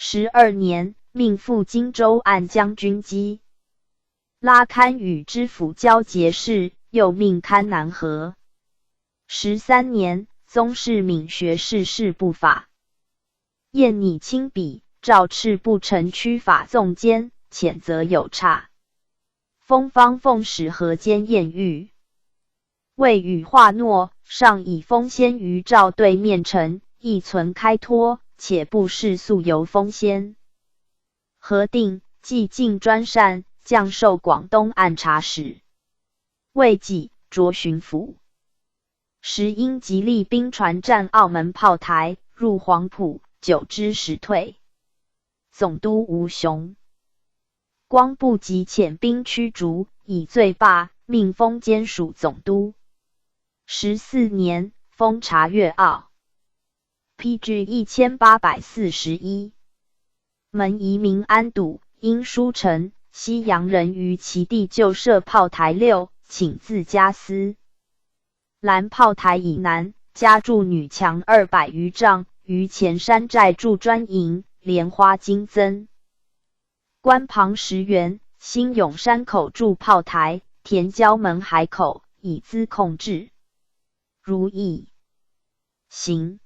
12年，命赴荆州按将军机。拉堪与知府交结事，又命堪南河。13年，宗室闵学士事部法。验拟亲笔，诏敕部丞区法纵监，谴责有差。封方奉使河间验狱。未与化诺，上以封先于诏对面陈，亦存开脱，且不事素由封先。核定，即进专善，降授广东按察使。未己，擢巡抚。时因吉利兵船战澳门炮台，入黄埔，久之时退。总督吴雄、光部即遣兵驱逐，以罪罢，命封兼署总督。14年，封察粤澳。PG 1841。门移民安堵，因书臣西洋人于其地旧设炮台6，请自家私。兰炮台以南，加筑女墙200余丈，于前山寨筑砖营，莲花金增。关旁10园，新永山口筑炮台，田郊门海口，以资控制。如意行。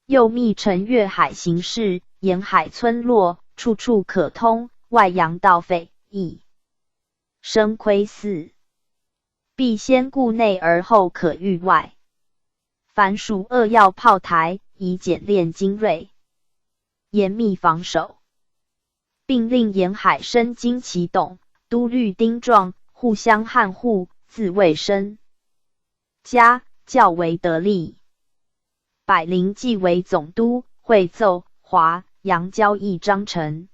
又密陈粤海行事，沿海村落，处处可通，外洋盗匪，亦生窥伺。必先固内而后可御外。凡属扼要炮台，以简练精锐，严密防守，并令沿海生精其董，都律丁壮，互相焊护，自卫生家，较为得力。百灵既为总督，会奏华、洋交易章程。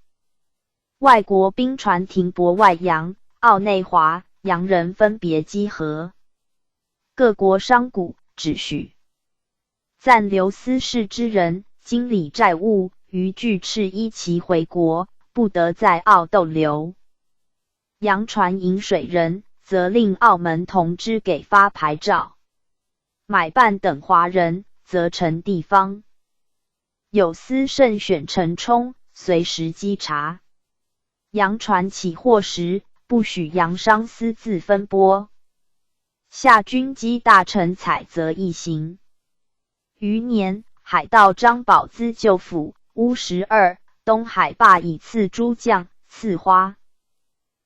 外国兵船停泊外洋，澳内华、洋人分别稽核。各国商贾只许暂留私事之人，经理债务，于据敕依其回国，不得在澳逗留。洋船引水人，则令澳门同知给发牌照。买办等华人，则成地方。有司慎选陈冲，随时稽查。洋船起货时，不许洋商私自分拨。下军机大臣采择一行。余年，海盗张宝资就府，乌12，东海坝以赐诸将，赐花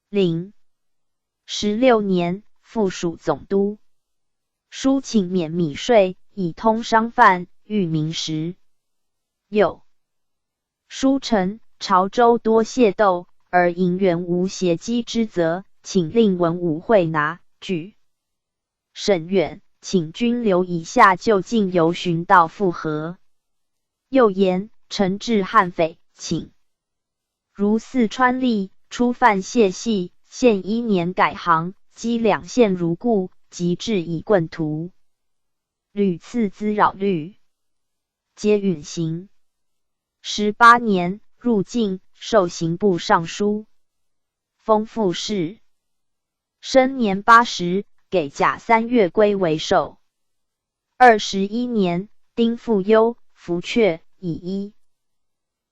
翎。16年，复属总督。书请免米税，以通商贩，御民食。又书臣潮州多械斗，而营员无协机之责，请令文武会拿据。沈远，请军留以下就近游巡到复合。又言陈至悍匪，请如四川吏初犯械系，限1年改行，积2县如故，即治以棍徒。屡次滋扰律，皆允行。18年，入境，授刑部尚书，封副事。生年80，给甲3月归为寿。21年，丁复忧，福阙，以一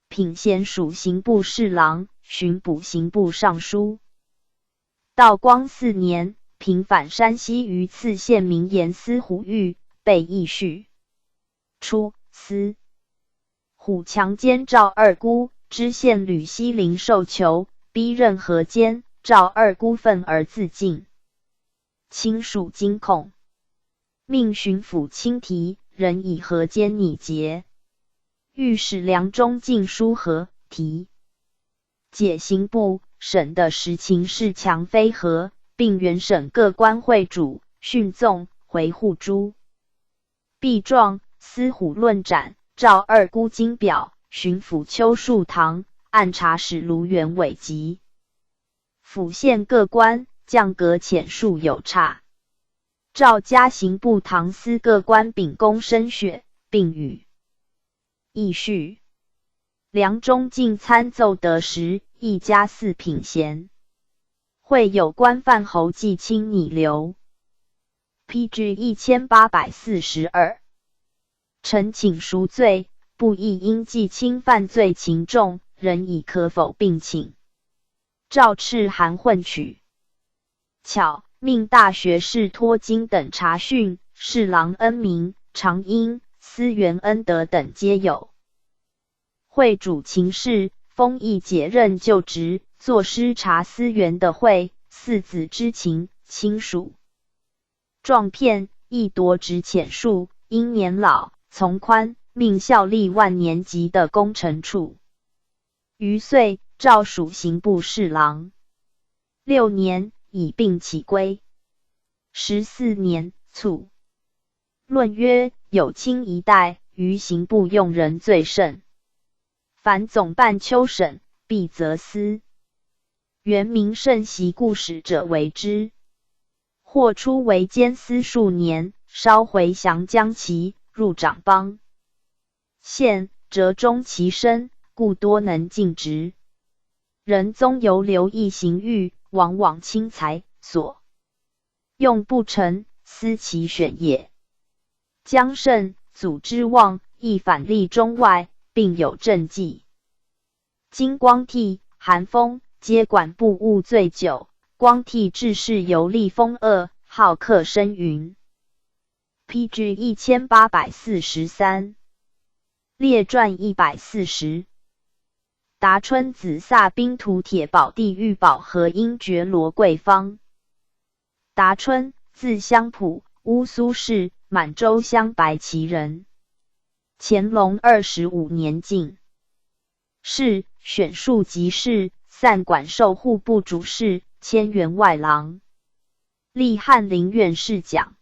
品衔署刑部侍郎，巡捕刑部尚书。道光4年，平反山西榆次县民盐司虎狱，被议叙。初，司虎强奸赵二姑，知县吕西林受囚，逼任河间，赵二姑愤而自尽。亲属惊恐，命巡抚亲提，仍以河间拟节。御史梁中进书和提解刑部审的实情事强非和，并原审各官会主，训纵回护诸。毕状，司虎论斩，赵二姑经表，巡抚邱树堂，按察使卢元伟及府县各官降格遣数有差。赵家刑部堂司各官秉公申血，并与议叙。梁中进参奏得时，一家4品衔。会有官犯侯继清拟留。PG 1842。陈请赎罪，不亦因既侵犯罪情重，仍以可否并请。诏敕含混取。巧，命大学士托经等查讯，侍郎恩明、常英、司元恩德等皆有。会主勤事，封邑解任就职，作师察司元的会，四子之情，亲属。状片亦夺职遣数，因年老，从宽，命效力万年级的工程处。余岁，诏属刑部侍郎。6年，以病起归。14年，卒。论曰：有卿一代，于刑部用人最甚。凡总办秋审，必责司。原名甚习故使者为之。或出为监司数年，稍回降将其，入长邦。现折中其身，故多能尽职。仁宗犹留意刑狱，往往轻才，所用不成，思其选也。姜胜、祖之望亦反立中外，并有政绩。今光替、韩风皆管部务最久，光替治事游历风恶，好客深云。PG 1843，列传140。达春子萨兵图铁宝地狱宝和英爵罗贵芳。达春，字香浦，乌苏氏，满洲镶白旗人。乾隆25年进士，选庶吉士，散馆授户部主事，千员外郎。历翰林院侍讲。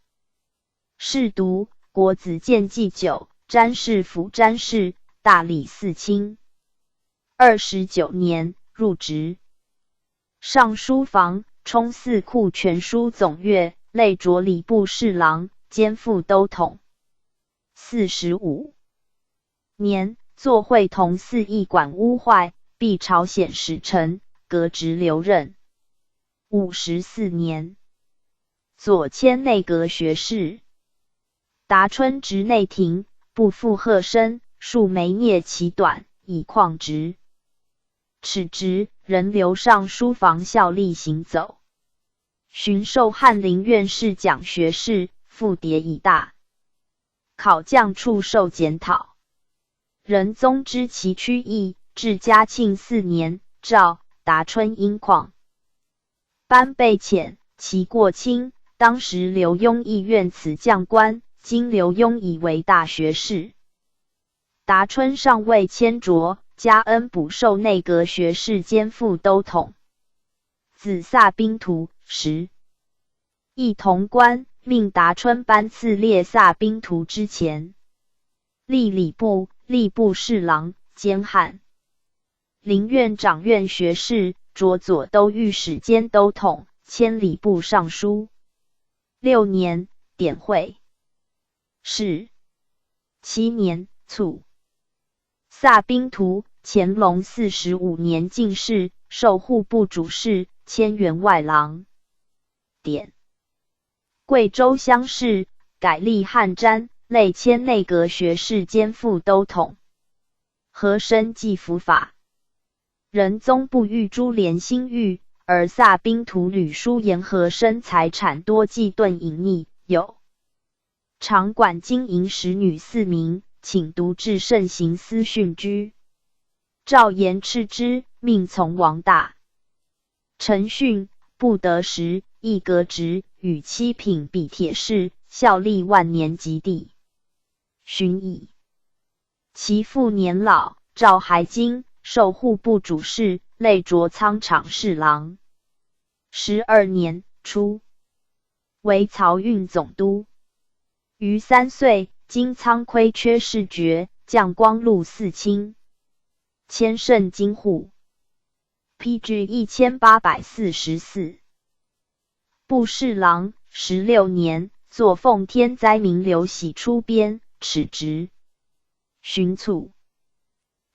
侍读国子监祭酒，詹事府詹事，大理寺卿。29年，入职。尚书房，充四库全书总阅，类着礼部侍郎，兼副都统。45年，作会同寺驿馆屋坏，避朝鲜使臣，革职留任。54年，左迁内阁学士。达春职内廷，不负贺深，数枚聂其短，以旷职。此职仍留尚书房效力行走。巡授翰林院士讲学士，复迭以大考将处受检讨。仁宗知其趋意，至嘉庆4年，诏达春因旷班被遣，其过轻。当时刘墉亦愿此将官，今刘墉已为大学士。达春尚未迁擢，加恩补授内阁学士兼副都统。子萨兵图时，亦同官，命达春班次列萨兵图之前。历礼部、吏部侍郎，兼翰林院长院学士，擢左都御史兼都统，迁礼部尚书。6年，典讳。是7年，卒。萨兵图，乾隆45年进士，授户部主事，千员外郎。典贵州乡试，改历翰詹，类迁内阁学士兼副都统。和珅纪服法。仁宗不欲株连心狱，而萨兵图屡书言和珅财产多忌遁隐匿，有常管经营使女4名，请独至慎行私训居。诏言斥之，命从王大陈训，不得时，亦革职，与妻品比铁士，效力万年及第。勋矣。其父年老，诏还京，授户部主事，类着仓场侍郎。12年，初，为漕运总督。余3岁，经仓亏缺士爵，降光禄4卿。迁圣京户。PG 1844。部侍郎，16年，作奉天灾民刘喜出编，此职。巡卒。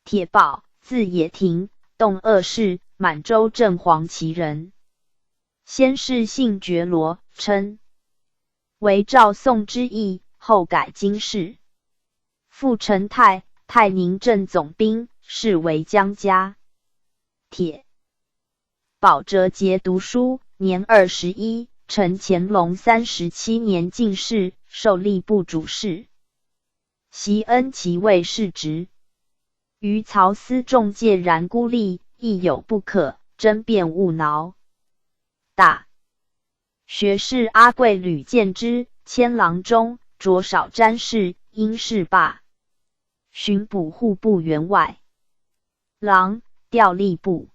铁豹，字野廷，洞鄂氏，满洲正黄旗人。先是姓觉罗，称为赵宋之意，后改京氏。父陈泰，太宁镇总兵，是为江家。帖宝哲节读书，年21，承乾隆37年进士，授吏部主事。袭恩其位世职。于曹司众介然孤立，亦有不可，争辩勿挠。大学士阿贵屡见之，迁郎中，着少詹事，因事罢。巡捕户部员外郎，调吏部。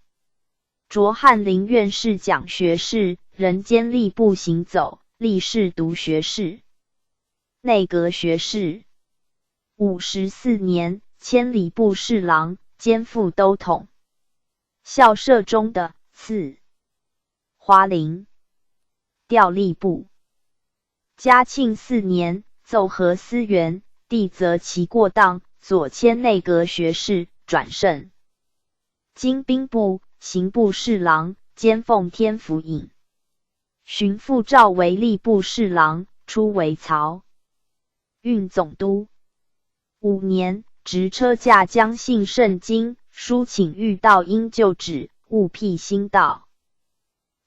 着翰林院士讲学士，人兼吏部行走，历仕读学士、内阁学士。54年，迁礼部侍郎，兼副都统。校舍中的次花翎，调吏部。嘉庆4年，奏和思源，帝责其过当，左迁内阁学士，转甚。经兵部、刑部侍郎，兼奉天府尹。寻父赵为吏部侍郎，初为漕运总督。5年，执车驾将信甚经，书请御道应就旨，务辟新道。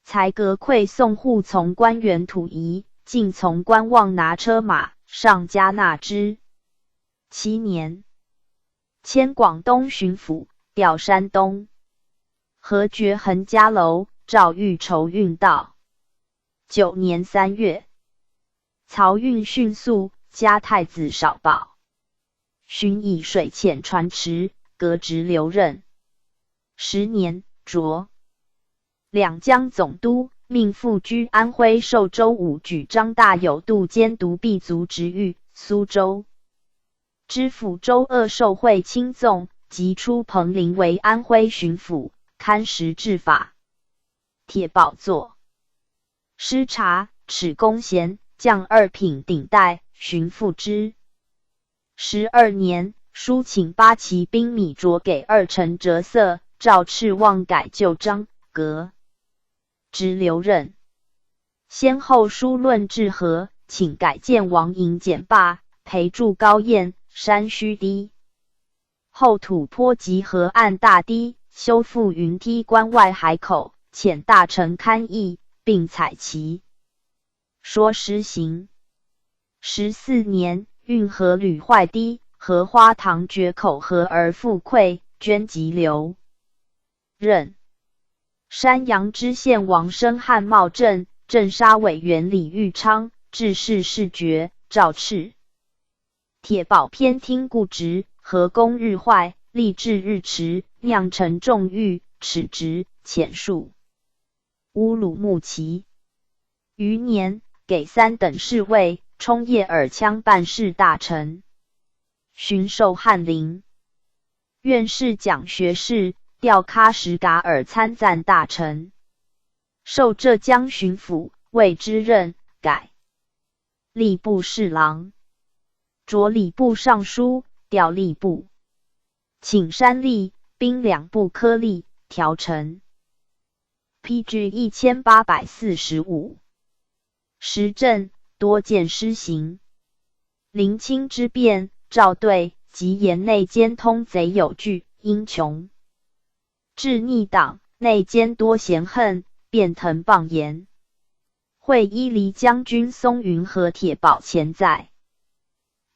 才革馈送户从官员土夷，竟从官望拿车马，上加纳之。7年，迁广东巡抚，调山东。和爵衡家楼，诏御筹运道。9年3月，漕运迅速，加太子少保。寻以水浅船迟，革职留任。10年，擢两江总督，命复居安徽寿州武举张大有度监督跸卒职狱。苏州知府周鄂受贿轻纵，即出彭陵为安徽巡抚，勘实治法。帖宝作。师察齿公贤，将2品顶戴，巡抚之。12年，书请8旗兵米擢给2臣折色，诏敕望改旧章，革职留任。先后书论治和，请改建王营简罢，培筑高堰、山虚堤，后土坡及河岸大堤，修复云梯关外海口，遣大臣勘议，并采旗说施行。14年，运河屡坏堤，荷花塘决口河而复溃，捐急流。任山阳知县王生汉茂镇，镇沙委员李玉昌，致仕事爵，诏敕。帖宝偏听固职，河工日坏，吏治日迟，酿成重狱，耻职，遣戍。乌鲁木齐。余年，给3等侍卫，充叶尔羌办事大臣。巡授翰林院士讲学士，调喀什噶尔参赞大臣。授浙江巡抚，谓之任，改吏部侍郎。着礼部尚书，调吏部。请山吏、兵2部科吏，调成。PG 1845。时政多见施行。临清之变，赵对及言内奸通贼有据，因穷治逆党，内奸多嫌恨，便腾谤言。会伊犁将军松云和帖宝潜在。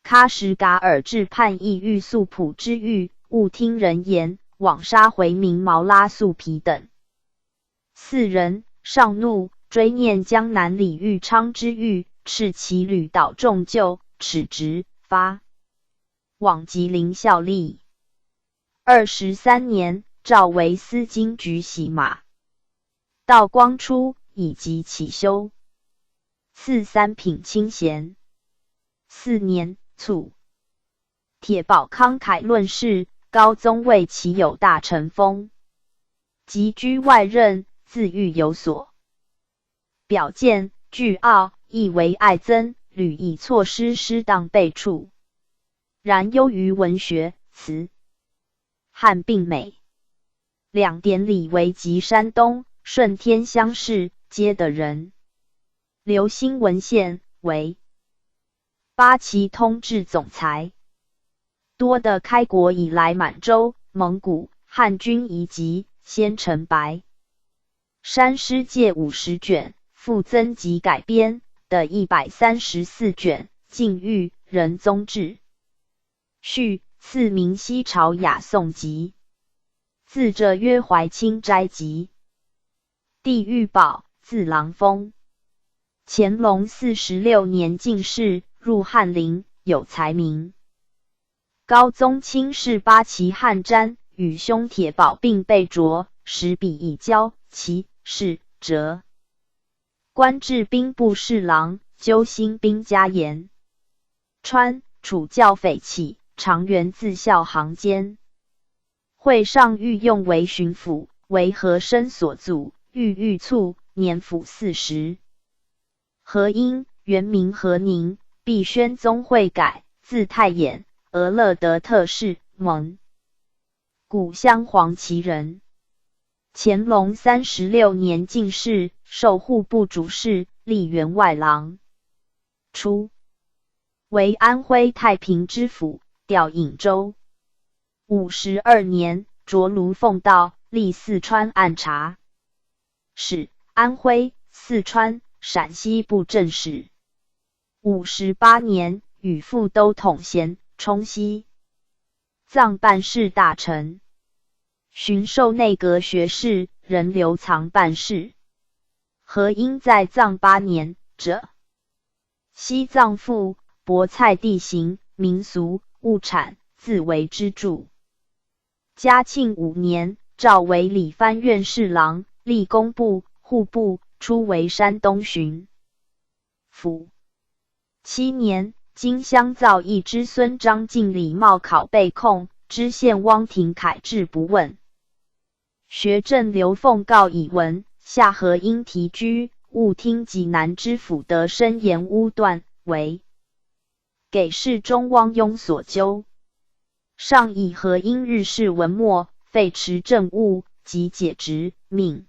喀什噶尔至叛意欲速普之狱，勿听人言，枉杀回民毛拉素皮等4人，上怒，追念江南李玉昌之狱，斥其屡倒重就，耻职，发往吉林效力。23年，诏为司经举洗马。道光初，以及起修。赐3品清衔。4年，卒。帖宝慷慨论事，高宗为其有大臣封，即居外任，自欲有所表见，倨傲，亦为爱憎，屡以错失失当被处。然优于文学、词、汉并美。2典礼为及山东、顺天乡试，皆得人。留新文献为8旗通制总裁。多的开国以来满洲、蒙古、汉军遗籍，先成白山诗界50卷，附增及改编的134卷，晋玉仁宗志序，赐名西朝雅颂集，字着曰怀清斋集。帝玉宝，字郎峰，乾隆46年进士，入翰林，有才名。高宗亲事八旗汉瞻，与兄铁宝并被擢，时比以交，其事折。官至兵部侍郎，纠兴兵加严川，楚教匪起，常原自校行监。会上御用为巡抚，为和珅所阻，欲卒，年甫40。何英，原名何宁，毕宣宗会改，字太衍，俄勒德特氏，蒙古镶黄旗人。乾隆36年进士，授户部主事，历员外郎。初，为安徽太平知府，调颍州。52年，着卢凤道，历四川按察使、安徽、四川、陕西布政使。58年，与副都统衔充西藏办事大臣，巡授内阁学士，仍留藏办事。何英在藏8年者，西藏富博菜地形、民俗、物产，自为支柱。嘉庆5年，召为理藩院侍郎，历工部、户部，初为山东巡抚。7年，经香造义之孙张敬礼冒考被控，知县汪廷凯置不问。学政刘凤告以闻，下何英提居，务听济南知府得申言诬断，为给事中汪庸所纠。上以何英日事文墨，废持政务，即解职，命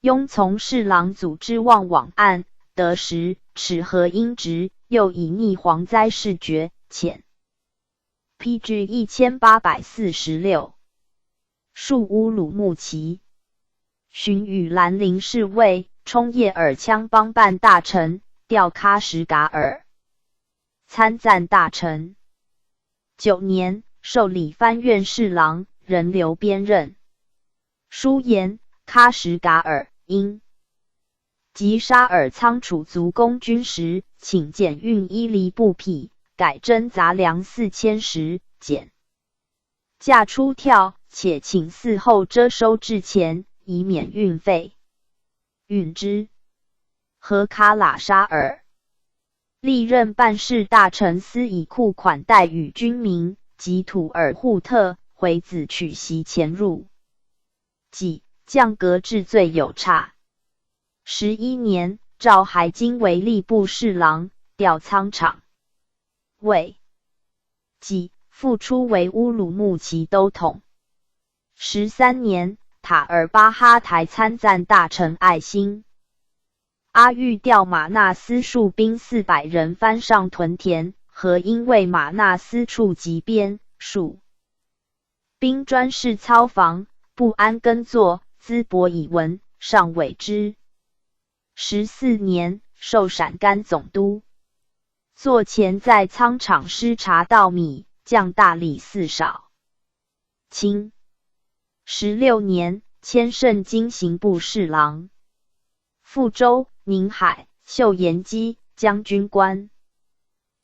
庸从侍郎组织望往案，得时，褫何英职，又以逆蝗灾事决，遣 PG 1846。戍乌鲁木齐，巡与兰陵侍卫，充叶尔羌帮办大臣，调喀什噶尔参赞大臣。9年，授理藩院侍郎，仍留边任。书言喀什噶尔因及沙尔仓储足弓军时，请减运1厘布匹，改征杂粮4000石，减价出跳，且请嗣后遮收至钱，以免运费。运之。和卡拉沙尔历任办事大臣，司以库款待与军民，及土尔扈特回子取袭潜入，即降格治罪有差。11年，召海金为吏部侍郎，调仓场尉，即复出为乌鲁木齐都统。13年，塔尔巴哈台参赞大臣爱新阿育调马纳斯戍兵400人翻上屯田，何因为马纳斯处急边，戍兵专事操防，不安耕作，淄博以闻，上委之。14年，授陕甘总督，坐前在仓场师察稻米，降大理寺少。清16年，迁盛京刑部侍郎。富州、宁海、秀延基将军官，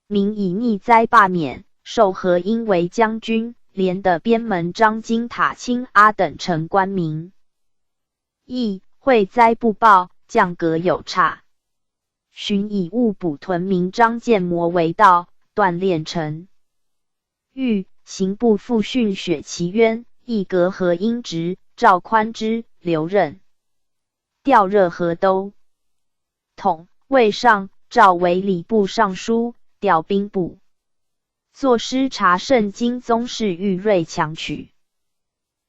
民以逆灾罢免，授何因为将军，连的边门张金塔清阿等臣官名。亦会灾不报，降格有差。寻以物补屯民张建模为道，锻炼成御刑部副训雪其渊，亦革何因职，赵宽之、留任。调热河都统，位上，召为礼部尚书，调兵部。作师察圣经宗室玉瑞强取。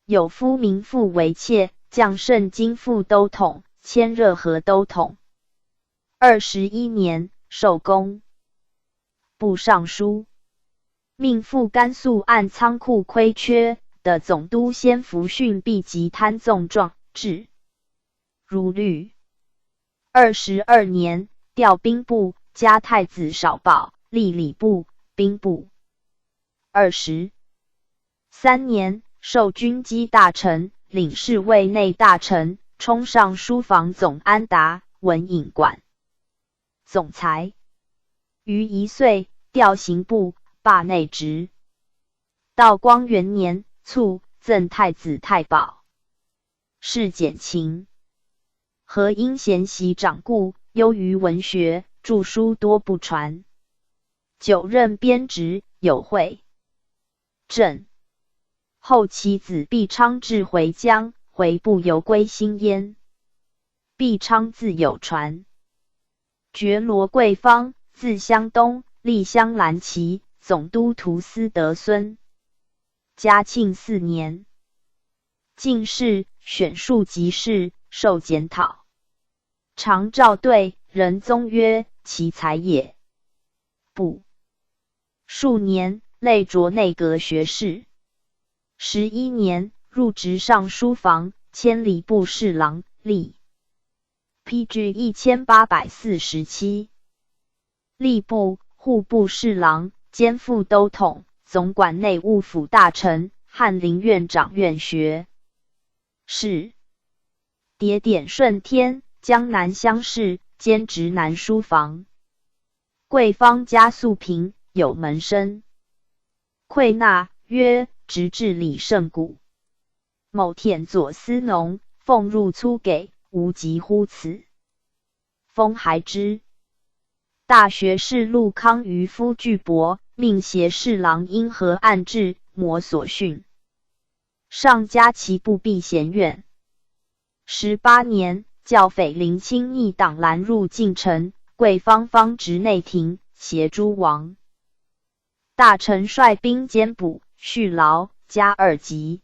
有夫名妇为妾，降圣经副都统，迁热河都统。21年，授工部尚书。命赴甘肃按仓库亏缺的总督先福训毕及贪纵状制，如律。22年，调兵部，加太子少保，历礼部、兵部。23年，授军机大臣，领侍卫内大臣，充上书房总安达、文引馆总裁。于1岁，调刑部，罢内职。道光元年卒，赠太子太保，谥简勤。何因贤习掌故，优于文学，著书多不传。久任编职，有会正。后其子毕昌至回疆，回部犹归新焉。毕昌字有传，爵罗贵方，字湘东，历镶蓝旗，总督徒司得孙。嘉庆4年，进士，选庶吉士，受检讨。常召对，人宗曰：“其才也。”不数年，累擢内阁学士。11年，入职尚书房，迁礼部侍郎，历 PG 1847。吏部、户部侍郎，兼副都统，总管内务府大臣，翰林院长院学士。迭典顺天，江南乡试，兼直南书房。贵方家素贫，有门生。馈纳曰：“直至李胜谷。某田左司农，俸入粗给，无及乎此。”封还之。大学士陆康渔夫巨伯，命协侍郎因河岸治，摩所训。上加其不避嫌院。18年，教匪林清逆党拦入晋城，贵方方直内廷，协诸王。大臣率兵兼捕，续劳，加2级。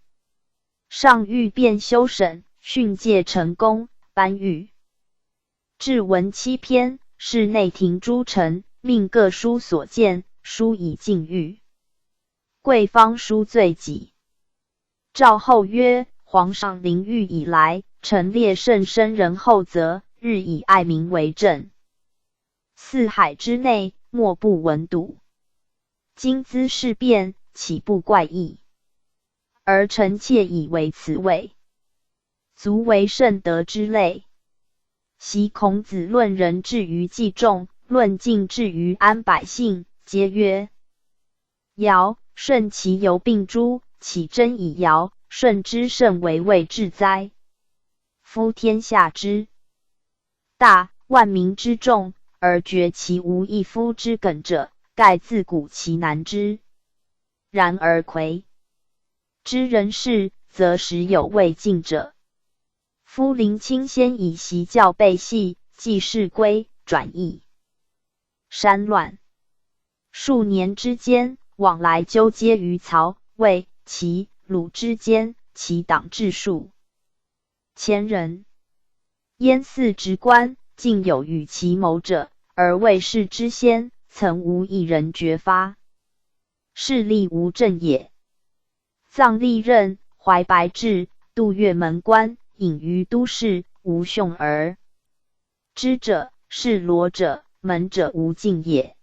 上谕便修审，训诫成功，颁谕。制文7篇，是内廷诸臣，命各书所见，书以禁谕。贵方书罪己。诏后曰：“皇上临狱以来，臣列甚深仁厚泽，日以爱民为政。四海之内，莫不闻睹。今兹事变，岂不怪异？而臣妾以为此谓，足为圣德之类。昔孔子论仁至于季仲，论敬至于安百姓，皆曰：尧舜其犹并诸，岂真以尧舜之甚为未至哉？夫天下之大，万民之众，而觉其无一夫之耿者，盖自古其难之。然而魁之人事，则时有未尽者。夫林清先以习教备系，继事归，转易山乱。数年之间，往来纠结于曹、魏、齐、鲁之间，其党治数千人。燕四职官，竟有与其谋者，而魏氏之先，曾无一人决发。势力无正也。臧历任、怀白志、杜越门官，隐于都市，无凶而知者，是罗者，门者无尽也。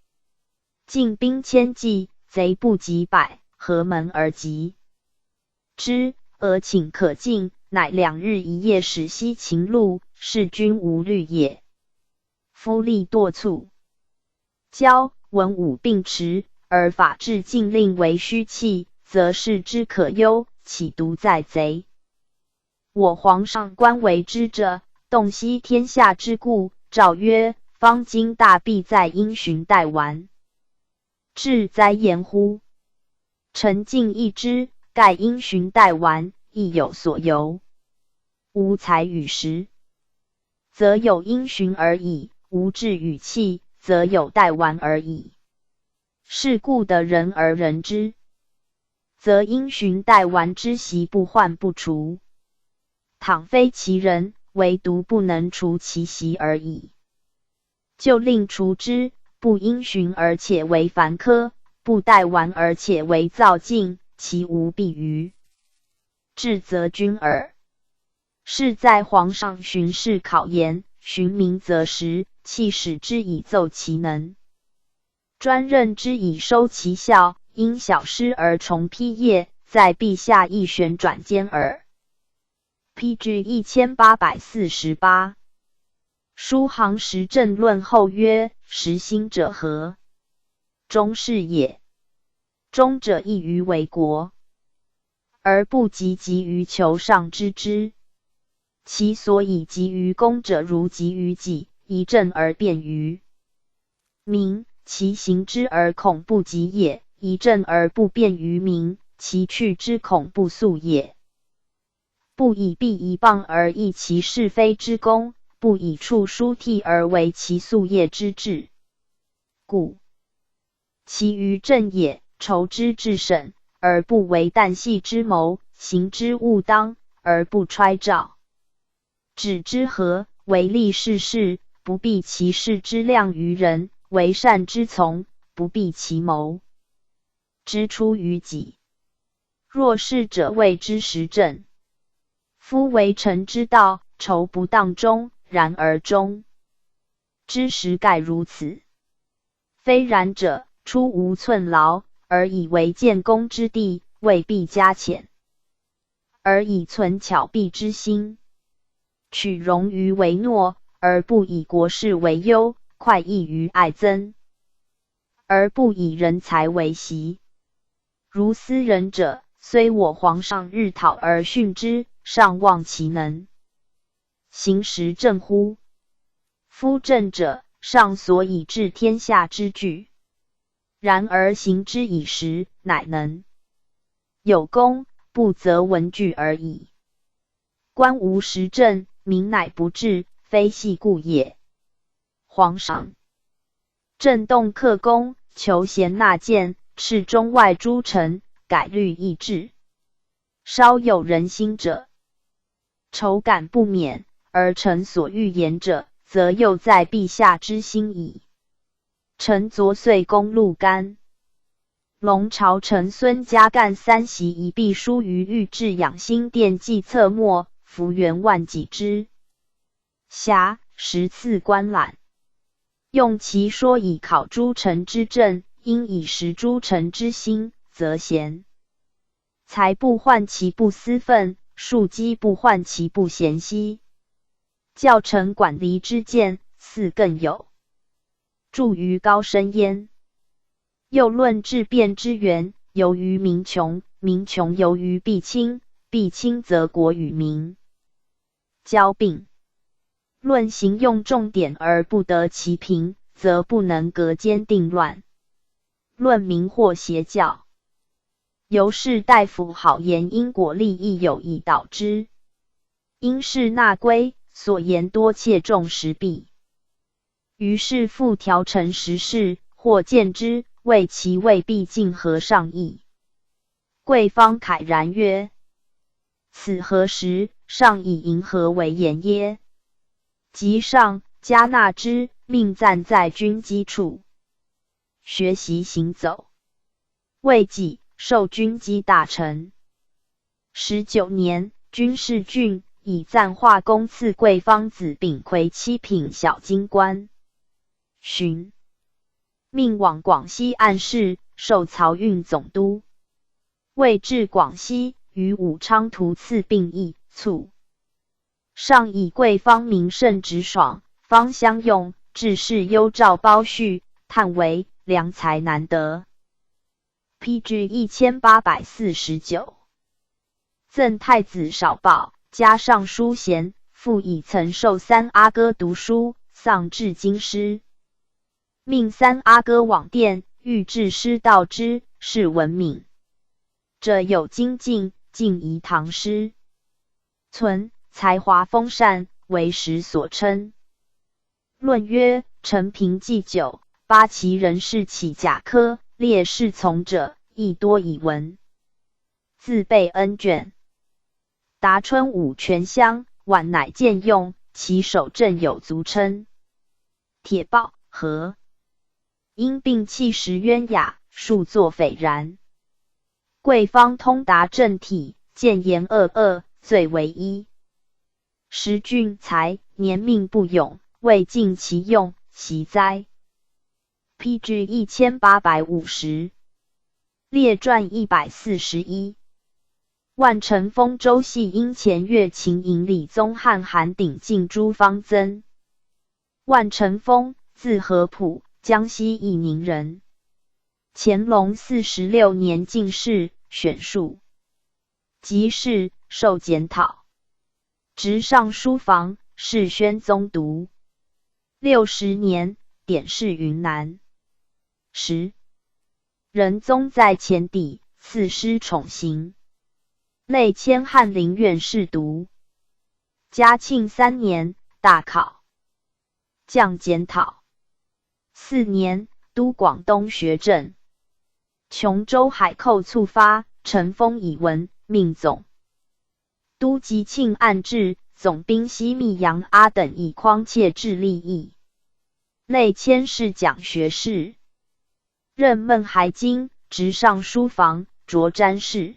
进兵千计，贼不及百，何门而及之？而请可进，乃2日1夜使西秦路，是君无虑也。夫力惰促，骄文武并持，而法治禁令为虚弃，则视之可忧，岂独在贼？我皇上观为之者，洞悉天下之故，诏曰：方今大弊在因循代玩，至哉言乎！臣尽议之，盖因循代玩，亦有所由。无才与时，则有因循而已；无志与气，则有代玩而已。是故得人而人之，则因循代玩之习不患不除。倘非其人，唯独不能除其习而已。就令除之，不因循而且为繁苛，不待完而且为造尽，其无必于至则君耳。是在皇上巡视考研，寻明则实，弃使之以奏其能，专任之以收其效，因小失而重批业，在陛下亦旋转间耳。PG 1848。书行时政论后曰：实心者何？忠是也。忠者易于为国，而不急于求上之之。其所以急于公者，如急于己，一正而便于民，其行之而恐不及也；一正而不便于民，其去之恐不速也。不以弊一谤而议其是非之功，不以处疏剔而为其夙业之治。故其余正也，筹之至审，而不为旦夕之谋；行之务当，而不揣照；止之和，为利是事，不避其事之量于人；为善之从，不避其谋之出于己。若是者，谓之实正。夫为臣之道，筹不当中，然而忠之实盖如此。非然者，出无寸劳，而以为建功之地，未必加遣，而以存巧避之心，取荣于为诺，而不以国事为忧；快意于爱憎，而不以人才为习。如斯人者，虽我皇上日讨而训之，尚望其能行实正乎？夫正者，上所以治天下之具，然而行之以实，乃能有功，不则文句而已。官无实正，民乃不治，非系故也。皇上震动克功，求贤纳谏，斥中外诸臣，改律议制，稍有人心者，愁感不免；而臣所欲言者，则又在陛下之心矣。臣昨岁公陆干隆朝臣孙嘉干三袭一必书于御制养心殿记册末，幅员万几之暇，10次观览，用其说以考诸臣之政，因以识诸臣之心，则贤才不患其不思愤，庶几不患其不贤兮。教臣管离之见，似更有著于高深焉。又论治变之源，由于民穷，民穷由于必轻，必轻则国与民交并。论行用重典而不得其平，则不能革坚定乱。论民惑邪教，由士大夫好言因果利益有意导之，因事纳规，所言多切中时弊。于是复调成时事，或见之，谓其未必尽合上意。贵方慨然曰：此何时？上以银河为言耶？即上加纳之，命暂在军机处学习行走。未几，授军机大臣。19年，军事郡以赞化公赐贵方子秉魁7品小京官，寻命往广西按事，授漕运总督。未至广西，于武昌图赐并役，卒。上以贵方名盛直爽，方相用，治世优诏褒序，叹为良才难得。PG 1849。赠太子少保，加尚书衔，复以曾授三阿哥读书，丧至京师。命三阿哥往殿，欲致师道之，是闻敏者有精进，尽宜唐师。存才华丰善，为时所称。论曰：臣凭祭酒，八旗人士起甲科，列侍从者，亦多以闻。自备恩卷。达春武全乡，晚乃见用，其手正有足称。铁豹和因病气时渊雅，数作斐然。贵方通达正体，谏言22，最为一。时俊才，年命不永，未尽其用，习哉。PG 1850。列传141。万承丰周系因前月秦营李宗翰韩鼎进诸方曾。万承丰，字合浦，江西义宁人。乾隆46年进士，选术。即仕，受检讨。直上书房，侍宣宗读。60年，典侍云南。仁宗在前邸，赐师宠行。累迁翰林院侍读。嘉庆3年，大考。降检讨。4年，督广东学政。琼州海寇猝发，承丰以闻，命总督吉庆按制，总兵西密杨阿等以匡切治利益。累迁侍讲学士。任孟海经，直上书房，着瞻事。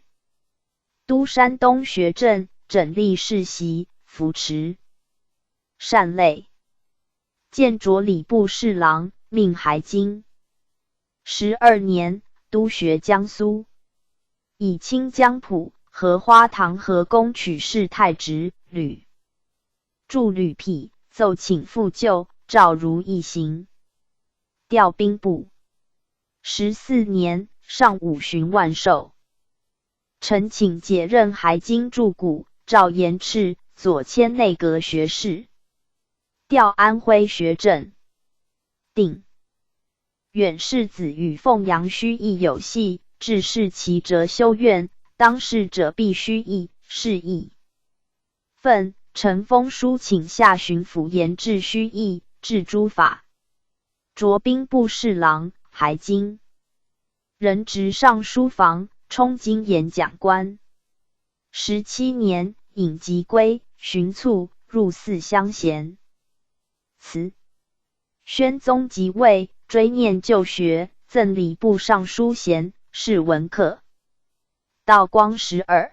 督山东学政，整吏世袭，扶持。善类。见着礼部侍郎，命海经。12年，督学江苏。以清江浦、荷花塘河宫取士太职，吕著吕辟，奏请复旧，诏如一行。调兵部。14年，上武巡万寿。臣请解任海经注古，赵延赤，左迁内阁学士。调安徽学政。定。远世子与凤阳虚亦有隙，致仕其折修院，当事者必须议，是议。愤，承丰书请下巡抚严治虚议，治诸法。着兵部侍郎，海经。任直上书房，充经演讲官。17年，引疾归，巡卒，入寺相贤。辞。宣宗即位，追念旧学，赠礼部尚书衔，是文客。道光12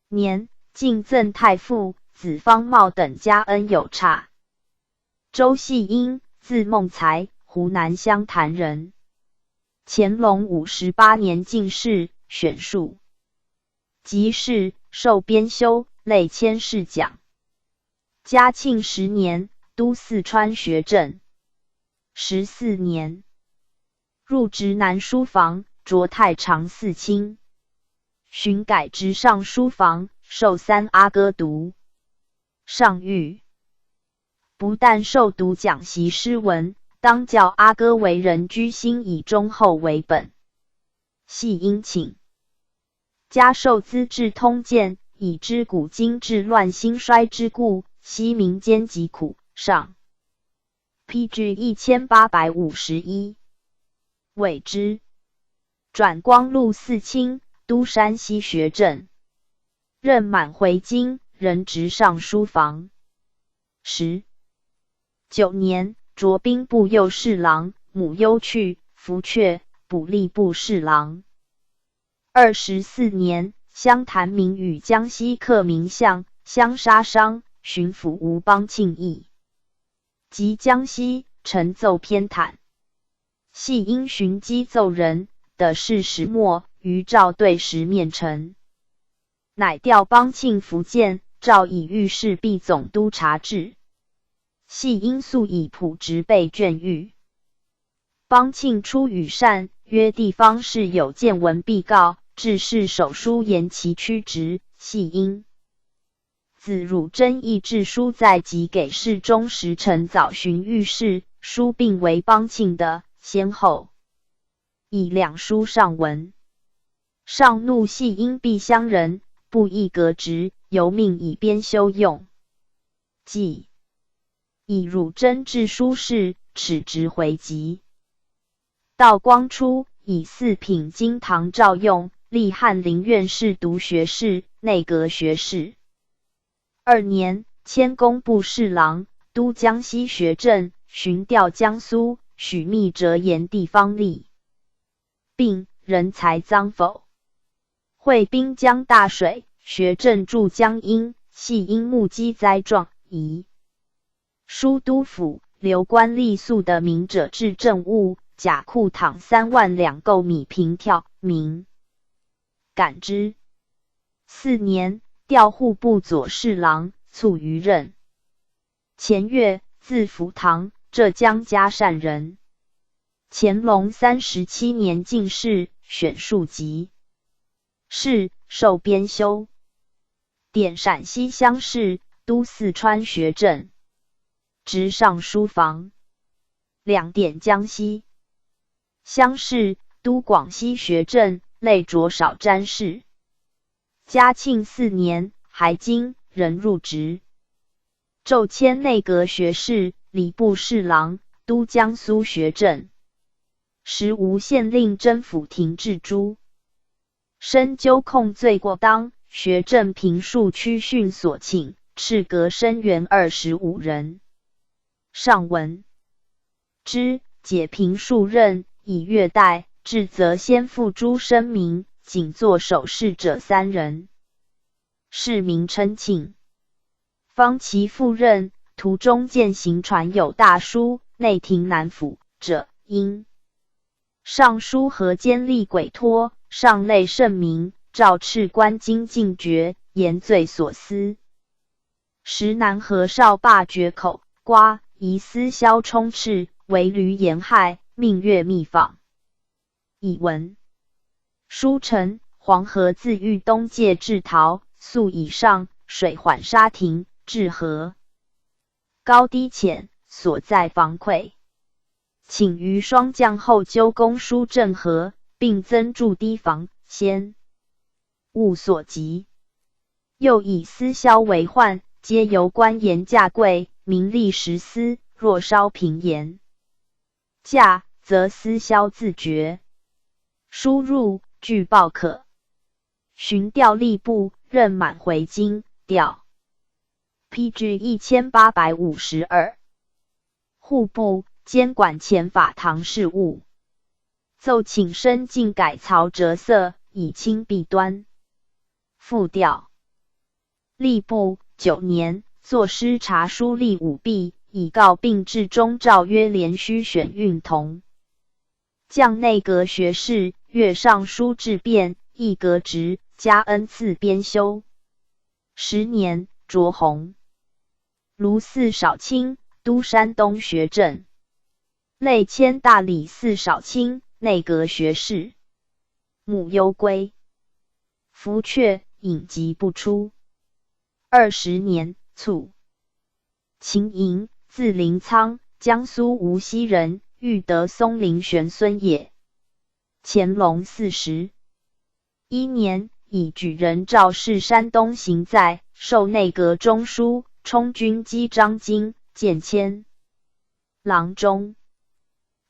年，进赠太傅、子方茂等加恩有差。周系因，字孟才，湖南湘潭人。乾隆58年进士，选术。即仕，授编修，累迁侍讲。嘉庆10年，督四川学政。14年，入直南书房，着太常寺卿。巡改直上书房，授3阿哥读。上谕。不但授读讲习诗文，当教阿哥为人居心，以忠厚为本。系因请。加授《资治通鉴》，以知古今治乱兴衰之故，悉民间疾苦。上。PG 1851。委之。转光禄寺卿，督山西学政。任满回京，仍直上书房。19年，着兵部右侍郎，母忧去，服阙，补吏部侍郎。24年，湘潭明与江西客名相，相杀伤，巡抚吴邦庆议。及江西，陈奏偏袒。系因寻机奏人，得事时末，于诏对时面陈。乃调邦庆福建，诏以御史弼总督察制。系因素以普职被卷谕。邦庆出语善，曰地方事有见闻必告，致仕手书言其屈职。系因子汝真义致书在即给事中时辰早寻御史，书并为邦庆的，先后以2书上文。上怒系因必乡人，不议革职，由命以编修用。即以汝真致书事，耻职回籍。道光初，以4品京堂照用，历翰林院侍读学士、内阁学士。2年，迁工部侍郎，督江西学政，巡调江苏，许密折言地方吏。并人才臧否。会滨江大水，学政筑江阴，系因目击灾状，宜书都府留官吏宿的民者治政务，甲库躺3万两购米平跳，民感之。4年，调户部左侍郎，卒于任。前月，字福堂，浙江嘉善人。乾隆37年进士，选庶吉士，授编修，典陕西乡试，都四川学政，直尚书房，两典江西乡试，都广西学政，类着少詹事。嘉庆4年，还京，仍入职，骤迁内阁学士、礼部侍郎，都江苏学政。时吴县令征府廷治诸，深究控罪过当，学政评述区训所请，敕革生员25人。上文之解评述任，以月代，至则先付诸声明，仅作首饰者3人。市民称庆。方其赴任，途中见行传有大书，内廷南府者，因尚书河监吏鬼托，上类圣明，诏敕官京禁绝，言罪所思。时南河少霸决口，瓜疑私销充斥，为闾言害，命阅密访。以文书臣黄河自豫东界至陶宿以上，水缓沙停，至河高低浅，所在防溃。请于霜降后纠公书郑和，并增筑堤防，先务所及。又以私销为患，皆由官盐价贵，民力实私，若稍平盐价，则私销自绝。输入据报可寻调吏部，任满回京调。PG 1852。户部监管前法堂事务，奏请申进改曹折色，以清弊端。复调。吏部9年，作师察书吏舞弊，以告并至中诏曰连须选运同。降内阁学士，阅尚书制变，亦革职，加恩赐编修。10年，擢鸿卢寺少卿，都山东学政。类迁大理寺少卿，内阁学士。母忧归，夫阙隐疾不出。20年，卒。秦寅，字临沧，江苏无锡人，欲得松陵玄孙也。乾隆41年，以举人赵氏山东行在，授内阁中书，充军机章京，见迁郎中。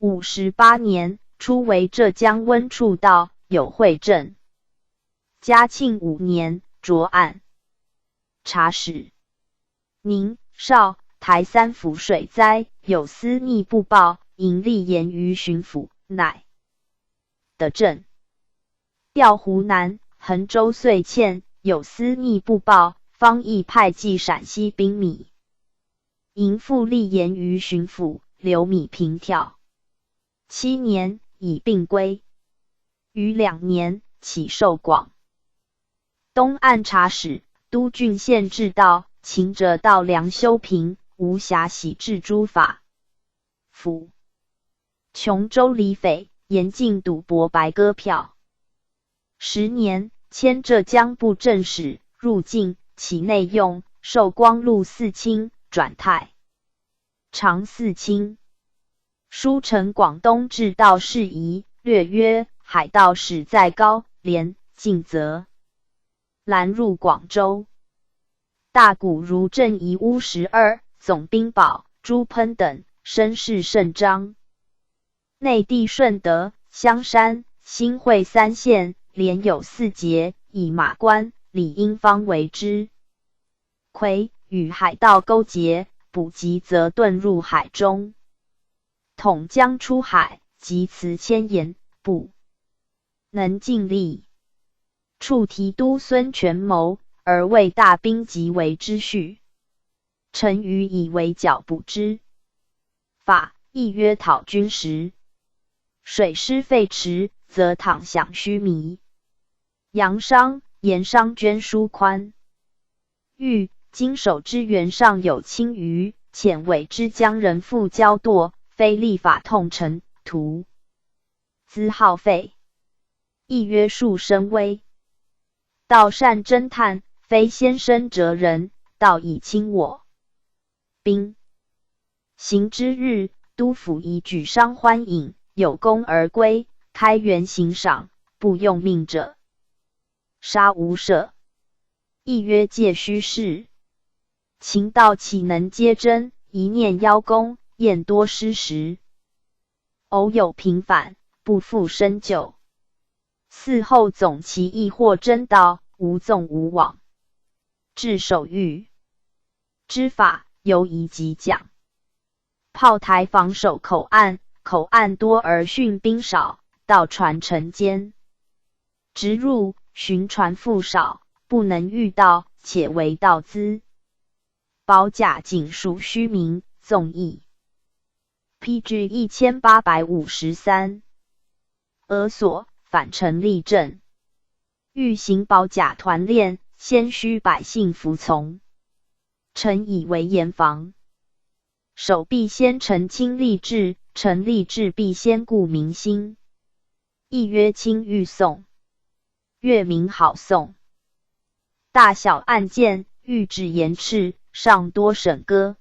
58年，初为浙江温处道，有会政。嘉庆5年，擢按察使。宁、绍、台3府水灾，有司逆不报，盈利言于巡抚，乃得政。调湖南、衡州遂欠，有司逆不报，方亦派寄陕西兵米。盈复立言于巡抚，留米平跳。7年，以病归。余2年，起授广东按察使、都郡县制道，勤者道梁修平，无暇喜治诸法府。琼州李匪，严禁赌博白鸽票。10年，迁浙江布政使，入境，起内用，授光禄4卿，转太常4卿。书承广东制道事宜，略曰海盗使在高廉，尽责拦入广州。大鼓如镇夷屋12，总兵宝、朱喷等，声势甚彰。内地顺德、香山、新会3县，连有4节，以马关、李应方为之。魁与海盗勾结，捕急则遁入海中。统将出海，及辞千言，不能尽力。处提督孙权谋，而为大兵即为之序。臣愚以为剿补之。法亦曰讨军时，水师废弛，则倘饷虚弥。杨商、严商捐书宽。欲今守之原上有轻余，遣委之将人复骄惰，非立法痛臣徒，资耗费。亦曰树生威。道善侦探，非先生哲人，道以轻我兵。行之日，督府以举商欢饮，有功而归，开元行赏，不用命者，杀无赦。亦曰戒虚事。秦道岂能接真？一念邀功，宴多失时。偶有平反，不复深究。嗣后总其意或真道，无纵无往。治守御之法，犹宜即讲。炮台防守口岸，口岸多而训兵少，道船沉间。直入巡船复少，不能御道，且为道资。保甲仅属虚名，纵义。PG 1853。俄所反陈立正，欲行保甲团练，先须百姓服从。臣以为严防。守必先陈亲立志，陈立志必先固民心。亦曰亲欲讼，乐民好讼。大小案件，欲止严斥，上多审割。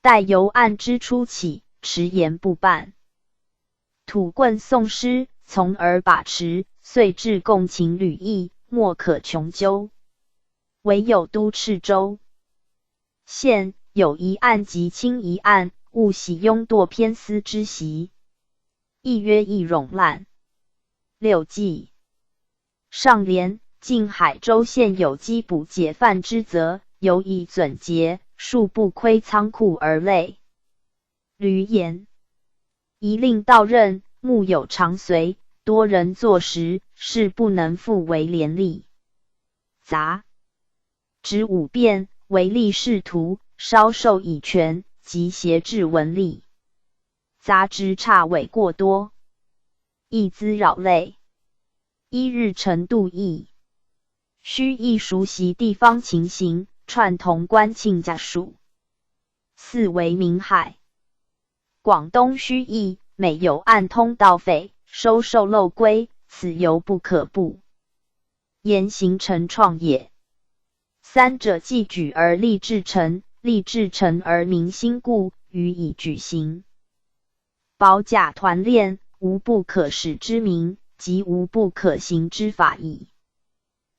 待由案之初起，迟延不办。土棍讼师，从而把持，遂至共情履役，莫可穷究。唯有都赤州县有一案及轻一案，勿喜庸惰偏私之习。亦曰易冗滥。六纪上联，晋海州县有缉捕解犯之责，犹以纂节，数不窥仓库而累。闾言，一令到任，目有常随，多人坐时，事不能复为廉吏。杂执五变，唯利是图，稍受以权，及挟制文吏。杂执差伪过多，亦滋扰累。一日程度议，须亦熟习地方情形，串同官庆家属。四为民害。广东须议，每有暗通盗匪，收受漏规，此犹不可不言形成创也。三者既举而立志成，立志成而民心固，予以举行。保甲团练，无不可使之名，即无不可行之法矣。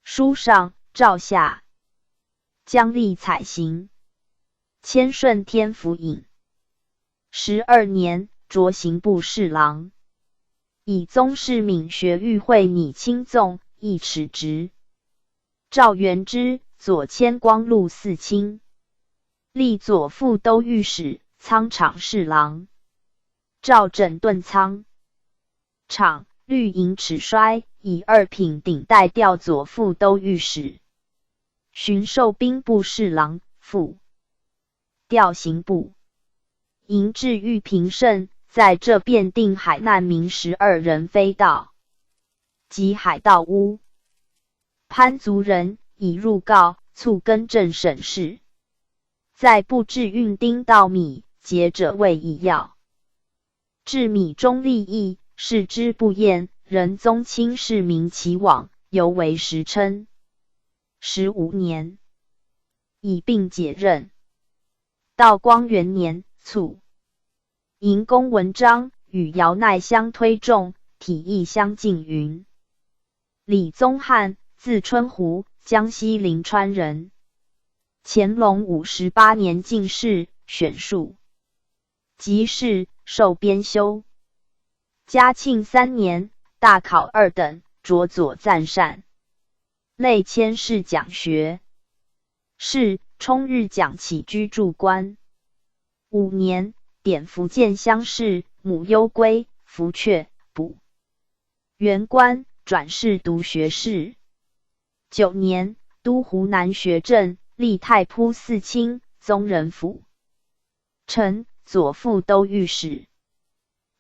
书上诏下，将立采行。迁顺天府尹。12年，擢刑部侍郎。以宗室闽学御会拟钦纵，亦耻职。赵元之，左迁光禄寺卿，历左副都御史、仓场侍郎。赵整顿仓场，绿营齿衰，以2品顶戴调左副都御史，巡狩兵部侍郎，副调刑部。营至御平盛，在这便定海难民12人非道，及海盗屋。潘族人已入告，促更正审事。在布置运丁稻米，节者谓以要。制米中利益，视之不厌，仁宗亲市民其往，犹为时称。15年，以并解任。道光元年卒。营公文章与姚鼐相推重，体意相近云。李宗翰，字春湖，江西临川人。乾隆58年进士，选术。即仕，授编修。嘉庆3年，大考2等，着左赞善。累迁士讲学。是充日讲起居注官。5年，典福建乡试，母忧归，福阙补元官，转仕读学士。9年，都湖南学政，历太仆寺卿、宗人府丞、左副都御史。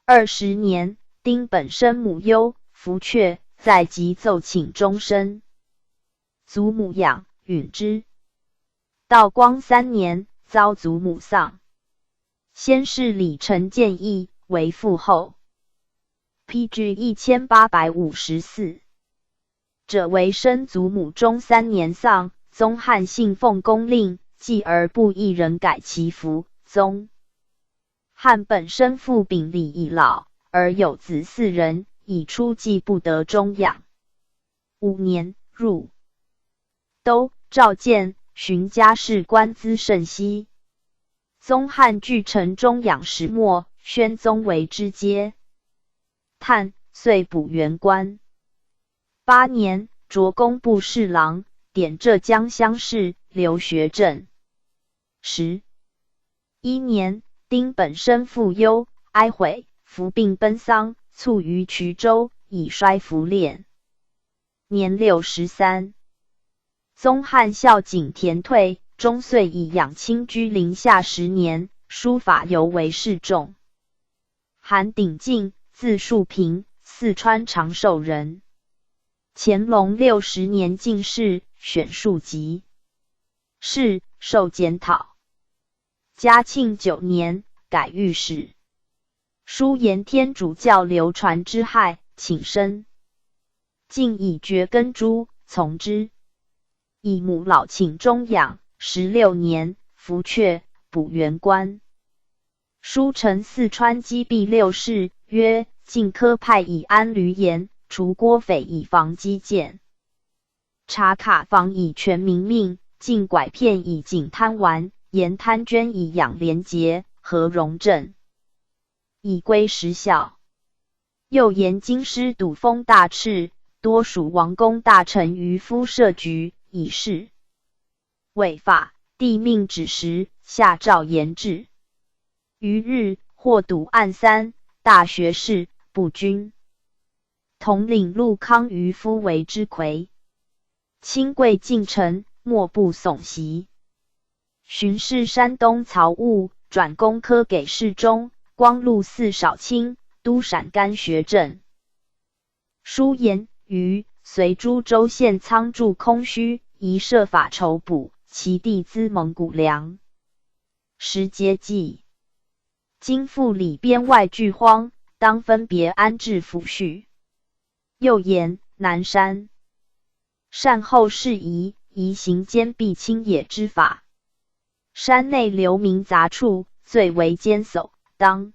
20年，丁本生母忧，服阙，在即奏请终身。祖母养，允之。道光3年，遭祖母丧。先是李成建议为父后。PG 1854者为生祖母中3年丧，宗翰信奉公令，继而不一人改其服。宗翰本身父秉礼已老，而有子4人，已出继不得终养。5年，入都召见，寻家事官资甚稀。宗翰据城中养石墨，宣宗为之接叹，遂补元官。8年，擢工部侍郎，典浙江乡试，留学政。11年，丁本生父忧，哀悔，服病奔丧，卒于衢州，以衰服敛。年63。宗翰孝景田退，终岁以养亲居临下10年，书法尤为示众。韩鼎进，字树平，四川长寿人。乾隆60年进士，选庶吉士，受检讨。嘉庆9年，改御史。书言天主教流传之害，请身。竟以绝根诛，从之。以母老请终养，16年，服阙，补元官。书承四川击毙6事，曰：晋科派以安闾阎，除郭匪以防击谏，查卡防以全民命，禁拐骗以警贪玩，严贪捐以养廉洁，和容正，以归实效。又言京师笃封大敕，多属王公大臣于夫设局，以示违法，帝命止时，下诏严治。余日，或笃案3，大学士、步军统领陆康渔夫为之魁。亲贵进臣，莫不悚袭。巡视山东曹务，转工科给事中，光禄寺少卿，都陕甘学政。书言于随株洲县仓筑空虚，宜设法筹补，其地资蒙古粮。时节纪，今复里边外俱荒，当分别安置抚恤。又言南山善后事宜，宜行坚壁清野之法。山内流民杂处，最为坚守，当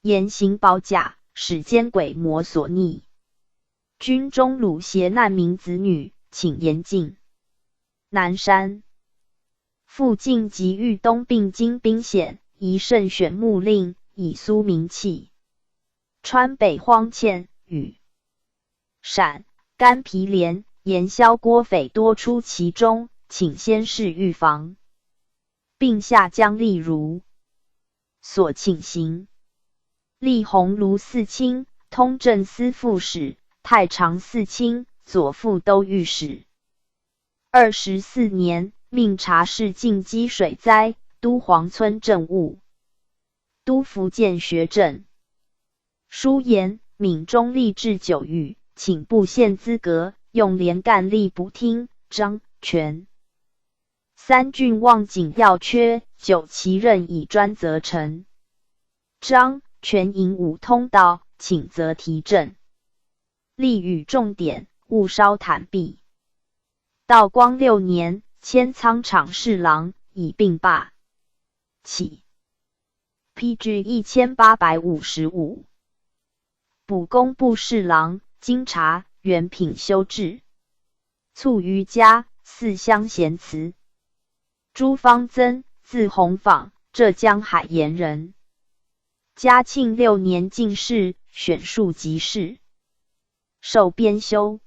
严刑保甲，使奸鬼魔所逆。军中掳挟难民子女，请严禁。南山附近及豫东并经兵险，宜慎选牧令，以苏民气。川北荒堑，与陕、甘毗连、延霄郭匪多出其中，请先试预防，并下将例如所请行。立鸿胪寺卿、通政司副使、太常寺卿、左副都御史。24年，命察事晋积水灾，都黄村政务，都福建学政。书言闽中立志久逾，请部县资格，用连干吏不听。张权3郡望景要缺，久其任以专责成。张权引武通道，请责提正。立予重点，勿稍袒避。道光6年，迁仓场侍郎，以并罢。起。PG 1855补工部侍郎，京察、原品修治。卒于家，四乡贤祠。朱方曾，字弘坊，浙江海盐人。嘉庆6年进士，选庶吉士，授编修。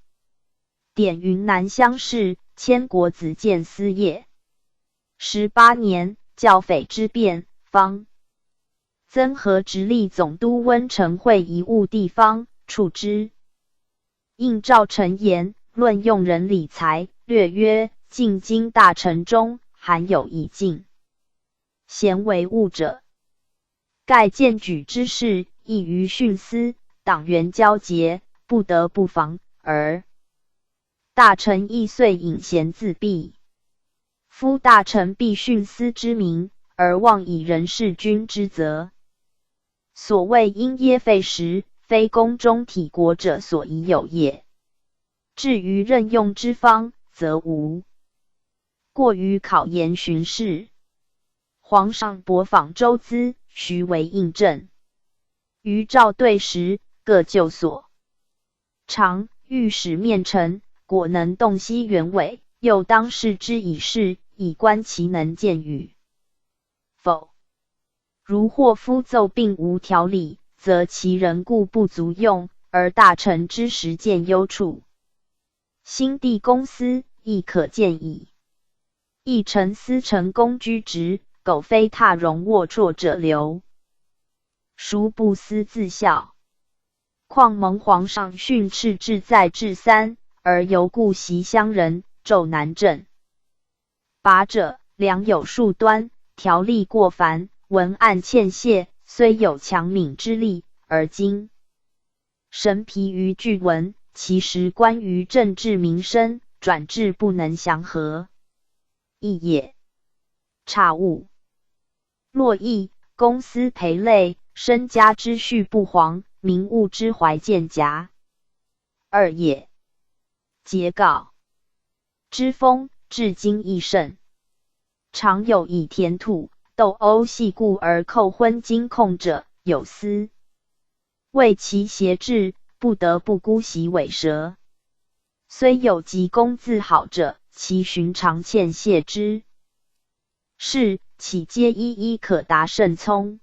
典云南乡试，迁国子监司业。18年，剿匪之变，方曾和直隶总督温承惠贻误地方，处之。应赵臣言，论用人理财，略曰：进京大臣中，罕有以进贤为务者。盖荐举之事，易于徇私，党员交结，不得不防，而大臣亦遂隐贤自毙。夫大臣必徇私之名，而妄以人事君之责。所谓因噎废食，非宫中体国者所宜有也。至于任用之方，则无过于考研巡视。皇上博访周资，须为印证。于赵对时，各就所长，御史面陈，果能洞悉原委，又当视之以事，以观其能见与否。如或夫奏并无条理，则其人故不足用，而大臣之实践优处。新帝公私亦可见矣。亦臣私臣公居职，苟非踏荣龌龊者流，孰不思自效？况蒙皇上训斥志在至三，而犹顾袭乡人，骤难正拔者，良有数端，条例过繁，文案欠谢，虽有强敏之力，而今神疲于句文，其实关于政治民生，转至不能详和，亦也。察物洛邑，公私陪累，身家之序不黄，民物之怀见夹。二也。节告之风，至今亦甚。常有以田土、斗殴戏故而扣昏金控者，有司为其挟制，不得不姑息尾蛇。虽有极公自好者，其寻常欠谢之是，岂皆一一可达甚聪？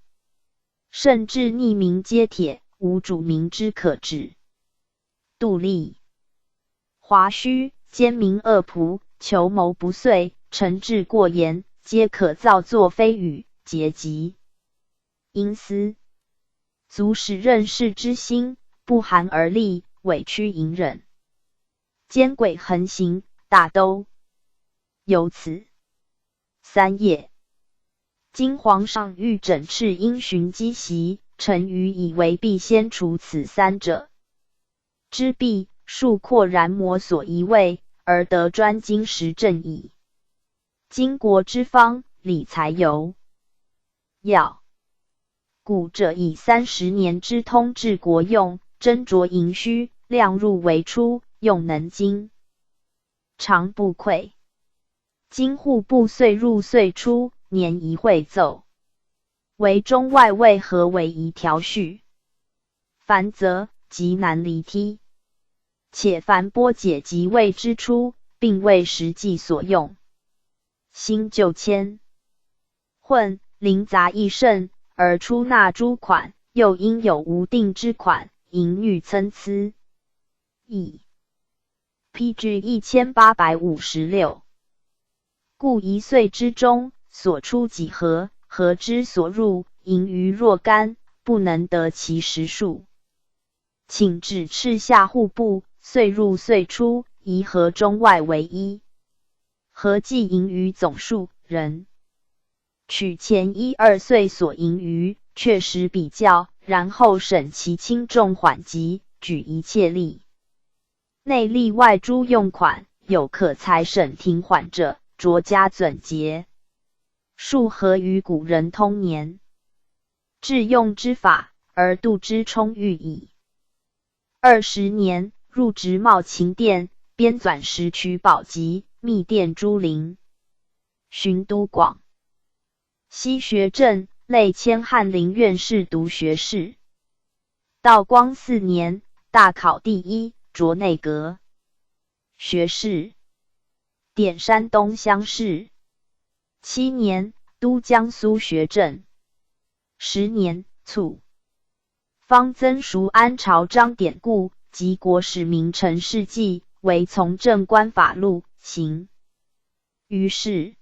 甚至匿名皆帖，无主民之可止。杜立、华胥奸民恶仆，求谋不遂，诚志过言，皆可造作非语，结疾因私，足使任事之心不寒而栗，委屈隐忍，奸诡横行，大都由此。三也。今皇上欲整饬因循积习，臣愚以为必先除此三者之弊，数扩然摩所宜位，而得专经时政矣。今国之方，理财尤要。古者以30年之通治国用，斟酌盈虚，量入为出，用能经常不愧。今户部岁入岁出，年一会奏，为中外为何为宜调序？凡则极难离剔，且凡拨解即位之初，并未实际所用。新旧迁混，零杂亦甚，而出纳诸款，又应有无定之款，盈余参差。乙 PG 1856。故一岁之中，所出几何，何之所入，盈余若干，不能得其实数。请指斥下户部，岁入岁出，宜合中外为一，合计盈余总数，人取前1、2岁所盈余，确实比较，然后审其轻重缓急，举一切例，内例外诸用款，有可裁审停缓者，酌加总结，数合于古人通年致用之法，而度之充裕矣。20年，入职茂勤殿，编纂石渠宝籍，密殿诸陵，巡都广西学政，累迁翰林院士读学士。道光4年，大考第一，擢内阁学士，典山东乡试。7年，都江苏学政。10年，卒。方曾熟安朝章典故及国史名臣事迹，为从政官法录行。于是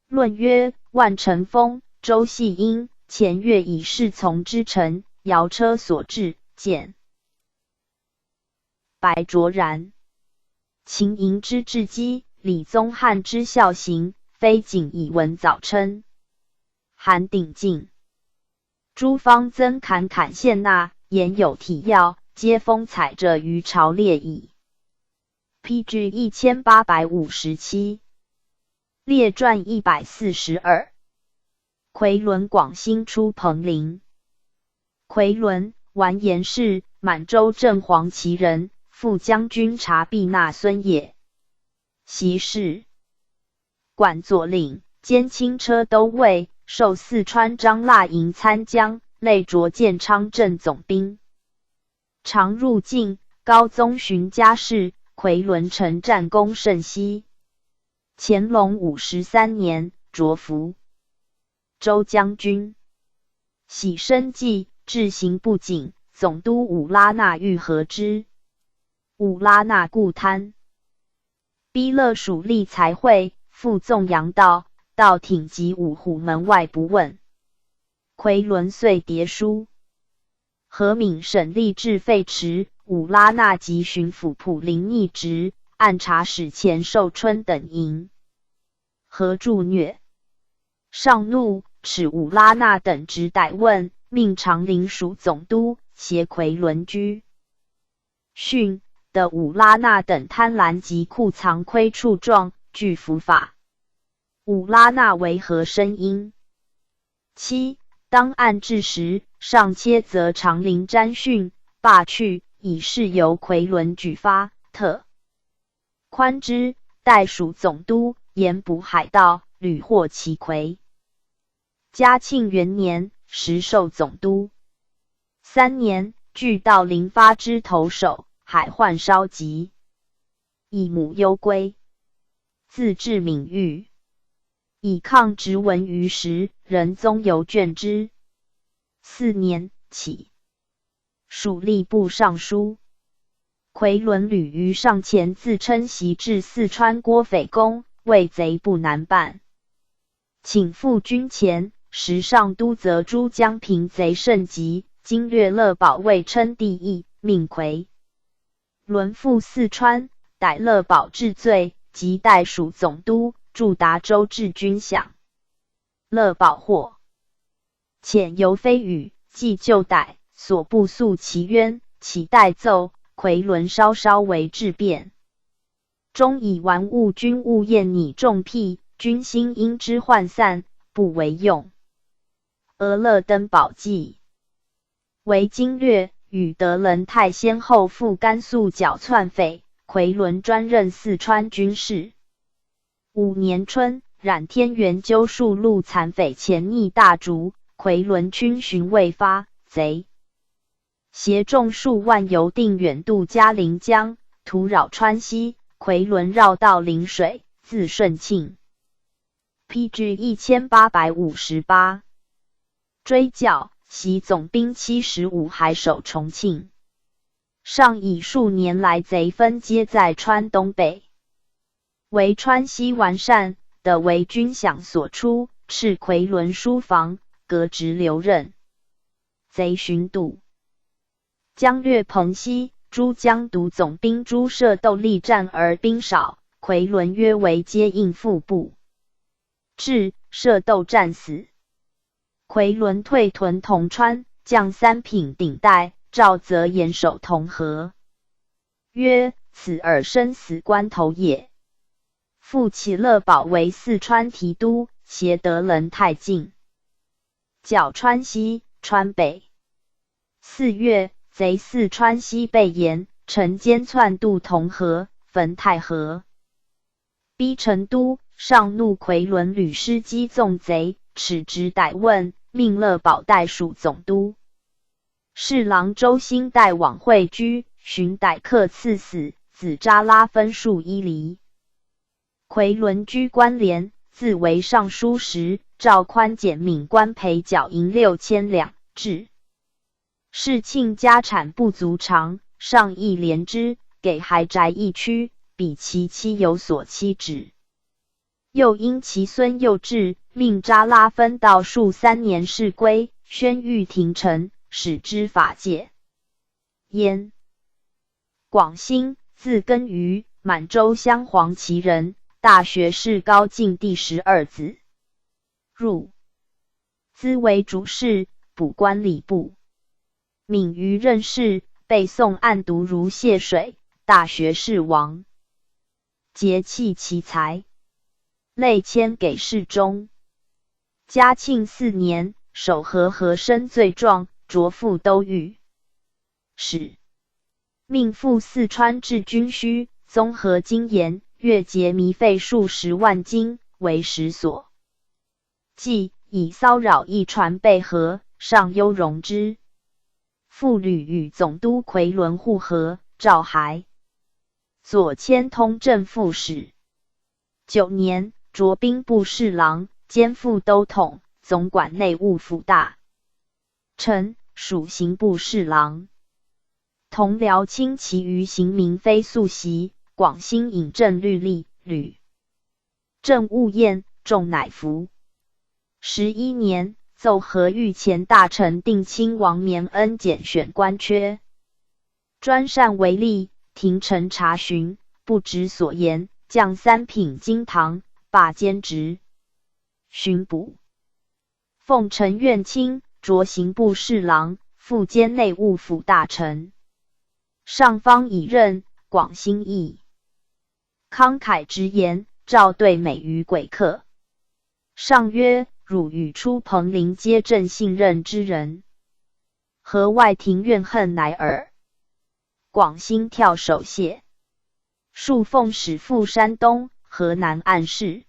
论曰：万承风、周系因前月以侍从之臣，摇车所至，见白卓然。秦营之至基，李宗翰之孝行，非仅以文早称。韩鼎进、诸方曾侃侃献纳，言有体要，皆风采着于朝列矣。PG 1857，列传142。夔伦广兴出彭陵。夔伦，完颜氏，满洲正黄旗人，副将军察必那孙也。袭士，管左领，兼轻车都尉，授四川张腊营参将，累擢建昌镇总兵。常入境，高宗询家事，夔伦臣战功甚稀。乾隆53年，擢福州将军。喜生计，治刑不谨，总督兀拉那欲和之。兀拉那故贪，逼勒属吏财贿，复纵阳道，道挺及五虎门外不问。夔伦遂迭书。何敏审吏治废弛，兀拉那及巡抚普陵逆职，按察使钱寿春等营。何助虐，上怒，使兀拉那等直逮问，命长陵署总督挟夔伦居。训的兀拉那等贪婪及库藏窥处状，具伏法。兀拉那为何声音？7. 当案至时，上切责长陵詹训，罢去，以事由夔伦举发，特宽之，代属总督，盐捕海盗，屡获其魁。嘉庆元年，时授总督。3年，据道临发之头首，海患稍急，以母忧归，自治闽狱，以抗直闻于时，仁宗犹眷之。4年，起属吏部尚书。夔伦屡于上前自称袭至四川郭匪公，为贼不难办，请赴军前，时上都责诸江平贼甚急，经略乐宝未称帝意，命夔伦赴四川，逮乐宝治罪，即代属总督，驻达州治军饷。乐宝获遣游飞羽，既就逮，所不诉其冤，起代奏，夔伦稍稍为质辩，终以玩物军务厌拟重辟，军心因之涣散，不为用。俄勒登宝记为经略，与德仁泰先后赴甘肃剿窜匪，夔伦专任四川军事。5年春，冉天元纠数路残匪潜匿大竹，夔伦军巡未发，贼携众数万游定远渡嘉陵江，途扰川西，夔伦绕道临水，自顺庆。PG 1858。追剿，袭总兵75，还守重庆。上以数年来贼分皆在川东北，为川西完善的为军饷所出，敕夔伦书房，革职留任。贼巡堵，将略彭西，诸江督总兵诸射斗力战而兵少，夔伦约为接应副部。至射斗战死。夔伦退屯铜川，将3品顶戴，赵则严守同河，曰：此尔生死关头也。复起乐宝为四川提督，携德仁泰进，剿川西、川北。4月，贼四川西被沿，乘间窜渡同河，汾太河，逼成都。上怒，夔伦屡施击纵贼，耻直逮问，命乐宝代属总督。侍郎周兴代往会居，寻逮客赐死，子扎拉分数1厘。夔伦居官廉，自为尚书时，赵宽减免官赔缴银6000两，至世庆家产不足偿，上亦怜之，给还宅一区，比其妻有所妻止。又因其孙幼稚，命扎拉分道数3年事归，宣谕廷臣，使之法戒焉。广兴，字根瑜，满洲镶黄旗人，大学士高进第12子。入兹为主事，补官礼部。敏于任事，背诵案牍如泻水，大学士王。节弃其才，累迁给事中。嘉庆4年，守和申罪状，擢赴都御史。命赴四川治军需，综合经盐，月节糜费数10万斤，为实所。既以骚扰一船备和，上忧容之。复屡与总督奎伦互和，诏还。左迁通政副使。9年，擢兵部侍郎，兼副都统，总管内务府大臣，属刑部侍郎。同辽清其余刑名非素袭，广兴引正律例，吕正务验，众乃服。11年，奏和御前大臣定亲王绵恩拣选官缺，专擅为吏，廷臣查询，不知所言，降3品金堂，罢兼职。巡捕。奉承院卿，擢刑部侍郎，复兼内务府大臣。上方已任，广兴义慷慨直言，召对美于贵客。上曰：汝与出彭陵皆朕信任之人，何外廷怨恨乃尔？广兴跳手谢。数奉使赴山东、河南案事，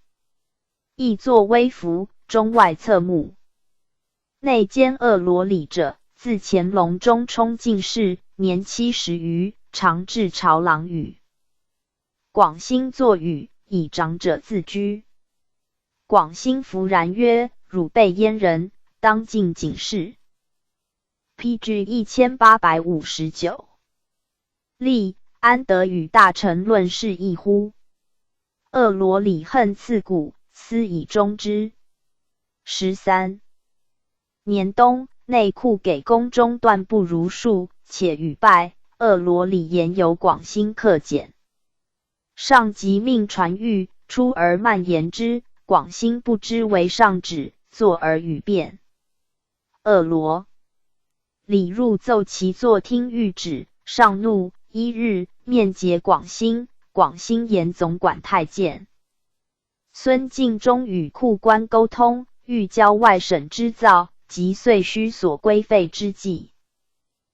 亦作微服，中外侧目。内奸恶罗礼者，自乾隆中冲进士，年70余，常至朝郎宇。广兴作语，以长者自居。广兴弗然曰：汝辈阉人，当进警示。PG 1859。立安得与大臣论事议乎？恶罗礼恨刺骨，斯以终之。13年冬，内库给宫中断不如数，且屡败。恶罗礼言有广兴克俭，上即命传谕，出而蔓延之。广兴不知为上旨，坐而语辩。恶罗礼入奏其坐听谕旨，上怒。1日，面诘广兴，广兴言总管太监孙敬忠与库官沟通，欲交外省织造，及遂需所规费之计。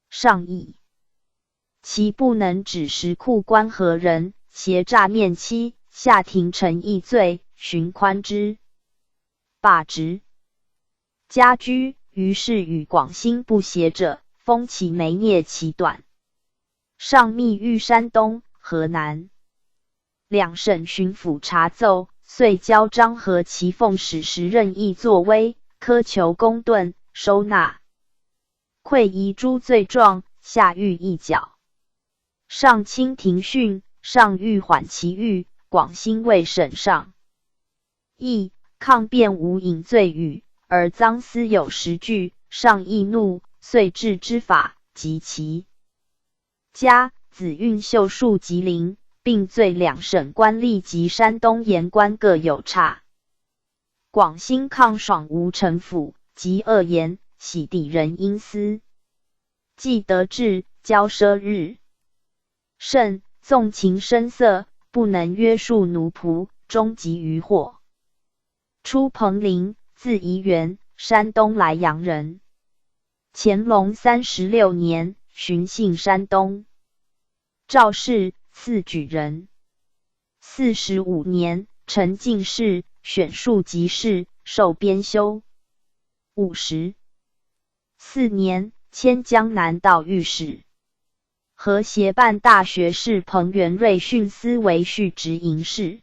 上议其不能指实库官何人，挟诈面欺，下廷臣议罪，寻宽之，罢职。家居，于是与广兴不协者，封其眉蹑其短。上密谕山东、河南2省巡抚查奏，遂交张和其奉使时任意作威，苛求公顿，收纳馈夷诸罪状，下狱一角。上清庭训，上欲缓其狱，广兴未审上。议抗辩无引罪语，而赃私有10句，上易怒，遂治之法，及其家子运秀树吉林，并罪2省官吏及山东盐官各有差。广兴抗爽无城府，及恶言，洗抵人阴私。既得志，骄奢日甚，纵情声色，不能约束奴仆，终及于祸。出彭陵，字宜元，山东莱阳人。乾隆36年，巡幸山东。赵氏，赐举人。45年，承进士，选庶吉士，授编修。54年，迁江南道御史。和协办大学士彭元瑞训司为续直营事。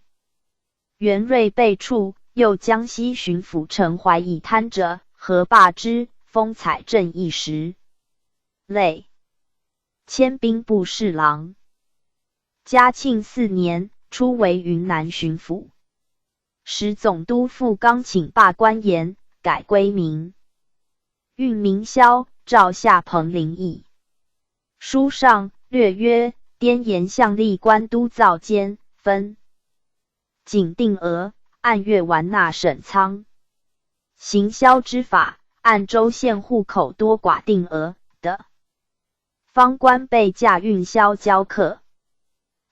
元瑞被处，又江西巡抚陈怀以贪者，和罢之，封采政一时。累迁兵部侍郎。嘉庆4年，初为云南巡抚。时总督傅刚请罢官盐，改归名。运名萧，诏下彭陵邑。书上略曰：滇盐相历官都造监分景定额，按月完纳省仓。行销之法，按州县户口多寡定额的。方官备驾运销交课，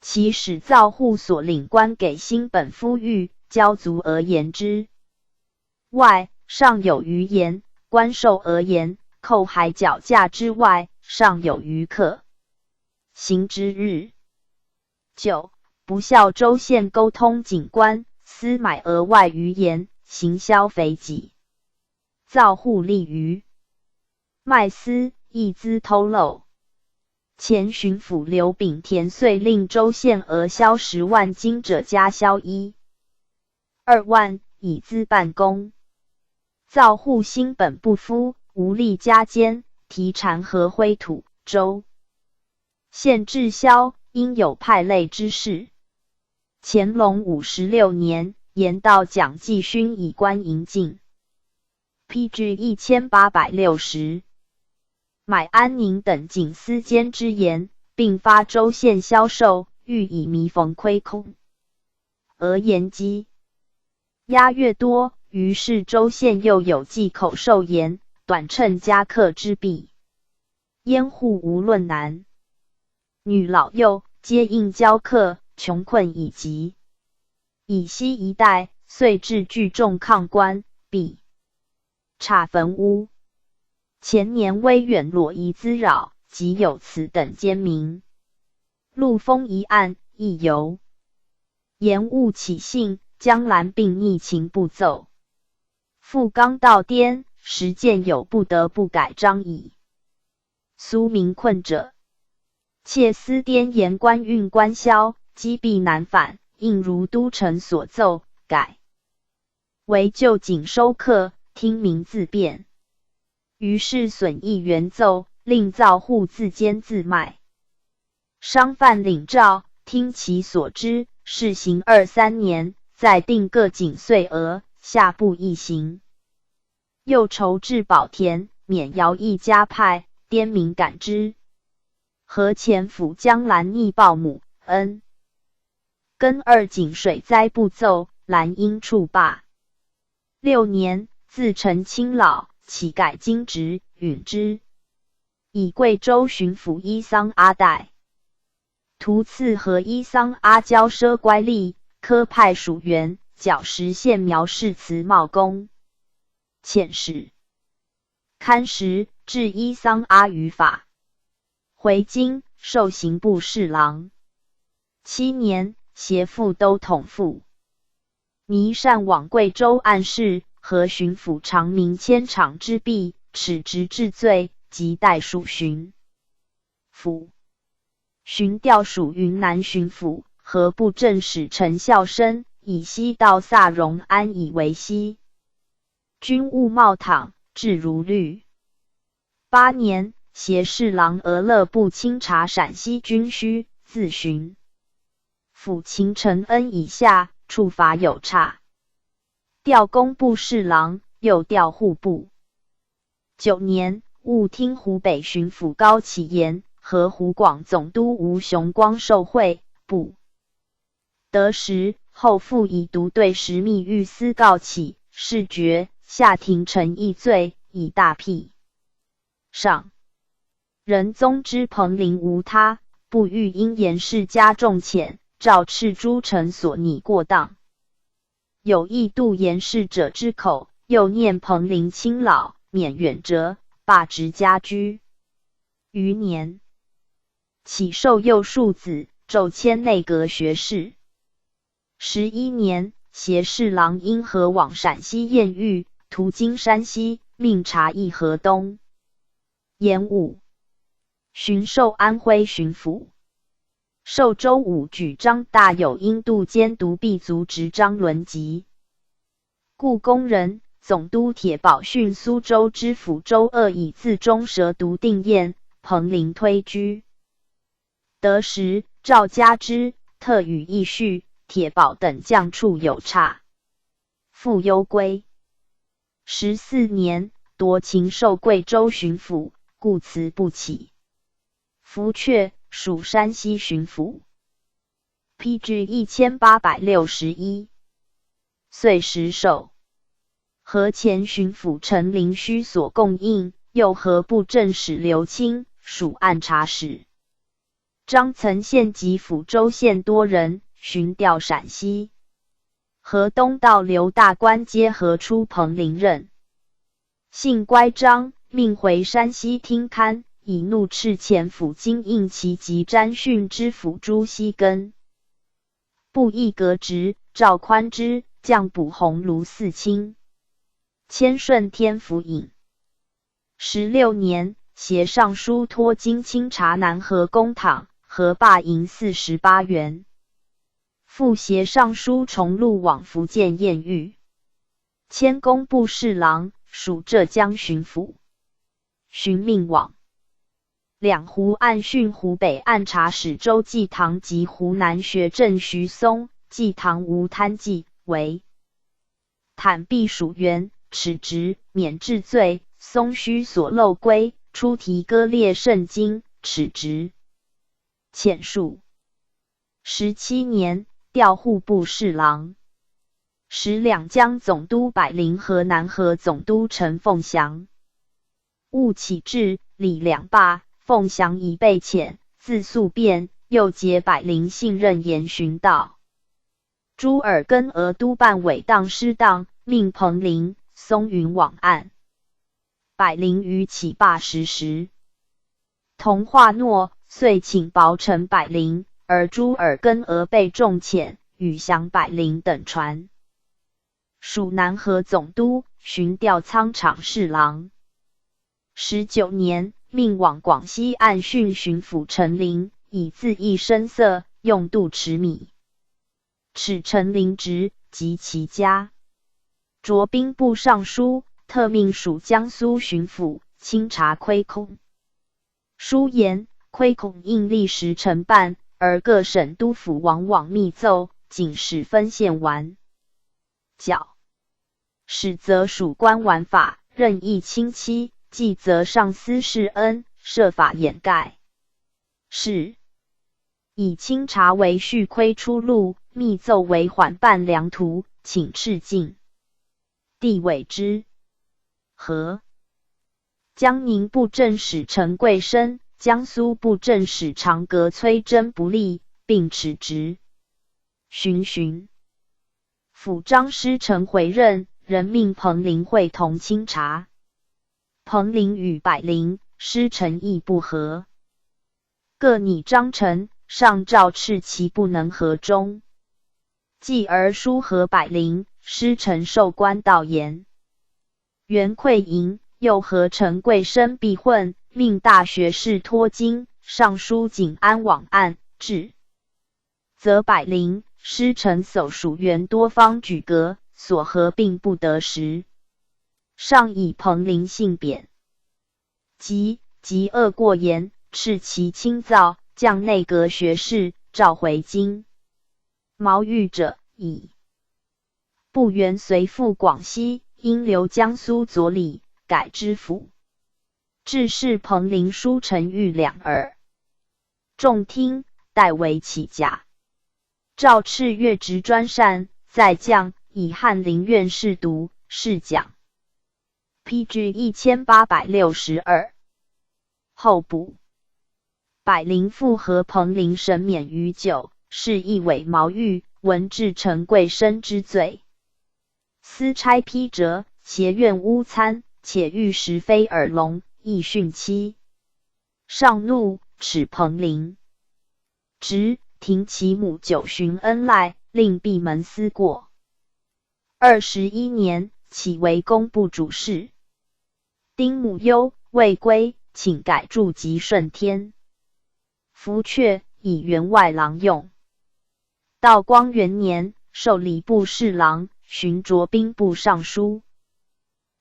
其使造户所领官给新本夫御交足额言之。外，尚有余言，官授额言，扣还缴价之外，尚有余课。行之日。9. 不效州县沟通警官，私买额外余言，行销肥己。造户利于卖私，亦资偷漏。前巡抚刘秉田遂令州县额销10万金者加销1、2万，以资办公。造户新本不敷，无力加监，提禅和灰土。州县治销，应有派类之事。乾隆56年，延到蒋继勋以官营进。PG 1860。买安宁等警司监之言，并发州县销售，欲以弥缝亏空。额言积押越多，于是州县又有忌口授言，短称加课之弊。阉户无论男女老幼，皆应交课，穷困已极。以西一带，遂置聚众抗官，必差坟屋。前年微远裸夷滋扰，即有此等奸民。陆丰一案亦由延误起信，江兰并逆情不奏。复刚到颠，实见有不得不改章矣。苏民困者，窃私颠言官运官销，积弊难返，应如都城所奏，改为就警收课，听民自辩。于是损益原奏，令造户自监自卖。商贩领诏，听其所知，试行2、3年，再定各警岁额，下布一行。又筹置保田，免徭役加派，滇民感之。河前府江兰逆报母恩，庚2井水灾不奏，兰因处罢。6年，自成清老，起改京职，允之。以贵州巡抚伊桑阿代。图次和伊桑阿交奢乖吏，科派属员，缴10县苗氏慈茂公。遣使刊时，至伊桑阿于法。回京，授刑部侍郎。7年，协副都统副。弥善往贵州案事，和巡抚长明千场之弊，耻直治罪，即代属巡抚。巡调属云南巡抚，和布政使陈孝生，以西到萨荣安以为西。军务茂躺，治如律。8年，协侍郎俄勒部清察陕西军需，自巡抚秦承恩以下，处罚有差。调工部侍郎，又调户部。9年，务听湖北巡抚高启言和湖广总督吴雄光受贿，不得时，后复以独对实密御司告启，事决，下庭陈议罪，以大辟。上仁宗之彭陵无他，不欲因言事加重谴，诏斥诸臣所拟过当。有意度言事者之口，又念彭陵亲老，免远谪，罢职家居。余年，启授右庶子，骤迁内阁学士。11年，协侍郎因何往陕西验狱，途经山西，命察议河东。延武巡授安徽巡抚。授州武举张大有因度监督弼族执张伦吉。故宫人，总督铁保训苏州知府周鄂以自中蛇毒定验，彭陵推居。得时，赵家之，特与义绪、铁保等将处有差。复忧归。14年，夺秦授贵州巡抚，故辞不起。福阙属山西巡抚。PG 1861，岁10寿。和前巡抚陈灵虚所供应，右河布政使刘钦属按察使。张曾献及抚州县多人，巡调陕西。河东道刘大官皆合出彭陵任。姓乖张，命回山西听勘，以怒斥前府经应其及詹逊之府朱熹根。布议革职，赵宽之，降补鸿胪4卿。迁顺天府尹。16年，携尚书托经清查南河公帑，河坝银48元。复携尚书重录往福建验狱。迁工部侍郎，属浙江巡抚。巡命往。两湖按训湖北按察使周继堂及湖南学政徐松、继堂无贪忌为坦避属员，耻职，免治罪。松须所漏归，出题割裂圣经，耻职。遣述。17年，调户部侍郎。使两江总督百灵和南河总督陈凤翔。戊起至，礼两罢，凤翔已被遣，自诉变，又结百灵信任严巡道。朱尔根俄督办伪当失当，命彭陵、松云往案。百灵于起罢时时，同化诺，遂请薄惩百灵，而朱尔根俄被重谴，与降百灵等传。属南河总督，巡调仓场侍郎。19年，命往广西按训巡抚陈琳，以自缢声色，用度持米。耻陈琳职及其家。擢兵部尚书，特命属江苏巡抚，清查窥孔。书言，窥孔应历时承办，而各省督府往往密奏，仅使分县完。较使则属官玩法，任意轻欺，既则上司施恩，设法掩盖。是以清查为续窥出路，密奏为缓办良图，请敕禁。帝委之。和江宁布政使陈贵生、江苏布政使长阁崔真不利，并辞职。巡府张师承回任，仍命彭陵会同清查。彭陵与百灵、师承亦不和，各拟章程，上诏斥其不能和中。继而书和百灵、师承授官道言。袁馈营又和陈贵生避混，命大学士托经、尚书景安往案，至则百灵、师承所属员多方举革，所合并不得时。上以彭陵信贬，及恶过言，斥其轻造，降内阁学士，召回京。毛遇者以不原随赴广西，因留江苏左理，改知府。致仕彭陵书陈玉两耳。众听，代为起假。诏敕越职专善，再降，以翰林院士读，试讲。PG 1862。后补。百灵复和彭陵省免于酒，是一伪毛玉，闻至陈贵生之罪。私差批折，挟怨污参，且欲食非耳聋，亦训妻。上怒，耻彭陵。直停其母9旬恩赖，令闭门思过。21年，起为工部主事。丁母忧，未归，请改驻吉顺天。福阙，以员外郎用。道光元年，授礼部侍郎，巡擢兵部尚书。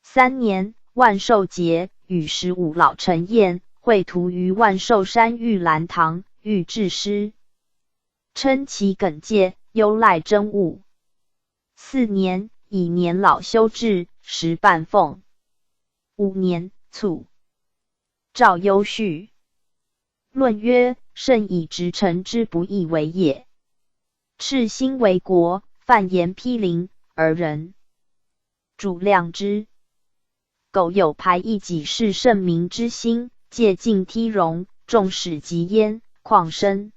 3年，万寿节，与15老陈宴，会图于万寿山玉兰堂，欲致师。称其耿介，优赖真务。4年，以年老修治，时半俸。5年，卒。赵攸绪论曰：甚以直臣之不义为也。赤心为国，犯言批凌，而人主量之。苟有排异己是圣明之心，借尽梯容，众使及焉，况生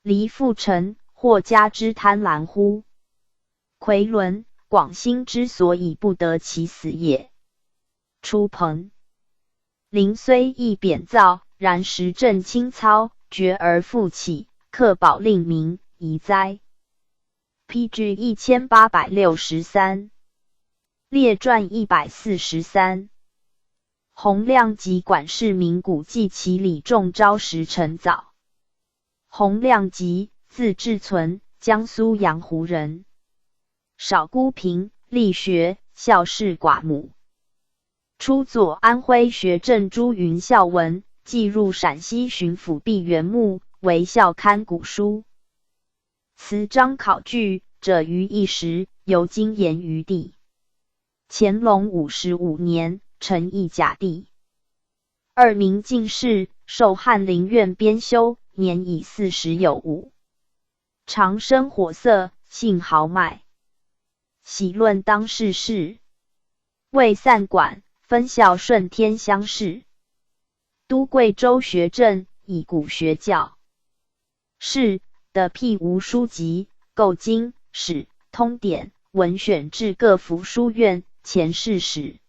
离父臣，或家之贪婪乎？夔伦，广兴之所以不得其死也。初彭陵虽易贬造，然时政清操，决而复起，克保令民，宜哉！PG 1863列传143洪亮吉管事名古记其礼仲昭时辰早。洪亮吉，字志存，江苏阳湖人，少孤贫，力学，校士寡母。初左安徽学政朱云孝文，继入陕西巡抚毕元穆，为校刊古书。词章考据者于一时，由今言于地。乾隆55年，承义甲第2名进士，授翰林院编修，年已40有5。常生火色，性豪迈，喜论当世事，为散馆，分校顺天乡试，都贵州学政，以古学教。是的辟无书籍，构经史通典文选至各府书院，前世史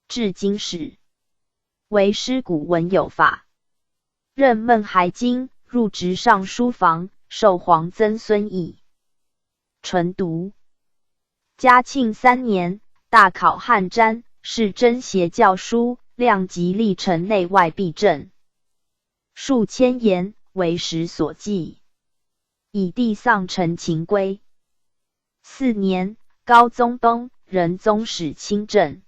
至今史，为师古文有法。任孟海经，入职尚书房，授皇曾孙义纯读。嘉庆3年，大考汉詹，是真邪教书，量及历程内外必正，数千言，为时所记。以弟丧陈情归。4年，高宗崩，仁宗使亲政。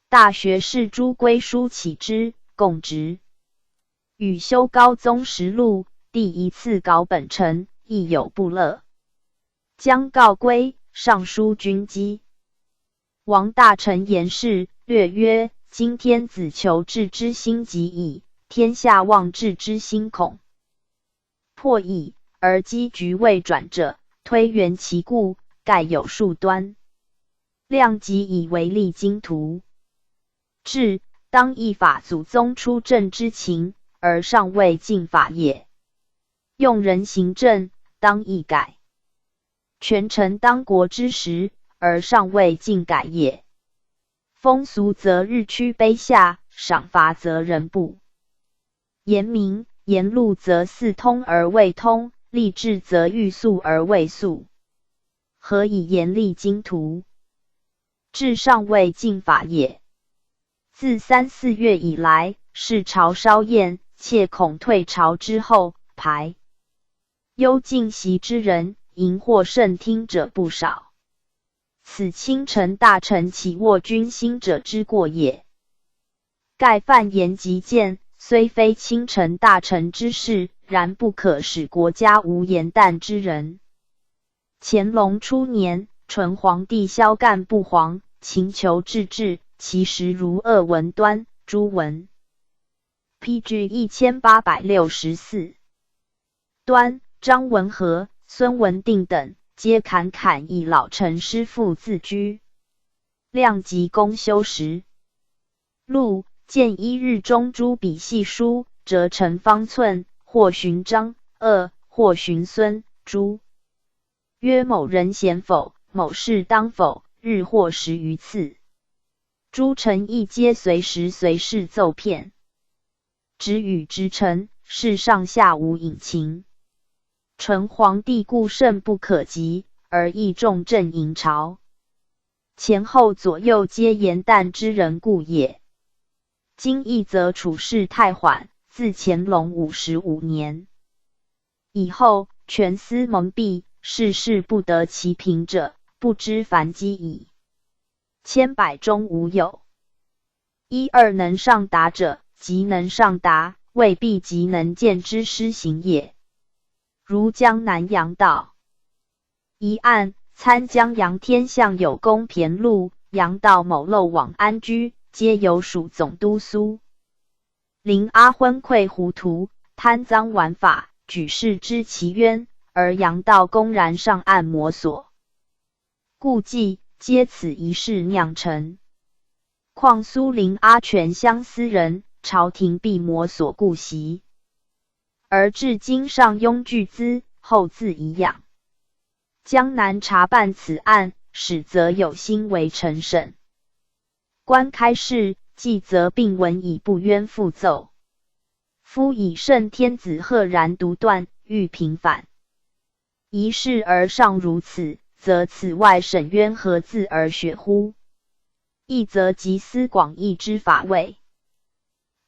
大学士朱圭书启之，供职。与修高宗实录，第一次稿本成，亦有不乐。将告归，上书军机。王大臣言事，略曰：今天子求治之心极矣，天下望治之心恐破矣。而机局未转者，推圆其故，盖有数端。量即以为立经图。至，当依法祖宗出政之情，而尚未尽法也。用人行政，当易改。权臣当国之时，而尚未尽改也。风俗则日趋卑下，赏罚则人不严明，言路则似通而未通，立志则欲速而未速，何以严厉经图？至尚未尽法也。自3、4月以来，是朝稍晏，切恐退朝之后，排幽禁席之人，淫惑甚听者不少。此卿臣大臣起握君心者之过也。盖犯言极谏，虽非卿臣大臣之事，然不可使国家无言旦之人。乾隆初年，纯皇帝萧干不皇，请求治治，其实如恶文端、朱文。PG 1864端、张文和、孙文定等，皆侃侃以老臣师父自居。量及公修时录，见1日中诸笔细书，折成方寸，或寻张、或寻孙、朱。曰某人贤否，某事当否，日或10余次。诸臣亦皆随事奏片。直与直臣，是上下无隐情。纯皇帝故甚不可及，而亦重正营朝。前后左右皆言旦之人故也。今亦则处事太缓，自乾隆55年以后，权私蒙蔽，事事不得其平者，不知凡几矣。千百中无有。1、2能上达者，即能上达，未必即能见之施行也。如江南阳道一案，参江阳天相有功骈录，阳道某漏往安居，皆有属总督苏林阿昏聩糊涂，贪赃枉法，举事知其冤，而杨道公然上案摩索，故计皆此一事酿成。况苏陵阿泉相思人，朝廷必摩索顾惜，而至今上庸巨资，后自遗养。江南查办此案，始则有心为陈审。官开示，既则并文以不冤复奏。夫以圣天子赫然独断，欲平反一事而尚如此，则此外审冤何自而雪乎？一则集思广益之法位。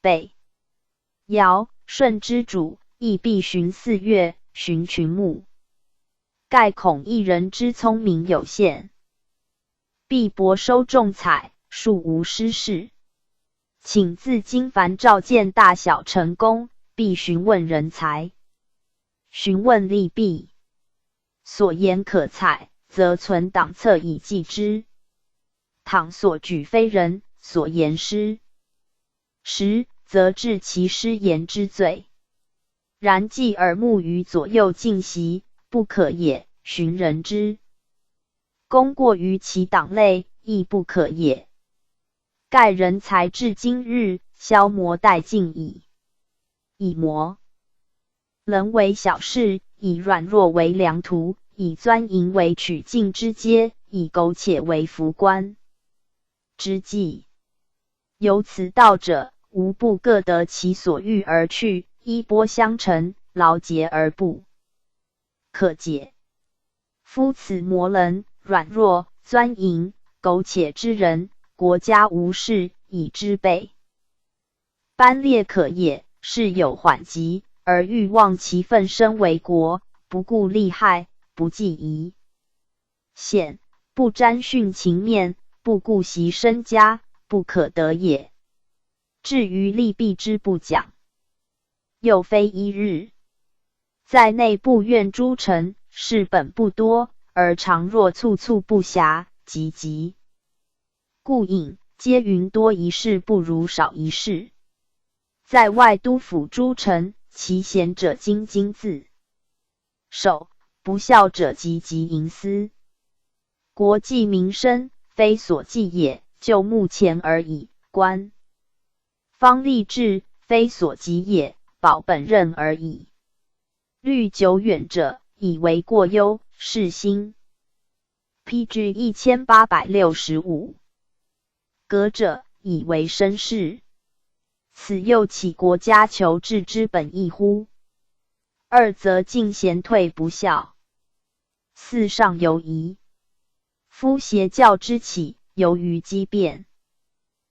北尧、舜之主，亦必循四岳，循群牧。盖恐一人之聪明有限，必博收众采，庶无失事。请自今凡召见大小成功，必询问人才，询问利弊，所言可采，则存档册以记之。倘所举非人，所言失实，则治其失言之罪。然既耳目于左右进席，不可也，寻人之功过于其党类，亦不可也。盖人才至今日，消磨殆尽矣。以磨人为小事，以软弱为良图，以钻营为取进之阶，以苟且为服官之计。由此道者，无不各得其所欲而去，衣钵相承，劳节而不可解。夫此磨人、软弱、钻营、苟且之人，国家无事，以之备班列可也。是有缓急，而欲望其奋身为国，不顾利害，不计疑险，不沾殉情面，不顾惜身家，不可得也。至于利弊之不讲，又非一日。在内部院诸臣，事本不多，而常若簇簇不暇，急急故引，皆云多一事不如少一事。在外都府诸臣，其贤者津津自守，不孝者汲汲营私。国计民生，非所计也，就目前而已。官方立志，非所及也，保本任而已。虑久远者，以为过忧，是心。PG 1865。革者，以为身事。此又岂国家求治之本意乎？二则进贤退不孝，四上犹疑。夫邪教之起，由于机变。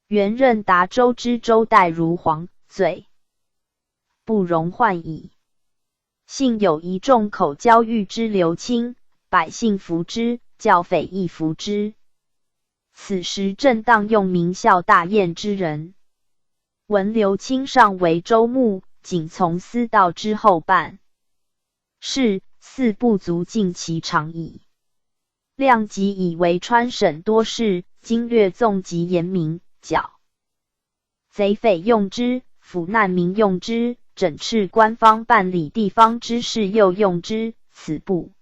原任达州之周代如黄，罪不容患矣。幸有一众口交欲之流清，百姓服之，教匪亦服之。此时正当用名孝大晏之人。闻刘清上为州牧，仅从私道之后办事，似不足尽其常矣。量即以为川省多事，经略纵极严明，剿贼匪用之，抚难民用之，整饬官方办理地方之事又用之，此不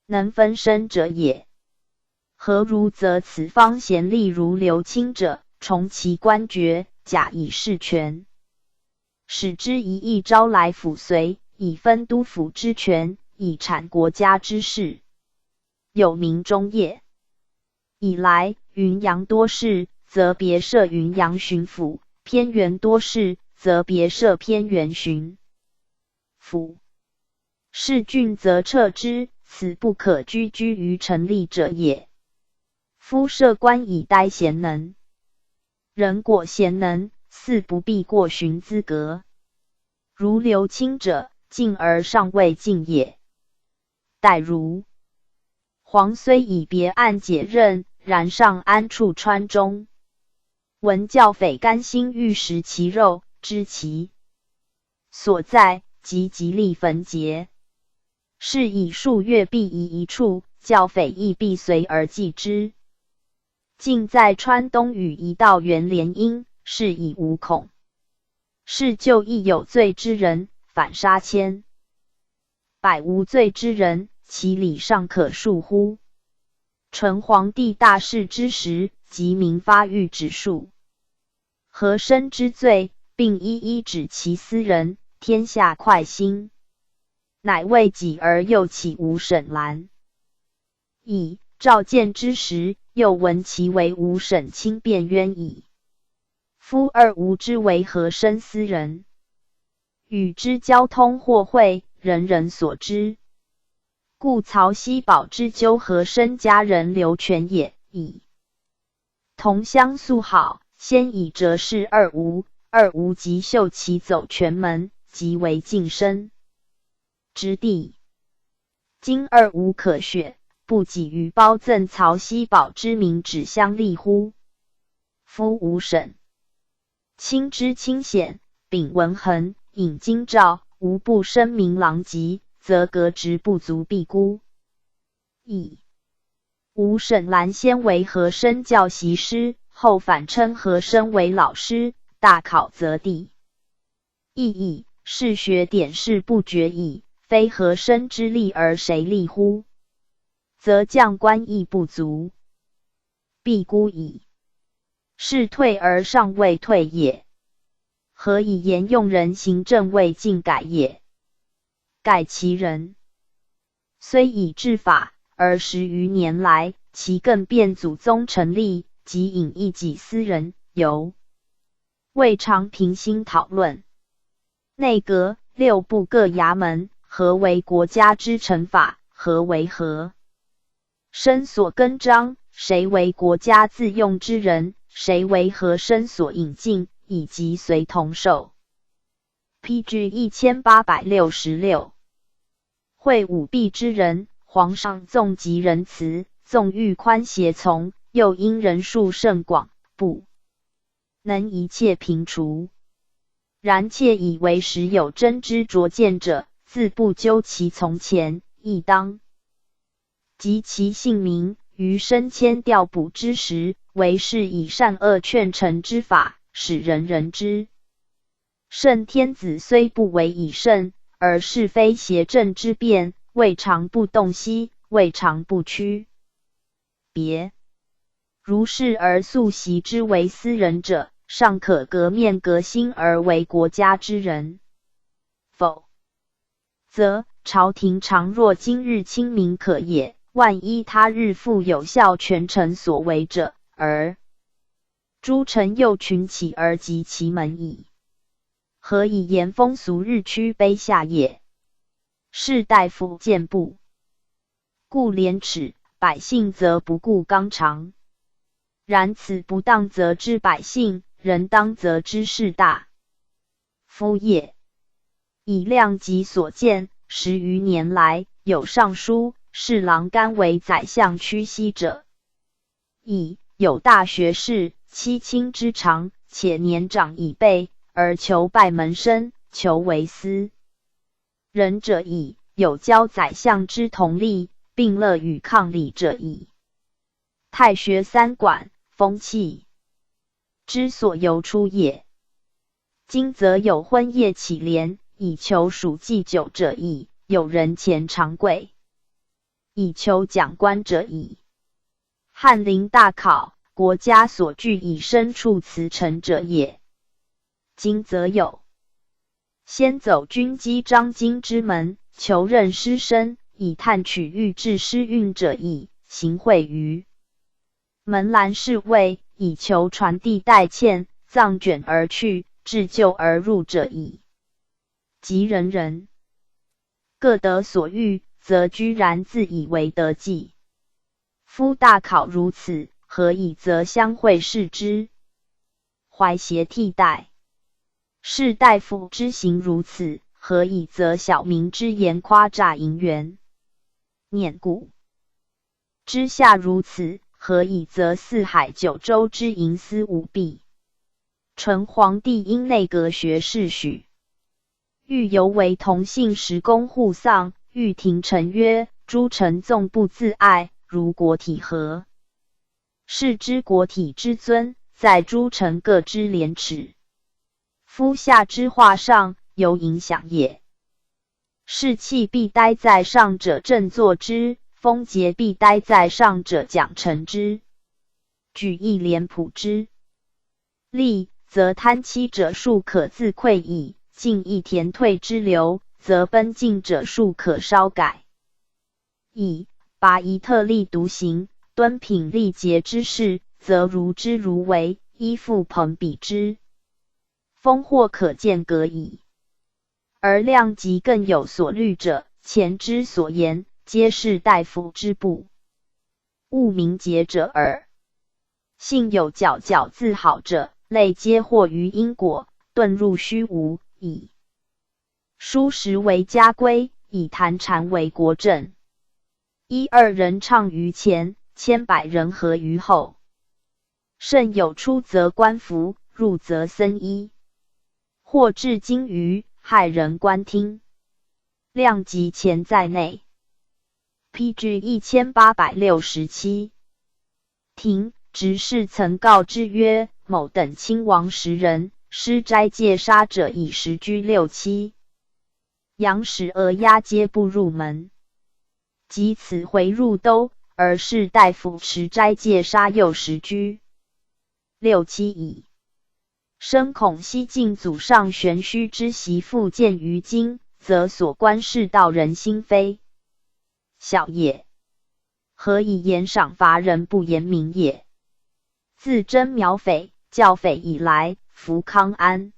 能分身者也。何如则此方贤吏如刘清者，重其官爵，假以事权，使之一役招来辅随，以分都府之权，以产国家之事。有名中业以来，云阳多事，则别设云阳巡抚；偏原多事，则别设偏原巡抚。事郡则撤之，此不可居居于臣吏者也。夫设官以待贤能，人果贤能，似不必过寻资格。如刘清者，进而尚未进也。待如黄虽以别案解任，然尚安处川中。闻教匪甘心欲食其肉，知其所在，即极力焚节。是以数月必移一处，教匪亦必随而继之。晋在川东与一道元联姻，是以无恐。是就亦有罪之人，反杀千百无罪之人，其理尚可述乎？纯皇帝大事之时，即明发谕指数和珅之罪，并一一指其私人，天下快心。乃为己而又起无审拦。以召见之时，又闻其为无审轻辩冤矣。夫二无之为和珅私人，与之交通或会，人人所知。故曹锡宝之纠和珅家人流权也，以同乡素好，先以折事二无，二无即秀其走权门，即为晋升之地。今二无可雪，不己于褒赠曹锡宝之名，只相立乎？夫无审亲之清显，秉文衡，引京兆，无不声名狼藉，则革职不足必孤。以吴审兰先为和珅教习师，后反称和珅为老师，大考则第。意义是学典事不绝矣，非和珅之力而谁立乎？则将官亦不足，必孤矣。是退而尚未退也。何以言用人行政未尽改也？改其人，虽以治法，而10余年来，其更变祖宗成立，即引一己私人，由未尝平心讨论。内阁6部各衙门，何为国家之臣法？何为和珅所更张？谁为国家自用之人？谁为和珅所引进？以及随同受。PG 1866。会舞弊之人，皇上纵极仁慈，纵欲宽协从，又因人数甚广，不能一切平除。然窃以为时有真知灼见者，自不究其从前，亦当及其姓名，于升迁调补之时，为是以善恶劝臣之法，使人人知。圣天子虽不为以圣，而是非邪正之辩，未尝不洞悉，未尝不屈别。如是而素习之为私人者，尚可革面革心而为国家之人。否则朝廷常若今日亲民可也，万一他日复有效权臣所为者，而诸臣又群起而及其门矣。何以言风俗日趋卑下也？士大夫见不顾廉耻，百姓则不顾纲常。然此不当则知百姓，人当则知士大夫也。以量及所见，10余年来，有尚书、侍郎甘为宰相屈膝者，亦有大学士，戚卿之长，且年长已辈，而求拜门生，求为司人者矣。有教宰相之同力，并乐与抗礼者矣。太学三馆，风气之所由出也。今则有婚夜乞廉，以求属祭酒者矣；有人前长贵，以求奖官者矣。翰林大考，国家所据以身处辞臣者也。今则有先走军机张京之门，求任师生，以探取御制师运者矣；行贿于门栏侍卫，以求传递代欠，藏卷而去，置就而入者矣。及人人各得所欲，则居然自以为得计。夫大考如此，何以则相会视之？怀挟替代。士大夫之行如此，何以则小民之言夸诈盈圆？念故之下如此，何以则四海九州之营私舞弊？纯皇帝因内阁学士许欲犹为同姓时公护丧，欲廷臣曰：诸臣纵不自爱，如国体何？是知国体之尊，在诸臣各之廉耻。夫下之化上，犹影响也。士气必待在上者振作之，风节必待在上者奖惩之。举一廉朴之利，则贪欺者数可自溃矣；尽一田退之流，则奔进者数可稍改矣。拔一特立独行，敦品力节之事，则如之如为，依附朋比之，风或可见格矣。而量级更有所虑者，前之所言，皆是大夫之不务名节者耳。幸有佼佼自好者，类皆惑于因果，遁入虚无，以书识为家规，以谈禅为国政。一二人唱于前，千百人合于后。甚有出则官服，入则僧衣，或至金鱼，骇人观听。量级前在内。PG 1867。庭执事曾告之曰：某等亲王10人，施斋戒杀者以10居6妻，羊使鹅鸭皆不入门。及此回入都，而士大夫持斋戒杀又10居6妻矣。生恐西晋祖上玄虚之习复见于今，则所观世道人心非小也。何以言赏罚人不言明也？自征苗匪、教匪以来，福康安、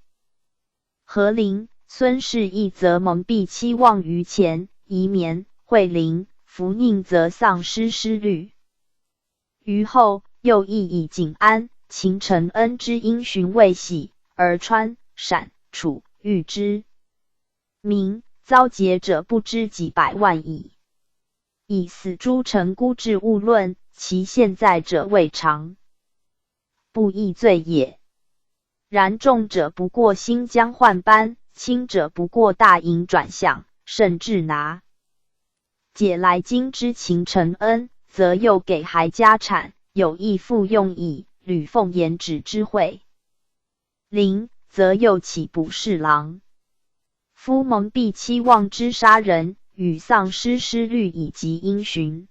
和林、孙氏一则蒙蔽期望于前，移绵、惠陵、福宁则丧失失律。于后又亦以景安、秦承恩之因循未喜，而川、陕、楚、豫之民遭劫者不知几百万矣。以死诸臣孤志误论，其现在者未尝不亦罪也。然重者不过新疆换班，轻者不过大营转向，甚至拿解来京之秦承恩，则又给还家产，有意复用以吕奉言止之会陵，则又岂不是狼夫蒙蔽期望之杀人，与丧失失律以及因循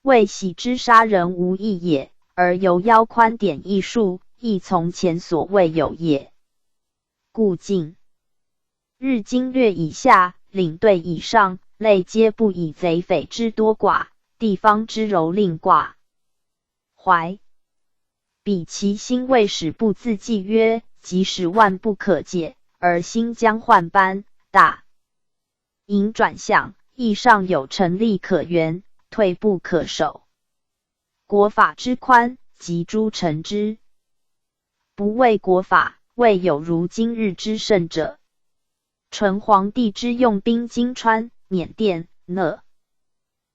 未喜之杀人无异也，而由腰宽典艺术，亦从前所未有也。故近日经略以下，领队以上，类皆不以贼匪之多寡，地方之蹂躏寡怀，彼其心未始不自计曰：即使万不可解，而新疆换班，大营转向，亦尚有成立可原，退不可守。国法之宽，及诸臣之不畏国法，未有如今日之甚者。纯皇帝之用兵金川、缅甸、讷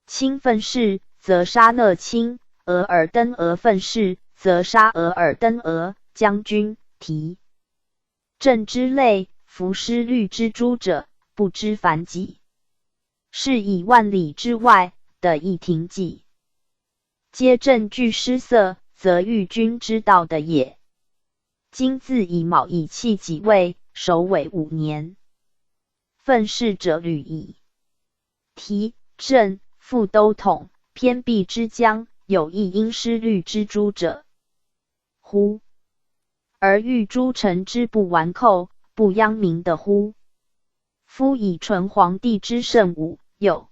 亲愤世，则杀讷亲；额尔登额愤世，则杀额尔登额。将军、提镇之类，服失律之诛者，不知凡几，是以万里之外的一庭计，皆证据失色，则欲君之道的也。今自以卯以弃己位，首尾5年，愤世者屡矣。提镇复都统，偏僻之疆，有亦因失律之诛者乎？而欲诸臣之不顽寇，不殃民的乎？夫以纯皇帝之圣武，有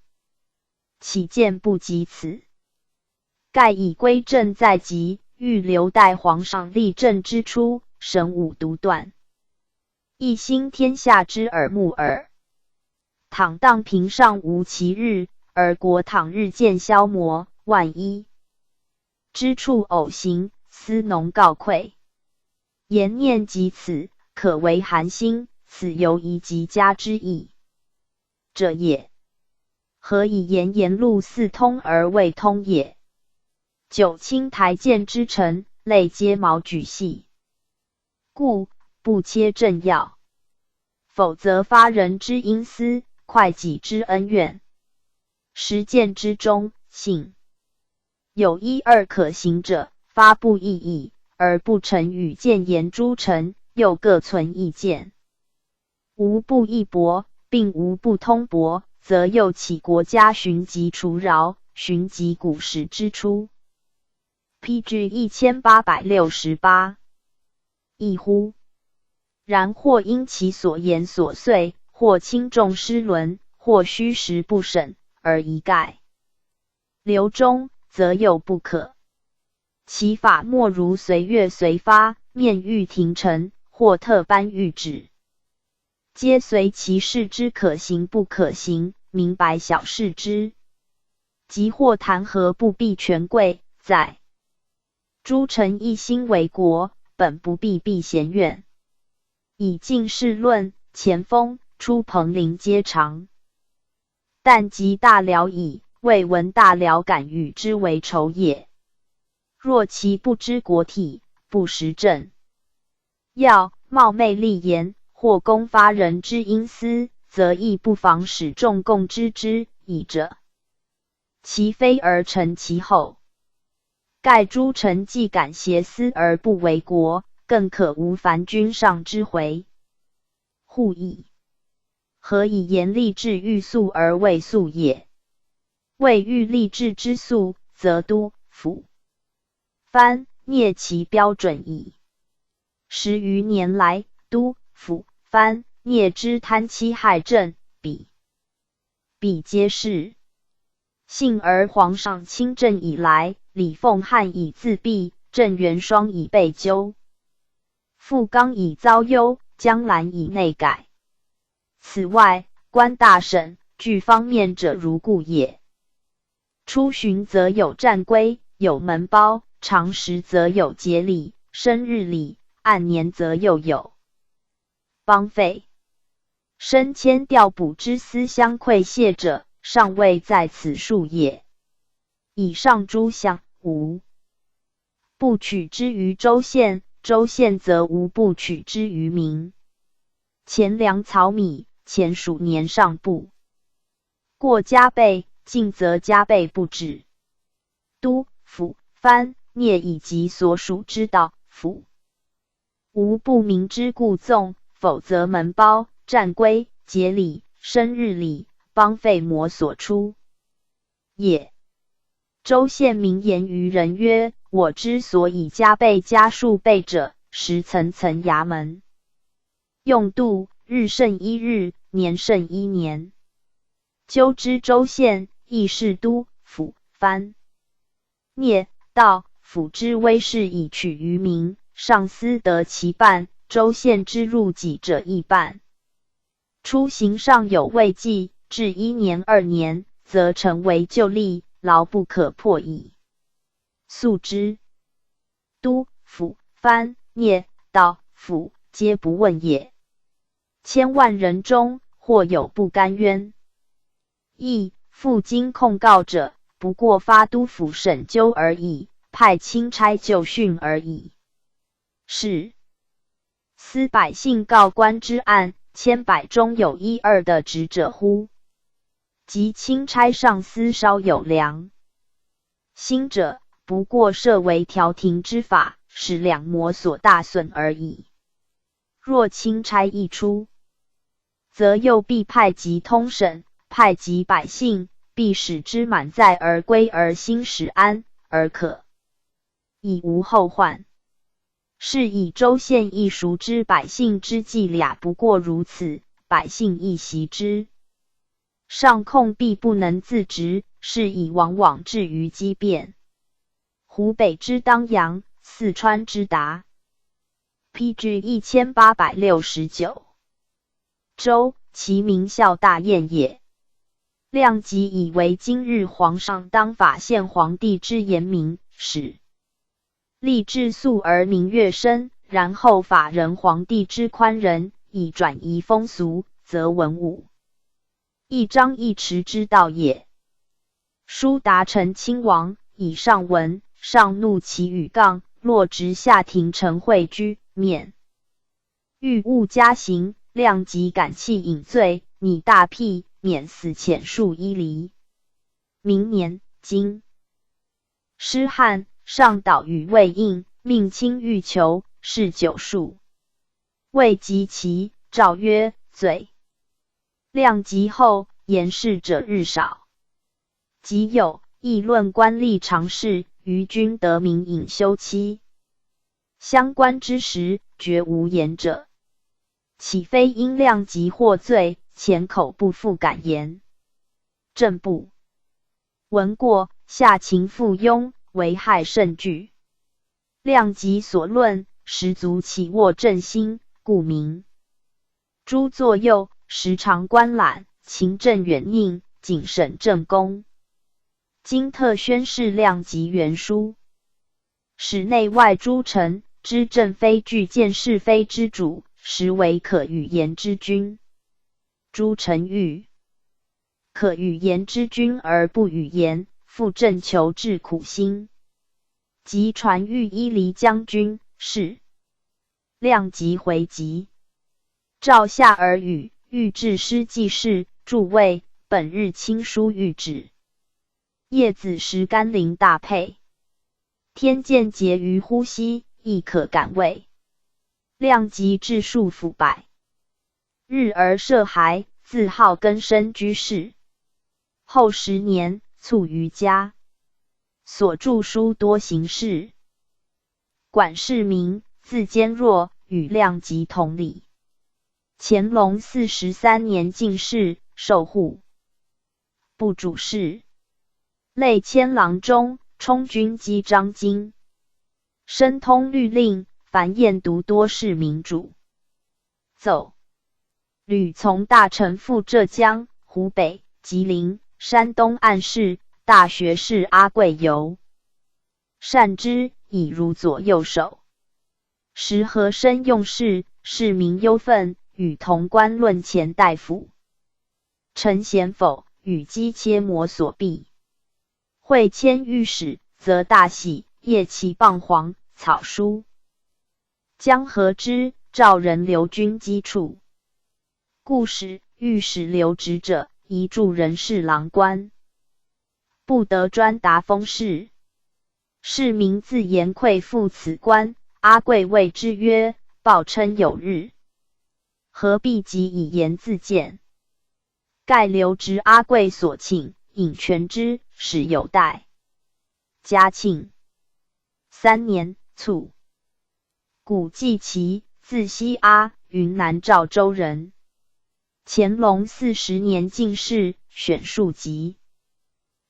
岂见不及此？盖以归正在即，欲留待皇上立政之初，神武独断，一兴天下之耳目耳。倘当平上无其日，而国倘日渐消磨，万一之处偶行，斯农告愧。言念及此，可为寒心，此犹宜及家之意者也。何以言路四通而未通也？九卿台谏之臣，类皆毛举系，故不切政要，否则发人之阴私，会己之恩怨。实践之中，幸有一二可行者，发布异议，而不成与谏言诸臣，又各存意见。无不义薄，并无不通驳，则又起国家寻疾除饶，寻疾古时之初。PG 1868。亦乎？然或因其所言琐碎，或轻重失伦，或虚实不审，而一概流中，则又不可。其法莫如随月随发，面谕廷臣，或特颁谕旨，皆随其事之可行不可行，明白小事之。即或弹劾不避权贵，在诸臣一心为国，本不必避嫌怨。以进士论，前锋出彭陵皆常。但及大辽矣，未闻大辽敢与之为仇也。若其不知国体，不识政要，冒昧立言，或攻发人之阴私，则亦不妨使众共知之矣者。其非而成其后。盖诸臣既敢挟私而不为国，更可无凡君上之回。护矣。何以言吏治欲速而未速也？谓欲吏治之速，则都、府、藩、聂其标准矣。10余年来，都、府、藩、聂之贪欺害政，比皆是。幸而皇上亲政以来，李凤汉以自毙，郑元双以被纠，傅刚以遭忧，江兰以内改。此外，官大审，具方面者如故也。出巡则有战规，有门包；常时则有节礼，生日礼；按年则又有邦费。升迁调补之私相馈谢者，尚未在此数也。以上诸项，无不取之于州县，州县则无不取之于民。钱粮草米，前属年上部，过加倍，进则加倍不止。都、府、藩、聂以及所属之道、府，无不明之故纵，否则门包、战规、节礼、生日礼、邦费模所出也。州县民言于人曰：我之所以加倍加数倍者，实层层衙门用度，日甚一日，年甚一年。纠之州县，亦是都、府、藩、聂、道、府之威势以取于民，上司得其半，州县之入己者亦半。出行上有未记，至1年2年，则成为旧例，牢不可破矣。素之。都、府、藩、聂、道、府皆不问也。千万人中，或有不甘冤，亦负经控告者，不过发都府审究而已，派钦差就训而已。是思百姓告官之案，千百中有1、2的职者乎？即钦差上司稍有良心者，不过设为调停之法，使两模所大损而已。若钦差一出，则又必派及通审，派及百姓，必使之满载而归，而心实安，而可以无后患。是以州县亦熟知百姓之伎俩，不过如此，百姓亦习之。上控必不能自执，是以往往至于激变。湖北之当阳，四川之达。PG 1869。州，其名孝大宴也。量即以为今日皇上当法宪皇帝之严明，使吏治肃而民悦深，然后法人皇帝之宽仁，以转移风俗，则文武一张一弛之道也。书达陈亲王，以上文，上怒其语杠，落直下庭陈会居免欲勿加刑，量即感气饮醉，拟大辟，免死遣数1厘。明年，经师汉，上导与魏应，命卿欲求，是9数。魏及其诏曰：罪。量及后，言事者日少。即有议论官吏常事，于君得名隐休戚。相关之时，绝无言者。岂非因量及获罪，前口不复敢言？正部闻过，下情附庸，危害甚巨。量及所论，实足起握正心，故名。诸作右，时常观览，勤政远佞，谨审正公。今特宣示量及原书，使内外诸臣知正非具见是非之主，实为可与言之君。诸臣欲可与言之君而不与言，复正求治苦心。即传谕伊犁将军，是量及回籍，召下而语，欲致师记事，诸位本日亲书谕旨。叶子时甘霖大佩，天见结于呼吸，亦可感味。量及治数腐败，日而涉骸，自号根深居士。后10年，卒于家。所著书多行事。管事名，字坚若，与量及同理。乾隆43年进士，授户部主事，类迁郎中，充军机章京。深通律令，凡验读多是民主。奏屡从大臣赴浙江、湖北、吉林、山东案事，大学士阿贵游善之，以如左右手。时和生用事，市民忧愤，与同官论前大夫。臣贤否，与击切磨所避。会迁御史，则大喜，夜其谤皇，草书。将和之，召人留军机处。故使御史留职者，宜助人事郎官，不得专达封事。市民自言愧负此官，阿贵谓之曰：报称有日，何必即以言自荐？盖留职阿贵所请，引权之，始有待。嘉庆3年卒。古季琦，字希阿，云南赵州人。乾隆40年进士，选庶吉。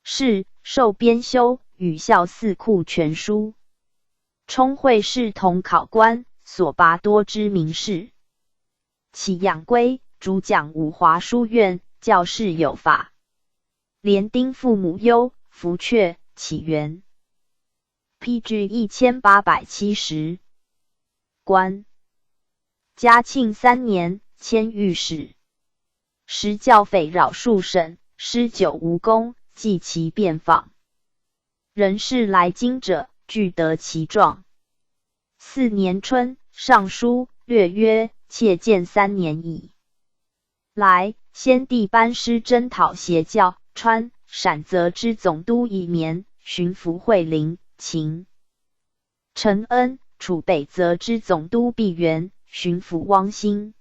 是授编修《语校四库全书》。充会试同考官，所拔多知名士。其养归，主讲武华书院，教士有法。连丁父母忧，福阙起源。PG 1870。官。嘉庆3年，迁御史。时教匪扰数省，施久无功，记其遍访。人士来京者，俱得其状。4年春，上书略曰：妾见3年矣。来，先帝班师征讨邪教，川、陕则知总督以绵，巡抚惠陵、秦、承恩；楚北则知总督毕原，巡抚汪兴。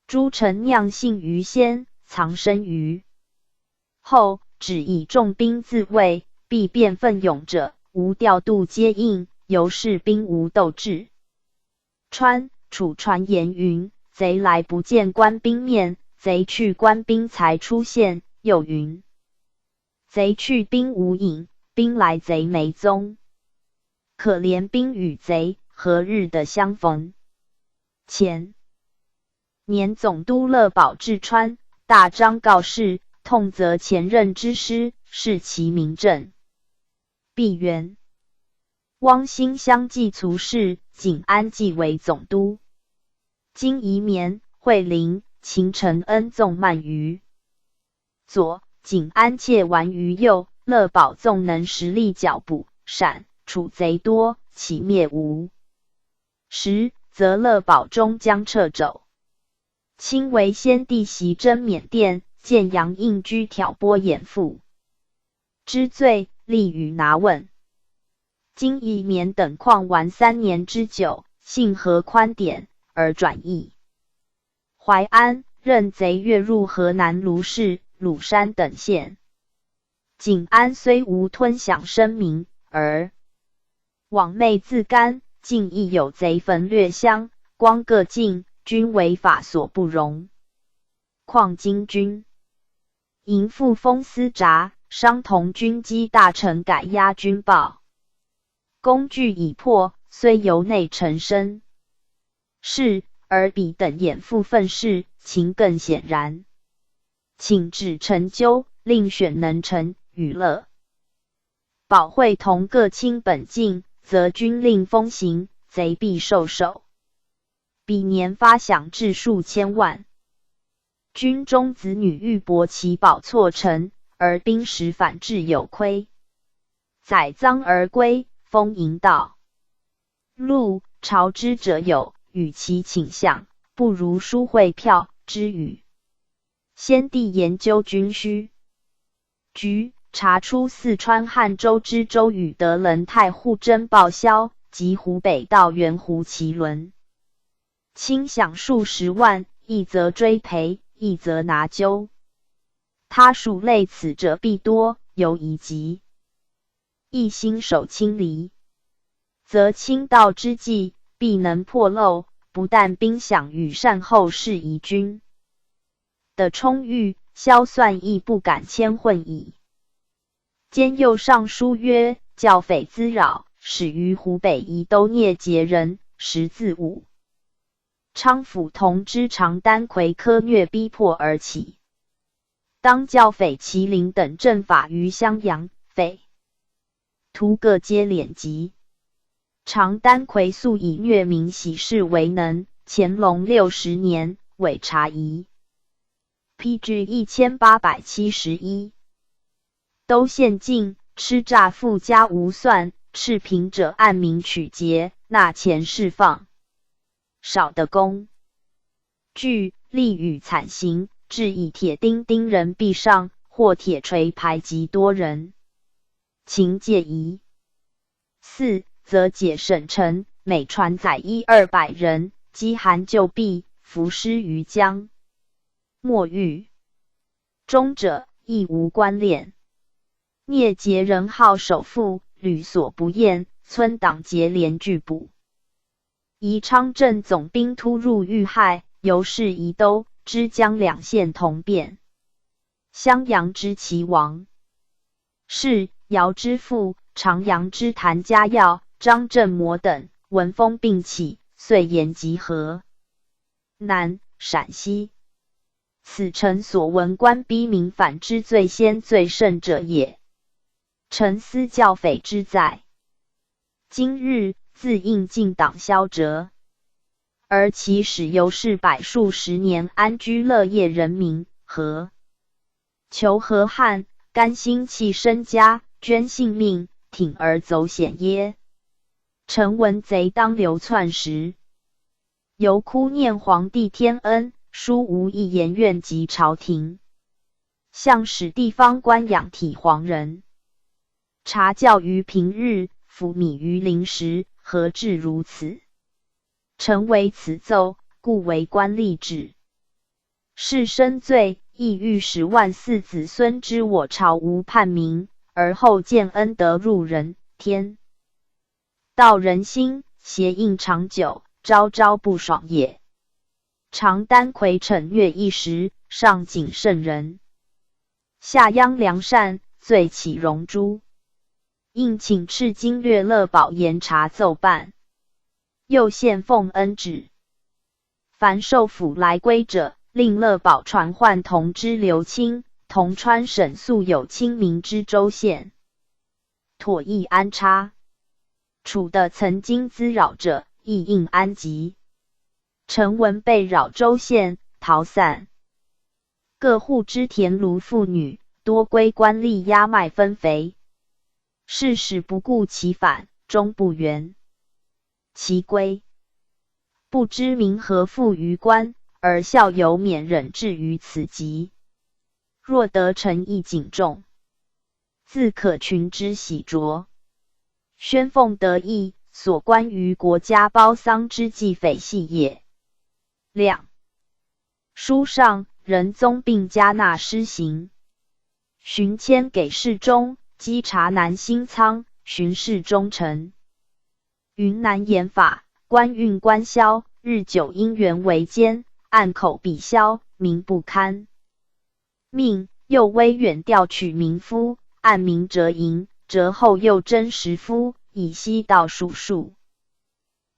诸臣酿性于先，藏身于后，只以重兵自卫，必变奋勇者，无调度接应，由是兵无斗志。川、楚传言云：贼来不见官兵面，贼去官兵才出现。又云：贼去兵无影，兵来贼没踪。可怜兵与贼，何日的相逢？前年总督乐宝至川，大张告示，痛责前任之师，视其名正。毕原、汪兴相继卒事，景安继为总督。今移绵、惠陵、秦承恩纵慢于左，景安窃顽于右，乐宝纵能实力剿捕，陕、楚贼多，其灭无时，则乐宝终将掣肘。亲为先帝袭征缅甸，见杨应居挑拨掩附之罪，立予拿问。今以缅等况完3年之久，性和宽典，而转易。淮安、任贼越入河南卢氏、鲁山等县。景安虽无吞享声名，而往昧自甘，竟亦有贼焚掠乡，光各境，均为法所不容。况今君迎复封司札，商同军机大臣改押军报，工具已破，虽由内臣身是，而彼等掩复愤事，情更显然。请旨陈纠，令选能臣与乐保会同各清本境，则军令风行，贼必受首。彼年发饷至数千万。军中子女欲博其宝错陈，而兵时反至有亏。载赃而归，封淫道。录朝之者有，与其倾向，不如书会票之语。先帝研究军需局，查出四川汉州之周宇德棱太户征报销，及湖北道元湖麒伦，卿饷数十万，一则追赔，一则拿阄。他属类此者必多，犹疑急。一心守清离，则清道之计必能破漏，不但兵饷与善后事宜君的充裕，萧算亦不敢牵混矣。兼又上书曰：教匪滋扰，始于湖北宜都聂结人，识字武昌府同知常丹魁苛虐逼迫而起。当教匪麒麟等正法于襄阳，匪徒各皆敛籍。常丹魁素以虐民喜事为能，乾隆60年伪察仪。PG 1871。都县境，吃诈富家无算，赤贫者按名取节，纳钱释放。少的工具，利与惨刑，致以铁钉钉人壁上，或铁锤排击多人。情戒疑。4. 则解省城，每船载100-200人，饥寒就毙，伏尸于江。莫狱中者亦无官练。聂结人号首富，屡所不厌，村党结连拒捕。宜昌镇总兵突入遇害，由是宜都、之江两县同变。襄阳之齐王是姚之父，长阳之谭家耀、张振模等，闻风并起，遂沿集合南陕西。此臣所闻官逼民反之最先最甚者也。臣思教匪之在今日，自应尽党消折，而其始由是百数十年安居乐业人民，何求和汉，甘心弃身家，捐性命，铤而走险耶？臣闻贼当流窜时，犹哭念皇帝天恩，殊无一言愿及朝廷，向使地方官养体黄人，察教于平日，服米于临时，何至如此？臣为此奏，故为官吏止。是深罪，亦欲使万世子孙知我朝无叛民，而后见恩德入人天道人心，邪应长久，朝朝不爽也。常丹魁逞虐一时，上谨慎人，下央良善，罪起容诛。应请敕经略乐保严查奏办。又献奉恩旨，凡受府来归者，令乐保传唤同知刘清、同川省素有清明之州县，妥易安插。处的曾经滋扰者，亦应安吉。臣闻被扰州县，逃散。各户之田庐妇女，多归官吏压麦分肥。是使不顾其反，终不原其归。不知民何负于官，而效尤免忍至于此极。若得臣意谨重，自可群之喜着。宣奉得意，所关于国家褒丧之计匪系也。2. 书上仁宗并加纳施行，巡迁给事中，稽查南新仓，巡视中丞。云南盐法，官运官销，日久因缘为奸，暗口必销，名不堪。命又威远调取民夫，按名折营，折后又征实夫，以悉道数数。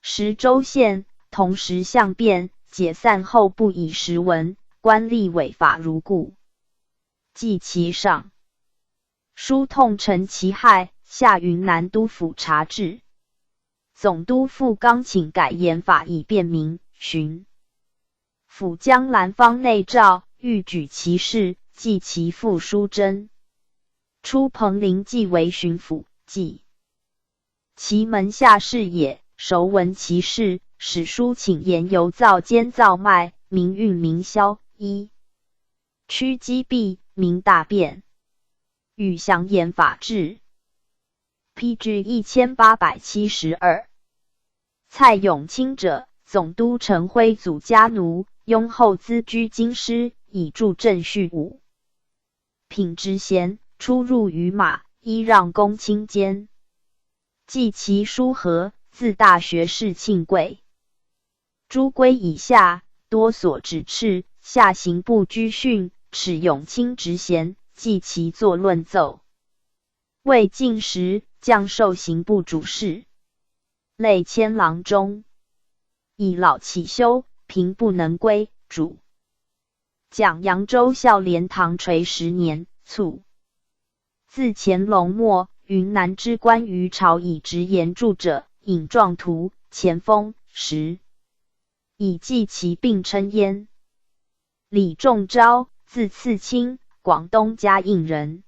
十州县同时相变，解散后不以时闻，官吏违法如故。记其上，书痛陈其害，下云南督府查治。总督傅刚请改盐法以便民。巡抚江兰方内诏，欲举其事，记其父书真。出彭陵即为巡抚，记其门下士也，熟闻其事，使书请盐油造监造卖，民运民销。一驱击弊，民大变。禹详盐法制。PG 1872。蔡永清者，总督陈辉祖家奴，雍后资居京师，以助正序武。品之贤，出入于马，依让公卿监。记其书和，自大学士庆贵。诸规以下，多所指斥，下刑部居训，耻永清职衔，记其作论奏。魏晋时，降授刑部主事，类迁郎中。以老起修，平不能归，主讲扬州孝廉堂垂10年，卒。自乾隆末，云南之官于朝以直言著者，引状图，前锋10，以记其并称焉。李仲昭，字次卿，广东嘉应人。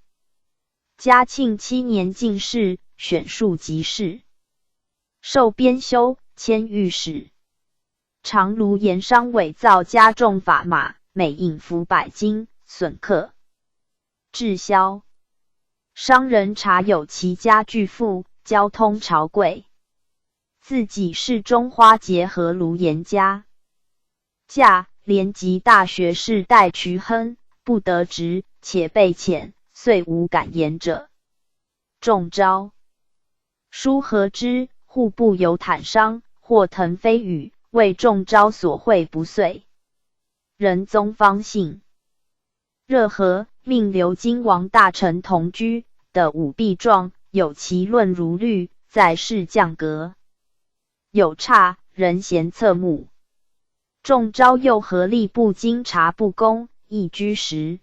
嘉庆7年进士，选庶吉士，授编修，迁御史。常卢盐商伪造加重法码，每引服100斤，损客滞销。商人查有其家巨富，交通朝贵。自己是中花节和卢盐家。驾连及大学士戴渠亨，不得职，且被遣，遂无敢言者。仲昭书和之，户部有坦商，或腾飞羽，为仲昭所会不遂。仁宗方信。热河命刘金王大臣同居的武弊状，有其论如律，在世降格。有差，人嫌侧目。仲昭又合吏部经察不公，亦居时。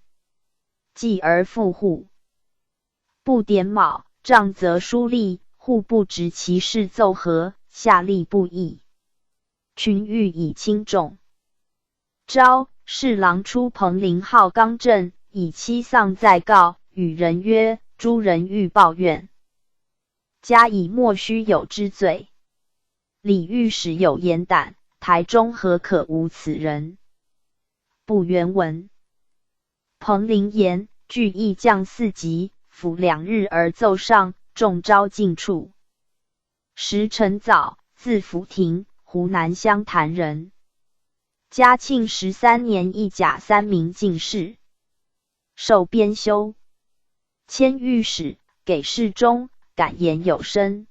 继而复户。不典卯，杖责书吏，户部执其事奏和，下吏不议。群欲以轻重。昭侍郎出彭陵号刚正，以妻丧在告，与人曰：诸人欲报怨，加以莫须有之罪。李御史有言胆，台中何可无此人？不原文。彭陵言，据议将4级，抚2日而奏上，仲昭进处。时辰早，字福庭，湖南湘潭人。嘉庆13年一甲3名进士，授编修，迁御史，给事中，感言有声。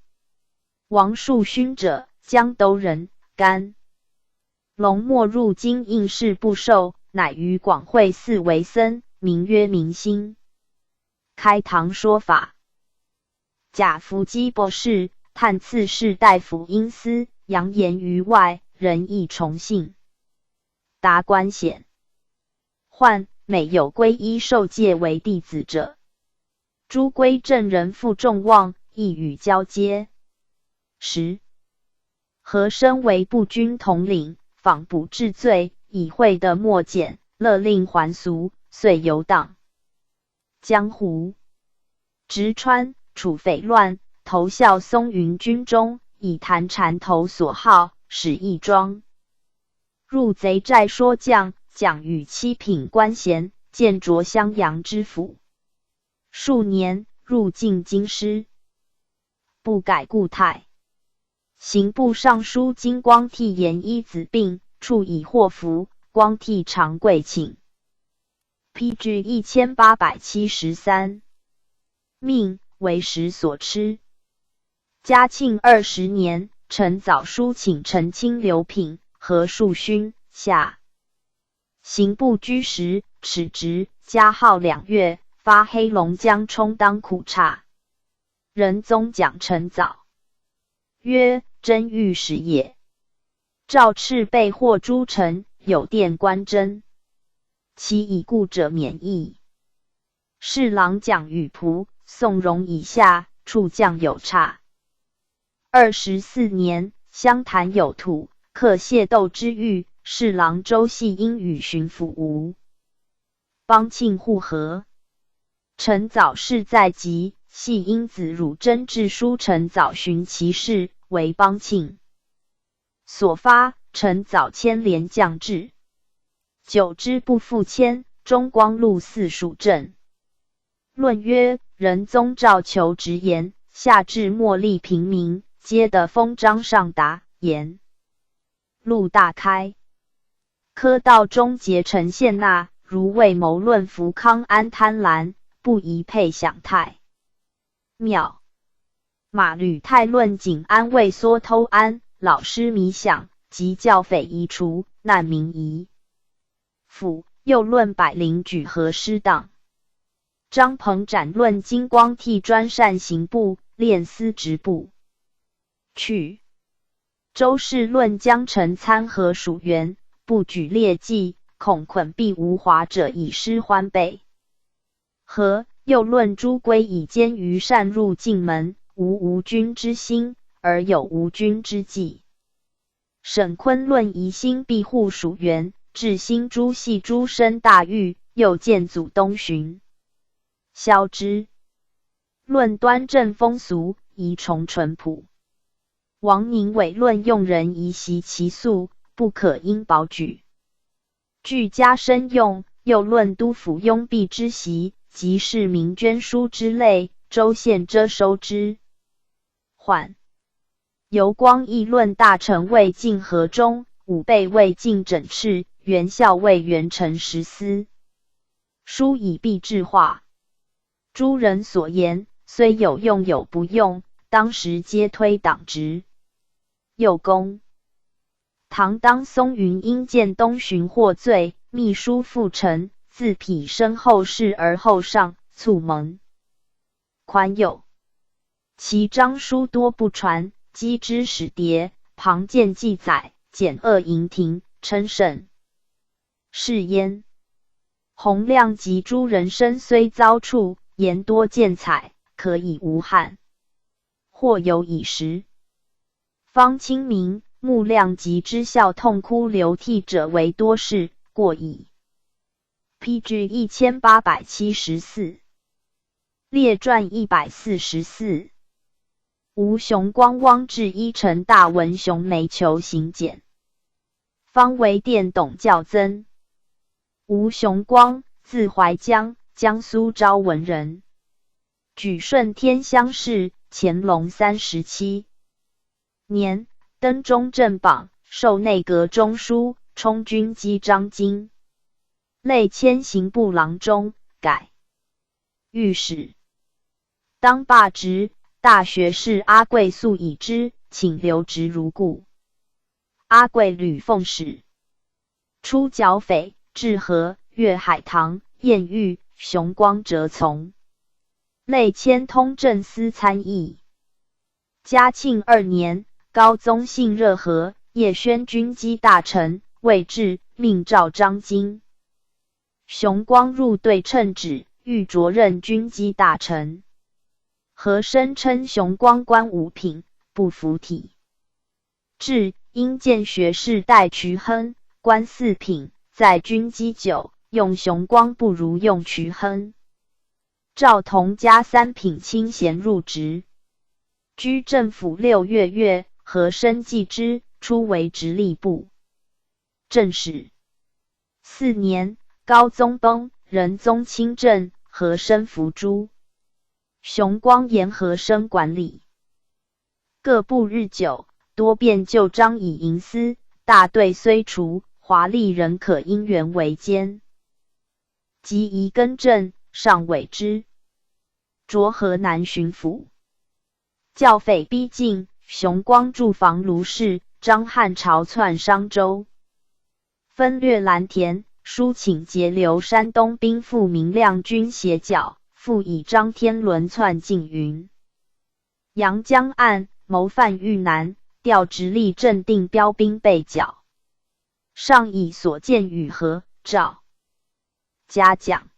王树勋者，江都人，甘隆末入京应试不受，乃于广惠寺为僧，名曰明心。开堂说法。贾福基博士，探刺士大夫因私，扬言于外，人亦崇信。达官显宦，每有皈依受戒为弟子者，诸归正人负众望，亦与交接。10和身为步军统领，访捕治罪，以会的莫简，勒令还俗，遂游荡江湖。直川处匪乱，投效松云军中，以弹禅头所好，使义庄。入贼寨说将，讲与7品官衔，见着襄阳知府。数年，入进京师，不改故态。刑部尚书金光替延一子病，处以祸福，光替长贵请。PG 1873。命为时所吃。嘉庆20年，陈藻书请陈清留品和庶勋下刑部居时，齿职，加号2月，发黑龙江充当苦差。仁宗讲陈藻曰：真御史也。赵赤被获诸臣，有殿官真，其已故者免役。侍郎蒋与仆、宋荣以下，处将有差。24年，湘潭有土，克械斗之狱，侍郎周系英与巡抚吴邦庆互合。陈藻事在即，系英子汝真致书陈藻寻其事，为邦庆所发。陈藻牵连将至，久之不复迁。中光禄寺属镇。论曰：仁宗诏求直言，下至末吏平民，皆得封章上达言。路大开。科道中结陈献纳，如为谋论福康安贪婪，不宜配享泰妙。马吕泰论景安畏缩偷安，老师迷想，及教匪夷除，难民夷府。又论百灵举和失当。张鹏展论金光替专善刑部，练司职部。去。周氏论江城参合属员，不举劣迹，恐捆闭无华者以失欢备。和。又论朱圭以奸于善入境门，无君之心，而有无君之计。沈坤论疑心庇护属员，至新诸系诸身大狱，又见祖东巡萧之。论端正风俗，宜崇淳朴。王宁伟论用人宜习其素，不可因保举。具加深用。又论督府拥蔽之习，即市民捐书之类，州县遮收之缓。游光议论大臣魏晋河中，武备魏晋整饬，元校尉元臣实司。书以蔽制化。诸人所言，虽有用有不用，当时皆推党职。右公唐当松云因见东巡获罪，密书复陈，自匹身后事而后上，促蒙宽宥。其章书多不传，积之史牒，旁见记载，简恶营庭，称甚是焉。洪亮及诸人身虽遭处，言多见采，可以无憾。或有以时。方清明、穆亮及知孝痛哭流涕者为多事，过矣。PG 1874。列传144。吴雄光汪至一陈大文雄梅求行简。方为殿董校曾。吴雄光，字怀江，江苏昭文人。举顺天乡试，乾隆37年，登中正榜，授内阁中书，充军机章京，累迁刑部郎中，改御史。当罢职，大学士阿贵素已之，请留职如故。阿贵吕奉使，出剿匪，至河、粤海棠、燕玉、雄光折从，累迁通政司参议。嘉庆2年，高宗信热河，叶宣军机大臣，未至，命召张京。雄光入对称旨，欲着任军机大臣。和声称雄光官五品，不服体。至，因见学士戴渠亨，官4品，在军机9，用雄光不如用渠亨。赵同加3品清衔入职。居政府6月，和生继之，出为直隶部正使。4年，高宗崩，仁宗亲政，和生伏诛。雄光沿和生管理。各部日久，多变旧章以营私，大队虽除，华丽人可因缘为奸。即宜更正，上委之。着河南巡抚。教匪逼近，熊光驻防卢氏，张汉朝窜商州，分略蓝田，书请节留山东兵赴明亮军协剿，复以张天伦窜进云阳江岸，谋犯豫南，调直隶镇定标兵被剿。上以所见与何赵嘉奖。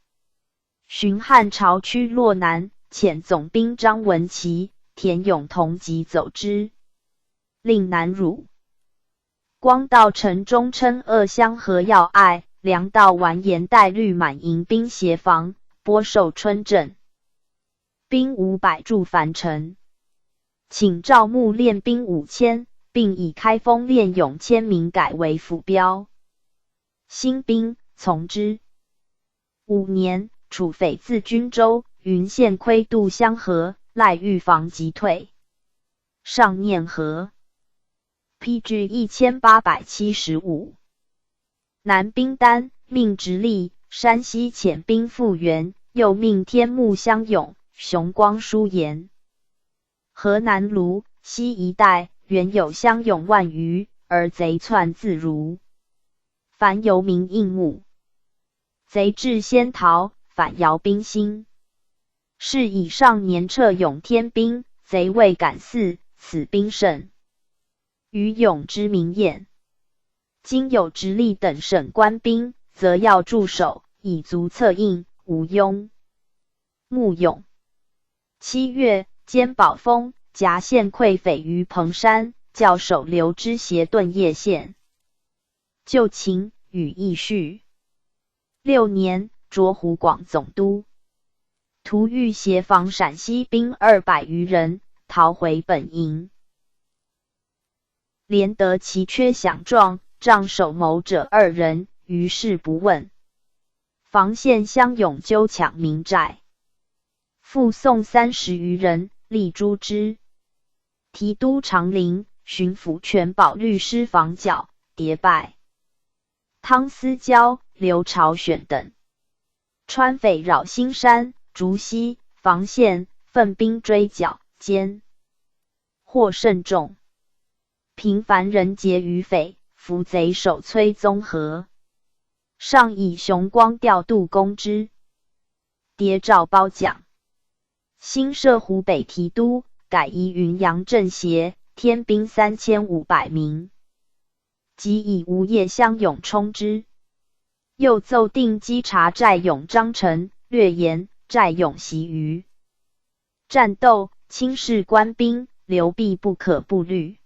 寻汉朝趋洛南，遣总兵张文琪、田永同即走之，令南辱。光道城中称鄂相河要隘，粮道完颜带率满营兵协防，拨守春镇。兵500驻樊城，请赵牧练兵5000，并以开封练勇1000名改为府标。新兵从之。5年，楚匪自均州、云县窥渡相河，赖预防即退。上念和。PG 1875。南兵丹，命直隶、山西遣兵复原，又命天目相勇、熊光书言。河南卢、西一带原有相勇万余，而贼窜自如。凡游民应募，贼至先逃，反摇兵心。是以上年撤勇天兵，贼未敢肆，此兵甚。于勇之名验。今有直隶等省官兵，则要驻守，以足策应，无庸。穆勇。7月，兼保丰、夹县溃匪于彭山，教首刘之协顿叶县。就秦，与义绪。6年，擢湖广总督。涂豫协防陕西兵200余人，逃回本营。连得其缺饷状，杖首谋者2人，于是不问。防县相勇纠抢民寨，复送30余人，力诛之。提督长陵、巡抚权保律师防剿，迭败。汤思交、刘朝选等。川匪扰兴山、竹溪、防县，奋兵追剿，歼获甚众。平凡人劫于匪，伏贼首崔宗和。上以熊光调度攻之，迭诏褒奖。新设湖北提督，改移云阳镇协，添兵3500名，即以无业相勇充之。又奏定稽查寨勇张成，略言寨勇习于战斗，轻视官兵，流弊不可不虑。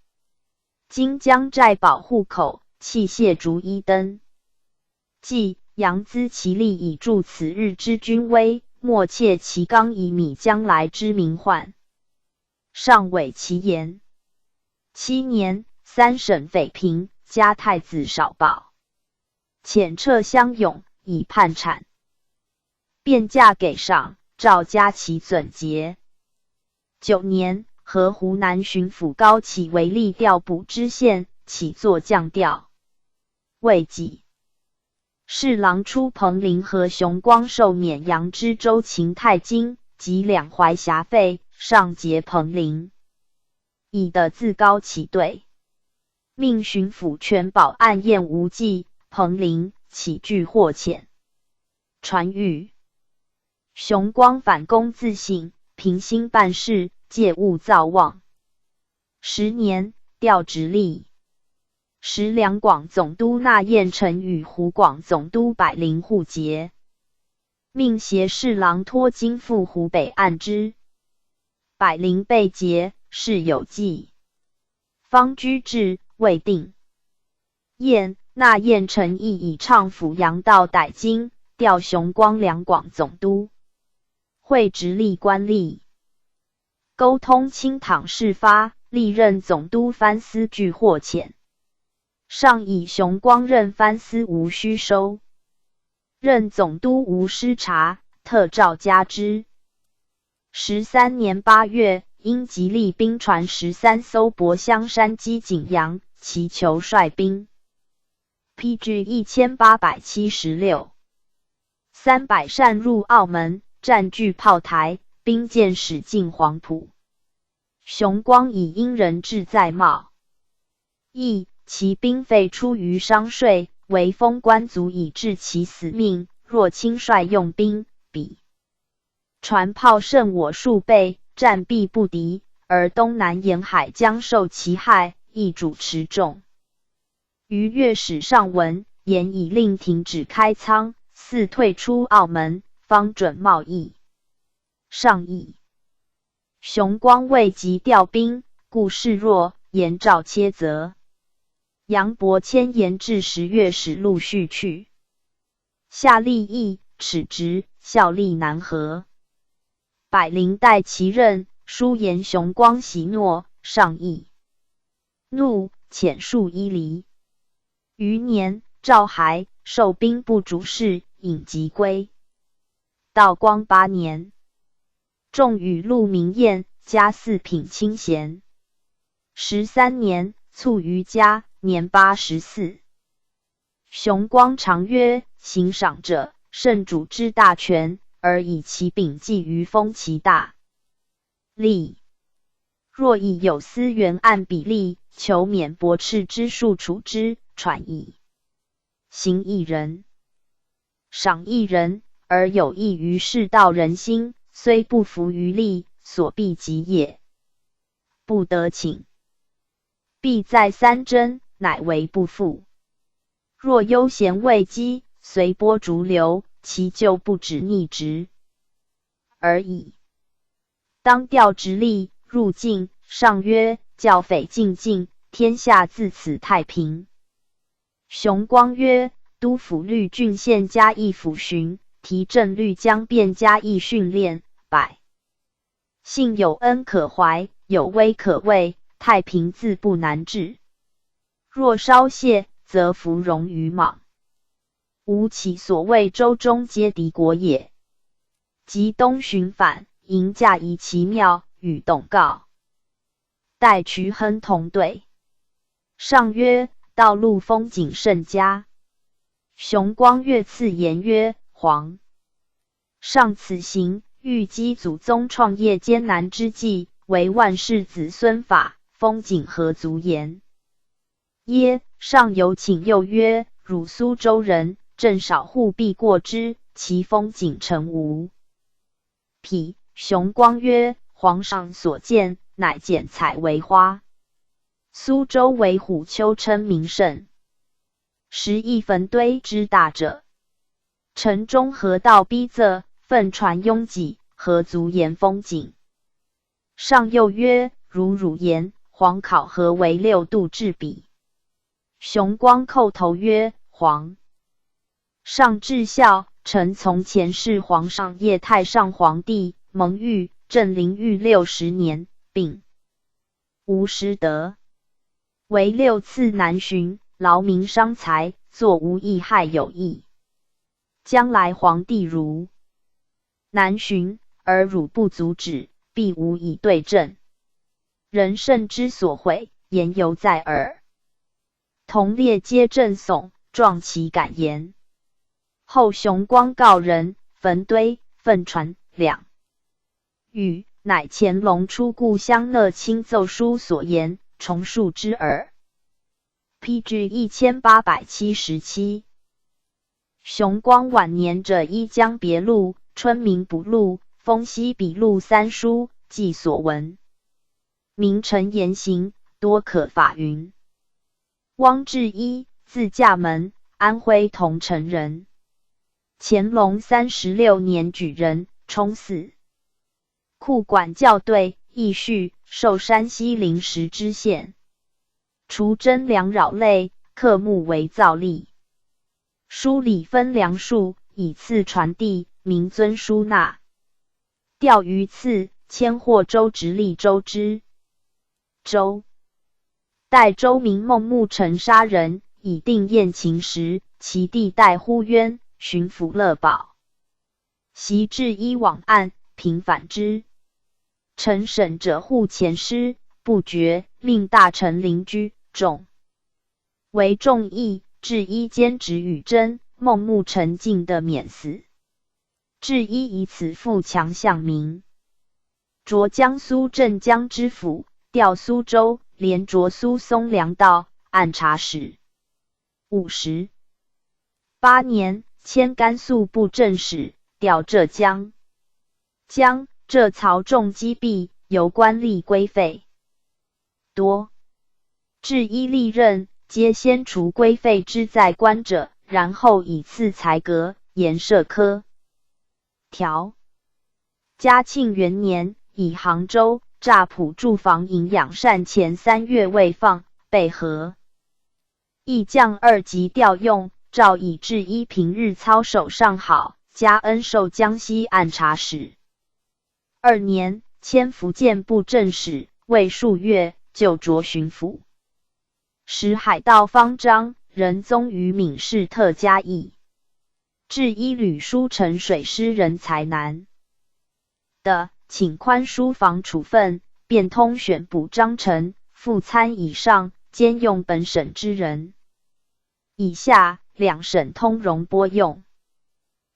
今将寨保户口，器械逐一登记，扬资其力以助此日之军威，莫窃其刚以米将来之民患。上委其言。7年，3省匪平，加太子少保，遣撤相勇，以叛产。便嫁给上，诏加其准节。9年，和湖南巡抚高启为吏调补知县，起作降调。未几，侍郎出彭陵和熊光受免扬知州秦太京及两淮辖费，上结彭陵，以的自高启对。命巡抚权保案验无忌、彭陵，起具获遣。传谕熊光反攻自省，平心办事，戒勿造妄。10年，调直隶。时两广总督纳彦成与湖广总督百灵互结，命协侍郎托经赴湖北按之。百灵被劫，事有记，方居至，未定。纳彦成亦以倡抚阳道逮经，调熊光两广总督，会直隶官吏，沟通清讨事发，历任总督藩司具获遣。上以熊光任藩司无须收，任总督无失察，特诏加之。13年8月，因吉利兵船13艘泊香山击景阳，祈求率兵。PG 1876。300擅入澳门，占据炮台，兵舰驶进黄埔。雄光以因人质在冒，亦其兵费出于商税，为封官足以致其死命。若轻率用兵，彼船炮胜我数倍，战必不敌，而东南沿海将受其害，亦主持重。于粤史上文，言已令停止开仓，似退出澳门，方准贸易。上议雄光未及调兵，故示弱，言照切责。杨伯谦言至10月始陆续去。下立议，耻直，效力南河。百灵代其任，书言雄光喜诺，上议。怒，遣戍伊犁。余年，赵还受兵部主事，引疾归。道光8年，仲与陆明彦加4品清衔。13年，卒于家，年84。雄光常曰：行赏者，圣主之大权，而以其秉纪于封其大利。若以有司原按比例，求免驳斥之数处之，传矣。行一人，赏一人，而有益于世道人心，虽不服于利，所必及也。不得请，必在3征，乃为不复。若悠闲未积，随波逐流，其咎不止逆职而已。当调直隶入境，上曰：教匪进境，天下自此太平。雄光曰：都府律郡县嘉义府巡，提镇律江便嘉义训练，百姓有恩可怀，有威可畏，太平自不难治。若稍懈，则弗容于莽。吾其所谓州中皆敌国也。及东巡返，迎驾移其庙，与董告。待瞿亨同对。上曰：道路风景甚佳。雄光越次言曰：皇上此行，欲积祖宗创业艰难之际，为万世子孙法，风景何足言？耶，上有请又曰：汝苏州人，正少户必过之，其风景成无？匹雄光曰：皇上所见，乃剪彩为花。苏州为虎丘，称名胜。时一坟堆之大者，城中河道逼仄，粪船拥挤，何足言风景？上又曰：如汝言，皇考何为6度至彼？雄光叩头曰：皇上至孝，臣从前是皇上叶太上皇帝，蒙谕正临御60年，并无失德，为6次南巡，劳民伤财，作无益害有益。将来皇帝如南巡，而汝不阻止，必无以对证。人圣之所毁，言犹在耳。同列皆赠颂，壮其感言。后雄光告人，坟堆、粪船两语，乃乾隆出故乡讷亲奏书所言，重述之耳。PG 1877。雄光晚年者依江别录、春明补录、丰西笔录3书，记所闻。名臣言行，多可法云。汪志一，字驾门，安徽桐城人。乾隆36年举人，充4库管校对，义序，授山西临时知县。除征粮扰类，刻木为造例。书礼分粮数，以次传递，民尊书纳。调于次，迁霍州直隶州之。州代州民孟木城杀人，以定宴秦时，其弟代呼冤，巡抚乐保。袭至一往案，平反之。臣审者护前师，不决，命大臣邻居众为众议，智一兼职与真、孟木沉静的免死。智一以此富强向名，着江苏镇江知府，调苏州，连着苏松粮道按察使。58年，迁甘肃布政使，调浙江。江浙曹众击毙，由官吏归废多。智一历任，皆先除归废之在官者，然后以次才阁，盐设科条。嘉庆元年，以杭州乍浦驻防营养善前3月未放，被和义将2级调用，诏以智一平日操守上好，加恩授江西按察使。2年，迁福建布政使，未数月，就擢巡抚。时海盗方张、仁宗于闽氏特加议。智一屡书陈水师人才难的，请宽书房处分，便通选补张臣、副参以上，兼用本省之人。以下2省通融拨用。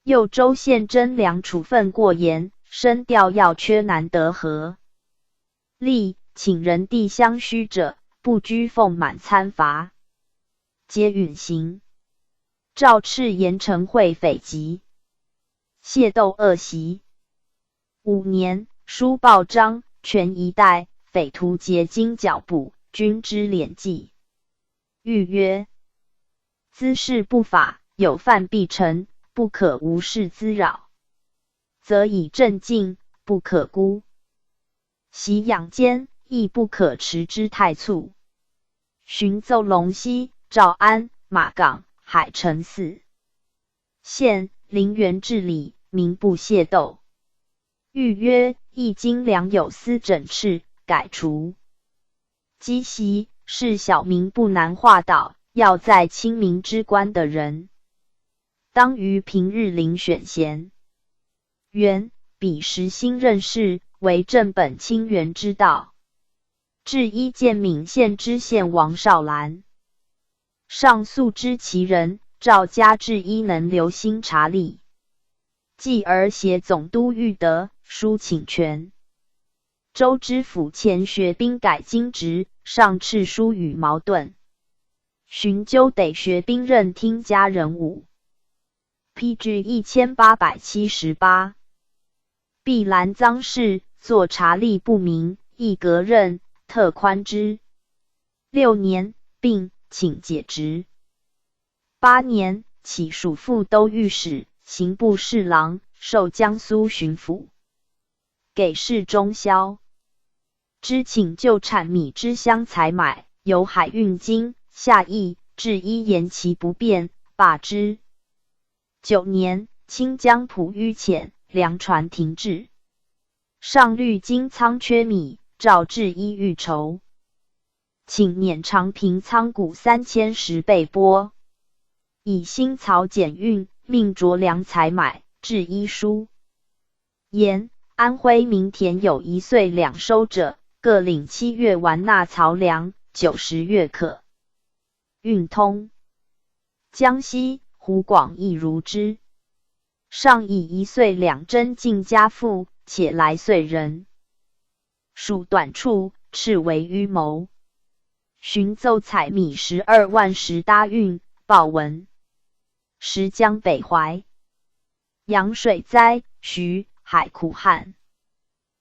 右州县征粮处分过严，深调要缺难得和。例请人递相虚者，不拘奉满参罚，皆允行。诏敕严惩会匪籍，械斗恶习。5年，书报章，全一带，匪徒劫金脚步，均知敛记。谕曰：滋事不法，有犯必惩，不可无事滋扰，则以镇静，不可孤。习养奸，亦不可持之太促。寻奏龙溪、诏安、马岗、海城4县，陵园治理，民不械斗。谕曰：一经良有司整饬，改除。积习是小民不难化导，要在亲民之官的人，当于平日遴选贤。元彼时新任事，为正本清源之道。智一见闽县知县王少兰，上诉知其人，诏加智一能留心察吏。继而携总督玉德，书请权。州知府前学兵改经职，上敕书与矛盾。寻究得学兵任听家人武。PG 1878。毕兰赃事，作察吏不明，亦革任，特宽之。6年，并请解职。8年，起属副都御史、刑部侍郎，授江苏巡抚，给事中销。知请就产米之乡采买，由海运京、下邑，至一言其不便，罢之。9年，清江浦淤浅，粮船停滞。上虑京仓缺米，诏智一预筹，请免长平仓谷3010倍拨，以新草减运，命着粮采买。智一书言安徽民田有1岁2收者，各领7月完纳漕粮，90月可运通。江西、湖广亦如之。上以1岁2征进家父，且来岁人属短处，斥为迂谋。寻奏采米12万石搭运，报文。时江北淮，洋水灾，徐海苦旱。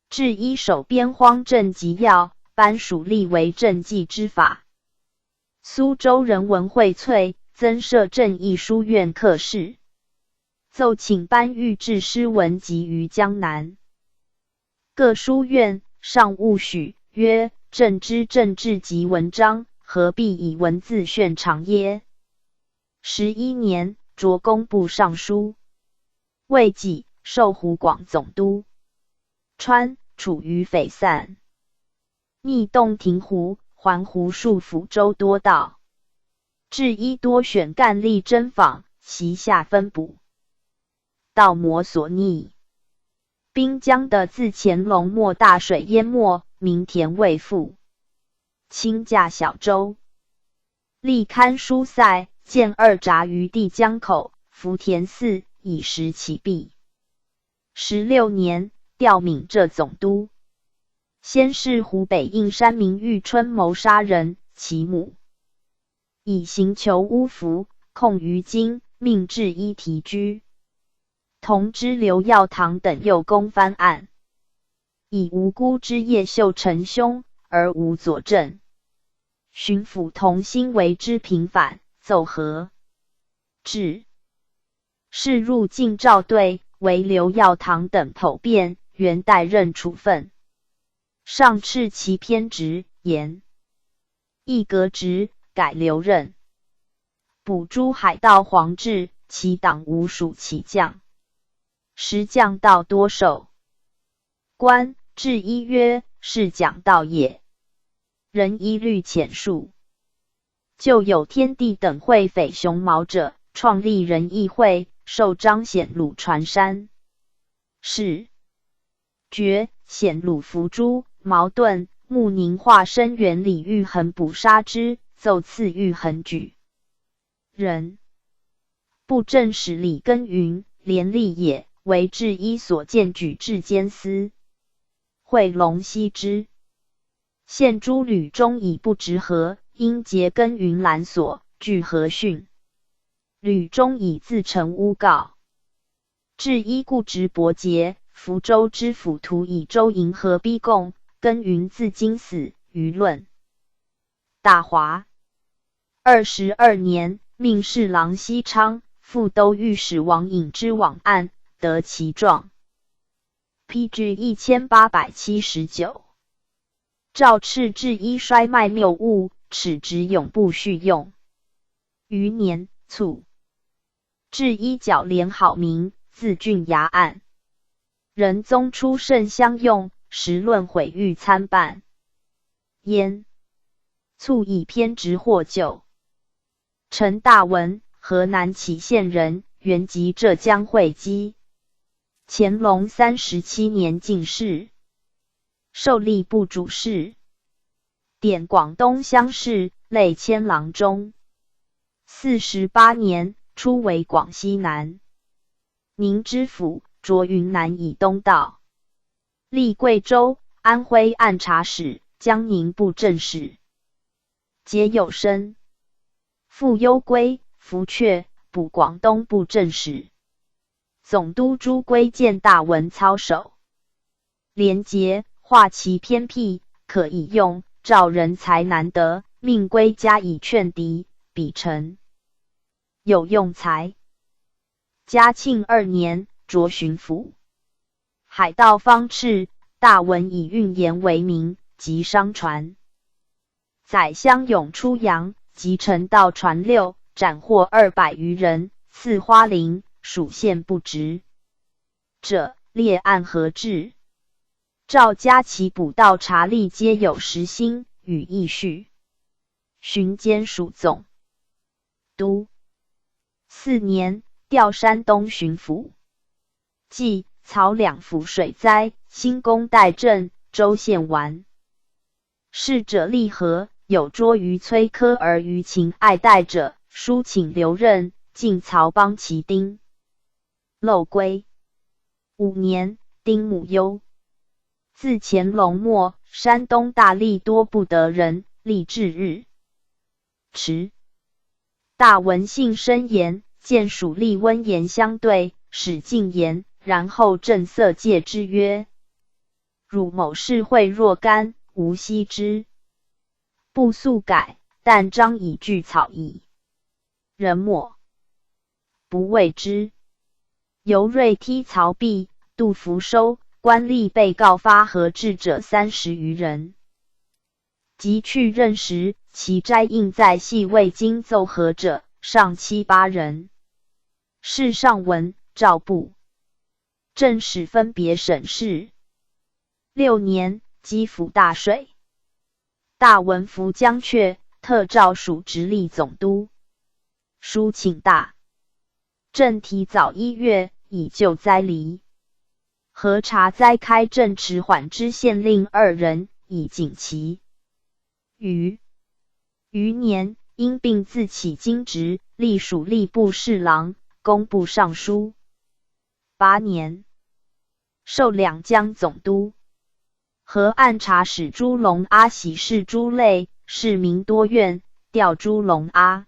智一守边荒政急要，颁属吏为政纪之法。苏州人文荟萃，增设正义书院课室。奏请颁谕制诗文集于江南。各书院上务许，曰：朕之政治及文章，何必以文字炫长耶？11年，擢工部尚书。未几，授湖广总督。川处于匪散，逆洞庭湖，环湖数抚州多道。智一多选干吏征访，旗下分补。盗魔所逆，滨江的自乾隆末大水淹没，民田未复。清驾小舟，历刊书塞，建2闸于地江口、福田寺，以时其弊。16年，调闽浙总督。先是湖北应山民玉春谋杀人，其母以刑求诬服，控于京，命至一提居。同知刘耀堂等诱公翻案，以无辜之叶秀成凶，而无佐证。巡抚同心为之平反，奏和至。是入境诏对，为刘耀堂等剖辩，原代任处分。上斥其偏职，言亦革职，改留任。捕诸海盗黄志，其党无属其将。时将道多受官，至一曰：是讲道也。人一律浅述。就有天地等会匪熊毛者，创立仁义会，受彰显鲁传山。是觉显鲁伏诛，矛盾穆宁化身原李玉衡捕杀之，奏赐玉衡举人。布政使李耕云，廉吏也，为制一所见举至监司。会龙悉之。现诸吕中以不直合，因结根云兰所，据和讯。吕中以自成诬告。至一固执伯节，福州知府图以周营和逼供，根云自今死。舆论。大华22年，命侍郎西昌、副都御史王颖之往案，得其状。PG 1879。诏敕治一衰卖谬误，耻职永不续用。余年卒。治一矫廉好名，字俊衙案。仁宗初甚相用，时论毁誉参半。焉卒以偏职获救。陈大文，河南杞县人，原籍浙江会稽。乾隆37年进士。受吏部主事，典广东乡试，累迁郎中。48年，初为广西南宁知府，擢云南以东道。历贵州、安徽按察使、江宁布政使。节有生。复幽归、福阙，补广东布政使。总督朱圭见大文操守廉洁，化其偏僻，可以用，召人才难得，命归加以劝敌，彼臣有用才。嘉庆2年，擢巡抚。海盗方斥，大文以运言为名，即商船。宰相永出洋，即乘盗船6，斩获200余人，赐花翎，属县不职者，列案核治。诏加其捕盗察吏皆有实心，与议序。巡监属总督。4年，调山东巡抚。冀、曹两府水灾，兴功代赈，州县完。逝者立和，有捉于崔科而于情爱戴者，书请留任，进曹邦其丁。漏归。5年，丁母忧。自乾隆末，山东大吏多不得人，立至日迟。大文性深言，见属吏温言相对，使进言，然后正色戒之曰：汝某事会若干，无惜之。不速改，但章以具草矣。人莫不畏之。尤锐踢曹丕、杜伏收，官吏被告发和治者30余人。及去任时，其斋印在系未经奏和者，尚7、8人。事上文、诏部、正使分别审视。6年，基辅大水。大文服江阙，特诏属直隶总督。书请大朕提早1月，以救灾黎。核查灾开正迟缓之县令2人，以警其。余年，因病自起京职，隶属吏部侍郎、工部尚书。8年，授两江总督。河按察使朱龙阿喜事诸类，市民多怨，调朱龙阿。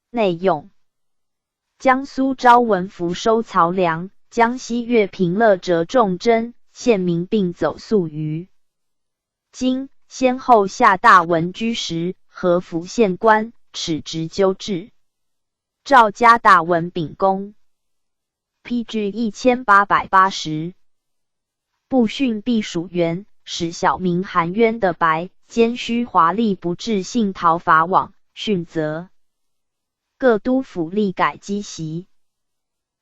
内用：江苏昭文福收漕粮，江西岳平乐折重针，县民并走粟鱼。今先后下大文居时，和服县官，耻直纠治。诏加大文秉公。PG 1880。部训避暑员，使小民含冤的白，兼虚华丽不治性逃法网，训责。各督府吏改积习。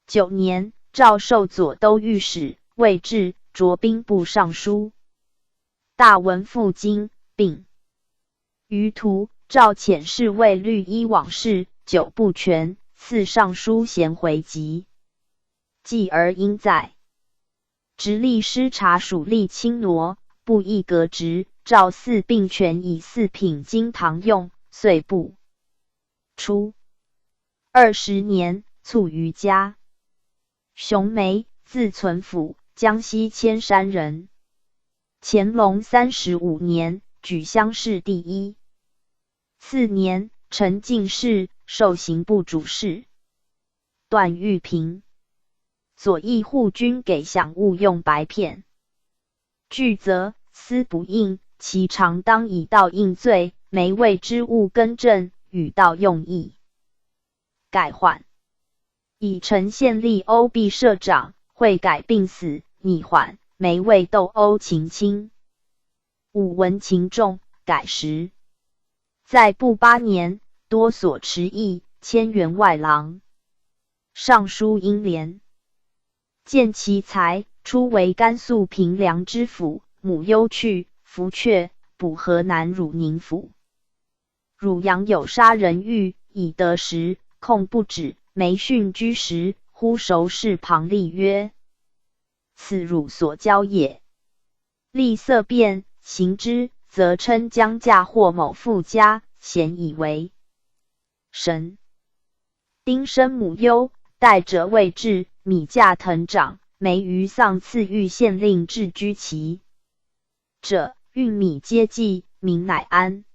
9年，诏授左都御史，尉至擢兵部尚书。大文赴京，并于途，诏遣侍卫律依往事，9不全，赐尚书衔回籍。继而应在。直隶师察属吏轻挪，不议革职，诏4并权以4品经堂用，遂不出。20年，卒于家。熊眉，字存甫，江西铅山人。乾隆35年，举乡试第1。次年，承进士，授刑部主事。段玉平。左翼护军给饷勿用白片。据责，司不应，其常当以盗应罪，没谓之物更正，与盗用意。改换。以陈县吏欧弼社长，会改病死，拟缓，没谓斗殴情轻。武文情重，改时。在部8年，多所持役，迁员外郎。尚书英廉。见其才，初为甘肃平凉知府，母忧去，伏阙，补河南汝宁府。汝阳有杀人狱，以得时，控不止，没训居时，忽熟视旁吏曰：“此汝所教也。”吏色变，行之，则称将嫁或某富家，咸以为神。丁生母忧，代者未至，米价腾涨，梅于丧赐御县令置居其者，运米皆济，民乃安。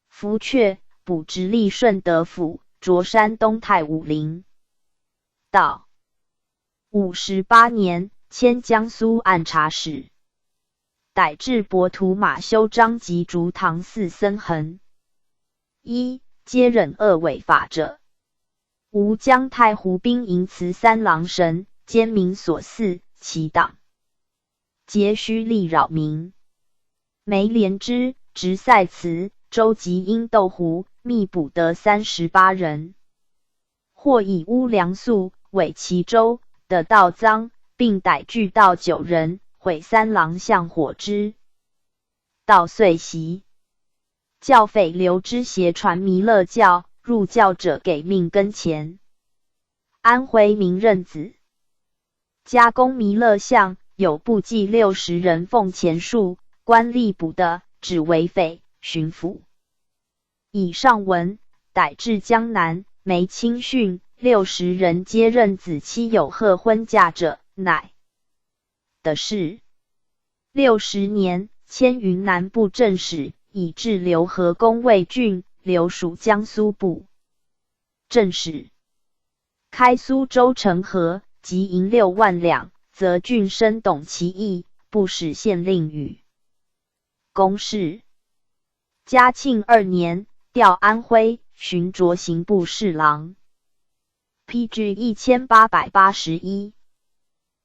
伏阙，补直隶顺德府，擢山东太武陵。道58年，迁江苏按察使。逮至博图马修章及竹堂寺僧恒。1. 皆忍恶违法者。吴江太湖兵营祠3郎神，奸民所祀，其党皆虚力扰民。梅连之、直塞祠、周吉因斗湖，密捕得38人，或以污粮粟，伪其州的盗赃，并逮具盗9人，毁3郎像火之。盗遂袭。教匪刘之邪传弥勒教，入教者给命跟钱。安徽明任子。加工弥勒像，有部计60人奉钱数，官吏捕的，指为匪，巡抚。以上文，逮至江南，没亲训，60人皆认子妻有贺婚嫁者，乃的事。60年，迁云南布政使，以至留河公卫郡，留属江苏布政使。开苏州城河，即银6万两，则郡生懂其意，不使县令与公事。嘉庆2年，调安徽巡酌刑部侍郎。PG 1881。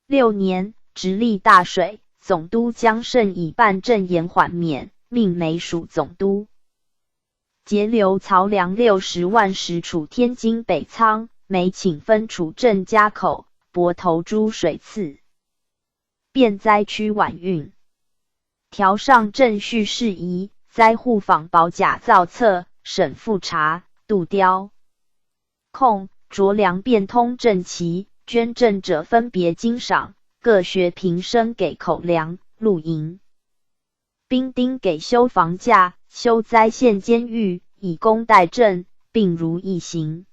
6年，直隶大水，总督江胜以办政延缓免，命梅属总督。节流漕粮60万石处天津北仓，梅请分处镇家口，泊投诸水次。变灾区晚运。调上镇序事宜，灾户仿保甲造册，审复查，度雕控，酌粮变通镇旗，捐赠者分别金赏，各学平生给口粮、露营。兵丁给修房架，修灾县监狱，以功代政，并如一行。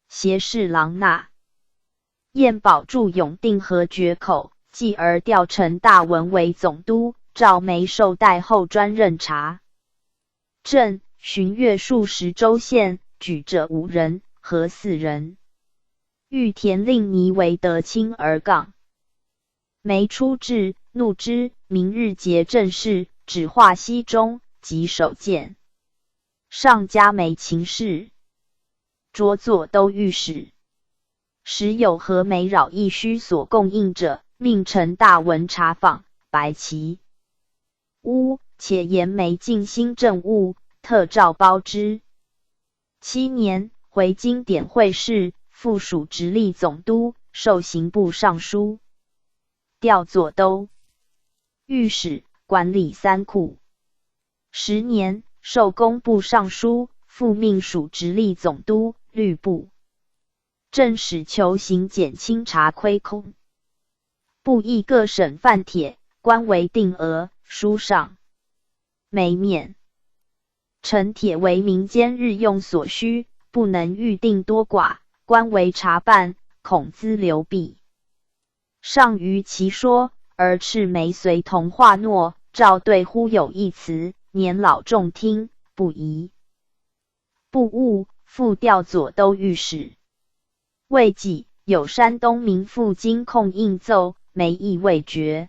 协侍郎纳燕保住永定河决口，继而调陈大文为总督，赵梅受代后专任察政，巡阅数十州县，举者5人，和4人。欲田令尼为德亲而杠。梅出至，怒之，明日节政事，指化西中，及守谏。上加梅秦氏，擢左都御史。时有何梅扰义虚所供应者，命陈大文查访，白其屋，且言梅尽心政务，特诏褒之。7年，回京典会试，附属直隶总督，授刑部尚书，调左都御史，管理3库。10年，授工部尚书，复命属直隶总督、律部。正使求刑减轻查亏空，布议各省犯帖，官为定额，书上梅免。陈帖为民间日用所需，不能预定多寡，官为查办，恐资流弊。上于其说，而斥梅随同话诺，照对忽有一词，年老众听，不疑。不误，复调左都御史。未几，有山东民妇经控应奏，梅意未决。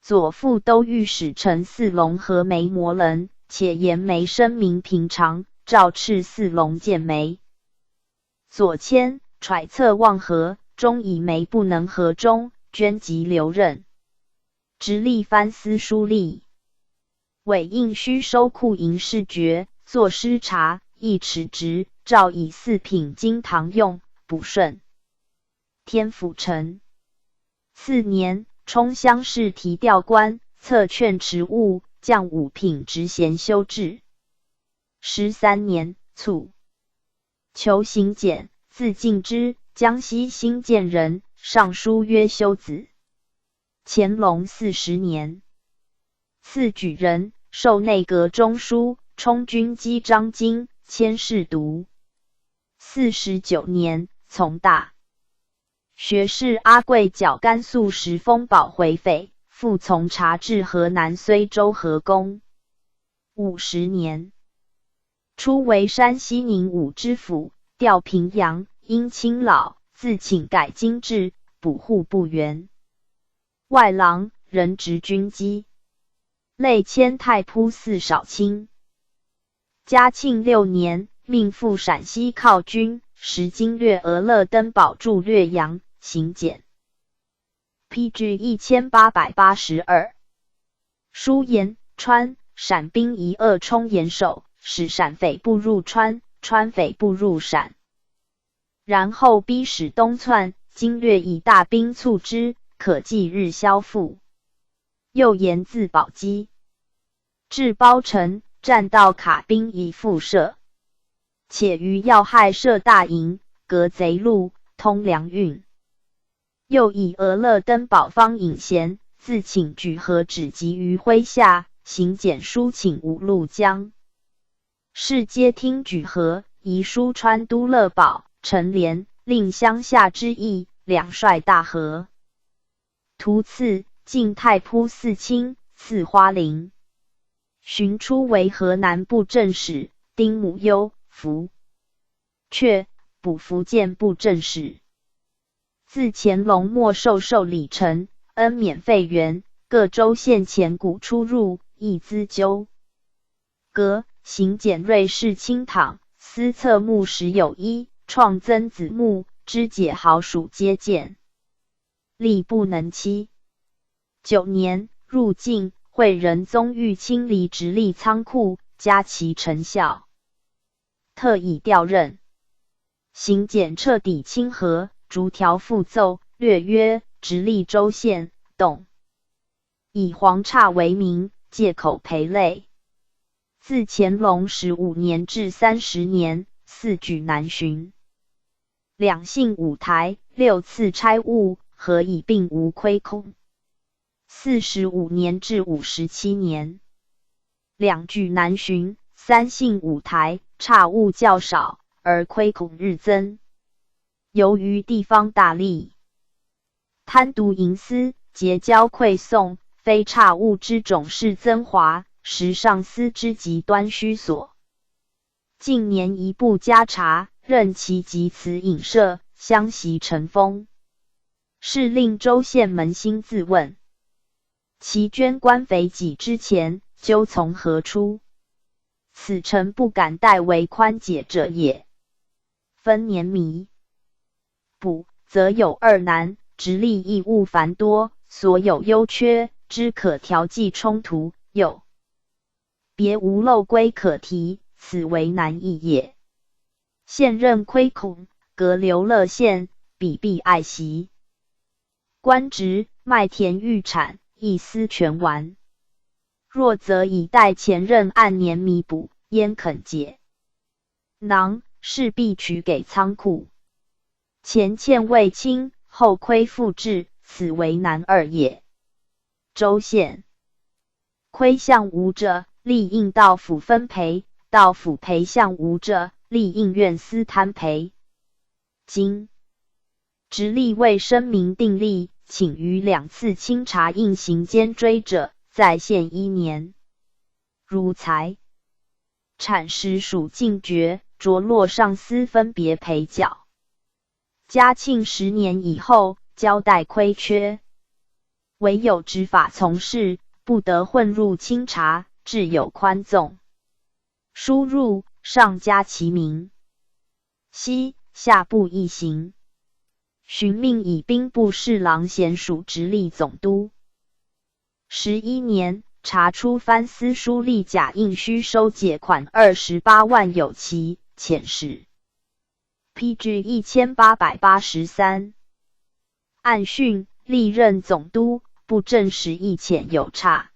左副都御史陈四龙和梅磨人，且言梅声名平常，诏敕四龙见梅。左迁，揣测望和，终以梅不能和中，捐及留任。直隶藩司书吏委应须收库营事决，作师察，议持职，诏以4品金堂用，补顺。天府城4年，充乡试提调官，策劝持务，降5品职衔修治。13年，卒。求行简，字敬之，江西新建人，尚书曰修子。乾隆40年，赐举人，授内阁中书，充军机章京，迁侍读。49年，从大学士阿贵剿甘肃石峰堡回匪，复从察至河南睢州河公。50年，初为山西宁武知府，调平阳，因亲老，自请改经制，补户部员。外郎，任职军机，累迁太仆寺少卿。嘉庆6年，命赴陕西犒军，时经略俄勒登堡驻略阳，行简。PG 1882。书言川陕兵夷2冲严守，使陕匪不入川，川匪不入陕。然后逼使东窜，经略以大兵促之，可计日消复。又言自宝鸡至包城，占道卡兵以复设，且于要害设大营，隔贼路，通粮运。又以俄勒登堡方引贤，自请举河止急于麾下，行简书请无路江。是皆听举河，移书川都勒堡、陈连，令乡下之役，两率大和。图次晋太仆寺卿，赐花翎。寻初为河南布政使，丁母忧福阙，补福建布政使。自乾隆末授礼臣，恩免费员，各州县钱谷出入，亦资纠阁。行简瑞士清躺，司策目时有一，创曾子目，知解豪属皆见。力不能期。9年，入境，会仁宗欲清理直隶仓库，加其成效，特以调任。行简彻底清和，逐条复奏，略曰直隶州县董，以黄刹为名，借口赔类。自乾隆15年至30年，4举南巡，2幸5台，6次差务，何以并无亏空？45年至57年，2举南巡三姓五台，差务较少，而亏孔日增。由于地方大吏贪渎营私，结交馈送，非差务之种是增华，实上司之极端虚所。近年一部加察，任其及此隐射，相袭成风。是令州县扪心自问，其捐官肥己之钱，究从何出？此诚不敢代为宽解者也。分年弥补，则有二难：直隶义务繁多，所有优缺之可调剂冲突，有别无漏规可提，此为难易也。现任亏孔，革刘乐县，比必爱惜。官职麦田预产，一丝全完。若则以待前任按年弥补，焉肯解？囊势必取给仓库，前欠未清，后亏复至，此为难二也。州县亏向无者，立应道府分赔；道府赔向无者，立应院司摊赔。今直隶未声明定例，请于2次清查应行监追者，再限1年。如财产时属禁绝，着落上司分别赔缴。嘉庆10年以后，交代亏缺，唯有执法从事，不得混入清查，至有宽纵。输入上加其名，西下部一行。寻命以兵部侍郎衔署直隶总督。11年，查出藩司书吏假应虚收解款28万有奇，遣使。PG 1883。按讯历任总督，不证实亦遣有差。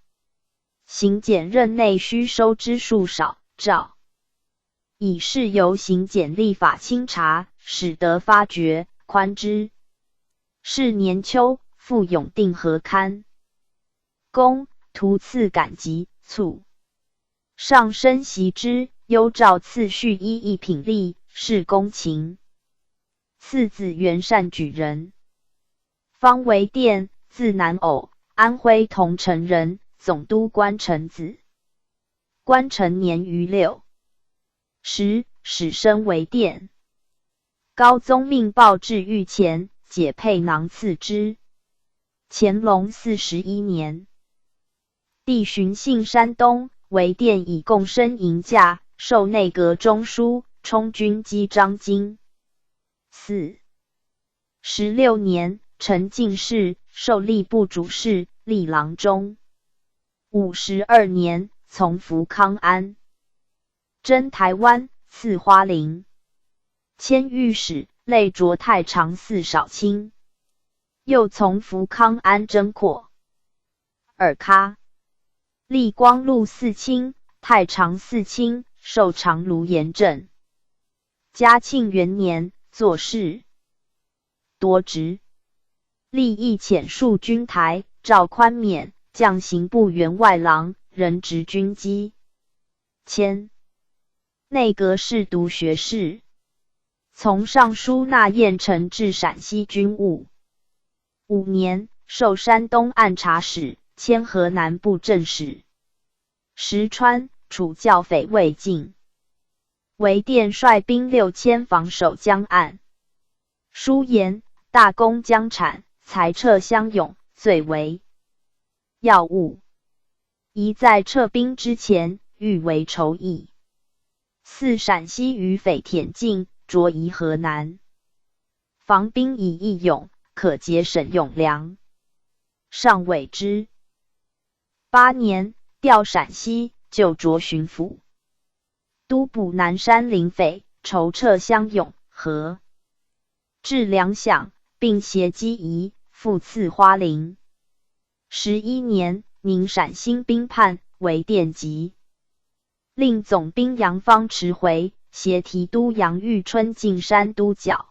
行检任内虚收之数少，照以是由行检立法清查，使得发觉。宽之。是年秋，复永定河勘。公图赐感疾，卒。上身袭之，幽诏赐序一品吏，是公勤。次子元善举人，方为殿，字南偶，安徽桐城人，总督官臣子。官成年逾6，始升为殿。高宗命报至御前，解佩囊赐之。乾隆41年，帝巡幸山东，为殿以贡身迎驾，授内阁中书，充军机章京。16年，承进士，授吏部主事、吏郎中。52年，从福康安，征台湾，赐花翎。迁御史，累擢太常寺少卿。又从福康安征扩尔喀，历光禄4卿、太常4卿，授长芦盐镇。嘉庆元年，作事多职，历役遣戍军台，诏宽免，降刑部员外郎，任职军机。迁内阁侍读学士。从尚书纳彦臣至陕西军务。5年，授山东按察使，迁河南布政使。石川、楚教匪未尽，为殿率兵6000防守江岸。书言大功将产，裁撤相勇，最为要务。宜在撤兵之前，欲为筹议。4陕西余匪田径，着移河南。防兵以义勇，可节省用粮。上委之。8年，调陕西，就着巡抚。都捕南山林匪，筹撤乡勇，和治粮饷，并携机宜，复赐花翎。11年，宁陕新兵判，为殿籍。令总兵杨方迟回，携提督杨玉春进山都剿。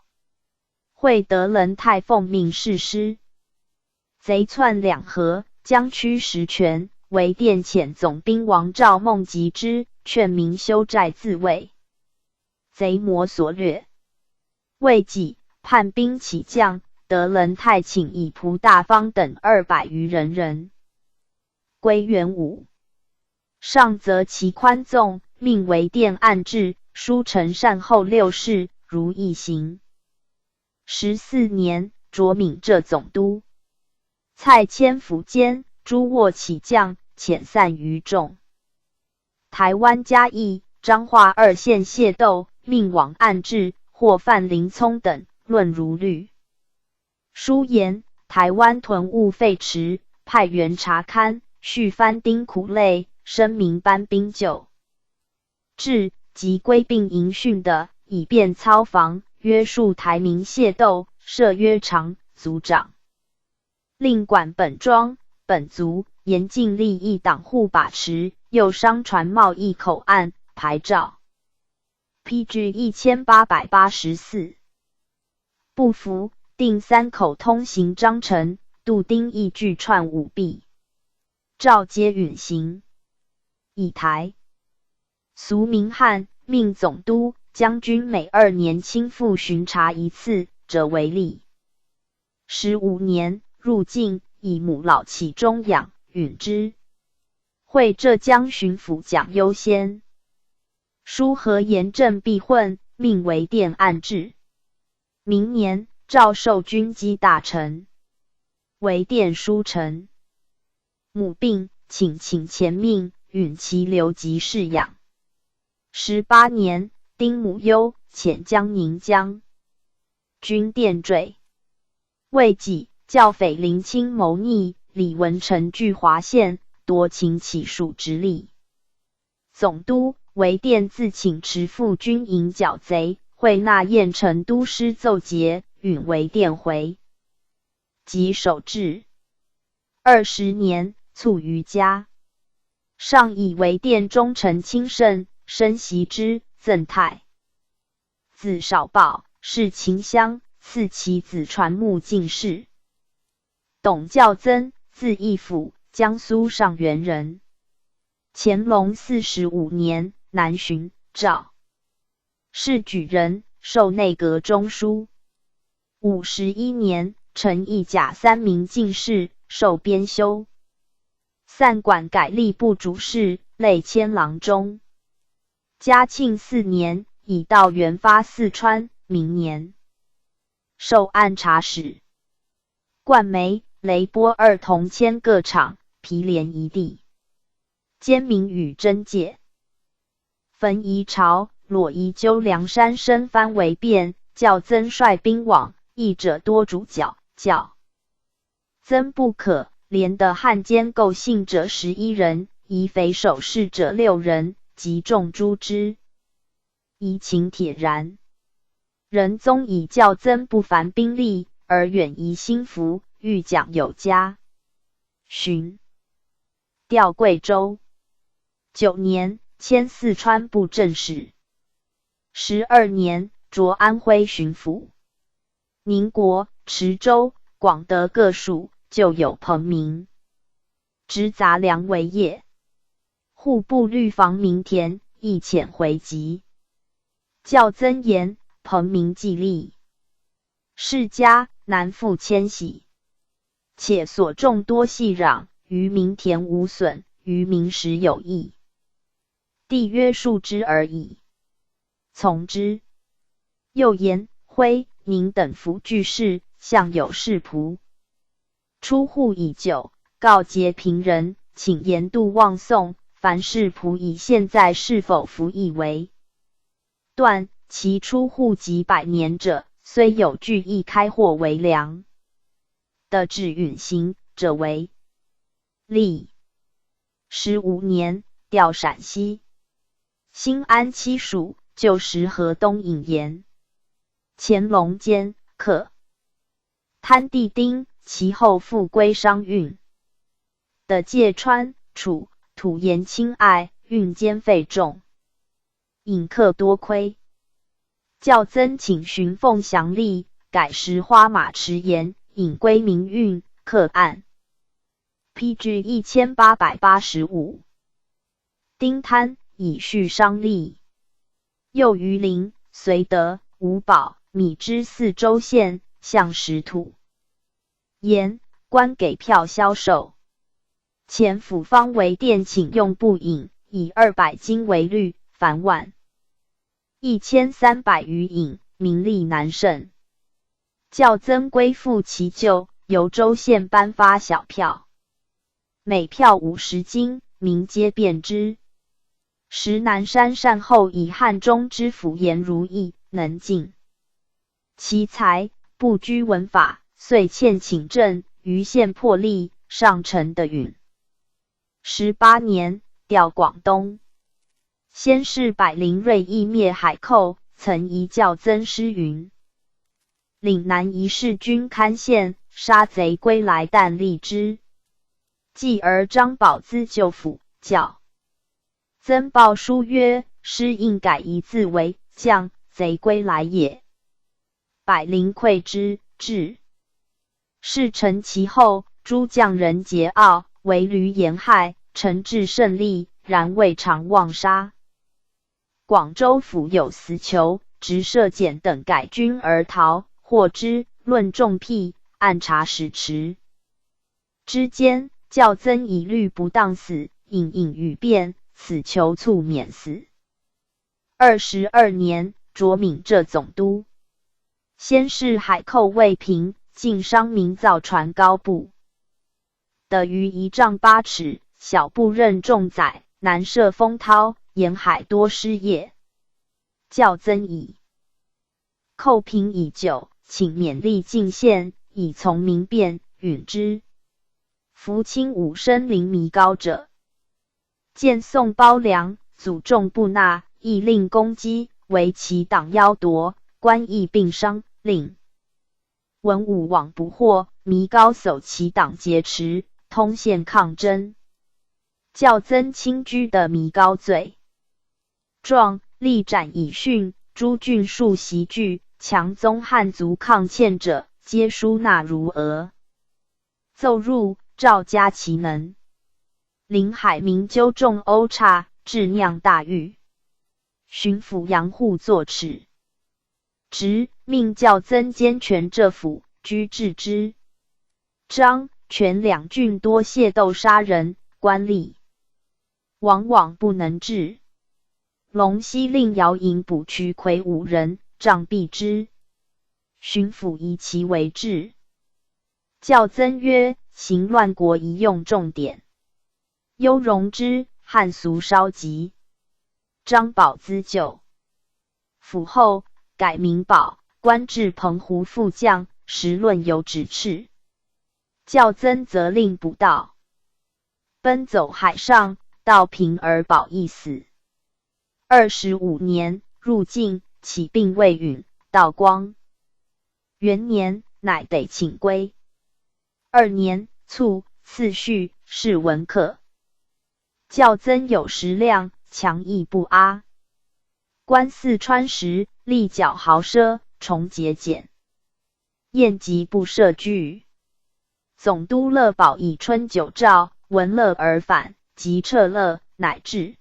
会德仁太奉命誓师。贼窜两河，将驱十泉，为殿遣总兵王赵孟及之，劝民修寨自卫。贼魔所掠。未几，叛兵起降，德仁太请以仆大方等200余人归元武。上则其宽纵，命为殿按制，书成善后6事，如一行。14年，擢闽浙总督。蔡迁府监，诸握起将，遣散于众。台湾嘉义、彰化2县械斗，命往按制，或犯林聪等，论如律。书言台湾屯务废弛，派员查勘，续番丁苦累，声明班兵救治及归并营训的，以便操防，约束台民械斗，设约长族长，令管本庄、本族，严禁利益党户把持，又商船贸易口岸牌照。PG 1884。不服，定3口通行章程，杜丁义具串5弊，诏皆允行。以台俗名汉，命总督、将军每2年亲赴巡查1次者为例。15年，入境，以母老其中养，允之。会浙江巡抚蒋优先。书和严正必混，命为殿按制。明年，诏授军机大臣，为殿书丞。母病，请前命，允其留级侍养。18年，丁母忧，遣江宁将军殿坠。未几，教匪林清谋逆，李文成据华县，夺秦起属直隶。总督为殿自请持赴军营剿贼，会纳燕成都师奏节，允为殿回。即守制。20年，卒于家。上以为殿忠臣亲圣，升袭之，赠太子少保，是秦乡，赐其子传穆进士。董教曾，字义甫，江苏上元人。乾隆45年，南巡赵是举人，授内阁中书。51年，承义甲3名进士，授编修。散馆改吏部主事，累迁郎中。嘉庆4年，以道元发四川。明年，授按察使。灌煤、雷波2铜签各厂，毗连一地。兼明与真界。焚夷朝，裸夷纠梁山生番为变，教曾率兵往，役者多主角，教曾不可，连的汉奸构信者11人，夷匪守势者6人，及众诛之。夷情铁然。仁宗以教曾不凡兵力，而远移兴福，欲奖有加。寻调贵州。9年，迁四川布政使。12年，擢安徽巡抚。宁国、池州、广德各属，就有彭明，执杂粮为业。户部律防民田，亦遣回籍。教曾言，彭明既立，世家难复迁徙，且所种多细壤，于民田无损，于民时有益。帝约束之而已，从之。又言徽、宁等服具士，向有士仆。出户已久，告诫平人，请严度望送，凡士仆以现在是否服役为断，其出户及100年者，虽有据亦开货为良。的至允行者为例。15年，调陕西。新安七属，旧时河东引言。乾隆间，克贪地丁，其后复归商运。的界川、楚土盐轻爱，运兼费重，引客多亏。教曾请寻凤祥吏，改时花马池盐，引归民运，克案。PG 1885。丁贪，以恤商力。又于临、绥德、吴宝、米之四州县向使土盐，官给票销售。前府方为店请用布引，以200斤为率，凡碗1300余引，名利难胜。较增归附其旧，由州县颁发小票，每票50斤，民皆便之。时南山善后以汉中知府颜如意能进其才，不拘文法，遂欠请政，于县破例，上呈的允。18年，调广东。先是百灵锐意灭海寇，曾遗教曾诗云：岭南一士军堪陷，杀贼归来但立之。继而张宝资就府，教曾报书曰：诗应改一字为将，贼归来也。百灵愧之，至。事成其后，诸将人桀骜，围闾沿害，诚至胜利，然未尝妄杀。广州府有司囚，执射检等改军而逃，获之，论重辟，按察使持之间，教曾以律不当死，隐隐语辩，此囚卒免死。22年，擢闽浙总督。先是海寇未平，晋商民造船高步，得于1丈8尺，小步任重载，南涉风涛，沿海多失业。教曾以寇平已久，请勉励进献，以从民变，允之。夫轻武生灵弥高者，见宋包粮，祖众不纳，亦令攻击，为其党邀夺，官役并伤，令文武往不获，弥高守其党劫持，通县抗争。教曾亲居的弥高罪状，力斩以训，诸郡数袭据，强宗汉族抗欠者，皆书纳如额。奏入，诏加其能。临海民纠众殴差，致酿大狱。巡抚杨户作齿，直命教曾兼权浙府，居治之。张、权两郡多械斗杀人，官吏往往不能治。龙溪令姚营捕渠魁5人，杖毙之。巡抚以其为治。教曾曰：行乱国宜用重典，优容之，汉俗稍极。张宝资就府后，改名保，官至澎湖副将，时论有指斥。教曾责令捕盗，奔走海上，到平而保亦死。25年，入晋，起病未允，道光元年，乃得请归。2年，卒，赐胥，是文客。教曾有食量，强毅不阿。官四川时，力剿豪奢，重节俭，宴集不设居。总督乐保以春9诏，闻乐而返，即撤乐，乃至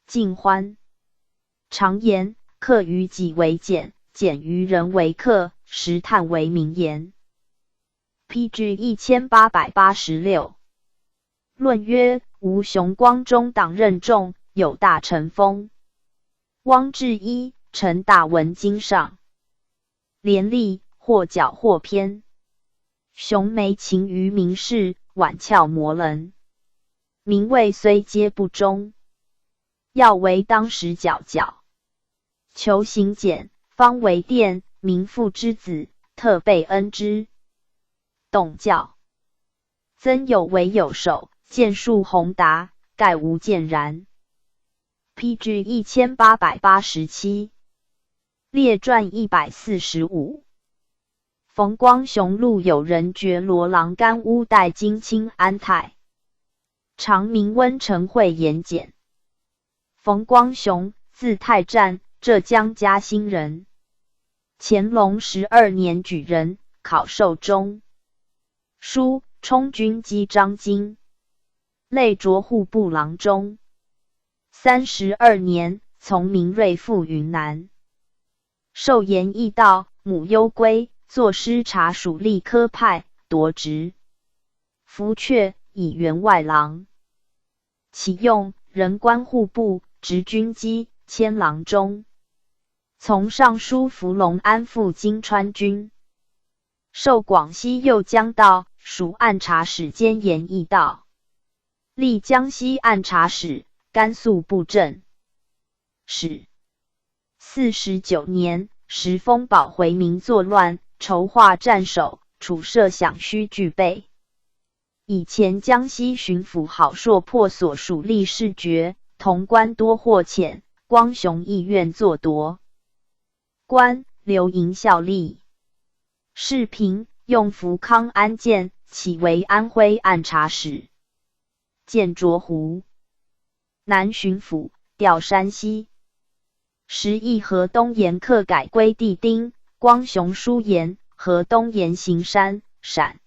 尽欢。常言：客于己为俭，俭于人为客，实叹为名言。PG 1886。论曰：吴雄光中党任重，有大臣风。汪志一，陈大文经上，廉吏，或矫或偏。雄眉勤于民事，婉翘磨人。民谓虽皆不忠，要为当时皎皎。求行俭，方为殿，民父之子，特备恩之。董教曾有为有守，剑术宏达，盖无见然。PG 1887。列传145。冯光雄录有人觉罗郎干屋代金清安泰，常名温成会言简。冯光雄，字太战，浙江嘉兴人。乾隆12年举人，考授中书，充军机章京，累擢户部郎中。32年，从明瑞赴云南，授盐驿道，母攸归，作师察属吏科派，夺职。服阙，以员外郎。启用任官户部，执军机，迁郎中。从尚书符龙安抚金川军。授广西右江道，属按察使兼盐驿道。历江西按察使、甘肃布政使。49年，时封保回民作乱，筹划战守，处设想须具备。以前江西巡抚郝硕破所属吏士决，潼关多获遣，光雄意愿作夺。官留营效力。世平用福康安建，起为安徽按察使。建卓湖南巡抚，调山西。时议河东沿客改归地丁，光雄书言河东沿行山，陕。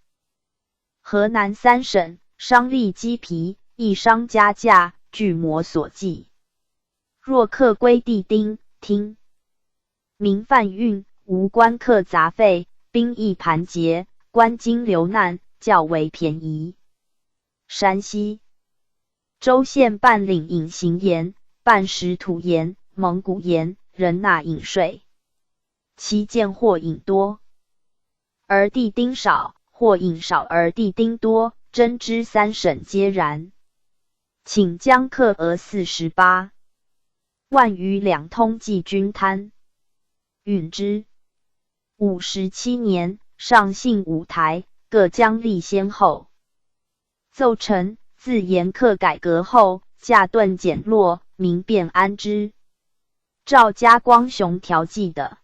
河南3省商利积疲，一商加价，据摩所记。若客归地丁，听。民贩运，无官客杂费，兵役盘结，官经流难，较为便宜。山西州县办领隐形盐，办实土盐、蒙古盐，仍纳隐税，其见货引多，而地丁少；货引少而地丁多，真知3省皆然。请将客额48万余两通计均摊。允之。57年，上幸5台，各将立先后。奏臣自盐客改革后，价顿减落，民便安之。赵家光雄调剂的。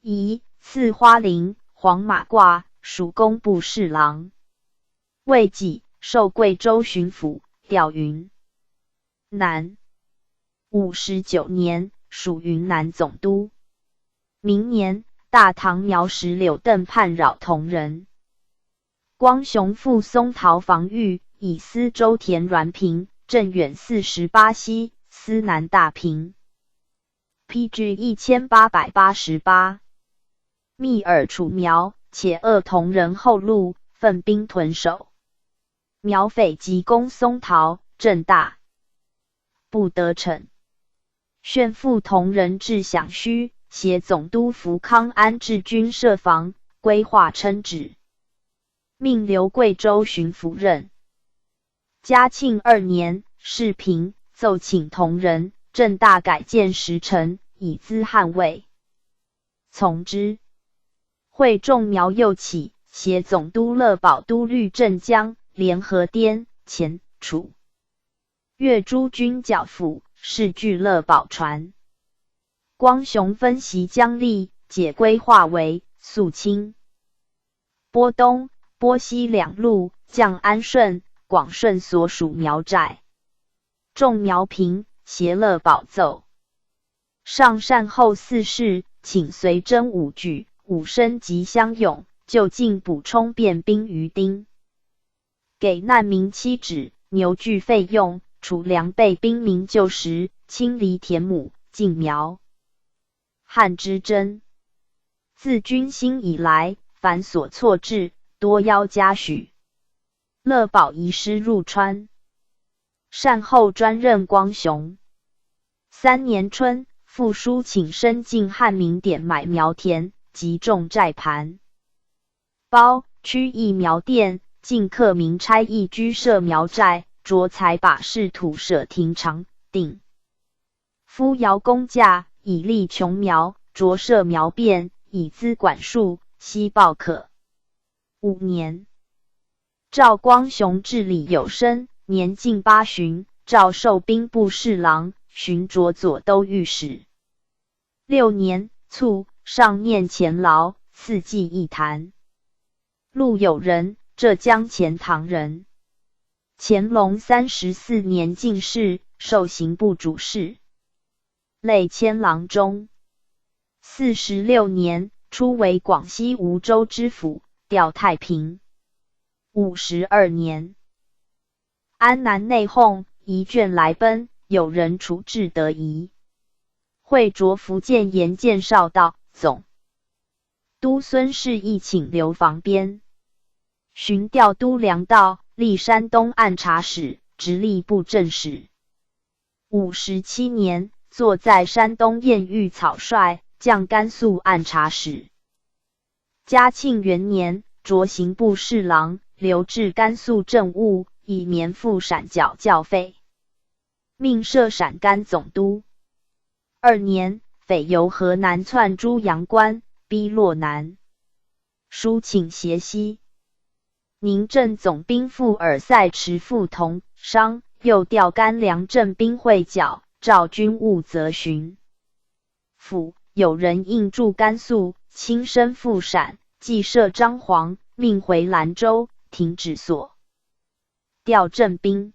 仪赐花翎、黄马褂，属工部侍郎。未几，授贵州巡抚，调云南。59年，属云南总督。明年，大唐苗石柳邓叛扰同人。光雄复松桃防御，以司州田栾平，镇远48西，司南大平。PG 1888。密尔除苗，且扼同人后路，奋兵屯守。苗匪急攻松桃，镇大不得逞。炫复同人至饷须，携总督福康安置军设防，规划称旨，命留贵州巡抚任。嘉庆2年，世平奏请同人，镇大改建10城，以资捍卫。从之。会众苗又起，携总督乐保都律镇江，联合滇黔楚越诸军剿抚，势据乐保船。光雄分袭江力，解规划为肃清、波东、波西两路，降安顺、广顺所属苗寨。众苗平，携乐保奏。上善后4事，请随征5举。武生及乡勇，就近补充便兵于丁。给难民妻纸、牛具费用，储粮备兵民就食，清犁田亩，禁苗。汉之争。自军兴以来，凡所措置，多邀嘉许。乐保遗师入川。善后专任光雄。3年春，复书请申进汉民典买苗田。及种寨盘，包区役苗店，进客民差役居设苗寨，着财把式土舍亭长定。夫摇工价，以利穷苗，着设苗变，以资管束，悉报可。5年，赵光雄治理有声，年近8旬，诏授兵部侍郎，巡着左都御史。6年，卒。上念前劳，赐祭一坛。陆友仁，浙江钱塘人。乾隆34年进士，授刑部主事，累迁郎中。46年，初为广西梧州知府，调太平。52年，安南内讧，一眷来奔，有人处置得宜。会着福建盐建绍道，总督孙氏亦请留防边，寻调都粮道，历山东按察使、直隶布政使。57年，坐在山东燕豫草率，降甘肃按察使。嘉庆元年，擢刑部侍郎，留至甘肃政务，以免付陕缴教费。命设陕甘总督。2年，匪由河南窜诸阳关，逼洛南，书请协西。宁镇总兵傅尔塞持赴同商，又调甘凉镇兵会剿，召军务责巡抚。有人应驻甘肃，亲身赴陕，既设张黄，命回兰州，停止所调镇兵。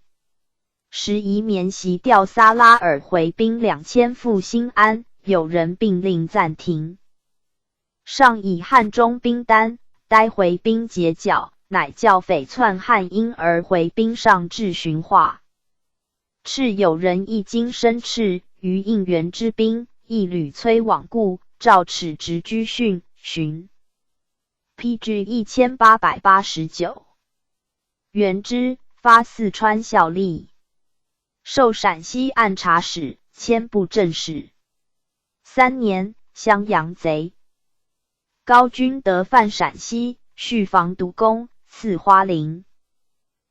时移免袭调撒拉尔回兵2000赴新安，有人并令暂停。上以汉中兵单，待回兵截剿，乃教匪窜汉因而回兵上至寻化。敕有人一经申敕，于应元之兵，一屡催往故，诏敕直居训巡。PG 1889。元之，发四川效力。授陕西按察使，迁布政使。3年，襄阳贼。高君得犯陕西，续防督公，赐花翎。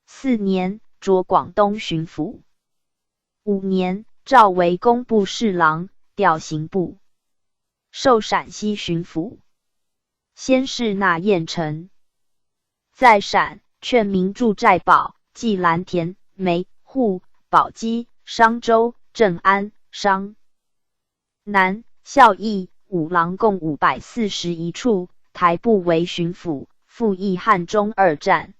4年，擢广东巡抚。5年，召为工部侍郎，调刑部。授陕西巡抚。先是纳燕城。在陕，劝民筑寨堡，即蓝田、梅、户、宝鸡、商州、镇安、商南、孝义、五郎共541处，台部为巡抚，复议汉中2战。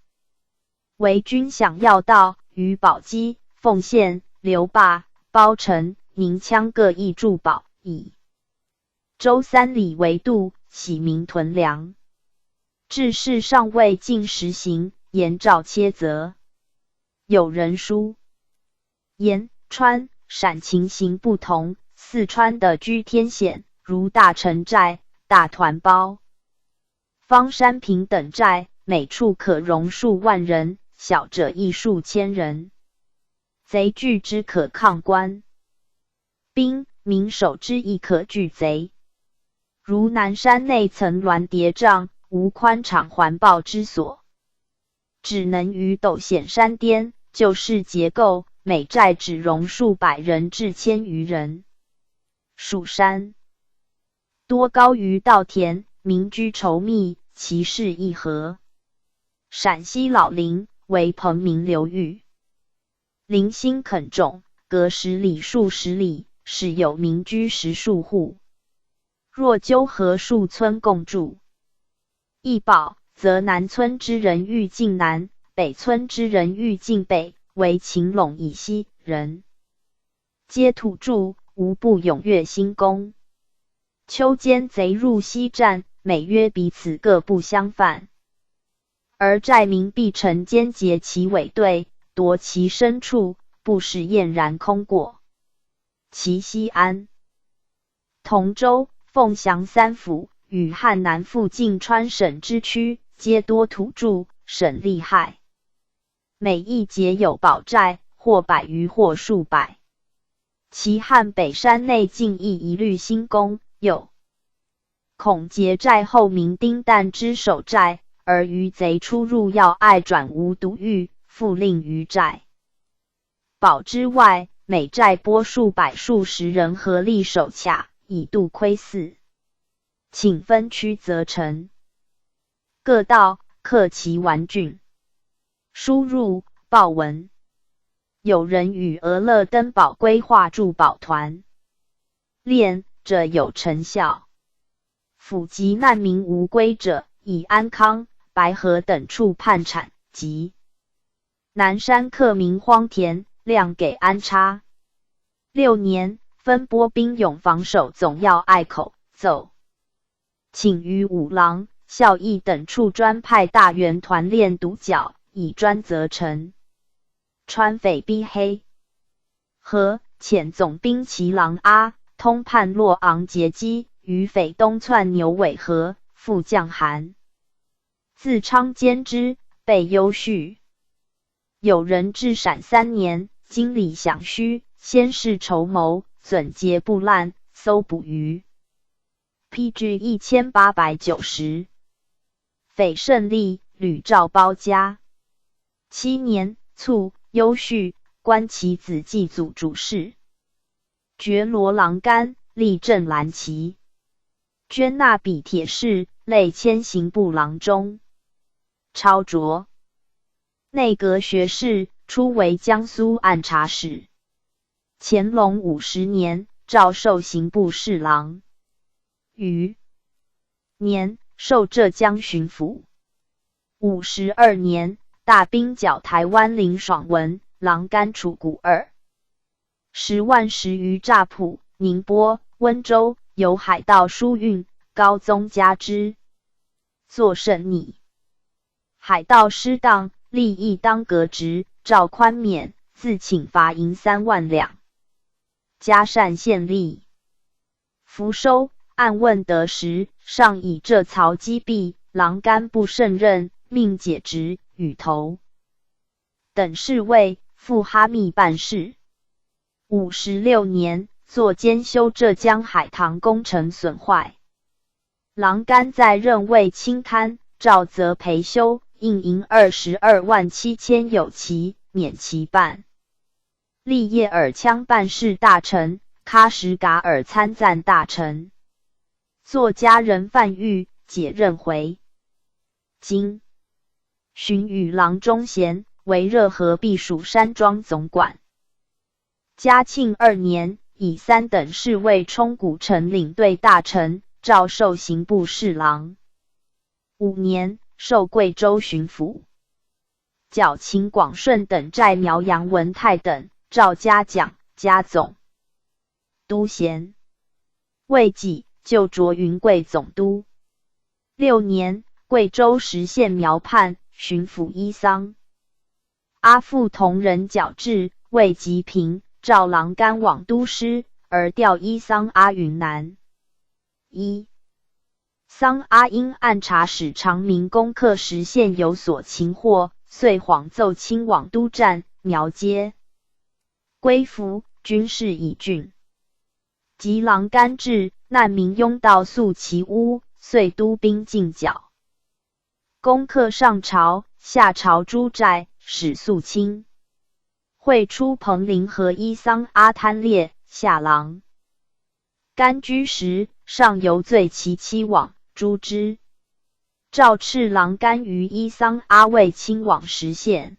为军饷要道，于宝鸡、凤县、留坝、包城、宁羌各邑驻保，以州3里为度，喜民屯粮。制事尚未尽实行，严诏切责。有人书延川、陕情形不同，四川的居天险，如大城寨、大团包、方山坪等寨，每处可容数万人，小者亦数千人。贼惧之可抗官，兵民守之亦可拒贼。如南山内层峦叠嶂，无宽敞环抱之所，只能于陡险山巅，就是结构，每寨只容数百人至1000余人。蜀山多高于稻田，民居稠密，其势亦和。陕西老林为彭明流域，林心垦种，隔10里数十里，始有民居10数户。若纠合数村共住，易保，则南村之人欲进南，北村之人欲进北，为秦陇以西人，皆土著，无不踊跃兴攻。秋间贼入西战，每约彼此各不相犯，而寨民必乘间结其尾队，夺其牲畜，不使燕然空过。其西安、同州、凤翔3府与汉南附近川省之区，皆多土著，省利害。每一节有堡寨，或100余，或数百。其汉北山内尽亦一律兴攻，有恐结寨后民丁旦之守寨，而余贼出入要隘转无堵狱，复令于寨。堡之外，每寨拨数百数十人合力守卡，以度窥伺。请分区责成。各道克其顽峻。输入报文。有人与俄勒登堡规划筑堡团，练者有成效。府及难民无归者，以安康、白河等处判产，及南山客民荒田，量给安插。6年，分拨兵勇防守总要隘口，奏请于五郎、孝义等处专派大员团练堵剿，以专责成。川匪逼黑。和遣总兵骑郎阿通叛洛昂截击，于匪东窜牛尾河，副将韩自昌监之，被优叙。有人至陕3年，经理想虚，先是筹谋，纂节不滥，搜捕于 PG 1890。匪胜利，屡召包家。7年卒，优叙，官其子祭祖主事，爵罗郎干，立正蓝旗，捐纳比铁士，类迁刑部郎中。超擢内阁学士，初为江苏按察使。乾隆50年，诏授刑部侍郎。余年，授浙江巡抚。52年，大兵剿台湾林爽文、郎干楚谷2，10万石于乍浦、宁波、温州，有海盗疏运，高宗加之，作甚逆。海盗失当，立议当革职，诏宽免，自请罚银3万两。嘉善县吏伏收，按问得实，上以浙曹击毙，郎干不胜任，命解职，与头等侍卫，赴哈密办事。56年，作监修浙江海棠工程损坏，郎干在任未清勘，诏责赔修，应银22万7千有期，免其办。立叶尔羌办事大臣，喀什噶尔参赞大臣。作家人范玉，解任回京。巡与郎中贤，为热河避暑山庄总管。嘉庆2年，以3等侍卫充古城领队大臣，诏授刑部侍郎。5年，授贵州巡抚。剿秦广顺等寨苗杨文泰等，诏嘉奖、嘉总督衔。未几，就擢云贵总督。6年，贵州实县苗畔巡抚伊桑。阿父同人矫治，未及平，召郎干往都师，而调伊桑阿云南。桑阿因按察使长明攻克实县有所擒获，遂谎奏亲往都战，苗皆归服，军事已峻。及郎干至，难民拥到宿其屋，遂督兵进剿，攻克上朝、下朝诸寨，使肃清。会出彭陵和伊桑阿贪烈下郎干居时，上游罪其妻往，诛之。诏敕郎干于伊桑阿卫亲往实县。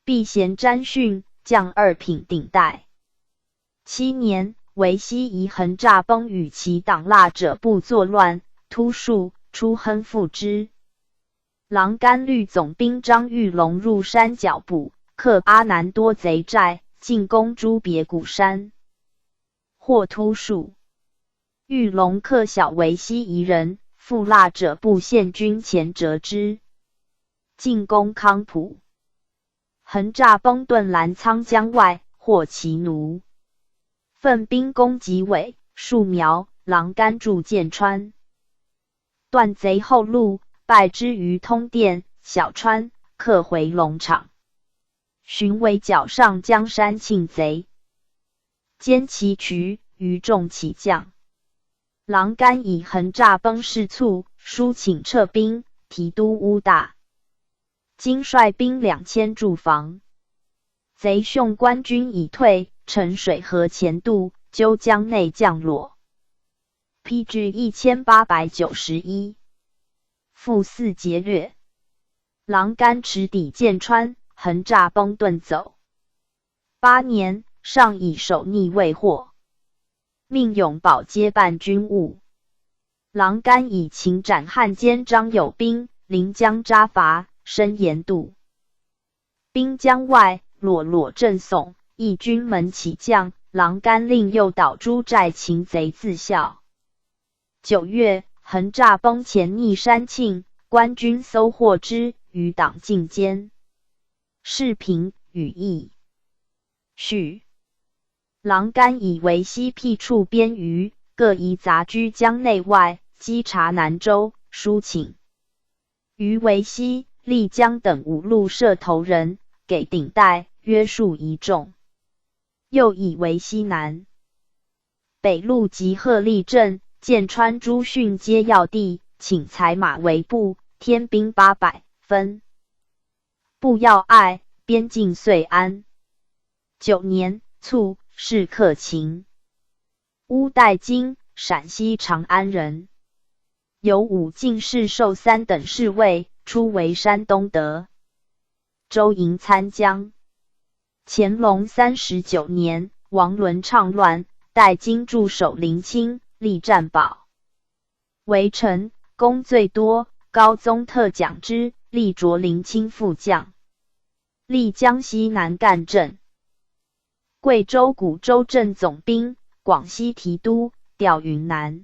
避嫌詹逊，降2品顶戴。7年，维西夷横诈崩与其党蜡者部作乱，突戍，出亨复之。郎干率总兵张玉龙入山剿捕，克阿南多贼寨，进攻诸别谷山，获突戍。玉龙克小维西夷人，复蜡者部献军前折之，进攻康普。横诈崩遁澜沧江外，获其奴。奋兵攻吉尾、树苗，郎干驻剑川，断贼后路，败之于通甸、小川，克回龙场。寻为剿上江山庆贼，歼其渠，余众其将。郎干以横诈崩事卒，书请撤兵，提督乌大。今率兵2000驻防。贼凶官军已退，乘水河前渡，纠江内降落。PG 1891。复4劫掠。郎干持抵剑川，横诈崩遁走。8年，上以守逆未获，命永保接办军务。郎干以擒斩汉奸张友兵，临江扎伐，深盐渡。滨江外，裸镇耸，义军门起将，郎干令诱导诸寨擒贼自效。9月，横诈崩前逆山庆，官军搜获之，余党尽歼。世平、羽翼。序郎干以为西辟处边隅，各宜杂居江内外，稽察南州，书请于维西、丽江等五路摄头人，给顶戴，约束一众。又以为西南、北路及鹤立镇、剑川诸郡皆要地，请采马为部，添兵800，分部要隘，边境遂安。9年卒，谥克勤。乌代金，陕西长安人，有武进士寿三等侍卫，初为山东德州营参将。乾隆39年，王伦倡乱，代金驻守临清，力战保围城，功最多，高宗特奖之，力擢临清副将，历江西南赣镇、贵州古州镇总兵，广西提督，调云南。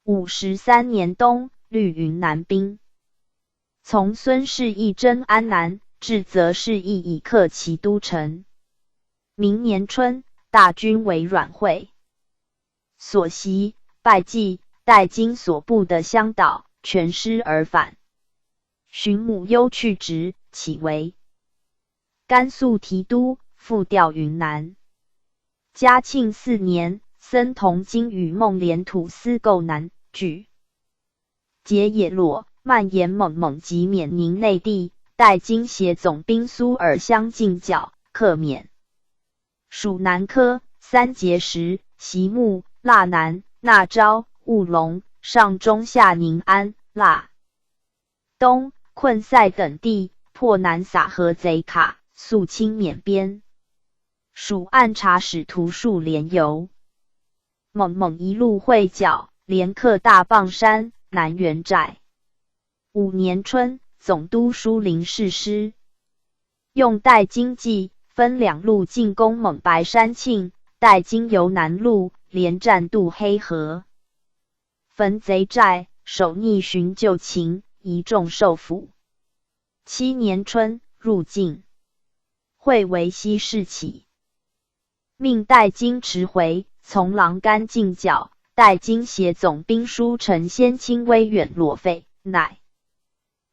53年冬，率云南兵从孙氏义征安南，至则氏义以克其都城。明年春，大军为阮会所袭，败绩，待金所部的乡岛，全师而返。寻母忧去职，起为甘肃提督，复调云南。嘉庆4年，僧同经与孟连土司构南据结野洛、蔓延蒙及缅宁内地，待金协总兵苏尔相进剿，克免。属南科3节时，席木、腊南、纳昭、务龙、上中下宁安、腊东、困塞等地，破南撒河贼卡，肃清缅边。属按察使徒数连游。蒙一路会剿，连克大棒山、南元寨。5年春，总督书林侍师，用代金计，分2路进攻蒙白山庆，代金由南路连战渡黑河，焚贼寨，守逆寻救秦，一众受俘。7年春，入晋，会为西事起，命代金驰回，从郎干进剿，代金协总兵书陈先清威远裸废，乃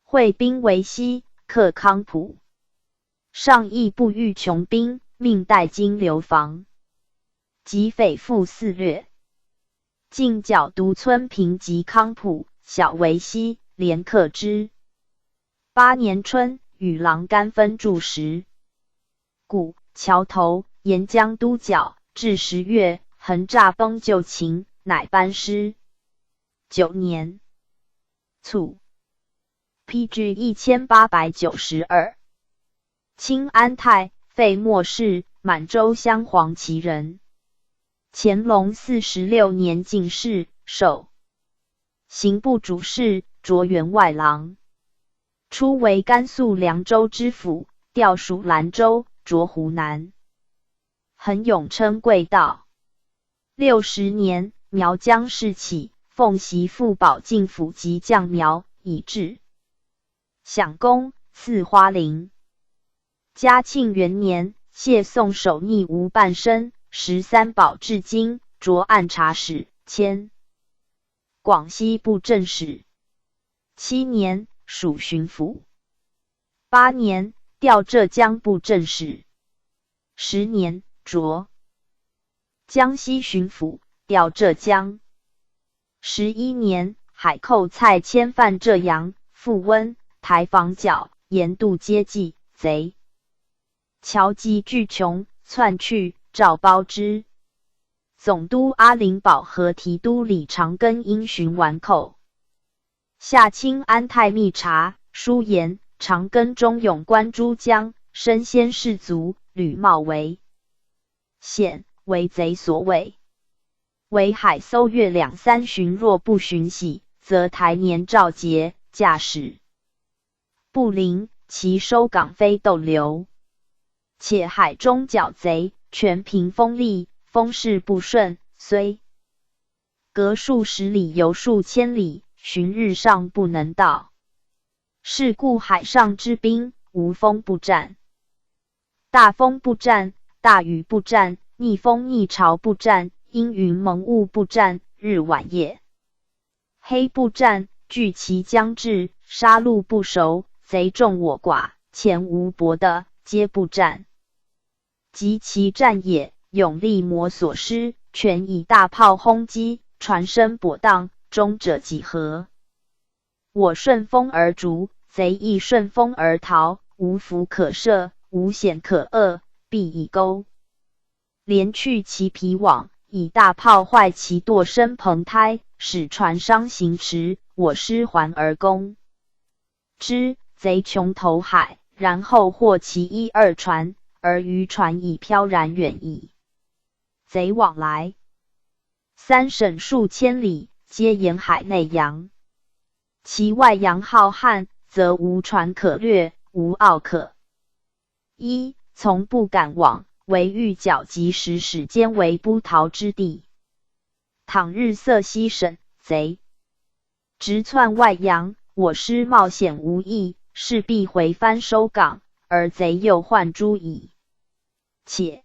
会兵为西，克康普。上议不欲穷兵，命代金留防。及匪复肆掠，进剿独村平及康普，小为西，连克之。8年春，与郎干分驻石鼓、桥头、沿江都角，至10月，横诈崩救秦，乃班师。9年卒，批至1892。清安泰，废末氏，满洲镶黄旗人。乾隆46年进士，授刑部主事，擢员外郎。初为甘肃凉州知府，调属兰州，擢湖南。恒永称贵道。60年，苗疆事起，奉袭副保境府及将苗，以至享公，赐花翎。嘉庆元年，谢宋守逆无半生，13保至今，擢按察使，迁广西布政使。7年，属巡抚。8年，调浙江布政使。10年，擢江西巡抚，调浙江。11年，海寇蔡迁犯浙阳，复温、台防剿，沿渡皆计，贼侨籍俱穷，窜去，诏褒之。总督阿灵堡和提督李长庚因循顽寇，下清安泰密察，书言长庚忠勇观珠江，身先士卒，屡冒为险，为贼所畏。为海搜阅2、3巡，若不巡喜，则台年诏节，驾驶不灵，其收港非逗留。且海中剿贼，全凭风力，风势不顺，虽隔数十里游数千里，旬日上不能到。是故海上之兵，无风不战。大风不战，大雨不战，逆风逆潮不战，阴云蒙雾不战，日晚夜黑不战，据其将至，杀戮不熟，贼众我寡，前无搏的，皆不战。及其战也，勇力摩所失，全以大炮轰击，船身跛荡，终者几何？我顺风而逐，贼亦顺风而逃，无伏可射，无险可遏，必以钩连去其皮网，以大炮坏其舵身棚胎，使船伤行迟，我师还而攻之，贼穷投海，然后获其一二船，而渔船已飘然远矣。贼往来三省数千里，皆沿海内洋，其外洋浩瀚，则无船可掠，无澳可依，从不敢往，唯欲剿及时，使间为不逃之地。倘日色西省，贼直窜外洋，我师冒险无益，势必回帆收港，而贼又患诸矣。且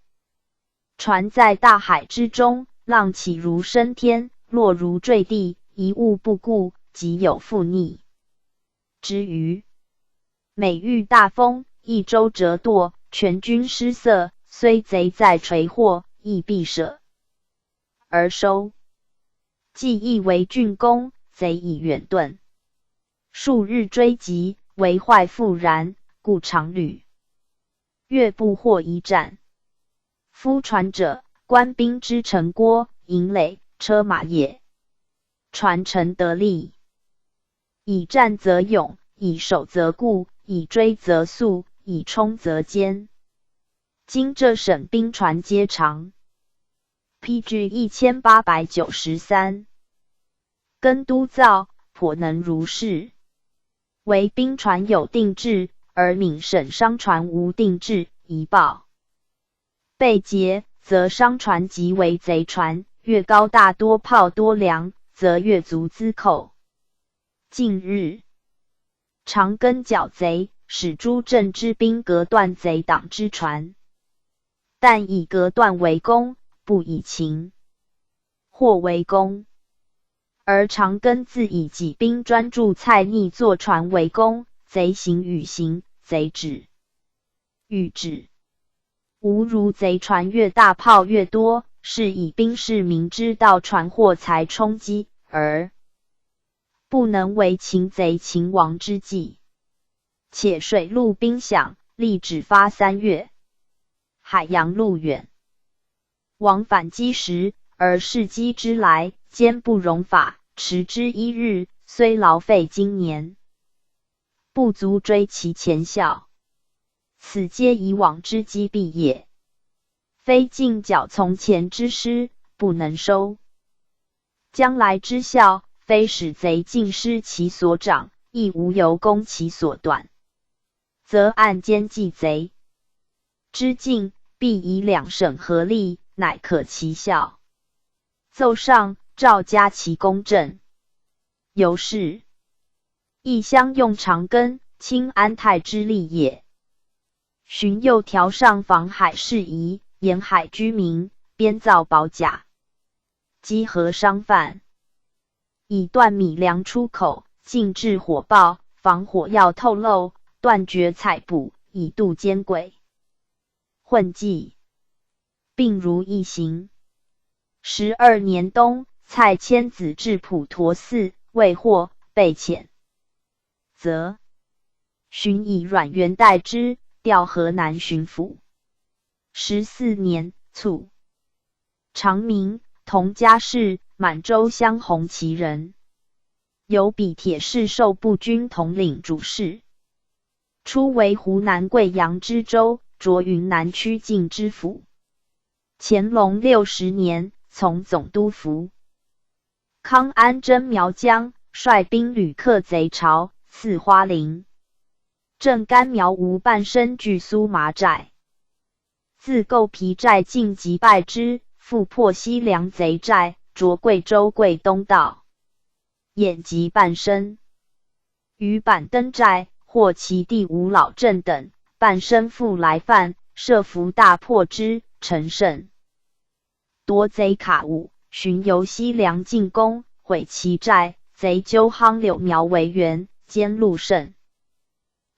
船在大海之中，浪起如升天，落如坠地，一物不顾，即有复逆之虞。每遇大风，一舟折堕，全军失色，虽贼在垂获，亦必舍而收。既亦为郡公，贼已远遁，数日追击，为坏复燃，故常屡越不获一战。夫船者，官兵之乘郭、营垒、车马也。船乘得利，以战则勇，以守则固，以追则速，以冲则坚。今这省兵船皆长。PG 1893，根督造，颇能如是。唯兵船有定制，而闽省商船无定制，一报被劫，则商船即为贼船，越高大多炮多粮，则越足资寇。近日长庚剿贼，使诸镇之兵隔断贼党之船，但以隔断为攻，不以擒或为攻。而长庚自以己兵专注蔡逆坐船为攻，贼行与行，贼止与止。吾如贼船越大炮越多，是以兵士明知道船祸才冲击，而不能为擒贼擒王之计。且水陆兵饷，历只发3月，海洋路远，往返积时，而是机之来，坚不容法，持之1日，虽劳费经年，不足追其前效。此皆以往之积弊也，非尽剿从前之师，不能收将来之效，非使贼尽失其所长，亦无由攻其所短，则暗间计贼之进，必以2省合力，乃可其效。奏上，诏加其公正。由是亦相用长庚、清安泰之力也。寻又调上防海事宜，沿海居民，编造保甲，稽核商贩，以断米粮出口，禁制火爆，防火药透漏，断绝采捕，以度奸诡混迹，并如一行。12年冬，蔡迁子至普陀寺，未获，被遣，则寻以阮元代之，调河南巡抚。14年卒。常民，同家氏，满洲乡红旗人，有比铁士授步军统领主事。初为湖南贵阳知州，擢云南曲靖知府。乾隆60年，从总督府。康安征苗疆，率兵屡克贼巢，刺花林。镇甘苗吴半生据苏麻寨，自构皮寨进击败之，复破西凉贼寨，着贵州贵东道，掩及半生。于板登寨，获其弟吴老镇等，半生复来犯，设伏大破之，乘胜夺贼卡物，寻由西凉进攻，毁其寨。贼纠夯柳苗为援，兼路甚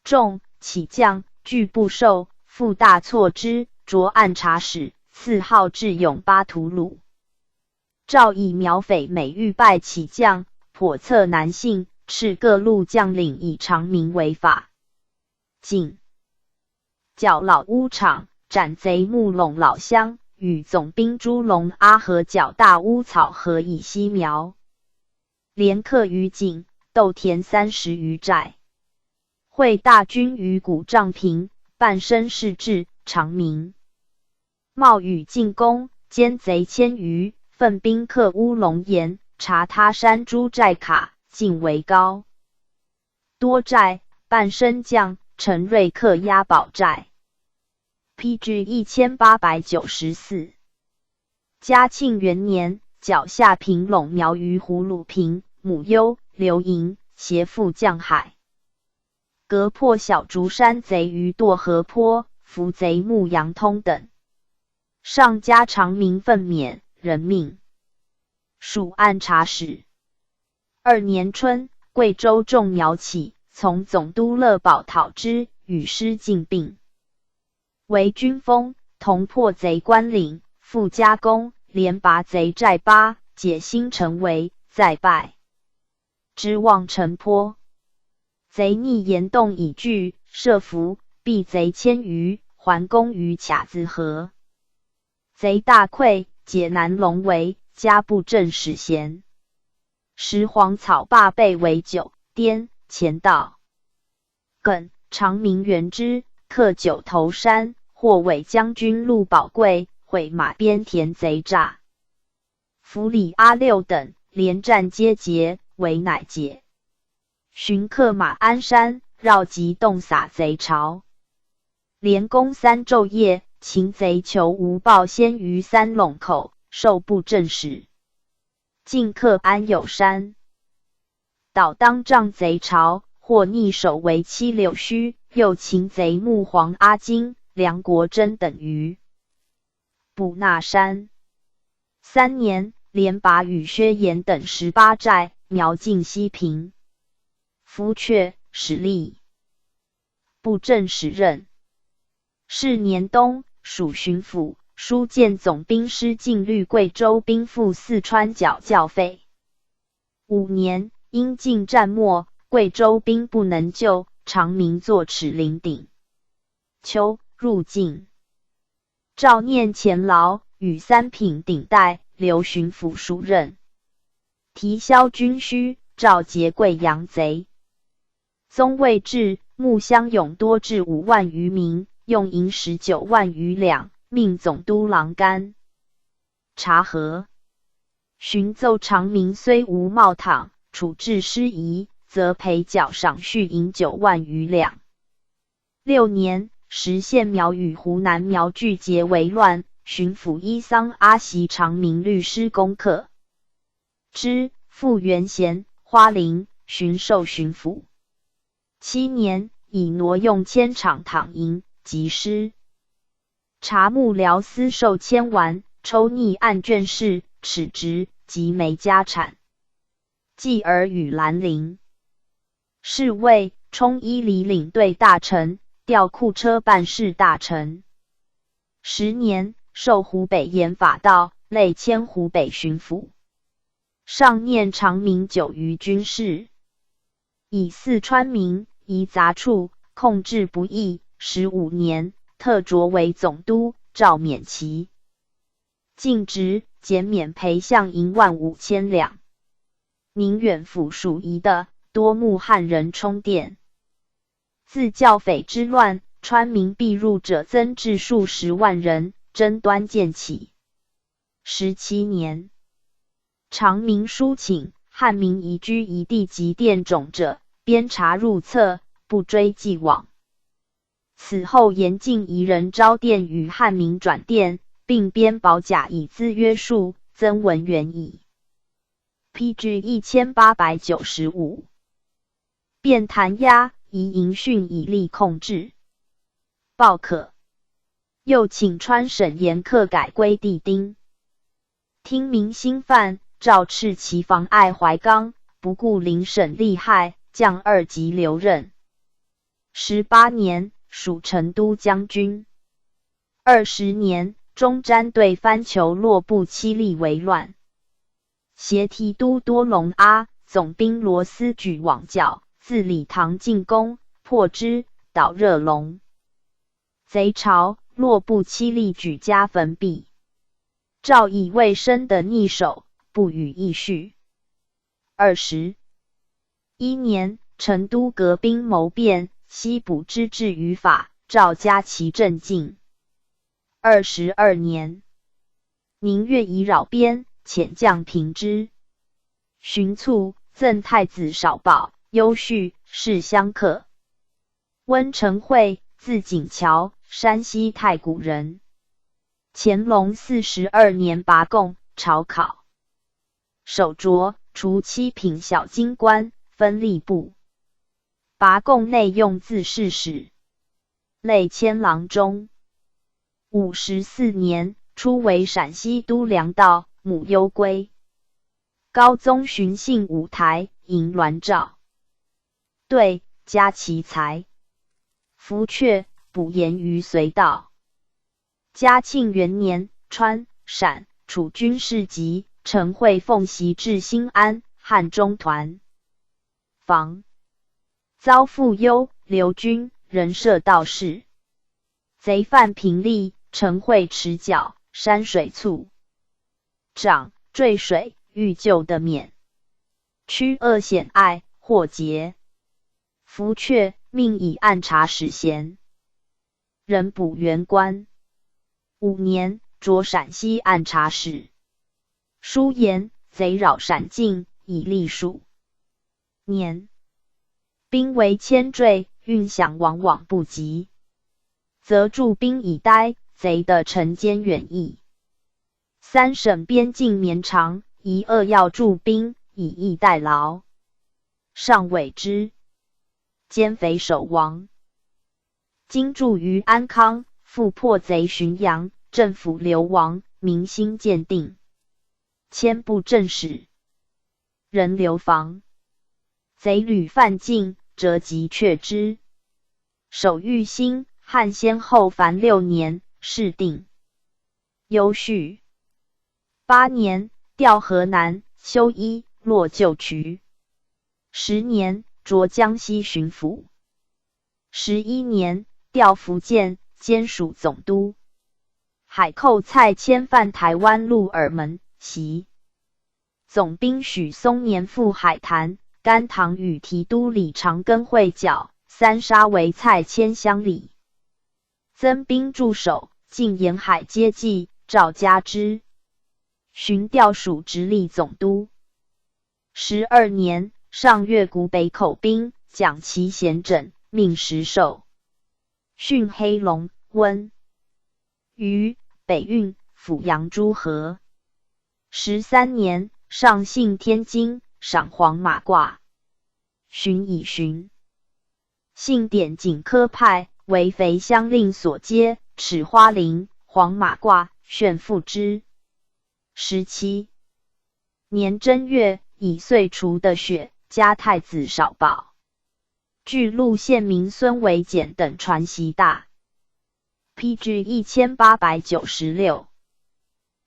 众，起将拒不受，复大挫之，着按察使，赐号智勇巴图鲁。赵以苗匪每欲败起将，叵测难信，敕各路将领以长明为法。进剿老屋场，斩贼木陇老乡，与总兵朱龙阿合剿大屋草河以西苗。连克于井，斗田30余寨。会大军于古丈平，半身是至长明。冒雨进攻，歼贼1000余，奋兵克乌龙岩、察他山诸寨卡，进为高。多寨，半身将，陈瑞克压宝寨。PG 1894。嘉庆元年，剿下平陇苗于葫芦坪，母忧、刘盈协赴降海，革破小竹山贼于堕河坡，伏贼牧杨通等。上加长明奋免，人命。属按察使。2年春，贵州众苗起，从总督乐宝讨之，与师进并。为军锋，同破贼关岭，复加攻，连拔贼寨8，解新城围，再败。之望城坡，贼逆岩洞以拒，设伏，避贼1000余，还攻于卡子河。贼大溃，解南龙围，加布镇使贤。时黄草坝被为9颠前道。艮长明元之，克九头山，获伪将军陆宝贵，毁马边田贼诈。府里阿六等连战皆捷，为乃解。寻克马鞍山，绕集洞撒贼巢。连攻3昼夜，擒贼求无报先于3陇口，受布镇使。进克安有山，倒当仗贼巢，或逆守为7柳须，又擒贼木黄阿金、梁国珍等余。补纳山。3年，连拔与薛岩等18寨，苗尽西平。夫阙使吏，布镇使任。是年冬，属巡抚，书见总兵师进律贵州兵赴四川剿教费。5年，因进战没，贵州兵不能救，长明坐齿陵鼎。秋，入晋。赵念前劳，与3品顶戴，留巡抚署任。提销军需，赵结贵阳贼。宗未至，穆襄勇多至5万余民，用银19万余两，命总督郎干察和。寻奏长明虽无冒躺，处置失宜，则赔缴赏恤银9万余两。6年，实县苗与湖南苗俱结为乱，巡抚伊桑阿袭长明律师攻克之，复原衔花陵，巡授巡抚。7年，以挪用1000场躺银，及失。察幕僚司受千丸，抽逆案卷事，耻职，及没家产。继而与兰陵。侍卫，充衣礼领队大臣，调库车办事大臣。10年，授湖北盐法道，累迁湖北巡抚。上念长明9余军事，以四川民夷杂处，控制不易。15年，特擢为总督，诏免其禁职，减免赔项银15000两。宁远府属夷的，多穆汉人充殿。自教匪之乱，川民避入者增至数10万人，争端渐起。17年，长明书请汉民移居夷地及佃种者，鞭查入册，不追既往。此后严禁夷人招佃与汉民转佃，并编保甲以资约束，增文原矣。PG 1895。便弹压，以营训以利控制。鲍可。又请川省严苛改规地丁。听民兴犯，诏斥其妨碍怀纲，不顾邻省利害，降2级留任。18年，属成都将军。20年，中瞻对藩酋洛部七吏为乱，协提督多隆阿、总兵罗思举往教，自礼堂进攻，破之，捣热龙。贼巢，洛部七吏举家焚壁。诏以未生的逆首，不予议叙。21年，成都革兵谋变，西捕之至于法，诏加其镇禁。22年，宁越以扰边，遣将平之。荀卒，赠太子少保，优叙，是相克。温成惠，字景桥，山西太谷人。乾隆42年拔贡，朝考。手镯，除7品小京官，分吏部。拔贡内用自侍使，累迁郎中。54年，初为陕西都粮道，母忧归。高宗巡幸五台，迎銮诏，对，加其才。福阙，补言于隋道。嘉庆元年，川、陕、楚军事急，陈惠奉袭至新安，汉中团防，遭复忧，留军，人设道士。贼犯平利，陈惠持脚，山水促涨，坠水，欲救的免。曲恶险隘，或劫。福阙，命以按察使衔。人补原官。5年，擢陕西按察使。书言，贼扰陕境，以隶属。年，兵为千坠，运饷往往不及，则驻兵以待，贼的城间远役。3省边境绵长，宜扼要驻兵，以逸待劳。上委之，兼匪守亡。今驻于安康，复破贼浔阳，政府流亡，民心渐定。迁布政使。人流防。贼屡犯境，折即却之。守御兴，汉先后凡6年，事定。优叙。8年，调河南，修一，落旧渠。10年，擢江西巡抚。11年，调福建，兼署总督。海寇蔡迁犯台湾鹿耳门，袭。总兵许松年赴海坛，甘棠与提督李长庚会剿，3杀为蔡迁乡里。增兵驻守，进沿海接济，诏加之。寻调署直隶总督。12年，上越古北口兵，蒋其贤整，命石守。训黑龙、温、于北运，抚扬诸河。13年，上幸天津，赏黄马褂。寻以寻。幸典景科派，为肥乡令所接，齿花翎，黄马褂，炫付之。17年正月，以岁除的雪，加太子少保。据陆县民孙维简等传习大。PG 1896。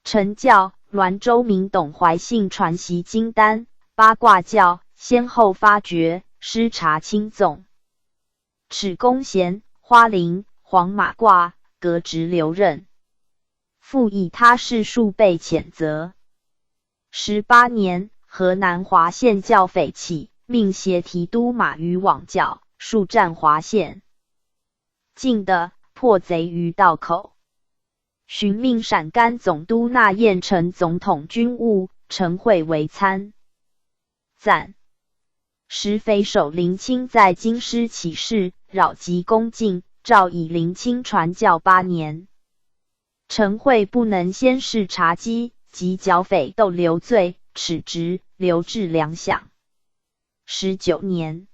陈教，滦州民董怀信传习金丹、八卦教，先后发掘，师察轻纵。齿公贤、花翎、黄马褂，革职留任。复以他事数被谴责。18年，河南华县教匪起，命协提督马于往教，数占华县。晋的，破贼于道口。寻命陕甘总督纳彦成总统军务，陈惠为参赞。时匪首林清在京师起事，扰及恭敬，诏以林清传教8年。陈惠不能先视察机，及剿匪斗留罪，耻职，留置粮饷。19年，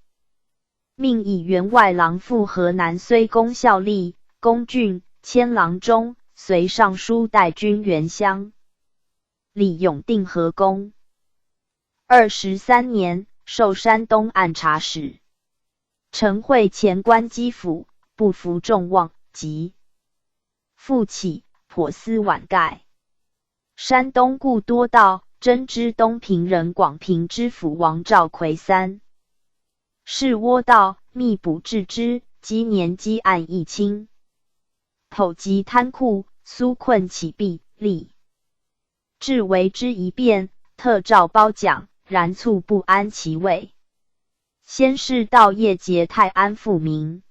命以员外郎赴河南睢公效力，公郡，迁郎中，随尚书带军原乡。李永定河公。23年，授山东按察使。陈惠前官击府，不服众望，即复起，颇思挽盖。山东故多盗，征之东平人广平知府王兆奎3。是倭盗，密捕治之，积年积案一清。剖及贪库，苏困起弊，立至为之一变，特诏褒奖，然卒不安其位。先是盗业节泰安复明。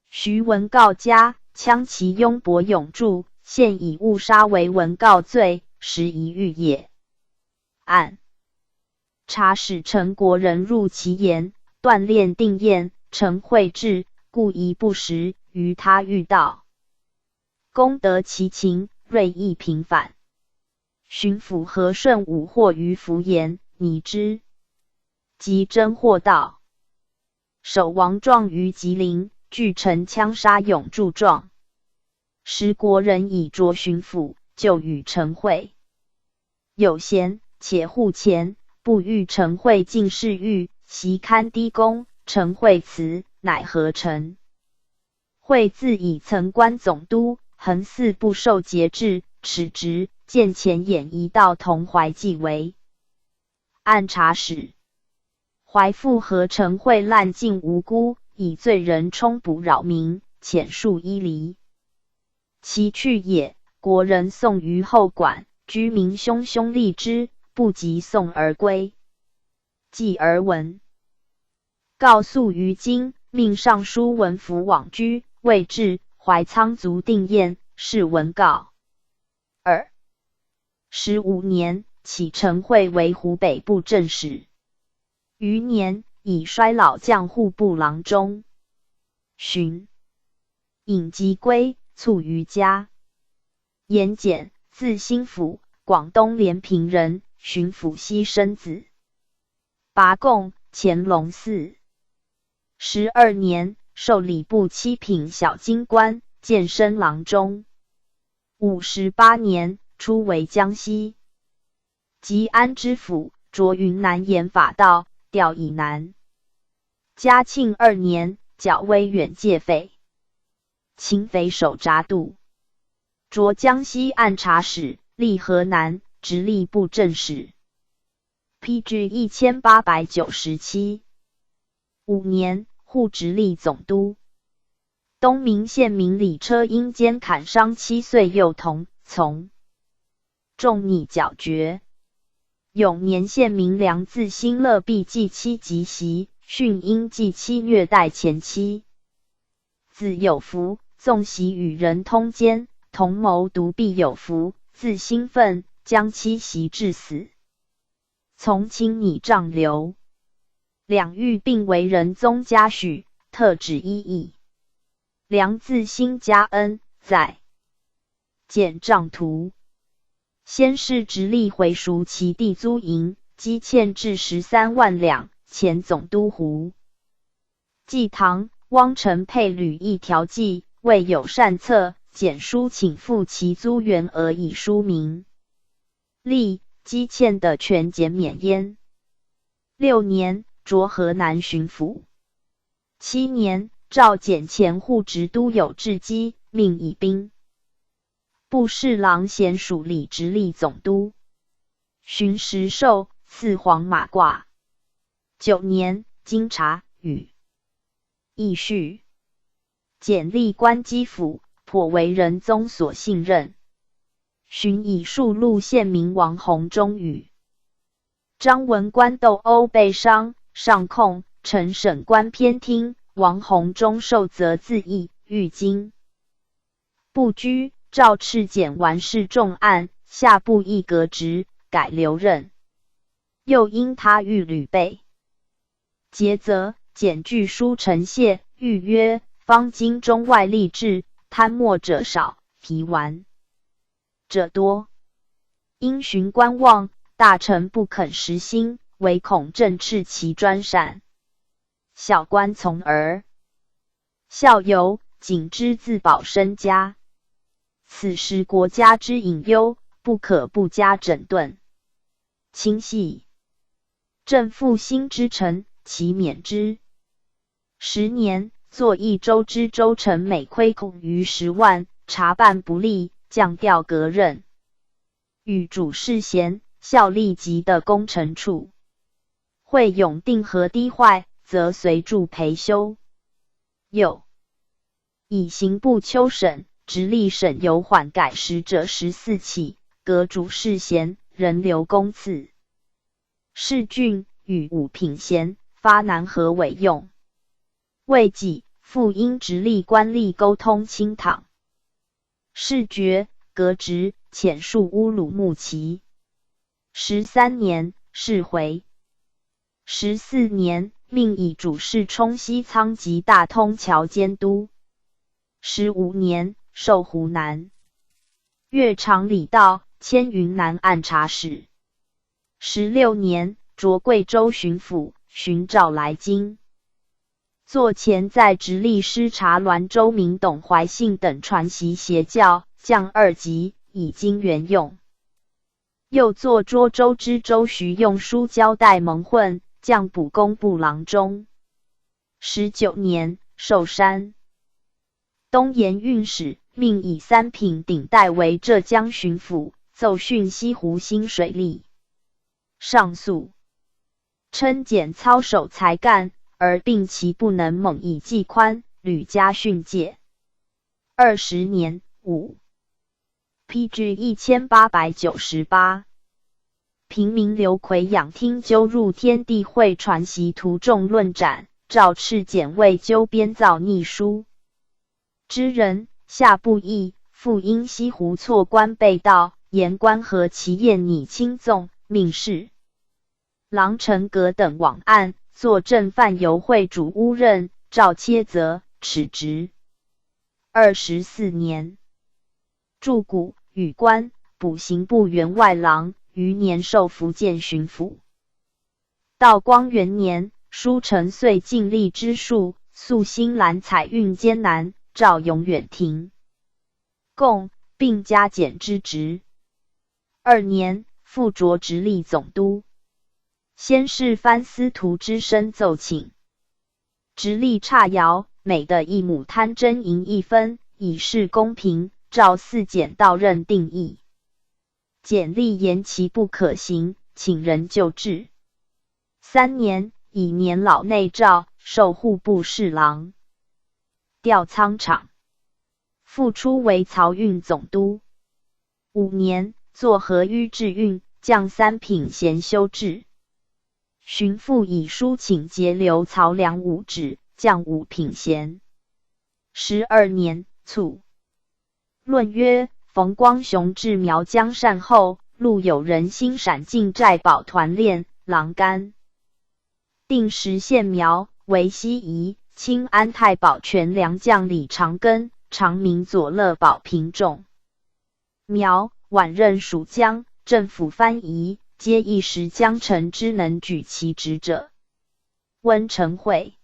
徐文告家，羌其拥伯永柱，现以误杀为文告罪，实一狱也。按察使陈国人入其言，锻炼定验，陈惠智，故疑不实，于他遇道。公得其情，锐意平反。巡抚何顺武获于符言，拟之。即真获道。守王状于吉林，据陈枪杀永柱状。时国人以着巡抚，就与陈惠有嫌，且护前，不欲陈惠进士狱，袭堪低公。陈惠辞，乃何陈惠自以曾官总督，恒嗣不受节制，耻直，见前演移到同怀即为按察使。怀复和陈惠滥尽无辜，以罪人充捕扰民，遣戍伊犁。其去也，国人送于后馆，居民汹汹立之，不及送而归。继而闻告诉于今，命尚书文府往居，未至，怀仓卒定验，是文告。15年，起陈惠为湖北布政使。余年，以衰老降户部郎中。寻尹即归，卒于家。严简，字兴甫，广东连平人，巡抚西生子。拔贡，乾隆4。12年，授礼部七品小京官，监生郎中。58年，出为江西吉安知府，着云南盐法道，调以南。嘉庆2年，剿威远界匪，擒匪首札度，着江西按察使，历河南直隶布政使。PG 1897。5年，护直隶总督。东明县民李车因奸砍伤7岁幼童，从重拟绞决。永年县民梁自新乐必继妻及袭，训因继妻虐待前妻。子有福，纵袭与人通奸，同谋独臂有福，自兴奋，将妻袭致死。从亲拟杖流。两狱并为仁宗嘉许，特旨一议。梁自新嘉恩，在简杖图。先是直隶回赎其地租银，积欠至13万两，前总督胡继堂、汪承佩履一条计，未有善策，简书请付其租原额以书明。立积欠的全减免焉。6年，着河南巡抚。7年，诏减前户直都有志基，命以兵部侍郎衔署理直隶总督。巡实授，赐黄马褂。9年，经察与议叙。简历官基府，颇为仁宗所信任。巡以数路县民王弘忠与张文官斗殴被伤，上控陈审官偏听，王弘忠受责自缢，欲经不居，诏敕简完事重案，下部议革职，改留任。又因他欲屡被诘责，简具书陈谢，谕曰：方今中外吏治，贪墨者少，疲顽者多。因循观望，大臣不肯实心，唯恐政斥其专擅，小官从而效尤，谨之自保身家。此时国家之隐忧，不可不加整顿。清系正复兴之臣，其免之。10年，作益州之州城每亏空逾10万，察办不力，降调革任。与主事贤，效力级的工程处。会永定河堤坏，则随助培修。又以刑部秋审、直隶省有缓改使者14起，革主事贤，人留公赐。世俊与武品贤发南河委用。未几，复因直隶官吏沟通清讨。世爵，革职，遣戍乌鲁木齐。13年，释回。14年，命以主事充西仓及大通桥监督。15年，授湖南岳长礼道，迁云南按察使。16年，擢贵州巡抚，巡赵来京。坐前在直隶师察滦州民董怀信等传习邪教，降2级，以经原用。又作涿州知州徐用书交代蒙混，降补工部郎中。19年，授山东盐运使，命以3品顶戴为浙江巡抚，奏训西湖新水利。上诉称简操守才干，而并其不能猛以纪宽，屡加训诫。20年5 PG 1898。平民刘奎仰听纠入天地会传习徒众论斩，赵赤简为纠编造逆书之人，下不义，复因西湖错官被盗，言官和其验拟轻纵，命事郎陈格等往案，作正犯游会主诬任，赵切责，耻职。24年，驻谷、予官，补刑部员外郎，余年授福建巡抚。道光元年，书成遂尽力之术，肃兴兰采运艰难，召永远亭共，并加减之职。2年，复擢直隶总督。先是藩司徒之身奏请，直隶差徭，每的一亩摊征银1分，以示公平，照4检到任定议。简历言其不可行，请人就治。3年，以年老内诏，授户部侍郎，调仓场，复出为漕运总督。5年，作河淤治运，降3品衔修治。巡抚以书请节流漕粮5纸，降5品衔。12年卒。论曰：冯光雄至苗疆善后，陆有人心闪进寨堡团练，郎干定时县苗为西夷，清安太保全良将李长庚，长名左勒保平仲。苗晚任蜀江，政府藩夷，皆一时江城之能举其职者。温成会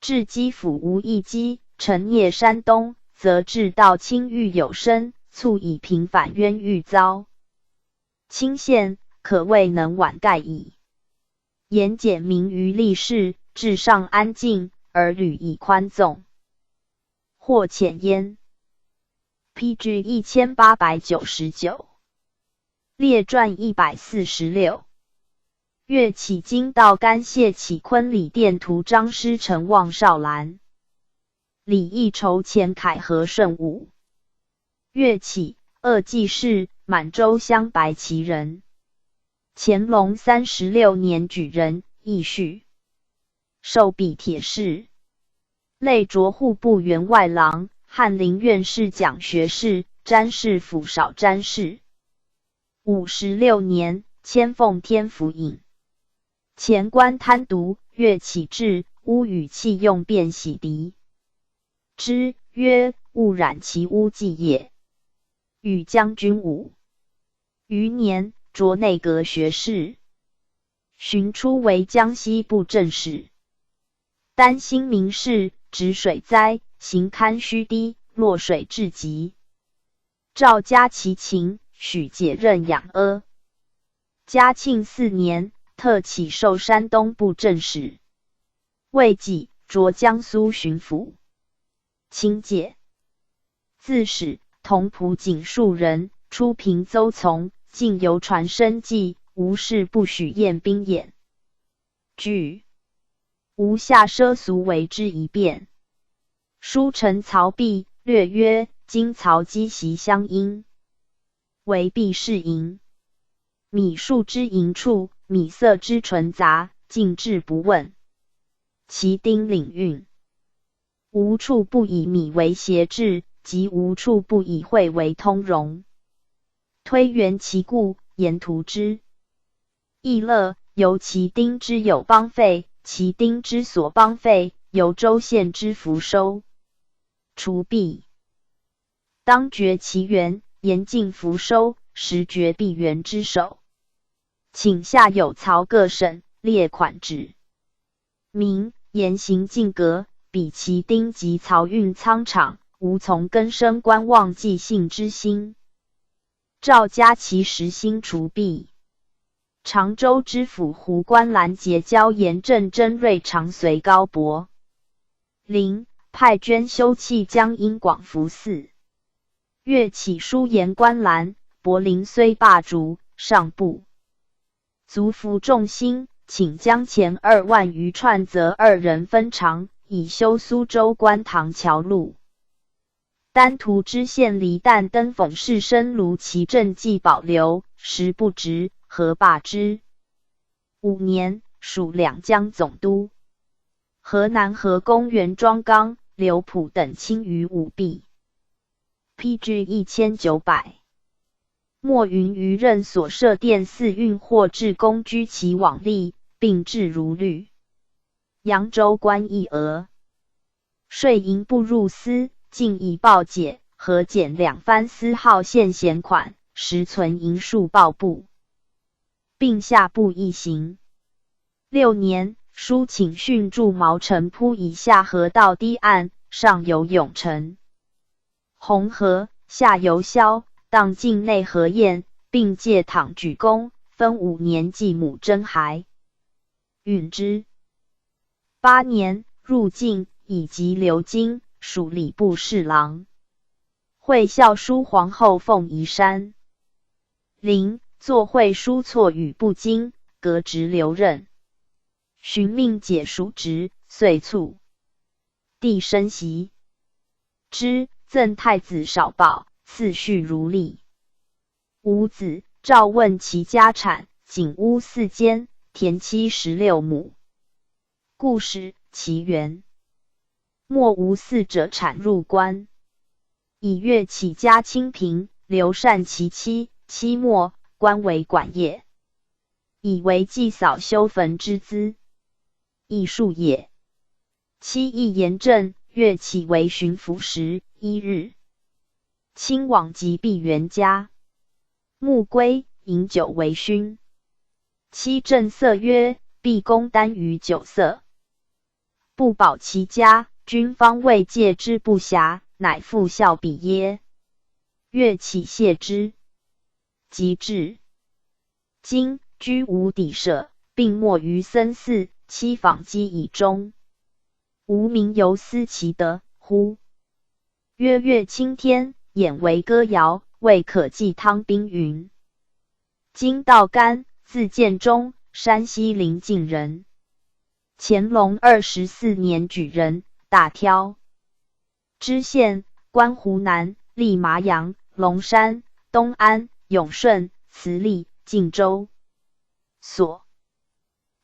至基辅无一击，陈谒山东，则至道清狱有身，促以平反冤狱遭。清县可谓能挽盖矣。言简明于吏事，至上安静，而屡以宽纵。或遣焉。PG 1899。列传146。岳起经道干谢启昆里殿图张师承望少兰。李义筹遣凯和顺武。岳起，鄂济氏，满洲镶白旗人。乾隆36年举人，义婿。授笔帖事。累擢户部员外郎，翰林院士讲学士，詹事府少詹事。56年，迁奉天府尹。前官贪渎，岳起至，污与器用便洗涤之，曰：勿染其污迹也。与将军武。余年，擢内阁学士。寻出为江西布政使。担兴民事，止水灾，行勘虚堤，落水至极。赵家其情，许解任养阿。嘉庆4年，特起授山东布政使。魏己擢江苏巡抚。清解。自始，同仆仅数人，出平邹从，竟游船生计，无事不许验兵演。据吴下奢俗为之一变。书臣曹丕略曰：今曹积习相因，为必是淫。米数之淫处，米色之纯杂，尽至不问。其丁领运，无处不以米为谐志，即无处不以会为通融。推原其故，言图之。亦乐由其丁之有邦费，其丁之所邦费，由州县之福收。除弊，当决其源，严禁福收，实绝弊源之首。请下有曹各省列款旨。明严刑禁革，比其丁及漕运仓场，无从根生观望记信之心。诏加其实心除弊。常州知府胡观澜结交严正真锐常随高伯林，派捐修葺江阴广福寺。岳起书言观澜，伯林虽罢逐，尚不足服众心，请将前2万余串则2人分偿，以修苏州观塘桥路。丹徒知县黎旦登讽士申卢其政绩保留，实不直，何罢之？5年，属两江总督。河南河公袁庄刚、刘溥等轻于舞弊。PG 1900。莫云于任所设殿寺运货至公居其往例，并置如律。扬州官议额。税银不入司，竟以报解，核减2番司号现闲款，实存银数报部，并下布一行。6年，书请训筑毛城铺以下河道堤岸，上游永城、洪河，下游萧，当境内河堰，并借倘举公，分5年继母征还。允之。8年，入境，以及流经，属礼部侍郎。会校书皇后凤仪山。临，作会书错语不精，革职留任。寻命解属职，遂卒。帝升袭之，赠太子少保，次序如例。五子，诏问其家产，仅屋4间，田妻16亩。故事其源。莫无嗣者产入关，以岳起家清贫，刘善其妻，妻没，官为管业，以为祭扫修坟之资，亦数也。妻亦严正，岳起为巡抚时，1日，亲往及毕原家，暮归，饮酒为醺。妻正色曰：毕公耽于酒色，不保其家，君方未戒之不暇，乃复效彼耶？岳起谢之。及至，今居无邸舍，并没于僧寺，妻访积以终。吾民犹思其德乎？曰：岳青天，演为歌谣，未可继汤宾云。今道干，字建中，山西临晋人。乾隆24年举人，大挑知县，官湖南、历麻阳、龙山、东安、永顺、慈利、晋州。所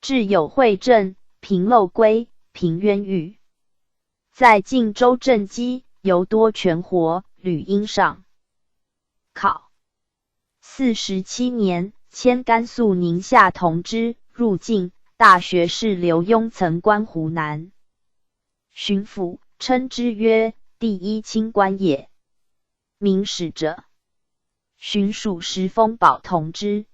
置有会镇、平漏归、平渊狱。在晋州政绩，尤多全活，屡因上考。47年，迁甘肃宁夏同知，入晋。大学士刘墉曾官湖南巡抚，称之曰第一清官也。明史者，巡属石峰保同知。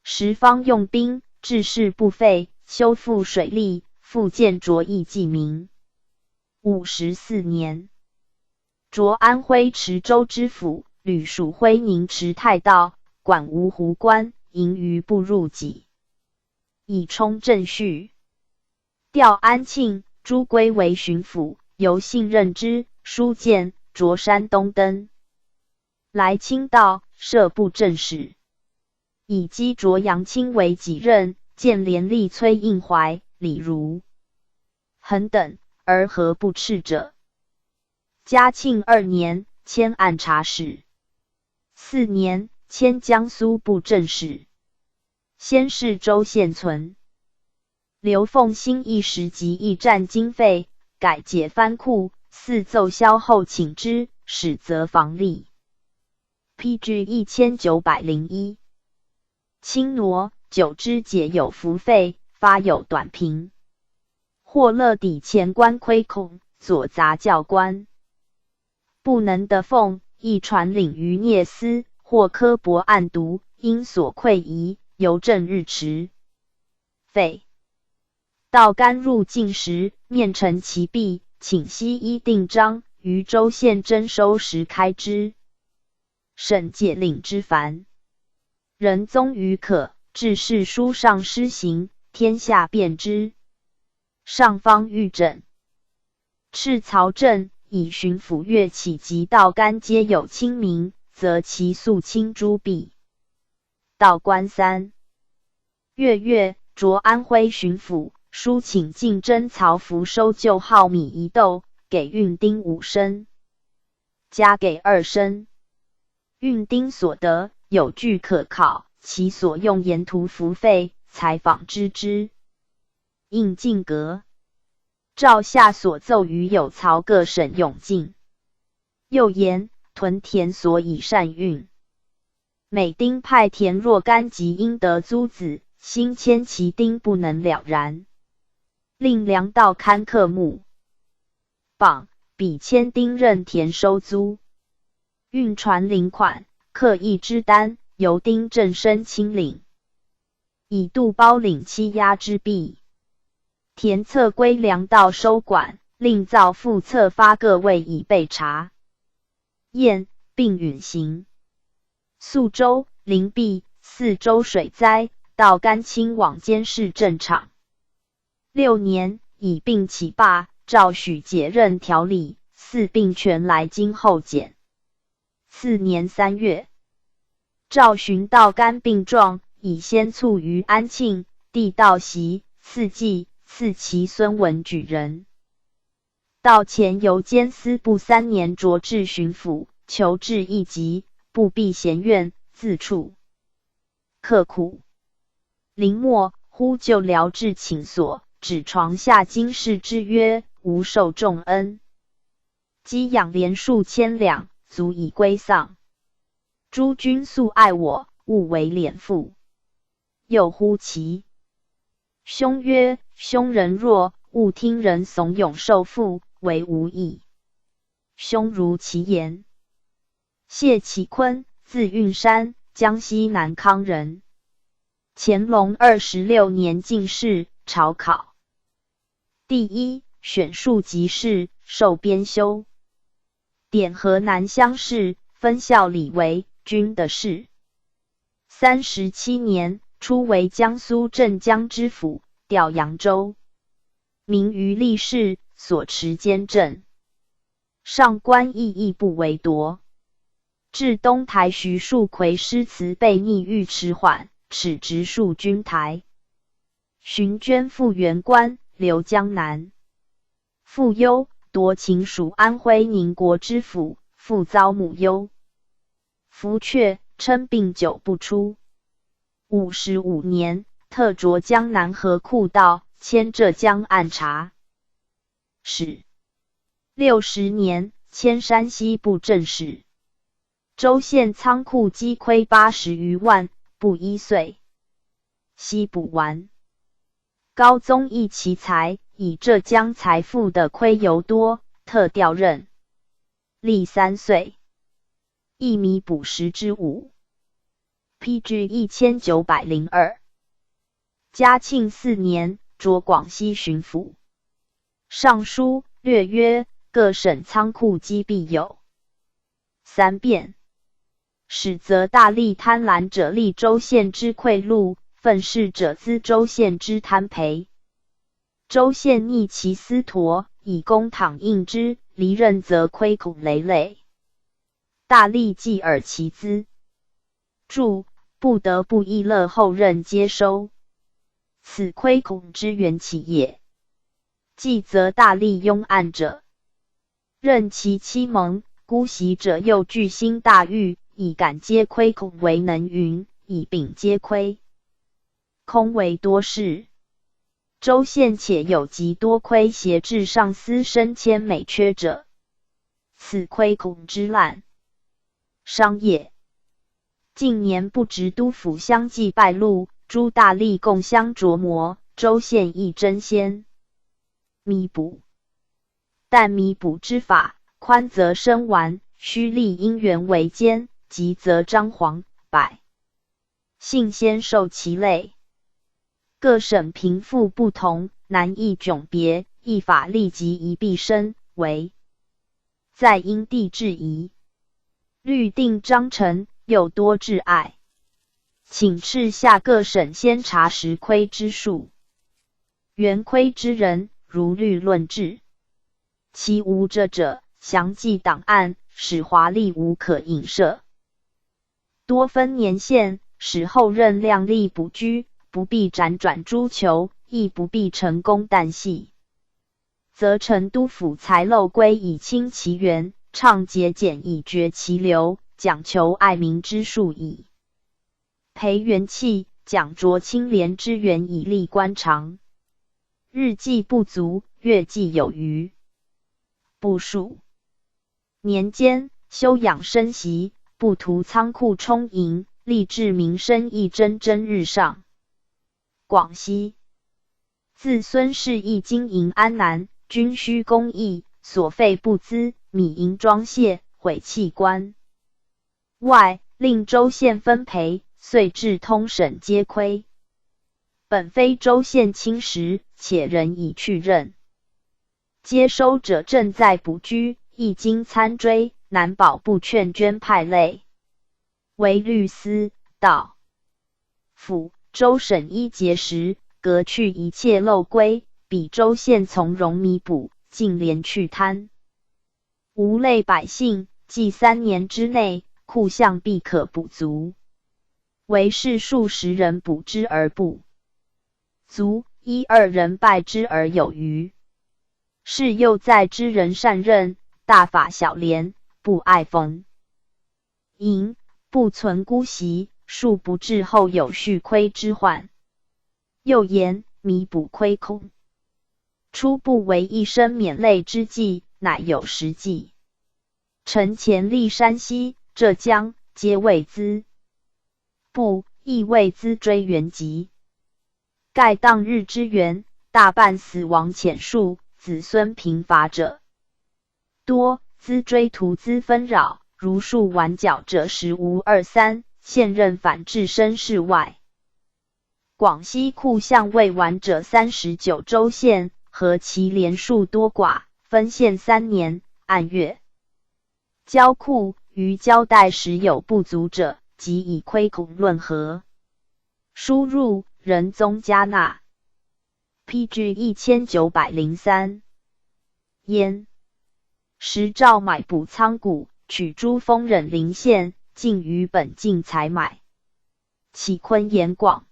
时方用兵，治事不废，修复水利，复建卓义济民。54年，擢安徽池州知府，吕属徽宁池太道，管芜湖关，营于不入己，以充正序。调安庆、朱圭为巡抚，由信任之，书见着山东登。来清道，设布政使，以击着杨清为己任，见廉吏崔应怀、李儒、恒等，而何不斥者？嘉庆2年，迁按察使。4年，迁江苏布政使。先是州县存。刘凤新一时及驿站经费，改解藩库，似奏销后请之，使则房吏。PG 1901。轻挪久之解有服费，发有短平。或勒抵前官亏空，左杂教官。不能得俸，亦传领于聂司，或刻薄暗读，因所愧疑，邮政日迟。废。道干入境时，面陈其弊，请西医定章，于州县征收时开之。省解令之烦。仁宗余可，致仕书上施行，天下辨之。上方御诊。敕曹正以巡抚岳起及道干皆有亲民，则其肃清诸弊。道官3月，着安徽巡抚，书请进征曹福收旧号米1斗，给运丁5升，加给2升。运丁所得有据可考，其所用沿途服费，采访知之。应进阁。诏下所奏于有曹各省用尽。又言屯田所以善运。每丁派田若干及应得租子，新迁其丁不能了然。令粮道勘刻目。榜比迁丁任田收租。运传领款，刻一之单，由丁正身亲领。以度包领欺压之弊。田册归粮道收管，另造附册发各位以备查验，并允行。宿州、灵璧4州水灾，道干亲往监视政场。6年，以病起罢，诏许解任条理，4病全来京候检。4年3月，诏询道干病状，以先卒于安庆，帝道袭，赐祭，赐其孙文举人。道前由监司部3年擢至巡抚，求治一级，不避闲怨，自处。刻苦。临末，忽就辽至请所，指床下经世之曰：吾受重恩，积养连数千两，足以归丧。诸君素爱我，勿为敛赋。又呼其兄曰：兄人弱，勿听人怂恿受赋，为无益。兄如其言。谢启坤，字运山，江西南康人。乾隆26年进士，朝考。第1选庶吉士，授编修。点河南乡试，分校理为军的事。37年，初为江苏镇江知府，调扬州。名于吏士，所持监政。上官意亦不为夺。至东台徐树奎诗词被逆欲迟缓，耻直树军台。寻捐复原官，留江南。父忧，夺秦属安徽宁国知府，父遭母忧。夫阙，称病久不出。55年，特擢江南河库道，迁浙江按察使。60年，迁山西布政使。州县仓库积亏80余万，不一岁。悉补完。高宗益其才，以浙江财富的亏尤多，特调任。历3岁。亦弥补10之5。PG 1902。嘉庆4年，擢广西巡抚。上书略曰：各省仓库积弊有3变。始则大利贪婪者利州县之馈禄，愤世者资州县之贪赔。州县逆其私陀，以公帑应之，离任则亏恐累累。大利继尔其资，注不得不议乐后任接收，此亏恐之源起也。继则大利庸暗者，任其妻盟，姑息者又具心大欲，以感皆亏恐为能云，以秉皆亏，空为多事。州县且有极多亏挟至上司升迁美缺者，此亏恐之滥。商业近年不执督府相继败露，诸大吏共相琢磨，州县亦争先弥补。但弥补之法，宽则生顽，虚立因缘为奸，急则张皇百姓先受其累。各省贫富不同，难易迥别，一法立即一必生，为在因地制宜，律定章程，又多挚爱。请敕下各省先查实亏之数，原亏之人，如律论治。其无者，详记档案，使华丽无可影射。多分年限，使后任量力补居，不必辗转诸求，亦不必成功旦夕，则成都府财漏归以清其源，倡节俭以绝其流，讲求爱民之术矣。培元气，讲酌清廉之源以利官常。日计不足，月计有余。部数年间，休养生息，不图仓库充盈，立志民生亦蒸蒸日上。广西自孙氏亦经营安南，均需公役，所费不资，米银装卸，毁器官。外，令州县分赔，遂至通省皆亏。本非州县侵蚀，且人已去任。接收者正在补居，亦经参追，难保不劝捐派类。为律司道府州省一节时，革去一切漏规，比州县从容弥补，尽廉去贪，无累百姓，计3年之内，库项必可补足。为是数十人补之而不足，1、2人败之而有余。是又在之人善任，大法小廉，不爱逢迎，不存姑息，庶不至后有续亏之患。又言弥补亏空，初不为一生免累之计，乃有实际。臣前历山西、浙江，皆为资不，亦为资追原籍。盖当日之源，大半死亡浅数，子孙贫乏者多，资追徒资纷扰，如数晚缴者实无2、3，现任反至身事外。广西库项未完者39州县，合其连数多寡，分县3年，按月交库，于交代时有不足者，即以亏恐论和。输入仁宗加纳 PG 1903焉。时诏买补仓谷，取诸丰忍陵县，尽于本境采买。启昆盐广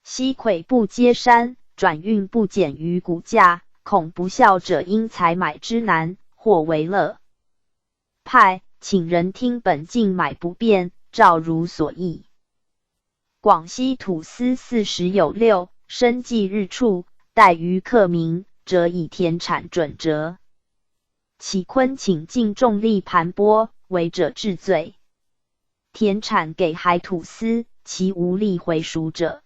西跬不接山，转运不减于谷价，恐不孝者因采买之难，或为乐派，请人听本境买不便，照如所议。广西土司40有6，生计日处，待于客民，则以田产准折。启昆请尽重力盘剥，违者治罪。田产给海土司，其无力回赎者。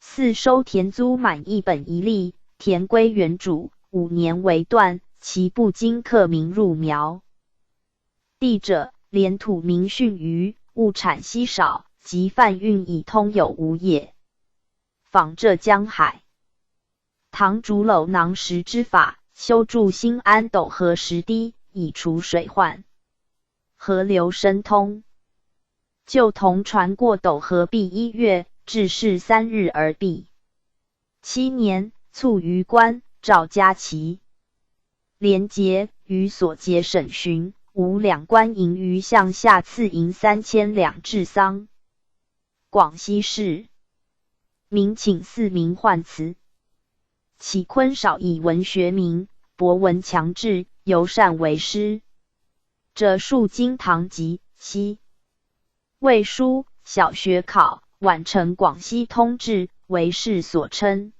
4收田租满1本1粒，田归原主，5年为断，其不经客民入苗。地者，连土民逊于，物产稀少，及贩运以通有无也。仿浙江海塘竹篓囊石之法，修筑新安斗河石堤，以除水患，河流深通。就同船过斗河毕1月，至是3日而毕。7年，卒于官，赵家齐。连结于所结审询，无两官银余项下赐银3000两治丧。广西市民请4名换词。启坤少以文学名，博闻强志，尤善为诗。者述经堂籍，西魏书，小学考，晚成广西通志，为世所称。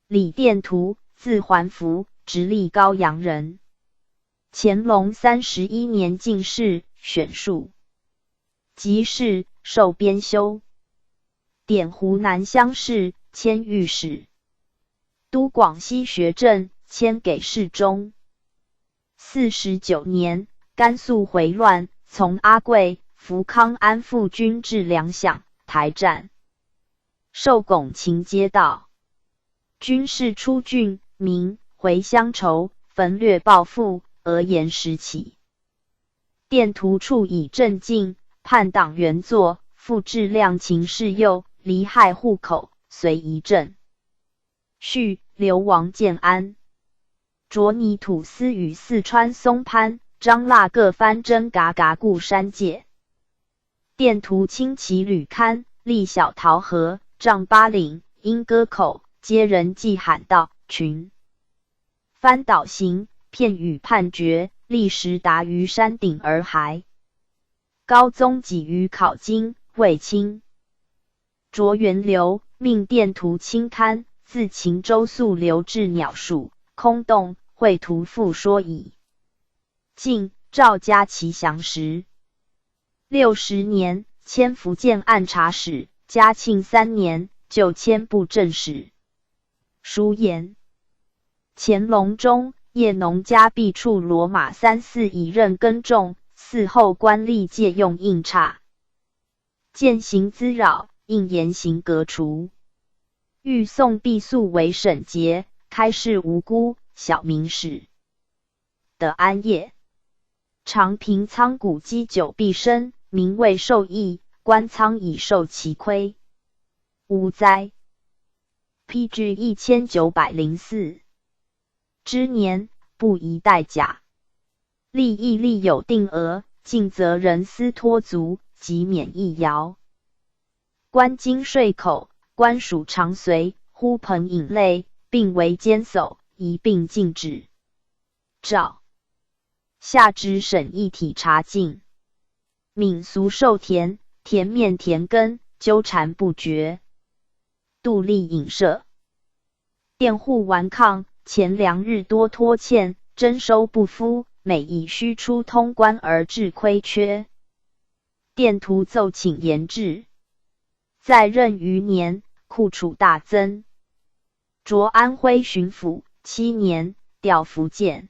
李殿图，字桓福，直隶高阳人。乾隆31年进士，选术及士，授编修，点湖南乡试，迁御史，督广西学政，迁给侍中。49年，甘肃回乱，从阿贵、福康安抚军至粮饷，台战，受拱秦街道。军士出郡，民回乡筹，焚掠报复，俄延时起。殿图处以镇静，叛党原作，复质量情事幼，离害户口，遂移镇。续流亡建安。卓尼土司与四川松潘、张腊各藩征嘎嘎固山界。殿图轻骑旅勘，立小桃河、丈八岭、莺歌口，皆人迹喊道群。翻倒行，片羽判决，历时达于山顶而还。高宗己于考经，卫青。卓元流，命殿图轻勘，自秦州溯流至鸟属、空洞，绘图复说矣。晋赵家齐降时。60年，迁福建按察使，嘉庆3年，就迁布政使。书言乾隆中，叶农家必处罗马3、4以任耕种，嗣后官吏借用印差，见行滋扰，应严刑革除。欲送毕素为省节，开示无辜，小明史。德安业，常平仓谷积久毕生，民未受益，官仓已受其亏。无哉！PG 1904之年，不宜代甲。利益立有定额，尽责人私托足，即免役徭。官经税口，官属常随，呼朋引类，并为监守，一并禁止。诏下之省一体察禁。闽俗授田，田面田耕，纠缠不绝。杜立引射。佃户顽抗，钱粮日多拖欠，征收不敷，每以虚出通关而致亏缺。殿图奏请严治。在任余年，库储大增。擢安徽巡抚，7年，调福建。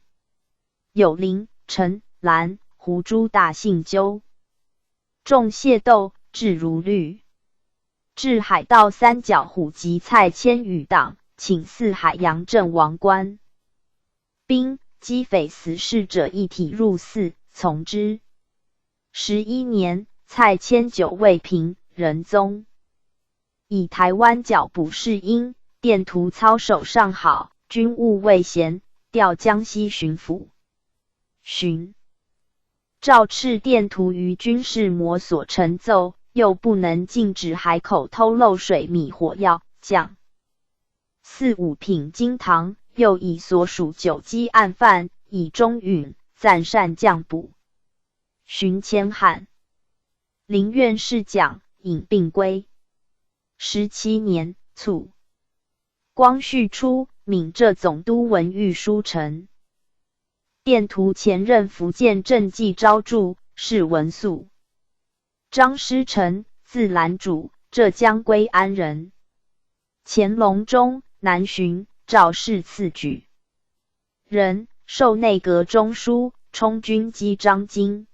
有林、陈、兰、胡诸大姓鸠。种械斗，治如律。至海盗三角虎及蔡千余党，请祀海洋镇王冠。兵击匪死士者一体入寺，从之。11年，蔡千9未平，仁宗。以台湾剿捕士因，殿图操守尚好，军务未闲，调江西巡抚。巡诏敕殿图于军事模所陈奏，又不能禁止海口偷漏水米火药酱。4、5品经堂，又以所属酒击案犯，以忠允，赞善降捕。巡迁汉临院侍讲，引病归。17年，卒。光绪初，闽浙总督文御书丞。殿图前任福建镇济昭著，是文肃。张师成，字兰主，浙江归安人。乾隆中，南巡，赵氏次举人，授内阁中书，充军机章京。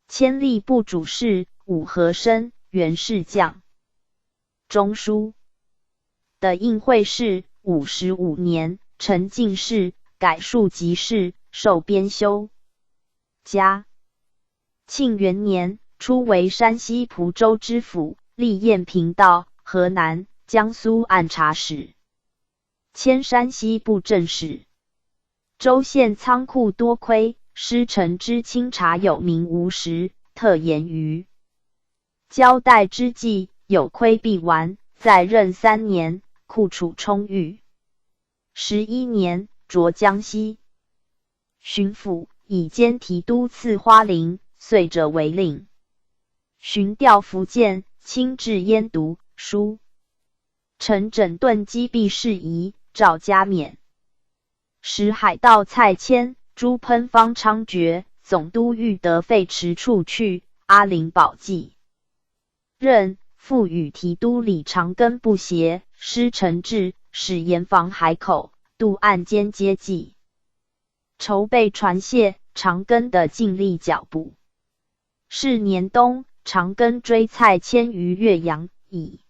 迁吏部主事，武和生，元侍将。中书的应会事55年，承进士，改庶吉士，授编修。嘉庆元年，初为山西蒲州知府，历燕平道、河南、江苏按察使，迁山西布政使。州县仓库多亏，师承之清查有名无实，特言于交代之际，有亏必完。在任3年，库储充裕。11年，擢江西巡抚，以兼提督赐花翎，遂者为令。巡调福建，亲至燕读书，陈整顿击毙事宜，诏加冕。时海盗蔡谦、朱喷方猖獗，总督欲得废弛处去，阿灵保济。任复与提督李长庚不协，失陈志，使严防海口，渡岸间接济，筹备船械，长庚的尽力脚步。是年冬，长庚追蔡谦于岳阳，以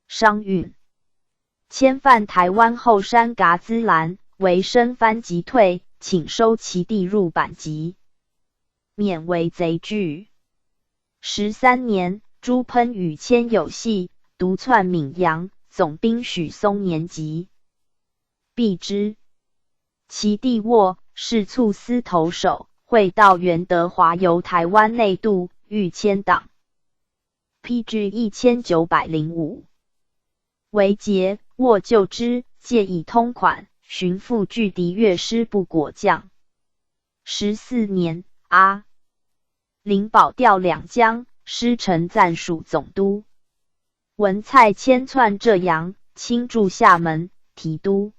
商运。迁犯台湾后山噶兹兰，为生藩即退，请收其地入版籍，免为贼据。13年，朱喷与谦有隙，独窜闽阳，总兵许嵩年级，避之。其弟沃是促司头首，会道袁德华由台湾内渡，欲迁党。PG 1905。为节，沃救之，借以通款，寻复拒敌越师不果将。14年，阿灵保调两江，师承暂署总督。闻蔡谦窜浙阳，亲驻厦门，提督。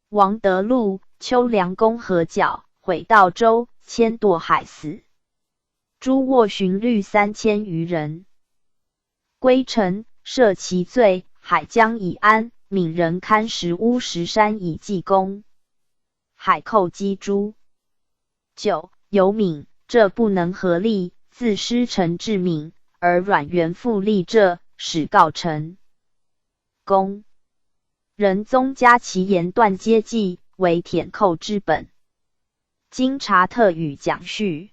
王德禄、邱良公合剿，毁道州，谦堕海死。诛沃寻律3000余人。归程，赦其罪，海江以安，闽人堪石屋石山以济功。海寇击诛。9. 有闽，这不能合力，自师承至闽，而阮元复立浙，使告成功。仁宗加其言断接济，为舔寇之本。经察特与蒋绪。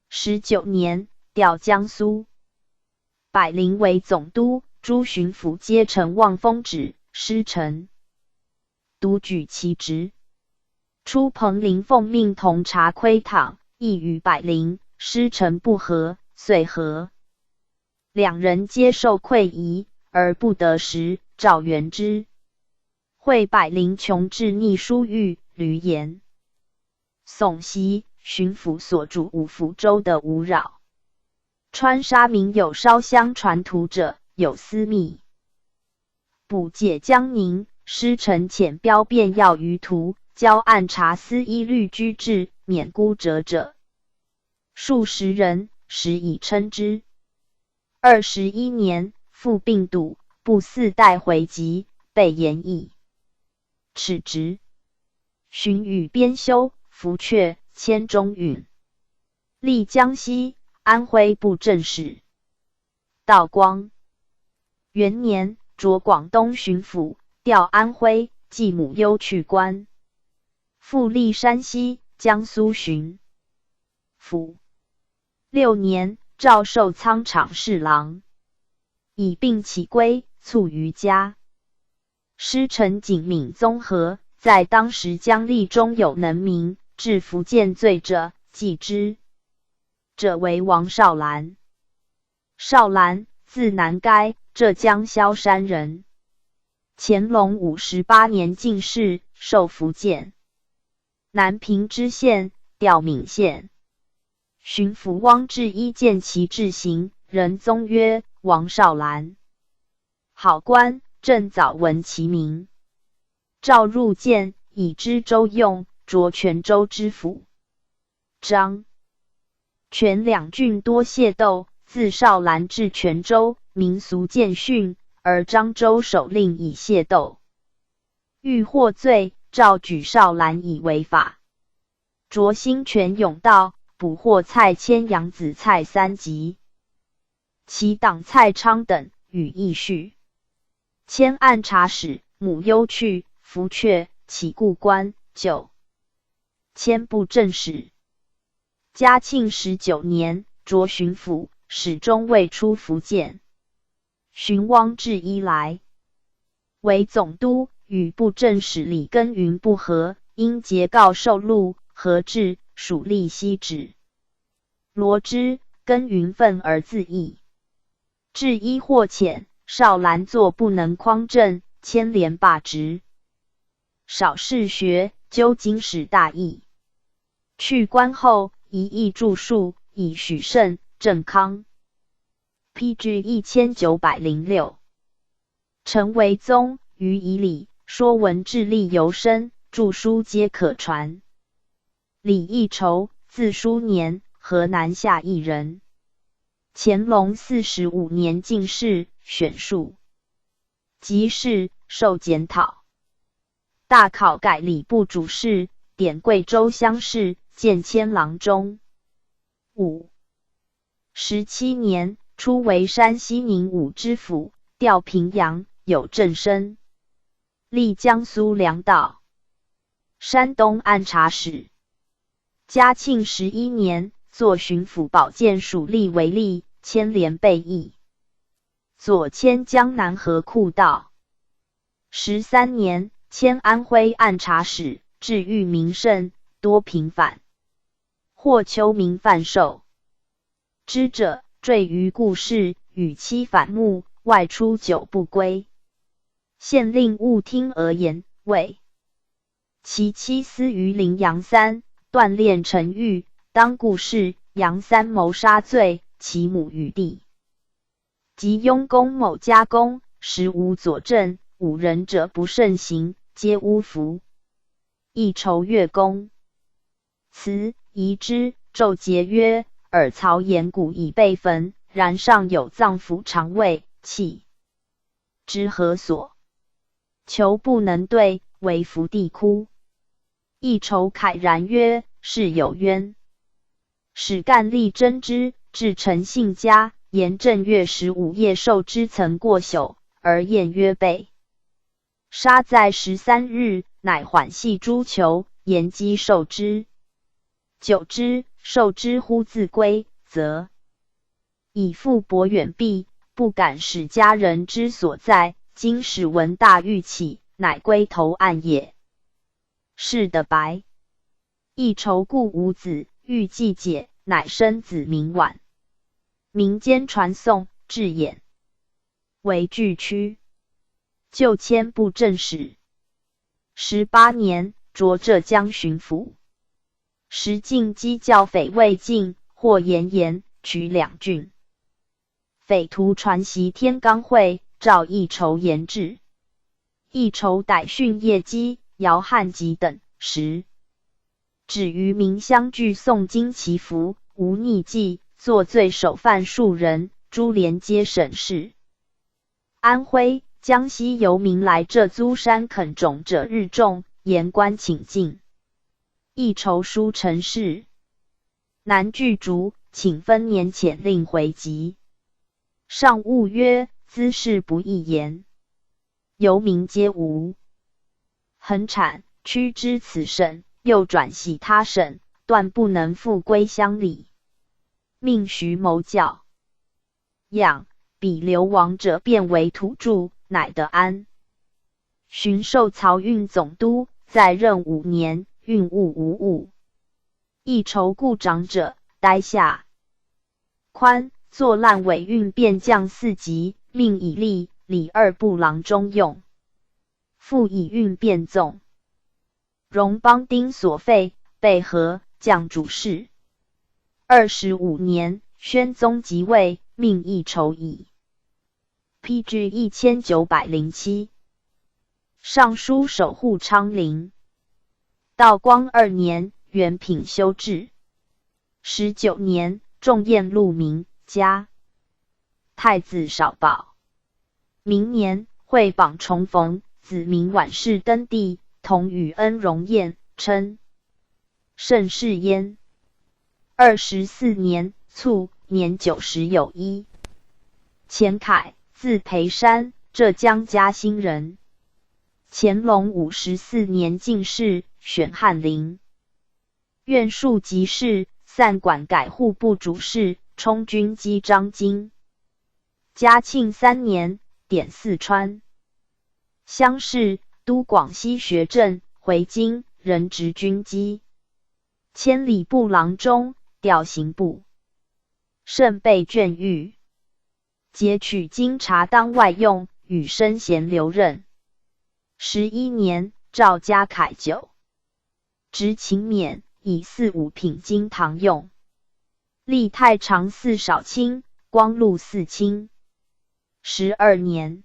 19年，调江苏。百灵为总督，诸巡抚皆承望风旨，师承独举其职。初彭林奉命同察窥讨，亦与百灵、师承不和，遂和。两人皆受溃疑，而不得时，诏援之。会百灵穷至逆书狱，闾阎。悚袭，巡抚所主五福州的无扰。川沙民有烧香传图者，有私密。补解江宁，师承遣标便要于途，交按察司一律居治，免孤折者数十人，时以称之。21年，复病笃，不4代回籍，被延役。耻职。寻与编修，福阙，迁中允。历江西、安徽布政使。道光元年，擢广东巡抚，调安徽、继母忧去官。复历山西、江苏巡抚。6年，诏授仓场侍郎。以病起归，卒于家。师承景闽综合，在当时江吏中有能名，治福建罪者，记之。者为王绍兰。绍兰，字南该，浙江萧山人。乾隆58年进士，授福建南平知县，调闽县。巡抚汪志一见其志行，仁宗曰：王绍兰好官，朕早闻其名。诏入见，以知州用，擢泉州知府。张泉两郡多械斗，自绍兰至泉州，民俗见训，而漳州守令以械斗。欲获罪，诏举绍兰以违法。擢兴泉甬道，捕获蔡谦、杨子蔡3级。其党蔡昌等与议叙。迁按察使，母忧去，福阙，起故官。9. 迁布政使。嘉庆19年，擢巡抚，始终未出福建。寻汪志一来为总督，与布政使李耕耘不和，因节告受禄，何至，属立西旨。罗之、耕耘愤而自缢。志一获遣，少兰作不能匡正，牵连罢职。少事学，究经史大义。去官后，一意著述，以许慎、郑康。PG 1906。陈维宗于以礼说文智力尤深，著书皆可传。李义筹，字叔年，河南夏邑人。乾隆45年进士，选术。即仕，受检讨。大考改礼部主事，典贵州乡试，见迁郎中。17年，初为山西宁武知府，调平阳，有正升。历江苏粮道、山东按察使。嘉庆11年，作巡抚保荐属吏为吏，牵连备役。左迁江南河库道。13年，迁安徽按察使，治狱民甚，多平反。获秋民贩售之者，坠于故室，与妻反目，外出久不归。县令勿听而言，谓其妻私于陵杨三，锻炼陈玉，当故事，杨三谋杀罪，其母与弟及雍公某家公，实无佐证，5人者不慎行，皆诬服。亦酬越公。辞遗之，奏节曰：尔曹岩谷已被焚，然尚有脏腑肠胃，气之何所？求不能对，为伏地哭。亦酬慨然曰：是有冤。使干吏侦之，至陈姓家，言正月15夜受之曾过朽，而验曰被杀在13日，乃缓系诸囚，言击受之。久之，受之忽自归，则以父薄远避，不敢使家人之所在。今使闻大狱起，乃归投案也。是的白。亦酬故无子，欲继解，乃生子名婉。民间传颂，至衍为巨区。就迁布政使。18年，擢浙江巡抚。时进击教匪未尽，或延取2郡。匪徒传习天罡会，召亦酬言至。亦酬逮训业绩、姚汉吉等，止于民相聚诵经祈福，无逆迹，作罪首犯数人，株连皆审视。安徽、江西游民来浙租山垦种者日众，言官请进。亦酬书陈氏，南具逐，请分年遣令回籍。上谕曰：兹事不易言，游民皆无。恒产，屈之此省，又转徙他省，断不能复归乡里。命徐谋教养，彼流亡者变为土著，乃得安。寻授漕运总督，在任5年，运务无误。亦酬故长者，呆下宽，作烂尾运便将4级，命以吏、礼2部郎中用。复以运变纵。荣邦丁所废，被和，降主事。25年，宣宗即位，命亦酬矣。PG 1907。尚书守护昌陵。道光2年，元品修治。19年，重宴禄民，加太子少保。明年，会榜重逢，子民晚世登第，同与恩荣宴，称盛世焉。24年卒，年90有1。钱恺，字培山，浙江嘉兴人。乾隆54年进士，选翰林院庶吉士，散馆改户部主事，充军机张京。嘉庆3年，点四川乡试，都广西学政，回京，任职军机。千里部郎中，调刑部，甚被眷誉。节取京察当外用，与身闲留任。11年，诏加凯9，职勤免，以4、5品京堂用。历太常4少卿，光禄4卿。12年，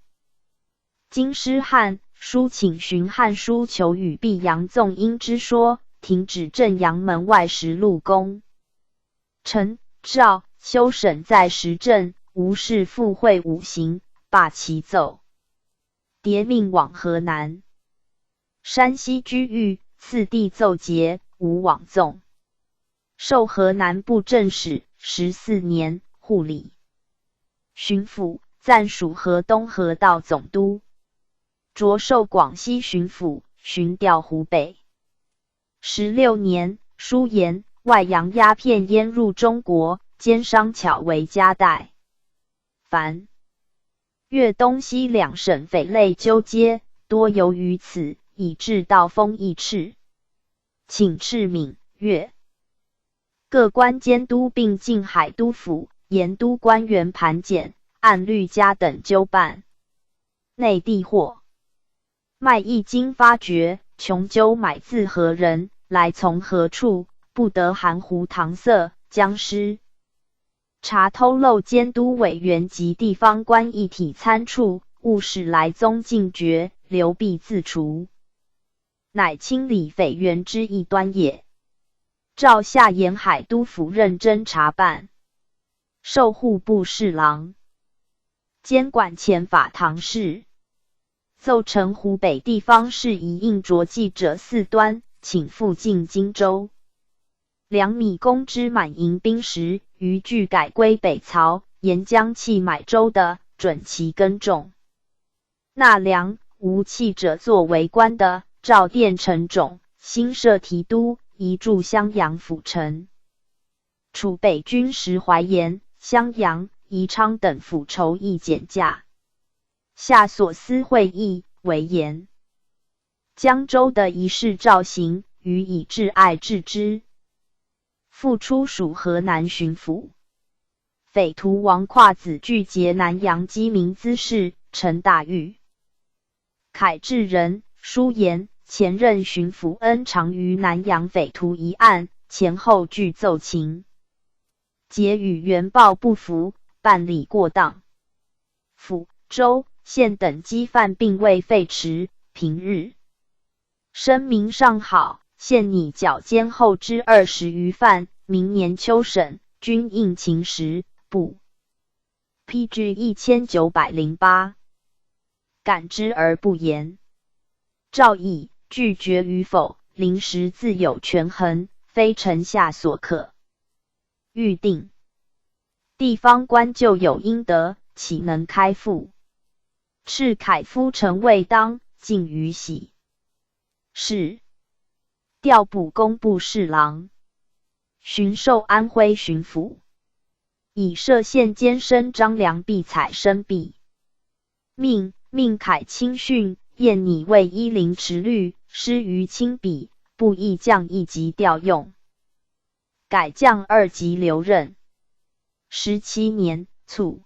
京师汉书请寻汉书求与毕阳纵因之说，停止正阳门外实录公。陈赵修审在时政，无事复会五行，罢其奏。迭命往河南。山西居豫，次第奏节，无往纵。授河南布政使14年，护理巡抚，暂署河东河道总督。擢授广西巡抚，巡调湖北。16年，书言外洋鸦片淹入中国，奸商巧为夹带。凡粤东西两省匪类纠结，多由于此，以致道风易赤。请敕闽粤各官监督并进海督府、盐都官员盘检，按律家等纠办。内地货卖一经发觉，穷究买自何人，来从何处，不得含糊搪塞，将失。查偷漏监督委员及地方官一体参处，务使来宗尽绝，流弊自除，乃清理匪源之一端也。诏下沿海督府认真查办，授户部侍郎，监管前法堂事。奏呈湖北地方事宜应着记者4端，请复进荆州。2米公之满营兵时，余具改归北曹，沿江弃买州的，准其耕种。纳粮无弃者作为官的，诏电陈种，新设提督，移驻襄阳府城。储北军时淮盐、襄阳、宜昌等府筹议减价。下所司会议为盐。江州的一事诏行，予以挚爱治之。复出属河南巡抚。匪徒王跨子拒劫南阳鸡鸣滋事，陈大狱。凯至人，书言前任巡抚恩常于南阳匪徒一案，前后具奏情。皆与原报不符，办理过当。府、州、县等羁犯并未废除，平日声名尚好，现拟绞监后之20余犯，明年秋审，均应勤时，部 PG 1908。感之而不言。诏以拒绝与否，临时自有权衡，非臣下所可预定。地方官就有应得，岂能开复？敕凯夫臣未当，尽于喜。是调补工部侍郎，巡授安徽巡抚，以歙县监生张良弼采生弊。命凯亲训，验拟为依陵持律，施于亲笔，不亦降1级调用。改降2级留任。17年卒。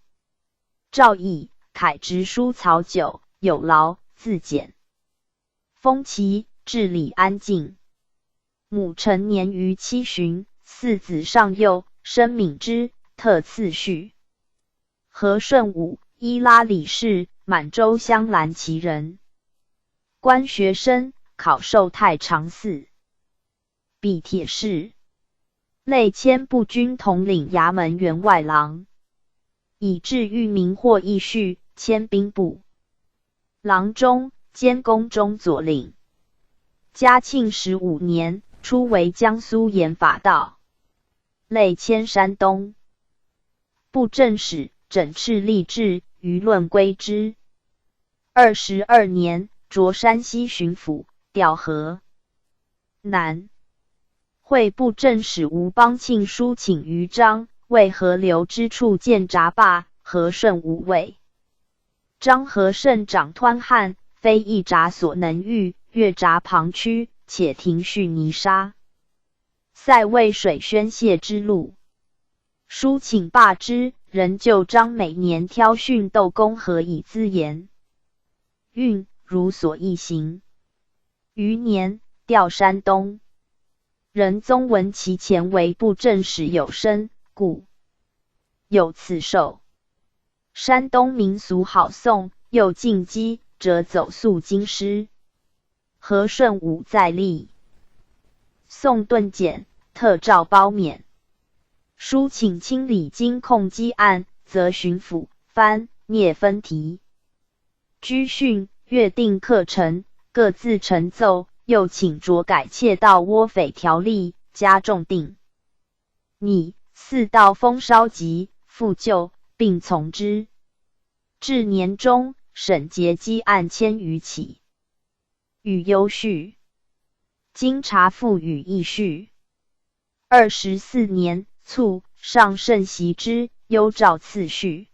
诏以凯直书曹九，有劳，自检。封其治理安静。母成年于7旬，4子上幼，生敏之，特赐序。和顺武伊拉里氏，满洲镶蓝旗人。官学生，考授太常寺。笔帖侍。内迁步军统领衙门员外郎。以至御民获议序，迁兵部郎中，兼宫中左领。嘉庆15年，初为江苏盐法道，累迁山东布政使，整饬吏治，舆论归之。22年，擢山西巡抚，调河南。会部政使吴邦庆书请于章，为河流之处建闸坝，和顺武卫。张和胜掌湍汉，非一闸所能御，越闸旁曲，且停蓄泥沙，塞渭水宣泄之路。书请罢之，仍旧张每年挑训斗公何以资言。运如所议行。余年，调山东。仁宗闻其前为布政使有声，故有赐寿。山东民俗好颂，又进击，折走素经师。和顺武再立。宋顿简，特诏褒免。书请清理京控积案，则巡抚、藩、聂分提。居训，约定课程，各自陈奏，又请酌改窃盗倭匪条例，加重定。拟四道风稍急，复旧，并从之。至年中，审结积案1000余起。与优序。经查复与议序。24年卒，上圣袭之，幽诏赐序。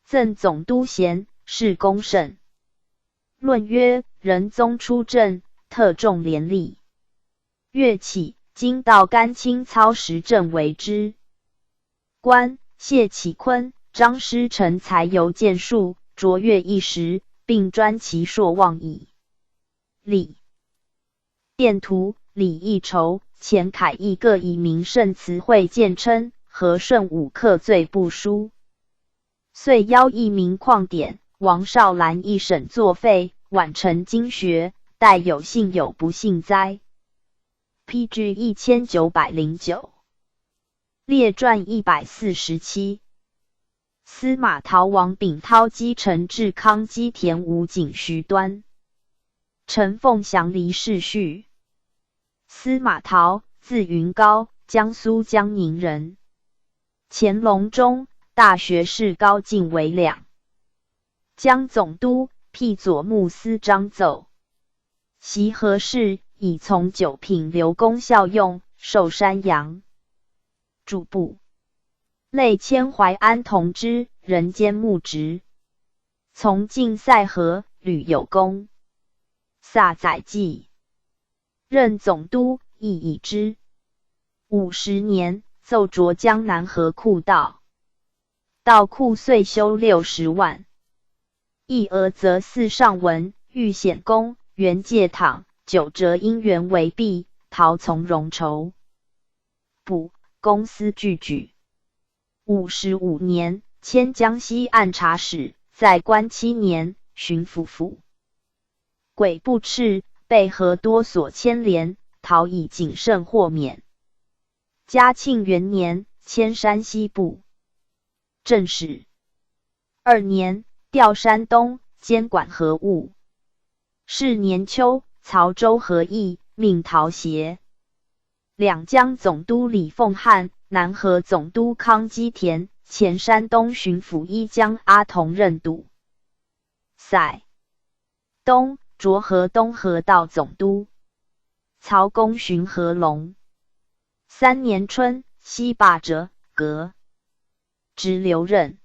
赠总督衔，是公甚。论曰：仁宗出政，特重廉吏。月起，今道甘清操时政为之。官谢启坤、张师成才尤见术，卓越一时，并专其硕望矣。礼殿图李义筹、钱凯义各以名胜词汇见称，和顺武克罪不书。遂邀一名旷典，王少兰一审作废，宛成经学，待有幸有不幸哉。PG 1909。列传147。司马逃王秉韬击陈至康基田吴景徐端。陈凤祥离世序。司马逃，字云高，江苏江宁人。乾隆中，大学士高进为两江总督，辟左牧司张奏。袭何事，以从九品刘公效用，授山阳主簿。类迁淮安同知，人间牧职。从晋塞河，屡有功。撒载记。任总督，亦已之。50年，奏擢江南河库道。道库岁修60万。一额则四上文，御显公、元介堂、九折因缘为弊，陶从容筹。补公司具举。55年，迁江西按察使，在官7年，巡抚府。鬼不斥，被何多所牵连，陶以谨慎豁免。嘉庆元年，迁山西部正使。2年，调山东，监管河务。是年秋，曹州合议，命陶协。两江总督李凤汉、南河总督康基田、前山东巡抚一江阿同任督。塞东，擢河东河道总督。曹公巡河龙。3年春，西罢者，革。直留任。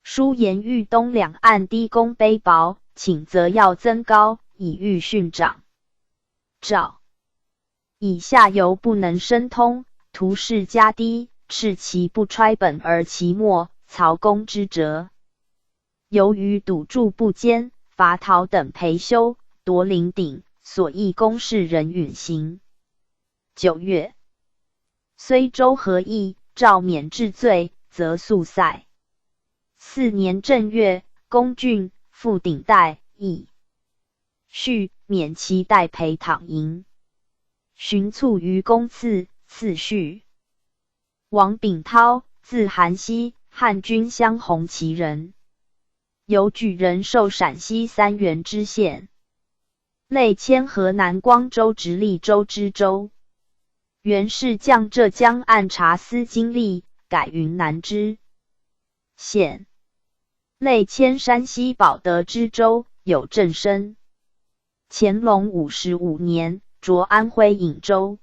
书言豫东两岸低功卑薄，请则要增高，以御训长。诏以下游不能深通，图示加低，斥其不揣本而其末，曹公之责。由于赌注不坚，伐陶等培修，夺陵鼎，所议公事人允行。9月，虽州合议，诏免治罪，则速塞。4年正月，公郡复鼎代议。续免其代陪躺营。寻卒于公赐序。王秉韬，字韩熙，汉军镶红旗人。由举人授陕西3原知县。类迁河南光州直隶州知州。原是降浙江按察司经历，改云南知县。类迁山西保德知州，有正身。乾隆55年，擢安徽颍州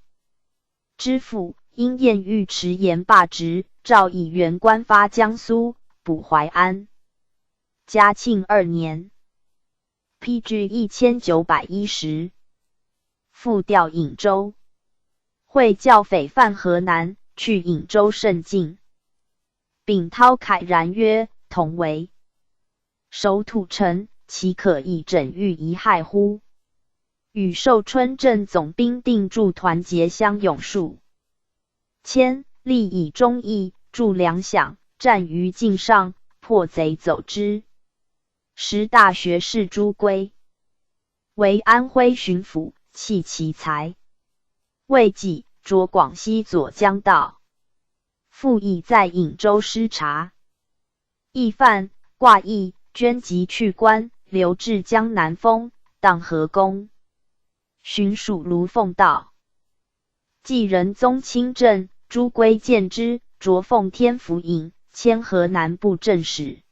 知府，因晏欲迟延罢职，诏以原官发江苏，补淮安。嘉庆2年，批至1910，复调颍州，会教匪犯河南，去颍州甚境。秉韬慨然曰：“同为守土城，岂可以整御遗害乎？”与寿春镇总兵定驻团结乡永树。谦立以忠义，助粮饷，战于境上，破贼走之。时大学士朱圭为安徽巡抚，弃其才。未几，着广西左江道，复以在颍州失察，议犯挂役，捐籍去官，流至江南丰，当河公。巡属卢凤道，继仁宗亲政，朱圭见之，擢奉天府尹，迁河南布政使。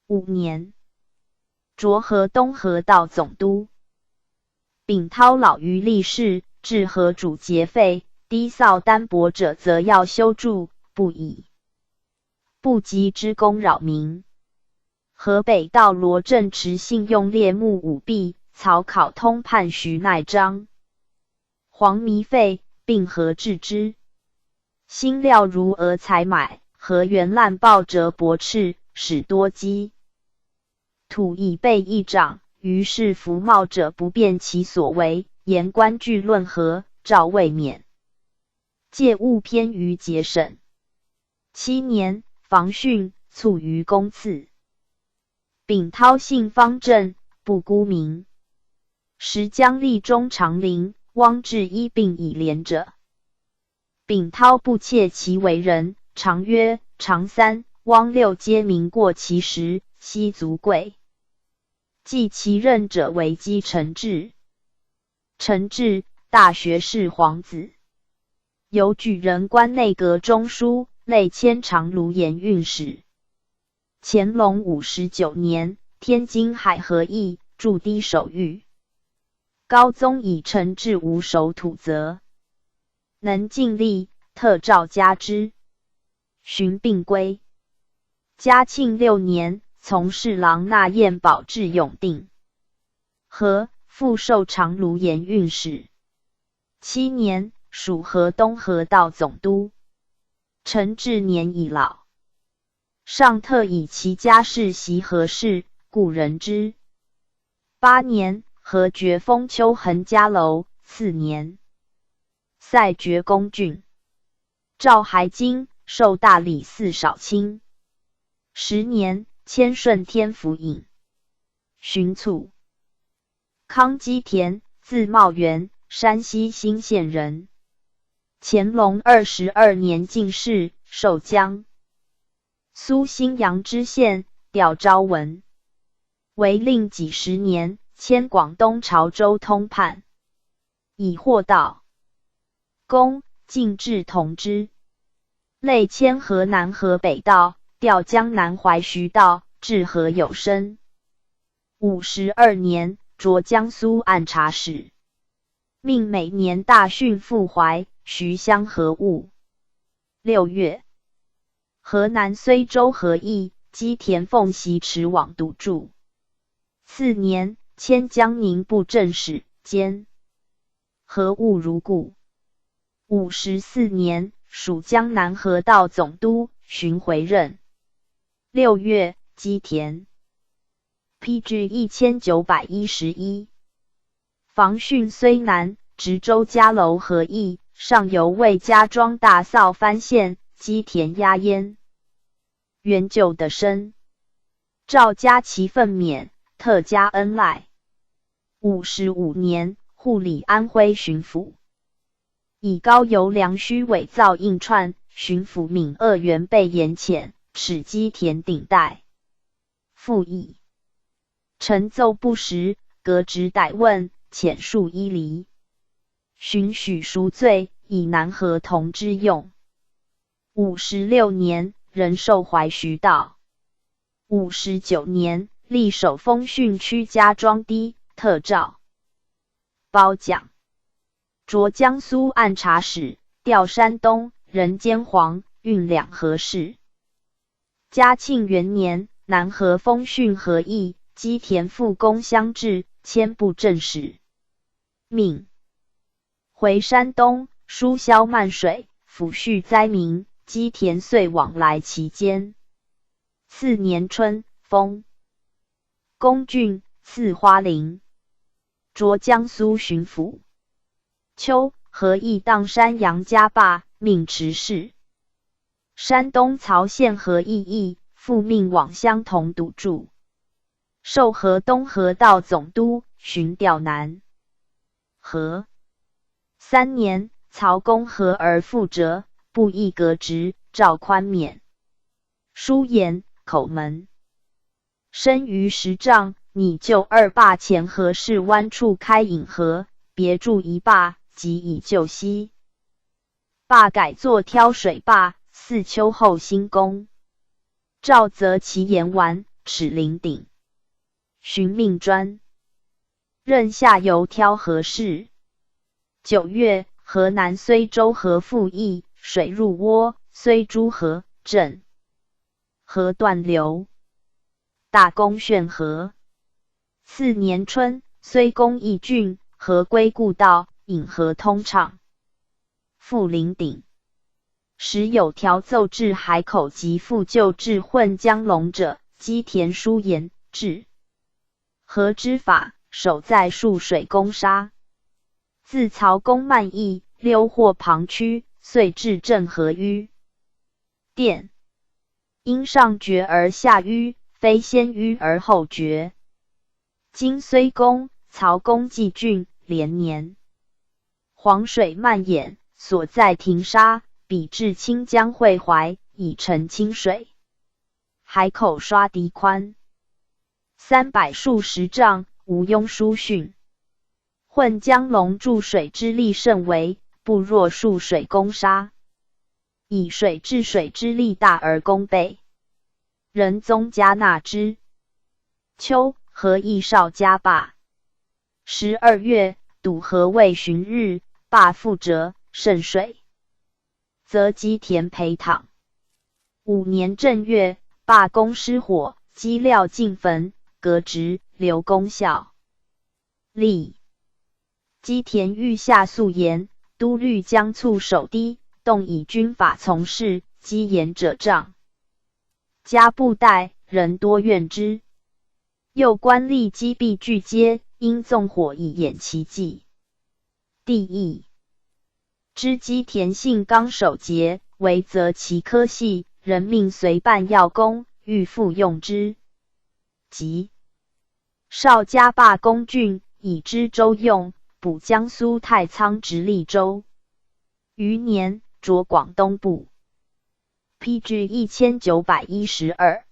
5年，擢河东河道总督。秉韬老于吏事，治河主节费，低扫单薄者，则要修筑，不以不及之功扰民。河北道罗正持信用猎目舞弊，曹考通判徐乃章、黄弥费，并合治之。新料如讹采买，河源滥暴折驳斥，使多积。土以备议长，于是服贸者不辨其所为，言官据论和，诏未免。借物偏于节省。7年，房训卒于公赐。秉韬性方正，不沽名。时将立中长陵，汪志一并以廉者。秉韬不窃其为人，常曰：“常3、汪6皆名过其实，悉足贵。”继其任者为姬承志。承志，大学士皇子，有举人官内阁中书，累迁长卢盐运使。乾隆59年，天津海河驿驻堤守御。高宗以承志无守土责，能尽力，特诏加之。寻病归。嘉庆6年，从侍郎纳彦保至永定。和复授长卢盐运使。7年，属河东河道总督。承志年已老，上特以其家世袭河氏，故人之。8年，河爵封丘衡家楼。4年，塞爵公郡。诏还京，授大理寺少卿。10年，迁顺天府尹。巡卒。康基田，字茂元，山西兴县人。乾隆22年进士，授江苏新阳知县，调昭文。为令几10年，迁广东潮州通判。以获道公，进至同知。累迁河南河北道，调江南淮徐道，治河有声。52年，擢江苏按察使，命每年大训赴淮、徐相河务。6月，河南随州河驿积田凤袭池网堵住。4年，迁江宁布政使，兼河务如故。54年，属江南河道总督，巡回任。6月，积田。批至1911。房训虽南，直州家楼河驿，上游为家庄大扫番县，积田压焉。原就的生，诏加其分免，特加恩赖。55年，护理安徽巡抚。以高邮良虚伪造印串，巡抚闵鄂元被严谴，耻积田顶戴。复议。陈奏不实，革职逮问，遣数一离。寻许赎罪，以南河同之用。56年，仍授淮徐道。59年，历守丰训区家庄堤，特诏褒奖。擢江苏按察使，调山东，人兼黄运两河事。嘉庆元年，南河封训和议，基田复攻相至，迁布政使，命回山东，疏销漫水，抚恤灾民。基田遂往来其间。次年春，封公郡，赐花翎，擢江苏巡抚。秋，和议当山杨家坝，命持事。山东曹县和议役，复命往乡同督驻，授河东河道总督，巡调南河。3年，曹公和而复折，布议革职，诏宽免。书言口门深于10丈，拟就2坝前河市湾处开引河，别筑1坝，即以救溪。坝改作挑水坝，4秋后兴工。诏则其言完，齿陵顶。寻命专任下游挑河事。9月，河南虽州河复议，水入涡，虽诸河镇河断流，大攻漩河。次年春，虽攻义郡，河归故道，引河通畅。复陵顶。时有条奏至海口及复旧至混江龙者，基田书言治河之法，守在沭水攻沙。自曹公慢意，溜获旁区，遂至镇河淤殿。因上决而下淤，非先淤而后决。今虽攻，曹公继郡，连年黄水漫淹，所在停沙，比至清江会淮，已成清水。海口刷堤宽300数十丈，无庸疏浚。混江龙注水之力甚为，不若沭水攻沙。以水治水之力大而功倍，仁宗加纳之。秋，和议绍家坝。12月，堵河未旬日，坝复折，渗水，则基田陪躺。5年正月，罢工失火，积料尽焚，革职，留功效。立基田欲下宿言，都律将促守堤，动以军法从事，积言者杖。加布袋，人多怨之。又官吏击毙俱皆，因纵火以掩其迹。帝议知基田性刚守节，为则其科系，人命随办要功，欲复用之。即绍家罢公郡，以知州用，补江苏太仓直隶州。余年，擢广东部。PG 1912。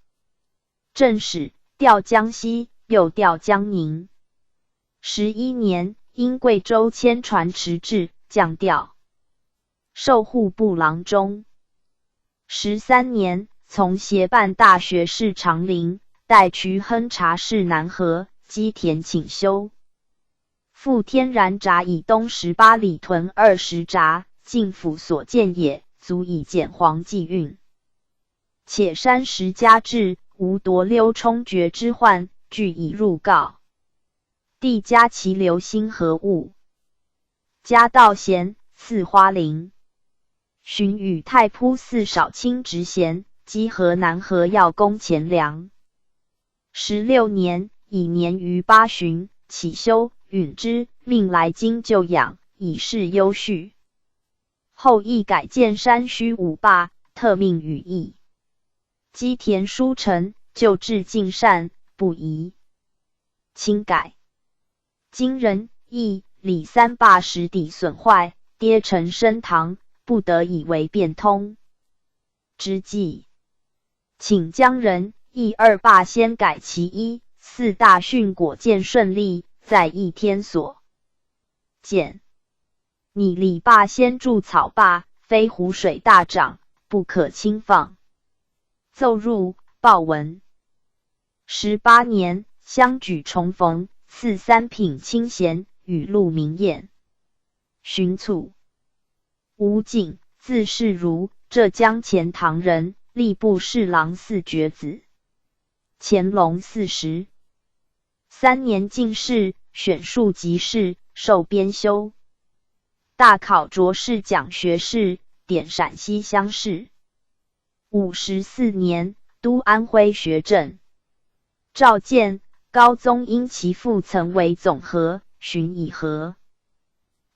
正使调江西，又调江宁。11年，因贵州迁船迟至，降调，授户部郎中。13年，从协办大学士长陵，代渠亨察事南河，基田请修。复天然闸以东18里屯20闸，晋府所建也，足以减黄济运。且山石加至，无夺溜冲决之患，俱已入告。帝加其留心何物。加道贤，赐花翎。寻与太仆寺少卿直贤，积河南河要攻钱粮。16年，以年逾8旬，起修允之，命来京就养，以示优恤。后亦改建山虚5坝，特命羽翼。基田书臣，就治尽善，不疑。轻改。今人义里3坝石底损坏，跌成深塘，不得以为变通之计。请江人义2坝先改其一，4大汛果见顺利，在一天所见。拟里坝先筑草坝，非湖水大涨，不可轻放。奏入报文。18年，相举重逢，赐3品清衔，与禄明宴。寻卒。吴景，字世如，浙江钱塘人，吏部侍郎4爵子。乾隆43年进士，选庶吉士，授编修。大考卓士讲学士，典陕西乡试。54年，都安徽学政。召见高宗因其父曾为总和，寻以和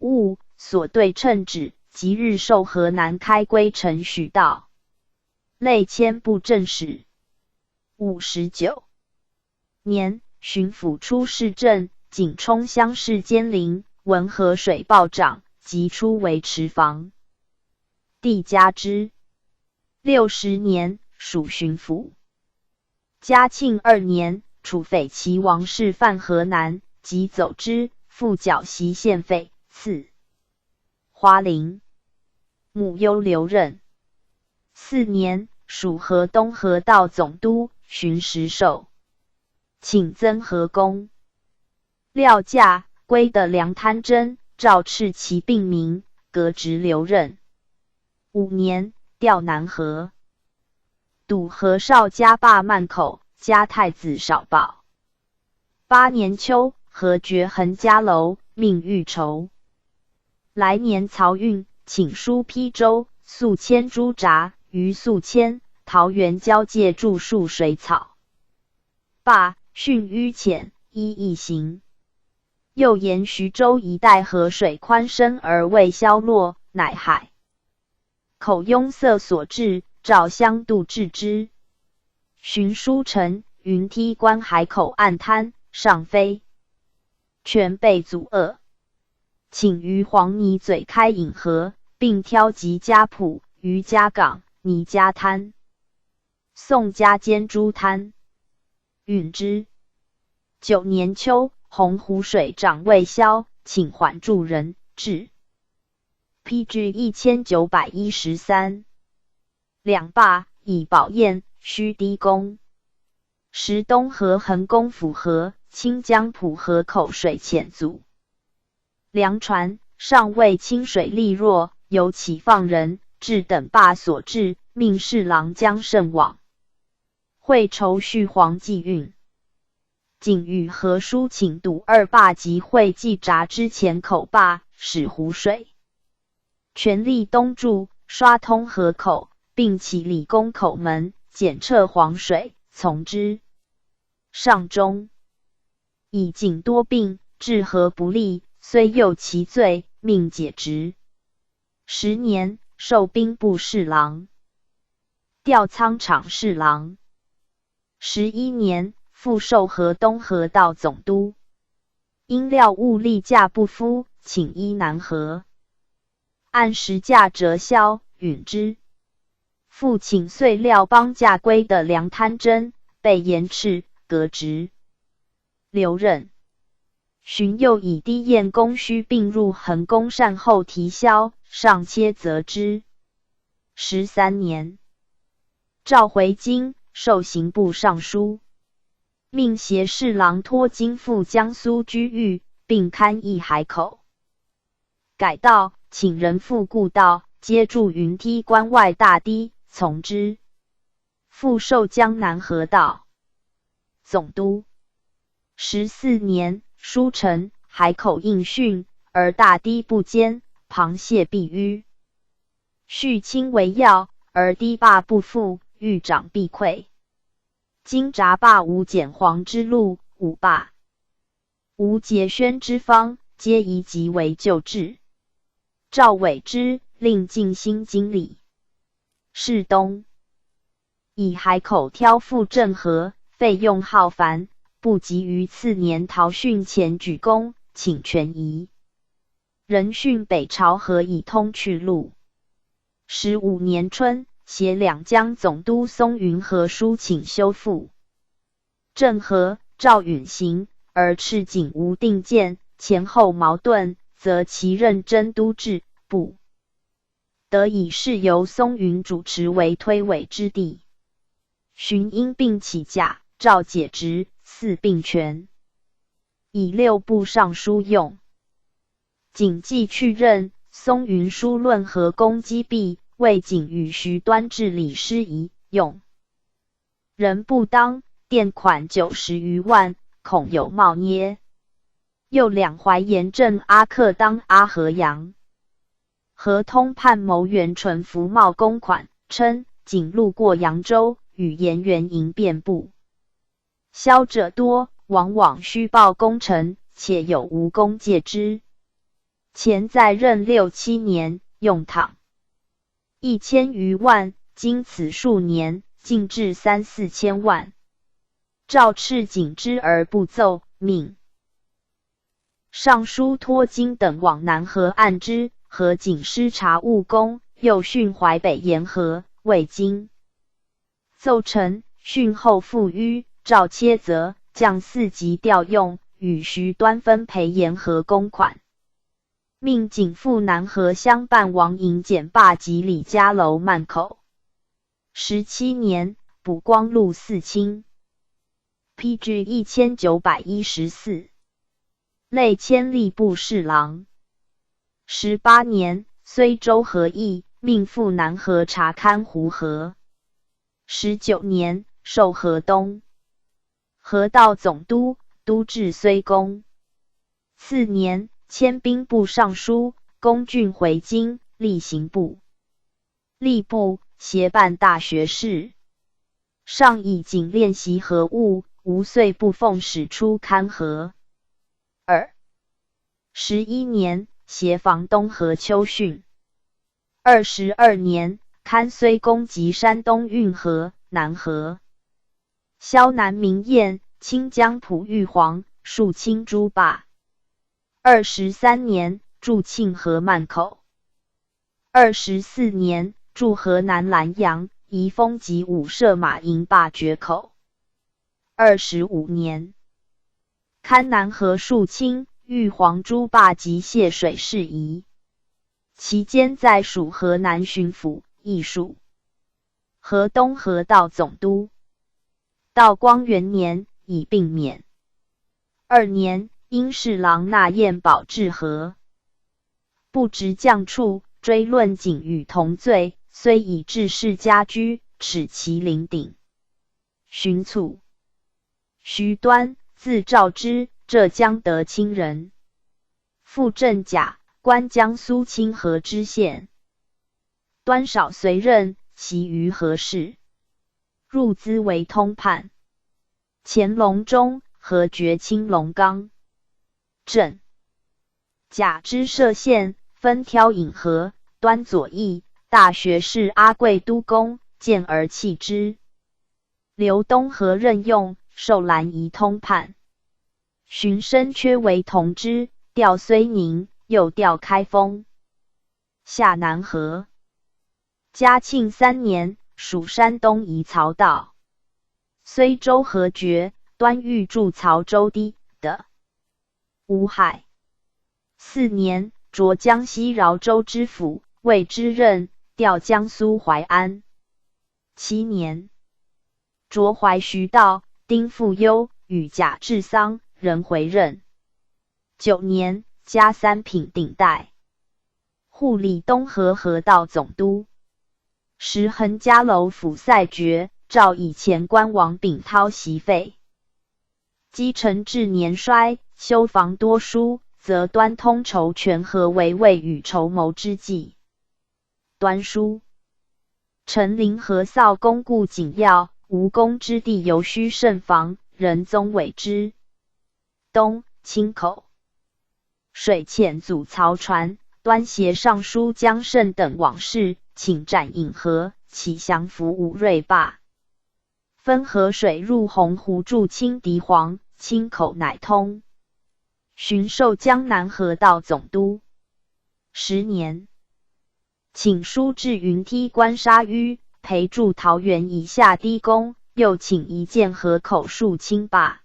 务，所对称旨，即日授河南开归臣许道，类迁布政使。59年，巡抚出仕政，景冲乡试监陵，闻河水暴涨，即出为池房。帝加之。60年，属巡抚。嘉庆2年，处匪齐王氏犯河南，即走之，复缴袭县费，赐花翎。母忧留任。4年，属河东河道总督，巡实授，请增河公。料驾归的梁贪真，诏斥其病名，革职留任。5年，调南河。笃和少家罢曼口，加太子少保。8年秋，和爵恒嘉楼，命御筹。来年漕运，请书邳州，宿迁朱札，于宿迁、桃园交界著述水草。罢，汛淤浅，依易行。又言徐州一带河水宽深而未消落，乃海口壅塞所致，诏相度治之。寻书臣，云梯关海口岸滩，上飞，全被阻遏，请于黄泥嘴开引河，并挑集家浦、于家港、泥家滩、宋家间诸滩，允之。9年秋，洪湖水涨未消，请缓助人，至。PG 1913。两罢，以保堰，须堤公。时东河横公府河、清江浦河口水浅阻，粮船尚未清水力弱，由启放人，至等罢所致，命侍郎将慎往。会筹续黄济运。仅与河书请堵2罢及会稽闸之前口罢，使湖水全力东注，刷通河口，并起理工口门，检测黄水，从之。上中以景多病，治河不利，虽诱其罪，命解职。10年，授兵部侍郎，调仓场侍郎。11年，复授河东河道总督。因料物力价不敷，请依南河，按时价折销，允之。复请遂料邦价归的梁贪真，被严斥，革职留任。荀又以低燕供需并入衡公善后提销，上切责之。13年，召回京，授刑部尚书，命协侍郎托京赴江苏居狱，并勘议海口。改道，请人复故道，皆筑云梯关外大堤，从之。复授江南河道总督。14年，书成，海口应汛，而大堤不坚，螃蟹必淤。蓄清为要，而堤坝不复，欲长必溃。今闸坝无减黄之路，5坝无节宣之方，皆宜即为旧制。赵伟之，令尽心经理。是东以海口挑覆郑河，费用浩繁，不及于次年陶训前举功，请权宜。人训北朝河以通去路。15年春，携两江总督松云和书请修复郑河，赵允行，而赤井无定见，前后矛盾，则其任真都制不得以是由松云主持为推诿之地。荀因病起假，诏解职，赐并权，以6部尚书用。景继去任，松云书论河攻击毕，魏景与徐端治理失宜，用人不当，垫款90余万，恐有冒捏。又两淮盐镇阿克当阿河阳，河通判谋元纯服冒公款，称仅路过扬州，与盐员营遍布。销者多，往往虚报功臣，且有无功戒之。前在任6、7年，用帑1000余万，经此数年，竟至3、4千万。赵赤谨之而不奏，命尚书托金等往南河按之，河景失察务功，又训淮北沿河，未经奏陈，训后复迂，赵切责，将4级调用，与徐端分赔沿河公款。命景赴南河相伴王营简霸及李家楼漫口。17年，补光禄4卿。PG 1914。累迁吏部侍郎。18年，虽州河邑，命赴南河查勘湖河。19年，授河东河道总督，都治睢公。次年，迁兵部尚书，公郡回京，吏刑部、吏部，协办大学士。上以仅练习河务，无岁不奉使出勘河。11年，协防东河秋汛。22年，勘睢公及山东运河、南河。萧南明彦，清江浦玉皇，树清诸坝。23年，筑庆河漫口。24年，筑河南兰阳、宜丰及武射马营坝决口。25年，勘南河树清、玉皇诸坝及泄水事宜。期间在属河南巡抚，亦属河东河道总督。道光元年，已并免。2年，因侍郎纳彦保治河，不执将处，追论景与同罪，虽以致仕家居，耻其临顶。寻卒。徐端，字兆之，浙江德清人，父郑甲，官江苏清河知县。端少随任，习于河事，入资为通判。乾隆中，河爵清龙冈。郑甲之设县，分挑引河，端左翼，大学士阿贵督公，见而弃之。刘东河任用，授兰夷通判。荀升缺为同知，调睢宁，又调开封。下南河。嘉庆3年，属山东夷曹道。虽州河爵，端欲筑曹州堤的乌海。4年，擢江西饶州知府，尉之任，调江苏淮安。7年，擢淮徐道、丁复悠与贾至桑，仍回任。9年，加3品顶戴，护理东河河道总督。时衡嘉楼府塞爵，诏以前官王秉涛袭废。积臣至年衰，修防多疏，则端通筹全河为未雨绸缪之计。端书：陈陵河扫公固紧要，无功之地犹须慎防，仁宗委之。东清口。水遣祖曹传，端携尚书江胜等往事，请战引河，其降服武瑞坝。分河水入洪湖，筑清敌黄，清口乃通。巡授江南河道总督。10年，请书至云梯关沙淤，陪筑桃园以下堤工，又请一建河口树清坝。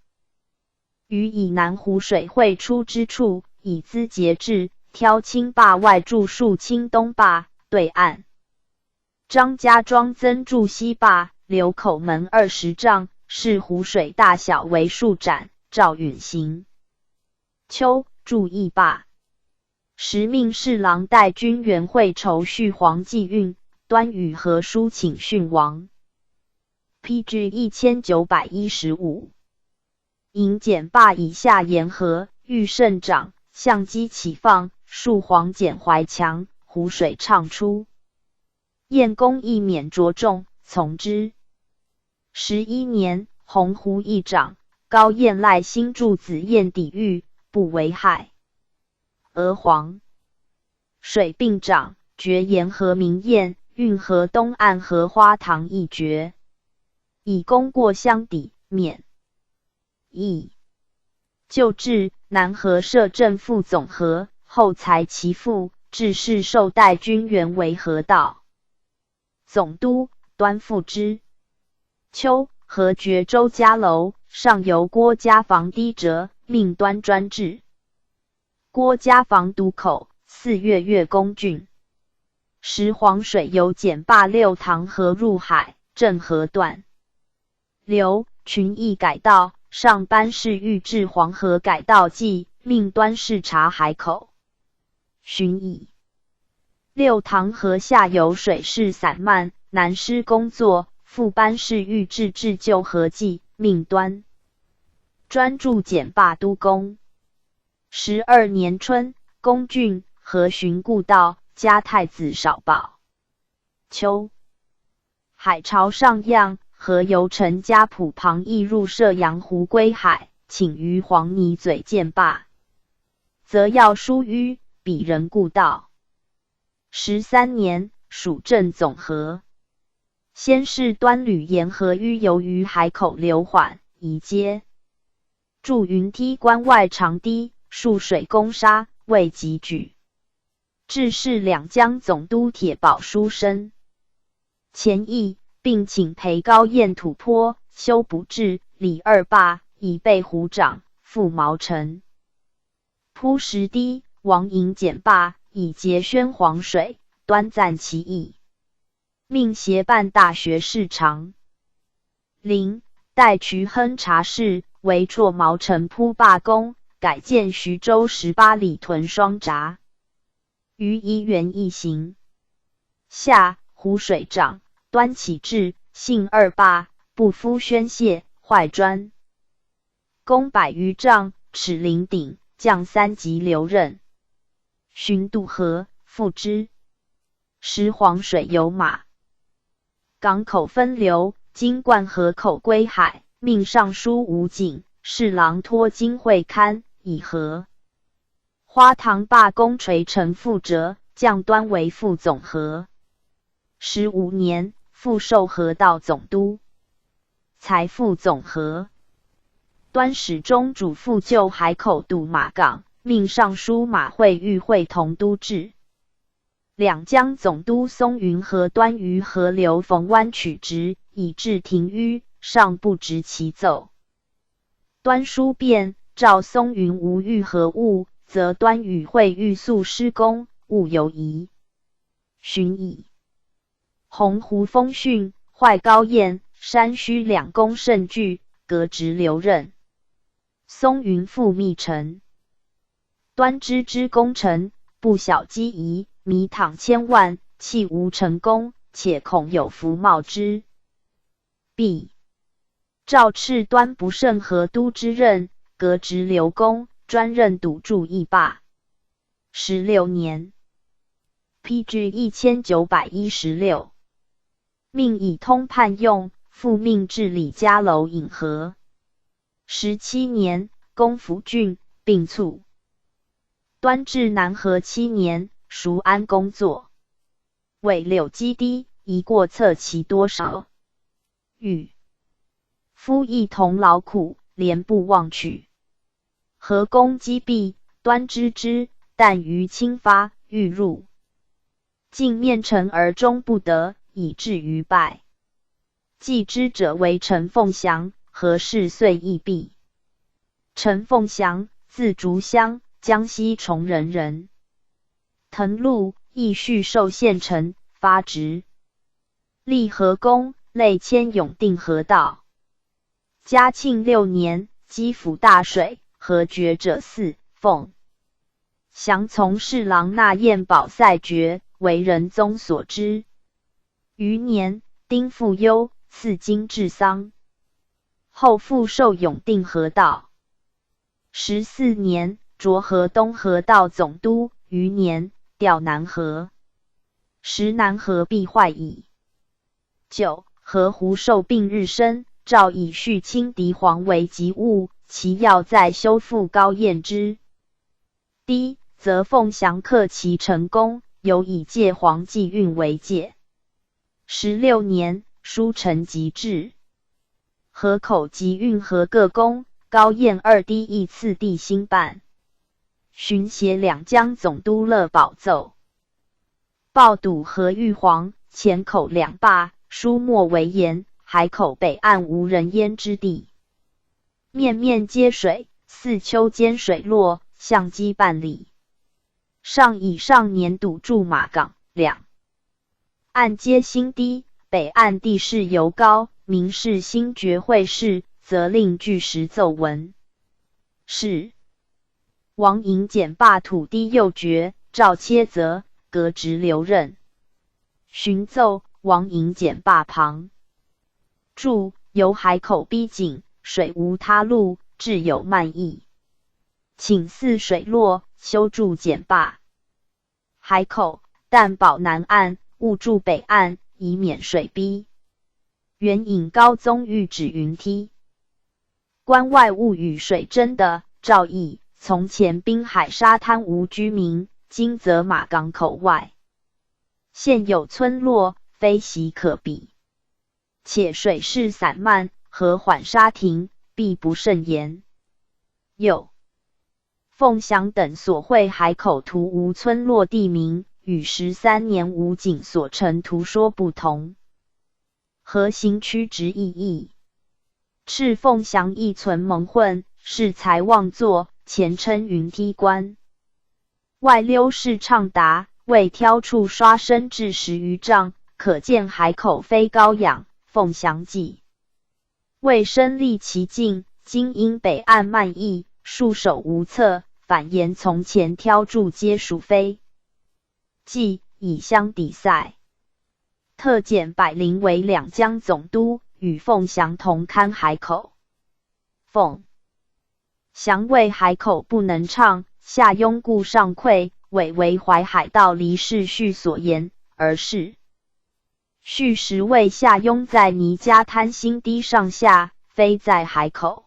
于以南湖水汇出之处，以资节制，挑清坝外筑树清东坝，对岸张家庄增筑西坝，流口门20丈，是湖水大小为数斩，照允行。秋，筑义坝。时命侍郎带军援会筹续黄济运，端与和书请殉亡。PG 1915。营简罢以下言和，欲胜长，相机起放，树黄简怀强，湖水畅出。晏公亦免着重，从之。11年，鸿鹄议长，高晏赖新助子晏抵御，不为害。娥黄水并涨，决沿河明晏，运河东岸荷花塘一决，以功过相抵，免。乙旧制，南河摄政副总和，后裁其父，致仕受带军援为河道总督，端复之。秋，河决周家楼，上游郭家房堤折，命端专治。郭家房渡口，4月越公郡。时黄水由简罢六塘河入海，镇河断流，群邑改道。上班士欲治黄河改道计，命端视察海口。巡议。六塘河下游水势散漫，难施工作，副班士欲治救河计，命端专驻简罢都公。12年春，公郡河巡故道，加太子少保。秋，海潮上漾，河由陈家浦旁溢入射阳湖归海，请于黄泥嘴见罢，则要疏淤，彼人故道。13年，属镇总和。先是端吕沿河淤由于海口流缓，移阶筑云梯关外长堤，数水攻沙，未及举。致仕两江总督铁保书生前议，并请裴高堰土坡，修补至李二坝，以备湖涨，复毛城铺石堤，王营简罢，以节宣黄水，端赞其意，命协办大学士长陵，代渠亨察事，为辍毛城铺罢工，改建徐州18里屯双闸，于一原一行。夏，湖水涨，端起志，幸二坝，不敷宣泄，坏砖攻100余丈，尺陵顶，降3级留任。巡渡河，复之。时黄水有马，港口分流，经灌河口归海，命尚书吴景、侍郎托金会勘，以和。花塘罢工垂成复折，降端为副总和。15年，复授河道总督，才副总和。端始终主复就海口渡马港，命尚书马会御会同都制。两江总督松云和端于河流逢湾取直，以致停淤，尚不执其奏。端书变，召松云无遇河务，则端与会欲速施工，务犹疑。巡议。鸿鹄风讯，坏高堰、山虚两公甚惧，革职留任。松云复密陈。端知之功臣，不小机宜，迷倘千万，弃无成功，且恐有福冒之。B. 赵赤端不胜河都之任，革职留公，专任堵住驿坝。16年。PG 1916。命以通判用，复命治理家楼引河。17年，攻福郡，并卒。端至南河7年，熟安工作，尾柳基堤，宜过测其多少。与夫一同劳苦，连不忘取。河攻击毕，端知之，但于轻发，欲入。进面陈而终不得，以至于败。继之者为陈凤祥，何事遂易毕。陈凤祥，字竹乡，江西崇仁人。滕禄亦续受县丞，发职。立河公，累迁永定河道。嘉庆6年，基辅大水，河决者4，奉降从侍郎纳彦保塞爵，为仁宗所知。余年，丁复忧，赐金治丧。后复授永定河道。14年，擢河东河道总督。余年，调南河。时南河必坏矣。9. 河湖受病日深，诏以续清敌黄为急务，其要在修复高彦之。D. 则凤翔克其成功，有以借黄济运为界。16年，书陈即至。河口及运河各宫，高彦2第亦次第兴办。巡协两江总督乐保奏。报笃河玉皇，前口两坝，疏莫为盐，海口北岸无人烟之地，面面皆水，似丘间水落，向基半里。上以上年堵住马港，两岸皆兴低，北岸地势尤高，民士兴觉会事，则令据实奏闻。是王营简罢土地右爵，诏切责，革职留任。巡奏，王营简罢旁。注：由海口逼紧，水无他路，致有漫溢，请泗水落，修筑简罢。海口但保南岸，勿筑北岸，以免水逼。援引高宗谕旨云梯。关外勿与水争的诏议，从前滨海沙滩无居民，今则马港口外现有村落，非习可比。且水势散漫，和缓沙停，必不甚严。又凤翔等所绘海口图无村落地名，与13年吴景所成图说不同。河行曲直意义。赤凤翔亦存蒙混，是才妄作，前称云梯关。外溜势畅达，未挑处刷深至10余丈，可见海口非高仰，凤翔记。未身历其境，今因北岸漫溢，束手无策，反言从前挑住皆属非。即以相抵赛。特检百灵为两江总督，与凤翔同看海口。凤翔为海口不能畅，下庸故上溃，委为淮海道离世序所言，而是序时谓下庸在泥家滩新堤上下，非在海口。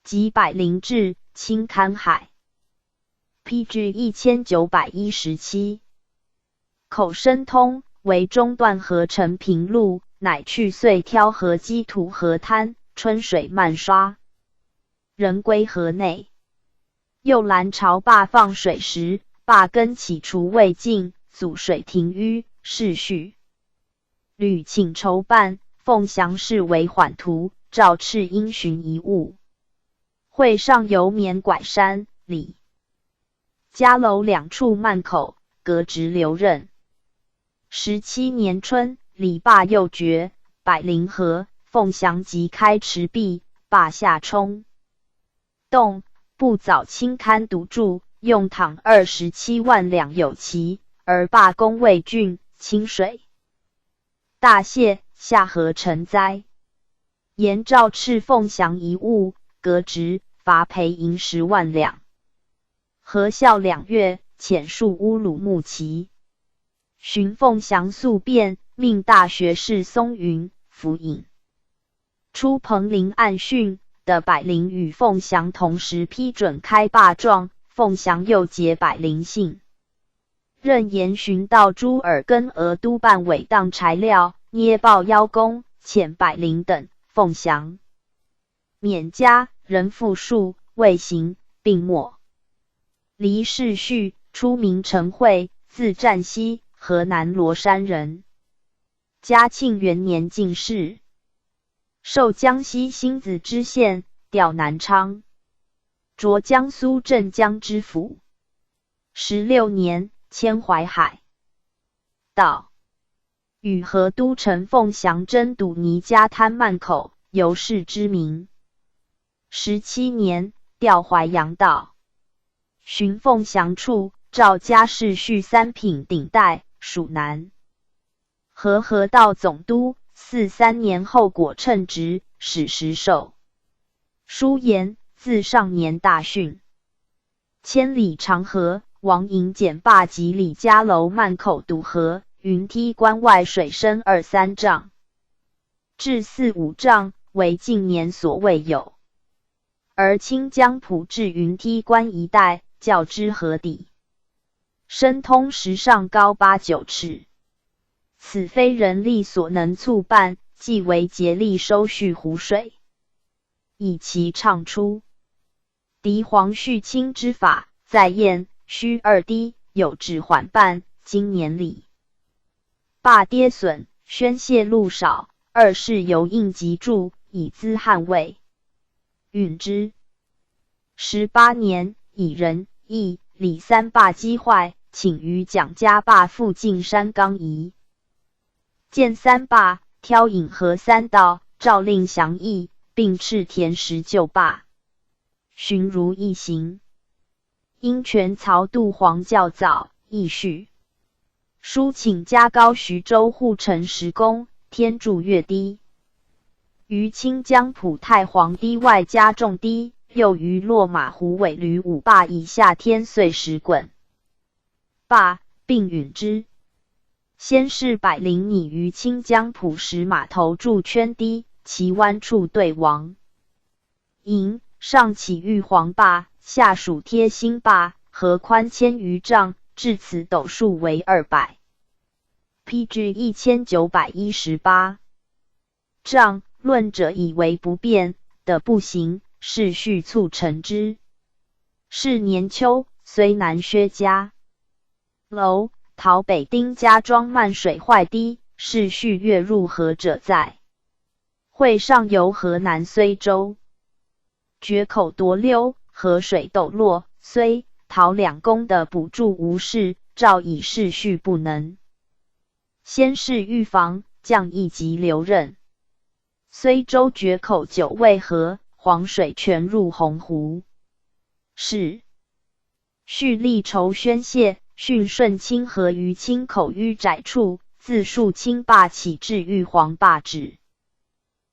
即百灵志，清看海。PG 1917。口深通，为中段河成平路，乃去遂挑河基涂河滩，春水漫刷，人归河内。又拦潮坝放水时，坝根起除未尽，阻水停淤，是序。屡请筹办，凤翔视为缓图，诏敕因循一物。会上游免拐山、李家楼两处漫口，革职留任。17年春，李罢右爵，百灵河，凤翔即开池壁，坝下冲。洞不早清勘堵住，用倘27万两有其，而罢工未竣，清水大泄，下河成灾。言诏敕凤翔一物，革职，罚赔银10万两。河孝2月，遣戍乌鲁木齐。寻凤翔诉辩，命大学士松云、符引出彭陵案讯的百灵与凤翔同时批准开坝状，凤翔又结百灵信，任严巡道朱尔根俄督办伪当材料，捏报邀功，遣百灵等。凤翔免家，人复数，未行，病没。黎世序，出名陈会，字占西，河南罗山人。嘉庆元年进士，授江西新子知县，调南昌，擢江苏镇江知府。16年，迁淮海道。与河都城凤翔争堵泥家滩漫口，由是知名。17年，调淮阳道。寻凤翔处，赵家世序3品顶戴，属南河道总督。嗣3年后果称职，史实授。书言自上年大训，千里长河，王营简坝及李家楼满口堵河，云梯关外水深2-3丈，至4-5丈，为近年所未有。而清江浦至云梯关一带，较之河底，深通时上高8-9尺。此非人力所能促办，即为竭力收蓄湖水，以其畅出。敌黄绪清之法，在晏需2滴，有志缓办。今年里坝跌损，宣泄路少，二是由应急助，以资捍卫。允之18年，以仁义李3坝击坏，请于蒋家坝附近山冈移。建3坝，挑引河3道，诏令降役，并敕填石旧坝，循如一行。因权曹杜黄较早，亦序。书请加高徐州护城10功，天柱越堤。于清江浦太皇堤外加重堤，又于落马湖尾闾5坝以下天岁石滚坝，并允之。先是百灵拟于清江浦石码头筑圈堤，其湾处对王营，上起玉皇坝，下属贴心坝，河宽1000余丈，至此斗数为200 ，PG 1918丈。论者以为不变的不行，是序促成之。是年秋，虽南薛家楼陶北丁家庄漫水坏堤，是序跃入河者在。会上游河南睢州，决口夺溜，河水陡落，虽陶2公的补助无事，诏以是序不能。先是预防，降一级留任。睢州决口9渭河，黄水全入洪湖。是序力筹宣泄，训顺清河于清口淤窄处，自树清坝起至玉皇坝止。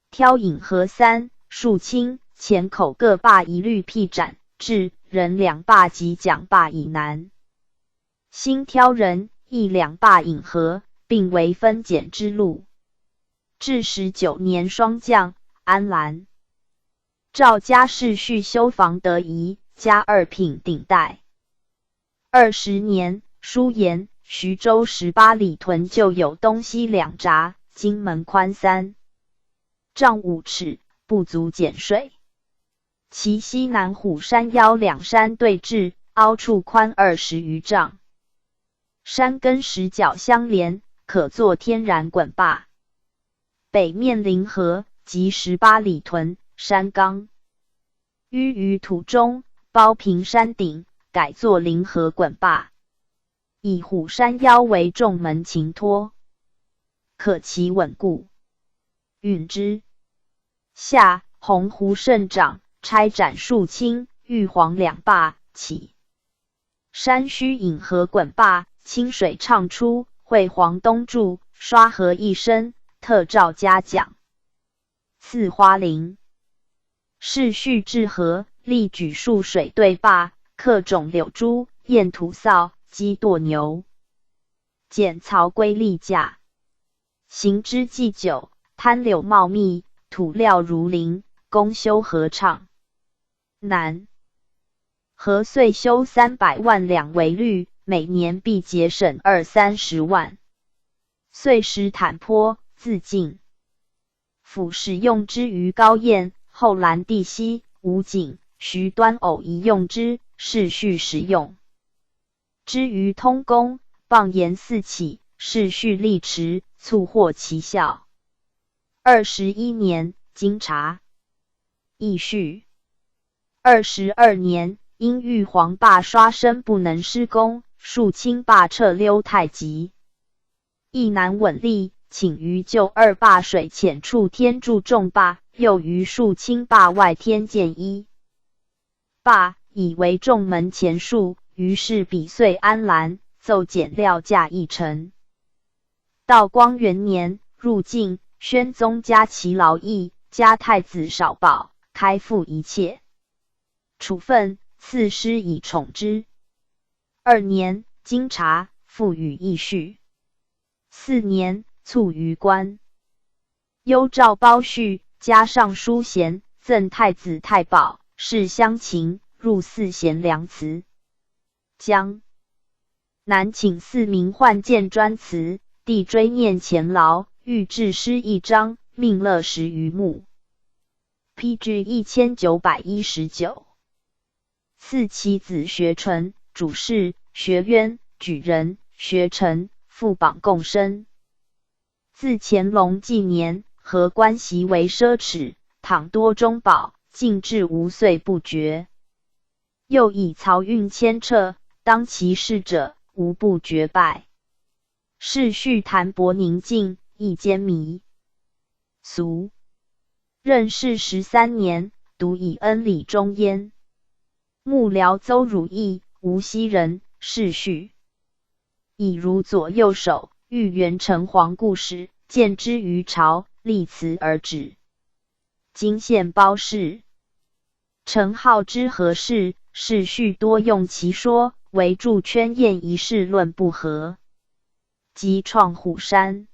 挑引河3，树清、前口各坝一律辟展，至仁2坝及蒋坝以南。新挑人亦2坝引河，并为分检之路。至19年霜降，安澜。赵家世序修防得宜，加2品顶戴。20年，书言徐州18里屯就有东西2闸，津门宽3丈5尺，不足减水。其西南虎山腰2山对峙，凹处宽20余丈，山根10角相连，可作天然滚坝。北面临河，即18里屯，山冈淤于土中，包平山顶，改作临河滚坝，以虎山腰为重门擎托，可其稳固。允之。夏，洪湖盛涨，拆斩树清、玉皇2坝，起山须引河滚坝，清水畅出，会黄东柱，刷河一升，特诏嘉奖。赐花翎。是序治河，力举数水对坝，刻种柳珠，验土扫，击堕牛，剪曹龟立架。行之既久，滩柳茂密，土料如林，公修河畅。南河遂修300万两为率，每年必节省20-30万。遂使坦坡自尽。府使用之于高燕、后兰地溪、吴景、徐端偶一用之，是序使用之于通公，傍言四起，是序力持，促获其效。21年，京察议序。22年，因玉皇坝刷深不能施工，树清坝撤溜太急，亦难稳立，请于旧2坝水浅处添筑重坝，又于树清坝外添建1坝，以为众门前数，于是比岁安澜，奏减料价1成。道光元年，入境，宣宗加其劳役，加太子少保，开复一切，处分，赐师以宠之。2年，经察，复予议叙。4年，卒于官。幽诏褒序，加尚书衔，赠太子太保，谥襄勤，入4贤良祠。江南请4名宦荐专词，帝追念前劳，欲制诗1章，命乐10余目。PG 1919。赐其子学纯，主事，学渊，举人，学成，副榜贡生。自乾隆纪年，何官习为奢侈，倘多中宝，尽至无岁不绝。又以漕运牵掣，当其事者，无不绝败。世序淡泊宁静，亦兼迷俗。任事13年，独以恩礼终焉。幕僚邹汝义，无锡人，世序。以如左右手，豫园城隍故事，见之于朝，立辞而止。今献褒示。陈浩之何事，世序多用其说，唯著圈晏一事论不合。即创虎山。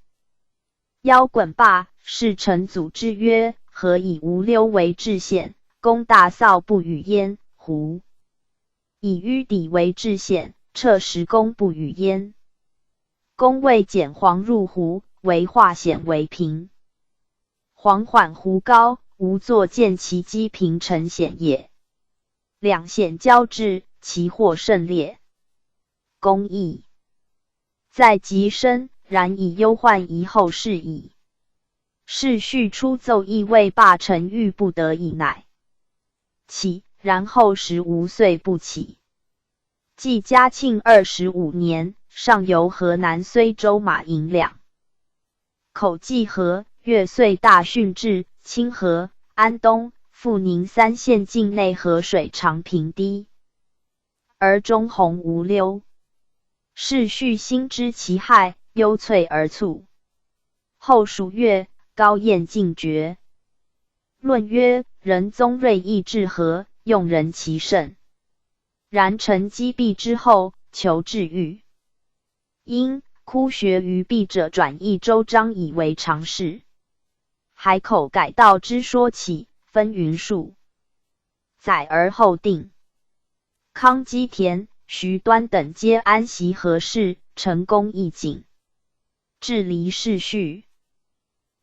邀衮罢，是臣祖之曰：何以无溜为制宪，公大扫不与焉乎？以迂抵为制宪，撤时公不与焉。公谓简黄入湖，为化险为平。黄缓湖高，无作见其机平成险也。两险交至，其获胜烈。公义在极深，然以忧患疑后事矣。世序出奏议未罢臣欲不得已乃起，然后时无岁不起。继嘉庆25年，上游河南睢州马营两口济河，越岁大汛至，清河、安东、阜宁3县境内河水常平低，而中洪无溜。世序心知其害，忧瘁而卒。后数月，高晏尽绝。论曰：仁宗锐意治河，用人其甚。然臣击毙之后，求治愈。因枯学于弊者转译周章以为常事。海口改道之说起，分云数载而后定。康基田、徐端等皆安习何事，成功义景。治离世序。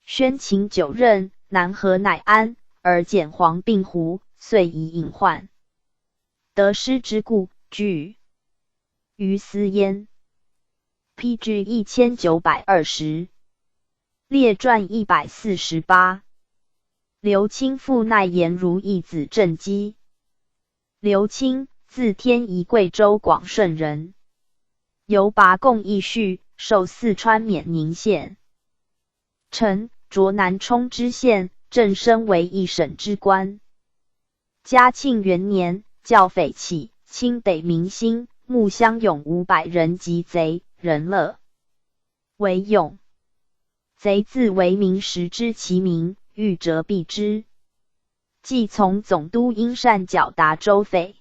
宣请9任，南河乃安，而简黄病胡，遂以隐患。得失之故，据于斯焉。PG 1920。列传148。刘钦父纳言如义子郑基。刘钦，字天仪，贵州广顺人。由拔贡义婿，授四川冕宁县丞，擢南充知县，正升为一省之官。嘉庆元年，教匪起，清得民心，募乡勇500人及贼，人乐为勇。贼自为民时知其名，欲折避之。即从总督因善剿达州匪。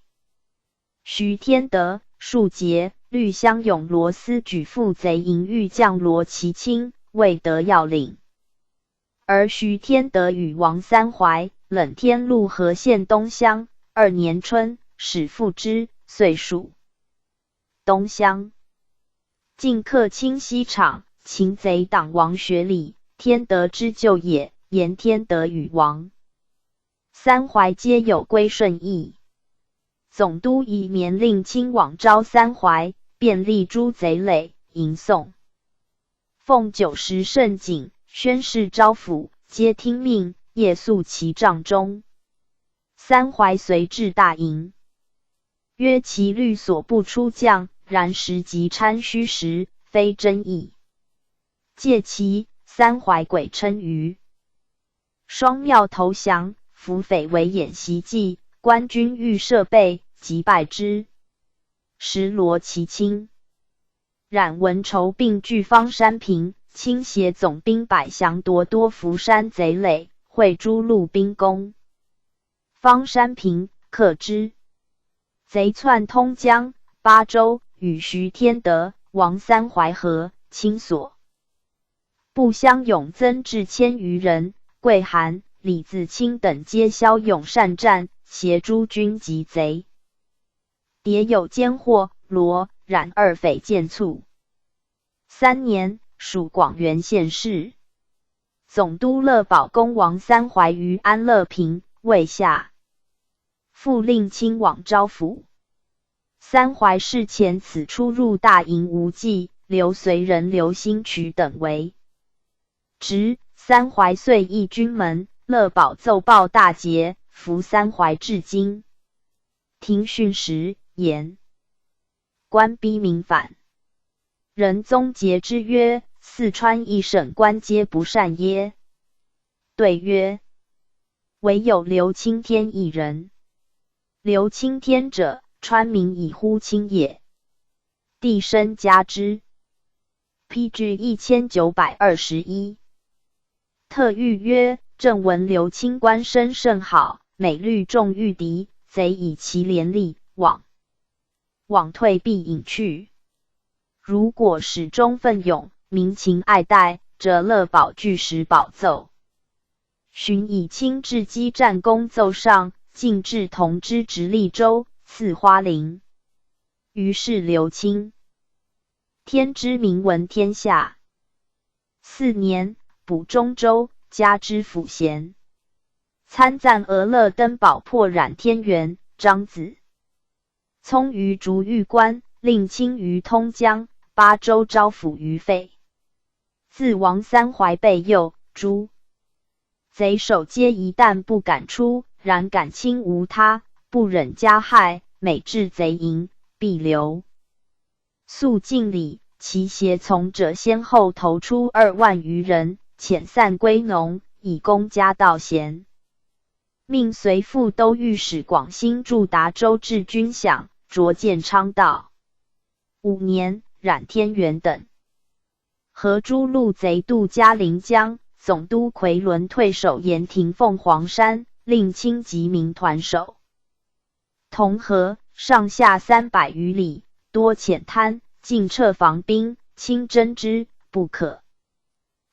徐天德、树节、绿乡勇罗斯举父贼营，欲将罗其清，未得要领。而徐天德与王三怀、冷天禄河县东乡，2年春，始复之，遂属东乡。晋克清西厂，擒贼党王学礼，天德之救也，言天德与王三怀皆有归顺意。总督以绵令亲往招三怀，便立诸贼垒，迎送。奉9时盛景，宣誓招抚，皆听命，夜宿其帐中。三怀随至大营，曰其律所不出将，然时即参虚实，非真意。借其三怀鬼称于双庙投降，俘匪为演习计，官军欲设备，即败之。时罗其卿冉文筹并据方山平，倾携总兵百降夺多福山贼垒，会诸路兵攻。方山平克之。贼窜通江、巴州，与徐天德、王三淮合，清所。部乡勇增至1000余人，桂韩、李自清等皆骁勇善战，协诸军击贼。迭有奸获，罗、冉二匪见卒。3年，属广元县事。总督乐保公王三淮于安乐平，未下。复令亲往招抚。三淮事前此出入大营无忌、刘随人刘兴渠等为职。三淮遂诣军门，乐保奏报大捷，俘三淮至今。庭训时言：官逼民反。仁宗诘之曰：四川一省官皆不善耶？对曰：唯有刘青天一人。刘青天者，川民以呼亲也。帝深加之。PG 1921。特谕曰：正闻刘清官声甚好，每律众御敌，贼以其连立，往退必隐去。如果始终奋勇，民情爱戴，则乐保据实保奏。寻以亲至击战功奏上，进至同知直隶州，赐花翎。于是刘清天之名闻天下。4年，补中州，加之辅衔。参赞俄勒登堡破冉天元、张子聪于竹峪关，令亲于通江、巴州招抚于费。自王三淮被诱，诸贼首皆一旦不敢出，然感亲无他，不忍加害，每至贼营，必留肃敬礼。其胁从者先后投出2万余人，遣散归农，以供家道贤。命随副都御史广兴驻达州治军饷，擢建昌道。5年，冉天元等合诸路贼渡嘉陵江，总督奎伦退守盐亭凤凰山，令亲及民团守。同河上下300余里，多浅滩，尽撤防兵，亲征之不可。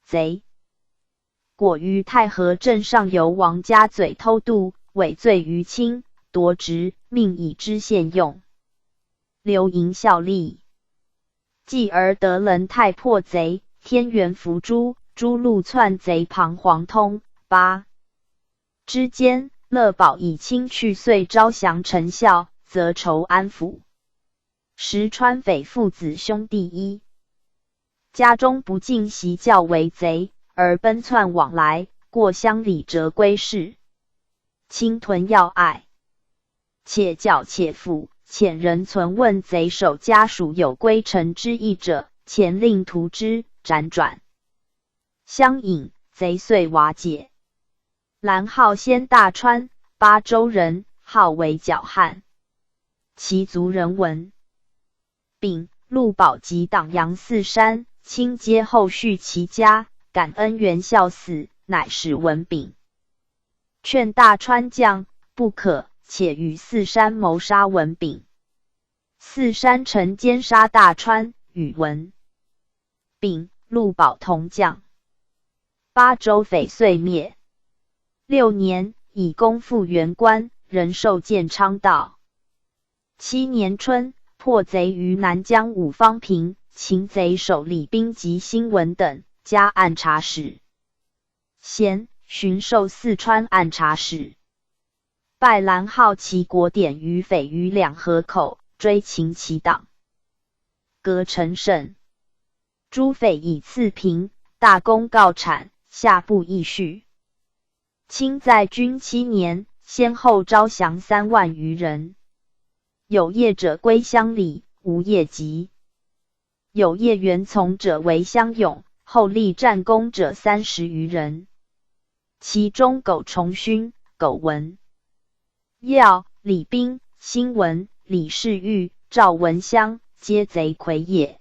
贼果于太和镇上游王家嘴偷渡，伪罪于亲，夺职，命以知县用。刘盈效力。继而得轮太破贼，天元伏诛，诸路窜贼彷徨通巴之间，乐保以亲去，遂招降成效，则仇安抚。时川匪父子兄弟一家中不尽习教为贼，而奔窜往来，过乡里折归市，侵屯要隘，且教且抚。遣人存问贼首家属有归城之意者，前令图之，辗转相引，贼遂瓦解。兰号先大川，巴州人，号为角汉。其族人闻。丙，陆保及党杨四山，亲皆后续其家，感恩元孝死，乃使文炳劝大川将不可，且与四山谋杀文炳。四山乘奸杀大川，与文炳、陆保同将。巴州匪遂灭。6年，以功复原官，仍授建昌道。7年春，破贼于南江五方坪，擒贼首李斌及辛文等，加按察使。咸，巡授四川按察使。拜兰号齐国典于匪于两河口，追擒其党，革陈胜。诸匪以次平，大功告产，下部议叙。清在军7年，先后招降3万余人。有业者归乡里，无业籍。有业员从者为乡勇，后立战功者30余人。其中苟重勋、苟文耀、李斌、辛文、李世玉、赵文襄皆贼魁也。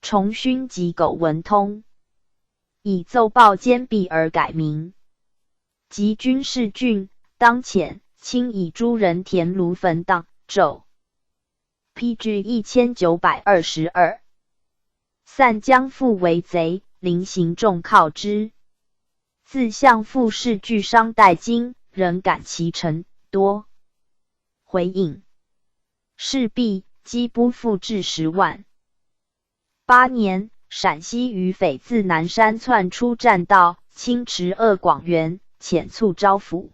崇勋及苟文通以奏报兼弊而改名。及军事郡当遣，亲以诸人田庐坟荡纣。PG 1922。散将复为贼，临行众靠之。自相父氏俱伤殆尽，仍感其臣多。回应事毕，积不复至10万。8年，陕西余匪自南山窜出栈道，侵池鄂广元，遣卒招抚。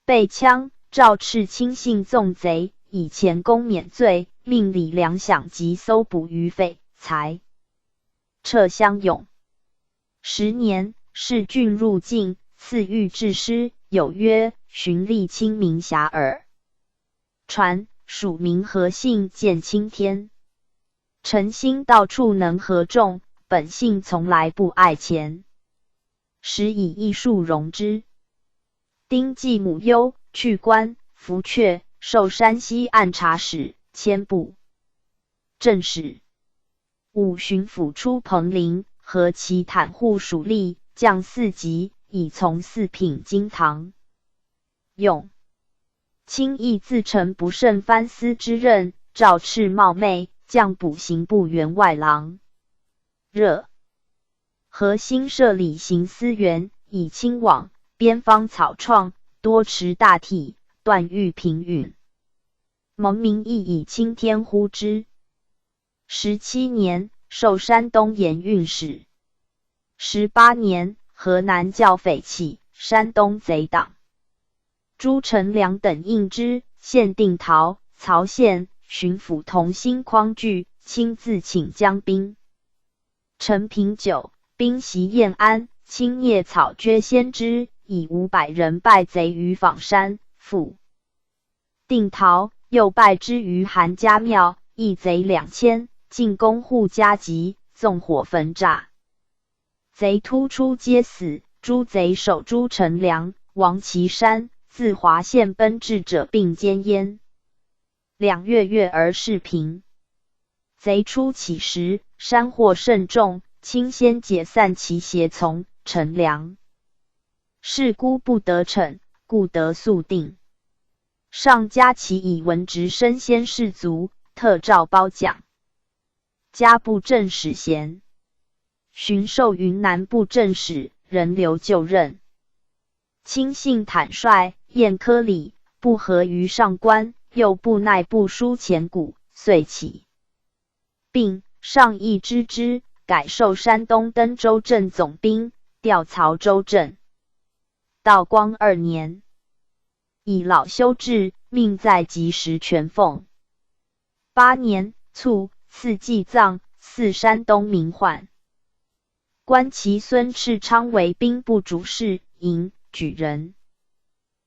被羌，赵赤亲信纵贼，以前功免罪，命李良享及搜捕余匪，才撤襄勇。10年，世郡入境，赐御制诗，有曰：“循吏亲民遐迩。”传蜀民和信见青天。臣心到处能合众，本性从来不爱钱，时以艺术容之。丁继母忧，去官，服阙，授山西按察使、迁部正使。武巡抚出彭陵，和其袒护属吏，将4级，以从4品京堂。用轻易自承不胜藩司之任，赵赤冒昧，降补刑部员外郎。热河兴设理刑司员，以清往边方草创，多持大体，断欲平允。蒙民亦以青天呼之。17年，授山东盐运使。18年，河南教匪起，山东贼党。朱成良等应之，县定陶、曹县巡抚同心匡据，亲自请将兵。陈平久，兵袭燕安，清叶草撅先知，以500人败贼于坊山，复定陶，又败之于韩家庙，一贼2000，进攻户家集，纵火焚炸。贼突出皆死，诸贼首朱成良、王岐山自华县奔至者并歼焉。2月月而事平。贼初起时，山祸甚重，亲先解散其胁从，成良事孤不得逞，故得速定。上加其以文职升先士卒，特诏褒奖。加布政使衔，巡授云南布政使，仍留就任。亲信坦率，宴科礼，不合于上官，又不耐不书前古，遂起并上议知之，改授山东登州镇总兵，调曹州镇。道光2年，以老修治，命在及时全奉。8年，卒，赐祭葬，祀山东名宦。官其孙赤昌为兵部主事，营举人。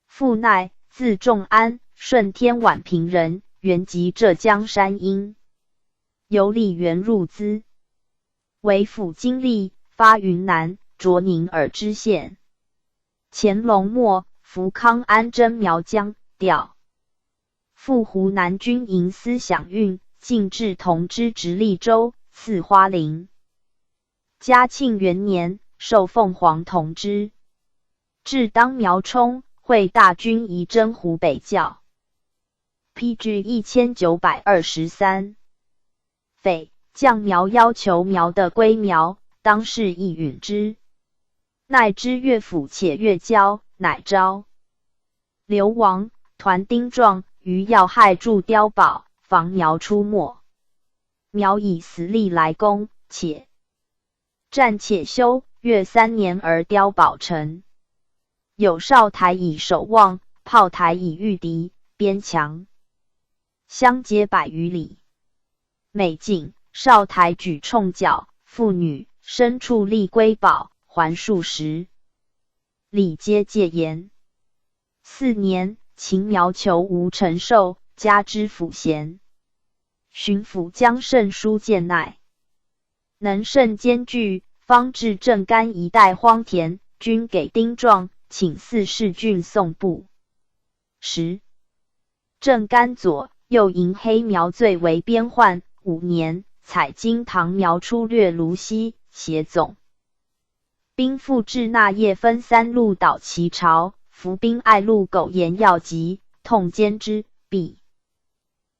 父奈，字仲安，顺天宛平人，原籍浙江山阴。由李元入资，为府经历，发云南、卓宁尔知县。乾隆末，扶康安征苗疆，调赴湖南军营司饷运，进至同知直隶州，赐花翎。嘉庆元年，授凤凰同知。至当苗冲，会大军移征湖北教。PG 1923。匪将苗要求苗的归苗，当是亦允之。乃知乐府且乐交，乃招流亡团丁壮于要害筑碉堡，防苗出没。苗以死力来攻，且战且休，约3年而碉堡成。有哨台以守望，炮台以御敌，边墙相接100余里。每进，哨台举冲角，妇女牲畜立归堡，还数10里，皆戒严。4年，秦苗求吴承寿，加之辅衔。巡抚江胜书谏奈，能胜兼具，方至镇干一带荒田，均给丁壮，请4世郡送布。10郑甘左又迎黑苗罪为边患5年，采金唐苗出掠卢西，协总兵复至那夜，分3路捣齐朝，伏兵爱路苟延要急，痛歼之，必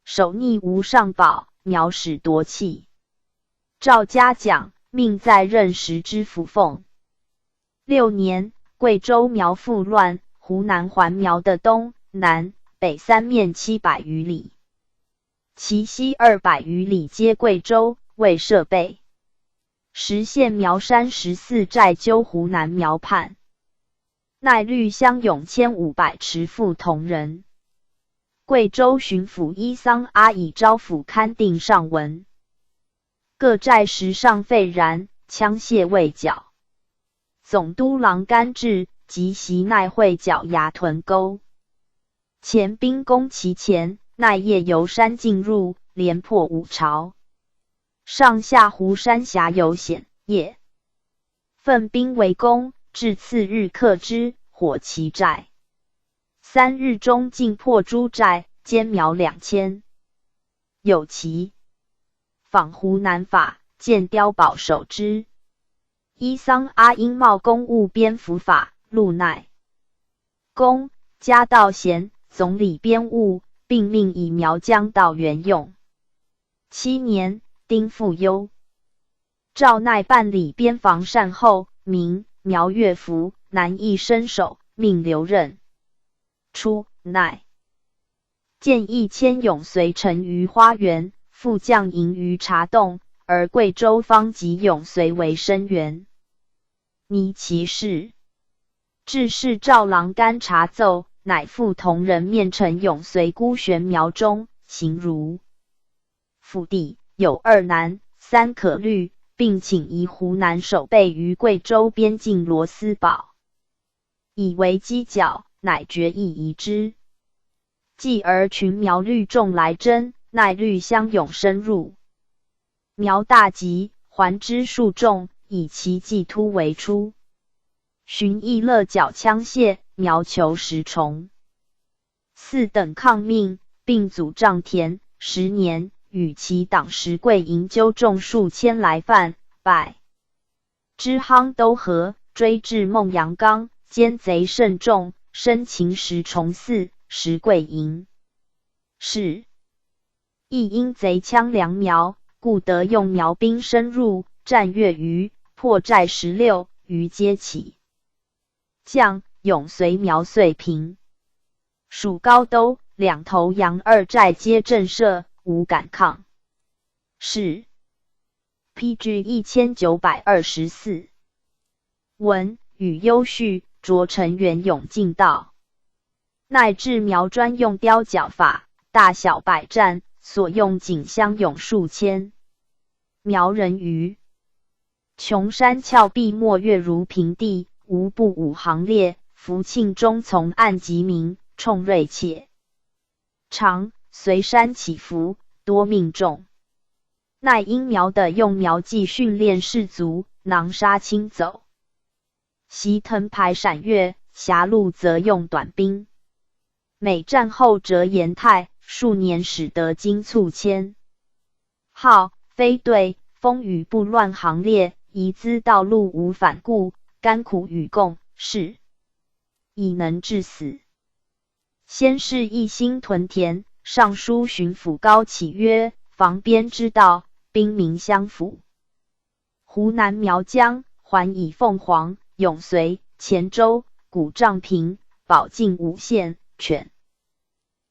守逆无上保，苗始夺气。赵嘉奖，命在任时之府奉。6年，贵州苗复乱，湖南环苗的东南北3面700余里，其西200余里皆贵州，未设备。实现苗山14寨纠湖南苗叛，乃律乡勇1500持赴同人。贵州巡抚伊桑阿以招抚勘定上文，各寨时尚废然，枪械未缴。总督郎甘至即袭奈会剿牙屯沟，前兵攻其前，奈夜由山进入，连破5巢。上下湖山峡有险，夜奋兵围攻，至次日克之，火其寨。3日中尽破诸寨，歼苗2000。有其仿湖南法，见碉堡守之。伊桑阿因冒公务编服法，录奈公加道贤总理编务，并命以苗疆道原用。7年，丁复忧，赵奈办理边防善后，明苗乐服，南邑伸手，命留任。初，奈建议迁永绥城于花园，副将营于茶洞，而贵州方及永绥为生源。拟其事，致仕赵郎甘查奏，乃复同人面陈永绥孤悬苗中，行如腹地，有2难3可虑，并请移湖南守备于贵州边境罗斯堡，以为犄角，乃决意移之。继而群苗律众来征，奈律相拥深入，苗大急，还之数众，以其计突围出。荀义乐缴枪械，苗求10重。4等抗命，并阻障田10年，与其党石贵营纠众数千来犯，败之夯都河，追至孟阳冈，奸贼甚众，生擒10重4石贵营。是亦因贼羌粮苗，故得用苗兵深入，战月余，破寨16余皆起。将永绥苗遂平。属高都、两头羊2寨皆震慑，无敢抗。是 PG 1924。文与优叙着成元永进道，乃至苗专用雕角法，大小百战，所用仅相勇数千。苗人于穷山峭壁没月如平地，无不5行列，福庆中从岸及民，冲锐且长，随山起伏，多命中。乃因苗的用苗技训练士卒，囊沙轻走，袭藤牌闪跃，狭路则用短兵。每战后折延泰，数年使得精卒千。号非对，风雨不乱行列，夷资道路无反顾，甘苦与共，是以能致死。先是一心屯田，上书巡抚高启曰：防边之道，兵民相辅。湖南苗疆还以凤凰、永绥、黔州、古丈平、保靖5县，犬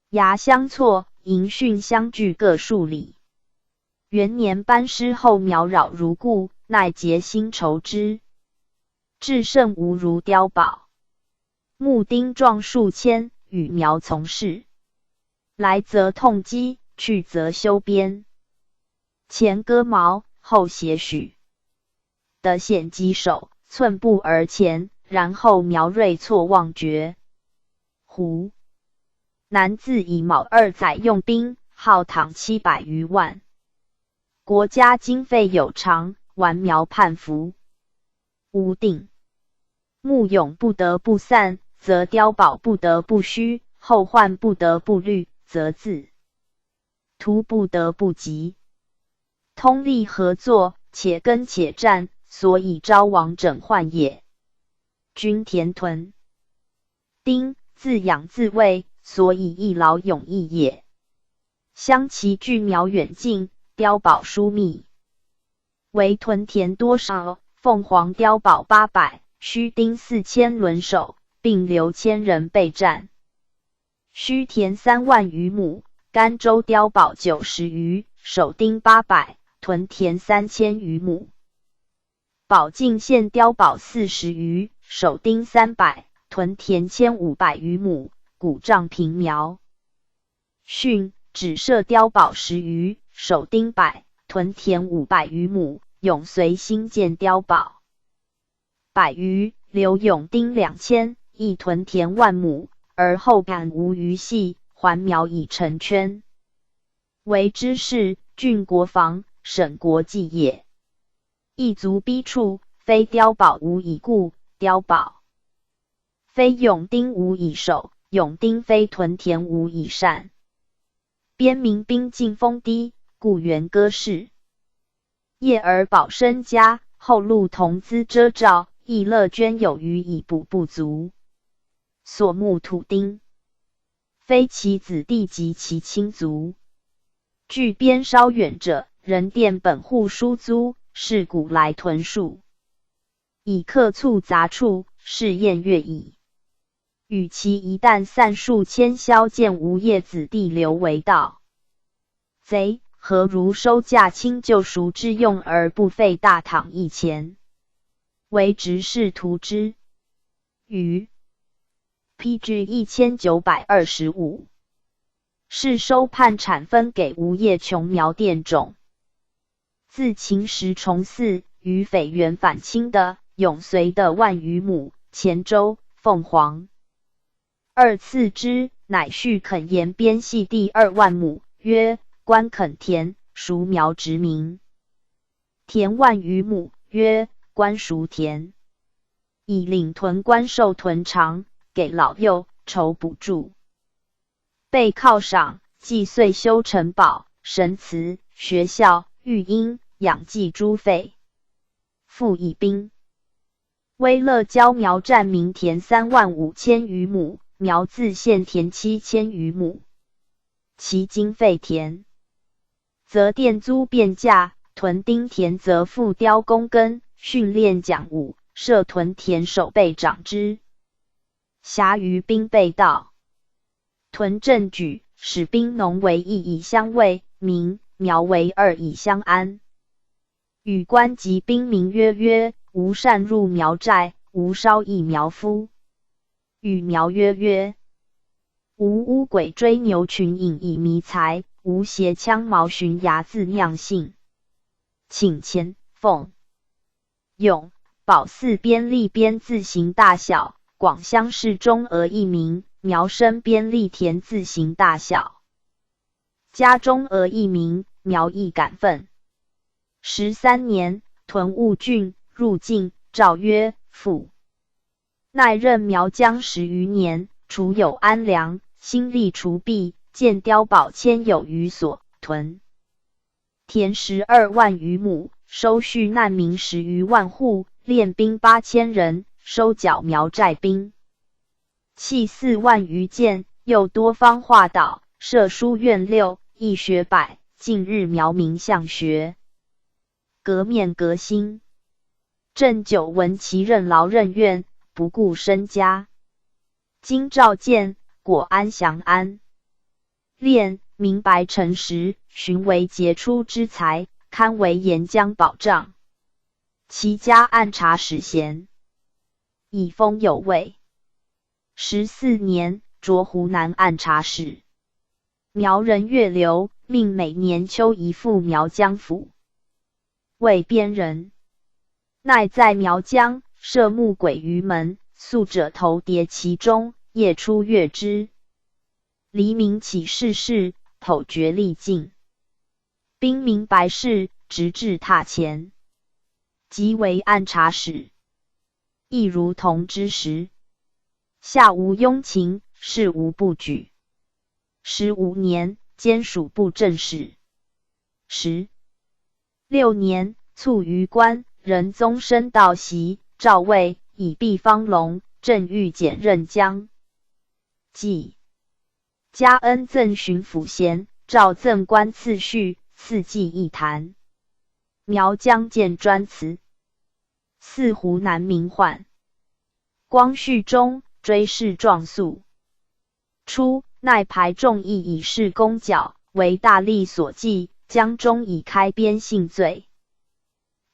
牙相错，营汛相距各数里。元年班师后，苗扰如故，乃竭心筹之，至胜无如碉堡。木丁壮数千，与苗从事。来则痛击，去则修边。前割毛，后协许。得险击手，寸步而前，然后苗锐错忘绝。湖南自以卯2载用兵，号倘700余万。国家经费有常，顽苗叛服。无定木勇不得不散，则碉堡不得不虚，后患不得不虑，则自图不得不及。通力合作，且跟且战，所以招亡整患也。均田屯丁，自养自卫，所以一劳永逸也。相其距苗远近，碉堡疏密，为屯田多少？凤凰碉堡800，须丁4000轮守，并留1000人备战。须田3万余亩，甘州碉堡90余，守丁800，屯田3000余亩。保靖县碉堡40余，守丁300，屯田1500余亩，古丈平苗。训只设碉堡10余，守丁100，屯田500余亩，永绥新建碉堡100余，留永丁2000，亦屯田10000亩，而后赶无余系，还苗以成圈。为之事，郡国防，省国计也。一卒逼处，非碉堡无以固，碉堡非永丁无以守，永丁非屯田无以善。边民兵进封低，故原歌氏。业而保身家，后路同资遮罩，亦乐捐有余以补不足。所牧土丁，非其子弟及其亲族。距边稍远者，人店本户疏租，是古来屯戍，以客促杂处，是宴乐矣。与其一旦散数千宵，见无业子弟流为盗贼，何如收驾轻就赎之用，而不费大堂一钱？为执事图之。余 PG 1925。是收判产分给无业穷苗佃种。自秦时崇嗣与匪原反清的永绥的10000余亩，黔州、凤凰二次之，乃续垦沿边系地2万亩，曰官垦田，熟苗殖民。田1万余亩，曰官熟田。以领屯官授屯长，给老幼，筹补助。被犒赏，既遂修城堡、神祠、学校、育婴、养济诸费。复以兵。威乐郊苗占民田35000余亩，苗自县田7000余亩。其经费田，则佃租变价；屯丁田则复雕工耕，训练讲武，设屯田守备长之。暇余兵备道。屯镇举，使兵农为1以相卫，民苗为2以相安。与官及兵民曰，无擅入苗寨，无稍役苗夫。与苗曰，无乌鬼追牛群引以迷财，无携枪矛寻牙自酿性。请前奉永保四边立边自行大小，广乡市中俄一名。苗生边立田自行大小，家中俄一名，苗亦感愤。13年，屯务郡，入境，诏曰：复。乃任苗疆10余年，除有安良，兴利除弊，建碉堡1000有余所，屯田12万余亩，收蓄难民10余万户，练兵8000人，收缴苗寨兵。器4万余件，又多方化导，设书院6，义学100，近日苗民向学。革面革新。朕久闻其任劳任怨，不顾身家。今召见，果安详安。练明白诚实，寻为杰出之才，堪为沿江保障。其家按察使衔，以封有位。14年，擢湖南按察使。苗人岳流，命每年秋移赴苗疆府。为边人，乃在苗疆设木鬼于门，宿者投叠其中，夜出阅之。黎明起事事，剖决力尽。兵民白事，直至榻前。即为按察使，亦如同之时。下无庸情，事无不举。15年，兼署部正使。16年，卒于官，仁宗升道袭，诏位以避方龙，正欲减任将记。加恩赠巡抚衔，诏赠官次序，赐记一坛。苗疆见专词。四湖南民患。光绪中，追谥壮肃。初，奈排众议以示公角，为大吏所忌，江中以开边性罪。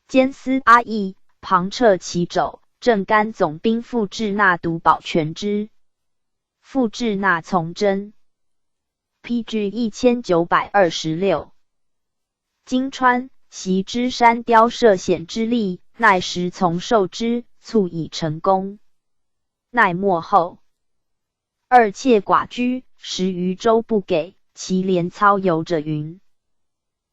监司阿义、旁撤其肘，正干总兵傅志纳独保全之。傅志纳从征。PG 1926。金川，袭之山雕涉险之力，奈时从受之，卒以成功。奈末后，二妾寡居，10余州不给，其连操游者云。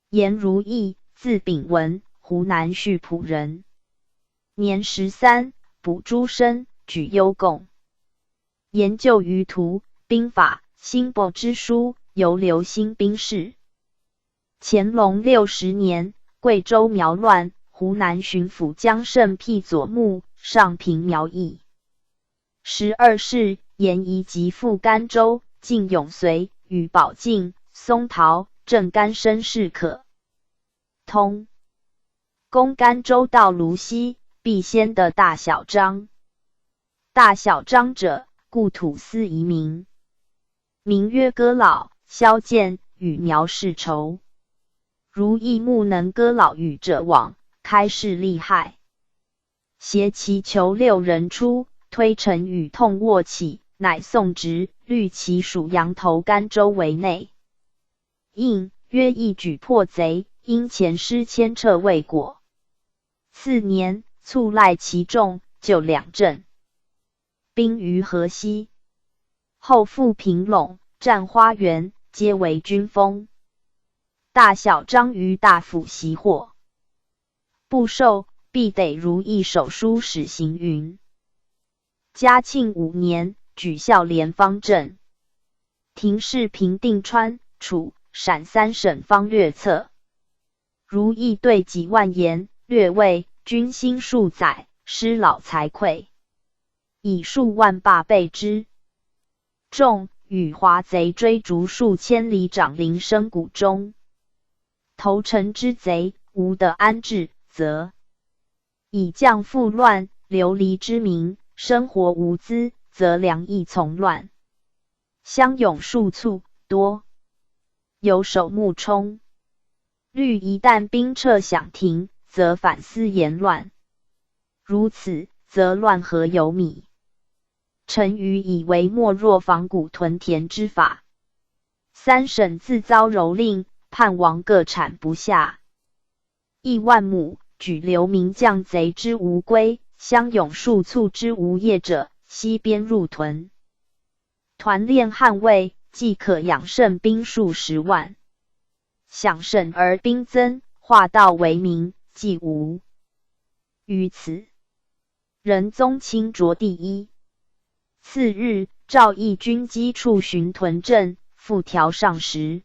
颜如意，字秉文，湖南溆浦人。年13，补诸生，举优贡。研究于图、兵法、新帛之书，由留新兵事。乾隆60年，贵州苗乱，湖南巡抚江胜辟左牧，上平苗裔。12世，严夷及赴甘州，晋永绥、与宝靖、松桃、郑甘生事可通。攻甘州到泸溪，必先的大小章。大小章者，故土司遗民，名曰哥老，萧剑与苗世仇。如意木能哥老与者往，开市利害。挟其囚6人出，推陈与痛卧起，乃宋直，虑其属羊头甘州为内。应曰一举破贼，因前师牵掣未果。次年，卒赖其众，就两镇。兵于河西。后复平陇、占花园，皆为军封。大小章于大府袭获，不受，必得如意手书使行云。嘉庆5年，举孝廉方正。廷试平定川、楚、陕3省方略策。如意对几万言，略谓军兴数载，师老财匮，以数万罢备之。众与华贼追逐数千里，长陵深谷中。投诚之贼，无得安置，则以将复乱，流离之民，生活无资，则良亦从乱。乡勇数卒多，有守木冲。虑一旦兵撤饷停，则反思言乱。如此，则乱何有米？臣愚以为莫若仿古屯田之法。3省自遭蹂躏，叛王各产不下，亿万亩，举流民将贼之无归，乡勇数卒之无业者，西边入屯。团练捍卫，即可养胜兵数10万。饷胜而兵增，化道为民，既无。于此，仁宗亲着第一。次日，诏议军机处巡屯镇，复调上时。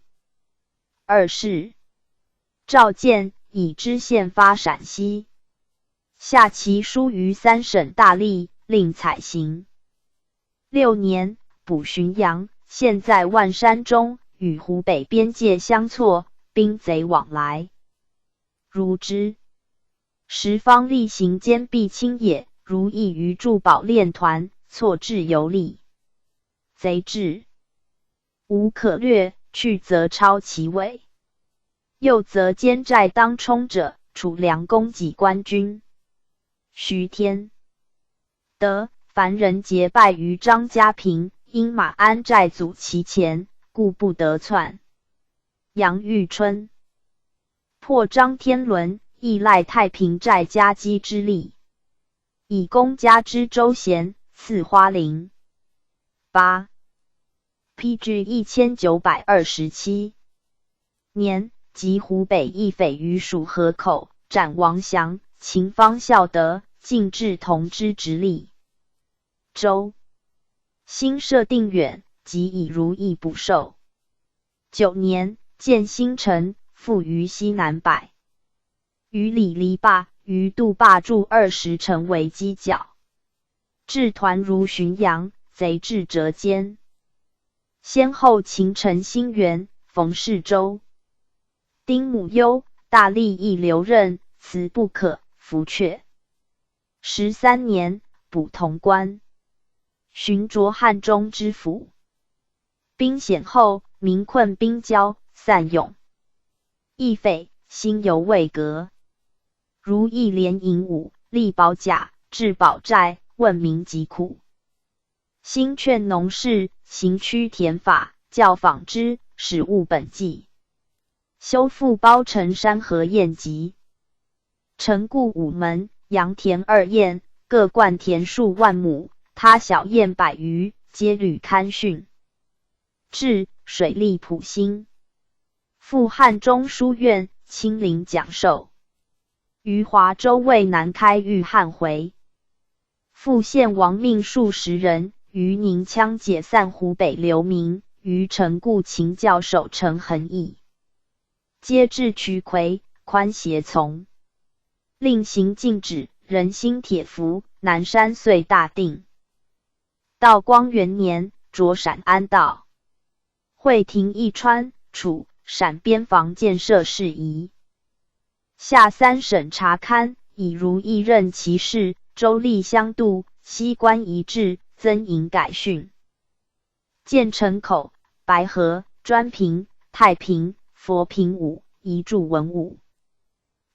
2是，赵建以知县发陕西，下其书于3省大吏，令采行。6年，补浔阳，现在万山中，与湖北边界相错，兵贼往来。如之，时方例行兼必清也，如意于驻保练团，错置游历。贼至，无可略，去则超其尾。又则奸寨当冲者，储粮供给官军。徐天德凡人结拜于张家坪，因马鞍寨阻其前，故不得窜。杨玉春破张天伦，亦赖太平寨夹击之力，以攻加之州咸，赐花翎。8 PG 1927年，及湖北一匪于蜀河口，斩王祥、秦方孝德，尽至同之直隶。州新设定远，即以如意补授。9年，建新城，复于西南百余里篱笆，于杜坝筑20城为犄角。至团如浔阳，贼至折坚。先后秦城兴元、冯世周、丁母忧、大利益留任，辞不可，弗阙。13年，补潼关，寻擢汉中知府。兵险后，民困兵交，散勇。义匪心犹未革。如义连营武，力保甲，治保寨，问民疾苦。兴劝农事，行区田法，教纺织，使务本纪。修复包城山河堰集。城固5门，阳田2堰，各灌田数万亩，他小堰100余，皆屡勘汛。至水利普兴。复汉中书院，亲临讲授。于华州渭南开豫汉回。复县亡命数十人，于宁羌解散湖北流民，于城固秦教守城衡邑，皆至渠魁，宽胁从。令行禁止，人心铁服，南山遂大定。道光元年，着陕安道。会廷义川、楚、陕边防建设事宜。下3省察勘，以如意任其事，州吏相度，西关一致，增营改训。建城口、白河、专平、太平、佛平武，移驻文武。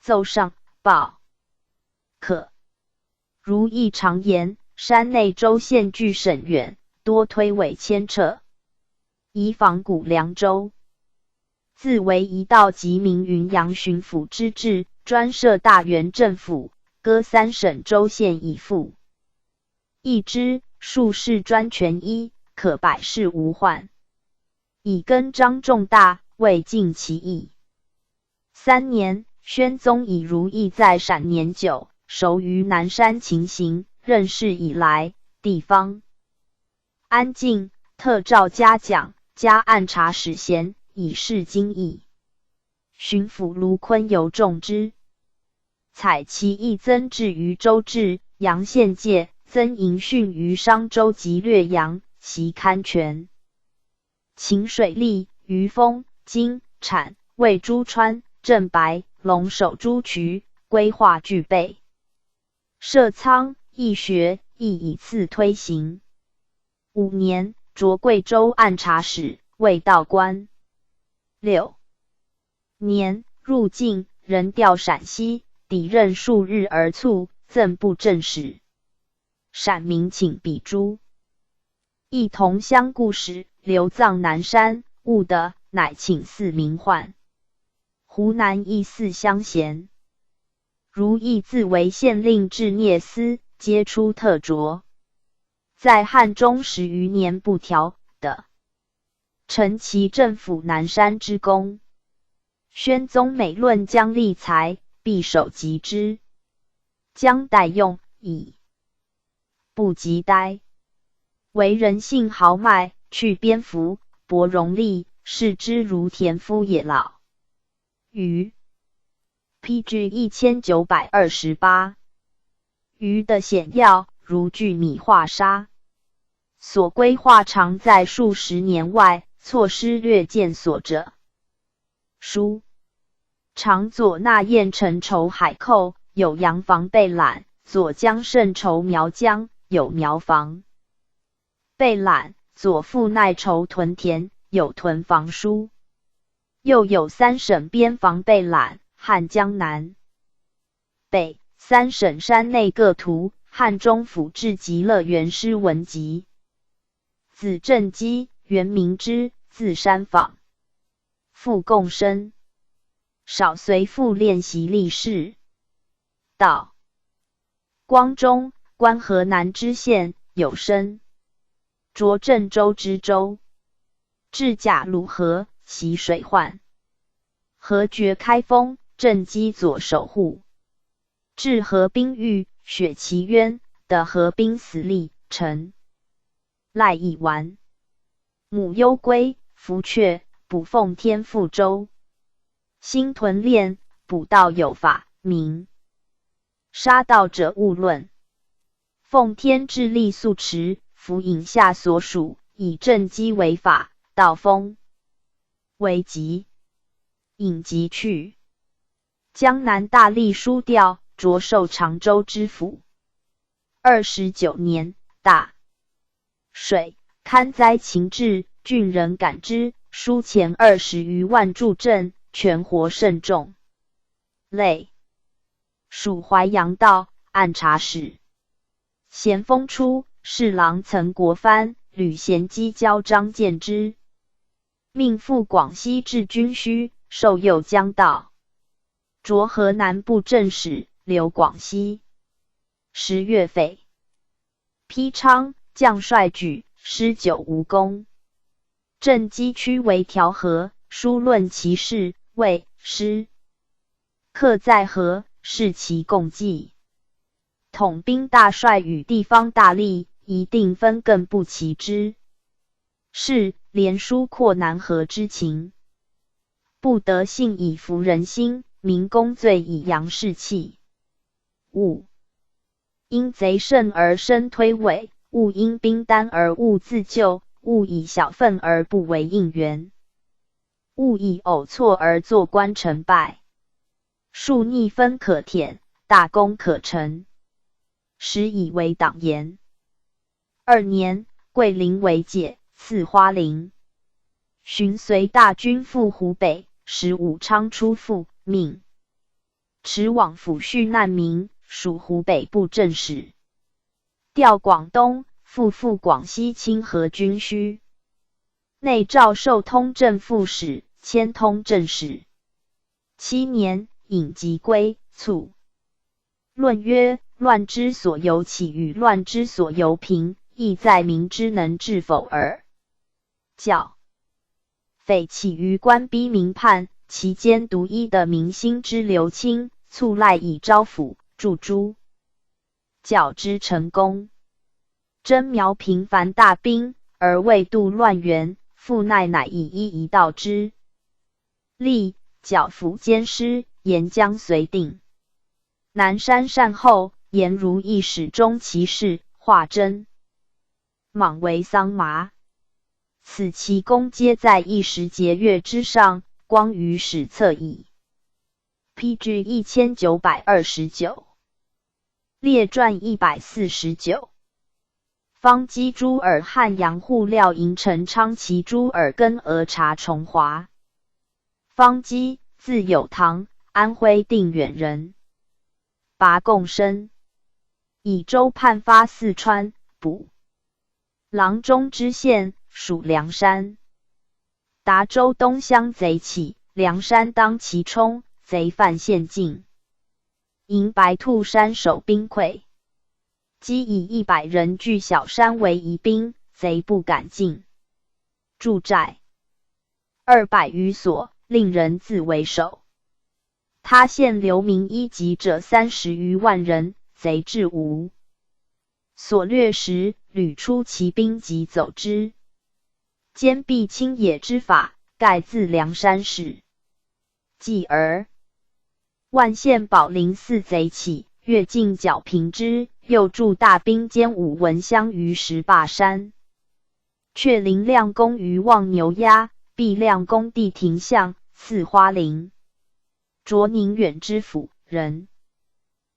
奏上报可。如意常言，山内州县距省远，多推诿牵扯，以防谷凉州。自为一道及名云阳巡抚之制，专设大元政府，割3省州县以复。议之，术士专权一，可百事无患。以根章重大，未尽其意。3年，宣宗以如意在陕年久，熟于南山情形，任事以来，地方安静，特召嘉奖，加按察使衔，以示经义。巡抚卢坤尤重之，采其意增至于州治、阳县界，增营训于商州及略阳，习勘权。秦水利、于丰、金、产、魏诸川、镇白、龙首诸渠，规划具备。设仓、义学，亦以次推行。5年，擢贵州按察使，卫道官。6年，入境，人调陕西，抵任数日而卒，赠布政使。陕民请比诸。亦同乡故使，流葬南山，误的，乃请4名宦。湖南亦4乡贤。如意自为县令至聂司，皆出特擢。在汉中10余年不调的，承其政府南山之功。宣宗每论将立才，必首及之。将待用，以不及呆。为人性豪迈，去边幅，博容力，视之如田夫也老。余 PG 1928。余的显要，如巨米画沙。所规划常在数十年外，错失略见所者。书常左纳燕城筹海寇，有洋房被揽；左江盛筹苗疆，有苗房被揽；左副奈筹屯田，有屯房书。又有3省边防被揽，汉江南北3省山内各图，汉中府志极乐园诗文集。子正基，原名之，字山坊。父贡生。少随父练习历事。道光中，官河南知县，有生。擢郑州知州。至甲鲁河，习水患。河决开封，郑基左守护。至河滨狱，雪其渊，的河滨死吏，臣赖以完。母忧归，弗阙，补奉天覆州。新屯练，补道有法，明。杀盗者勿论。奉天治吏速持，服引下所属，以正稽为法，道封为籍。引即去。江南大吏书调，擢授常州知府。29年，大水，堪灾情至，郡人感之，书钱20余万助赈，全活甚众。累。属淮阳道按察使。咸丰初，侍郎岑国藩、吕贤基交张建之，命赴广西治军需，授右江道。擢河南布政使，留广西。10月废。丕昌，将帅举，施酒无功。镇畿区为调和，书论其事，谓师客在河，视其共济。统兵大帅与地方大吏，一定分更不齐之。是连书扩南河之情，不得信以服人心，民公罪以扬士气。勿因贼胜而生推诿，勿因兵单而勿自救，勿以小愤而不为应援，勿以偶错而作官成败。庶逆分可舔，大功可成，实以为党言。2年，桂林为解，赐花翎。寻随大军赴湖北，使武昌出复，命持往抚恤难民，属湖北布政使。调广东，赴广西清河军需。内诏授通政副使，迁通政使。7年，隐疾归，卒。论曰：乱之所由起与乱之所由平，亦在民之能治否耳。教匪起于官逼民叛，其间独一的民心之流清，促赖以招抚，助诸教之成功。征苗平凡大兵，而未度乱源，复奈乃以一道之。立剿抚监师，沿江绥定。南山善后，颜如义始终其事，化真莽为桑麻。此其功皆在一时节钺之上，光于史册矣。PG 1929，列传149。方基诸尔汉阳户廖营陈昌其诸尔根俄察崇华。方基，字有堂，安徽定远人。拔贡生，以州判发四川，补郎中知县，属凉山。达州东乡贼起，凉山当其冲，贼犯县境。迎白兔山守兵溃，即以100人据小山为疑兵，贼不敢进。驻寨200余所，令人自为守。他县流民一级者30余万人，贼至无所掠时，屡出其兵及走之。坚壁清野之法，盖自凉山始。继而万县宝林寺贼起，越境剿平之，又驻大兵兼武文乡于石坝山。却凌亮公于望牛鸭，毕亮公地庭相，赐花翎。卓宁远知府人，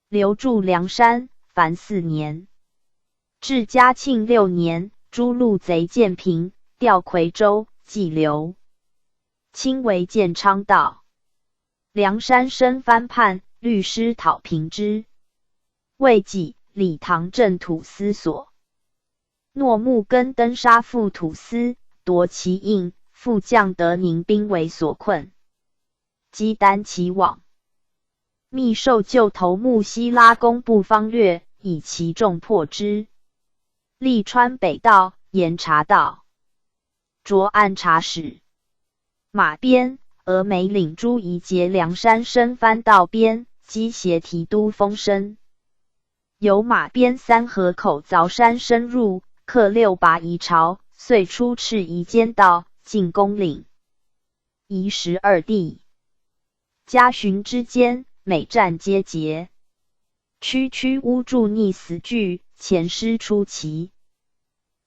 留驻凉山，凡4年。至嘉庆6年，诸路贼渐平，调夔州，即刘清为建昌道。凉山生藩叛，律师讨平之。未几，李唐镇土司所。诺木根登杀副土司，夺其印，复将德宁兵为所困。击单其网，密授旧头目希拉公布方略，以其众破之。历川北道、盐察道，擢按察使。马鞭、峨眉领诸夷节凉山生藩道边，击协提督封申。由马鞭3河口凿山深入，克6拔夷巢，遂出赤夷间道，进攻岭。夷12地。嘉寻之间，每战皆捷。区区乌助逆死惧，前师出奇。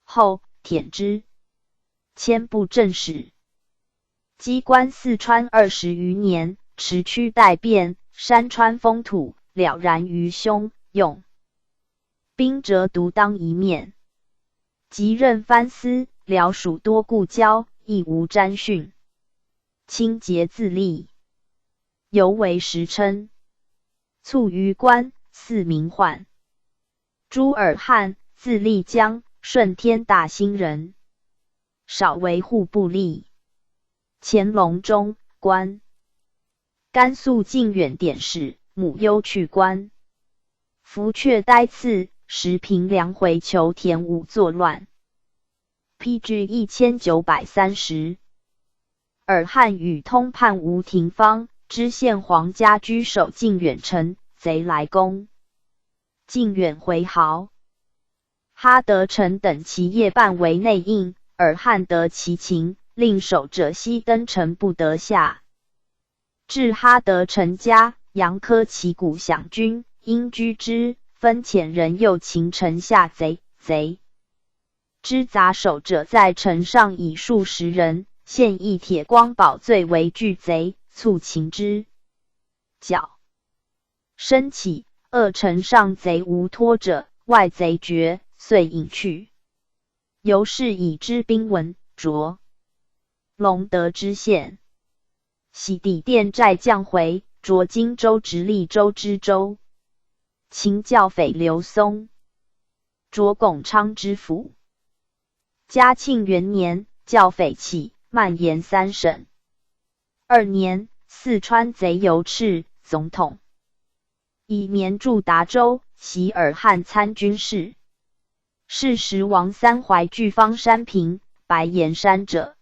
后舔之，迁布政使。机关四川20余年，持区待变，山川风土了然于胸，用兵折独当一面。即任藩司，辽属多故交，亦无沾训。清节自立，犹为时称。卒于官，祀名宦。朱尔汉，字立江，顺天大兴人，少为户部吏。乾隆中官，甘肃靖远典史，母忧去官。福阙呆次，时平凉回求田武作乱。PG 1930。尔汉与通判吴廷芳，知县黄家居守靖远城，贼来攻，靖远回逃。哈德成等其夜半为内应，尔汉得其情，令守者悉登城不得下。至哈德成家，杨科旗鼓响军，因居之，分遣人诱秦城下贼之杂守者在城上以数十人，现一铁光宝最为巨贼，促秦之角。升起，恶城上贼无托者，外贼绝，遂隐去。由是以知兵文卓隆德知县，喜抵殿寨将回，着荆州直隶州知州。秦教匪刘松，着巩昌知府。嘉庆元年，教匪起，蔓延3省。2年，四川贼尤赤，总统以绵驻达州，袭尔汉参军事。是时王三怀据方山平、白岩山者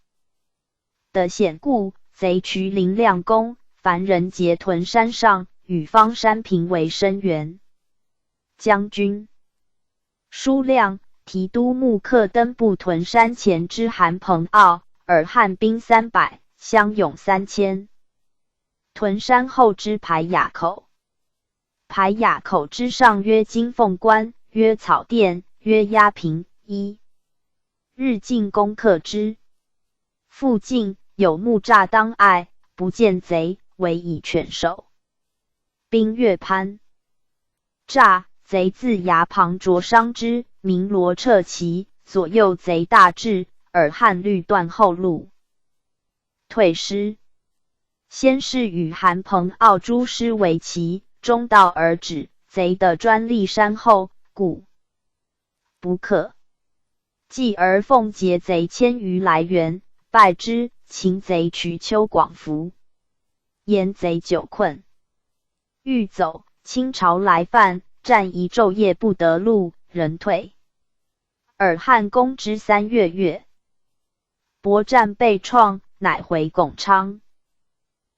的险固，贼渠林亮公，凡人劫屯山上，与方山平为声援。将军舒亮提督木克登布屯山前之韩彭傲，尔汉兵300，乡勇3000。屯山后之排雅口，排雅口之上曰金凤关，曰草甸，曰鸭平。日进攻克之。附近有木栅当隘，不见贼，唯以犬守。兵越攀栅，贼自崖旁着伤之，鸣锣掣旗，左右贼大至，尔汉律断后路，退师。先是与韩彭傲诸师为骑，中道而止，贼的专立山后，故不克。继而奉劫贼1000余来援，败之。擒贼渠丘广福，沿贼久困，欲走，清朝来犯，战一昼夜不得路，人退。尔汉攻之3月，博战被创，乃回巩昌。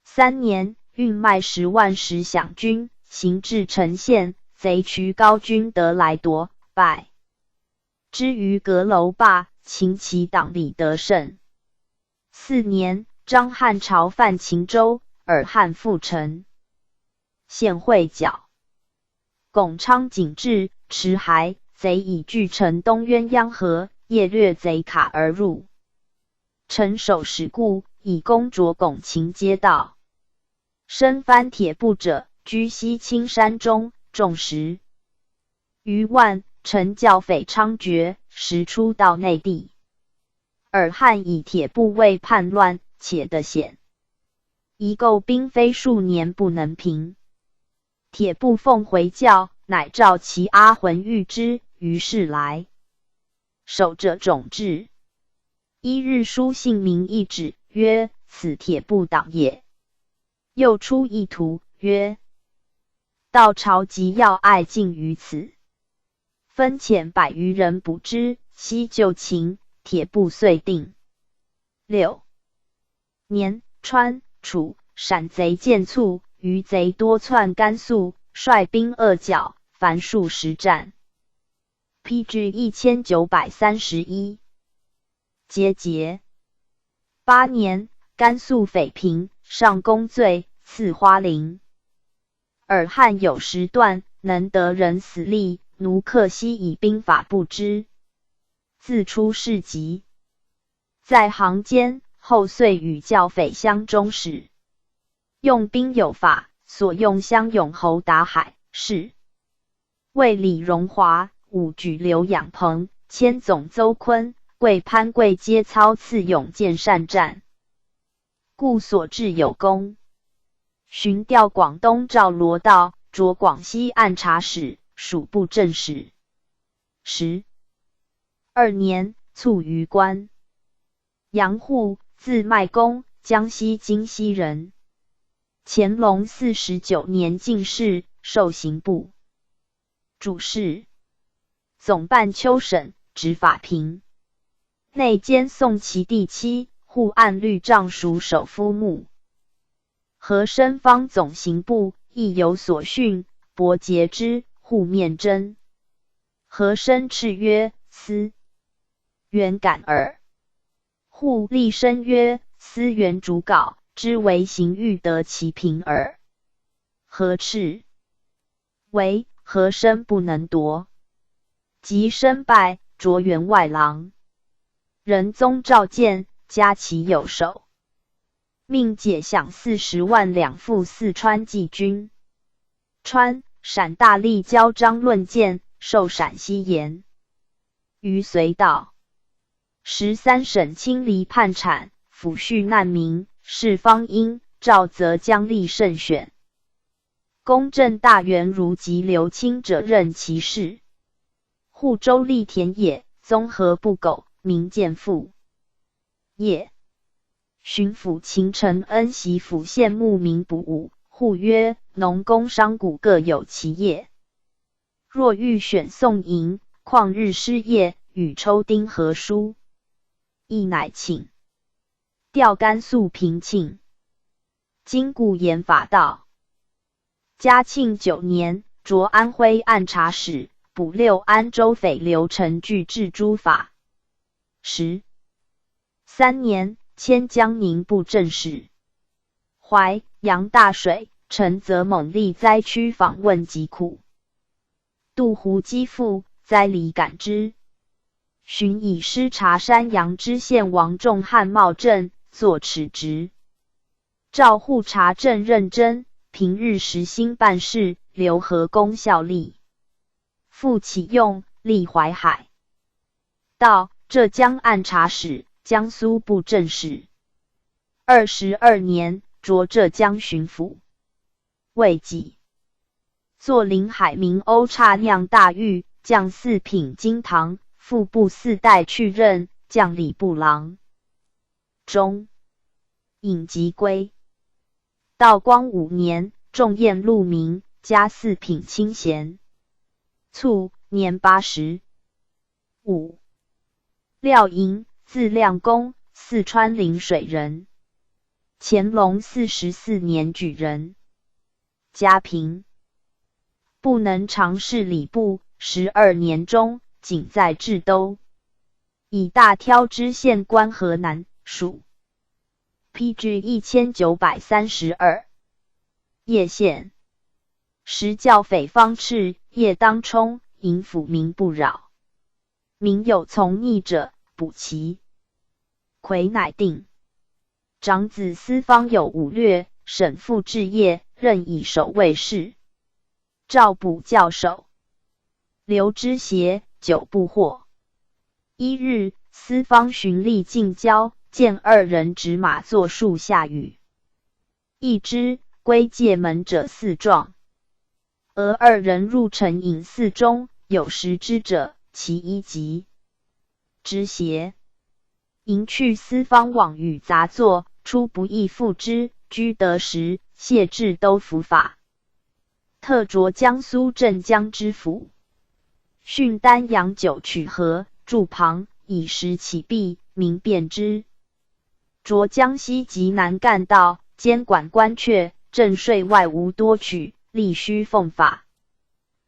3年，运卖10万石饷军，行至陈县，贼渠高军得来夺，败之于阁楼坝，秦其党李得胜。4年，张汉朝犯秦州，尔汉复陈。县会剿，巩昌警至，持骸，贼已据城东鸳鸯河，夜掠贼卡而入。城守使故，以攻着巩秦街道。身翻铁布者，居西青山中，众10余万，陈教匪猖獗，时出到内地。尔汉以铁布为叛乱，且得险，一构兵非数年不能平。铁布奉回教，乃召其阿浑谕之，于是来。守者种至。1日书姓名一纸，曰：此铁布党也。又出一图，曰：道朝及要爱尽于此。分遣100余人捕之，悉就擒。铁布遂定。6年，川、楚、陕贼渐促，余贼多窜甘肃，率兵扼剿，凡数10战。PG 1931。节。8年，甘肃匪平，上公罪，赐花翎。尔汉有时断，能得人死力，奴克悉以兵法布之。自出事急，在行间，后遂与教匪相中使。用兵有法，所用乡勇侯达海，是为李荣华、武举刘养鹏、千总邹坤、贵潘贵皆操赐勇健善战，故所至有功。寻调广东赵罗道，擢广西按察使、属部正使。12年，卒于官。杨户，字迈公，江西荆溪人。乾隆49年进士，授刑部主事，总办秋审，执法平。内兼宋齐第7户按律尚书首夫目。和生方总刑部亦有所训，伯节之，户面真。和生敕曰：司原感耳。户立声曰：司原主稿，知为刑狱得其平耳。和敕为和生不能夺，即身败，擢员外郎。仁宗召见，加其右手，命解饷40万两赴四川济军。川、陕大力交章论剑，授陕西盐。于隋道13省清离叛产，抚恤难民，是方殷、赵则将立慎选。公正大员如及刘清者任其事。户州立田野，综合部狗，名建父。业巡抚秦承恩袭府县牧民不武，户曰：农工商贾各有其业，若欲选送银，旷日失业，与抽丁合书。亦乃请调甘肃平庆。今故言法道。嘉庆9年，擢安徽按察使，补六安州匪刘承据治诸法。13年，迁江宁布政使。淮扬大水，陈则猛力灾区访问疾苦。杜湖积赋，灾黎感之。寻以师察山阳知县王仲汉茂镇，作齿职。赵户察政认真，平日实心办事，留河公效力。复启用，历淮海道浙江按察使、江苏布政使。22年，擢浙江巡抚。未几，作临海明瓯刹酿大狱，将4品金堂，副部4代去任，将礼部郎中。尹即归。道光5年，重宴禄民，加4品清衔。卒，年85。廖莹，字亮公，四川临水人。乾隆44年举人。家贫，不能常侍礼部，12年中，仅在治都。以大挑知县官河南属。PG 1932。叶县。时教匪方斥，夜当冲，营府民不扰。民有从逆者，捕其。魁乃定。长子司方有武略，省复置业，任以守卫士。赵补教首。刘知协，久不获。一日，司方循吏近郊，见2人执马坐树下语。一之，归界门者4状。俄2人入城饮寺中，有识之者，其一疾。知协迎去司方往与杂作，初不易复之，居得时，谢至都府法。特擢江苏镇江知府。训丹阳酒曲河，筑旁，以时起弊，民辨之。擢江西及南干道，监管官阙，镇税外无多取，吏须奉法。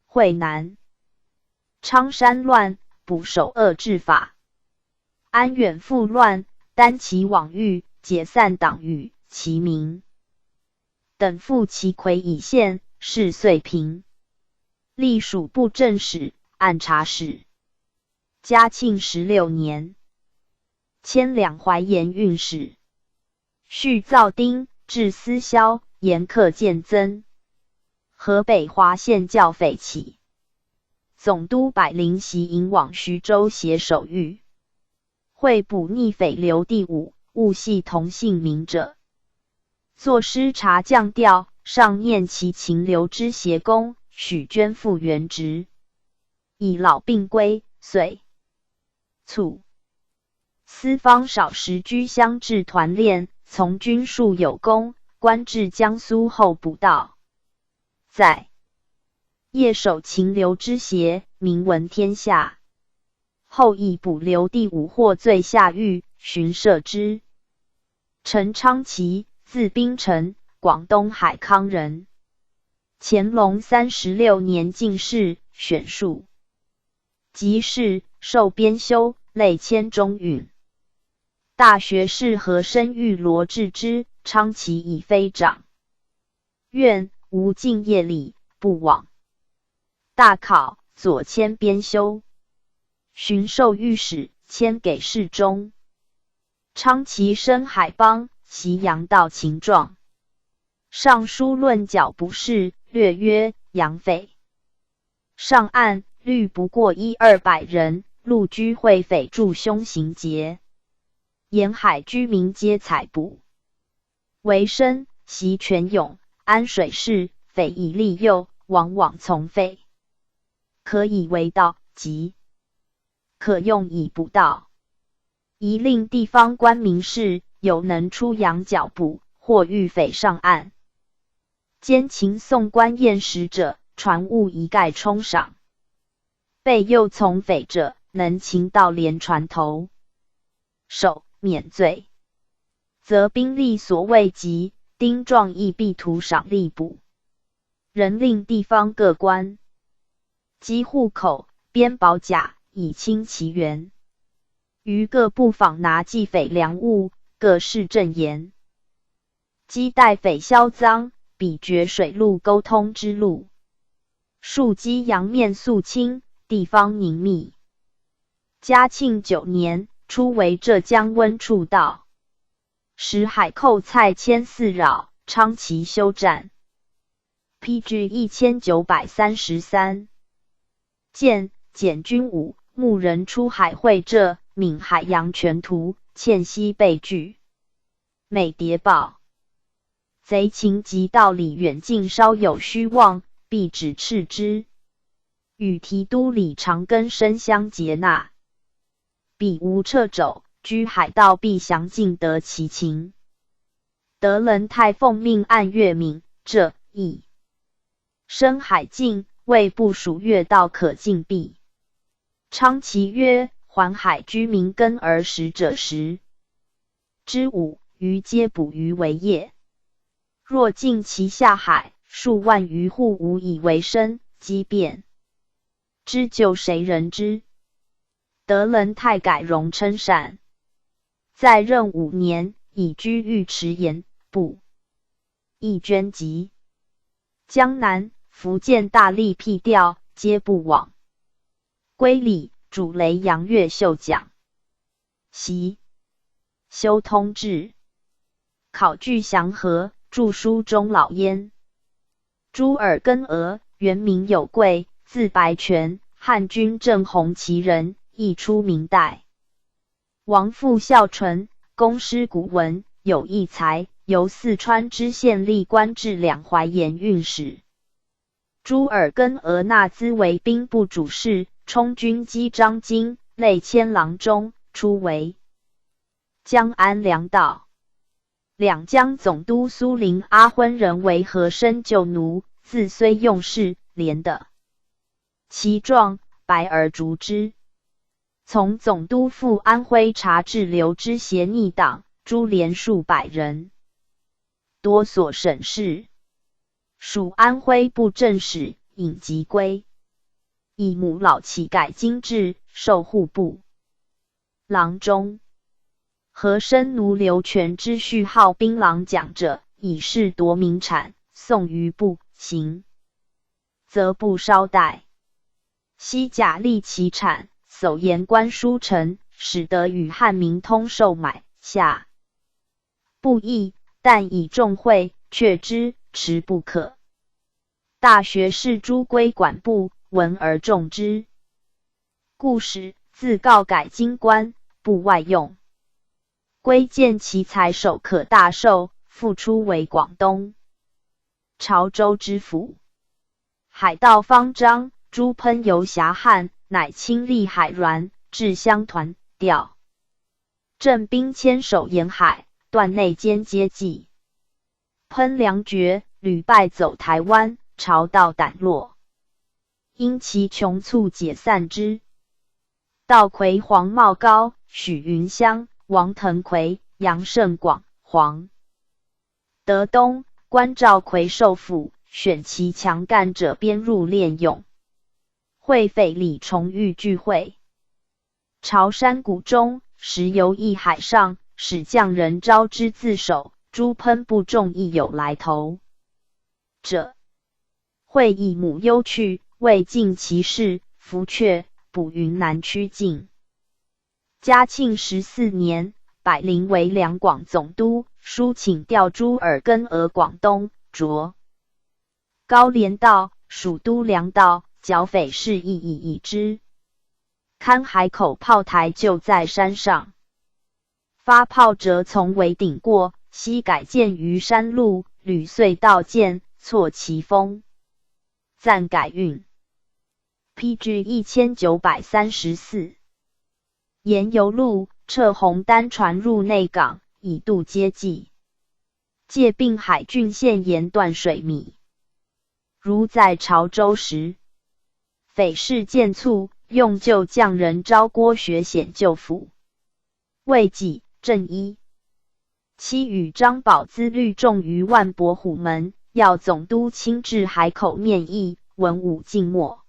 惠南。昌山乱，捕首恶治法。安远复乱，单其往狱，解散党羽，其名等复其魁以县，事遂平。历署部正使、按察使。嘉庆16年，迁两淮盐运使。续造丁，至司萧，盐客渐增。河北华县教匪起。总督百灵袭营往徐州协守御，会捕逆匪刘第武，误系同姓名者。作师察将调，上念其秦刘之协公，许捐复原职。以老病归，遂卒。司方少时居乡治团练，从军数有功，官至江苏候补道。在夜守秦刘之协，名闻天下。后以捕刘第武获罪下狱，寻赦之。陈昌祺，字宾臣，广东海康人。乾隆36年进士，选庶。即仕，授编修，累迁中允。大学士和生育罗致之，昌祺以非长。愿无敬业礼，不往。大考，左迁编修。巡授御史，迁给侍中。昌祺生海邦，其阳道情状。尚书论剿不是，略曰洋匪。上案率不过100-200人，陆居会匪助凶行劫。沿海居民皆采捕。为生，习权勇，安水市，匪以利诱，往往从匪。可以为盗，即可用以捕盗。宜令地方官民士有能出洋剿捕，或遇匪上岸，兼秦宋官验使者，传物一概充赏。被诱从匪者，能擒盗连船头，首免罪，则兵力所未及，丁壮亦必图赏力补。仍令地方各官积户口，编保甲，以清其源。于各部访拿济匪粮物，各市正言。积待匪销赃，彼绝水陆沟通之路。庶积洋面肃清，地方宁密。嘉庆9年，初为浙江温处道。时海寇蔡迁四扰，昌祺休战。PG 1933。建简军武，牧人出海会浙，闽海洋全图，欠息被拒。美谍报，贼情及道理远近稍有虚妄，必指斥之。与提督李长庚深相结纳。彼无掣肘，居海道必详尽得其情。德仁太奉命按粤闽浙义深海境，为部署越道可进避。昌祺曰：环海居民耕而食者食之5，余皆捕鱼为业。若尽其下海，数万余户无以为生，饥变之救谁人之？德仁太改容称善。在任5年，以居御池盐部，亦捐籍。江南、福建大吏辟调，皆不往。归里，主雷阳岳秀奖。习修通志，考据祥和，著书中老焉。朱尔根娥，原名有贵，字白泉，汉军正红旗人，亦出明代。王父孝纯，公师古文，有一才，由四川知县吏官至两淮盐运使。朱尔根娥纳资为兵部主事，充军机张京，累迁郎中，初为江安粮道。两江总督苏林阿昏人为和珅旧奴，自虽用事，廉的其状，白而逐之。从总督赴安徽查治刘之协逆党，株连数百人，多所审事。属安徽布政使，尹吉归。以母老乞改精制，授户部郎中。和生奴刘全之序号槟榔讲者，以示夺民产，宋余不行，则不稍待。西甲利其产，叟言官书臣，使得与汉民通售买下不义，但以众会，却之迟不可。大学士诸归管部，闻而重之，故使自告改京官，不外用。归见其才首可大寿，复出为广东、潮州知府。海盗方张、朱喷游峡汉，乃亲历海滦，至襄团调镇兵牵手沿海，断内间接济。喷粮绝，屡败走台湾，朝道胆落，因其穷促解散之。道魁黄茂高、许云香、王腾魁、杨胜广、黄德东、关兆奎受辅，选其强干者编入练用。会匪李崇玉聚会，朝山谷中，时游弋海上，使匠人招之自首。朱喷不中，亦有来头者。会以母忧去，未尽其事，伏阙，补云南曲靖。嘉庆14年，百灵为两广总督，书请调朱尔根俄广东，着高廉道、蜀都粮道，剿匪事亦已之。看海口炮台就在山上，发炮折从围顶过，西改建于山路，屡隧道建，错其风。暂改运 PG 1934。沿游路，撤红单船入内港，以渡接济。借并海郡县沿断水米。如在潮州时，匪事渐促，用旧匠人招郭学显救府。魏己、正一。期与张宝资律重于万伯虎门，要总督亲至海口面议，文武静默。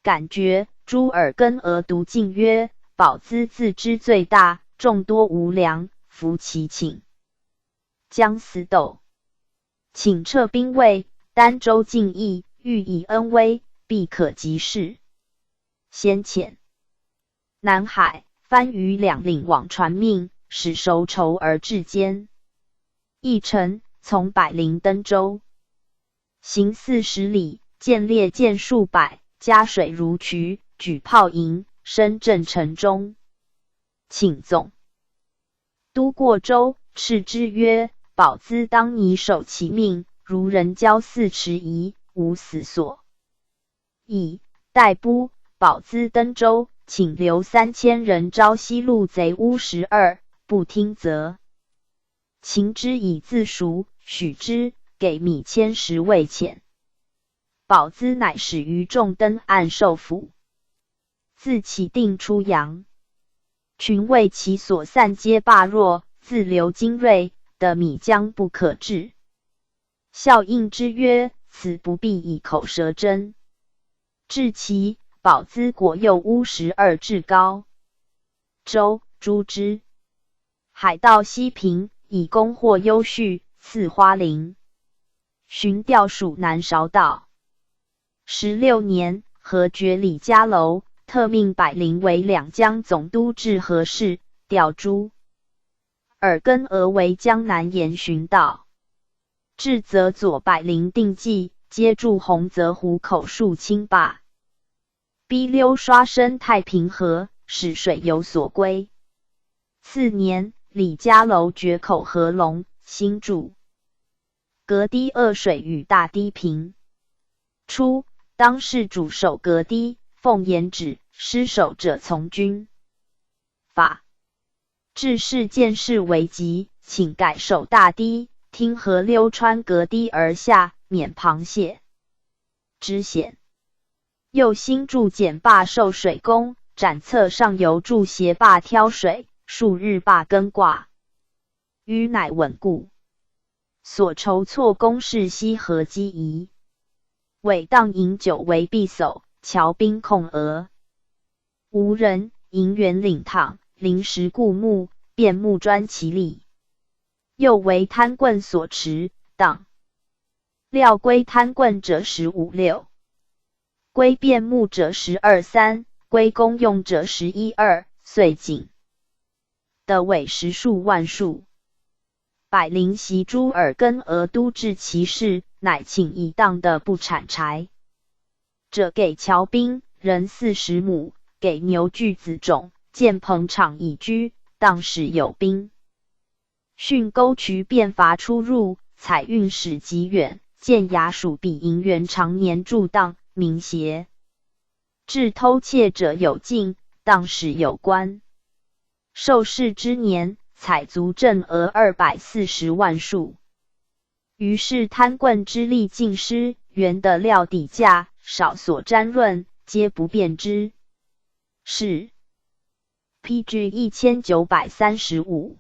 感觉朱尔根俄独进曰：宝资自知罪大，众多无良，服其请。将私斗，请撤兵卫，儋州进义，欲以恩威，必可及事。先遣南海、番禺两领往传命，使熟筹而至间。议臣从百灵登州，行40里，见列舰数百，加水如渠，举炮营，深镇城中。请总督过州，斥之曰：宝资当拟守其命，如人交4尺夷，无死所。以待不，宝资登州，请留3000人招西路贼乌12，不听则秦之以自赎，许之，给米10未遣。宝资乃始于众登岸受俘，自起定出洋，群为其所散，皆罢弱，自留精锐，的米将不可治。效应之曰：此不必以口舌真。至其宝资果诱乌12至高州，诛之。海盗西平，以攻获优叙，赐花翎。寻调属南韶道。16年，和爵李家楼，特命百灵为两江总督治河事，调朱尔根俄为江南沿巡道。至则左百灵定计，皆驻洪泽湖口数清坝，逼溜刷深太平河，使水有所归。次年，李家楼决口合龙，新筑隔堤二水与大堤平。初，当世主守隔堤，奉严旨，失守者从军。法至事见事为急，请改守大堤，听河流穿隔堤而下，免螃蟹之险。又新筑简坝受水工，展侧上游筑斜坝挑水，数日坝更挂，淤乃稳固。所筹措工事西河基夷。伪当饮酒为匕首，侨兵控俄。无人，营员领躺，临时故墓，便目专其力，又为贪棍所持，当料归贪棍者15、6，归便目者12、3，归公用者11、2，遂仅的伪10数万数。百灵袭诸尔根俄都治其事，乃请以当的不产柴者给侨兵，人40亩，给牛具子种，建棚场以居，当使有兵。训沟渠便伐出入，采运使极远，建衙署比营员常年驻当，民邪至偷窃者有尽，当使有关。受释之年，采足正额240万数。于是贪棍之力尽失，原的料底价少所沾润，皆不辨之。是 PG 1935。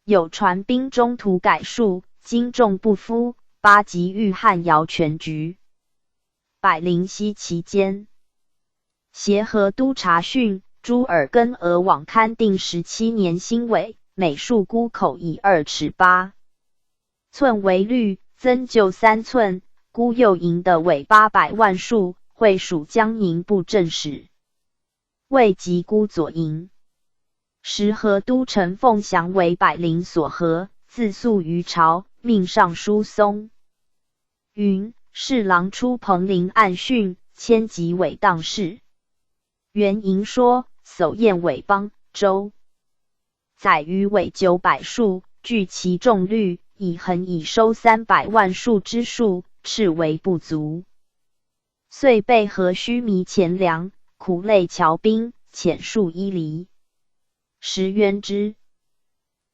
有传兵中途改数，经众不敷，8级御汉瑶全局。百灵溪期间，协和都察训诸尔根俄网勘定17年新尾，每树孤口以2尺8寸为率，增就3寸，孤又营的尾800万数，会属江宁布政使，未及孤左营。时河都城凤翔为百灵所合，自诉于朝，命尚书松云侍郎出彭陵按训，迁及伪当事。原营说叟燕伪邦州，载于伪900数，据其重率，以衡以收300万数之数，斥为不足。遂被河须弥钱粮，苦累侨兵，遣数1厘。时冤之。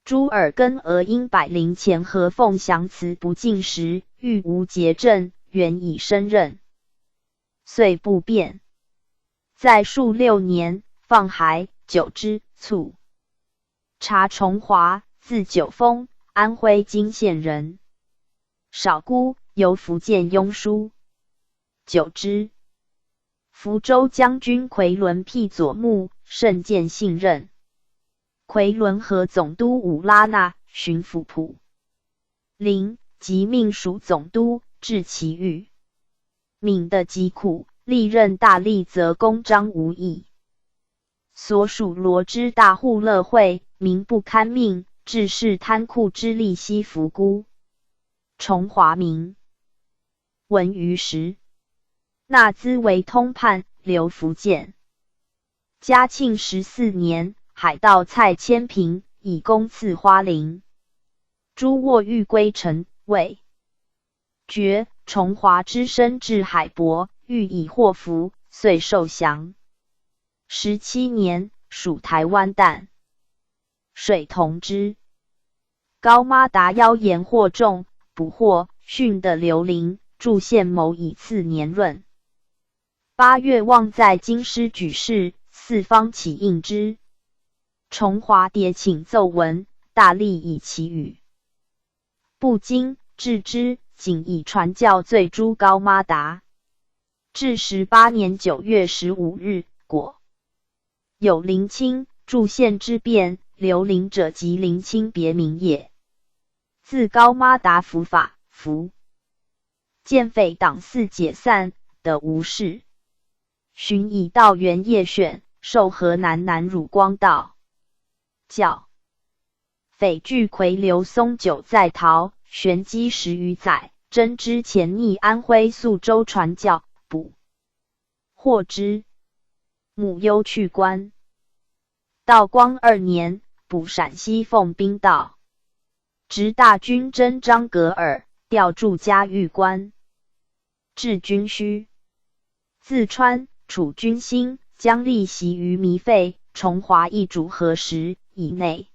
诸尔根俄因百灵前和凤翔辞不尽时，欲无节政，原以升任，遂不变。在数6年，放还9之卒。查崇华，字九峰，安徽泾县人，少孤，由福建庸书。9之。福州将军奎伦辟左目，甚见信任。奎伦和总督武拉纳、巡抚普林及命属总督，治其狱。闽的疾苦，历任大吏则公章无益。所属罗之大户乐会，民不堪命，致是贪酷之利息服孤。崇华民闻于时，纳资为通判，留福建。嘉庆14年。海盗蔡千平以攻赐花翎，诸卧欲归城，谓绝崇华之身至海伯，欲以祸福，遂受降。17年，属台湾淡水同知。高妈达妖言惑众，捕获，训的刘伶，驻县谋以次年闰。8月望在京师举事，四方起应之。崇华迭请奏文，大力以其语。不经治之，仅以传教罪诛高妈达。至18年9月15日，果有林清驻县之变，刘伶者即林清别名也。自高妈达伏法，伏建匪党肆解散，得无事。寻以道元叶选，授河南南汝光道。教匪拒魁刘松久在逃，玄机10余载，真之前逆安徽宿州传教，捕获之，母忧去官。道光2年，捕陕西奉兵道，执大军征张格尔，调驻嘉峪关，至军需。自川、楚军兴，将立袭于糜费，崇华一主何时以内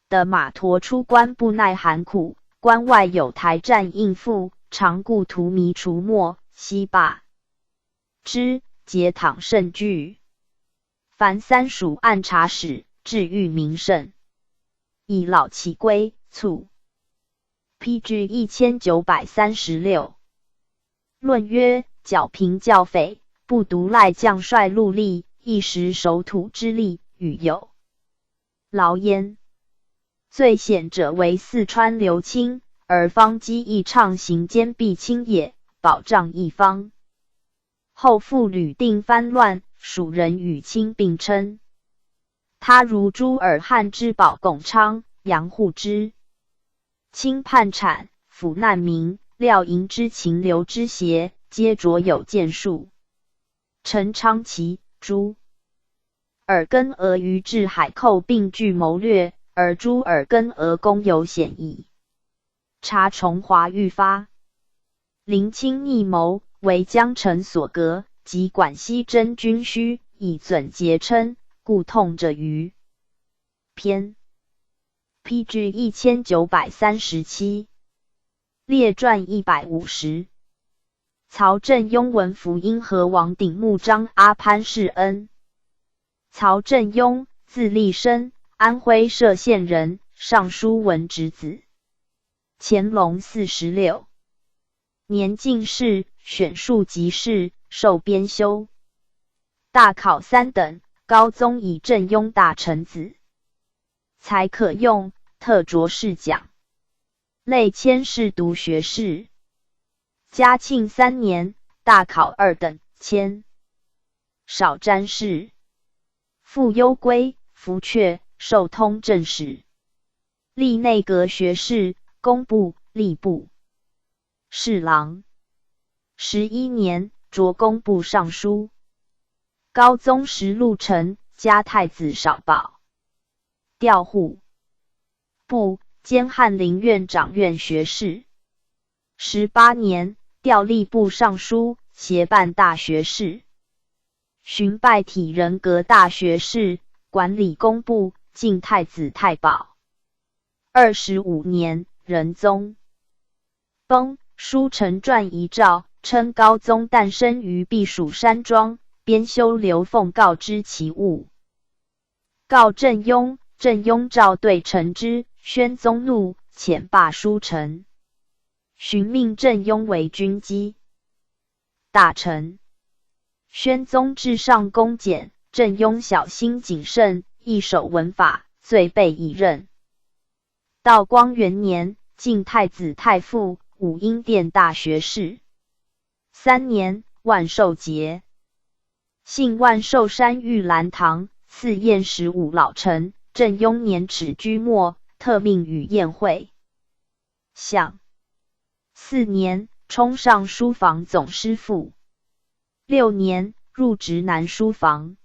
的马驮出关不耐寒苦，关外有台战应付，常故荼蘼除没，西罢之，节躺甚惧。凡3署按察使，治狱民甚，以老其归，卒。PG 1936。论曰：剿平教匪，不独赖将帅戮力，一时守土之力，与有劳焉。最显者为四川刘钦，而方机亦畅行兼必亲也，保障一方。后复屡定藩乱，蜀人与亲并称。他如朱尔汉之保巩昌、杨护之、清叛产、抚难民、廖营之秦刘之协，皆着有建树。陈昌期、朱尔根俄于治海寇并具谋略，而朱尔根俄功有显矣。察崇华愈发，临清逆谋，为江城所革，及管西征军需，以纂节称，故痛者于篇。PG 1937，列传150。曹振庸闻福音和王鼎穆张阿潘世恩。曹振庸，字立生，安徽歙县人，尚书文侄子。乾隆46年进士，选庶吉士，授编修。大考3等，高宗以振庸大臣子，才可用，特擢士奖，累迁士读学士。嘉庆3年，大考2等，迁少詹事。复幽归，福阙，授通政使，历内阁学士，工部、吏部侍郎。11年，擢工部尚书。高宗时陆臣，加太子少保，调户部，兼翰林院掌院学士。18年，调吏部尚书，协办大学士。寻拜体仁阁大学士，管理工部，进太子太保。25年，仁宗崩，书臣传遗诏，称高宗诞生于避暑山庄，编修刘凤告知其物。告振庸，振庸诏对陈之，宣宗怒，遣罢书臣。寻命振庸为军机大臣。宣宗至上恭俭，振庸小心谨慎，一守文法，遂被以任。道光元年，晋太子太傅，武英殿大学士。3年，万寿节，幸万寿山玉兰堂，赐宴15老臣。振庸年齿居末，特命与宴会。享4年，充上书房总师傅。6年，入直南书房。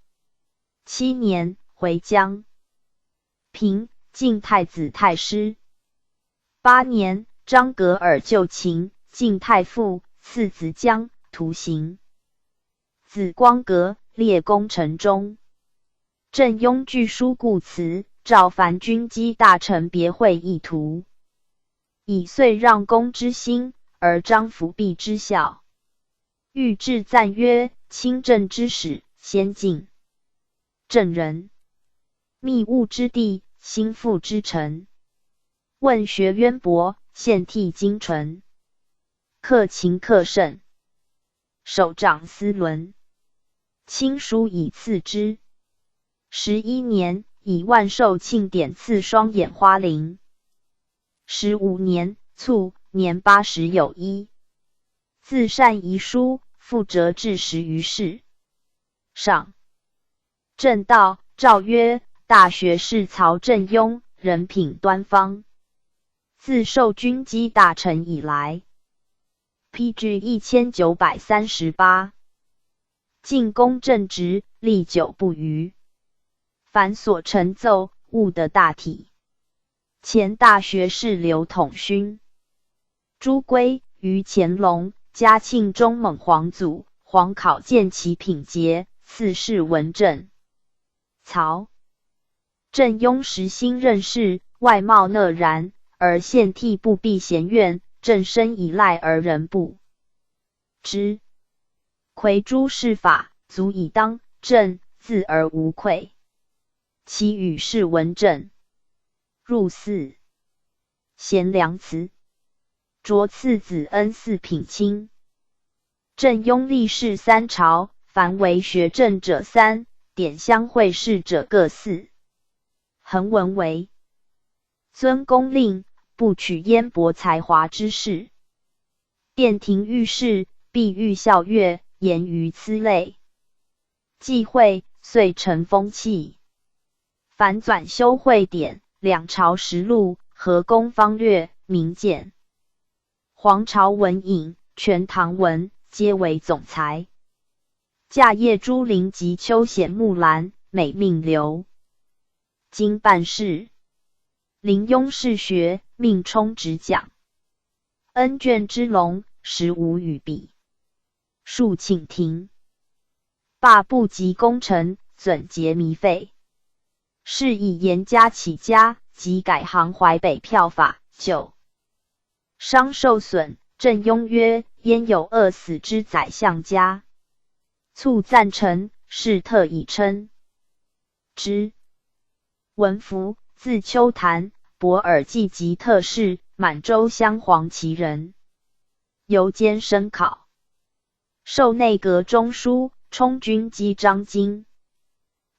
7年，回江平，晋太子太师。8年，张格尔就秦，晋太傅，赐子江，徒行。子光阁，列功臣中。振庸据书故辞，召凡军机大臣别会议图，以遂让公之心，而张服弼之效。欲致赞曰：清正之始，先进正人，密务之地，心腹之臣。问学渊博，献替精纯，克勤克慎，手掌司伦。亲书以赐之。11年，以万寿庆典赐双眼花翎。15年，卒，年80有1。自善遗书，复折至10余世。上正道，诏曰：大学士曹振庸，人品端方。自受军机大臣以来。PG 1938。进宫正直，历久不渝。凡所陈奏，悟得大体。前大学士刘统勋。朱圭，于乾隆、嘉庆中蒙皇祖，皇考见其品节，赐谥文正。曹振庸时新任事，外貌讷然，而献替不避贤怨，正身以赖而人不知。魁诸事法，足以当正，自而无愧。其语是文正，入寺，贤良辞，擢次子恩4品卿。振庸历仕3朝，凡为学政者3，典乡会试者各4。恒文为尊公令，不取燕伯才华之士。殿庭御史必欲校阅，言于此类。忌讳，遂成风气。凡纂修会典、两朝实录、和公方略、明鉴、黄巢文引、全唐文，皆为总裁。驾谒朱陵及秋显木兰，每命留。经办事。临庸士学，命充直讲。恩眷之龙，实无与比。庶请停。罢部级功臣，准节糜费。是以严家起家，即改行淮北票法。9. 商受损，郑雍曰：焉有饿死之宰相家？卒赞成，是特以称之。文福，字秋谭，博尔济及特仕，满洲镶黄旗人，尤兼生考，授内阁中书，充军机章京。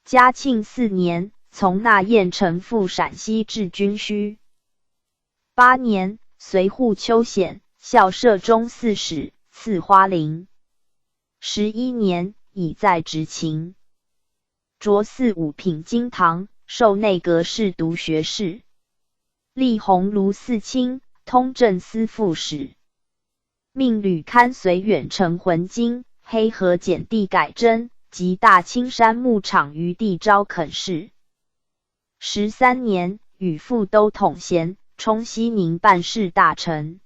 嘉庆4年，从纳燕城赴陕西治军需。8年，随护秋显，校摄中四使，赐花翎。11年，已在执勤。擢4五品京堂，授内阁侍读学士。历鸿胪四卿，通政司副使。命吕堪随远程浑津、黑河简地改真及大青山牧场余地招垦事。13年，与副都统衔，充西宁办事大臣。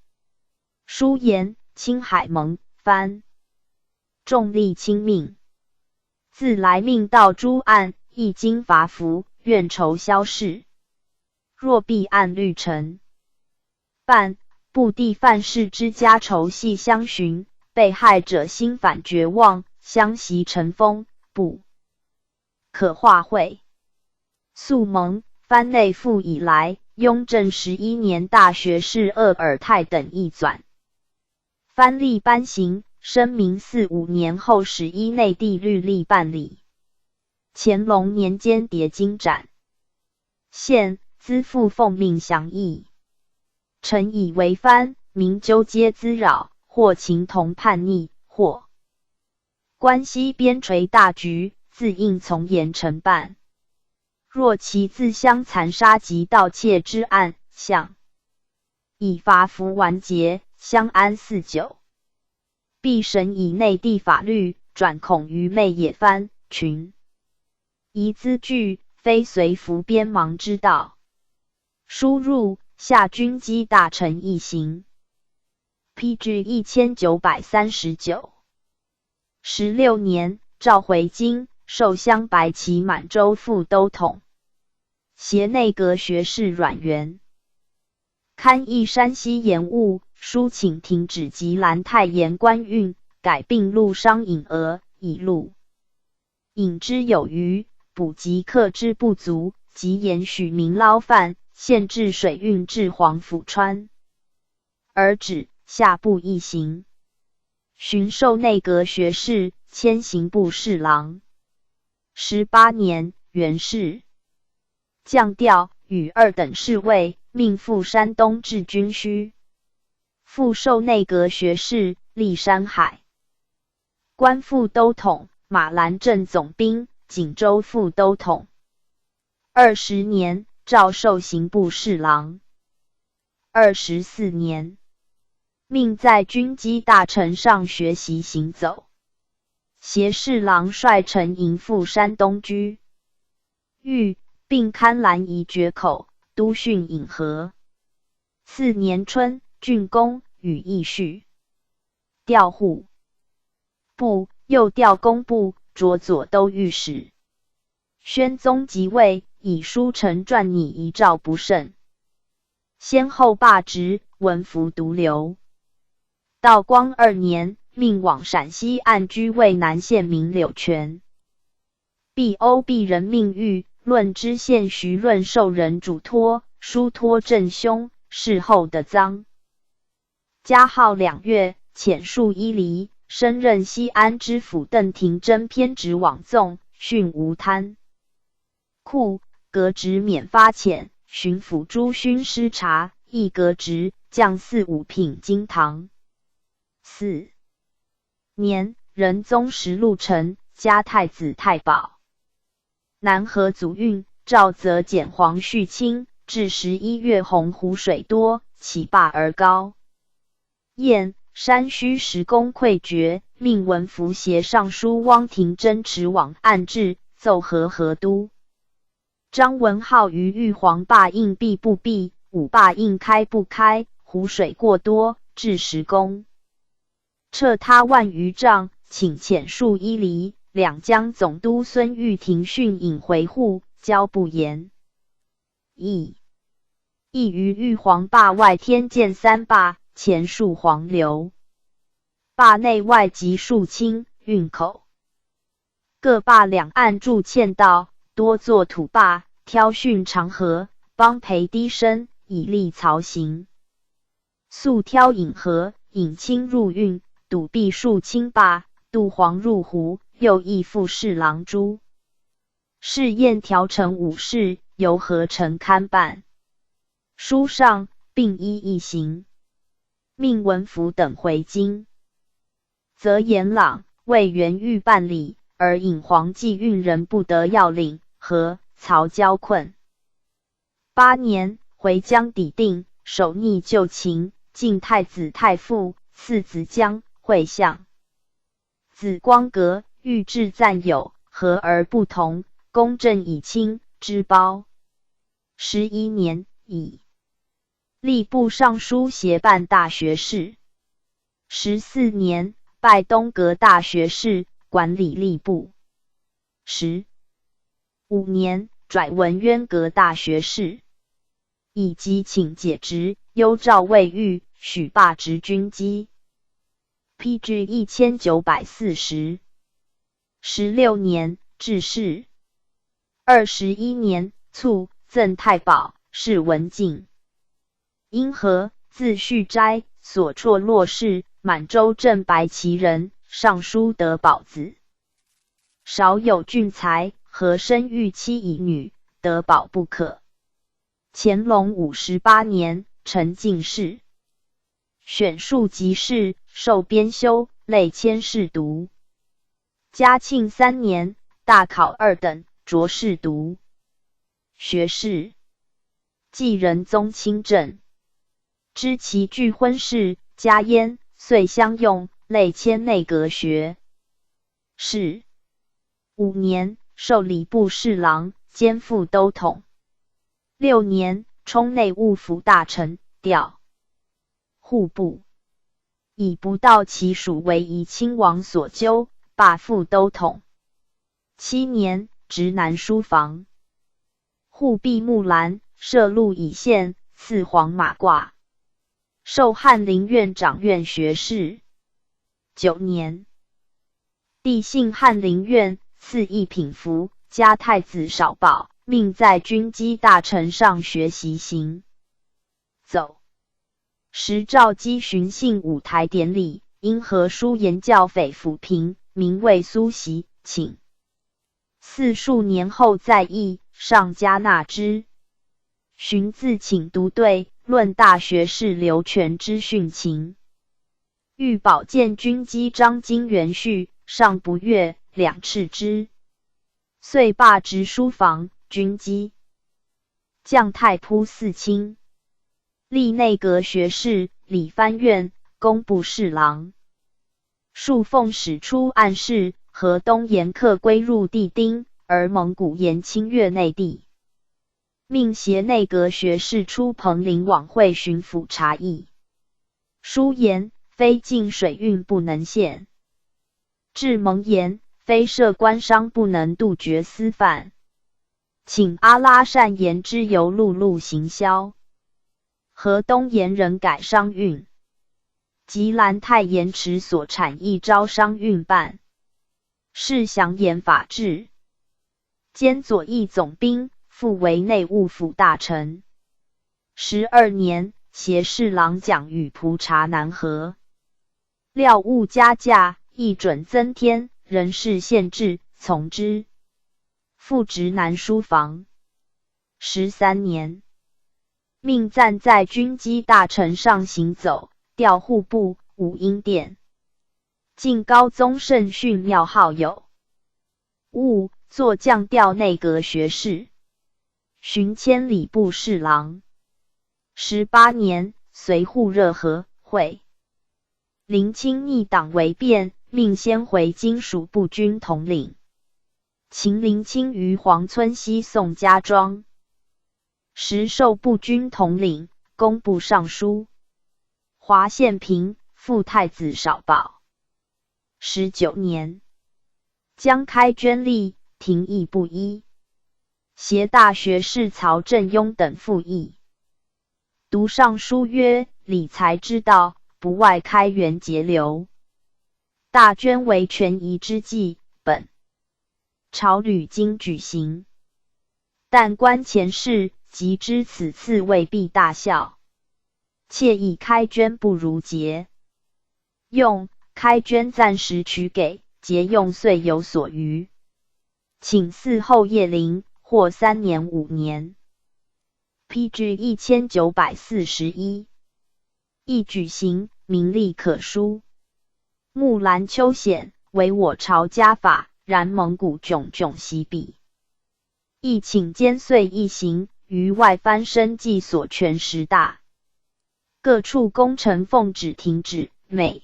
书言，青海蒙藩，重利轻命。自来命到诸案，一经伐服，愿酬萧氏。若必按律成办，部地犯事之家仇系相寻，被害者心反绝望，相袭成风，不可化会。肃蒙，藩内附以来，雍正11年大学士鄂尔泰等议纂。藩历颁行，声明4、5年后使依内地律例办理。乾隆年间叠金斩。现资父奉命降议。臣以为藩民纠皆滋扰，或情同叛逆，或关西边陲大局，自应从严惩办。若其自相残杀及盗窃之案，向以罚服完结，相安4、9。必审以内地法律，转恐愚昧野藩群夷资据，非随服边忙之道。输入下军机大臣一行。PG 1939。16年，召回京，授镶白旗满洲副都统，携内阁学士阮元。刊议山西盐务，书请停止及兰太盐官运，改并录商引额，以录引之有余，补及客之不足，即延许民捞饭，限制水运至黄甫川。而止下部一行。巡授内阁学士，迁刑部侍郎。18年，元氏降调，与2等侍卫，命赴山东治军需。复授内阁学士，历山海官副都统，马兰镇总兵，锦州副都统。20年，诏授刑部侍郎。24年，命在军机大臣上学习行走。携侍郎率陈营赴山东居。豫并堪兰夷决口，都训引河。次年春，郡公与义绪。调户部，又调工部，擢左都御史。宣宗即位，以书臣传拟遗诏不甚，先后罢职，文服独留。道光2年，命往陕西按居渭南县民柳泉。毕欧毕人命狱，论知县徐润受人嘱托，书托正兄，事后的赃。嘉号2月，遣戍伊犁，升任西安知府邓廷珍偏执枉纵，训无贪。库革职免发遣，巡抚诸勋师察，亦革职，降4、5品京堂。4年，仁宗实禄臣，加太子太保。南河祖运，诏则减黄恤清，至11月洪湖水多，起罢而高。燕山虚实功溃绝，命文福协尚书汪廷真持往案至，奏河都。张文浩于玉皇坝应闭不闭，武坝应开不开，湖水过多，至10公，撤他万余丈，请遣数1里。两江总督孙玉庭训引回护，交不言。亦于玉皇坝外添建3坝，前数黄流，坝内外及数清运口。各坝两岸筑堑道，多作土坝，挑汛长河，帮培低深，以利漕行。速挑引河，引清入运，堵壁数清坝，渡黄入湖，又亦复侍郎诸试验调成武士，由何成堪办。书上并一行，命文福等回京。则严朗为原欲办理，而引黄济运人不得要领，和曹交困。8年，回疆抵定，守逆旧情，晋太子太傅，赐子江会相。子光格欲治赞有，和而不同，公正以清之褒。11年，以吏部尚书协办大学士。14年，拜东阁大学士，管理吏部。15年，拽文渊阁大学士，以及请解职，幽诏未遇，许罢职军机。PG 1940。16年，致仕。21年卒，赠太保，谥文敬。因何，字旭斋，所辍洛氏，满洲镇白旗人，尚书得宝子。少有俊才，和生育妻以女，得宝不可。乾隆58年，成进士。选庶吉士，授编修，累迁士读。嘉庆3年，大考2等，擢士读。学士。继仁宗亲政，知其具婚事，家焉，遂相用，累迁内阁学士。5年，授礼部侍郎，兼副都统。6年，充内务府大臣，调户部。以不到其属为宜亲王所纠，罢副都统。7年，直南书房。护弼木兰，设禄以县，赐黄马褂。授翰林院长院学士。9年，帝幸翰林院，赐一品服，加太子少保，命在军机大臣上学习行走。时召稽巡幸舞台典礼，因何书言教匪抚平，名为苏习，请4数年后再议，上加纳之。荀自请读对，论大学士刘全之训情。欲保荐军机张经元序，上不悦，两斥之。遂罢职书房，军机。降太仆4卿。历内阁学士，理藩院，工部侍郎。数奉使出暗示，河东沿客归入地丁，而蒙古沿侵越内地。命携内阁学士出彭陵往会巡抚察议。书言，非进水运不能限。至蒙言，非涉官商不能杜绝私贩。请阿拉善言之由陆路行销。河东沿人改商运。及兰太盐池所产一招商运办。是详言法制。兼左翼总兵，复为内务府大臣。12年，携侍郎蒋与蒲察南河。料物加价，亦准增添，人事限制，从之。复职南书房。13年，命暂在军机大臣上行走，调户部、武英殿。晋高宗圣训庙号有务，作降调内阁学士，巡千里部侍郎。18年，随护热河会。临清逆党为变，命先回京属步军统领。秦临清于黄村西宋家庄，时授步军统领、工部尚书。华县平，副太子少保。19年，将开捐吏，廷议不一。协大学士曹振庸等附议。读上书曰：理财之道，不外开源节流。大捐为权宜之计，本朝屡经举行，但观前事，即知此次未必大效。窃以开捐不如节用，开捐暂时取给，节用遂有所余。请嗣后叶灵，或3年5年。PG 1941，亦举行，名利可书。木兰秋显，为我朝家法，然蒙古迥迥西避。亦请兼遂一行，于外藩生计所权10大。各处工程奉旨停止，每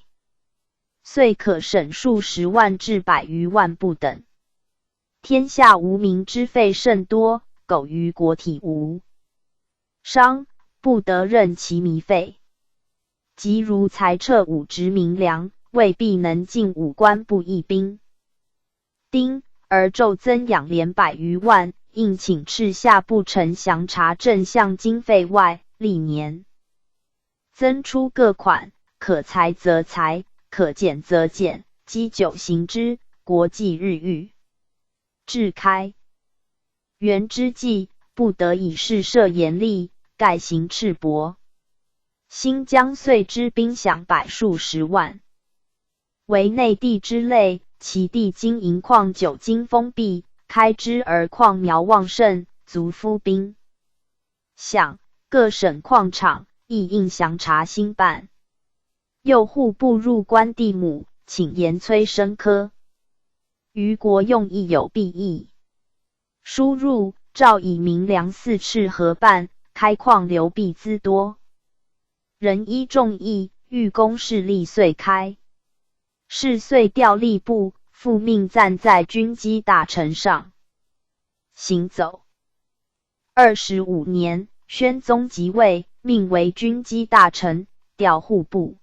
遂可省数10万至100余万不等。天下无民之费甚多，苟于国体无商，不得任其糜费。即如裁撤5职民粮，未必能尽5官部役兵丁，而骤增养廉100余万，应请敕下部丞详查正项经费外，历年增出各款，可裁则裁，可减则减，积久行之，国计日愈。至开元之际，不得以事设严厉，盖行赤薄。新疆岁之兵饷百数10万，为内地之类，其地经营矿久经封闭，开之而矿苗旺盛，足敷兵饷。各省矿场亦应详查兴办。又户部入关地亩，请严催生科。于国用亦有裨益。输入诏以民粮4赤合办，开矿流弊滋多。人依众议，欲公势力遂开。是遂调吏部，复命暂在军机大臣上行走。25年，宣宗即位，命为军机大臣，调户部。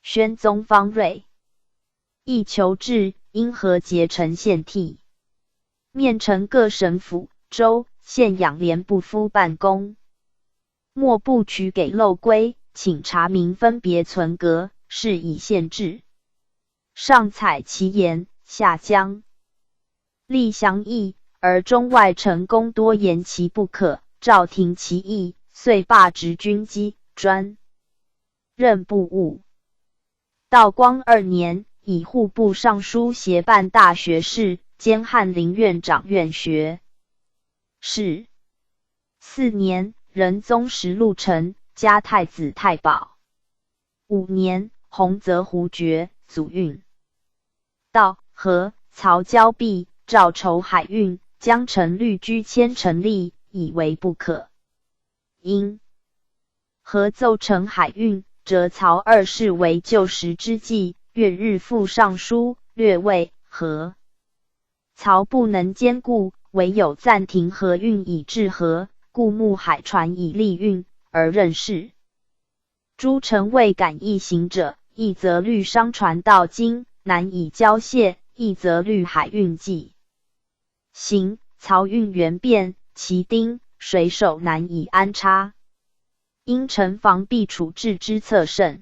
宣宗方锐，亦求治，因何结成县替，面呈各省府、州、县养廉部夫办公。莫不取给漏规，请查明分别存格，是以县制。上采其言，下将立详议，而中外臣工多言其不可，诏停其意，遂罢职军机，专任部务。道光2年，以户部尚书协办大学士，兼翰林院长院学士。4年，仁宗实录丞，加太子太保。5年，洪泽胡爵，祖运道和曹交臂，诏筹海运，将乘律居千乘吏，以为不可。因和奏成海运，折曹2世为旧时之计，月日复上书，略谓和曹不能兼顾，唯有暂停河运以治河，故募海船以利运，而任事。诸臣未敢一行者，一则虑商船到京难以交卸，一则虑海运计行，漕运源变，其丁水手难以安插。因臣防避处置之策甚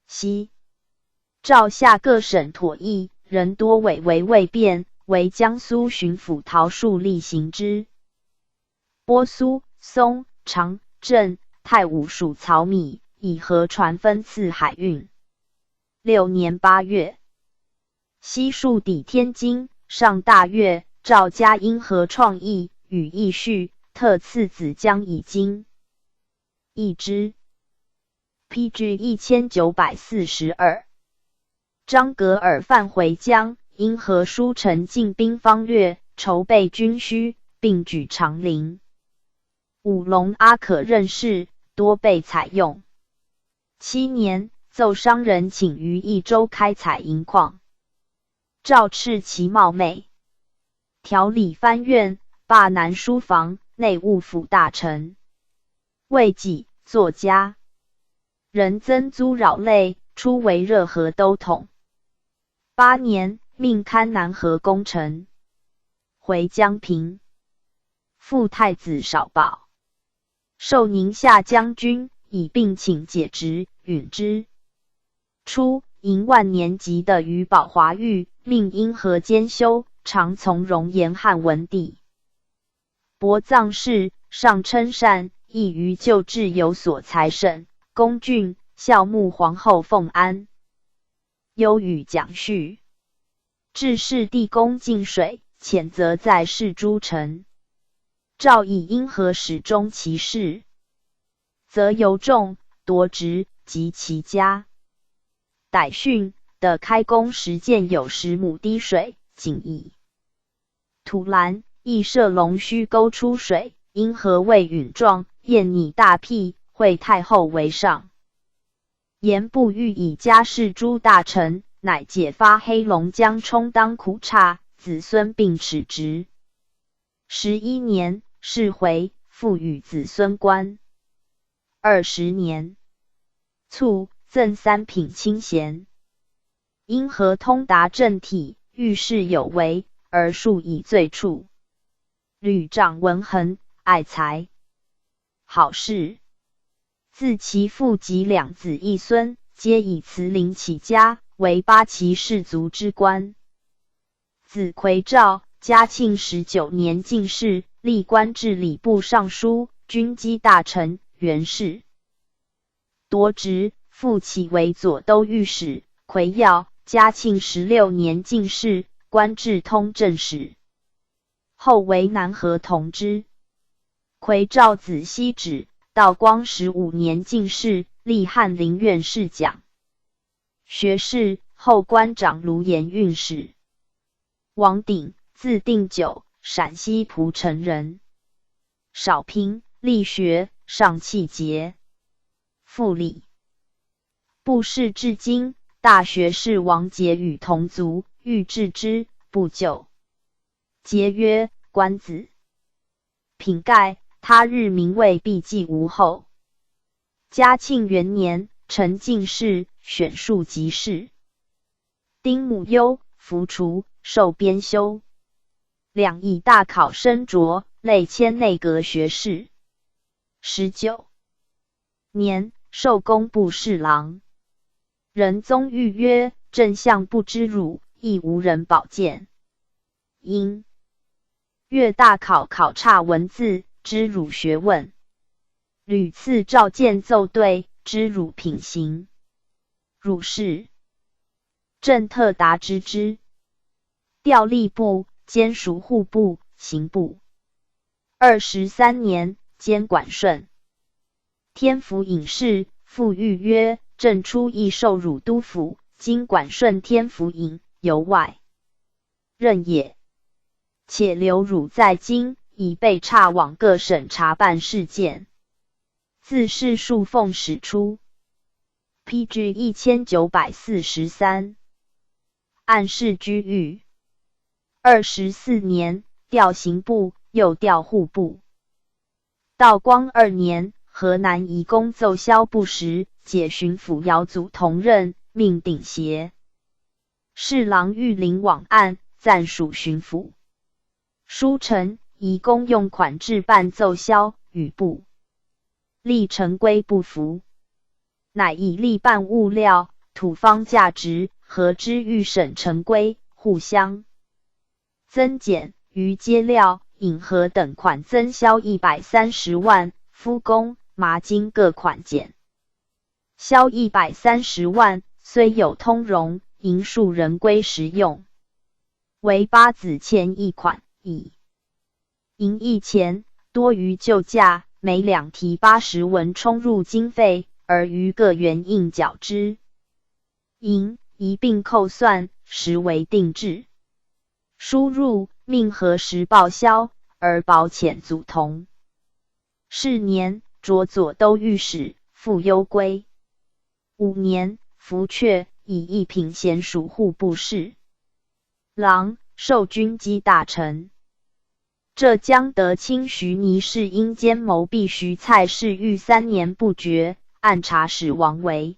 悉。诏下各省妥议，人多委为未变，为江苏巡抚陶树例行之。波苏、松、长、镇、太武属漕米，以河船分次海运。6年8月，西数抵天津，上大悦，诏加因河创意，与议序，特赐子江以金一之。PG 1942。张格尔犯回疆，因和书臣进兵方略，筹备军需，并举长陵。武隆阿可任事，多被采用。7年，奏商人请于益州开采银矿，诏敕其冒昧，调理藩院，罢南书房、内务府大臣。为己作家，人增租扰累，初为热河都统。8年，命勘南河功臣，回江平。复太子少保，授宁夏将军，以并请解职，允之。初，迎万年级的于宝华狱，命因河兼修，常从容言汉文帝。博藏事，上称善，亦于旧制有所裁审。恭俊，孝穆皇后奉安。忧与蒋绪。致仕地宫进水，谴责在世诸臣。诏以因河始终其事，则尤重夺职及其家。逮训的开工时见有10亩滴水，仅以土栏亦设龙须沟出水，因河未允状，燕拟大辟，会太后为上。言不欲以家事诸大臣，乃解发黑龙江充当苦差，子孙并耻职。11年，谥回，复与子孙官。20年，卒，赠3品清衔。因河通达政体，遇事有为，而数以罪处。吕长文衡，爱才，好事。自其父及2子1孙，皆以慈陵起家，为8旗士族之官。子奎照，嘉庆19年进士，历官至礼部尚书、军机大臣、元士。夺职，复起为左都御史。奎耀，嘉庆16年进士，官至通政使。后为南河同知。奎照子熙止，道光15年进士，历翰林院侍讲。学士，后官长卢盐运使。王鼎，字定久，陕西蒲城人。少平，力学，上气节。复礼部士至今，大学士王杰与同族，欲治之，不就。节曰：官子。品盖，他日名位必记无后。嘉庆元年，承进士，选庶吉士。丁母忧，服除，授编修。两议大考深擢，累迁内阁学士。19年，授工部侍郎。仁宗谕曰：朕相不知汝，亦无人保荐。因阅大考考察文字，知汝学问。屡次召见奏对，知汝品行。汝是。朕特答知之。调吏部，兼属户部、刑部。23年，兼管顺。天府尹事，复谕曰：朕初亦受汝都府，今管顺天府尹，由外任也。且留汝在京，以备察往各省查办事件。自是数奉使出。PG 1943。按事居狱。24年，调刑部，又调户部。道光2年，河南移宫奏销不实，解巡抚姚祖同任，命顶协。侍郎御林往案，暂属巡抚。书臣移宫用款置办奏销，与部吏陈规不符，乃以吏办物料、土方价值和之御审陈规，互相增减，于皆料、引河等款增销130万，夫工、麻金各款减销130万，虽有通融，银数仍归实用。为8子欠一款，以银一钱，多于旧价，每两题80文充入经费，而余各原应缴之。银一并扣算，实为定制。输入命何时报销，而保遣祖同。是年，着左都御史，复幽归。5年，服阙，以一品衔署户部侍郎，授军机大臣。浙江德清徐尼氏因奸谋避徐蔡氏狱3年不决，按察使王维。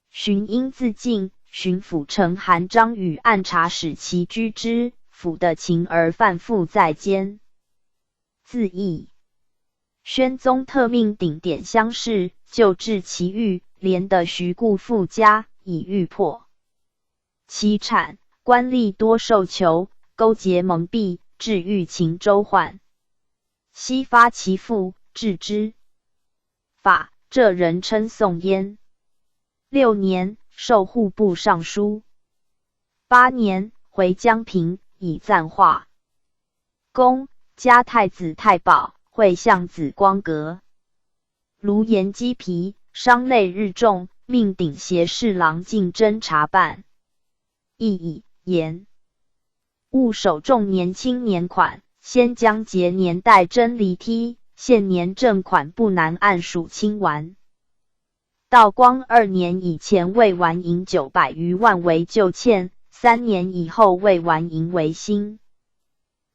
荀因自尽，巡抚陈韩章与按察使齐居之，府的情而犯父在监。自缢。宣宗特命顶点乡试，就治其狱，连的徐固父家，以欲破其产，官吏多受囚，勾结蒙蔽，致欲秦州患。悉发其父，治之。法，这人称宋焉。6年，授户部尚书。8年，回江平，以暂化。公，加太子太保，会相子光阁。卢延积疲，伤累日重，命顶协侍郎进侦查办。亦以言务首重年轻年款，先将节年代真离梯，现年正款不难按数清完。道光2年以前未完银900余万为旧欠，3年以后未完银为新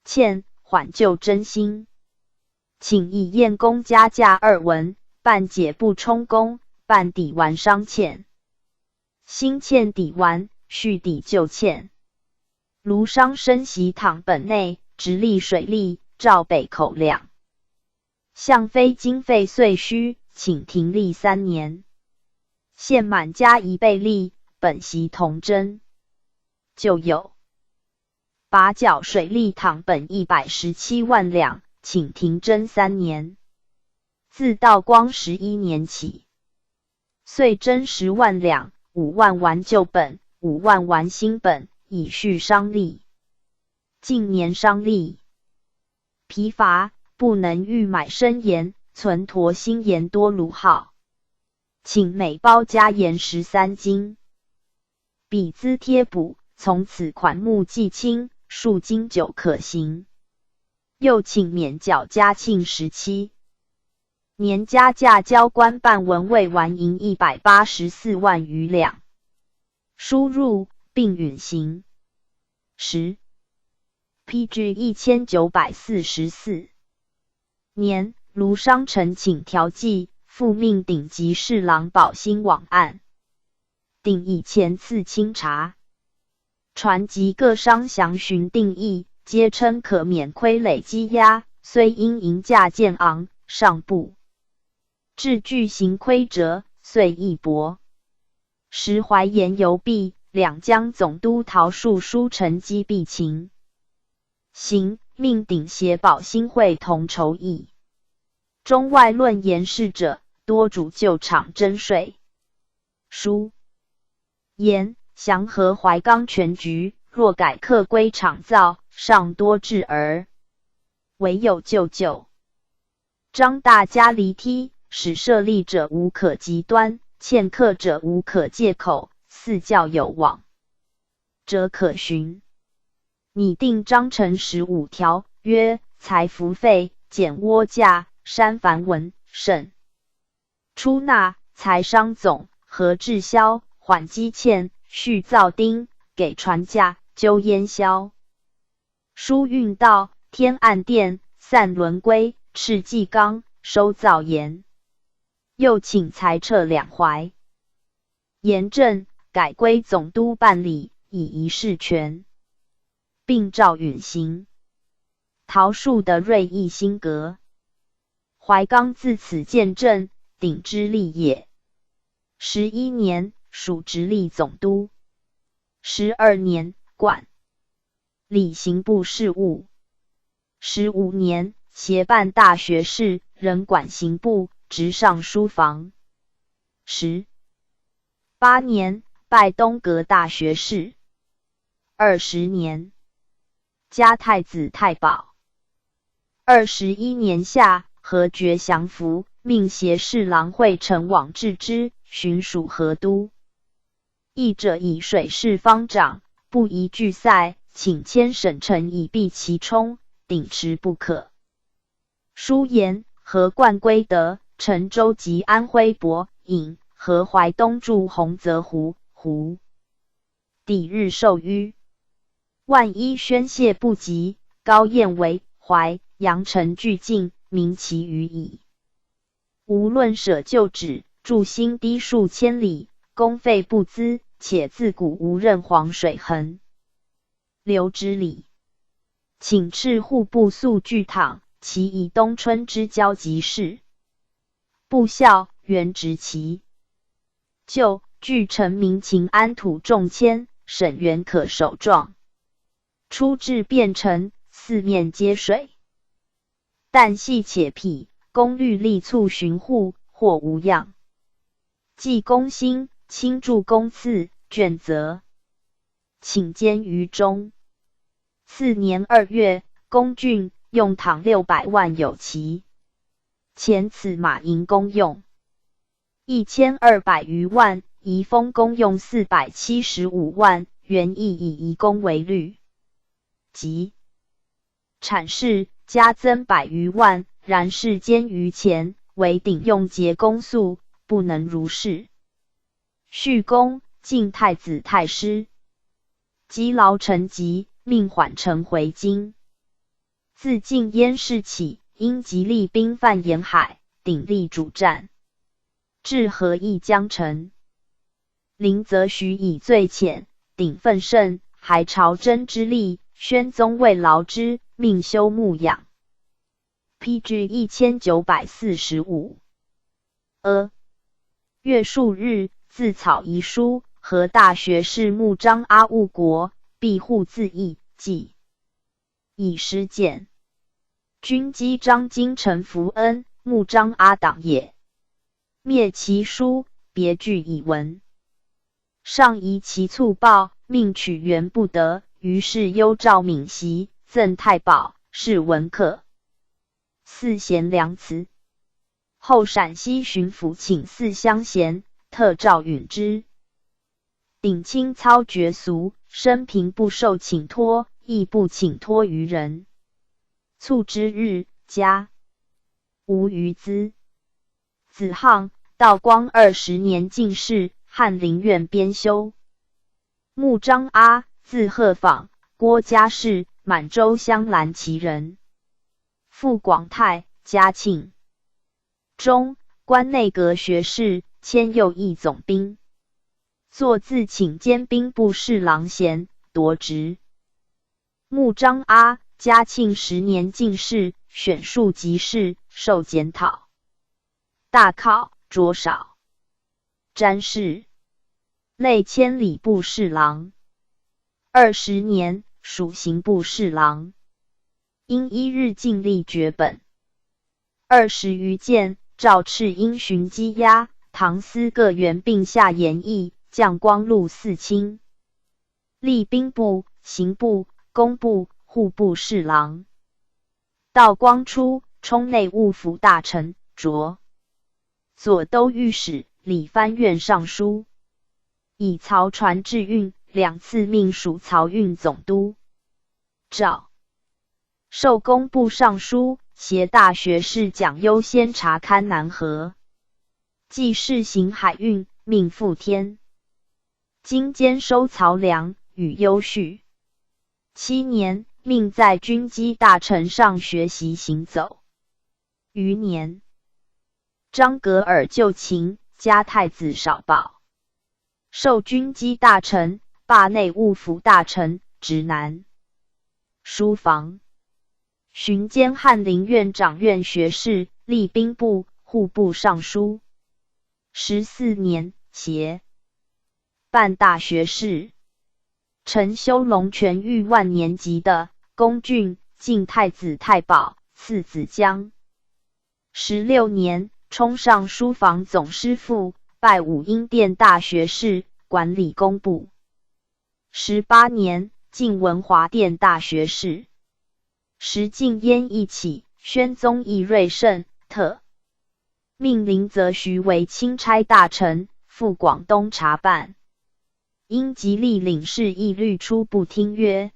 欠，缓旧真新。请以验公加价2文，半解不充公，半抵完商欠。新欠抵完，续抵旧欠。卢商升息躺本内，直隶水利，照北口粮。向非经费遂虚，请停利3年。现满加1倍利，本息同真。就有拔缴水利躺本117万两，请停征3年。自道光11年起，遂征10万两，5万完旧本，5万完新本，以续商利。近年商利疲乏，不能欲买生盐，存沱新盐多卢耗，请每包加盐13斤，比资贴补，从此款目计清，数斤9可行。又请免缴嘉庆17年加价交官办文未完银184万余两。输入并允行。10 PG 1944年，卢商臣请调剂，复命顶级侍郎保兴往案。定以前次清查，传及各商详询定义，皆称可免亏累积压，虽因银价渐昂，尚不至巨行亏折，遂易薄。时淮盐邮币，两江总督陶树书陈积必情。行，命顶协保兴会同筹议。中外论言事者，多主旧厂征税。书言祥和淮钢全局，若改客归厂造，尚多至而唯有旧。张大家离梯，使设立者无可极端，欠客者无可借口，四教有往者可循。拟定章程15条，曰：财服费、减窝价、删繁文、审出纳、财商总、核滞销、缓积欠、续造丁、给船价、揪烟销。书运道、天暗殿、散轮规、赤纪纲、收造盐。又请裁撤2淮。严正改归总督办理，以一事权，并照允行。陶树的锐意心格，淮钢自此见正，鼎之立也。11年，属直隶总督。12年，管理刑部事务。15年，协办大学士，仍管刑部，直上书房。18年，拜东阁大学士。20年，加太子太保。21年夏，何爵降服，命协事郎惠成往治之，巡属河都。议者以水势方长，不宜拒塞，请迁省城以避其冲，鼎持不可。书言何冠归德、陈州及安徽亳尹、何淮东驻洪泽湖，抵日受淤。万一宣泄不及，高燕为淮、阳城俱尽，民其余矣。无论舍旧址，筑新堤数千里，公费不资，且自古无任黄水横流之理。请敕户部速具躺，其以冬春之交集事。部校原执其就据臣民勤安土重迁，省原可守状。出至汴城，四面皆水，但细且辟，功律力促巡护，或无恙。既公兴，亲助公赐，卷责请监于中。次年2月，公郡用躺600万有其。前此马营公用1200余万，宜丰公用475万，原意以宜公为虑。即产市加增100余万，然世间于前，为鼎用节公粟，不能如是。续公晋太子太师，积劳成疾，命缓程回京。自晋燕事起，因极力兵犯沿海，鼎力主战，至河邑江城。林则徐以罪浅，鼎奋胜，还朝真之力。宣宗为劳之，命修牧养。PG 1945。月数日，自草遗书，和大学士穆彰阿误国，庇护自缢，即以失谏。军机张京城福恩，穆彰阿党也。灭其书，别具以文。上疑其卒报，命取元不得。于是幽诏闽袭，赠太保，是文客。四贤良辞。后陕西巡抚请四乡贤，特诏允之。鼎清操绝俗，生平不受请托，亦不请托于人。卒之日，家无余资。子沆，道光20年进士，翰林院编修。穆彰阿，字鹤舫，郭家氏，满洲镶蓝旗人。父广泰，嘉庆中，官内阁学士，迁右翼总兵。作自请兼兵部侍郎衔，夺职。穆彰阿，嘉庆10年进士，选庶吉士，受检讨。大考卓少。詹事，累迁礼部侍郎。20年，属刑部侍郎。因1日尽力绝本。20余件，诏敕因循羁押，唐司各员并下言议，降光禄4卿。历兵部、刑部、工部、户部侍郎。道光初，充内务府大臣，擢左都御史、理藩院尚书。以漕船治运，2次命属漕运总督。诏授工部尚书，携大学士蒋优先察勘南河。既试行海运，命傅天经兼收漕粮，与优叙。7年，命在军机大臣上学习行走。余年，张格尔就秦，加太子少保。授军机大臣，罢内务府大臣，直南书房。巡兼翰林院掌院学士，历兵部、户部尚书。14年，协办大学士。陈修龙全御万年级的，公郡，晋太子太保，赐子江。16年，充上书房总师傅，拜武英殿大学士，管理工部。18年，进文华殿大学士。时禁烟一起，宣宗义锐甚，特命林则徐为钦差大臣，赴广东查办。因极力领事亦屡出不听曰：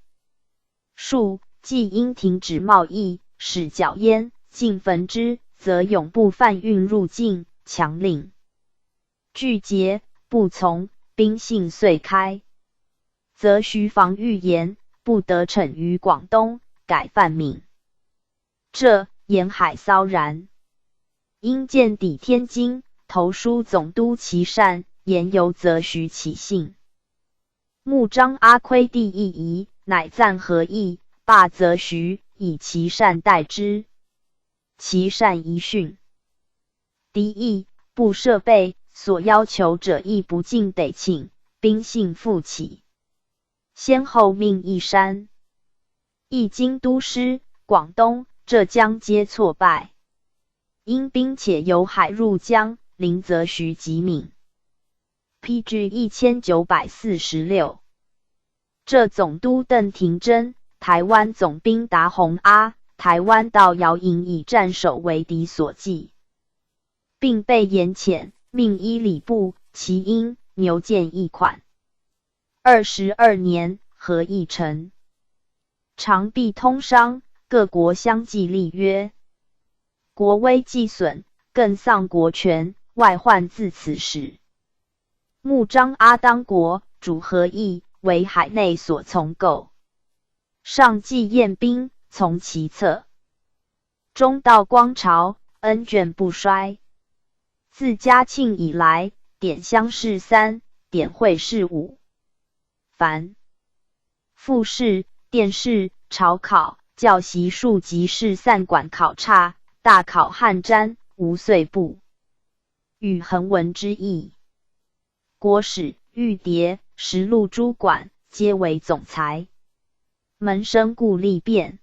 庶既应停止贸易，使剿燕，尽焚之，则永不贩运入境，强令拒节，不从，兵信遂开。则徐防御严，不得逞于广东，改犯闽。这沿海骚然，因见抵天津，投书总督琦善，言由则徐其信。穆彰阿窥地一疑，乃赞何意，罢则徐，以琦善代之。琦善一训，敌意不设备，所要求者亦不尽得请，兵信复起。先后命义山、义京都师、广东、浙江皆挫败，因兵且由海入江，林则徐即闽。PG 1946。浙总督邓廷珍、台湾总兵达洪阿、台湾道姚营以战守为敌所忌，并被严谴，命依礼部、其英、牛建一款。22年，和议成。长臂通商，各国相继立曰：国威既损，更丧国权，外患自此始。穆彰阿当国，主和议，为海内所从构。上计验兵，从其策。中道光朝，恩眷不衰。自嘉庆以来，典乡试3，典会试5。凡复试、殿试、朝考、教习数及试散馆考察、大考汉占，无岁部。与恒文之意。国史、御牒、实录诸馆，皆为总裁。门生故立变。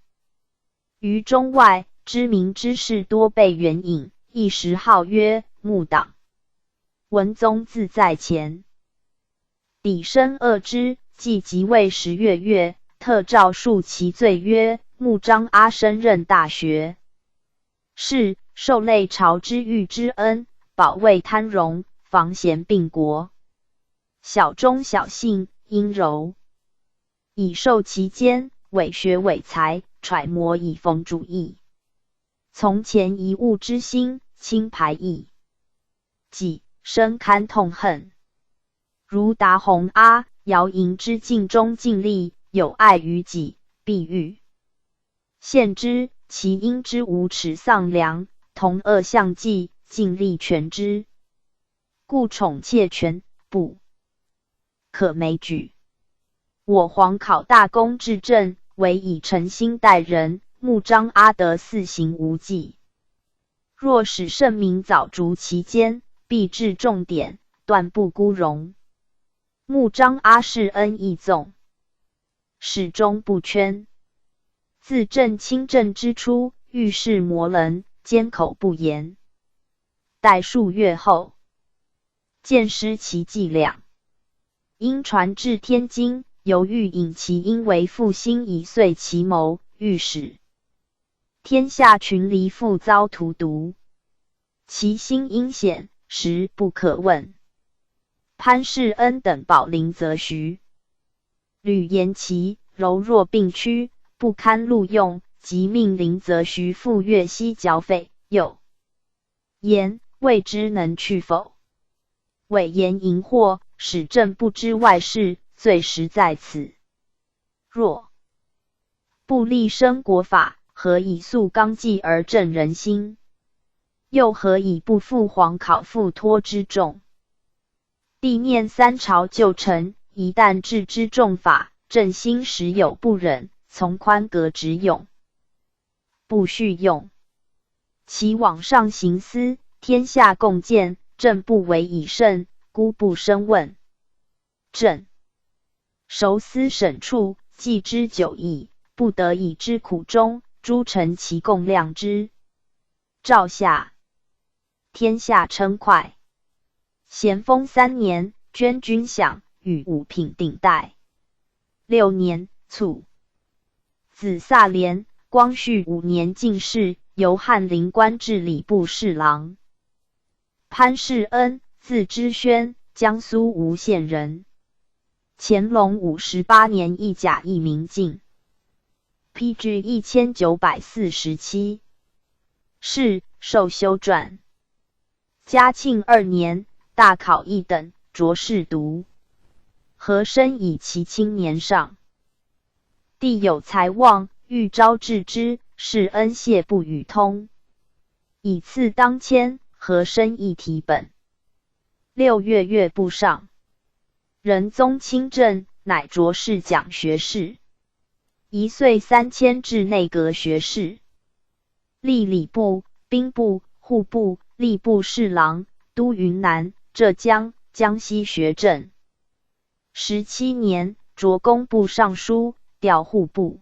于中外，知名之士多被援引，一时号曰穆党。文宗自在前。底生恶之，既即位10月，特诏述其罪曰：穆彰阿升任大学士，受累朝之御之恩，保卫贪荣，防贤并国。小忠小信，阴柔，以受其奸，伪学伪才，揣摩以逢主义。从前贻误之心，轻排异己，深堪痛恨。如达洪阿、姚营之尽忠尽力，有爱于己，必欲献之，其因之无耻丧良，同恶相济，尽力全之。故宠窃权，不可枚举。我皇考大功至正，唯以诚心待人，穆彰阿得4行无忌。若使圣明早逐其奸，必至重点，断不孤容。穆彰阿世恩义纵，始终不圈。自正亲政之初，遇事磨人，缄口不言。待数月后，见失其伎俩，因传至天津，犹豫引其因为复兴以遂其谋，欲使天下群黎复遭荼毒，其心阴险，实不可问。潘世恩等保林则徐，吕延其柔弱病躯，不堪录用，即命林则徐赴粤西剿匪。又言未知能去否，伪言淫惑，使朕不知外事，罪实在此。若不立生国法，何以肃纲纪而正人心？又何以不负皇考付托之重？帝念三朝旧臣，一旦治之重法，朕心时有不忍，从宽革职用，不续用。其往上行思，天下共鉴，朕不为以慎，孤不深问。朕熟思审处，既之久矣，不得已之苦衷，诸臣其共量之。诏下，天下称快。咸丰3年，捐军饷，与五品顶戴。6年，卒。子萨廉，光绪5年进士，由翰林官至礼部侍郎。潘世恩，字知宣，江苏吴县人。乾隆58年一甲一名进。PG 1947。谥授修撰。嘉庆2年，大考1等，擢士读。和珅以其青年上，帝有才望，欲招致之，世恩谢不与通，以赐当迁。和珅亦题本。6月月部上，仁宗亲政，乃擢士讲学士，1岁3迁至内阁学士，历礼部、兵部、户部、吏部侍郎，都云南、浙江、江西学政。17年，擢工部尚书，调户部。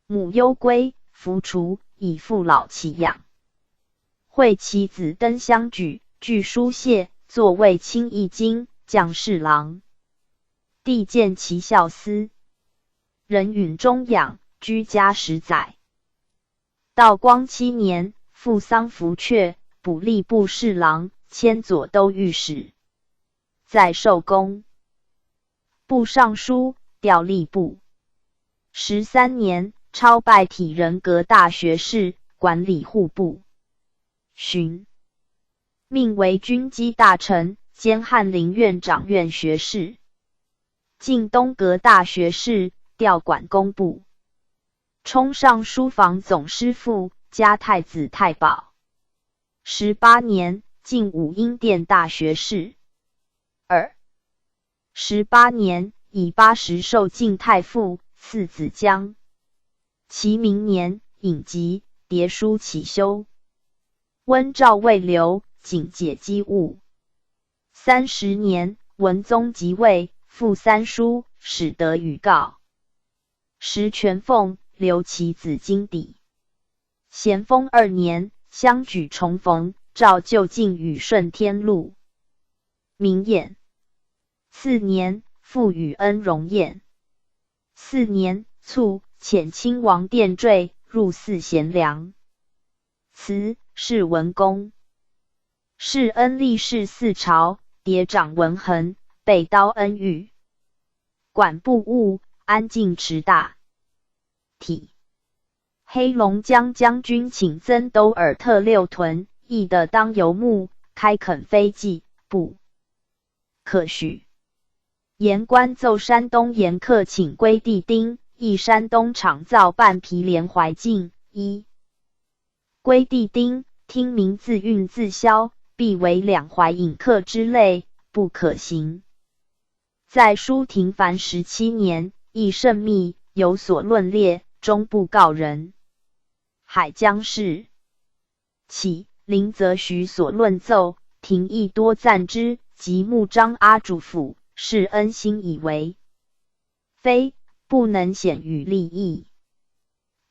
母忧归，服除，以父老其养。会其子登乡举，具书谢，作卫青议经，将侍郎。帝见其孝思，人允中养，居家10载。道光7年，复丧福阙，补吏部侍郎，迁左都御史，在受功。部尚书，调吏部。13年，超拜体仁阁大学士，管理户部。寻，命为军机大臣，兼翰林院掌院学士。晋东阁大学士，调管工部。充上书房总师傅，加太子太保。18年，进武英殿大学士。18年，以80授晋太傅，赐子江。其明年，隐疾，牒书起修。温诏未留，仅解机务。30年，文宗即位，复3书，始得予告。时权凤，留其子金邸。咸丰2年，相举重逢，诏就近与顺天禄。明宴。4年，复与恩荣宴。4年，卒，遣亲王殿坠，入祀贤良。祠，是文公。世恩历仕4朝，迭掌文衡，被刀恩遇。管部务，安静持大体。黑龙江将军请增都尔特6屯，役的当游牧，开垦非计，不可许。言官奏山东盐客请归地丁，役山东厂造半皮连怀进一。归地丁，听名自运自销，必为两淮引客之类，不可行。在舒廷凡17年，亦甚密，有所论列，终不告人。海江事起，林则徐所论奏，廷亦多赞之，及穆彰阿主府，世恩心以为非，不能显于利益。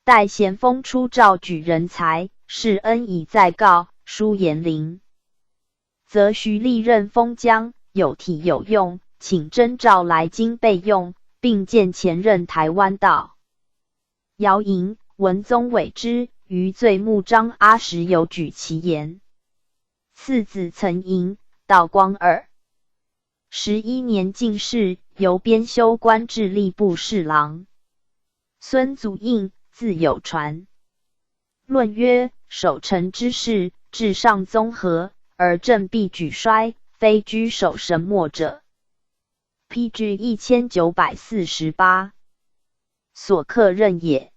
待咸丰出诏举人才，世恩已在告，书言陵，则徐历任封疆，有体有用，请征召来京备用，并见前任台湾道。姚莹、文宗伪之，余罪穆彰阿时有举其言。次子曾寅，道光11年进士，由编修官至吏部侍郎。孙祖印，字有传。论曰：守臣之事，至上综合，而政必举衰，非居守神墨者。PG 1948。所克任也。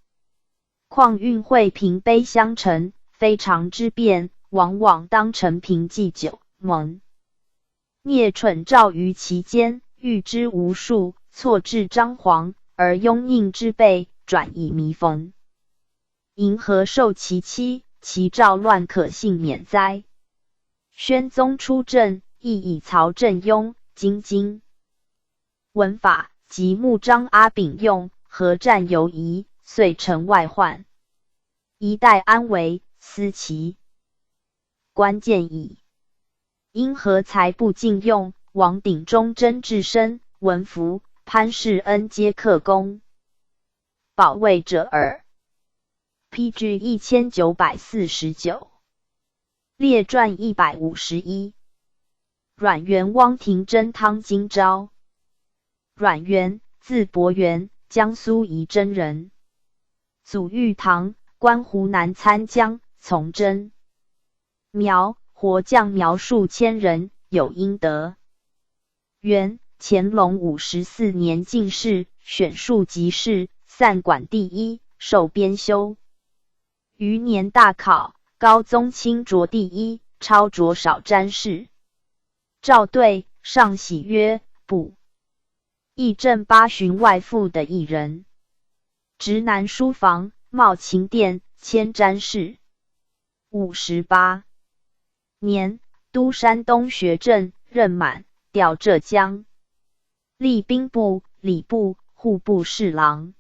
况运会平卑相承，非常之变，往往当成平祭酒盟。聂蠢召于其间，欲之无数，错置张皇，而拥佞之辈，转以弥缝。银河受其妻，其诏乱可信免哉？宣宗出政，亦以曹正庸、京文法及穆彰阿秉用，合战犹疑，遂成外患。一代安危，思其关键矣。因何才不尽用，王鼎忠贞至深，文福、潘世恩皆克功，保卫者耳。PG 1949，列传151。阮元汪廷真汤金昭。阮元，字伯元，江苏仪征人。祖玉堂，官湖南参将，从征。苗，活将苗数千人，有英德。元，乾隆54年进士，选庶吉士，散馆第一，授编修。余年大考，高宗亲擢第一，超擢少詹事。赵对上喜曰：不。议政八旬外附的一人。直男书房，茂勤殿，迁詹事。58年，都山东学政，任满，调浙江。历兵部、礼部、户部侍郎。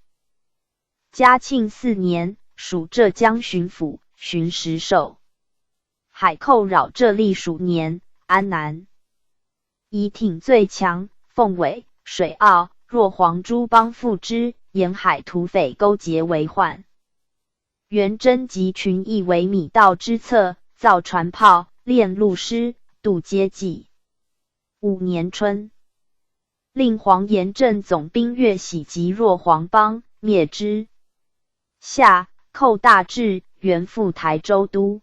嘉庆4年，属浙江巡抚，巡实授。海寇扰浙历鼠年，安南。以挺最强，凤尾、水澳、若黄诸邦附之，沿海土匪勾结为患。元征集群议为米道之策，造船炮，练路师，渡阶骑。5年春，令黄炎镇总兵岳喜及若黄邦，灭之。夏，寇大至，原赴台州都。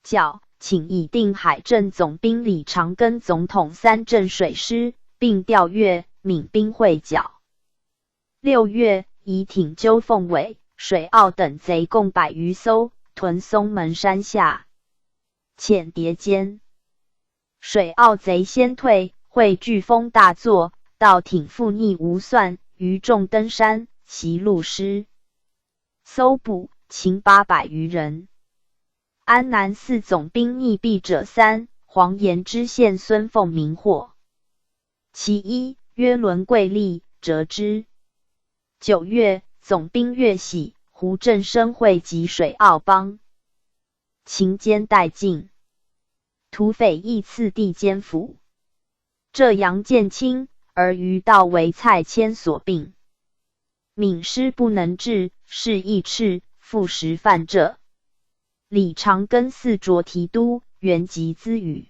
较，请以定海镇总兵李长庚总统3镇水师，并调粤、闽兵会剿。6月，以挺鸠凤尾、水澳等贼共100余艘，屯松门山下，潜谍间。水澳贼先退，会飓风大作，到挺复逆无算，余众登山，袭路师。搜捕，擒800余人。安南4总兵逆避者3，黄岩知县孙凤明获。其一，约伦贵利，折之。9月，总兵岳喜、胡振生会及水澳邦，秦奸殆尽。土匪亦次第监府。浙阳渐轻，而余道为蔡牵所并。闽师不能治，是义赤，复时犯浙。李长庚4擢提督，原籍资语。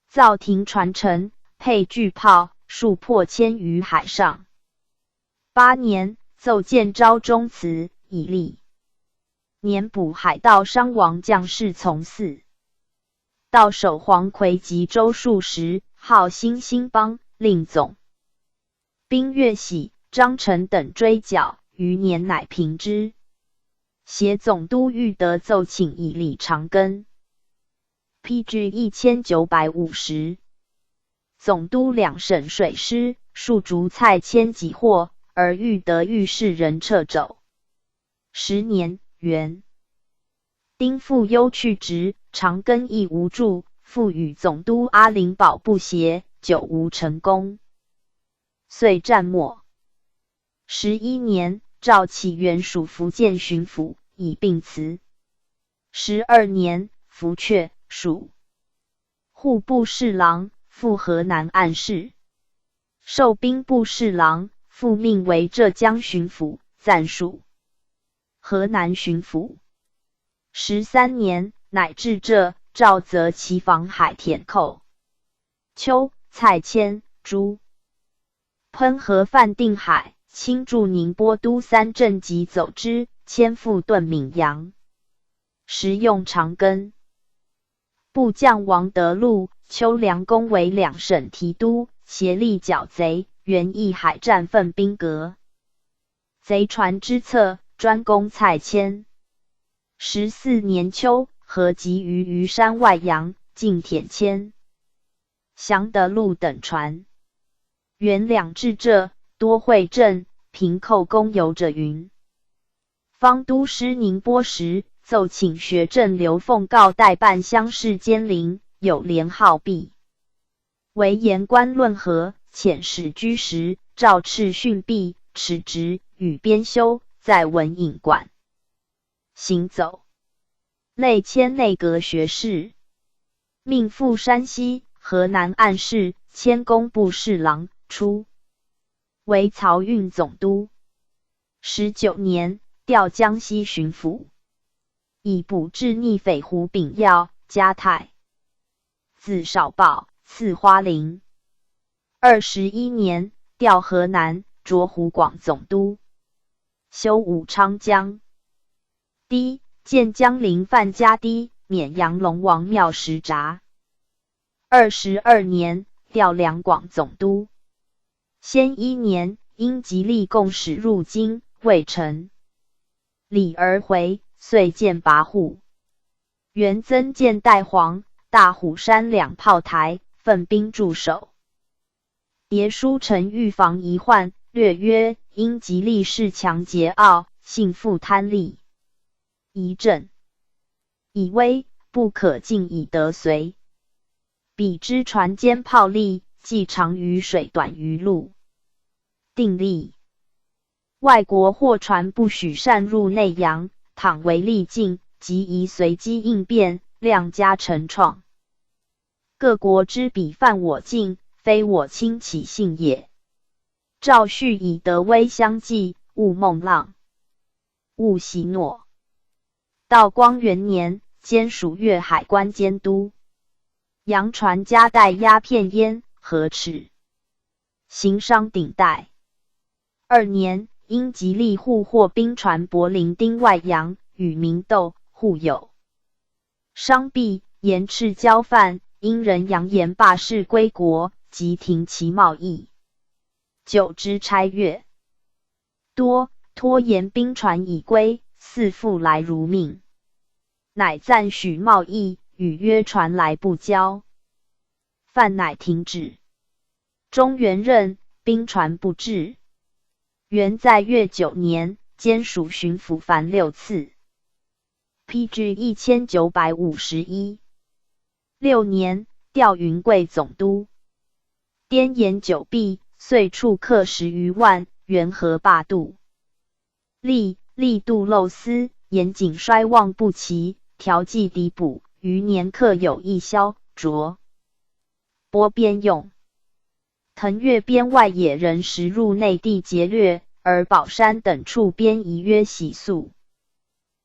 造艇船沉，配巨炮，数破千于海上。8年，奏建昭忠祠，以立。年补海盗伤亡将士从祀。到守黄奎及州数十，号新兴邦，令总兵岳喜、张成等追剿，余年乃平之。携总督玉德奏请以李长庚。PG 1950。总督两省水师，数逐蔡牵己获，而玉德御士人撤走。10年，元丁复忧去职，长庚亦无助，复与总督阿灵宝不协，久无成功。遂战没。11年，赵启元属福建巡抚，以并辞。12年，福阙属户部侍郎，赴河南按事，授兵部侍郎，复命为浙江巡抚，暂署河南巡抚。13年，乃至浙，赵则其防海填寇。秋，蔡牵、朱喷河泛定海，亲驻宁波都3镇即走之，迁赴顿闽阳。时用长庚。部将王德禄、邱良公为两省提督，协力剿贼，原意海战奋兵革。贼船之策，专攻蔡牵。14年秋，合集于虞山外洋，尽殄牵、降德禄等船。元两至浙，多会镇，平寇攻游者云。方都师宁波时，奏请学政刘凤告代办乡试监陵，有连号毕。为言官论和，遣使居时，诏敕训毕，辞职，与编修，在文隐馆行走。累迁内阁学士，命赴山西、河南按事，迁工部侍郎，初为漕运总督。19年，调江西巡抚，以捕治逆匪胡秉耀、嘉泰。子少保，赐花翎。21年，调河南涿湖广总督，修武昌江。第建江陵范家堤，免杨龙王庙石闸。22年，调两广总督。先1年，因吉利贡使入京，未成，礼而回，遂建跋扈。元增建代皇、大虎山两炮台，奋兵驻守。牒书陈预防疑患，略曰：因吉利恃强桀傲，性负贪利，宜正以威，不可尽以得随。彼之船坚炮利，既长于水，短于陆。定例：外国货船不许擅入内洋，倘为利尽，即宜随机应变，量加惩创。各国之彼犯我境，非我轻起性也。赵煦以德威相济，勿梦浪，勿息诺。道光元年，兼署粤海关监督。洋船夹带鸦片烟，何耻！行商顶戴。2年，因吉利护获兵船柏林丁外洋，与民斗，互有伤弊，严斥交犯，因人扬言罢市归国，即停其贸易。久之差越，多拖延兵船已归，似复来如命，乃暂许贸易，与约船来不交，犯乃停止。中原任兵船不至。元在越9年，兼署巡抚凡6次。PG 1951。6年，调云贵总督。滇盐久弊，遂处客10余万，元和罢度。吏度漏司，盐井衰旺不齐，调剂抵补，余年客有一销，着拨边用。腾越边外野人时入内地劫掠，而宝山等处边夷约洗宿，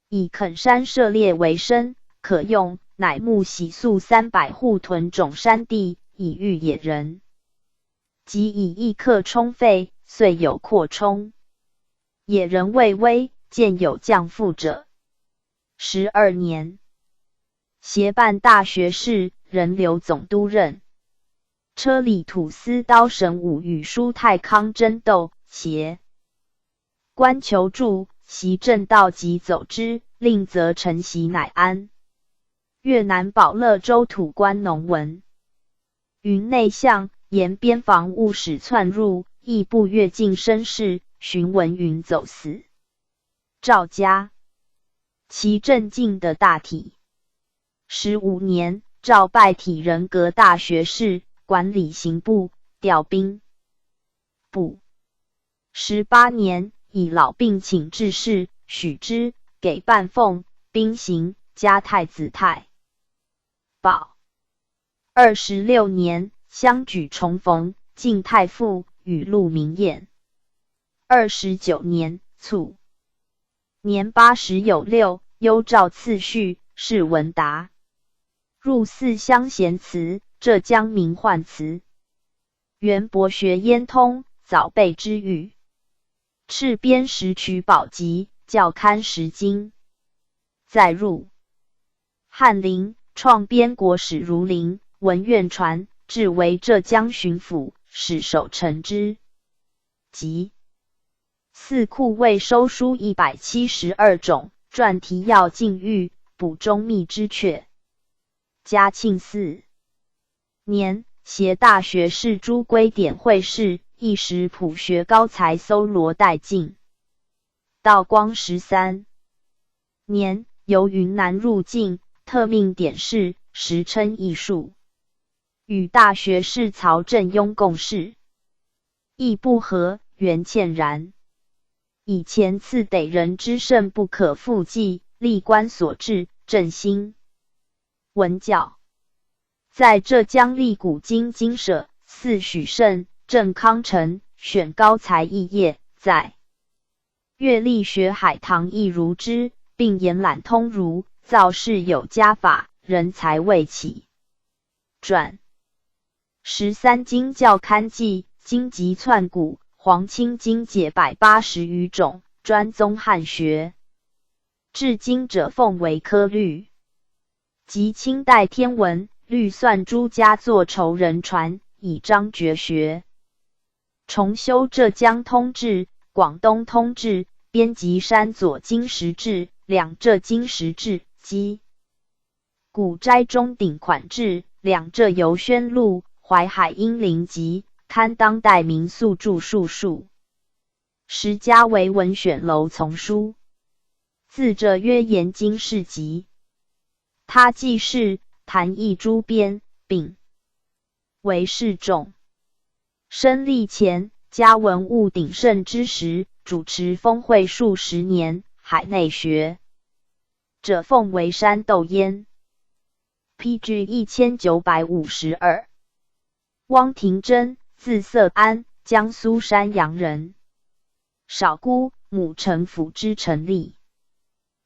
以垦山涉猎为生，可用，乃募洗宿300户屯种山地，以御野人。即以役客充费，遂有扩充。野人畏威，见有降附者。12年，协办大学士，人留总督任。车里土司刀神武与舒太康争斗，协官求助，袭正道即走之，令则承袭乃安。越南保乐州土官农文云内相，沿边防务使窜入，亦不越境绅士，寻闻云走死。赵家其镇境的大体。15年，赵拜体人格大学士，管理刑部，调兵部。18年，以老病请致仕，许之，给半俸，兵刑，加太子太保。26年，相举重逢，晋太傅，与陆明宴。29年，卒。年80有6，幽诏次序，是文达。入寺乡贤祠，浙江名宦词。原博学焉通，早备之语。敕编时取宝籍，校勘10经。再入翰林，创编国史儒林，文苑传，至为浙江巡抚，使守陈之。及四库未收书172种，撰提要禁欲，补中密之阙。嘉庆4年，携大学士朱圭典会试，一时朴学高才搜罗殆尽。道光13年，由云南入境，特命典士，时称艺术，与大学士曹振庸共事，亦不和，原歉然。以前赐得人之甚不可复计，历官所至，振兴文教。在浙江立古今精舍，祀许慎、郑康成，选高才异业，在乐力学海棠亦如之，并言览通儒，造事有家法，人才未起。传13经教刊记，经籍篡古，黄清经解180余种，专宗汉学。至今者奉为科律。及清代天文、律算诸家作仇人传，以彰绝学。重修浙江通志、广东通志，编辑山左经时志、两浙经时志及古斋中鼎款志、两浙游宣录、淮海英灵集，刊当代民宿著述数。10家为文选楼丛书。自者曰言经世集。他记事，谈议诸编，并为示众。身历前，家文物鼎盛之时，主持峰会数10年，海内学者奉为山窦焉。PG 1952。汪廷珍，字色安，江苏山阳人。少姑，母陈府之陈丽。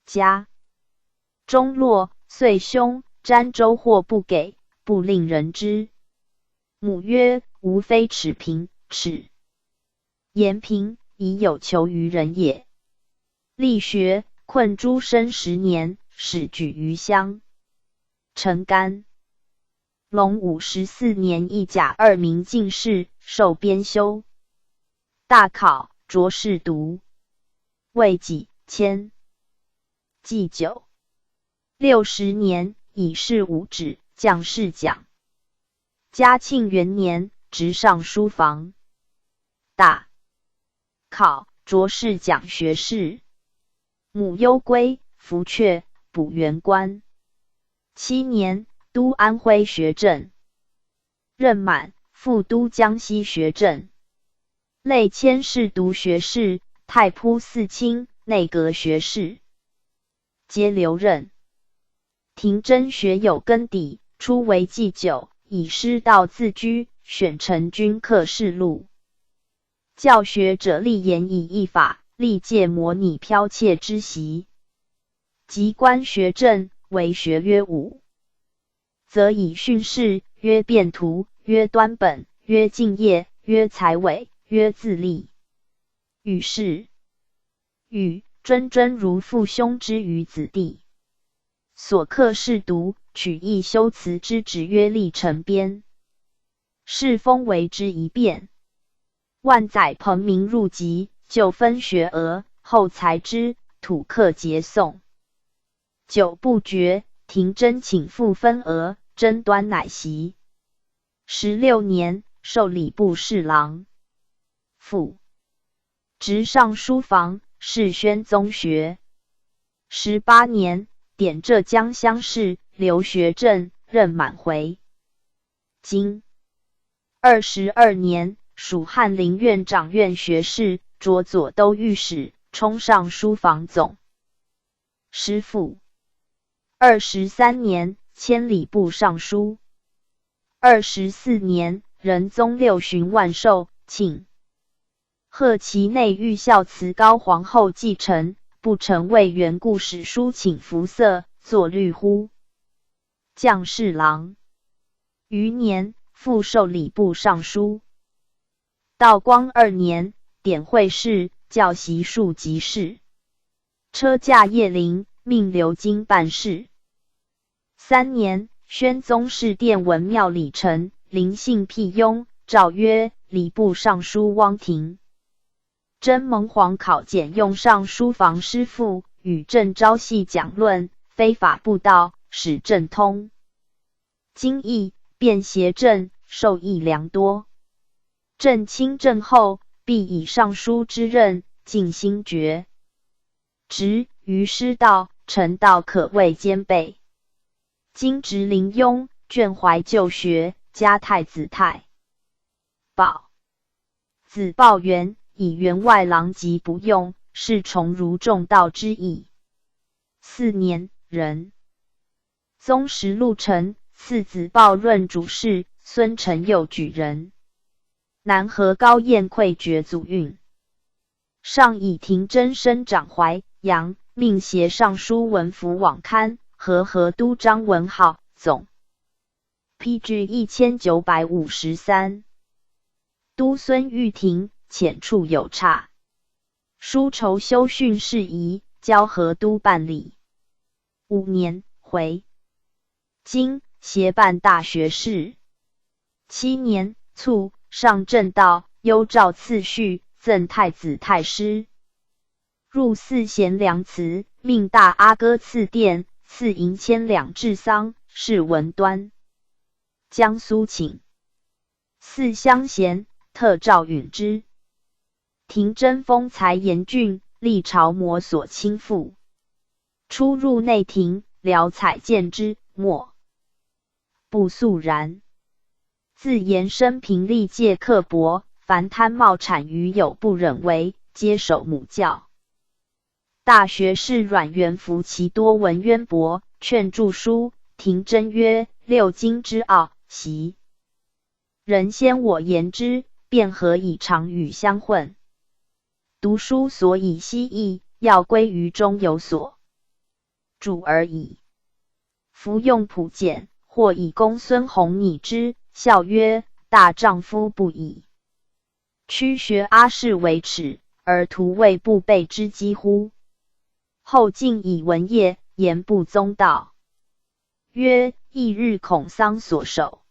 家中落，遂兄詹州或不给，不令人知。母曰：吾非耻贫，耻言贫，已有求于人也。力学，困诸生10年，始举于乡。陈干。隆武14年一甲2名进士，授编修。大考，着士读。未几，迁。祭酒。60年，以事武指，将士奖。嘉庆元年，直上书房。大考，着士讲学士。母忧归，服阙，补元官。7年，都安徽学政。任满，副都江西学政。累迁侍读学士、太仆寺卿、内阁学士，皆留任。廷珍学有根底，初为祭酒，以师道自居，选成军课事录。教学者立言以义法，历届模拟剽窃之习。及官学政，为学曰武，则以训示，曰辩图，曰端本，曰敬业，曰才伟，曰自立。与是与谆如父兄之于子弟。所课士读，取义修辞之旨曰立成编。世风为之一变。万载朋民入籍，就分学额，后才之，土客节颂。久不绝，廷珍请复分额，真端乃袭。16年，授礼部侍郎。复直上书房，侍宣宗学。18年，点浙江乡试，留学政，任满回。经22年，属翰林院掌院学士，着左都御史，充上书房总。师父。23年，迁礼部尚书。24年，仁宗6旬万寿，庆贺其内御孝慈高皇后继承，不成为缘故，史书请服色，作律乎。将侍郎。余年，复授礼部尚书。道光2年，典会试，教习庶吉士。车驾叶灵，命留京办事。3年，宣宗侍殿文庙李成，灵性辟雍，诏曰：礼部尚书汪廷真蒙皇考检用上书房师傅，与朕朝夕讲论，非法不道，使朕通经义，便协朕，受益良多。朕亲政后，必以尚书之任，尽心决职于师道、臣道，可谓兼备。今职临雍，眷怀旧学，加太子太保。子鲍元以员外郎籍不用，是崇儒重道之意。4年，仁宗实录臣，赐子鲍润主事，孙承佑举人。南河高宴馈爵祖运。上以廷真生长淮阳，命携尚书文府往刊，河都张文浩总。PG 1953。都孙玉婷遣处有差，书筹修训事宜，交河都办理。5年回京，协办大学士。7年卒，上正道，幽诏次序，赠太子太师。入祀贤良祠，命大阿哥赐殿，赐银千两治丧，谥文端。江苏请祀乡贤，特诏允之。廷真风才严峻，历朝摩所亲附。出入内廷，聊采见之，莫不肃然。自言生平历届刻薄，凡贪冒产于有不忍为，皆守母教。大学士阮元福其多闻渊博，劝著书。廷真曰：六经之奥，习人先我言之，便何以常与相混？读书所以悉义，要归于中有所主而已。夫用朴简，或以公孙弘拟之，笑曰：大丈夫不以屈学阿氏为耻，而徒为不备之几乎？后竟以文业，言不宗道。曰：翌日孔桑所守，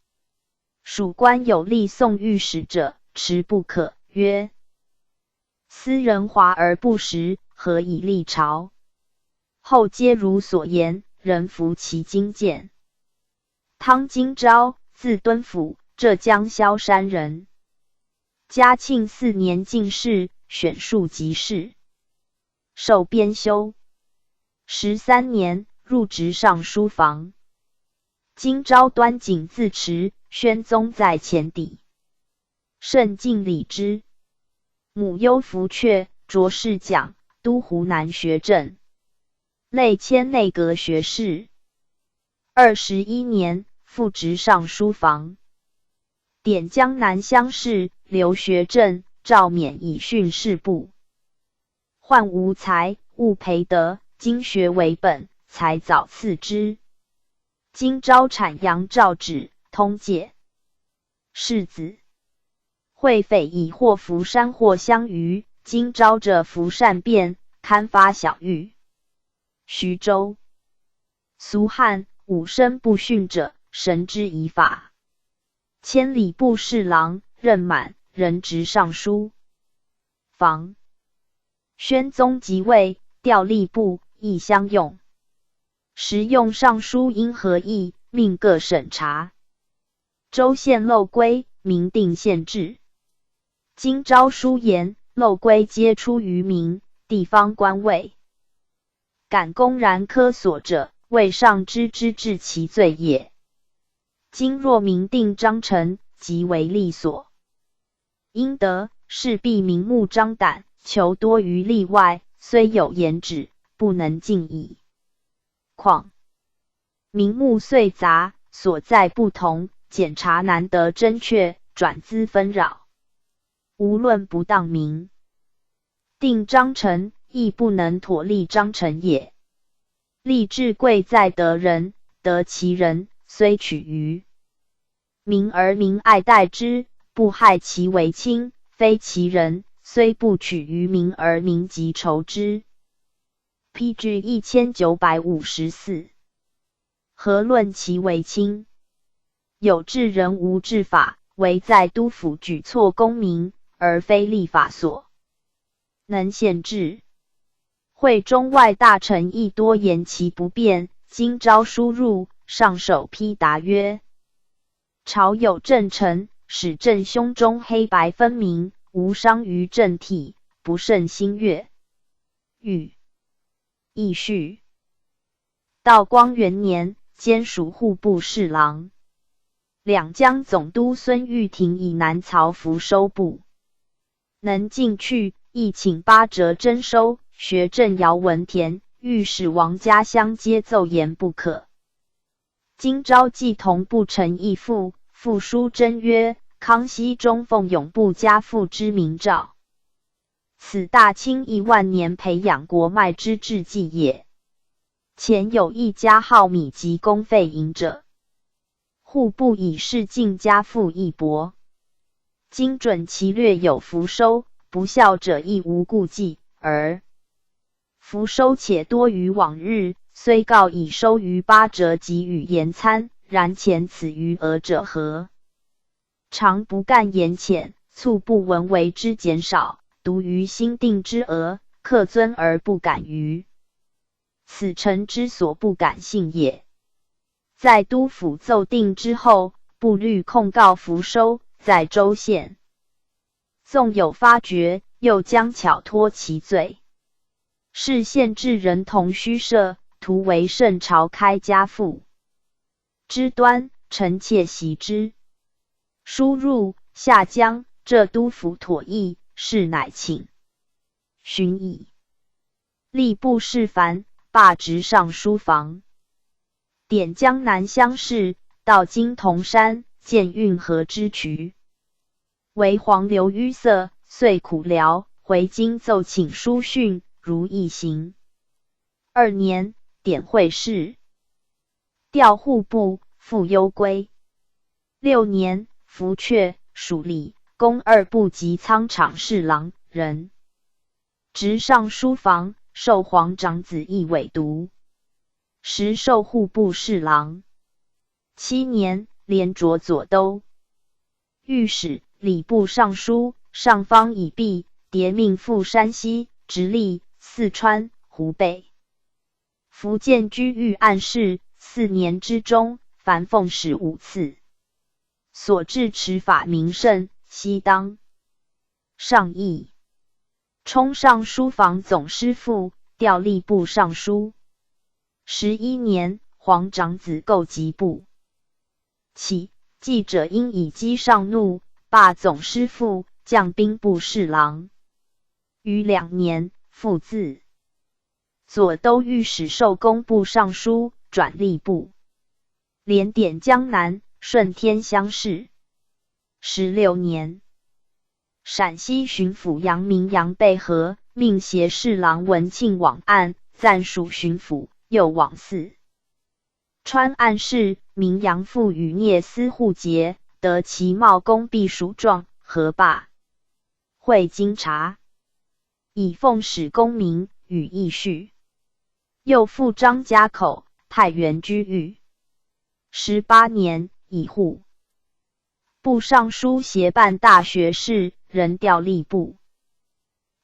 属官有立送御史者，持不可。曰：斯人华而不实，何以立朝？后皆如所言，人服其经见。汤金昭，字敦甫，浙江萧山人。嘉庆4年进士，选庶吉士，授编修。13年，入职尚书房。今朝端景自持，宣宗在前邸，甚敬礼之。母忧福阙，擢士讲，都湖南学政，累迁内阁学士。21年，复职尚书房。点江南乡试，留学政，诏免以训士部。患无才，勿培德，经学为本，才早赐之。今朝产阳诏旨，通解。世子会匪以或伏山或相虞，今朝者伏善变，堪发小狱。徐州俗汉，五生不训者，神之以法。千里部侍郎，任满，任职尚书房。宣宗即位，调吏部，亦相用。时用尚书因何议，命各审查。州县漏规，明定县制。今朝书言，漏规皆出于民，地方官位。敢公然科索者，未上知之治其罪也。今若明定章程，即为利所。应得，势必明目张胆，求多于例外，虽有言止，不能尽矣。况名目虽杂，所在不同，检查难得真确，转资纷扰。无论不当名定章程，亦不能妥立章程也。立志贵在得人，得其人，虽取于民而民爱戴之，不害其为亲；非其人，虽不取于民而民即仇之。PG 1954。何论其为亲？有治人无治法，唯在都府举措公民，而非立法所能限制。会中外大臣亦多言其不便，今朝书入，上首批答曰：朝有正臣，使正胸中黑白分明，无伤于政体，不胜心悦。欲义序。道光元年，兼署户部侍郎。两江总督孙玉婷以南曹福收部，能进去，亦请八折征收。学政姚文田、御史王家乡皆奏言不可。今朝既同不成义父，复书征曰：康熙中奉永部家父之明诏，此大清亿万年培养国脉之志计也。前有一家好米及公费营者，户部以示进家富义薄，精准其略有福收，不孝者亦无顾忌，而福收且多于往日，虽告以收于8折及与言参，然前此余额者何？常不干言浅，促不闻为之减少，独于新定之额，克尊而不敢逾。此臣之所不敢信也。在都府奏定之后，部律控告福收，在州县纵有发觉，又将巧脱其罪。是县治人同虚设，图为圣朝开家父之端，臣妾习之。书入下江，浙都府妥议，是乃请寻议。吏部事凡，罢职尚书房。点江南乡试，到今铜山，见运河之渠。为黄流淤塞，遂苦疗，回京奏请书训，如一行。2年，典会试，调户部，复幽归。6年，服阙、署理、公2部及仓场侍郎，人。职尚书房，授皇长子义委读，时授户部侍郎。7年，连擢左都御史、礼部尚书，上方已毕，迭命赴山西、直隶、四川、湖北、福建居御案事。4年之中，凡奉使5次。所至持法名甚，悉当上议。充尚书房总师傅，调吏部尚书。11年，皇长子构疾部起，记者因以讥上怒，罢总师傅，降兵部侍郎。余2年，复自左都御史授工部尚书，转吏部，连点江南、顺天乡试。16年，陕西巡抚杨明杨备和，命协侍郎文庆往案，暂署巡抚，又往四川案事。明杨父与聂司互结，得其茂公必属状，何罢会经察，以奉使公明，与议叙。又复张家口、太原居狱。18年，以户部尚书协办大学士，人调吏部。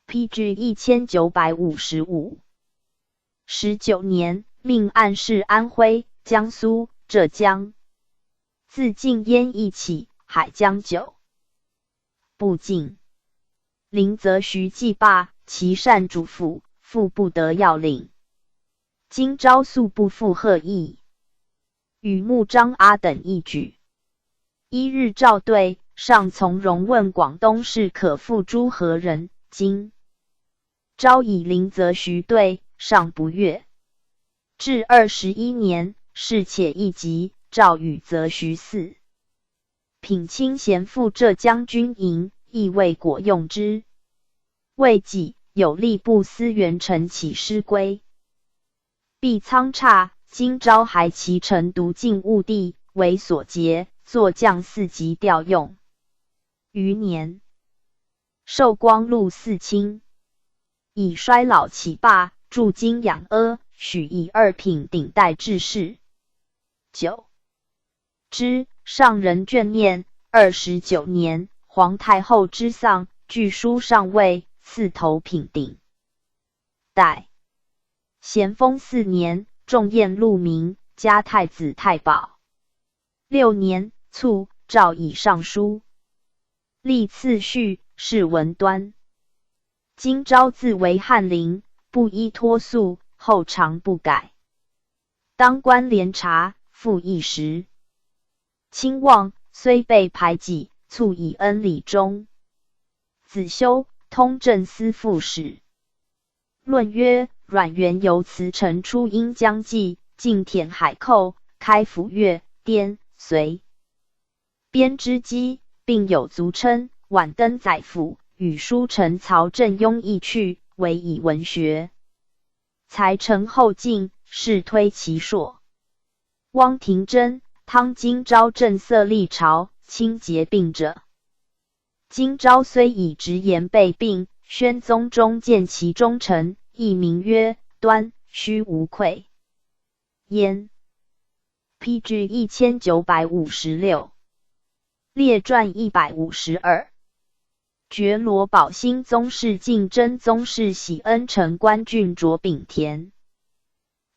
PG 1955。19年，命案事安徽、江苏、浙江。自晋燕一起，海江9部进。林则徐既罢，其善主府，复不得要领。今朝宿不复贺议，与穆张阿等一举。1日召对，上从容问广东市可复诸何人，今朝以林则徐对，上不悦。至21年，事且一急，诏与则徐嗣品清咸赴浙江军营，亦未果用之。未几，有吏部司元臣起师归，必仓差，今朝还其臣独进务地，为所劫，作将4级调用。余年，授光禄4卿，以衰老起罢，驻京养阿，许以2品顶戴制事。9之上人眷念。29年，皇太后之丧，据书上位，赐头品顶戴。咸丰4年，重宴鹿鸣，加太子太保。6年，卒，诏以上书。历次序，是文端。今朝自为翰林，不依托素，后常不改。当官廉察，复一时。亲望，虽被排挤，卒以恩礼中。子修，通政司副使。论曰：阮元由辞臣出阴江济，进填海寇，开府越、滇、隋边之机，并有族称，晚登宰府，与书臣曹正庸议去，为以文学。才成后进，仕推其硕。汪廷珍、汤金昭正色立朝，清结病者。金昭虽以直言被病，宣宗中见其忠臣，亦名曰端，虚无愧焉。PG 1956列传152觉罗宝兴宗室敬真宗室喜恩城关郡卓丙田。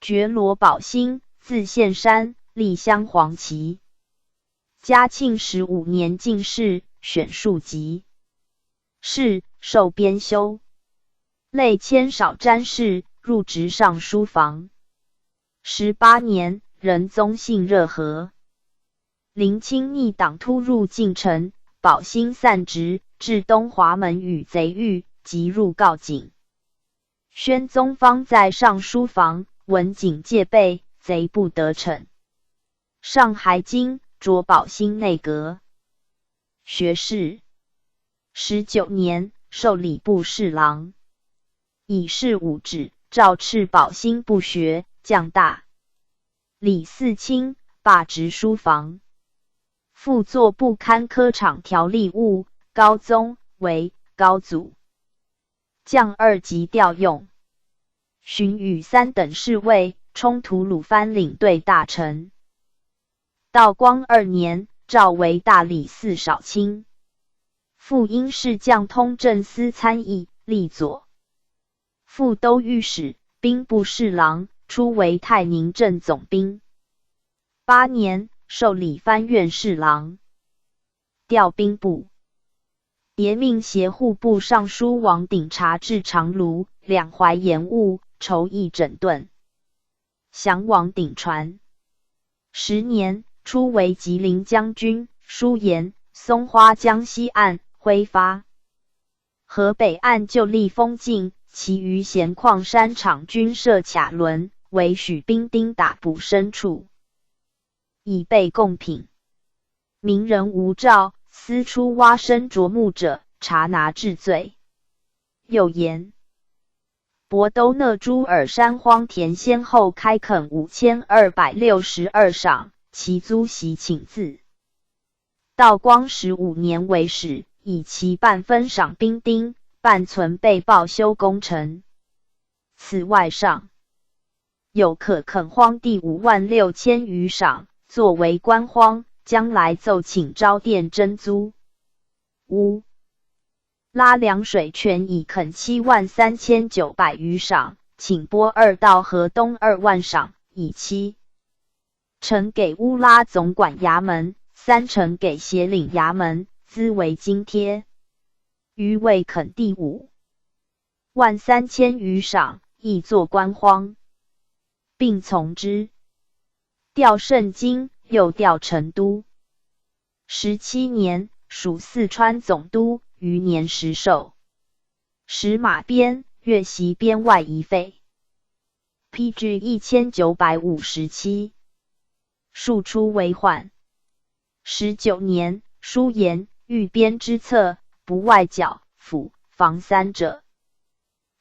觉罗宝兴，字献山，历乡黄旗。嘉庆15年进士，选庶吉士，授编修，累迁少詹事，入职尚书房。18年，仁宗幸热河。林清逆党突入晋城，宝兴散职，至东华门与贼遇，即入告警。宣宗方在上书房，闻警戒备，贼不得逞。上还京，擢宝兴内阁学士。19年，授礼部侍郎，以事武旨，诏斥宝兴不学，降大理寺卿，罢职书房。复作不堪科场条例务，高宗为高祖，降2级调用。寻与3等侍卫，充吐鲁番领队大臣。道光2年，诏为大理寺少卿。复因侍将通政司参议，历左副都御史、兵部侍郎，初为泰宁镇总兵。8年，授理藩院侍郎，调兵部。迭命协护部尚书王鼎察至长卢，两淮盐务，筹议整顿。降王鼎传。10年，初为吉林将军，疏盐、松花江西岸挥发。河北岸就立封禁，其余咸矿山场均设卡轮，为许兵丁打捕牲畜，以备贡品。民人无诏，私出挖参啄木者，查拿治罪。又言博都讷诸尔山荒田先后开垦5262赏，其租席请自。道光15年为始，以其半分赏兵丁，半存备报修工程。此外上有可垦荒地56000余赏，作为官荒，将来奏请招佃征租。乌拉凉水泉已垦73900余赏，请拨2道河东2万赏，以7成给乌拉总管衙门，3成给协领衙门，资为津贴。余未垦地53000余赏，亦作官荒，并从之。调盛京，又调成都。17年，属四川总督，余年10寿。使马边、越袭边外夷废。PG 1957庶出为患。19年，书言御边之策，不外剿抚防3者。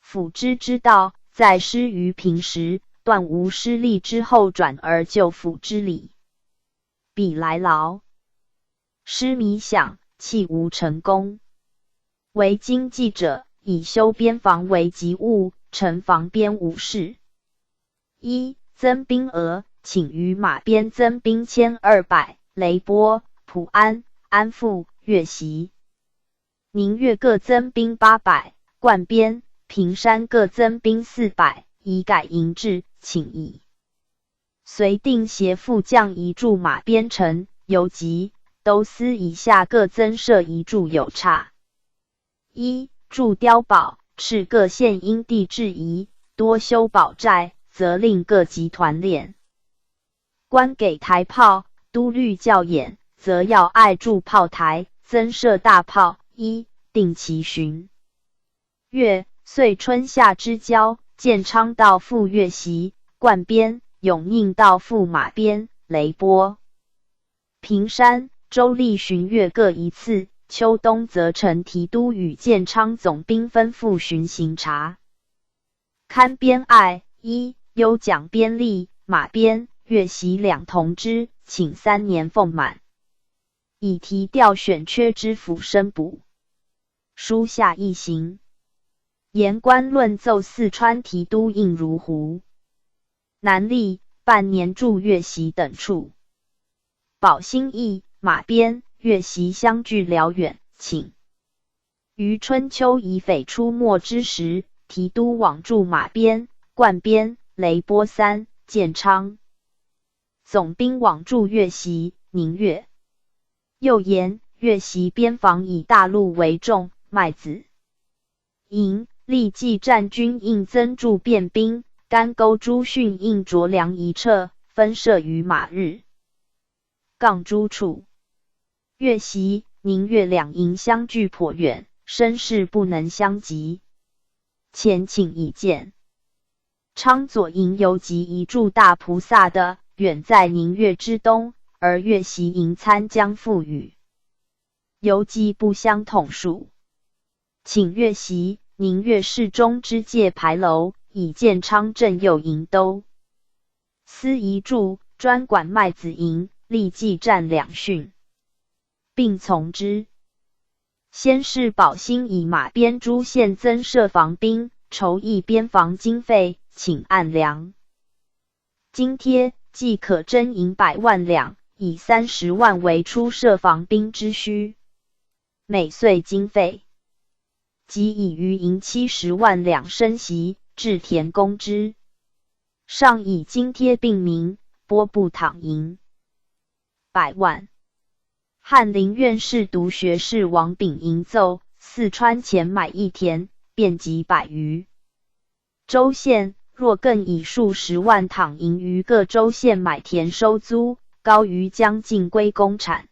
抚之道，在失于平时，断无失利之后转而就抚之理。彼来劳，失弥想，弃无成功。为经济者，以修边防为急务，成防边无事。1. 增兵额，请于马边增兵1200，雷波、普安、安富、越袭、宁越各增兵800，灌边、平山各增兵400，以改营制，请以随定协副将一驻马边城，游击、都司以下各增设一驻有差。1. 驻碉堡，敕各县因地制宜，多修堡寨，责令各集团练。官给台炮，都律校演，则要爱筑炮台，增设大炮。1. 定期巡阅，岁春夏之交，建昌道赴越袭，灌边、永宁道赴马边、雷波、平山、周历巡阅各一次，秋冬则承提督与建昌总兵分赴巡行察。堪编爱一优奖编吏马编、岳袭两同知，请3年俸满，以提调选缺知府申补。书下一行，言官论奏四川提督应如湖、南吏半年驻岳袭等处。保兴义、马编、岳袭相距辽远，请于春秋乙匪出没之时，提督往驻马编、灌编、雷波三、建昌，总兵往驻岳袭、宁越。又言岳袭边防以大路为重，麦子、银、立即战军应增驻便兵，干沟诸训应着粮一撤，分设于马日、杠诸处。岳袭、宁越两营相距颇远，声势不能相及。前请以见。昌左营游击一驻大菩萨的，远在宁越之东，而岳袭营参将赴与游击不相统属，请岳袭、宁越市中之界牌楼，以建昌镇右营都司一驻，专管麦子营，立即战两训，并从之。先是保兴以马边诸县增设防兵，筹议边防经费，请按粮津贴，即可征银100万两，以30万为出设防兵之需。每岁经费，即以余银70万两升息，置田公之。上以津贴并名，拨部躺银100万。翰林院士读学士王秉营奏，四川前买一田，便及100余州县，若更以数10万躺银于各州县买田收租，高于将近归公产。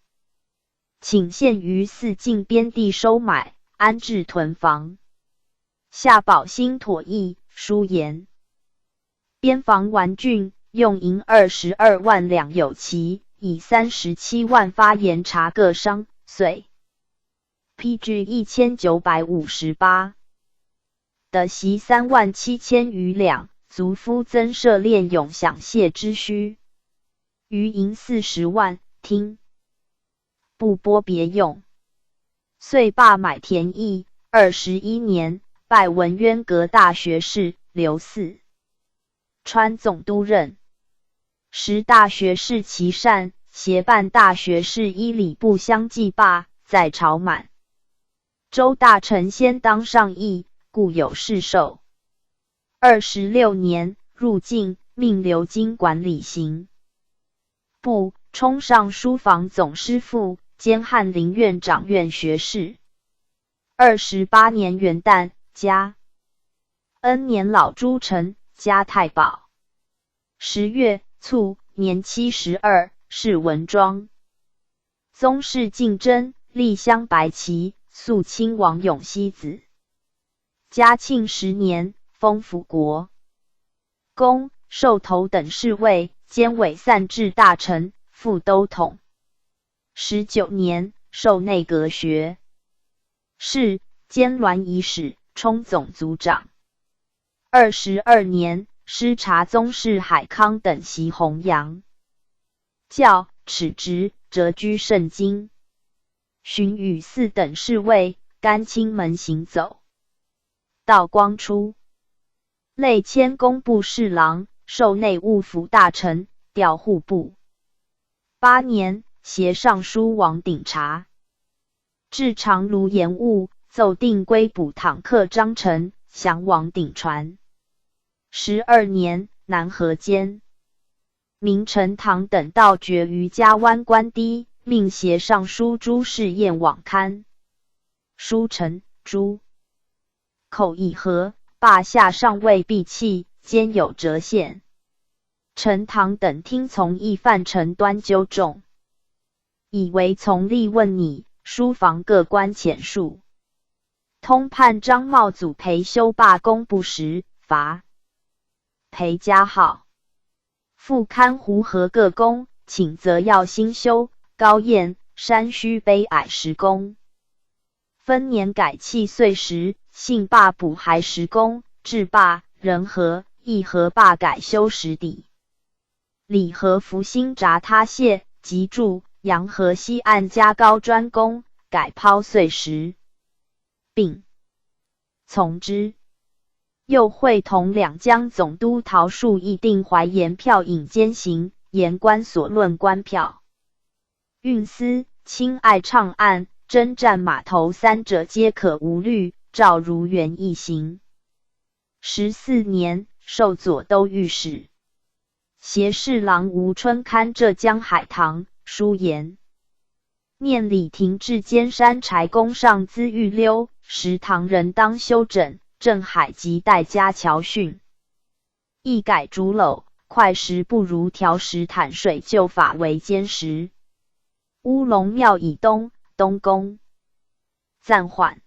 请县于四境边地收买，安置屯防。下保兴妥议，书言边防完竣，用银22万两有期，以37万发盐茶各商，遂 PG 1958的席3万7千余两，足夫增设练勇饗械之需。余银40万，听不拨别用。遂罢买田役，21年，拜文渊阁大学士，留四川总督任。时大学士齐善协办大学士依礼部相继罢，在朝满州大臣先当上议，故有世授。26年，入境，命留京管理刑部，充上书房总师傅，兼翰林院长院学士。28年元旦，加恩年老诸臣，加太保。10月卒，年72，谥文庄。宗室竞争，立镶白旗，肃亲王永熙子。嘉庆10年，封辅国公、授头等侍卫，兼伪散治大臣，副都统。19年，授内阁学士，兼銮仪使，充总族长。22年，师察宗室海康等袭弘扬教，耻职，谪居盛京。荀与四等侍卫，甘清门行走。道光初，累迁工部侍郎，授内务府大臣，调户部。8年，携尚书王鼎察，至长卢延务，奏定归补堂客张承，降王鼎传。12年，南河间，明陈堂等盗爵于嘉湾关堤，命携尚书朱士验往刊。书臣朱口以和，罢下上尉闭弃，兼有折县。陈堂等听从议范陈端纠众，以为从吏问拟，书房各官遣述。通判张茂祖裴修罢工不实，罚裴家号。复刊湖河各宫，请择要兴修，高宴山虚卑矮10宫。分年改契岁时，幸罢补还时公，至罢仁和、义和罢改修时底。李和福兴札他谢，即筑阳河西岸加高专宫，改抛岁时，并从之。又会同两江总督陶树议定淮盐票引监行，言官所论官票。运司、亲爱畅案、征战码头三者皆可无虑，照如原一行。14年，授左都御史。协侍郎吴春堪浙江海棠，书言。念李廷至尖山柴宫上资御溜，时唐人当修整，镇海及代加桥汛。亦改竹篓，块石不如条石坦水旧法为坚实。乌龙庙以东，东宫暂缓。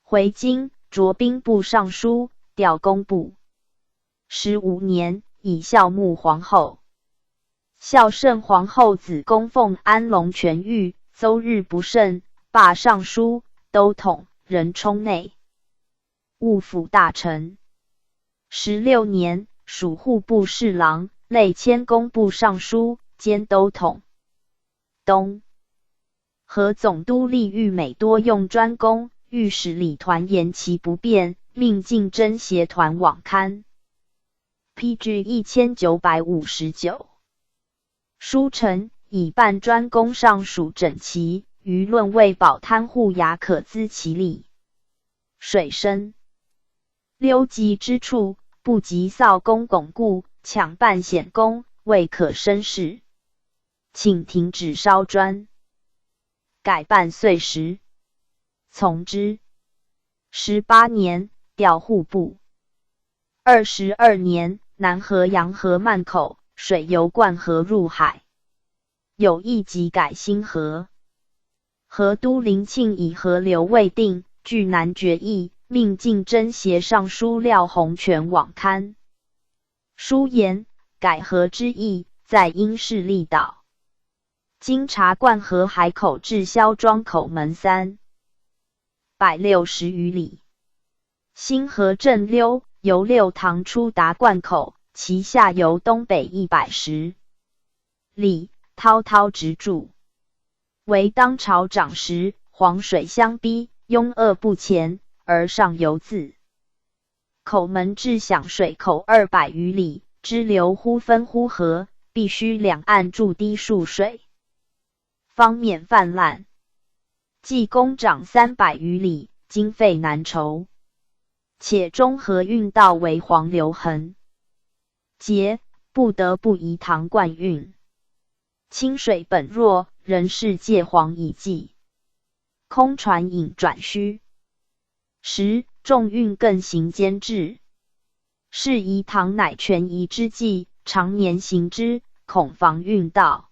回京，擢兵部尚书，调工部。15年，以孝穆皇后。孝圣皇后子供奉安龙全狱，邹日不慎，罢尚书、都统，任充内务府大臣。16年，属户部侍郎，累迁工部尚书，兼都统。东和总督吏狱每多用专供，御史礼团言其不便，命竞争协团网刊。PG 1959。书臣以办专供上属整齐，舆论为保贪户衙可资其利。水深溜急之处，不及扫宫巩固，抢办显功，未可生事。请停止烧砖，改办岁时，从之。18年，调户部。22年，南河阳河漫口，水由灌河入海，有意即改新河。河都林庆以河流未定，据难决议，命竞争协尚书廖洪全网刊。书言改河之意，在因势利导。经查灌河海口至萧庄口门360余里。新河正溜，由六塘出达灌口，其下游东北110里，滔滔直注。为当朝涨时，黄水相逼，拥扼不前，而上游自口门至响水口200余里，支流忽分忽合，必须两岸筑堤蓄水，方免泛滥。计工长300余里，经费难筹。且中河运道为黄流痕，节不得不移塘灌运。清水本弱，仍是借黄以济。空船引转虚。10重运更行监制。是移塘乃权宜之计，常年行之，恐防运道。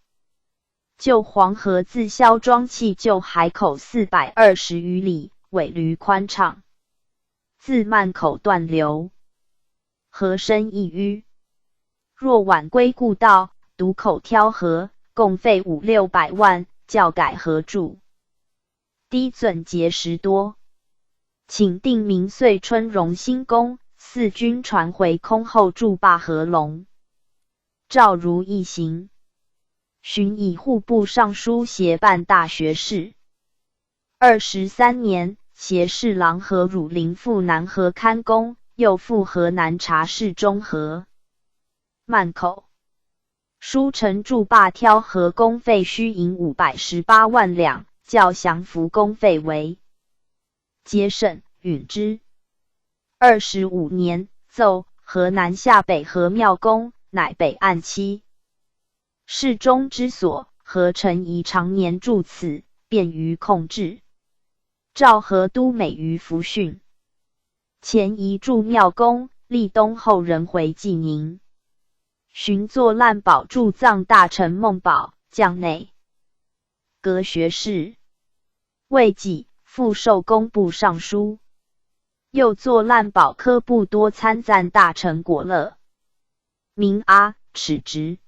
就黄河自萧庄弃就海口420余里，尾闾宽敞。自漫口断流，河深易淤。若晚归故道，堵口挑河，共费500-600万，教改河筑。堤纂结实多。请定明岁春荣兴宫，四军传回空后筑坝河龙。诏如一行。寻以户部尚书协办大学士。23年，协侍郎何汝霖赴南河勘工，又赴河南察事中和、漫口。书臣筑坝挑河工费须银518万两，较降服工费为节省，允之。25年，奏河南下北河庙宫，乃北岸期。侍中之所，河臣宜常年住此，便于控制。诏河都美于福训。前移驻庙宫，立东后人回济宁。寻作烂宝铸葬大臣孟宝，将内阁学士。未几，复授工部尚书。又作烂宝科部多参赞大臣果乐。名阿齿直。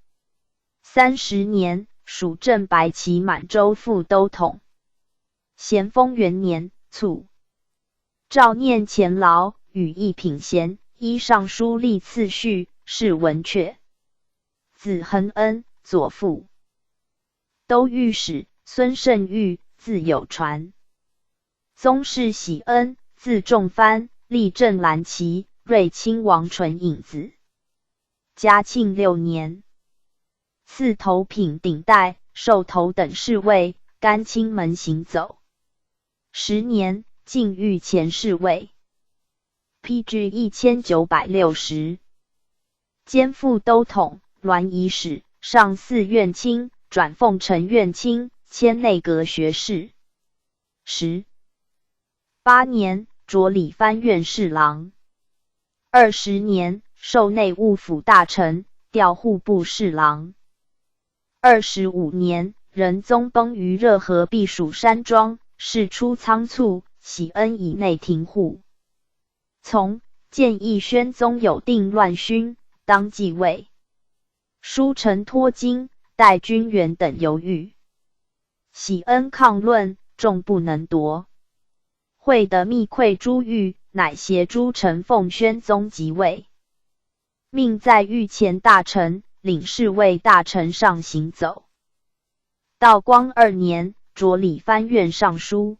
30年，属镇白旗满洲副都统。咸丰元年，卒。诏念前劳，与一品衔，依尚书历次序，谥文阙。子恒恩，左副都御史。孙慎玉，字有传。宗室喜恩，字仲藩，历镇蓝旗，睿亲王纯尹子。嘉庆6年，赐头品顶戴，授头等侍卫，甘清门行走。10年，进御前侍卫。PG 1960，兼副都统、銮仪使，上4院卿，转奉承院卿，迁内阁学士。18年，擢理藩院侍郎。20年，授内务府大臣，调户部侍郎。25年，仁宗崩于热河避暑山庄，事出仓促，喜恩以内廷护。从建议宣宗有定乱勋，当继位。书臣托经，待军员等犹豫。喜恩抗论，众不能夺。会得密馈朱玉，乃协诸臣奉宣宗即位，命在御前大臣、领侍卫大臣上行走。道光2年，擢理藩院尚书。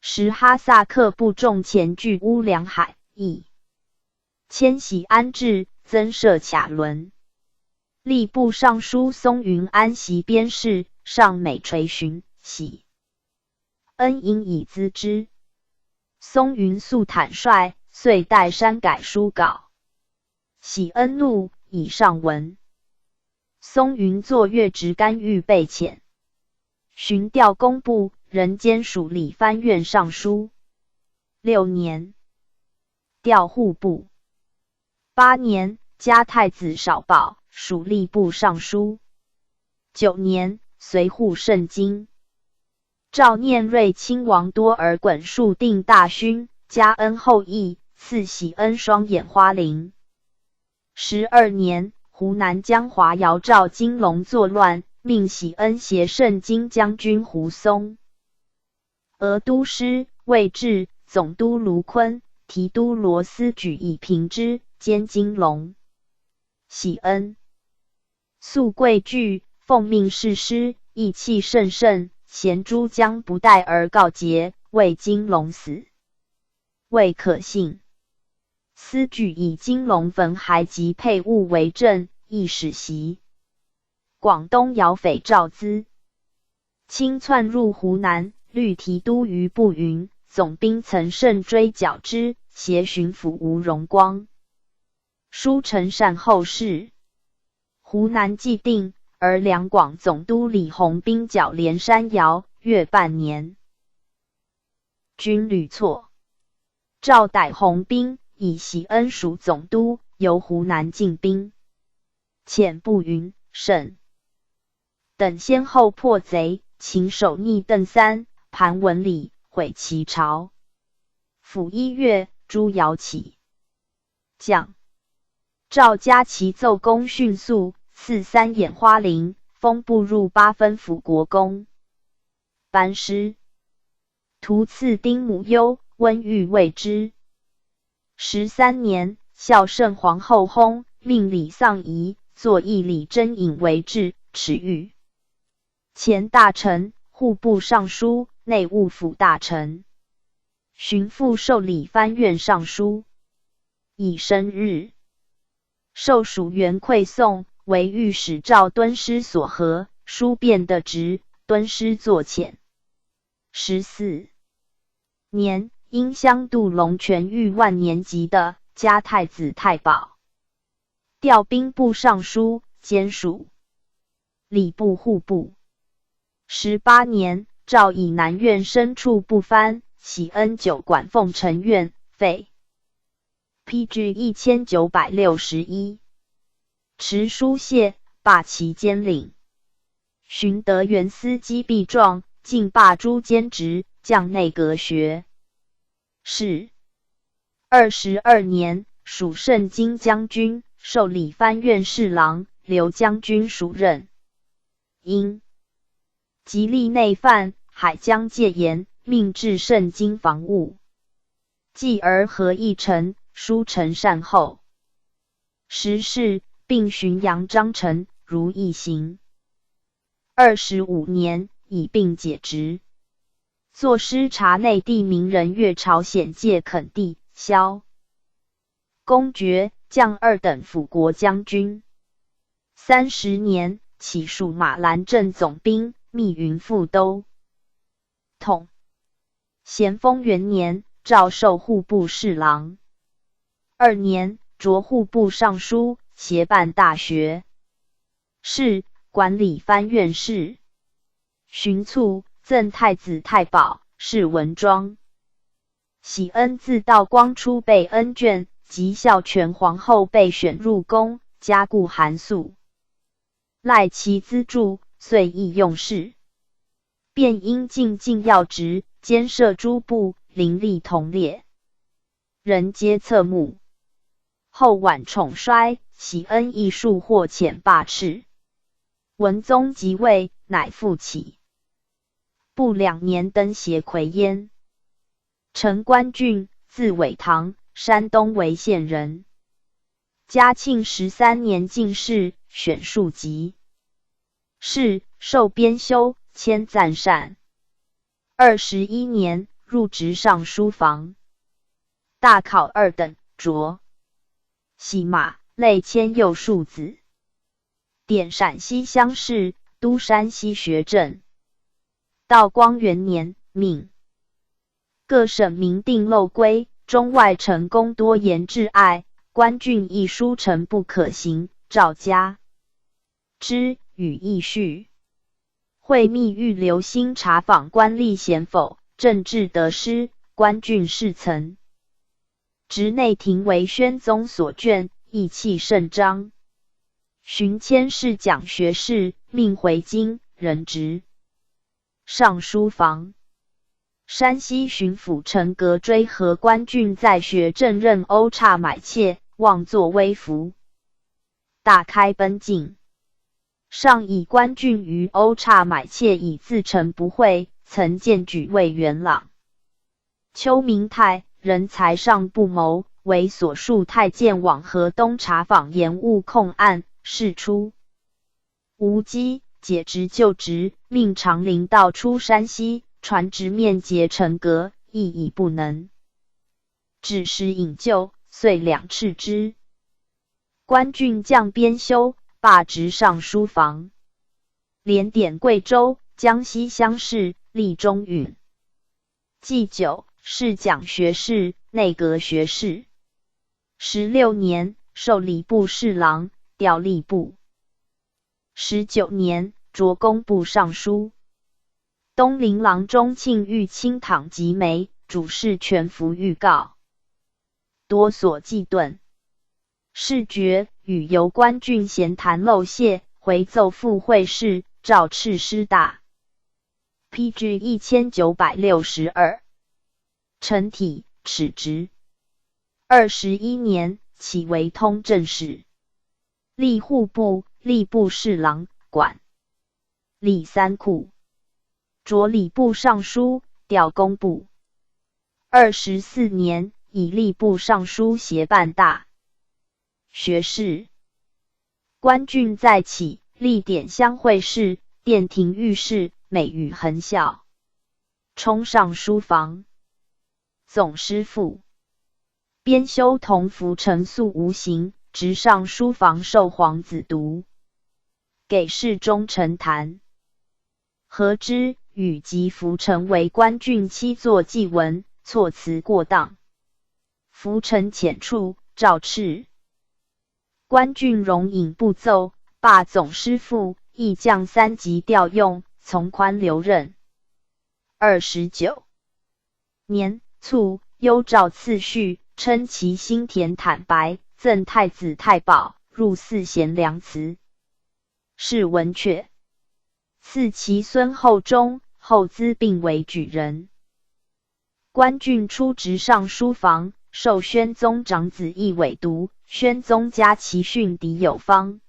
时哈萨克部众前据乌梁海邑，迁徙安置，增设卡伦。吏部尚书松云安袭边事，上每垂询，喜恩因以咨之。松云素坦率，遂代删改书稿。喜恩怒，以上文。松云作阅职干预备遣。寻调工部，仍兼署理藩院尚书。6年，调户部。8年，加太子少保，署吏部尚书。9年，随护圣经。诏念睿亲王多尔衮数定大勋，加恩后裔，赐喜恩双眼花翎。12年，湖南江华姚赵金龙作乱，命喜恩携圣经将军胡松。俄都师魏志、总督卢坤、提督罗思举以平之，兼金龙。喜恩素贵惧，奉命誓师，意气甚盛，贤诸将不待而告捷，谓金龙死，未可信。思举以金龙焚骸及配物为证，亦使袭。广东姚匪赵资清窜入湖南，律提督于步云，总兵曾甚追剿之，携巡抚吴荣光。书陈善后事。湖南既定，而两广总督李鸿兵剿连山摇，约半年。军屡挫，诏逮鸿兵，以喜恩属总督，由湖南进兵。遣步云、沈等先后破贼，擒首逆邓三、盘文礼，毁其巢。甫1月，朱瑶起将。诏加其奏功迅速，赐3眼花翎，封步入8分辅国公。班师。徒赐丁母忧，温玉为之。13年，孝圣皇后薨，命李丧仪作义李真隐为质，持御前大臣、户部尚书、内务府大臣。寻父授理藩院尚书。以生日。授属元馈送，为御史赵敦师所合，书变的职，敦师作遣。14年，因相度龙泉御万年级的，加太子太保。调兵部尚书，兼署礼部户部。18年，诏以南院牲畜不藩，喜恩久管奉承院，废。PG 1961，持书谢，罢其监领。寻得元司机弊状，尽罢诸监职，降内阁学士。22年，属圣经将军，授理藩院侍郎，留将军署任。因极力内犯，海疆戒严，命制圣经房务。继而合议臣，书陈善后。时事，并巡阳章程，如一行。25年，以并解职。作师察内地名人越朝鲜界垦地，萧公爵，降2等辅国将军。30年，起属马兰镇总兵，密云副都统。咸丰元年，诏授户部侍郎。2年，擢户部尚书，协办大学士，管理藩院事。巡卒，赠太子太保，谥文庄。喜恩自道光初被恩眷，及孝全皇后被选入宫，加固寒素，赖其资助，遂亦用事。便因进要职，兼摄诸部，凌厉同列，人皆侧目。后晚宠衰，喜恩亦数获遣罢斥。文宗即位，乃复起。不2年，登协魁焉。陈官俊，字伟堂，山东潍县人。嘉庆13年进士，选庶吉士，授编修，迁赞善。21年，入职尚书房。大考2等，擢喜马，累迁右庶子。典陕西乡试，都山西学政。道光元年，命各省明定漏规，中外臣工多言挚爱，官郡亦书臣不可行，诏加之，与议叙。会密欲留心查访官吏贤否，政治得失，官郡事曾。直内廷为宣宗所卷，意气甚彰。寻迁侍讲学士，命回京，任职尚书房。山西巡抚陈格追和官郡在学正任欧差买妾，妄作威服，大开奔进。上以官郡于欧差买妾以自陈不讳，曾荐举为元朗。邱明泰，人才尚不谋，为所述太监往河东查访延误控案，事出无稽，解职就职，命长陵道出山西，传直面结陈格，亦已不能。只时引咎，遂两斥之。官郡降编修，罢职尚书房。连典贵州、江西乡试，历中允。祭酒，侍讲学士、内阁学士。16年，授礼部侍郎，调吏部。19年，擢工部尚书。东林郎中庆玉清躺及梅，主事全服预告，多所忌顿。事决，与游官郡闲谈漏泄，回奏赴会事，诏敕师大。PG 1962。陈体，耻职。21年，起为通政使，吏户部、吏部侍郎，管吏三库。擢礼部尚书，调工部。24年，以吏部尚书协办大学士。官郡再起，历典乡会事，殿庭御史，美与恒孝。充尚书房总师傅。编修同服陈素无形，直上书房授皇子读，给事中陈谈。何之与及浮臣为官郡七作祭文，措辞过当，浮臣遣处，诏敕。官郡容引不奏，罢总师傅，亦降3级调用，从宽留任。29年卒，幽诏次序，称其心田坦白，赠太子太保，入祀贤良祠。是文阙。赐其孙厚忠，后资并为举人。官郡出职尚书房，授宣宗长子义委读，宣宗加其训敌有方。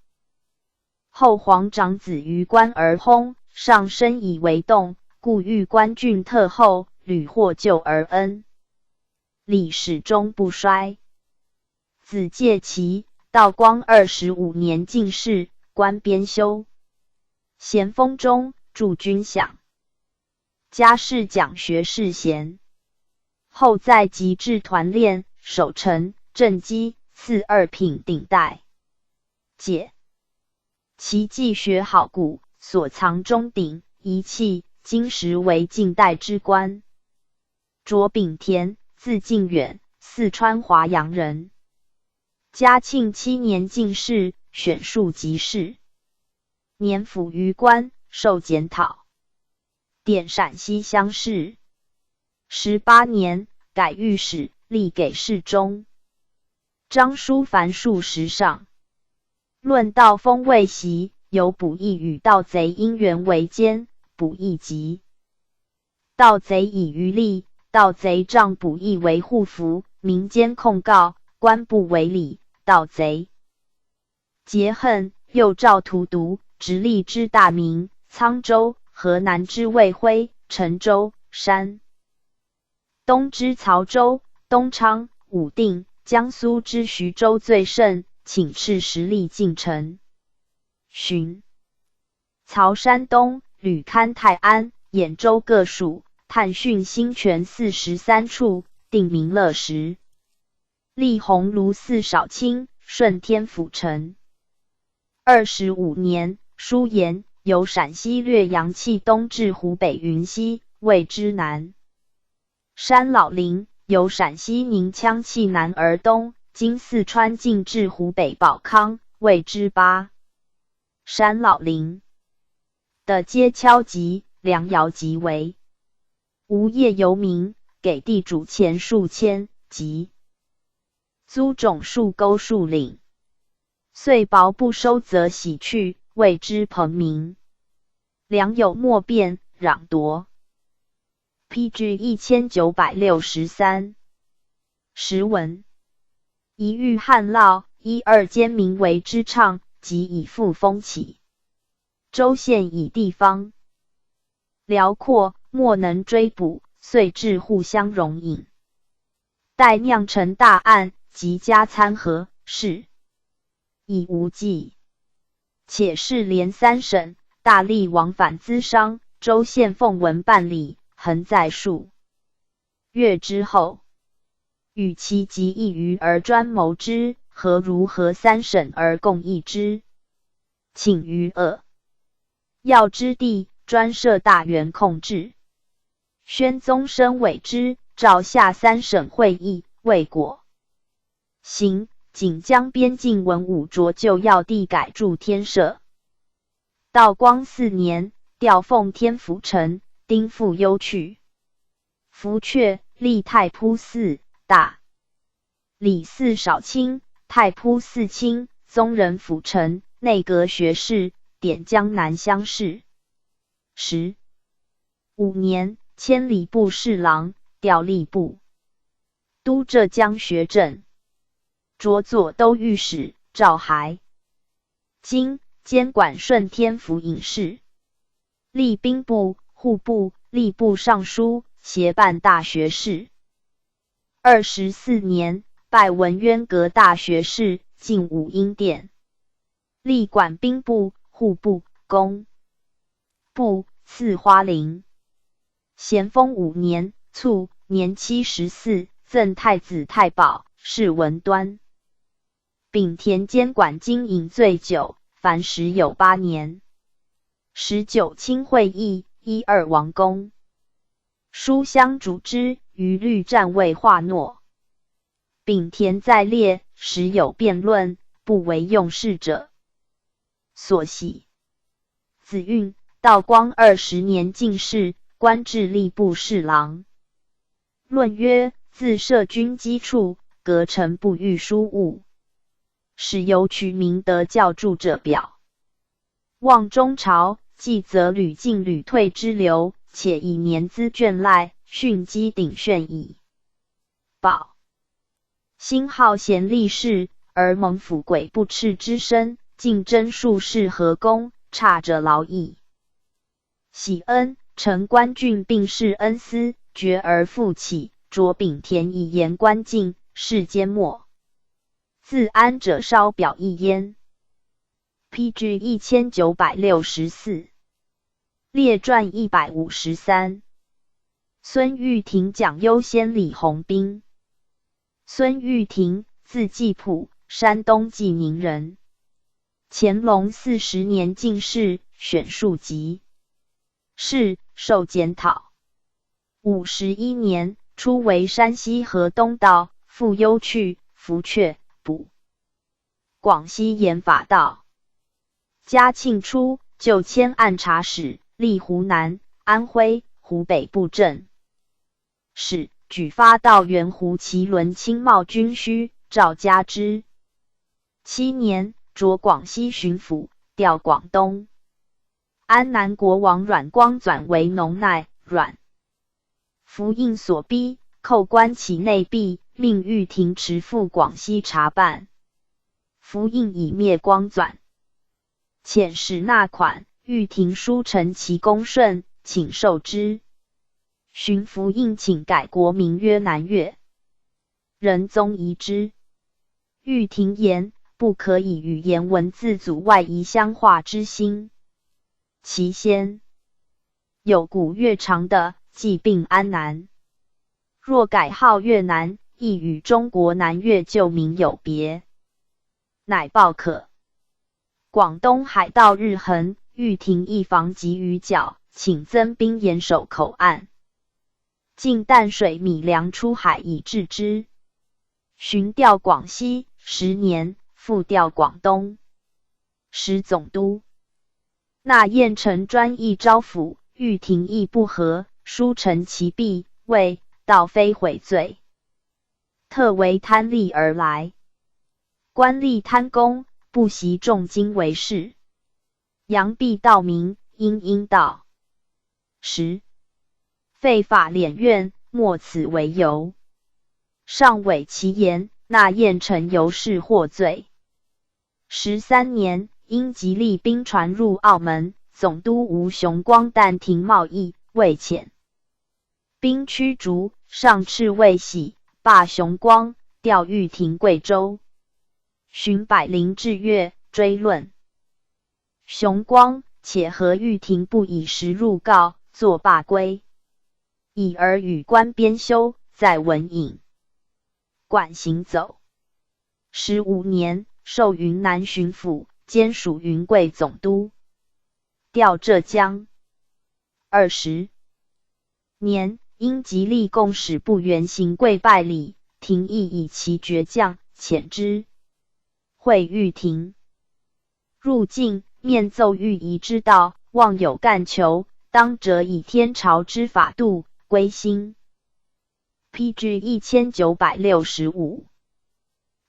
后皇长子于官而薨，上深以为动，故欲官郡特厚，屡获救而恩，礼始终不衰。子介齐，道光25年进士，官编修，咸丰中助军饷，家世讲学士贤。后在籍制团练、守城、正机、赐2品顶戴。解其既学好古，所藏钟鼎仪器，今时为近代之官。卓秉田，字敬远，四川华阳人。嘉庆7年进士，选庶吉士，年辅于官，受检讨，典陕西乡试。18年改御史，历给事中。张书凡数十上。论道风未习，有卜易与盗贼因缘为奸，卜易急。盗贼以渔利，盗贼仗卜易为护符，民间控告，官不为理，盗贼结恨，又诏荼毒，直隶之大名，沧州、河南之卫辉、陈州、山东之曹州、东昌、武定，江苏之徐州最盛，请敕实力进城。寻曹山东、吕勘泰安、兖州各属，探讯新泉43处，定民乐时。立鸿胪寺少卿，顺天府丞。25年，书言由陕西略阳气东至湖北云西，谓之南。山老陵由陕西宁羌气南而东，今四川进至湖北保康，谓之巴。山老陵的街敲击，梁窑即为。无业游民，给地主钱数千，即租种数沟数岭。岁薄不收则洗去，谓之彭民。良有莫变，攘夺。PG 1963。时文一遇旱涝，1、2间民为之唱，即以复风起。州县以地方辽阔，莫能追捕，遂至互相容饮。待酿成大案，即加参合，是已无忌。且是连3省，大力往返资商，州县奉文办理，恒在数月之后。与其极异于而专谋之，何如合3省而共议之？请于要之地，专设大员控制。宣宗深委之，召下3省会议，未果。行锦江边境文武着旧要地，改筑天社。道光4年，调奉天府丞，丁复忧去。福阙，立太仆寺，大理寺少卿，太仆寺卿，宗人府丞，内阁学士，点江南乡试。15年，迁礼部侍郎，调吏部，都浙江学政，着左都御史，赵还。今监管顺天府尹事，吏兵部、户部、吏部尚书，协办大学士。24年，拜文渊阁大学士，进武英殿，历管兵部、户部、工部，赐花翎。咸丰5年卒，年74，赠太子太保，谥文端。秉田监管经营醉酒，凡时有8年。19清会议，1、2王公。书相主之，于律战未化诺。秉田在列，时有辩论，不为用事者。所喜。子运，道光20年进士，官至吏部侍郎。论曰：自设军机处，革成不欲书务，使有取名得教著者表。望中朝，既则屡进屡退之流，且以年资眷赖，训机鼎炫矣。宝辛好贤立士，而蒙府鬼不斥之身，竞争术士合功，差者劳役。喜恩，承关郡并侍恩司，绝而复起，着丙田以言官境，世间末。自安者稍表一焉。PG 1964。列传153。孙玉婷讲优先李弘宾。孙玉婷，字季普，山东济宁人。乾隆40年进士，选庶吉士，受检讨。51年，初为山西河东道，复幽去，福阙，补广西盐法道。嘉庆初，就迁按察使，历湖南、安徽、湖北布政使，举发到圆湖麒麟青帽军需，赵嘉之。7年，着广西巡抚，调广东。安南国王阮光纂为农耐，阮福应所逼，扣关其内弊，命玉婷持赴广西查办。福应以灭光纂，遣使纳款，玉婷书陈其恭顺，请受之。巡抚应请改国名曰南越，仁宗疑之。玉婷言不可以语言文字阻外夷相化之心。其先有古越长的，即并安南。若改号越南，亦与中国南越旧名有别。乃报可。广东海盗日横，玉婷一防急于剿，请增兵严守口岸。进淡水米粮出海以治之。巡调广西10年，复调广东，使总督。那彦臣专议招抚，玉婷亦不和，书陈其弊，谓道非悔罪，特为贪利而来。官吏贪功，不习重金为事。扬弊盗名，因道。10废法敛院，莫此为由。上伪其言，那彦臣由是获罪。13年，因吉利兵传入澳门，总督吴雄光但停贸易，未遣兵驱逐，上敕未喜，罢雄光，调玉婷贵州。寻百灵至粤，追论。雄光且和玉婷不以实入告，作罢归。以而与官编修，在文隐馆行走。15年，授云南巡抚，兼属云贵总督。调浙江。20年，因吉利贡使部员行贵拜礼，廷议以其倔强，遣之。会玉婷入境，面奏御夷之道，望有干求，当者以天朝之法度，归心。PG 1965。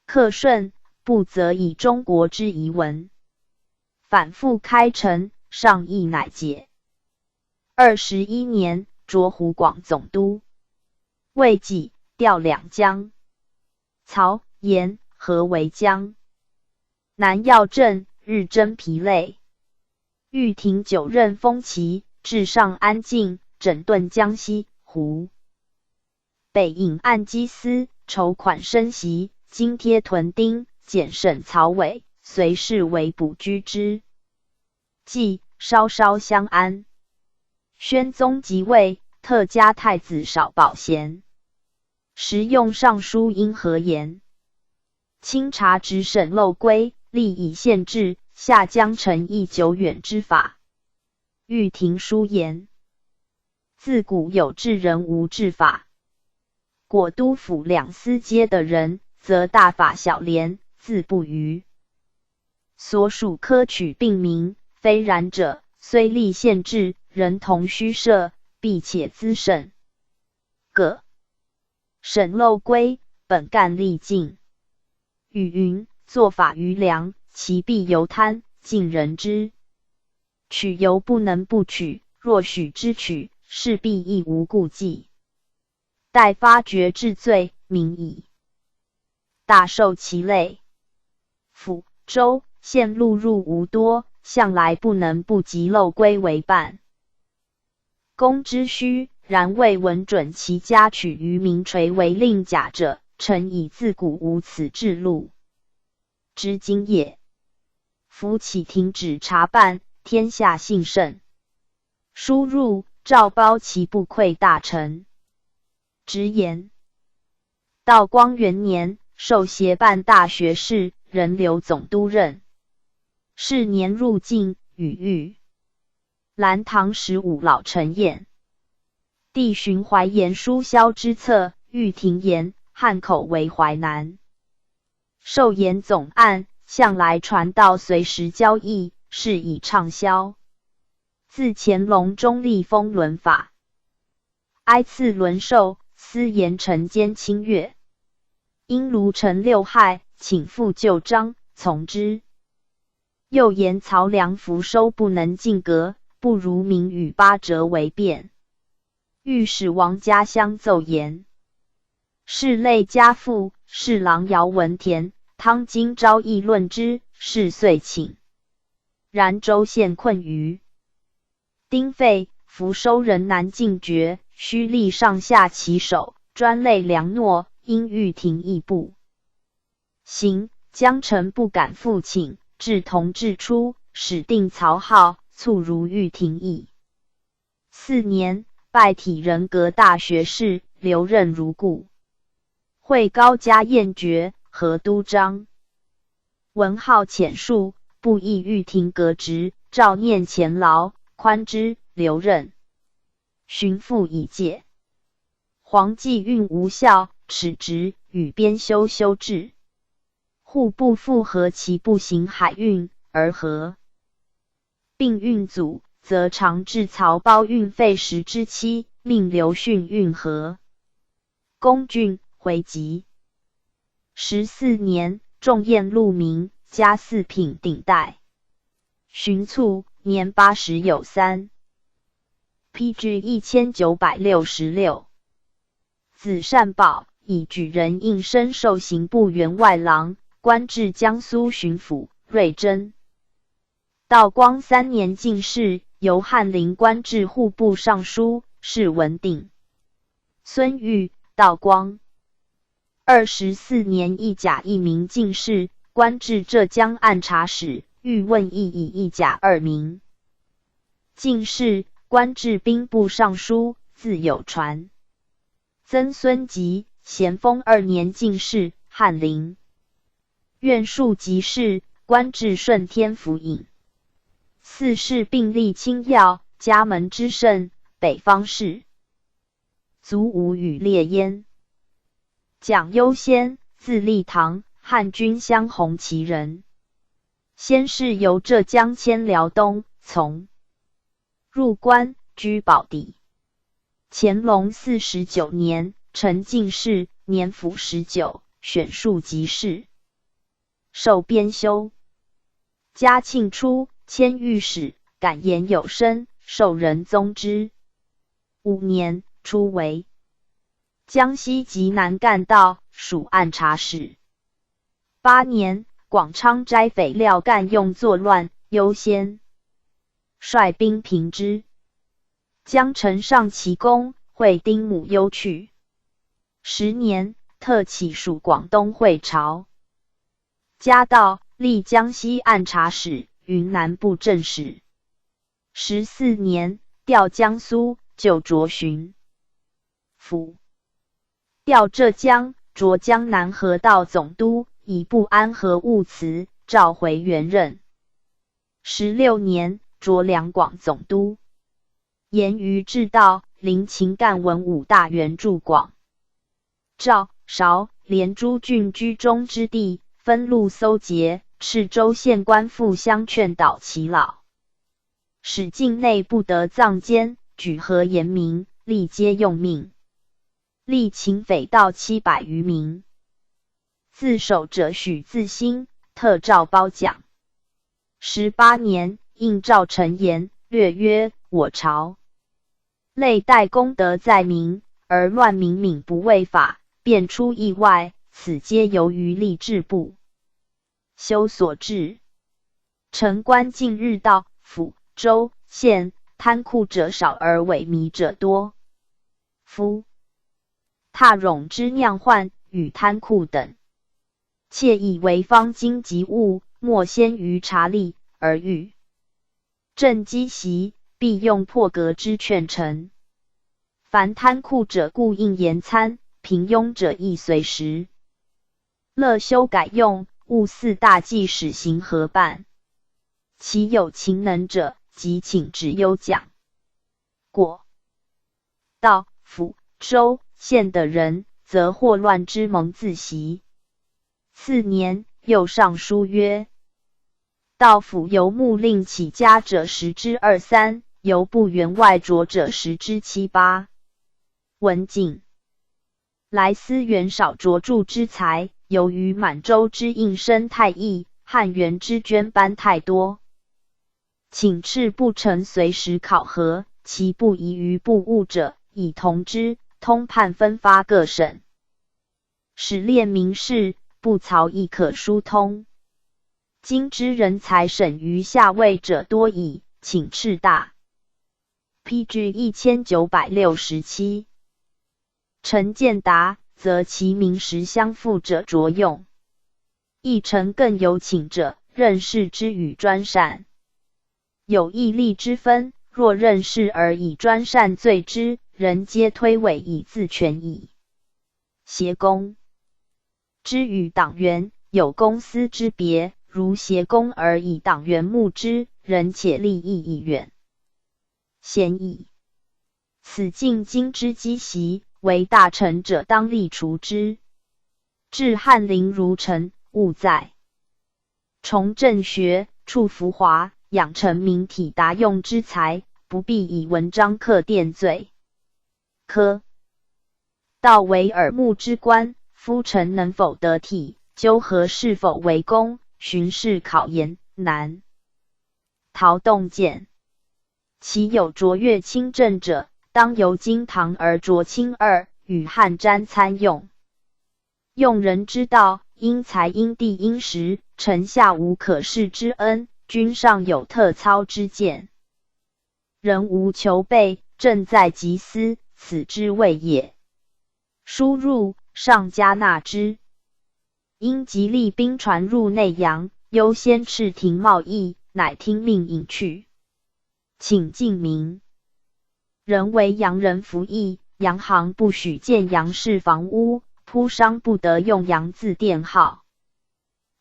克顺，不则以中国之遗文。反复开陈，上议乃解。21年，着湖广总督。魏济，调两江。曹、延、河为江。南要镇，日臻疲累。玉婷9任封旗，至上安静，整顿江西、湖北引按机司，筹款升息，津贴屯丁，检审曹伪，随侍为补居之。即稍稍相安。宣宗即位，特加太子少保衔。时用尚书因何言。清查直审漏规，立以限制，下江城亦久远之法。玉婷书言。自古有治人无治法。果督府两司阶的人，则大法小廉，自不虞。所属科取并名，非然者，虽立限制，人同虚设，必且滋审。葛审漏规，本干力尽。语云：做法于良，其必犹贪，尽人之。取犹不能不取，若许之取，势必亦无顾忌。待发觉治罪，明矣。大受其累。府、州、县录入无多，向来不能不及漏规为办。公之虚，然未闻准其家取于名垂为令甲者，臣以自古无此制录之今也。夫启停止查办，天下幸甚。书入，诏褒其不愧大臣。直言。道光元年，授协办大学士，任留总督任。是年入境，与御兰堂15老陈宴。帝寻淮盐书销之策，欲停盐，汉口为淮南。授盐总案，向来传道随时交易，是以畅销。自乾隆中立封伦法，哀赐伦授，司盐臣兼清阅。因卢陈6害，请复旧章，从之。又言曹良福收不能进阁，不如明与8折为便。御史王家相奏言，是类家父，侍郎姚文田、汤金昭议论之，是遂请。然州县困于丁废，福收人难进爵，须立上下其手，专类良诺，因欲停议不行，江臣不敢复请，至同治初，始定曹浩，促如欲停议。4年，拜体仁阁大学士，留任如故。会高嘉宴爵，河都章。文号浅述，不意欲停革职，诏念前劳，宽之，留任。寻复以戒。黄继运无效，耻职，与编修制。户部复合其不行海运，而合并运组，则常至曹包运费10之7，命刘训运河公郡回籍。14年，重宴鹿鸣，加4品顶戴。寻卒，年80有3。PG 1966。子善保，以举人应升授刑部员外郎，官至江苏巡抚、瑞珍。道光3年进士，由翰林官至户部尚书，是文定。孙玉，道光24年一甲1名进士，官至浙江按察使，御问议以一甲2名进士，官至兵部尚书，字有传。曾孙吉，咸丰2年进士，翰林院庶吉士，官至顺天府尹。4世并立清要，家门之盛，北方士卒无与列焉。蒋优先，字立堂，汉军镶红旗人。先是由浙江迁辽东，从入关，居保地。乾隆49年，承进士，年甫19，选庶吉士，授编修。嘉庆初，迁御史，感言有声，受仁宗之。5年，初为江西及南赣道署按察使。8年，广昌摘匪廖干用作乱，优先率兵平之。江城上其功，会丁母忧去。10年，特起属广东会朝。嘉道，历江西按察使、云南布政使。14年，调江苏，就涿巡抚。调浙江，涿江南河道总督，以不安和务辞，召回原任。16年，涿两广总督。言于治道，临秦干文武大员驻广、赵、韶、连诸郡居中之地，分路搜劫，赤州县官复相劝导其老，使境内不得藏奸，举和严明，历皆用命。历秦匪盗700余名，自首者许自新，特诏褒奖。18年，应诏陈言，略曰：我朝类待功德在民，而乱民敏不畏法，便出意外，此皆由于吏治部修所致。臣观近日道府、州、县贪酷者少而萎靡者多，夫踏冗之酿患与贪库等，窃以为方经及物，莫先于察吏而欲正积习，必用破格之劝臣。凡贪库者，故应言参；平庸者，亦随时。乐修改用，务四大计始行合办。其有勤能者，即请之优奖。过道、府、州、县的人，则祸乱之蒙自习。次年，又上书曰：道府由目令起家者10之2-3，由不员外着者10之7-8。文景来思源少着著之才，由于满洲之应声太易，汉元之捐班太多，请斥不成随时考核，其不宜于部务者，以同之，通判分发各省。使列名士，不曹亦可疏通。今之人才省于下位者多矣，请斥大。PG 1967。陈建达则其名实相符者着用，议臣更有请者，任事之与专擅，有义利之分。若任事而以专擅罪之，人皆推诿以自全矣。协公之与党员有公私之别，如协公而以党员牧之，人且利益亦远，贤矣。此尽今之积习，为大臣者当力除之。至翰林如臣，务在崇正学，处浮华，养成明体达用之才，不必以文章刻奠罪。科道为耳目之官，夫臣能否得体，纠合是否为公，巡视考研难。陶洞见其有卓越清正者，当由金堂而着清二，与汉瞻参用。用人之道，因材因地因时，臣下无可恃之恩，君上有特操之见。人无求备，正在集思，此之谓也。输入，上加纳之。因极力兵传入内阳，优先敕庭贸易，乃听命引去。请进明。人为洋人服役，洋行不许建洋式房屋，铺商不得用洋字店号。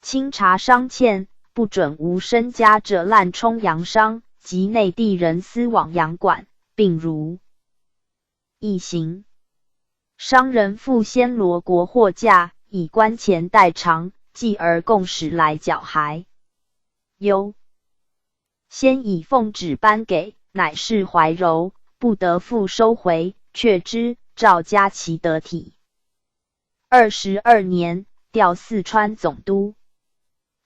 清查商欠，不准无身家者滥充洋商，及内地人私往洋馆，并如一行。商人复先罗国货价，以官钱代偿，继而共使来缴还。忧先以奉旨颁给，乃释怀柔，不得复收回，却之，诏加其得体。22年，调四川总督。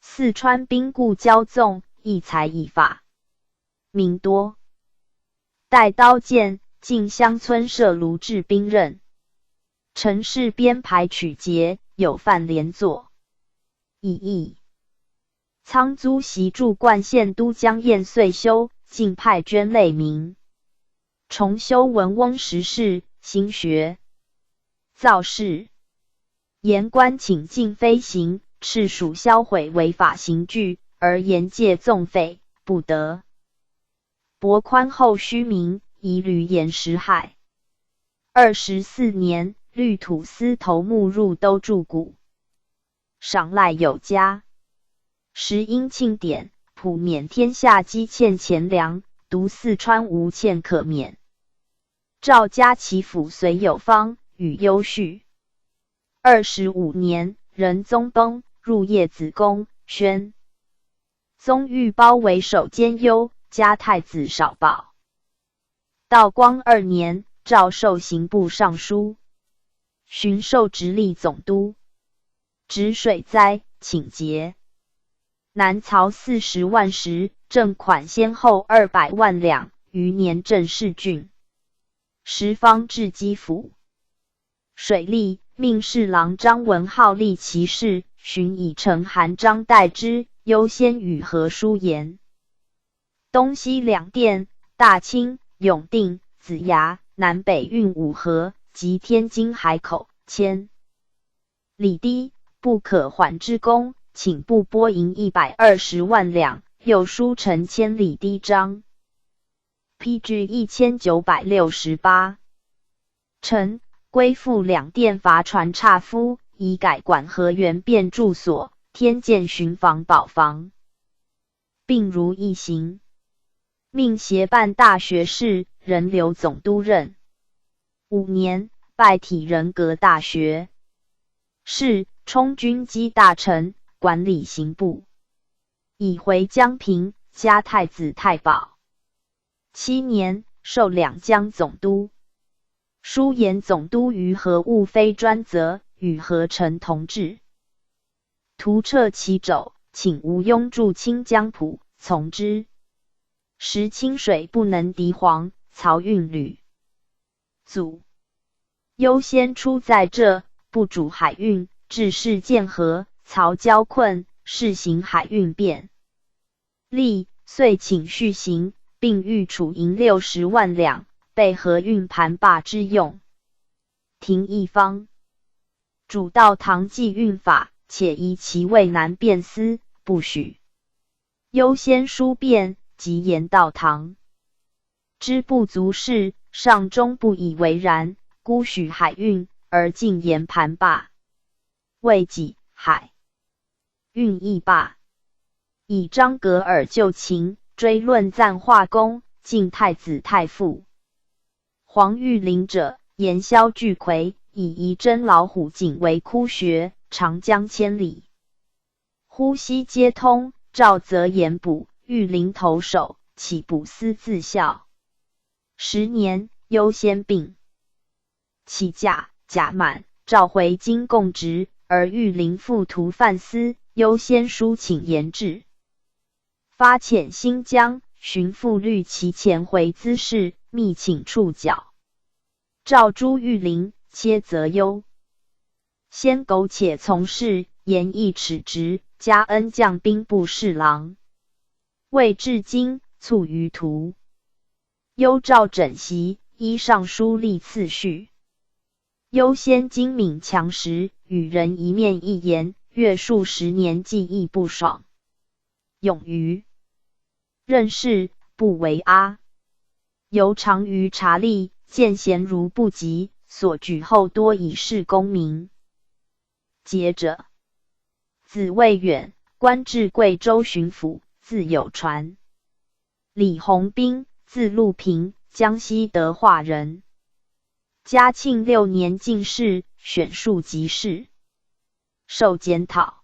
四川兵固骄纵，异才异法，民多。带刀剑，进乡村设卢治兵任。城市编排曲节，有犯连坐。义仓租袭驻灌县都江堰岁修，竟派捐类民。重修文翁时事，兴学造事。言官请进飞行，敕属销毁违法刑具，而严戒纵匪，不得。博宽厚虚名，以屡言实害。24年，律土司头目入都注谷，赏赖有加。时因庆典，普免天下积欠钱粮，独四川无欠可免。诏加其府随有方，与优叙。25年，仁宗崩，入叶子宫，宣宗欲包为守兼优，加太子少保。道光2年，诏授刑部尚书，巡授直隶总督。止水灾，请节。南曹40万石，正款先后200万两，余年正市郡。十方至基府。水利，命侍郎张文浩立其事，寻以成函张代之，优先与和书言。东西两殿，大清、永定、子牙、南北运5河，及天津海口，千里堤，不可还之功，请部拨银120万两，又书成千里堤章。PG 1968。臣归附两殿伐船岔夫，以改管河源变住所，添建巡防保防，并如一行。命协办大学士，人留总督任。5年，拜体仁阁大学士，充军机大臣，管理刑部。以回江平，加太子太保。7年，授两江总督。书言总督于河务非专责，与河臣同治。图掣其肘，请吴庸驻清江浦，从之。时清水不能敌黄，漕运屡阻，优先出在浙，不主海运，致事建河，漕交困，试行海运便利，遂请续行，并欲处银60万两，备河运盘坝之用。廷一方主道唐纪运法，且宜其渭南便司，不许。优先书变，即言道唐之不足事，上中不以为然，孤许海运，而尽言盘坝。未几，海运亦罢。以张格尔就秦，追论赞化公，晋太子太傅。黄玉麟者，言萧巨魁，以仪真老虎井为窟穴，长江千里，呼吸皆通。赵则言补，玉麟投手，岂不思自笑？10年，优先病，起驾，甲满，召回京供职，而玉麟复图犯私，优先书请严治。发遣新疆，寻复虑其前回滋事，密请处剿。诏诛玉麟，切责优先苟且从事，言亦耻直，加恩将兵部侍郎。未至今，卒于途。优诏整席，依尚书立次序。优先精敏强实，与人一面一言，阅数10年记忆不爽。勇于任事，不为阿。尤长于察吏，见贤如不及，所举后多以示功名。节者，子魏远，官至贵州巡抚，字有传。李弘宾，字陆平，江西德化人。嘉庆6年进士，选庶吉士，受检讨，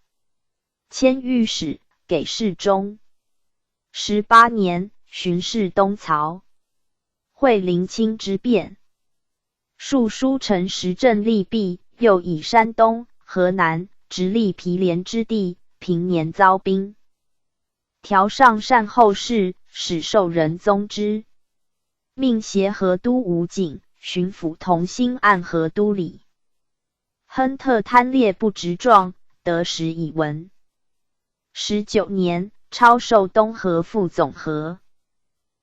迁御史，给事中。18年，巡视东曹，会临清之变，述书陈时政利弊，又以山东、河南直隶毗连之地，平年遭兵，调上善后事，使受人宗之。命协河都武警、巡抚同心按河都里。亨特贪劣不直状，得时以闻。19年，超授东河副总和。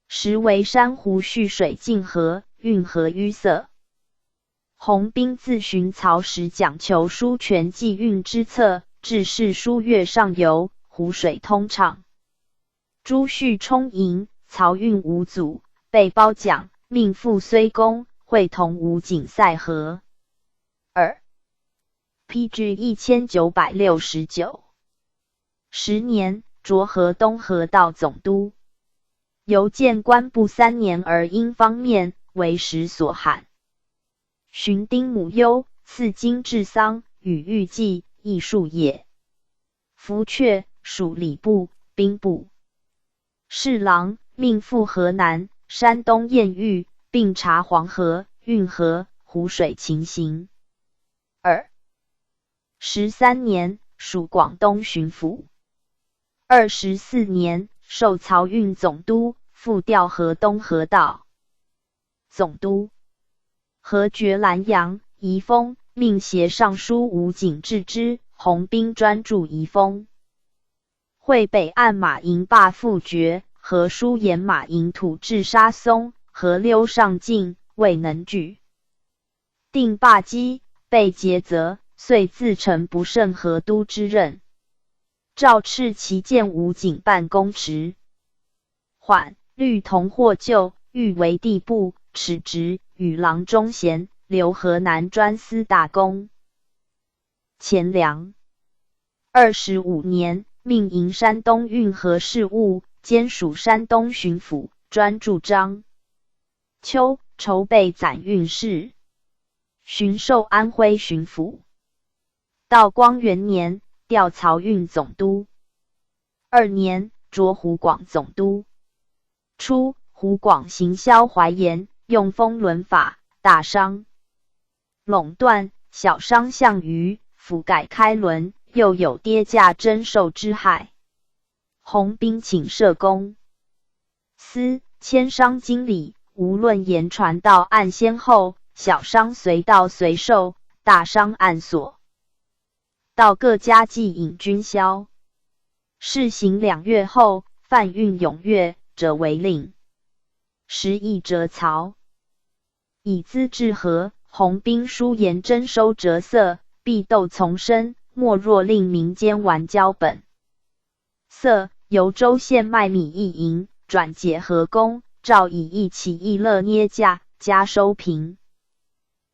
时为珊瑚蓄水进河，运河淤塞。洪兵自寻曹时讲求书权济运之策，致仕书月上游，湖水通畅。朱旭充盈，漕运无阻，被褒奖，命赴睢公，会同武警塞河。2 PG 1969。10年，擢河东河道总督。由见官不3年而因方面，为时所罕。寻丁母忧，赐金治丧，与御祭，艺术也。福阙，属礼部、兵部侍郎，命赴河南、山东验狱，并察黄河、运河、湖水情形。2 13年，属广东巡抚。24年，授漕运总督，复调河东河道总督。河绝兰阳、宜丰，命协尚书武警治之，洪兵专驻宜丰。会北岸马营罢复决，河书沿马营土至沙松，河溜上境，未能拒。定罢机，被诘责，遂自承不胜河都之任。诏敕其谏武警办公职。缓，律同获救，欲为吏部齿职，与郎中贤，留河南专司大功。乾梁25年，命营山东运河事务，兼署山东巡抚，专驻章丘，筹备载运事，巡授安徽巡抚。道光元年，调漕运总督。2年，擢湖广总督。初，湖广行销淮盐，用风轮法，大商垄断，小商向虞，府改开轮，又有跌价征收之害。洪兵请社公司迁商经理，无论言传到按先后，小商随到随售，大商按所到各家计引均销。试行2月后，贩运踊跃，者为令。时议折曹，以资治河，洪兵疏言征收折色，必斗从深，莫若令民间玩交本色。由州县卖米1银，转解河工，诏以一起义乐捏价，加收平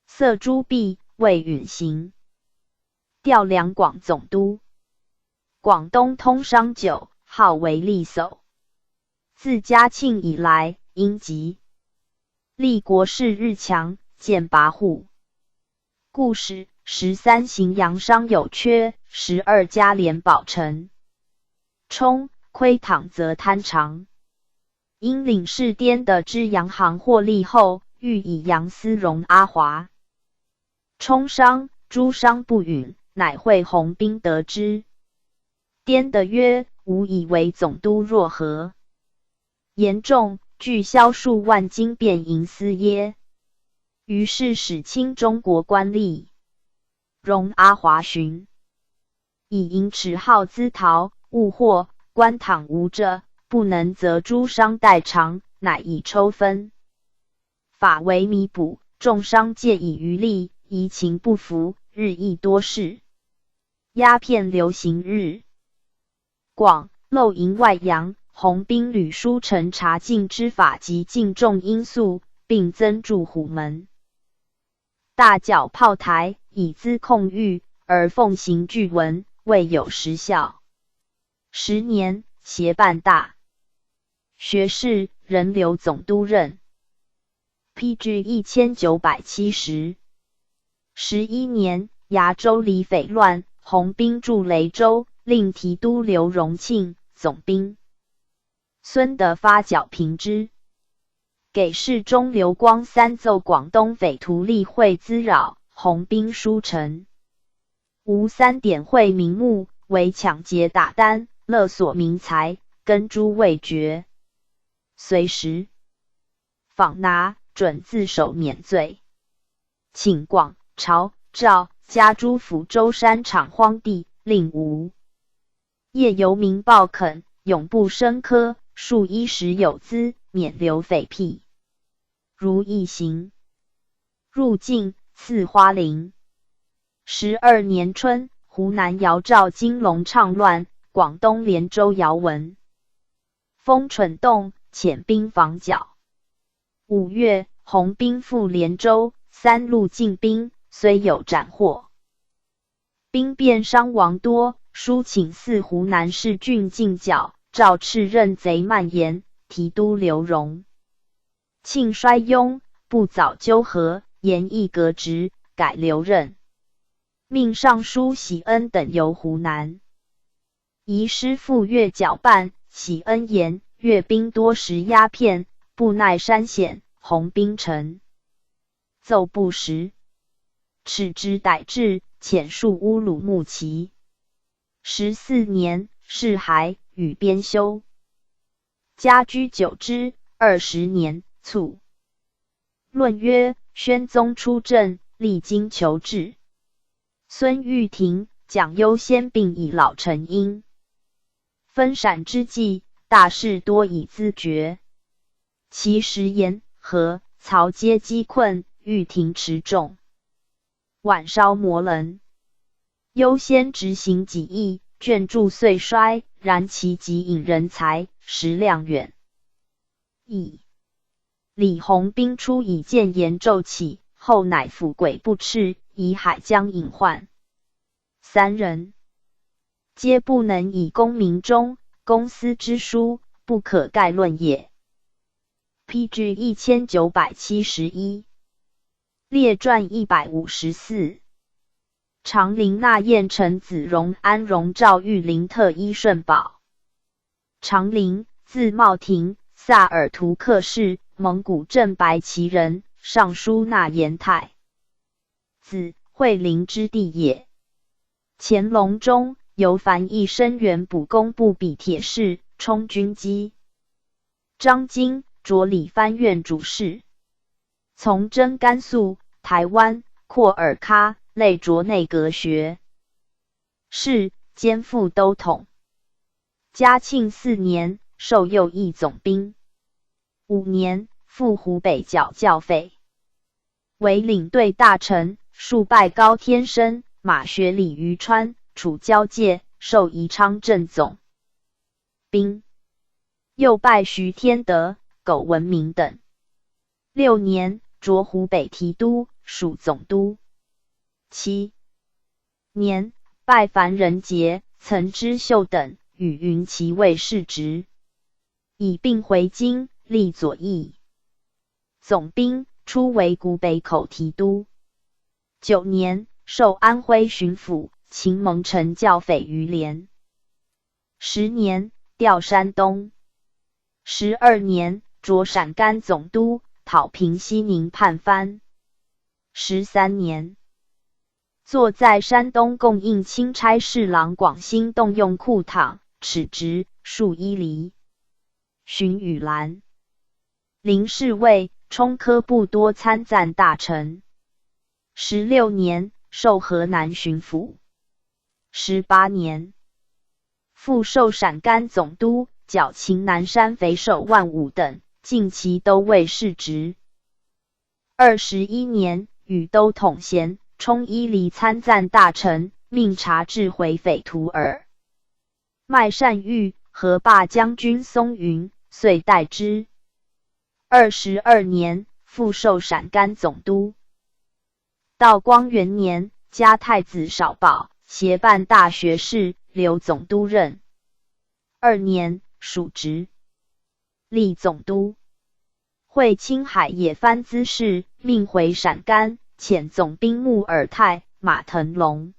色诸币，未允行。调两广总督。广东通商久，号为利叟。自嘉庆以来，因疾立国势日强，见跋扈，故使13行洋商有缺，12家连保陈冲亏躺则贪偿。因领事颠的之洋行获利后，欲以洋丝容阿华。冲商、诸商不允，乃会洪兵得知。颠的曰：吾以为总督若何？严重，具销数万斤变银丝耶？于是使清中国官吏容阿华寻，以银尺号资逃，物获，官倘无者，不能则诸商代偿，乃以抽分法为弥补。众商借以渔利，夷情不服，日益多事。鸦片流行日广，漏营外洋，洪兵屡书陈查禁之法及禁重因素，并增筑虎门、大角炮台，以资控御，而奉行具文，未有实效。10年，协办大学士，仍留总督任。PG 1970。11年，崖州里匪乱，洪兵驻雷州，令提督刘荣庆、总兵孙德发剿平之。给事中刘光三奏广东匪徒立会滋扰，洪兵书陈吴3点会名目，为抢劫打单，勒索民财，根诛未决。随时访拿，准自首免罪。请广、潮、赵加诸府舟山场荒地，令无业游民暴垦，永不生科，数衣食有资，免流匪僻。如一行入境，赐花翎。12年春，湖南姚赵金龙倡乱，广东连州姚文封蠢动，遣兵防剿。5月，洪兵赴连州，3路进兵，虽有斩获，兵变伤亡多，书请四湖南市郡进剿，诏敕任贼蔓延，提督刘荣庆衰庸，不早纠和，严议革职，改留任。命尚书喜恩等游湖南。遗师赴粤剿办，喜恩言粤兵多食鸦片，不耐山险，洪兵沉，奏不实，耻之逮治，遣戍乌鲁木齐。14年，释还，与编修。家居久之，20年卒。论曰：宣宗出阵，历经求治。孙玉婷、蒋优先并以老成因。分闪之际，大事多以资决。其实言和曹皆饥困，欲停持重，晚烧磨人。优先执行己意，眷注岁衰，然其急引人才，时量远。乙李弘兵出以谏言骤起，后乃抚鬼不斥，以海江隐患。三人皆不能以公民中公私之书，不可概论也。PG 1971列传154长陵纳彦陈子荣安荣赵玉林特伊顺宝。长陵字茂廷，萨尔图克氏，蒙古镇白旗人，尚书纳言泰子，惠陵之地也。乾隆中由樊义生员补工部比铁士，充军机。张经着理藩院主事，从征甘肃、台湾、廓尔喀，累着内阁学士，兼副都统。嘉庆4年，授右翼总兵。5年，赴湖北剿教匪，为领队大臣，数拜高天生、马学礼于川、楚交界，授宜昌镇总兵。又拜徐天德、苟文明等。6年，着湖北提督，属总督。7年，拜樊仁杰、岑之秀等，与云骑尉世职，以并回京，历左翼总兵，初为古北口提督。9年，授安徽巡抚，秦蒙城教匪于连。10年，调山东。12年，着陕甘总督，讨平西宁叛藩。13年，坐在山东供应钦差侍郎广兴动用库躺，尺直数1厘。巡与兰林侍卫，充科部多参赞大臣。16年，授河南巡抚。18年，复授陕甘总督，剿秦南山匪首万武等，尽其都尉世职。21年，与都统衔，充1厘参赞大臣，命察治回匪图尔。麦善玉、河坝将军松云，遂代之。22年，复授陕甘总督。道光元年，加太子少保，协办大学士，留总督任。2年，属职，历总督。会青海野藩滋事，命回陕甘，遣总兵穆尔泰、马腾龙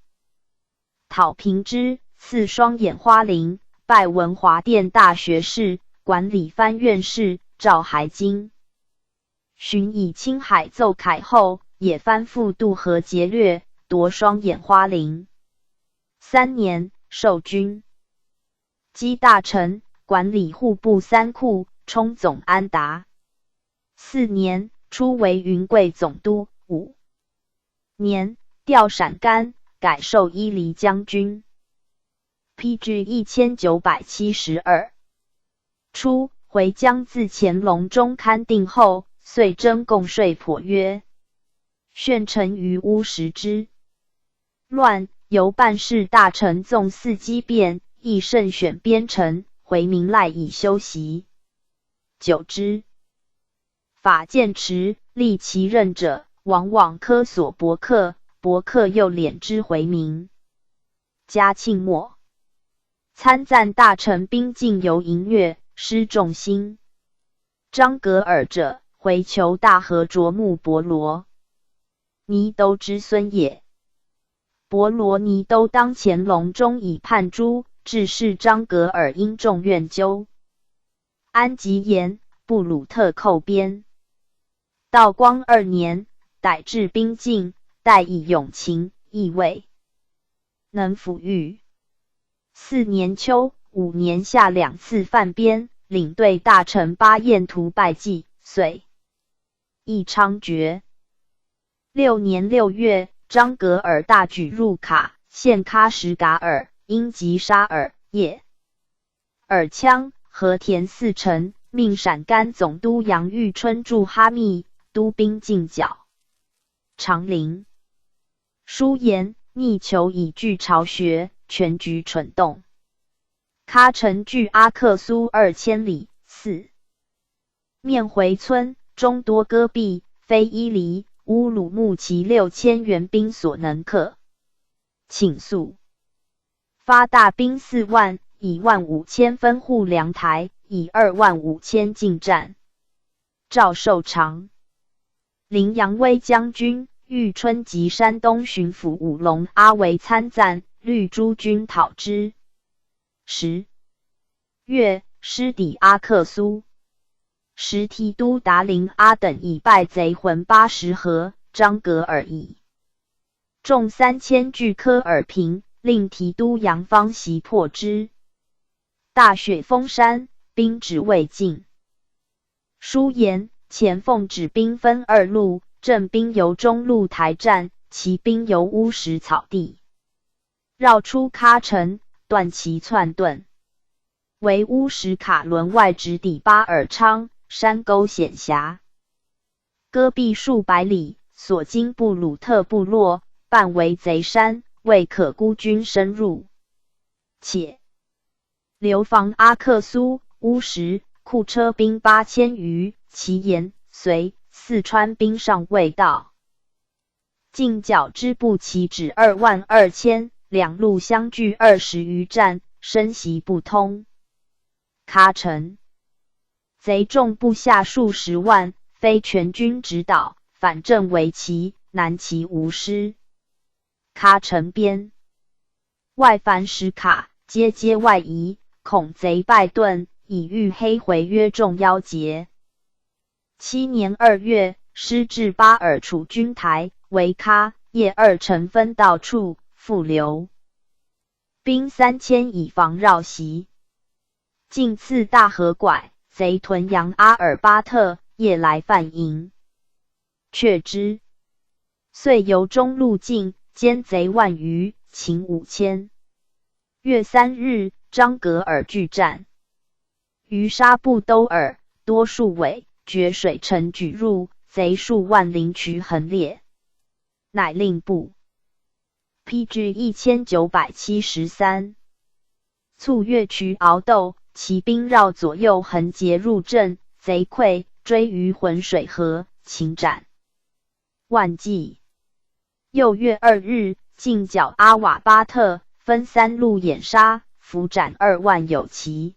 讨平之，赐双眼花翎，拜文华殿大学士，管理藩院事，照海经。寻以青海奏凯后，野藩复渡河劫掠，夺双眼花翎。3年，授军机大臣，管理户部3库，充总安达。4年，初为云贵总督。5年，调陕甘，改授1厘将军。PG 1972初，回疆自乾隆中勘定后，遂征贡税颇约。炫臣于乌石之乱，由办事大臣纵肆机变，亦慎选边臣，回民赖以休息。久之，法见迟，立其任者，往往科索伯克，伯克又敛之回民。嘉庆末，参赞大臣兵进游营乐，失众心。张格尔者，回求大和卓木伯罗尼都之孙也。伯罗尼都当乾隆中以叛诛，致使张格尔因众怨纠。安吉言，布鲁特寇边。道光2年，逮治兵进，代以永勤，义位能抚育。4年秋、5年夏2次犯边，领队大臣巴彦图拜祭，遂亦猖獗。6年6月，张格尔大举入卡，陷喀什噶尔，因击沙尔、叶尔羌、和田4城，命陕甘总督杨玉春驻哈密，督兵进剿。长陵书言逆求以拒巢穴，全局蠢动。喀城距阿克苏2000里。4面回村，终多戈壁，非伊犁、乌鲁木齐6000援兵所能克。请速发大兵4万，以15000分护粮台，以25000进战。赵寿长临阳威将军、玉春及山东巡抚武龙阿维参赞，率诸军讨之。10月，师抵阿克苏。时提督达林阿等以败贼浑80合，张格尔矣。众3000据科尔平，令提督杨方袭破之。大雪封山，兵至未尽。书言前奉旨兵分2路，正兵由中路台战，骑兵由乌石草地绕出喀城，断其窜遁。为乌石卡伦外直抵巴尔昌，山沟险狭，戈壁数百里，所经布鲁特部落，半为贼山，未可孤军深入。且流防阿克苏、乌石、库车兵8000余，其言随四川兵尚未到。进剿之不齐止22000，两路相距20余战，声息不通。喀城贼众部下数十万，非全军直捣，反正为齐，南齐无师。喀城边外凡石卡，皆外移，恐贼败遁，以御黑回约众邀劫。7年2月，师至巴尔楚军台，为喀、叶2城分道处，复留兵3000以防绕袭。进次大河拐，贼屯扬阿尔巴特，夜来犯营，却之。遂由中路进，歼贼万余，擒5000。月3日，张格尔拒战，于沙布兜尔，多数尾，决水城举入，贼数万灵渠横列，乃令部 PG 1973卒越渠鳌斗，骑兵绕左右横截入阵，贼溃，追于浑水河，擒斩。万计又月2日，进剿阿瓦巴特，分3路掩杀，伏斩2万有奇。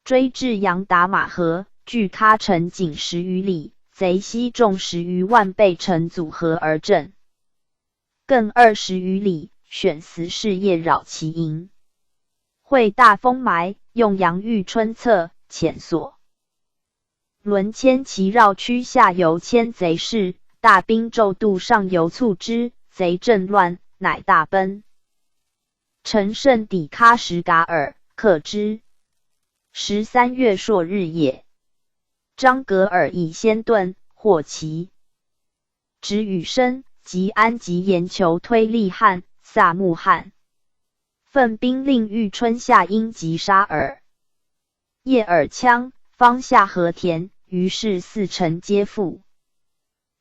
追至杨达马河，距喀城仅10余里，贼悉众10余万备城组合而阵。更20余里，选死士夜扰其营，会大风埋，用杨玉春策，遣所轮牵其绕区下游牵贼势，大兵骤渡上游促之，贼阵乱，乃大奔。乘胜抵喀什噶尔，克之。13月朔日也，张格尔以先遁，获其直羽生、及安及延求推利汉、萨木汉，奋兵令玉春下阴及沙尔、叶尔羌，方下和田，于是4城皆附。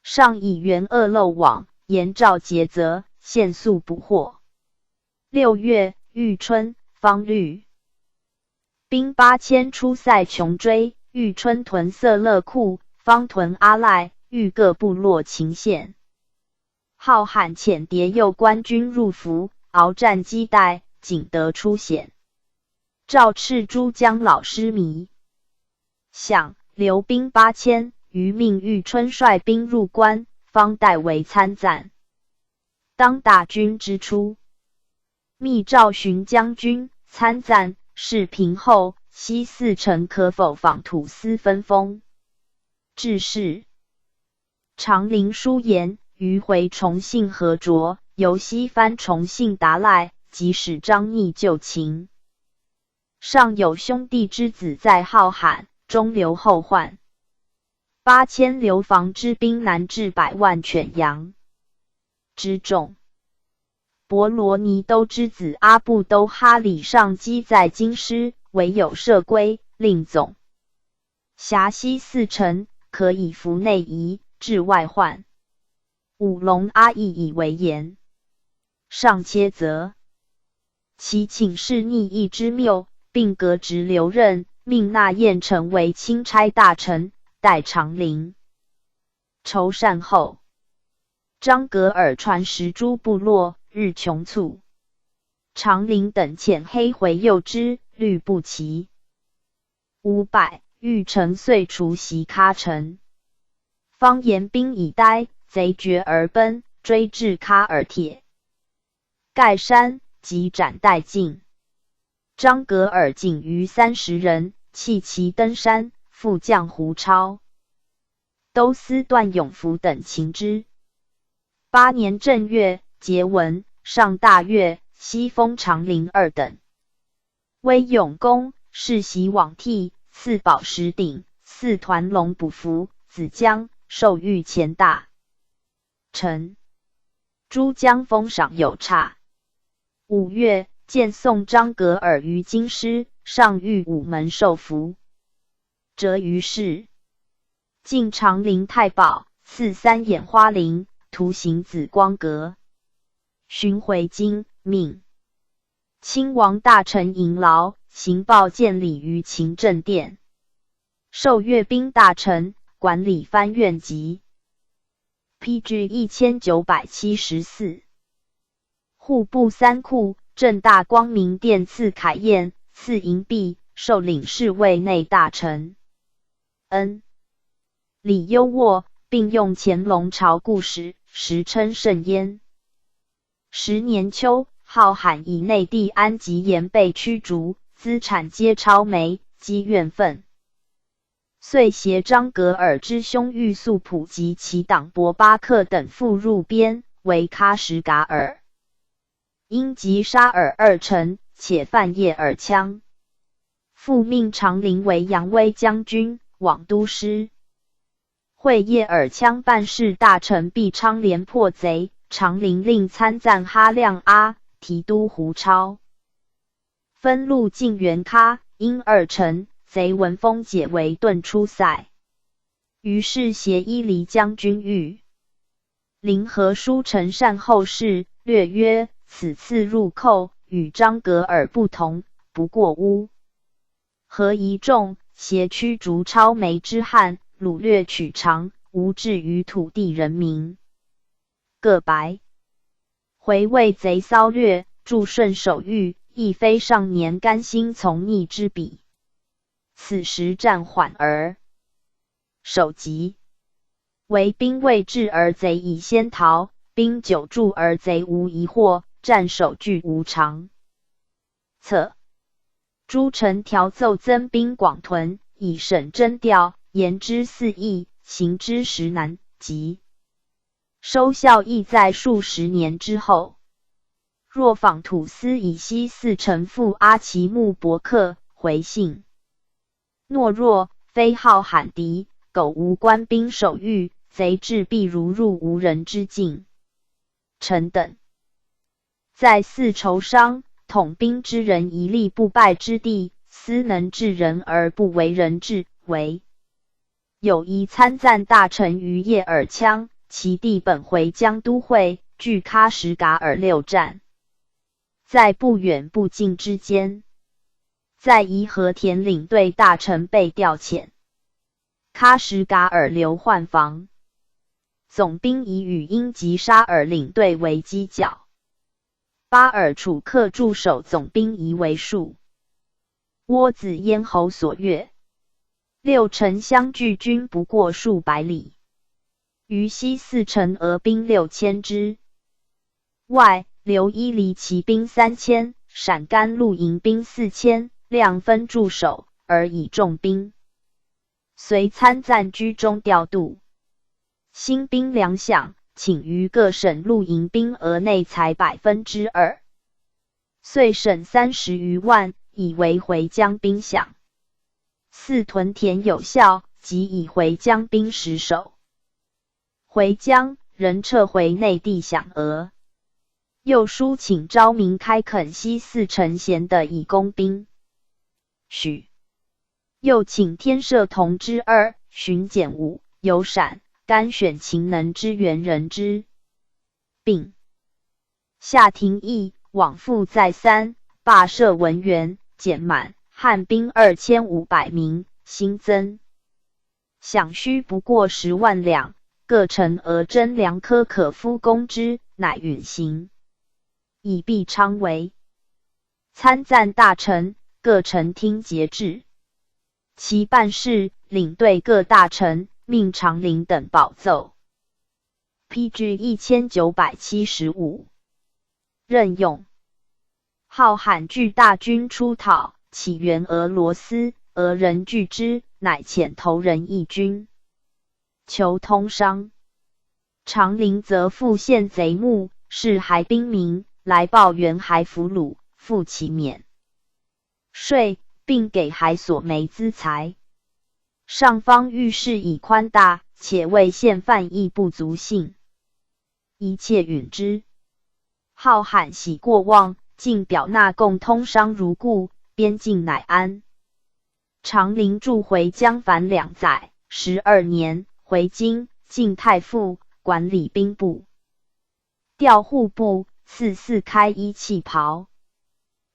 上以援鄂漏网，延赵节则，限速不获。6月，玉春、方律兵8000出塞穷追，玉春屯色勒库，方屯阿赖、玉各部落秦县。浩罕遣迭右官军入伏，鏖战击带，仅得出险。赵赤珠将老师迷，想留兵8000，余命玉春率兵入关，方代为参赞。当大军之初，密赵寻将军参赞，事平后，西4城可否访土司分封。致仕长陵书言，余回重信何卓，由西番重信达赖，即使张逆救秦。尚有兄弟之子在浩罕，中留后患。8000流防之兵南至100万犬羊之众。博罗尼都之子阿布都哈里上基在京师，唯有摄归，令总辖西4城，可以服内夷，至外患。五龙阿意以为言，上切责。其请示逆义之谬，并革职留任，命纳彦成为钦差大臣，代长陵。筹善后，张格尔传食诸部落，日穷促。长陵等遣黑回诱之，虑不齐。500，欲成遂除袭喀城。方言兵已呆，贼绝而奔，追至喀尔铁盖山，即斩殆尽。张格尔仅余30人，弃其登山，复将胡超、都司段永福等擒之。8年正月，节文，上大悦，西封长陵2等。威永公，世袭罔替，赐宝石鼎，赐团龙补服，子江授御前大臣。诸将封赏有差。5月，见送张格尔于京师，上谕午门受服。折于市。晋长陵太保，赐3眼花翎，图形紫光阁。寻回京，命亲王大臣尹劳行报见礼于勤政殿，授阅兵大臣，管理藩院籍。PG 1974。户部3库，正大光明殿赐凯宴，赐银币，授领侍卫内大臣。李优渥，并用乾隆朝故事，时称甚焉。10年秋，号罕以内地安吉言被驱逐，资产皆超煤，积怨愤。遂携张格尔之兄玉素普及其党伯巴克等复入边，为喀什噶尔。因击沙尔2城，且犯叶尔羌。复命长陵为扬威将军，往都师。会叶尔羌办事大臣毕昌连破贼，长陵令参赞哈亮阿，提督胡超。分路进元喀，因2城，贼闻风解围，遁出塞。于是携伊犁将军玉林和书陈善后事，略曰：此次入寇与张格尔不同，不过乌合一众，挟驱逐超煤之汉，掳掠取长，无至于土地人民。各白回为贼骚掠，驻顺守御，亦非上年甘心从逆之比。此时暂缓而守急，为兵未至而贼已先逃，兵久驻而贼无疑惑，战守俱无常。策诸臣调奏增兵广屯，以省征调，言之肆意，行之实难，及收效亦在数十年之后。若访土司以西4城父阿奇木伯克回信懦弱，非好罕敌，苟无官兵守御，贼至必如入无人之境。臣等在泗筹商，统兵之人一力不败之地，斯能治人而不为人治，为有一参赞大臣于叶尔羌，其弟本回江都会，据喀什噶尔6战，在不远不近之间，在颐和田领队大臣被调遣，喀什噶尔留换防，总兵以与英吉沙尔领队为犄角，巴尔楚克驻守总兵夷为数。倭子咽喉所阅，6城相距均不过数百里，于西4城俄兵6000之外，留伊犁骑兵3000，陕甘露营兵4000，量分驻守，而以重兵。随参赞居中调度，新兵粮饷，请于各省露营兵额内才2%，遂省30余万，以为回疆兵饷。4屯田有效，即以回疆兵10守。回疆，仍撤回内地饷额。又书请昭明开垦西4城闲的以工兵，许。又请天舍同之2，巡检5，有陕、甘选勤能支援人之并下廷议，往复再三，罢设文员，减满，汉兵2500名，新增饷须不过10万两，各城额征粮科可夫供之，乃允行。以毕昌为参赞大臣，各城听节制。其办事，领队各大臣，命长陵等保奏。PG 1975任用号罕据大军出讨，起援俄罗斯，俄人拒之，乃遣头人义军求通商。长陵则复献贼目，是还兵民，来报援还俘虏，复其免税，并给还所没资财。上方遇事以宽大，且为现犯亦不足信，一切允之。号罕喜过望，竟表纳共通商如故，边境乃安。长陵驻回疆凡2载，12年，回京，晋太傅，管理兵部，调户部，赐开衣气袍。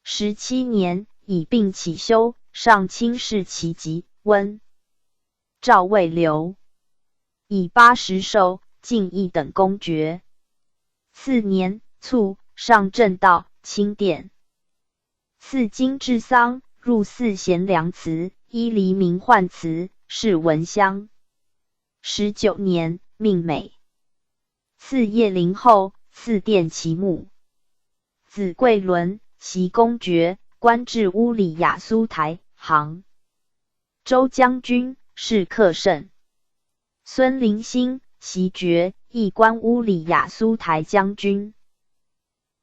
17年，以病起休，上卿视其疾，温诏未留，以80寿，进邑等公爵。次年卒，上正道，钦殿。赐金至丧，入祀贤良祠，依黎明焕祠，谥文襄。19年，命美。赐叶灵后，赐奠其墓。子贵伦，袭公爵，官至乌里雅苏台杭州将军，是客甚。孙林兴，袭爵，亦官乌里雅苏台将军。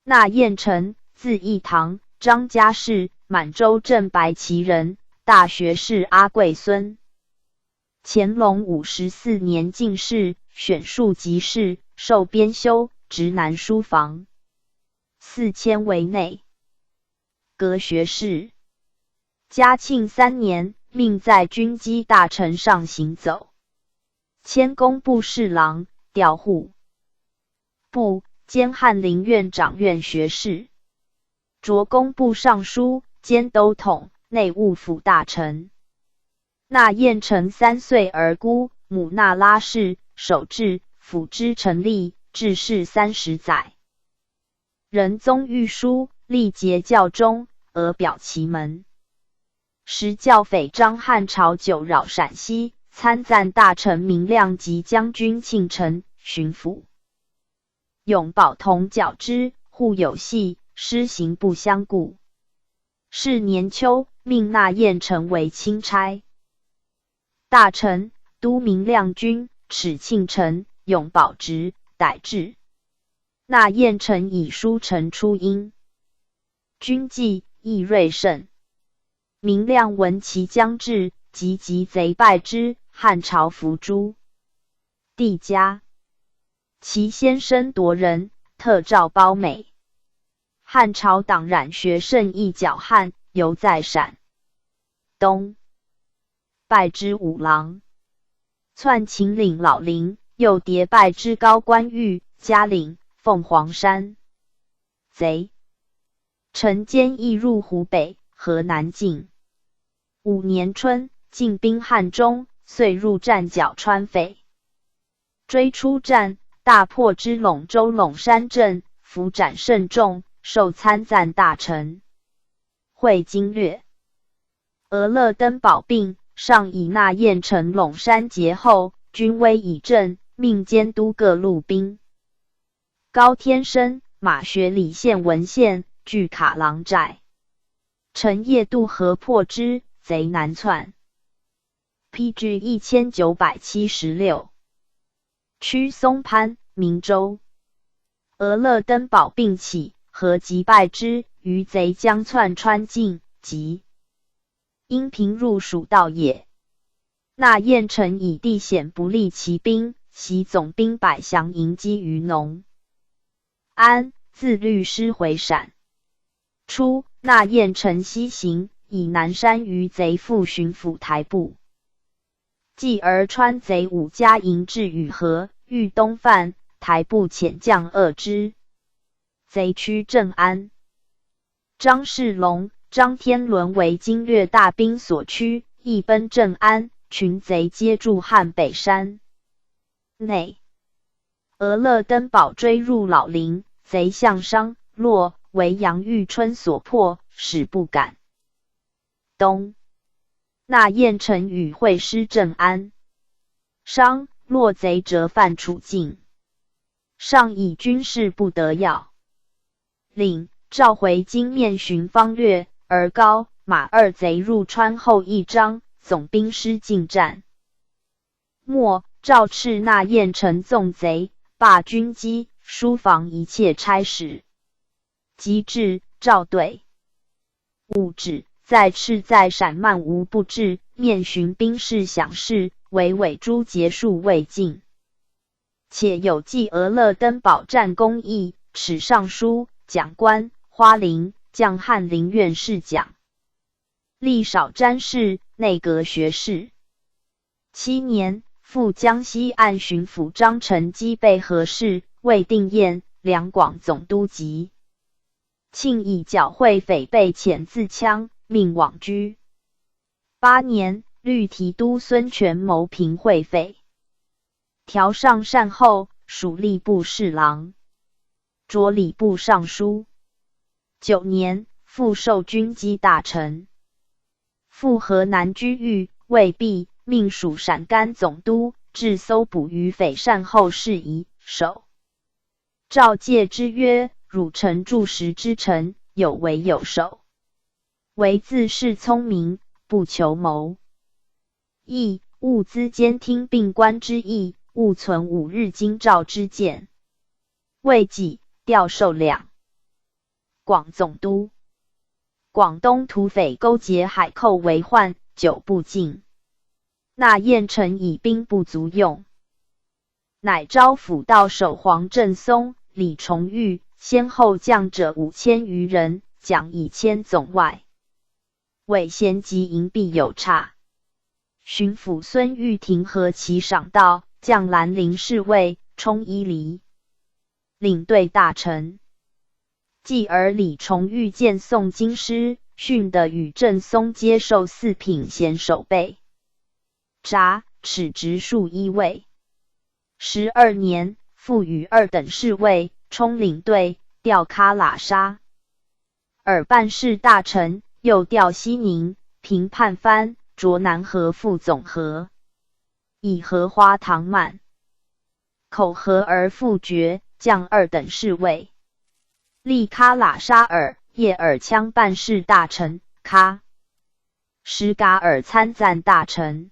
纳彦臣，字义堂，张家氏，满洲镇白旗人，大学士阿贵孙。乾隆54年进士，选庶吉士，授编修，直男书房，4000为内阁学士。嘉庆3年，命在军机大臣上行走，迁工部侍郎，调户部，兼翰林院掌院学士，擢工部尚书，兼都统，内务府大臣。纳彦臣3岁而孤，母纳拉氏，守制，辅之成立，治世30载。仁宗御书，历节教中，俄表其门。时教匪张汉朝久扰陕西，参赞大臣明亮及将军庆臣，巡抚永保同剿之，互有隙，施行不相顾。是年秋，命纳彦臣为钦差大臣，都明亮军，齿庆臣，永保直，逮治。纳彦臣以书臣出英军纪，益锐甚。明亮闻其将至，即击贼败之，汉朝伏诛。帝嘉，其先生夺人，特诏褒美。汉朝党冉学甚易剿汉，犹在陕东，拜之五郎。篡秦岭老陵，又迭拜之高官玉、嘉陵、凤凰山。贼陈坚亦入湖北、河南境。5年春，进兵汉中，遂入战剿川匪。追出战，大破之陇州陇山镇，俘斩甚众，受参赞大臣。会经略。俄勒登堡病，上以纳彦臣陇山节后，军威已振，命监督各路兵。高天生、马学礼献文献，据卡郎寨。陈夜渡河破之，贼难窜。PG 1976屈松潘，明州。俄勒登堡并起，何即败之，余贼将窜川境，即因平入蜀道也。纳彦臣以地险不利其兵，袭总兵百降迎击于农安，自律师回陕。初，纳彦臣西行，以南山余贼赴巡抚台部。继而川贼5家营至雨河，欲东犯，台部遣将遏之，贼趋镇安。张世龙、张天伦为经略大兵所驱，亦奔镇安，群贼皆驻汉北山内。俄勒登堡追入老林，贼向商洛，为杨玉春所破，使不敢东。那雁城与会师镇安，商洛贼折犯处境，上以军事不得要领，召回京面寻方略，而高马二贼入川后一章，总兵失进战。末赵赤那雁城纵贼，罢军机，疏防一切差使。及至，赵对勿止，在赤在陕慢无不至，面寻兵士享事，为尾诸结束未尽。且有记俄勒登堡战功绩，史尚书、讲官、花翎、将翰林院侍讲，历少詹事，内阁学士。7年，赴江西按巡抚张承基被何事，魏定彦、两广总督及庆以剿会匪被遣自羌，命往居。8年，律提督孙权谋平会匪，调上善后，属吏部侍郎，擢礼部尚书。9年，复授军机大臣。赴河南居豫，未毕，命属陕甘总督，治搜捕于匪善后事宜，首。赵介之曰：汝臣助时之臣，有为有守，唯自恃聪明，不求谋义，勿资监听并官之意，勿存5日京兆之见。未几，调授两广总督。广东土匪勾结海寇为患，久不尽。那雁城以兵不足用，乃招抚道守黄振松、李重玉，先后将者5000余人，奖以1000总外。伪贤及银币有差。巡抚孙玉庭何其赏道，将兰陵侍卫，充伊犁，领队大臣。继而李重玉见宋京师，训得与振松接受4品衔守备，札尺直数1位。12年，复与2等侍卫，充领队，调喀喇沙。尔办事大臣，又调西宁、平叛藩，擢南河副总和，以荷花堂满口和而复爵，降2等侍卫。立喀喇沙尔、叶尔羌办事大臣，喀什噶尔参赞大臣。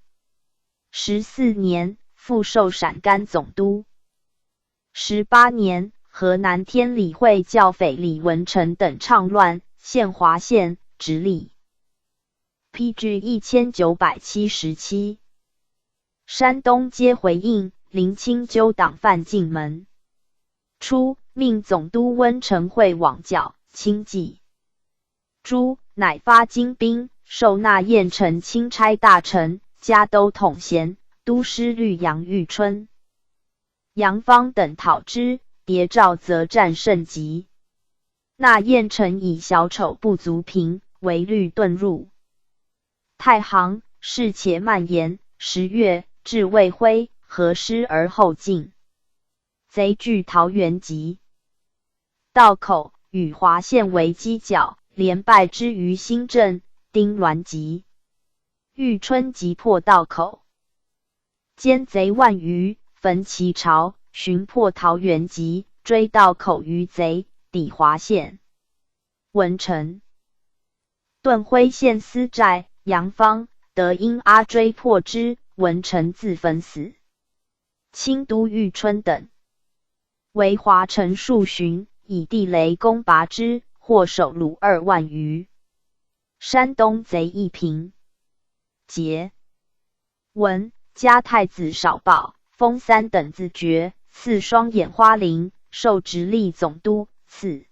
14年，复授陕甘总督。18年，河南天理会教匪李文成等倡乱，陷华县，直隶。PG 1977。山东皆回应，林清纠党犯进门。初，命总督温承会往剿，清济。朱，乃发精兵，授纳雁城钦差大臣，加都统衔，都师律杨玉春、杨芳等讨之，谍诏则战甚急。那雁城以小丑不足平，为律遁入太行，事且蔓延。10月，至魏辉，合师而后进。贼据桃园集道口，与华县为犄角，连败之于新镇、丁滦集。玉春急破道口，奸贼万余，焚其巢，寻破桃园集，追道口于贼，抵华县。文成、顿辉县司寨杨芳、得因阿追破之，文成自焚死。清都玉春等为华城数旬，以地雷攻拔之，获首虏2万余。山东贼一平。节文加太子少保，封3等子爵，赐双眼花翎，授直隶总督，赐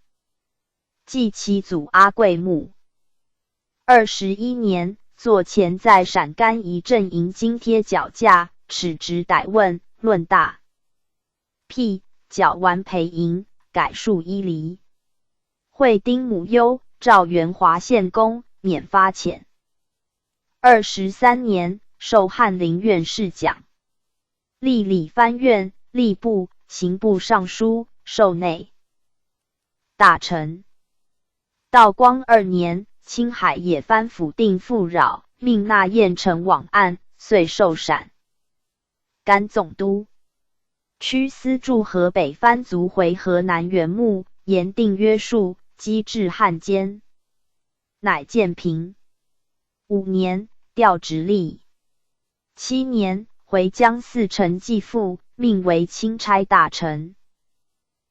祭其祖阿贵墓。21年，坐前在陕甘一阵营津贴脚架，耻直逮问，论大辟，缴完赔银，改数一厘。会丁母忧，赵元华献公，免发遣。23年，授翰林院侍讲，历礼藩院、吏部、刑部尚书，授内大臣。道光2年，青海野藩府定复扰，命纳彦成往案，遂授陕甘总督。驱司驻河北藩卒回河南元牧，严定约束，机制汉奸，乃建平。5年，调直隶。7年，回江四城继父，命为钦差大臣。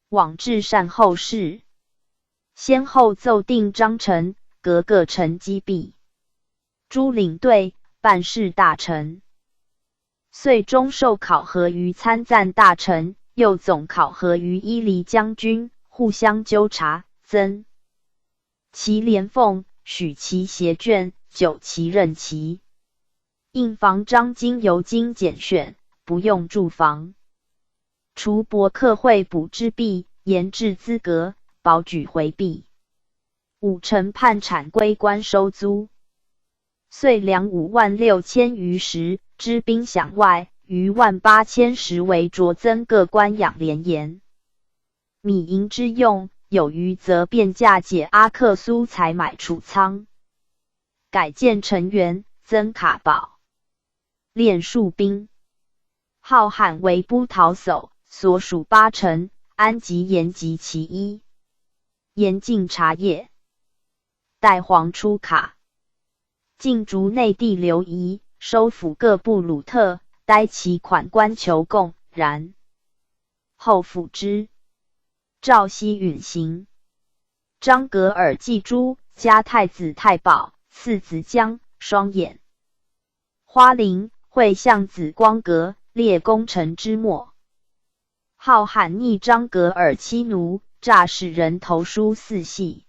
往至善后事，先后奏定章程，各个城击毙。诸领队、办事大臣，遂中授考核于参赞大臣，又总考核于伊犁将军，互相纠察，增其连俸，许其协卷，久其任期。应房章经由经简选，不用住房。除伯克会补之弊，严治资格，保举回避。5城判产归官收租，遂粮56000余石，之兵饷外，余18000石为酌增各官养廉盐。米银之用，有余则便价解阿克苏采买储仓，改建成员，增卡宝，练戍兵。号罕为都陶叟，所属8城，安吉延及其一。严禁茶叶，代皇出卡，禁逐内地流移，收抚各部鲁特，呆其款官求贡，然后抚之。赵熙允行。张格尔继诸，加太子太保，次子江，双眼。花翎，会相子光格，列功臣之末。号罕逆张格尔妻奴，诈使人投书4系。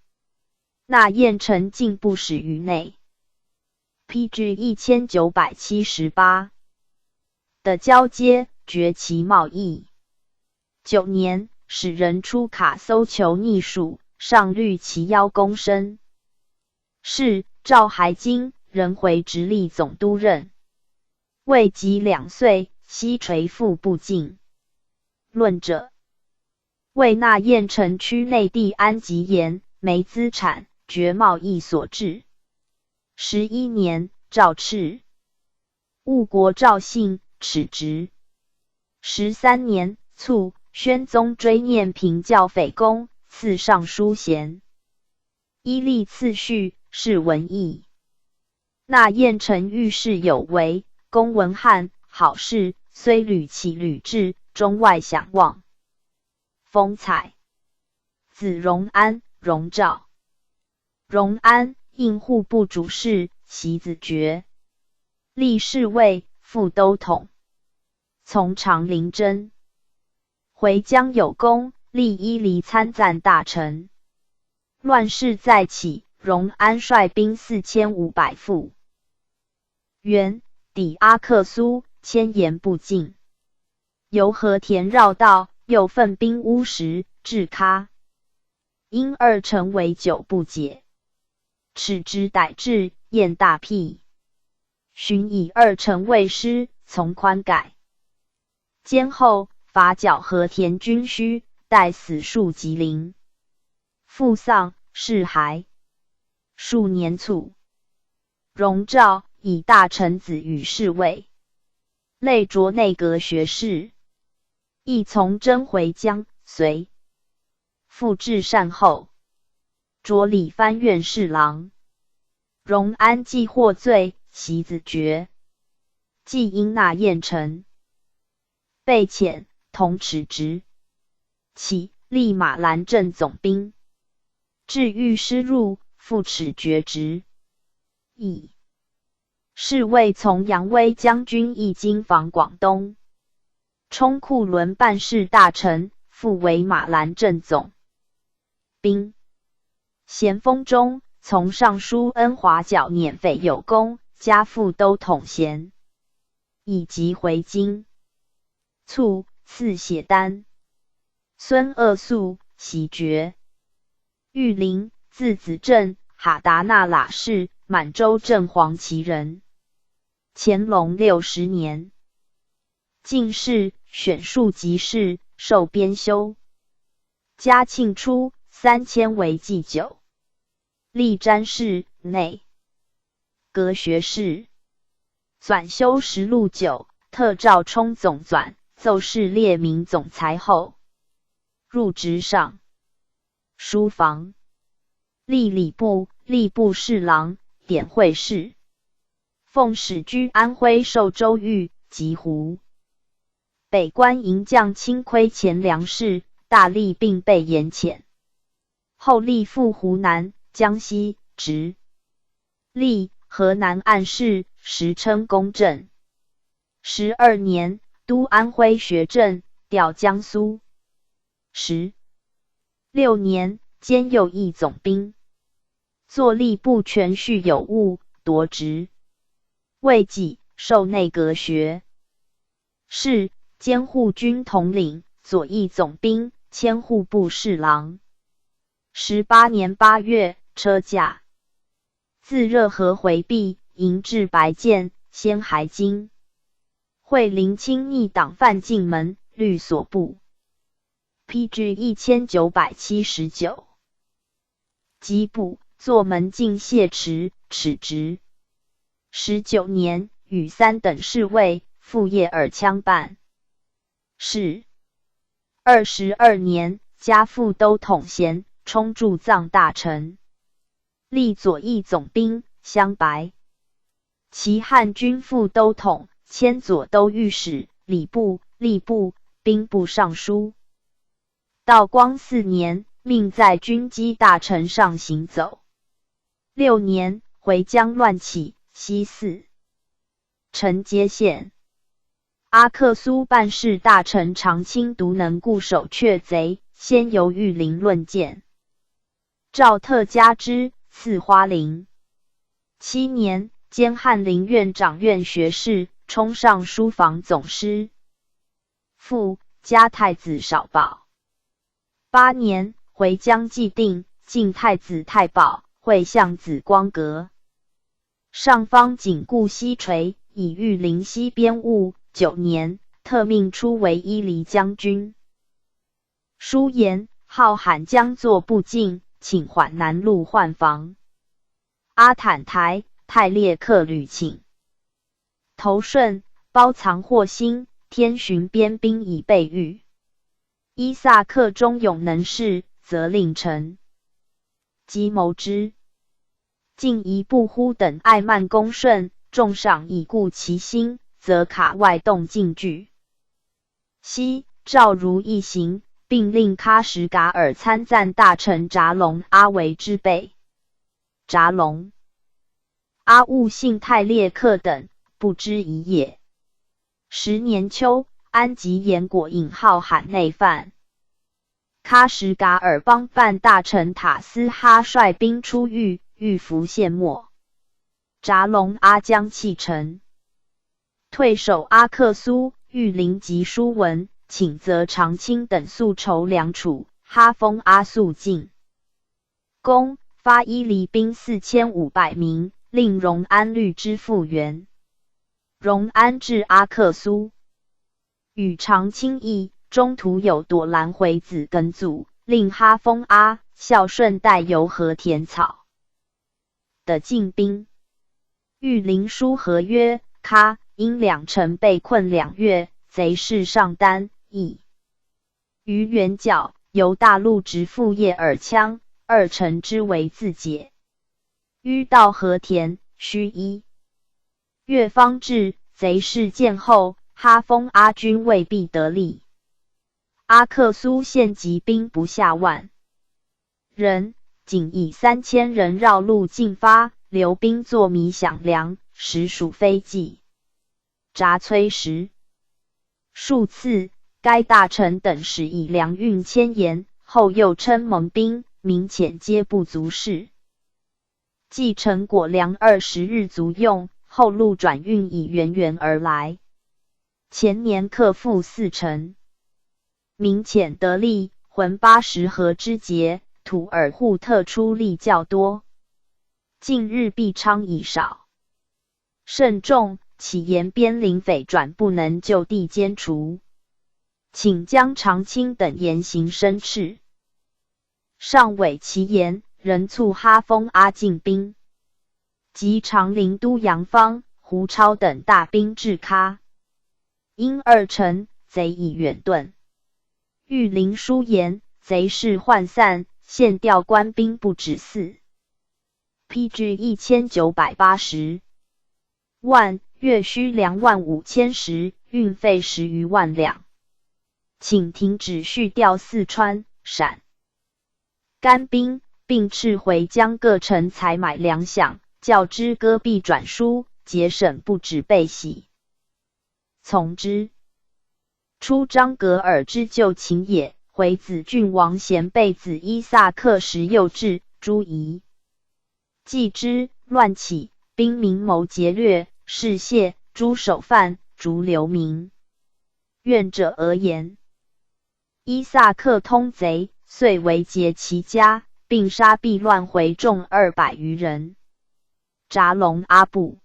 纳彦成进不使于内。PG 1978的交接，绝其贸易。9年，使人出卡搜求逆属，上虑其邀公身。是赵还京，仍回直隶总督任。未及2岁，悉垂腹不尽。论者，为纳彦成区内地安吉盐，没资产，绝贸易所致。11年，赵赤。误国赵姓，耻直。13年，卒，宣宗追念平教匪公，赐尚书衔。依例次序，是文义。纳彦成遇事有为，公文翰，好事，虽屡起屡至，中外享望。风采。子荣安、荣照。荣安，应户部主事，袭子爵。历侍卫，副都统。从长陵征。回江有功，历伊犁参赞大臣。乱世再起，荣安率兵4500赴元，抵阿克苏，千言不尽。由和田绕道，又奋兵乌石，至喀。因2城为久不解，耻之逮至，宴大辟。寻以2城为师，从宽改。兼后伐剿和田军需，待死数吉林。父丧，谥还。数年卒。荣照，以大臣子与侍卫，累擢内阁学士。亦从征回江，随。复至善后，擢理藩院侍郎。荣安既获罪，袭子爵。既因纳彦成，被遣，同耻直。起，立马兰镇总兵。至御师入，复耻爵职。以侍卫从扬威将军义经防广东。充库伦办事大臣，复为马兰镇总兵。咸丰中，从尚书恩华缴年费有功，加副都统衔，以及回京。卒，赐血丹。孙鄂肃，袭爵。玉林，字子正，哈达那喇氏，满洲正黄旗人。乾隆60年，进士，选庶吉士，授编修。嘉庆初，3000为祭酒。历詹事，内阁学士。纂修实录9，特诏充总纂，奏事列名总裁后，入职上书房。历礼部、吏部侍郎、典会侍。奉使居安徽寿州狱、及湖北关营将轻亏前粮食，大吏并被严谴。后历赴湖南、江西，直隶河南按事，时称公正。12年，督安徽学政，调江苏。16年，兼右翼总兵，作吏部权序有误，夺职。未几，授内阁学士，兼护军统领，左翼总兵，迁户部侍郎。18年8月，车驾自热河回避，迎至白剑，先还京。会临清逆党犯进门，律所部。PG 1979。缉捕，坐门进谢持，耻职。19年，与3等侍卫，赴叶尔羌办事。22年，加副都统衔，充驻藏大臣。历左翼总兵，镶白旗汉军副都统，迁左都御史、礼部、吏部、兵部尚书。道光4年，命在军机大臣上行走。6年，回疆乱起，西四陈接县。阿克苏办事大臣常卿独能固守却贼，先由玉林论谏，诏特加之，赐花翎。7年，兼翰林院长院学士，充上书房总师。父，加太子少保。8年，回疆既定，晋太子太保，会相紫光阁。上方紧固西垂，以御林西边务。9年，特命出为伊犁将军。书言，号罕将作不进，请缓南路换防。阿坦台，太列克旅请。头顺，包藏祸心，天巡边兵以备御。伊萨克忠勇能事，则令臣即谋之。进一步忽等爱慢恭顺，重赏以固其心，则卡外动进拒。西诏如一行，并令喀什噶尔参赞大臣札隆阿为之备。札隆阿兀信太列克等，不知一也。10年秋，安吉延果引号罕内犯。喀什噶尔邦办大臣塔斯哈率兵出狱，欲伏献没。札隆阿将弃城，退守阿克苏。御林及书文，请责长卿等速筹粮储。哈封阿肃进攻，发伊犁兵4500名，令荣安律之复原。荣安至阿克苏，与长卿议，中途有朵兰回子跟阻，令哈封阿孝顺带由和田草的进兵。御林书和曰：喀因两城被困2月，贼势上丹邑。于元角由大陆直赴叶尔羌，2城之为自解。於到和田，须1月方至，贼势渐后，哈封阿军未必得力。阿克苏县集兵不下万人，仅以3000人绕路进发，留兵作米饷粮，实属非计。札崔时数次，该大臣等使以粮运千言，后又称蒙兵，民遣皆不足事。既成果粮20日足用，后路转运以源源而来。前年克复4城，民浅得利，浑80河之节，土尔扈特出力较多。近日必昌已少，甚众，岂言边陵匪转不能就地歼除，请将长卿等言行申斥。上委其言，仍促哈丰阿进兵，及长陵都杨方、胡超等大兵至喀。因2城，贼已远遁。御林书言，贼势涣散，现调官兵不止4。PG 1980万，月需25000石，运费10余万两。请停止续调四川、陕甘兵，并斥回疆各城采买粮饷，较之戈壁转输，节省不止备喜。从之。出张格尔之旧秦也，回子郡王贤贝子伊萨克时幼稚，诸夷继之，乱起，兵民谋劫掠，士谢，诸首犯，逐流民。愿者而言，伊萨克通贼，遂围劫其家，并杀避乱回众200余人。札龙阿部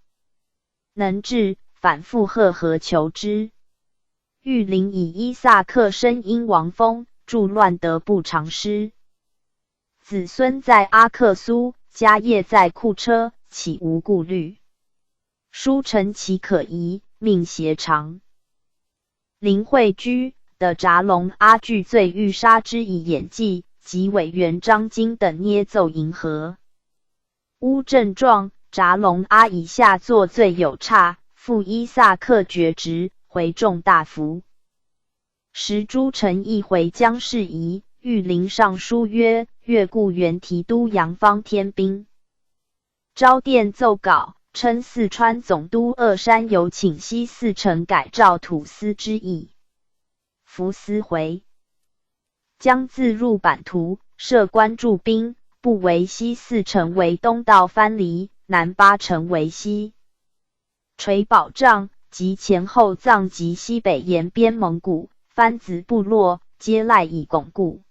能治，反复赫合求之。玉林以伊萨克生因王封，助乱得不偿失。子孙在阿克苏，家业在库车，岂无顾虑？书臣其可疑，命协长。林惠居的札龙阿惧罪欲杀之以演技，及委员张经等捏奏迎合。乌正状，札龙阿以下作罪有差，复伊萨克爵职，回众大夫。时诸臣议回疆事宜，御林上书曰：越故原提督杨方添兵。昭殿奏稿，称四川总督鄂山有请西4城改诏土司之意。伏思回将自入版图，设官驻兵，不为西4城为东道藩篱，南8城为西垂保障，及前后藏及西北沿边蒙古、番子部落，皆赖以巩固。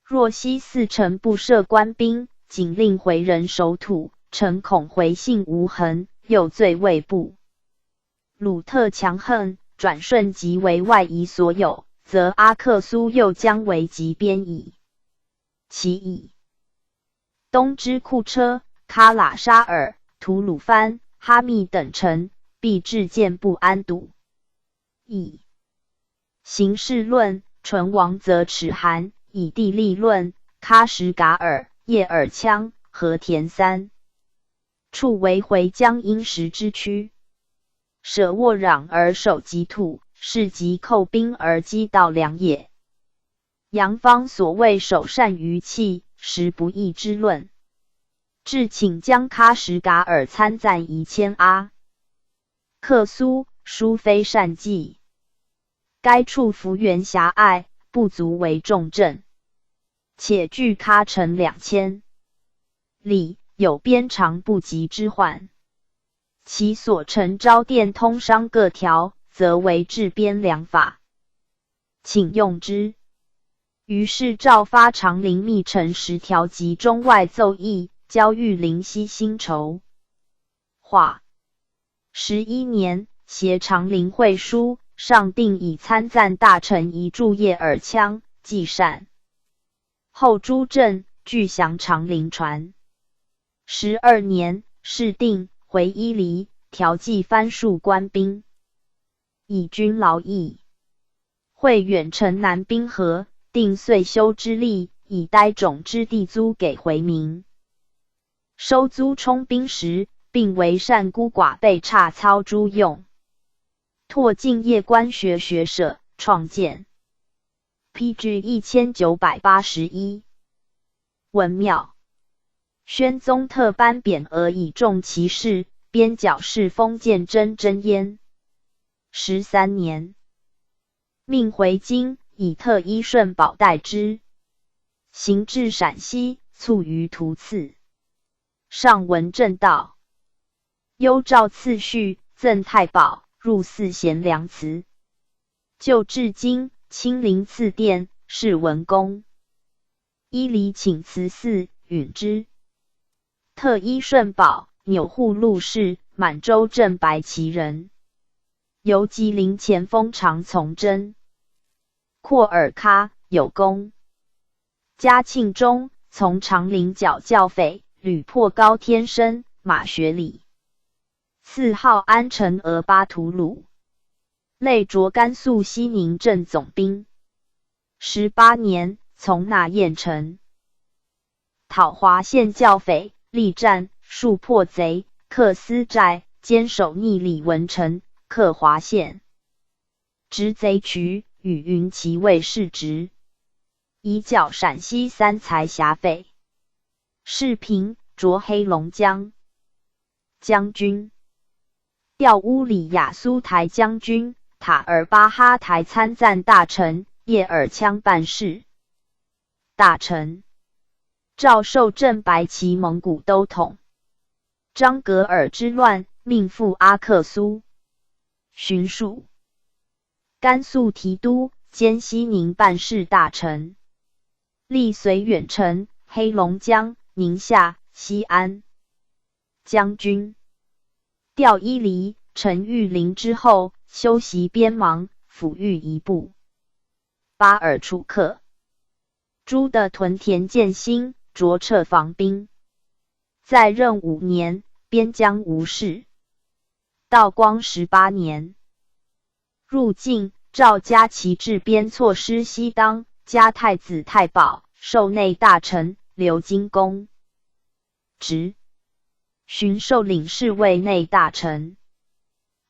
若西4城不设官兵，仅令回人守土，臣恐回信无痕，又罪未布。鲁特强横，转瞬即为外夷所有，则阿克苏又将为极边矣。其以东之库车、喀喇沙尔、吐鲁番、哈密等城，必至见不安堵。以形势论，唇王则齿寒；以地利论，喀什噶尔、叶尔羌、和田3处为回疆殷实之区。舍沃壤而守己土，是即寇兵而击盗粮也。杨方所谓首善于气，实不义之论。至请将喀什噶尔参赞1000阿克苏，殊非善计。该处幅员狭隘，不足为重镇，且距喀城2000里，有边长不及之患。其所乘昭殿通商各条，则为治边良法，请用之。于是诏发长陵密陈10条及中外奏议，交御林西薪酬。化11年，携长陵会书，上定以参赞大臣一驻叶尔羌，既善。后诸镇俱降长陵传。12年，事定，回伊犁，调剂番戍官兵，以军劳役。会远城南滨河，定岁修之例，以呆种之地租给回民。收租充兵时，并为善孤寡被差操诸用。拓进业官学学舍，创建。PG 1981文庙。宣宗特颁匾额以重其事，边角侍封建真真焉。13年，命回京，以特依顺宝代之。行至陕西，卒于途次。上闻正道，幽诏次序，赠太保，入祀贤良祠。就至今，亲临赐殿，是文公。伊犁请慈寺，允之。特依顺宝，钮祜禄氏，满洲镇白旗人。由吉林前锋常从征。廓尔喀有功。嘉庆中，从长陵剿教匪，屡破高天生、马学礼。赐号安城额巴图鲁。累擢甘肃西宁镇总兵。18年，从纳雁城。讨华县教匪，力战，数破贼，克私寨，坚守逆李文成，克华县。执贼渠，与云骑卫士职。以剿陕西三才峡匪。世平，擢黑龙江将军。调乌里雅苏台将军、塔尔巴哈台参赞大臣、叶尔羌办事大臣。诏授镇白旗蒙古都统。张格尔之乱，命赴阿克苏巡署。甘肃提督兼西宁办事大臣。历绥远城、黑龙江、宁夏、西安将军。调伊犁、陈玉麟之后，修习边芒，抚育一部。巴尔楚克。朱的屯田建兴，着撤防兵。在任5年，边疆无事。道光18年，入境，召嘉齐治边错师西当，加太子太保，授内大臣，留京公职。巡授领侍卫内大臣。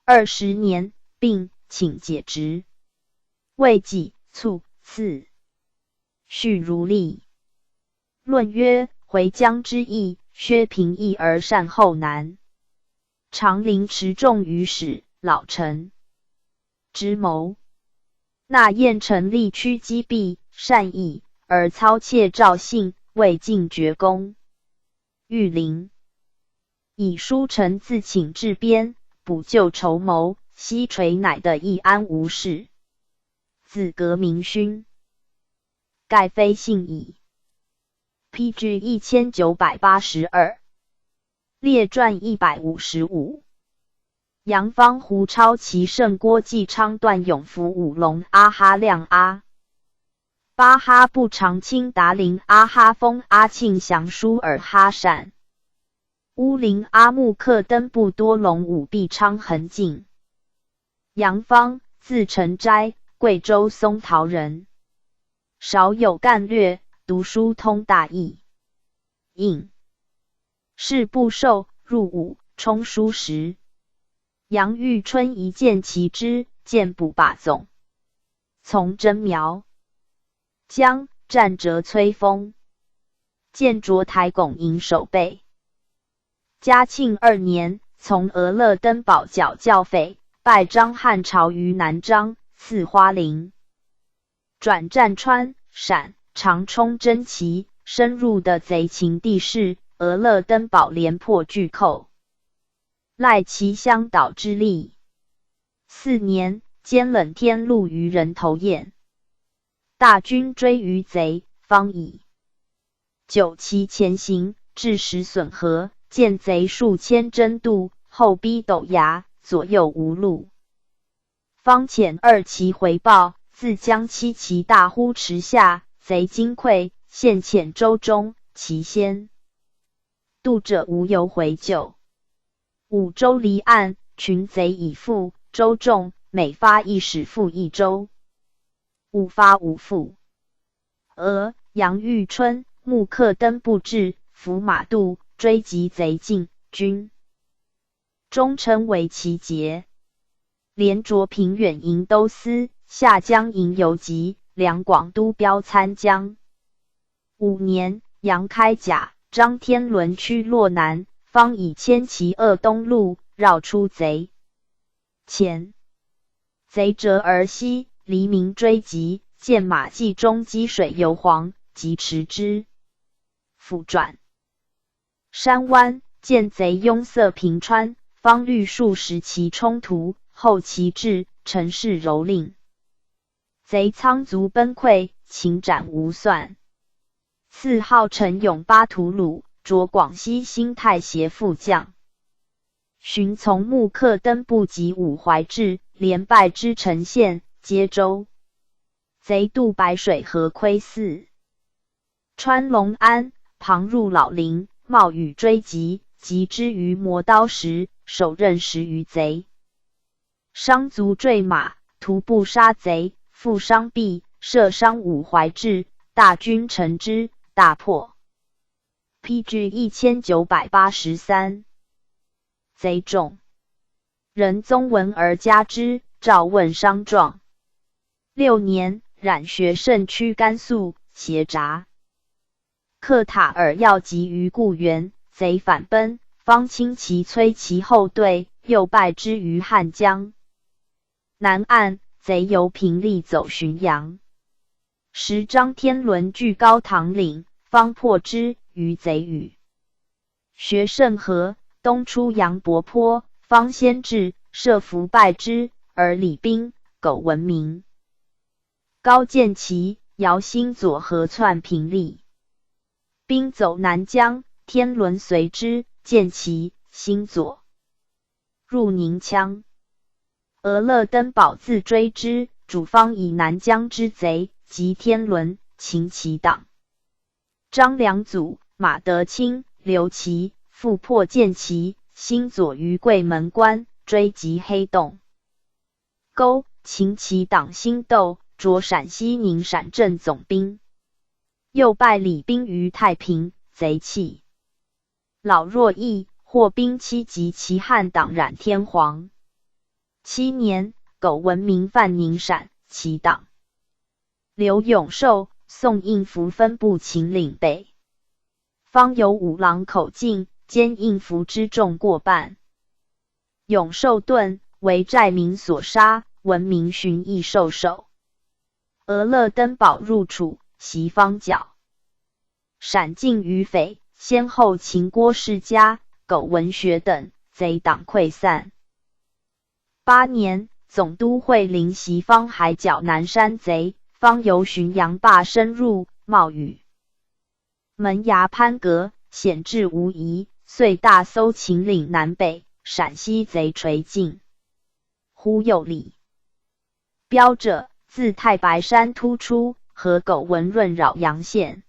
20年，并请解职。未己卒，赐续如例。论曰：回疆之意，削平易而善后难。长陵持重于史，老臣之谋。纳雁城力屈击毙，善意，而操窃赵信，未尽绝功。玉麟。以书臣自请治边，补救筹谋，西垂乃的易安无事。子革明勋。盖非信矣。PG 1982。列传155。杨方胡超齐胜郭继昌段永福五龙阿哈亮阿巴哈不长青达林阿哈峰阿庆祥舒尔哈闪乌林阿木克登布多隆武毕昌恒进。杨方，字成斋，贵州松桃人。少有干略，读书通大义。应是不受，入伍，充书时。杨玉春一见其之，见不罢总。从征苗江，战折崔峰。见着台拱营守备。嘉庆2年，从俄勒登堡剿教匪，拜张汉朝于南章，赐花翎。转战川、陕、长冲征齐，深入的贼情地势，俄勒登堡连破拒寇，赖其乡岛之力。4年，兼冷天禄于人头堰。大军追于贼，方已。久其前行，致使损河，见贼数千争渡，后逼陡崖，左右无路。方遣2骑回报，自将7骑大呼池下，贼惊溃，现遣州中，其先渡者无由回救。5州离岸，群贼已复，州众每发一矢复一州。5发无复。杨玉春、穆克登布至，伏马渡，追击贼进军，终称为其节。连着平远营都司，下江营游击，两广都标参将。5年，杨开甲、张天伦趋洛南，方以千骑扼东路，绕出贼前。贼折而西，黎明追击，见马驥中积水油黄，即驰之。复转山湾，见贼拥塞平川，方律数十其冲突，后其至，陈氏蹂躏。贼仓卒崩溃，擒斩无算。赐号陈永巴图鲁，着广西兴泰协副将。寻从木刻登部及武怀志，连败之陈县、接州。贼渡白水河窥泗，穿隆安，旁入老林，冒雨追击，及之于磨刀石，手刃10余贼。伤卒坠马，徒步杀贼，复伤毕，射伤武怀志，大军乘之，大破。PG 1983。贼众，人宗闻而加之，召问伤状。6年，冉学胜驱甘肃，协札。克塔尔要急于故原，贼反奔，方轻骑摧其后队，又败之于汉江。南岸，贼由平利走浔阳。时张天伦据高唐岭，方破之，于贼语。学胜和，东出杨伯坡，方先至，设伏败之，而李兵、苟闻名。高见其、姚兴左河窜平利，兵走南江，天伦随之，见其、兴左入宁羌。俄勒登堡自追之，主方以南江之贼及天伦，擒其党。张良祖、马德清、刘琦复破建齐，兴左于桂门关，追及黑洞沟，擒其党兴斗，着陕西宁陕镇总兵。又败李兵于太平，贼弃。老若意，获兵期及其汉党冉天皇。7年，苟闻名犯宁陕，其党。刘永寿、宋应福分部秦岭北。方有五郎口径，兼应福之众过半。永寿遁，为寨民所杀，闻名寻亦受首。俄勒登堡入楚，袭方角。陕境于匪，先后擒郭世家、苟文学等，贼党溃散。8年，总督会临袭方海角南山贼，方由浔阳坝深入，冒雨门牙攀隔，险至无疑，遂大搜秦岭南北，陕西贼垂尽。忽有李彪者，自太白山突出，和苟文润扰阳县。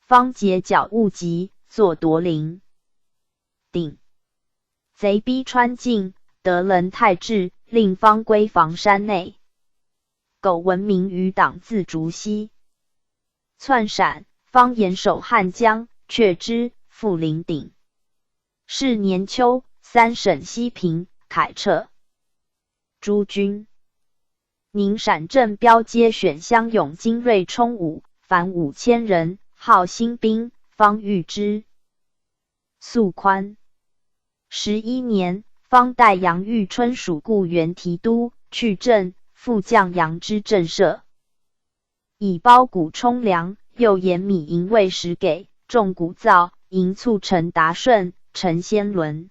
方截角误及，作夺陵鼎。贼逼川境，得人太治，令方归防山内。苟闻名于党自竹溪窜陕，方严守汉江，却之，复临鼎。是年秋，3省西平，凯撤。诸军。宁陕镇标街选乡勇精锐充武，凡5000人，号新兵，方御之。肃宽。11年，方代杨玉春属故原提督，去镇，复将杨之镇设。以包谷充粮，又盐米银未时给，重谷造，营促陈达顺、陈先伦。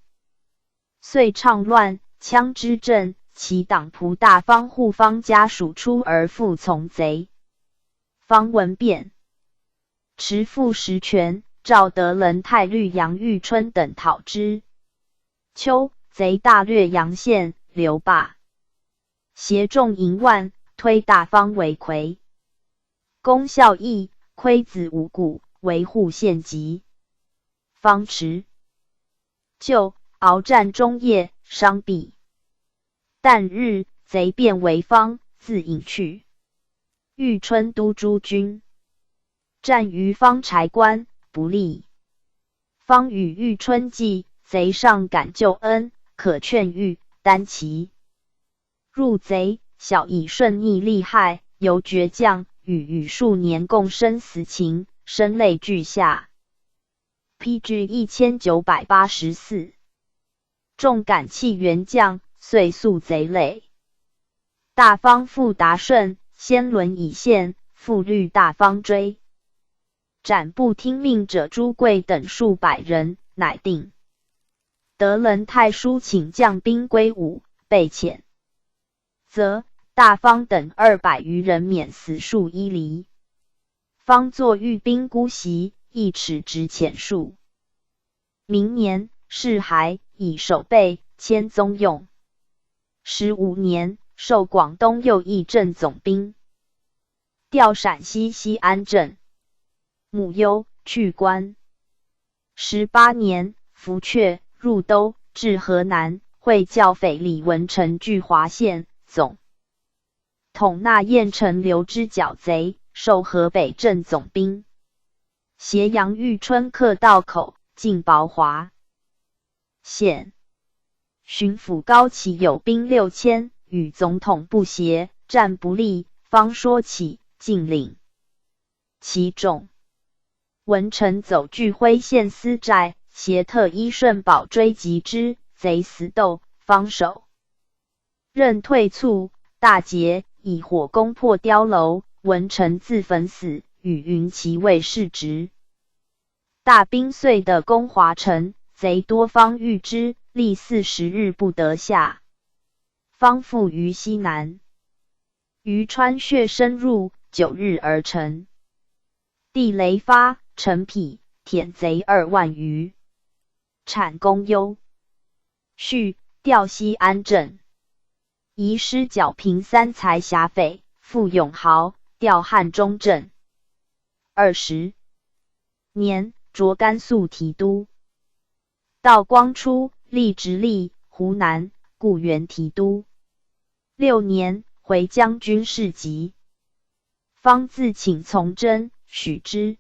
遂倡乱，羌之阵，其党仆大方护方家属出而复从贼。方闻变，持复实权，召得人太律杨玉春等讨之。秋，贼大掠阳县，刘霸携众营万，推大方为魁。公孝义，窥子五谷，维护县籍。方驰。就鏖战中夜，伤毙。旦日，贼变为方，自隐去。玉春督诸军。战于方柴关，不利。方与玉春计，贼上敢救恩，可劝谕，单骑。入贼，小以顺逆利害，由倔将，与数年共生死情，声泪俱下。PG 1984。众感弃元将，遂肃贼累。大方复达顺，先轮以县，复虑大方追。斩不听命者朱贵等数百人，乃定。德仁太叔请将兵归伍，被遣，则大方等200余人免死数1厘。方作御兵姑息，1尺直遣数。明年，世还以守备，迁宗用。15年，授广东右翼镇总兵，调陕西西安镇。母忧，去官。18年，伏阙，入都，至河南，会剿匪李文成据华县，总统纳燕城刘之剿贼，授河北镇总兵。斜阳玉春客道口，进薄华县。巡抚高启有兵6000，与总统不协，战不利，方说起，进领其众。文成走据辉县私寨，携特依顺宝追击之，贼死斗，方守。任退卒，大捷，以火攻破碉楼，文成自焚死，与云骑卫士职。大兵遂得攻华城，贼多方遇之，历40日不得下。方复于西南，于川穴深入，9日而成。地雷发，城匹，舔贼2万余，产公忧。续调西安镇，移师剿平3才侠匪，复永豪，调汉中镇。20年，擢甘肃提督。道光初，历直隶、湖南、固原提督。6年，回将军事籍。方自请从征，许之。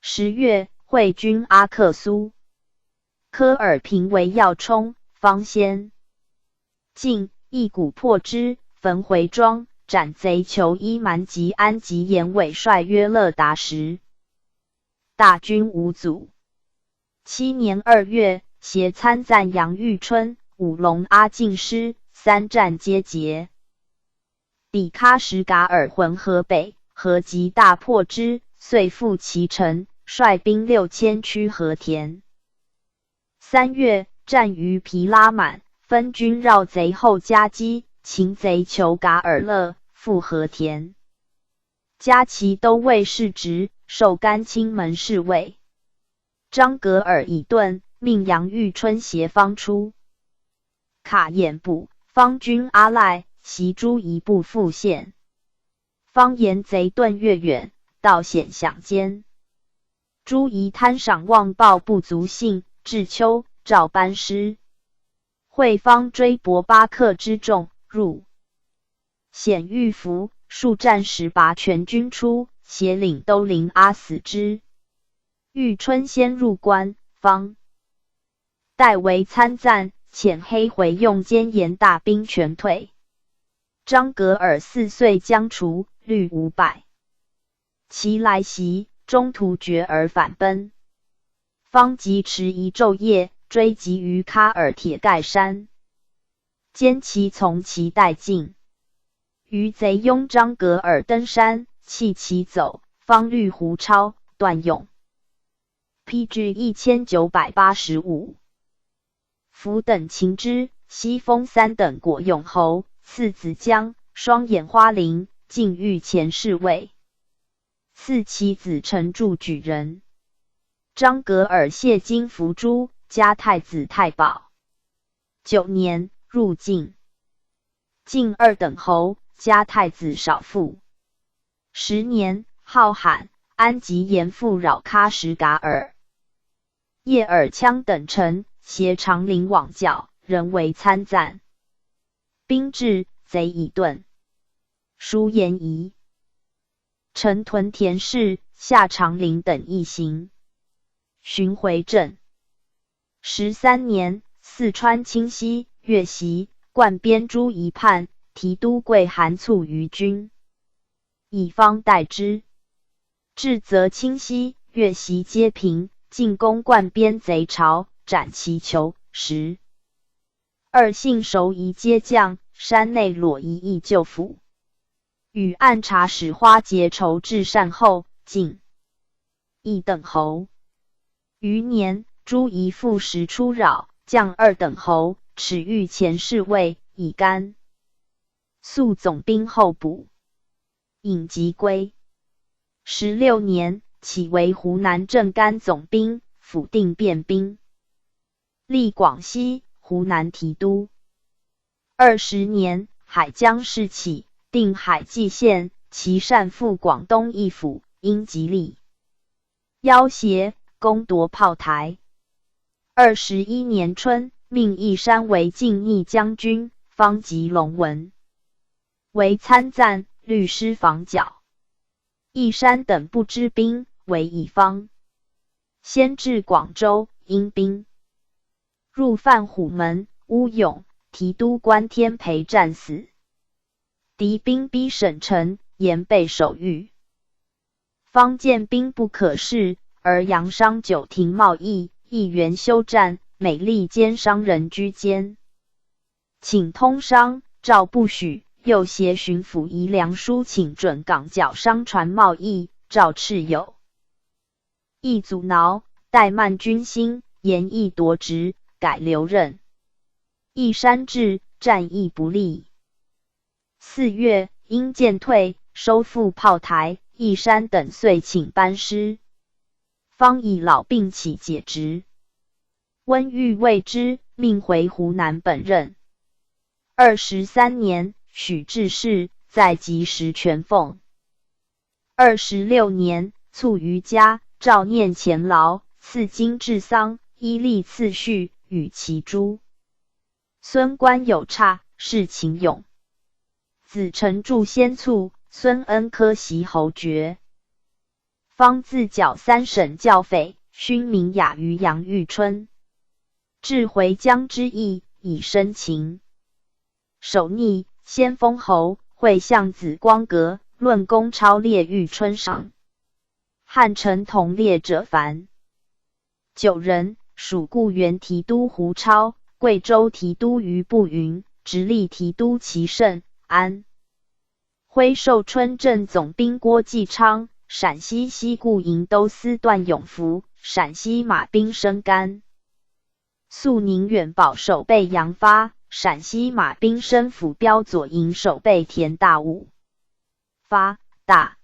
10月，会军阿克苏。科尔平为要冲，方先进，一鼓破之，焚回庄，斩贼裘伊蛮及安吉延尾帅约勒达什。大军无阻。7年2月，携参赞杨玉春、五龙阿进师，3战皆捷。比喀什噶尔浑河北，合击大破之，遂复其城，率兵6000驱和田。3月，战于皮拉满，分军绕贼后夹击，擒贼裘噶尔勒，复和田。加其都尉世职，授甘青门侍卫。张格尔以遁，命杨玉春携方出。卡掩部，方军阿赖袭诸夷部复现。方沿贼遁越远，到险响间。诸夷贪赏望报不足信，至秋，召班师。会方追搏巴克之众，入险遇伏，数战时拔全军出，携领都灵阿死之。玉春先入关，方代为参赞，遣黑回用奸言大兵全退。张格尔4岁将除，率500。其来袭，中途绝而反奔。方即迟疑昼夜，追击于喀尔铁盖山，歼其从其带进。余贼拥张格尔登山，弃其走，方率胡超、段勇。PG 1985。福等擒之，西封3等果永侯，赐子江、双眼花翎，进御前侍卫。赐其子陈柱举人。张格尔谢金伏诛，加太子太保。9年，入晋。晋2等侯，加太子少傅。10年，号罕，安吉延复扰喀什噶尔。叶尔羌等臣，携长陵往剿，人为参赞。兵至，贼已遁。书言疑。陈屯田氏、夏长陵等一行。巡回镇。13年，四川清溪、越袭，灌边诸夷叛，提督贵韩促于军，以方代之。至则清溪、越袭皆平，进攻灌边贼巢，斩其囚10。2姓熟夷皆将，山内裸夷亦救府。与按察使花节仇至善后，晋一等侯。余年，诸夷复时出扰，降二等侯，耻御前侍卫，以甘肃总兵候补，引即归。16年，起为湖南正甘总兵，辅定便兵，历广西、湖南提督。20年，海江事起，定海蓟县，其擅赴广东义府，因吉利要挟，攻夺炮台。21年春，命义山为进逆将军，方及龙文为参赞、律师防剿。义山等不知兵，为乙方。先至广州，因兵入范虎门、乌勇，提督关天培战死。敌兵逼省城，严备守御。方见兵不可恃，而扬商九庭贸易，议员休战，每利奸商人居间，请通商，诏不许。又携巡抚宜良书请准港角商船贸易，诏斥有意阻挠，怠慢军心，严议夺职，改留任。义山治，战役不利。4月，因渐退，收复炮台，义山等遂请班师。方以老病起解职。温毓谓之，命回湖南本任。23年，许治世，在即时全奉。26年，卒于家，诏念前劳，赐金治丧，依例次序，与其诸孙官有差，是秦勇。子承祝先卒，孙恩科袭侯爵。方自剿3省教匪，勋名雅于杨玉春。至回疆之意，以生情。守逆，先封侯，会相子光阁，论功超列玉春赏。汉臣同列者凡9人，属固原提督胡超，贵州提督于步云，直隶提督齐胜、安徽寿春镇总兵郭继昌，陕西西固营都司段永福，陕西马兵生甘肃宁远保守备杨发，陕西马兵生府标左营守备田大武。发大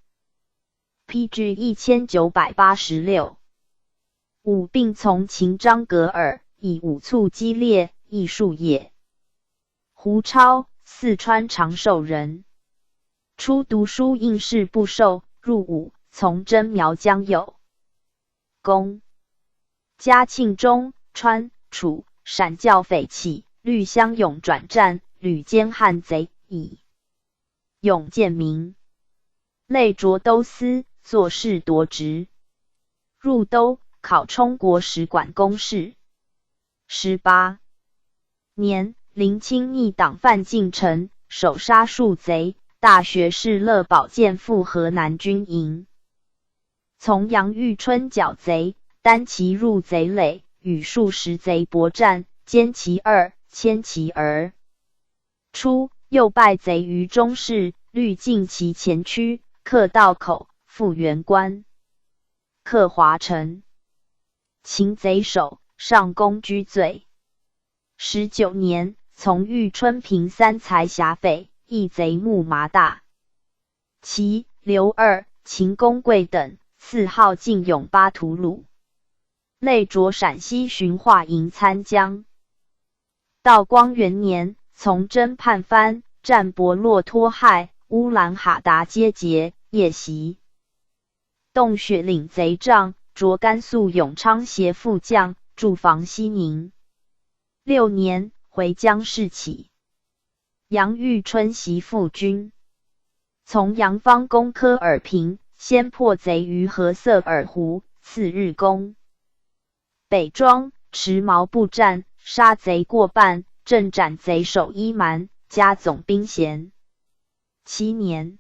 PG 1986。武并从秦张格尔，以武促激烈，艺术也。胡超，四川长寿人。初读书应试不受，入伍，从征苗疆有功。嘉庆中，川、楚、陕教匪起，虑相勇转战，屡歼汉贼，以勇见名。累擢都司，作事夺职。入都，考充国使馆公事。18年，林清逆党犯进城，手杀数贼，大学士乐宝剑赴河南军营。从杨玉春剿贼，单骑入贼垒，与数十贼搏战，歼其2，牵其而出。又败贼于中市，虑尽其前驱，克道口，复原关，克华城。擒贼首，上公居罪。19年，从玉春平3财辖匪，一贼木麻大齐、刘二、秦公贵等，赐号晋永巴图鲁。累擢陕西巡化营参将。道光元年，从征叛藩，战博洛托亥、乌兰哈达皆捷，夜袭洞穴岭贼帐，着甘肃永昌协副将，驻防西宁。6年，回疆事起。杨玉春袭复军，从杨方攻科尔平，先破贼于何塞尔湖，次日攻北庄，持矛步战，杀贼过半，正斩贼首伊蛮，加总兵衔。7年，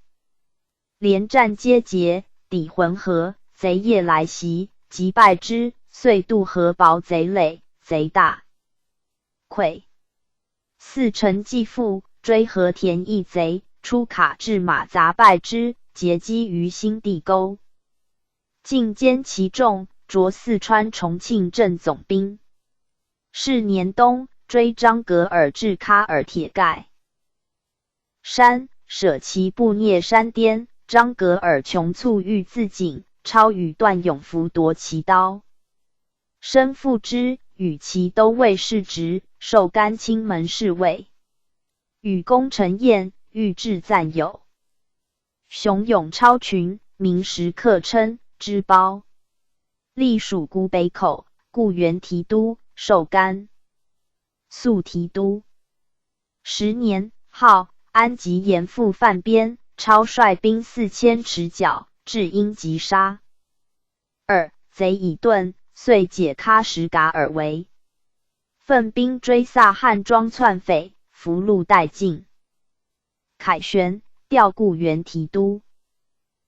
连战皆捷，抵浑河，贼夜来袭，即败之，遂渡河堡贼垒，贼大溃。4城继复，追和田一贼，出卡至马杂败之，截击于新地沟。尽歼其众，着四川重庆镇总兵。是年冬，追张格尔至喀尔铁盖山，舍其布聂山巅。张格尔穷卒欲自尽，超与段永福夺其刀，身负之，与其都尉世职，授甘青门侍卫。与功臣宴，欲致赞有雄勇超群，名时客称之褒。隶属古北口，故原提督，授甘肃提督。10年，号安吉严复犯边，超率兵4000持剿，至因击杀。2. 贼已遁，遂解喀什噶尔为，奋兵追萨汉庄篡匪，俘虏殆尽。凯旋，调固原提督。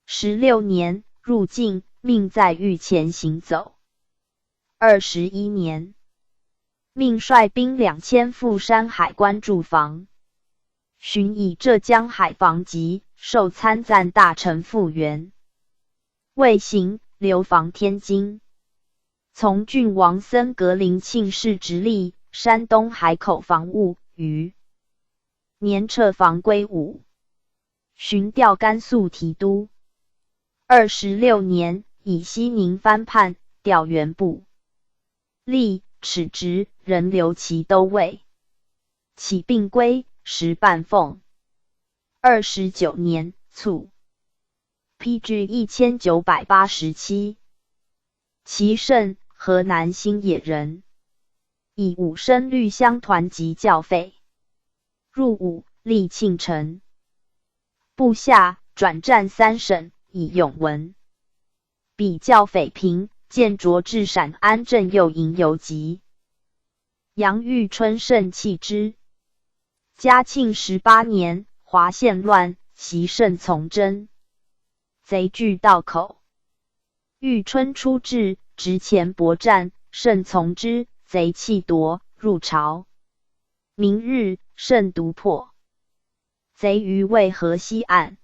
16年，入晋，命在御前行走。21年，命率兵2000赴山海关驻防，巡以浙江海防籍，授参赞大臣复员。未行，流防天津。从郡王森格林庆氏直隶、山东海口防务，于年撤防归伍，寻调甘肃提督。26年，以西宁藩叛，调原部，历齿直，仍留其都尉。起病归，时半俸。29年，卒。PG 1987。其甚，河南新野人，以武生律乡团级教费。入伍，历庆城。部下，转战3省，以永文。比教匪平，见着至陕安镇右营游击。杨玉春甚弃之。嘉庆18年，华县乱，袭甚从征，贼据道口。玉春出至，执前搏战，甚从之，贼弃夺，入朝。明日，甚独破。贼于渭河西岸。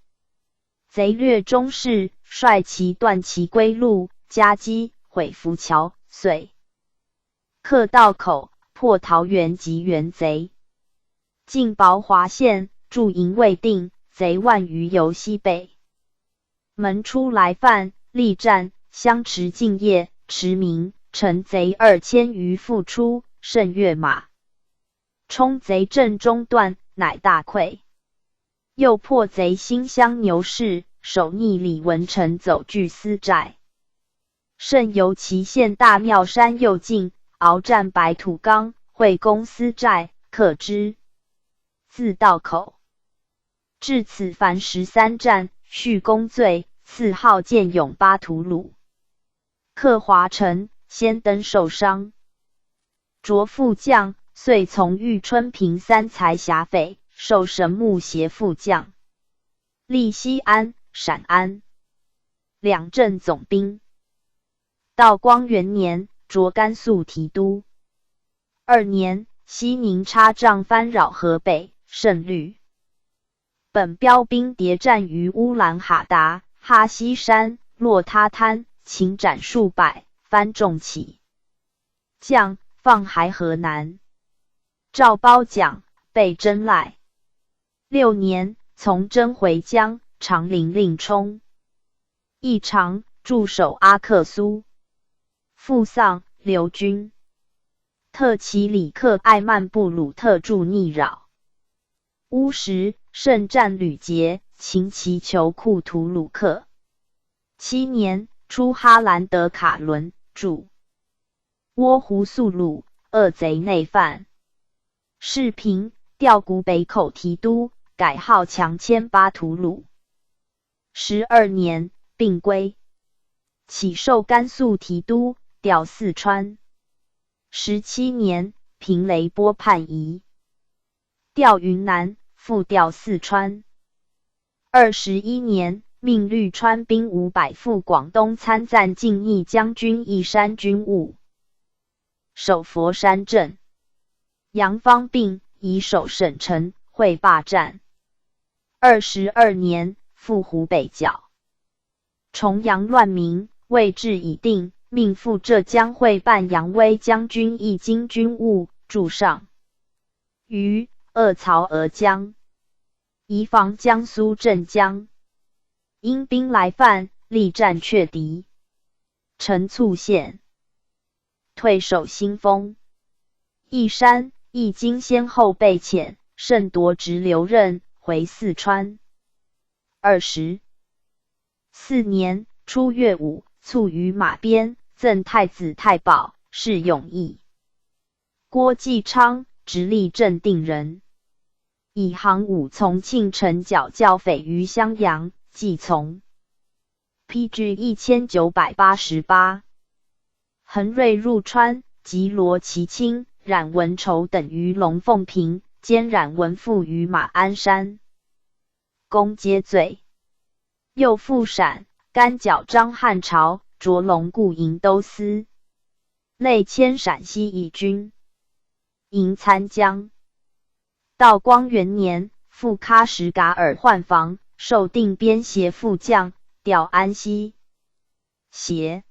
贼掠中士，率其断其归路，夹击，毁浮桥，遂克道口，破桃园及原贼。进保华县，驻营未定，贼万余游西北。门出来犯，力战，相持尽夜，驰名，乘贼2000余复出，甚跃马，冲贼阵中断，乃大溃。又破贼新乡牛市，守逆李文成走据私寨，甚由祁县大庙山右近，鏖战白土冈，会攻私寨，克之。自道口至此凡13战，续功罪，赐号建勇巴图鲁。克华城，先登受伤，着副将，遂从玉春平3才辖匪，授神木协副将。历西安、陕安2镇总兵。道光元年，着甘肃提督。2年，西宁插帐翻扰河北，甚虑。本标兵谍战于乌兰哈达、哈西山、洛他滩，擒斩数百，番众起。将放还河南。赵褒奖，被征赖。6年，从征回疆，长陵令冲。义长，驻守阿克苏。父丧，留军。特其里克艾曼布鲁特驻逆扰。乌什，胜战屡捷，擒其酋库图鲁克。7年，出哈兰德卡伦，驻窝湖速鲁，恶贼内犯。世平，调古北口提督，改号强迁巴图鲁。12年，病归。起授甘肃提督，调四川。17年，平雷波叛移，调云南，复调四川。21年，命律川兵500赴广东参赞靖义将军义山军务，守佛山镇。杨方病，以守省城，会罢战。22年，赴湖北剿。重阳乱民，位置已定，命赴浙江会办扬威将军一经军务，驻上。于鄂曹娥江，移防江苏镇江。因兵来犯，力战却敌，陈簇县，退守新丰。义山、义经先后被遣，甚夺职留任，回四川。24年，初月5，卒于马边，赠太子太保，是永义。郭继昌，直隶镇定人，以行伍从庆城剿教匪于襄阳，既从。PG 1988。恒瑞入川，及罗其清、冉文筹等于龙凤坪，兼冉文父于马鞍山，公皆罪。又复陕、甘剿张汉朝，着龙固营都司，累迁陕西义军，营参将。道光元年，复喀什噶尔换防，授定边协副将，调安西。协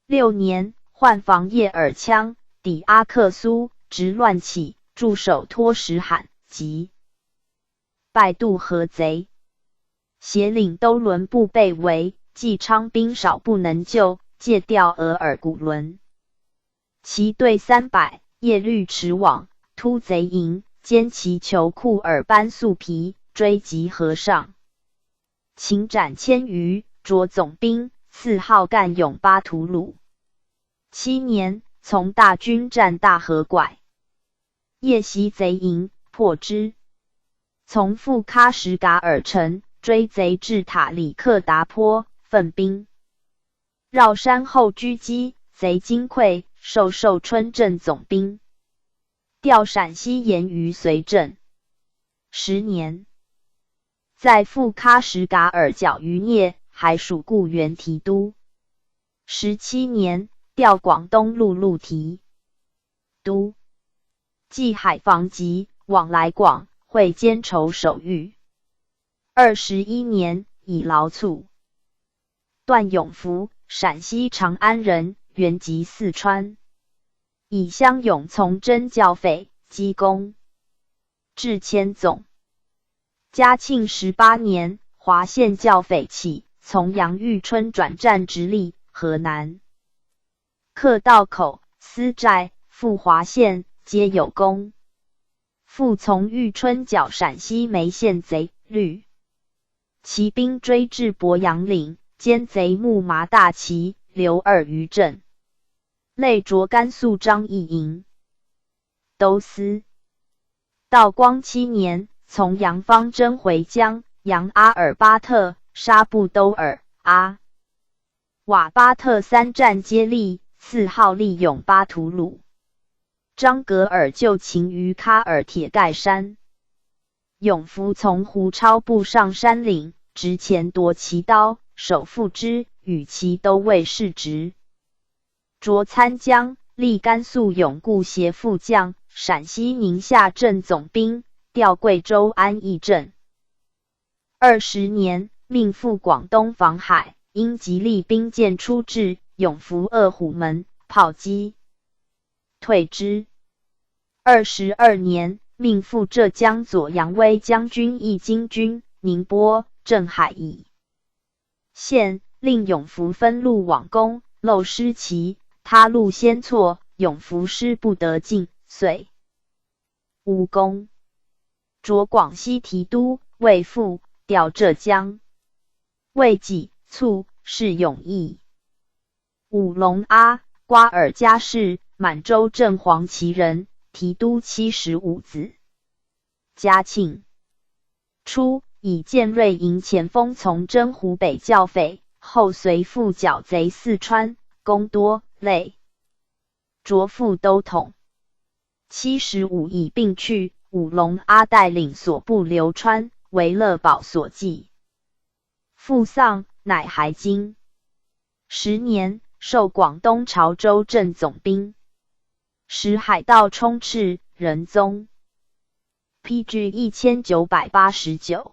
6年，换防叶尔羌，抵阿克苏，直乱起，驻守托什罕，即败渡河贼。协领都伦部被围，纪昌兵少不能救，借调额尔古伦。其队300，夜律驰往，突贼营，歼其裘库尔班素皮，追及河上，擒斩1000余，着总兵，赐号干勇巴图鲁。7年，从大军战大河拐，夜袭贼营，破之。从赴喀什噶尔城，追贼至塔里克达坡，奋兵绕山后狙击，贼惊溃，授寿春镇总兵，调陕西盐于绥镇。10年，在赴喀什噶尔剿余孽，还属固原提督。17年，调广东陆路提督，冀海防急，往来广，会监愁守御。21年，以劳卒。段永福，陕西长安人，原籍四川，以乡勇从征剿匪，积功，至千总。嘉庆18年，华县剿匪起，从杨玉春转战直隶、河南，克道口、司寨、赴华县，皆有功。复从玉春剿陕西眉县贼律，骑兵追至鄱阳岭，歼贼木麻大旗，留2余镇，累着甘肃张义营都司。道光7年，从杨方征回疆，杨阿尔巴特、沙布都尔、阿瓦巴特3战皆立，赐号利勇巴图鲁。张格尔就擒于喀尔铁盖山，永福从胡超部上山岭，执前夺其刀，手缚之，与其都尉世职，着参将，历甘肃永固协副将，陕西宁夏镇总兵，调贵州安义镇。20年，命赴广东防海，因吉利兵舰出至，永福鄂虎门，炮击，退之。22年，命赴浙江左扬威将军一经军，宁波、镇海乙县，令永福分路往攻，漏失其他路先错，永福师不得进，遂无功。着广西提督，魏复，调浙江。魏己卒，是永义。武龙阿，瓜尔佳氏，满洲正黄旗人，提督75子。嘉庆初，以建瑞营前锋从征湖北剿匪，后随赴剿贼四川，功多，累着副都统。75已并去，武龙阿带领所部流川，为乐宝所记。父丧，乃还京。10年，授广东潮州镇总兵，使海盗充斥，仁宗。PG 1989。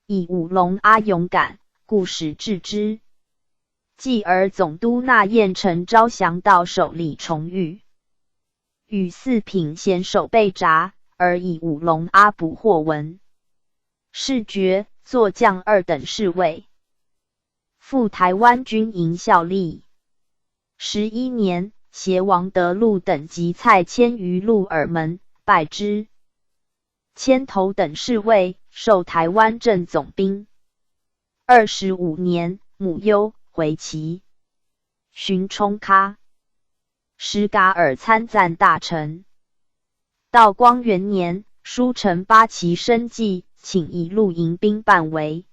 以武龙阿勇敢，故使治之。继而总督纳彦陈招降道守李重玉，与四品衔守被札，而以五龙阿捕获文。谥爵作将2等侍卫，赴台湾军营效力。11年，携王德禄等及蔡迁于鹿耳门，拜之。牵头等侍卫，授台湾镇总兵。25年，母忧回齐，寻冲喀。什噶尔参赞大臣。道光元年，书陈八旗生计，请以陆营兵办为。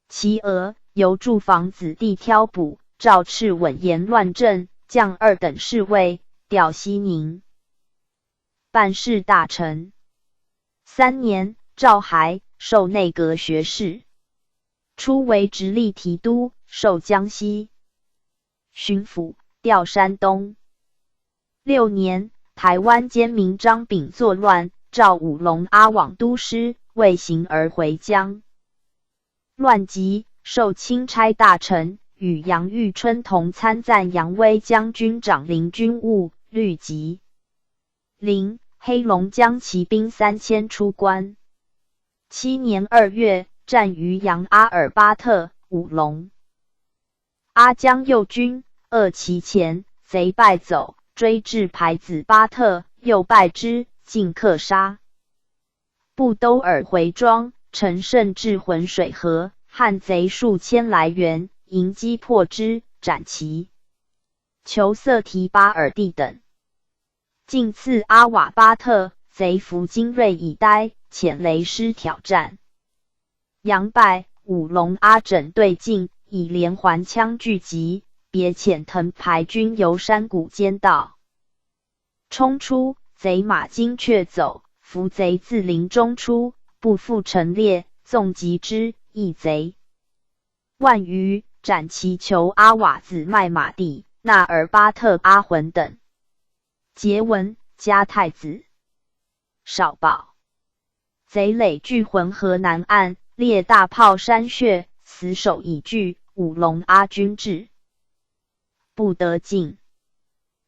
其额由驻防子弟挑补，赵赤稳言乱政，降2等侍卫，调西宁。办事大臣。3年，赵还授内阁学士，初为直隶提督，授江西巡抚，调山东。6年，台湾奸民张炳作乱，召五龙阿往都师，未行而回疆。乱极，授钦差大臣，与杨玉春同参赞扬威将军长临军务，律籍。临，黑龙江骑兵3000出关。7年2月，战于扬阿尔巴特，五龙阿将右军扼其前，贼败走，追至牌子巴特，又败之，尽克杀。布兜尔回庄，乘胜至浑水河，汉贼数千来员，迎击破之，斩其。求色提巴尔地等。进刺阿瓦巴特，贼伏精锐以待，遣雷师挑战。杨败，五龙阿整队进，以连环枪聚集，别遣藤牌军由山谷间道冲出，贼马惊却走，伏贼自林中出，不复陈列，纵击之，一贼万余，斩其囚阿瓦子麦马地、纳尔巴特阿浑等。节文，加太子。少保。贼垒据浑河南岸，列大炮山穴，死守已据，五龙阿军至，不得进。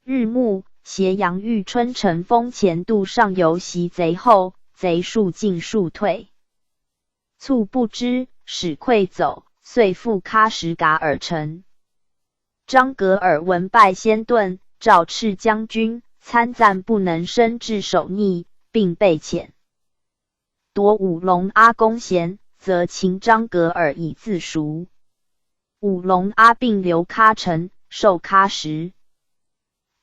日暮，携杨玉春乘风前渡上游袭贼后，贼数进数退，猝不知，使溃走，遂复喀什噶尔城。张格尔闻败先遁，召赤将军，参赞不能伸至守逆，并被遣。夺五龙阿公衔，则擒张格尔以自赎。五龙阿并留喀城，授喀什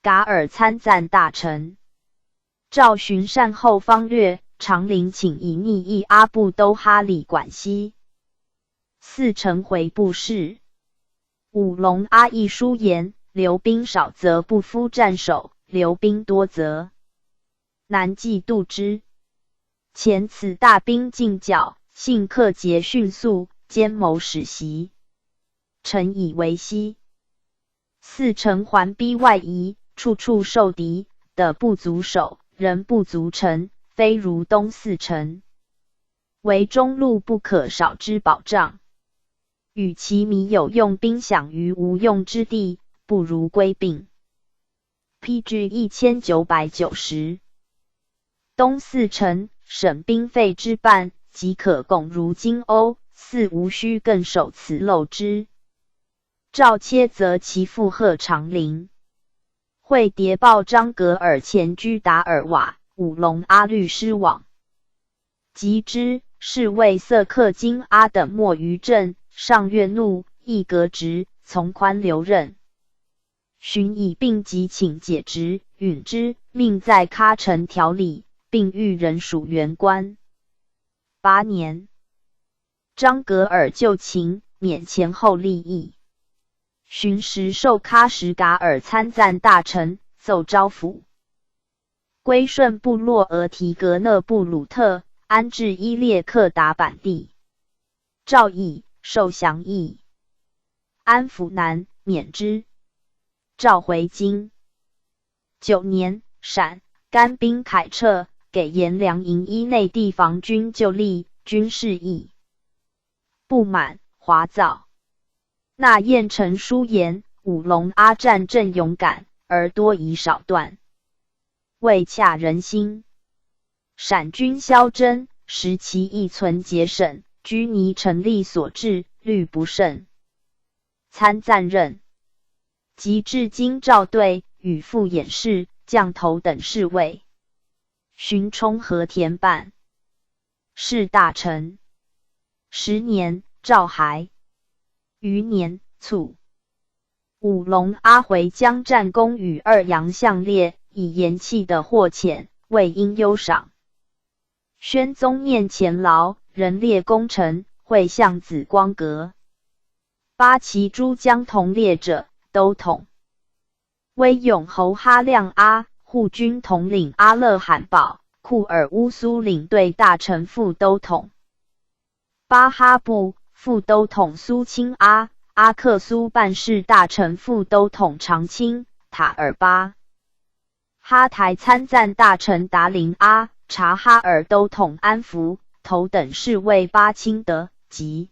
噶尔参赞大臣。赵巡善后方略，长陵请以逆议阿布都哈里管西。4城回部事。五龙阿亦书言，留兵少则不敷战守，留兵多则难计度之。前此大兵进剿，信克节迅速，奸谋始袭，臣以为息。4城环逼外夷，处处受敌，的不足守，人不足城，非如东4城。为中路不可少之保障。与其迷有用兵饷于无用之地，不如归并。PG 1990。东4城，省兵费之半，即可共如金瓯，4无需更守此漏之。赵切则其父贺长陵。会谍报张格尔前居达尔瓦，五龙阿律师往。及之，侍卫色克金阿等没于阵，上越怒，亦革职，从宽留任。寻以病疾请解职，允之，命在喀城调理，并谕人属员官。8年，张格尔就擒，免前后利益。寻时授喀什噶尔参赞大臣，奏招抚。归顺部落额提格勒布鲁特，安置伊列克达bản地。赵以受降邑。安抚南，免之。召回京。9年，陕甘兵凯撤，给颜良营一内地防军就吏，军事役不满，华造。那燕陈书言，五龙阿战阵勇敢，而多疑少断，未洽人心。闪军萧真，时其亦存节省，居泥成力所至，虑不胜。参赞任。及至京兆队，与副演事、将头等侍卫，寻冲和田办。是大臣。10年，诏骸。余年，卒。五龙阿回将战功与二杨相列，以言弃的获遣，未应优赏。宣宗念前劳，人列功臣，会向紫光阁。八旗诸将同列者，都统。威勇侯哈亮阿，护军统领阿勒罕宝，库尔乌苏领队大臣副都统。巴哈布副都统苏钦阿，阿克苏办事大臣副都统长青塔尔巴。哈台参赞大臣达林阿，察哈尔都统安福，头等侍卫巴钦德及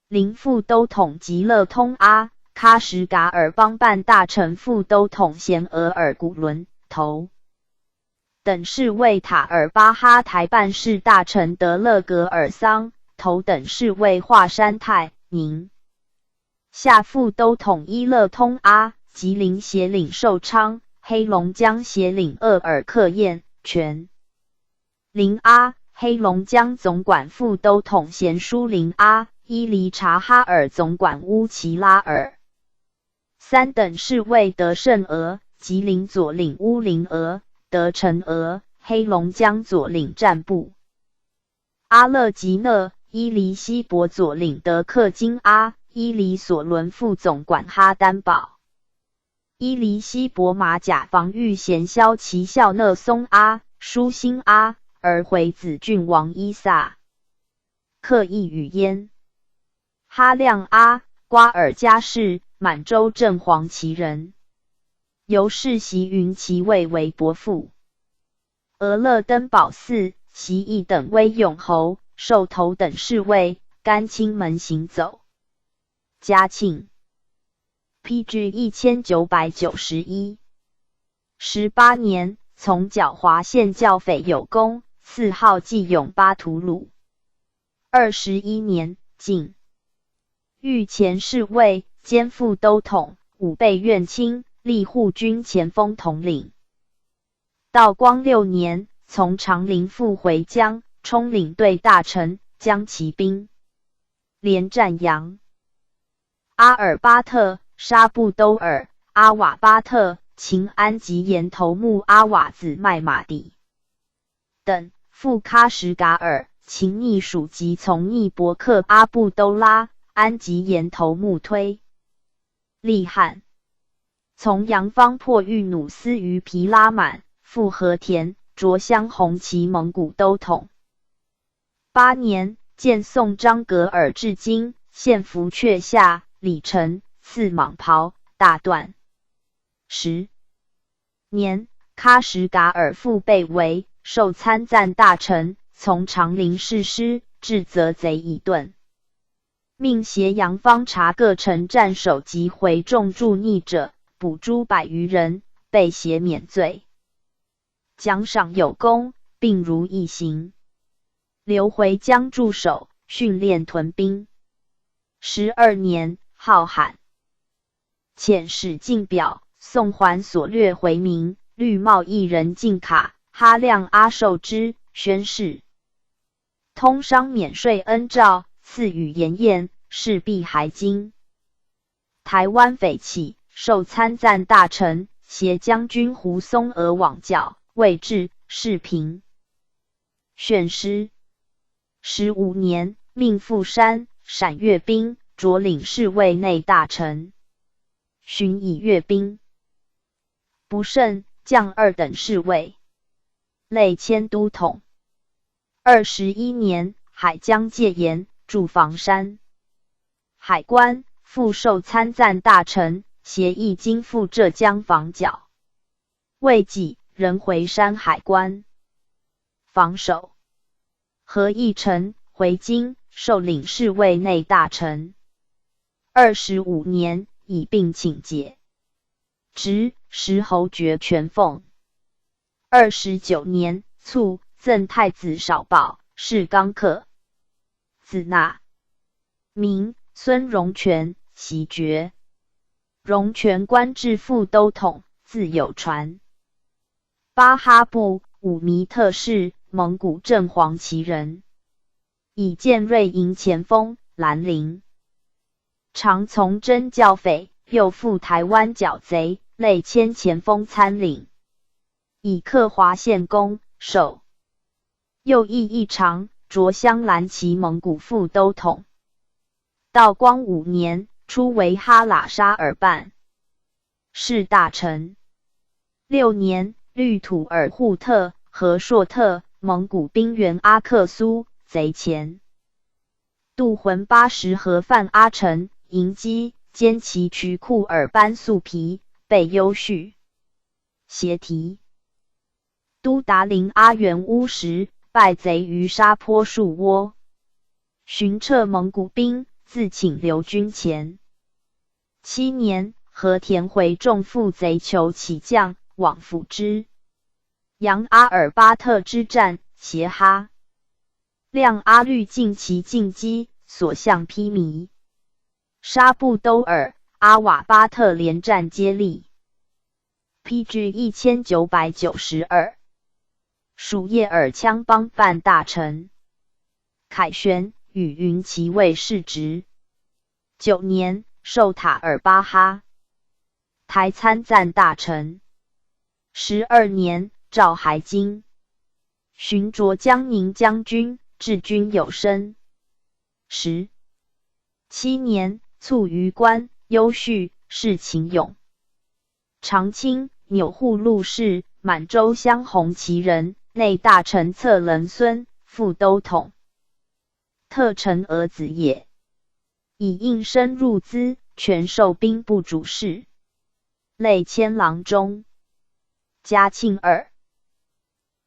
临副都统吉勒通阿，喀什噶尔邦办大臣副都统贤额尔古伦头等侍卫塔尔巴哈台办事大臣德勒格尔桑，头等侍卫华山泰宁下副都统伊勒通阿，吉林协领寿昌，黑龙江协领鄂尔克彦全林阿，黑龙江总管副都统贤舒林阿，伊犁察哈尔总管乌齐拉尔。三等侍卫德胜额，吉林左领乌林额，德成额，黑龙江左领战部。阿勒吉讷，伊犁西伯左领德克金阿，伊犁索伦副总管哈丹堡。伊犁西伯马甲防御衔骁骑校讷松阿，舒心阿，而回子郡王伊萨。刻意语焉。哈亮阿，瓜尔佳氏，满洲正黄旗人。由世袭云其位为伯父。俄勒登堡寺，袭义等威勇侯，受头等侍卫，甘青门行走。嘉庆。PG 1991。18年，从剿华县教匪有功，赐号济永巴图鲁。21年，进御前侍卫，兼副都统，武备院卿，历护军前锋统领。道光6年，从长陵复回疆，充领队大臣，将骑兵，连战扬、阿尔巴特、沙布都尔、阿瓦巴特、秦安及岩头目阿瓦子麦马底等，赴喀什噶尔，秦逆属及从逆伯克阿布都拉、安吉岩头目推利汉，从洋方破玉努斯于皮拉满，赴和田，着镶红旗蒙古都统。8年，见宋张格尔至今，献服阙下，礼臣，赐蟒袍，大段。10年，喀什噶尔复被围，受参赞大臣，从长陵誓师，至泽贼以遁。命携洋方察各城战守及回众助逆者，捕诸100余人，被挟免罪。奖赏有功，并如一行。留回疆驻守，训练屯兵。12年，号罕。遣使进表，送还所掠回民，绿帽一人进卡，哈亮阿受之，宣誓。通商免税恩诏，赐予盐宴，势必还金。台湾匪起，受参赞大臣，携将军胡松娥往教，未至，事平。宣师。15年，命富山、陕阅兵，着领侍卫内大臣，巡以阅兵。不胜，降2等侍卫，累迁都统。21年，海江戒严，驻房山。海关，复授参赞大臣，协议经赴浙江防剿。未几，仍回山海关防守。何义成回京，受领侍卫内大臣。25年，以病请解，职石侯爵全奉。29年卒，赠太子少保，是刚克。子纳，名孙荣全，袭爵。荣全官至副都统，字有传。巴哈布，武弥特氏，蒙古正黄旗人，以剑锐营前锋，兰陵。常从征剿匪，又赴台湾剿贼，累迁前锋参领，以克华县公，守。右翼异常，着镶蓝旗蒙古副都统。道光5年，初为哈喇沙尔办是大臣。6年，律土尔扈特、和硕特，蒙古兵员阿克苏，贼前。杜浑80合犯阿城，迎击，歼其渠库尔班素皮，被优叙。协提。都达林阿元乌时，败贼于沙坡树窝，寻撤蒙古兵，自请留军前。7年，和田回众附贼求起将，往辅之。扬阿尔巴特之战，协哈。亮阿律尽其进击，所向披靡。沙布都尔、阿瓦巴特连战接力。PG 1992。属叶尔羌帮办大臣。凯旋，与云骑尉世职。9年，授塔尔巴哈台参赞大臣。12年，召还京，巡着江宁将军，治军有声。17年，卒于官，优叙，是秦勇。长清，钮祜禄氏，满洲镶红旗人，内大臣策棱孙，副都统。特臣儿子也。以应声入资，全授兵部主事。累迁郎中。嘉庆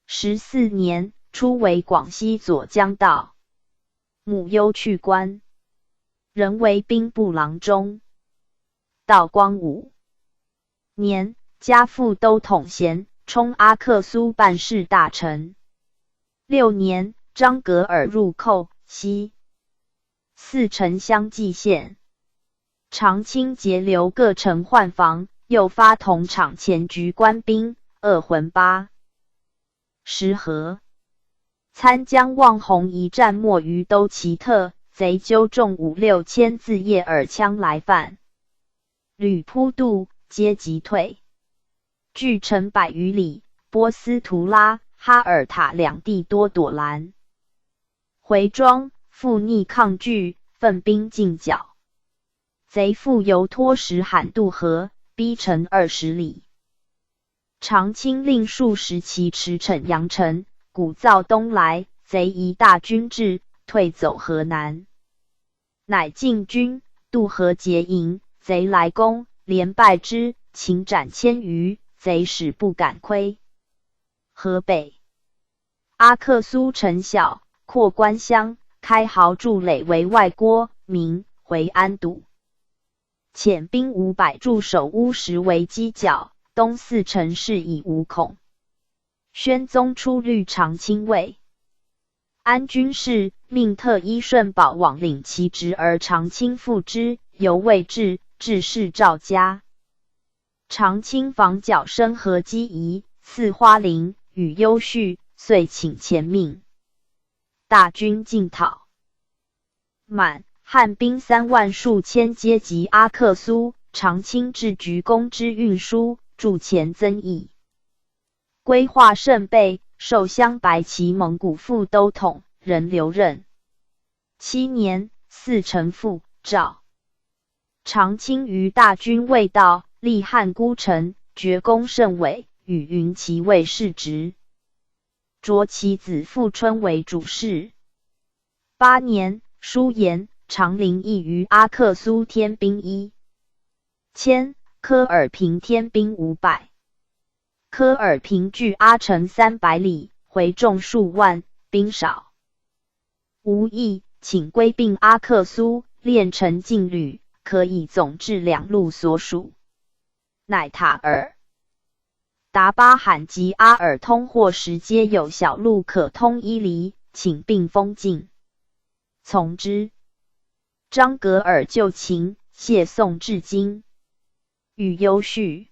14年，初为广西左江道。母忧去官，仍为兵部郎中。道光5年，加副都统衔，充阿克苏办事大臣。6年，张格尔入寇西四城相继县。长清节流各城换防，又发同场前局官兵2浑8石河。参将望洪一战没于都奇特，贼纠众5、6千自叶尔羌来犯，屡扑渡，皆急退。距城100余里，波斯图拉、哈尔塔两地多躲拦。回庄，复逆抗拒，奋兵进剿。贼复由托什罕渡河，逼城20里。长清令数十骑驰骋阳城，鼓噪东来，贼疑大军至，退走河南。乃进军，渡河结营，贼来攻，连败之，擒斩1000余，贼使不敢窥。河北，阿克苏城小，扩关乡，开壕筑垒为外郭，名回安堵。遣兵500驻守乌石为犄角，东4城市以无恐。宣宗出律长清尉。安军事，命特依顺保往领其职，而长清复之，犹未至，致仕赵家。长清防剿申河基夷，赐花翎，与优叙，遂请前命。大军进讨。满汉兵3万数千皆及阿克苏，长清置局公之运输，筑前增益。规划甚备，授镶白旗蒙古副都统，仍留任。7年，4城复赵。长清于大军未到，立汉孤城，爵功甚伟，与云骑尉世职。擢其子富春为主事。8年，书言长陵邑于阿克苏添兵1千，科尔平添兵500。科尔平距阿城300里，回众数万，兵少。吴懿请归并阿克苏，练成禁旅，可以总治两路所属。乃塔尔、达巴罕及阿尔通或时皆有小路可通伊犁，请并封禁，从之。张格尔就秦，谢宋至今，与优叙。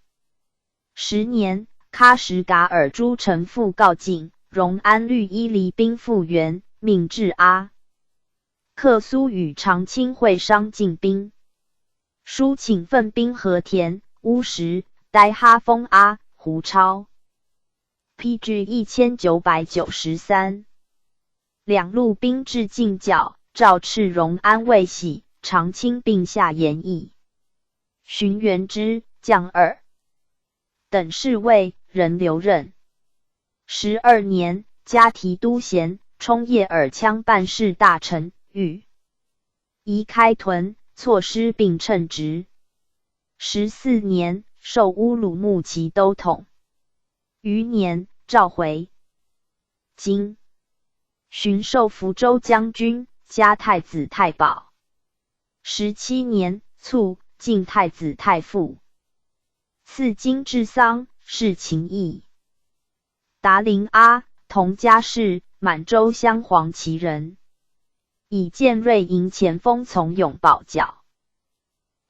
10年，喀什噶尔诸臣复告晋，荣安律伊犁兵复原，命至阿克苏与长清会商进兵，书请奋兵和田、乌什、呆哈封阿、胡超。PG 1993。两路兵至晋角，赵赤荣安未喜，长清并下言议。荀元之、将二等侍卫，人留任。12年，加提督衔，充叶尔羌办事大臣，与宜开屯，错失并称职。14年，授乌鲁木齐都统。余年，召回京，巡授福州将军，加太子太保。17年，卒，晋太子太傅。赐金至桑，是秦邑。达陵阿，同家氏，满洲镶黄旗人，以建瑞营前锋从永保教。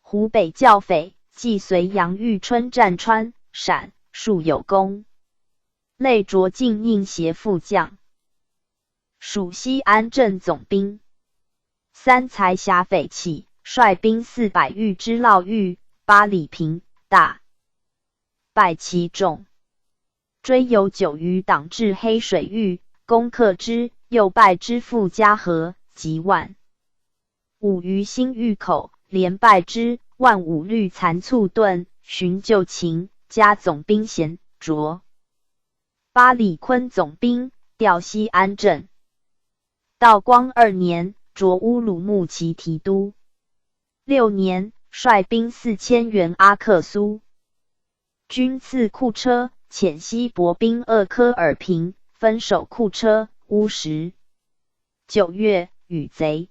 湖北教匪，既随杨玉春战川、陕，数有功。累擢晋宁协副将，属西安镇总兵。三才铩匪起，率兵400御之烙狱，8里平，大败其众，追有9余党至黑水狱，攻克之，又败之傅家河及万5余新峪口，连败之，万5律残卒遁，寻救秦，加总兵衔，擢巴里坤总兵，调西安镇。道光2年，擢乌鲁木齐提督。6年，率兵4000援阿克苏。军赐库车，遣西伯兵2科尔平，分守库车、乌什。9月，与贼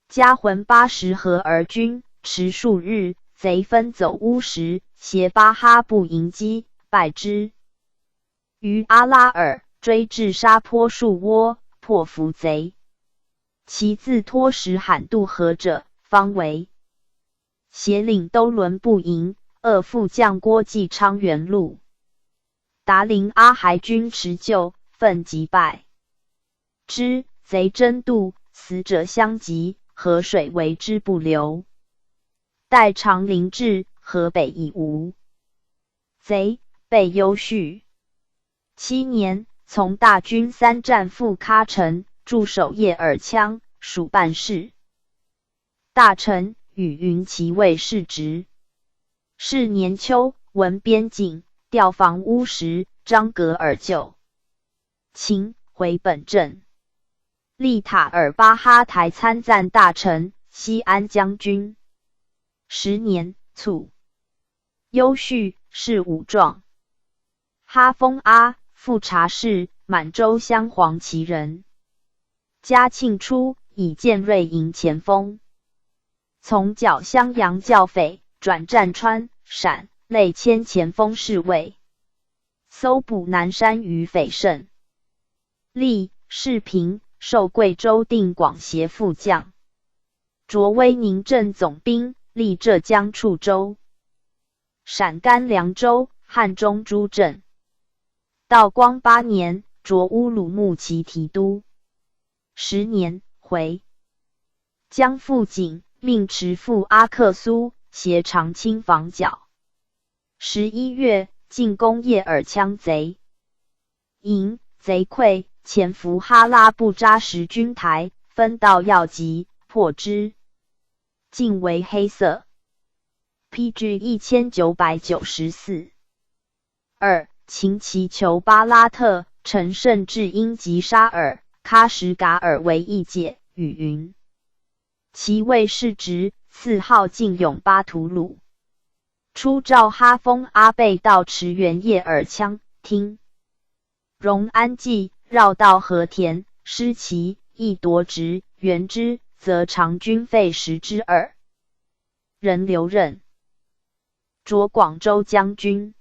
加浑80合而军，持数日，贼分走乌什，携巴哈布迎击，败之。于阿拉尔，追至沙坡树窝，破伏贼。其自托什罕渡河者，方为协领都伦部营。2副将郭继昌元禄。达陵阿还军持救，奋击败之，贼争渡，死者相及，河水为之不流。待长陵至，河北已无贼，被优叙。7年，从大军3战赴喀城，驻守叶尔羌，属办事大臣，与云骑尉世职。是年秋，闻边境，调防乌什，张格尔就秦，回本镇。立塔尔巴哈台参赞大臣，西安将军。10年，卒。优叙，是武状。哈封阿，富察氏，满洲镶黄旗人。嘉庆初，以建瑞营前锋，从剿襄阳教匪，转战川、陕，累迁前锋侍卫，搜捕南山余匪甚。历世平，授贵州定广协副将，擢威宁镇总兵，历浙江处州、陕甘凉州、汉中诸镇。道光8年，擢乌鲁木齐提督。10年，回江富锦，命持赴阿克苏，携长清防剿。11月，进攻叶尔羌贼营，贼溃，潜伏哈拉布扎什军台，分道要急，破之，尽为黑色。PG 1994。2. 秦祈求巴拉特、陈胜至英吉沙尔、喀什噶尔为义解，语云：其位世职，赐号晋永巴图鲁。初召哈封阿贝到驰援叶尔羌，听荣安计，绕道和田，失其，亦夺职，援之，则长军费10之2。人留任着广州将军。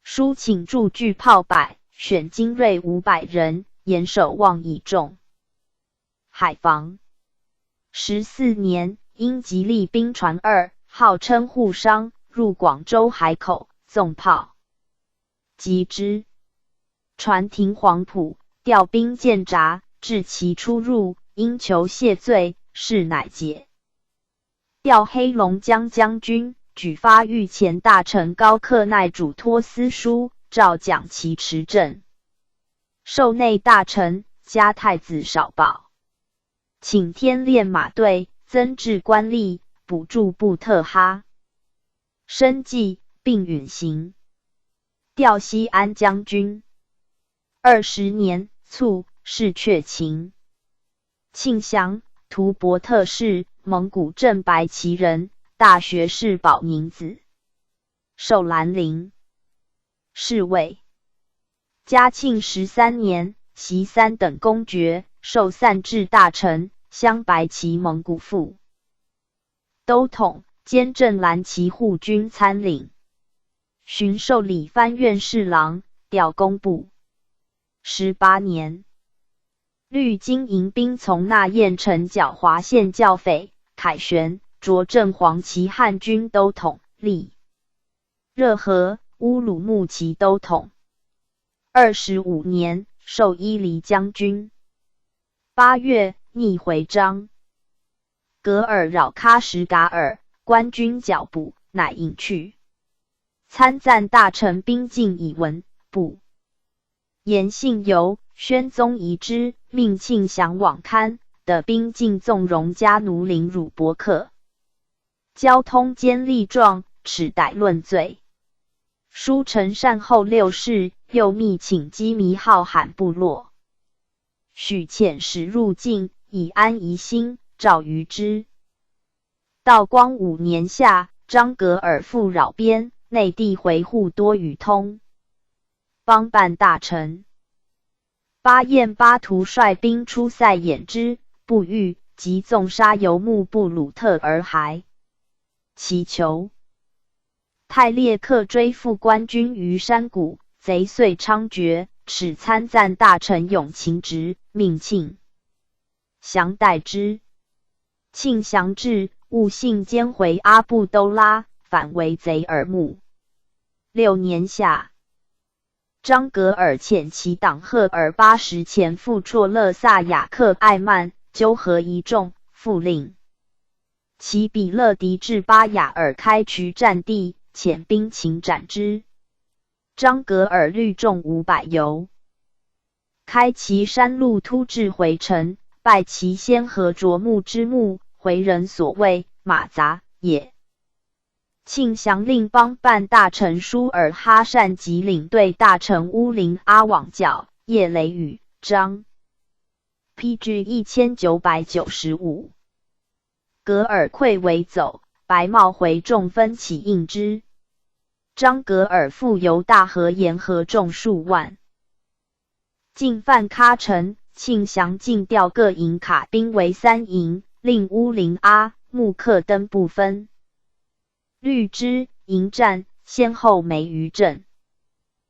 书请驻巨炮100，选精锐500人，严守望以重海防。14年，因吉利兵船2，号称护商，入广州海口，纵炮击之，船停黄埔，调兵见闸，致其出入，因求谢罪，事乃解。调黑龙江将军，举发御前大臣高克耐主托司书，诏奖其持政。授内大臣，加太子少保，请添练马队，增置官吏，补助布特哈生计，并允行。调西安将军。20年卒，谥阙秦。庆祥，图伯特氏，蒙古镇白旗人，大学士保宁子，授兰陵侍卫。嘉庆13年，袭3等公爵，授散治大臣，镶白旗蒙古副都统，兼镇蓝旗护军参领。巡授理藩院侍郎，调工部。18年，律经营兵从纳燕城剿华县教匪，凯旋，擢正黄旗汉军都统，历热河、乌鲁木齐都统。25年，授伊犁将军。8月，逆回章格尔扰喀什噶尔，官军剿捕，乃引去。参赞大臣兵进以闻，不言信由，宣宗疑之，命庆祥往刊，的兵进纵容加奴凌辱伯克，交通奸吏状，耻逮论罪。书呈善后6事，又密请羁縻浩罕部落，许遣使入境，以安疑心，诏于之。道光5年夏，张格尔复扰边，内地回沪多语通邦办大臣。巴彦巴图率兵出塞掩之，不遇，即纵杀游牧布鲁特而还。祈求泰列克追附官军于山谷，贼遂猖獗，使参赞大臣永勤直，命庆祥代之。庆祥至，误信兼回阿布都拉，反为贼耳目。6年夏，张格尔遣其党赫尔80前赴绰勒萨雅克艾曼，纠合一众，复令其比勒迪至巴雅尔开渠战地，遣兵擒斩之。张格尔率众500游，开其山路突至回城，拜其先河卓木之墓，回人所谓马杂也。庆祥令邦办大臣舒尔哈善及领队大臣乌林阿往教叶雷与张 PG 1995。格尔溃为走，白帽回众分起应之。张格尔复由大河沿河众数万，进犯喀城。庆祥尽调各营卡兵为3营，令乌林阿、木克登不分律之，迎战，先后没于阵。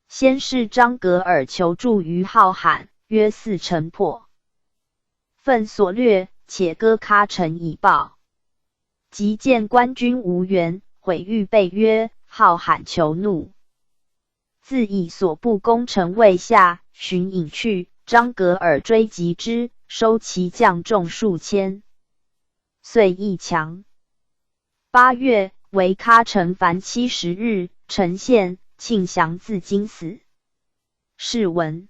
先是张格尔求助于浩罕，约4城破，奋所掠，且割喀城以报。即见官军无援，毁预备曰：浩罕求怒，自以所部攻城未下，寻隐去。张格尔追击之，收其将众数千，遂益强。8月，为喀城凡70日，城陷，庆祥自京死。是闻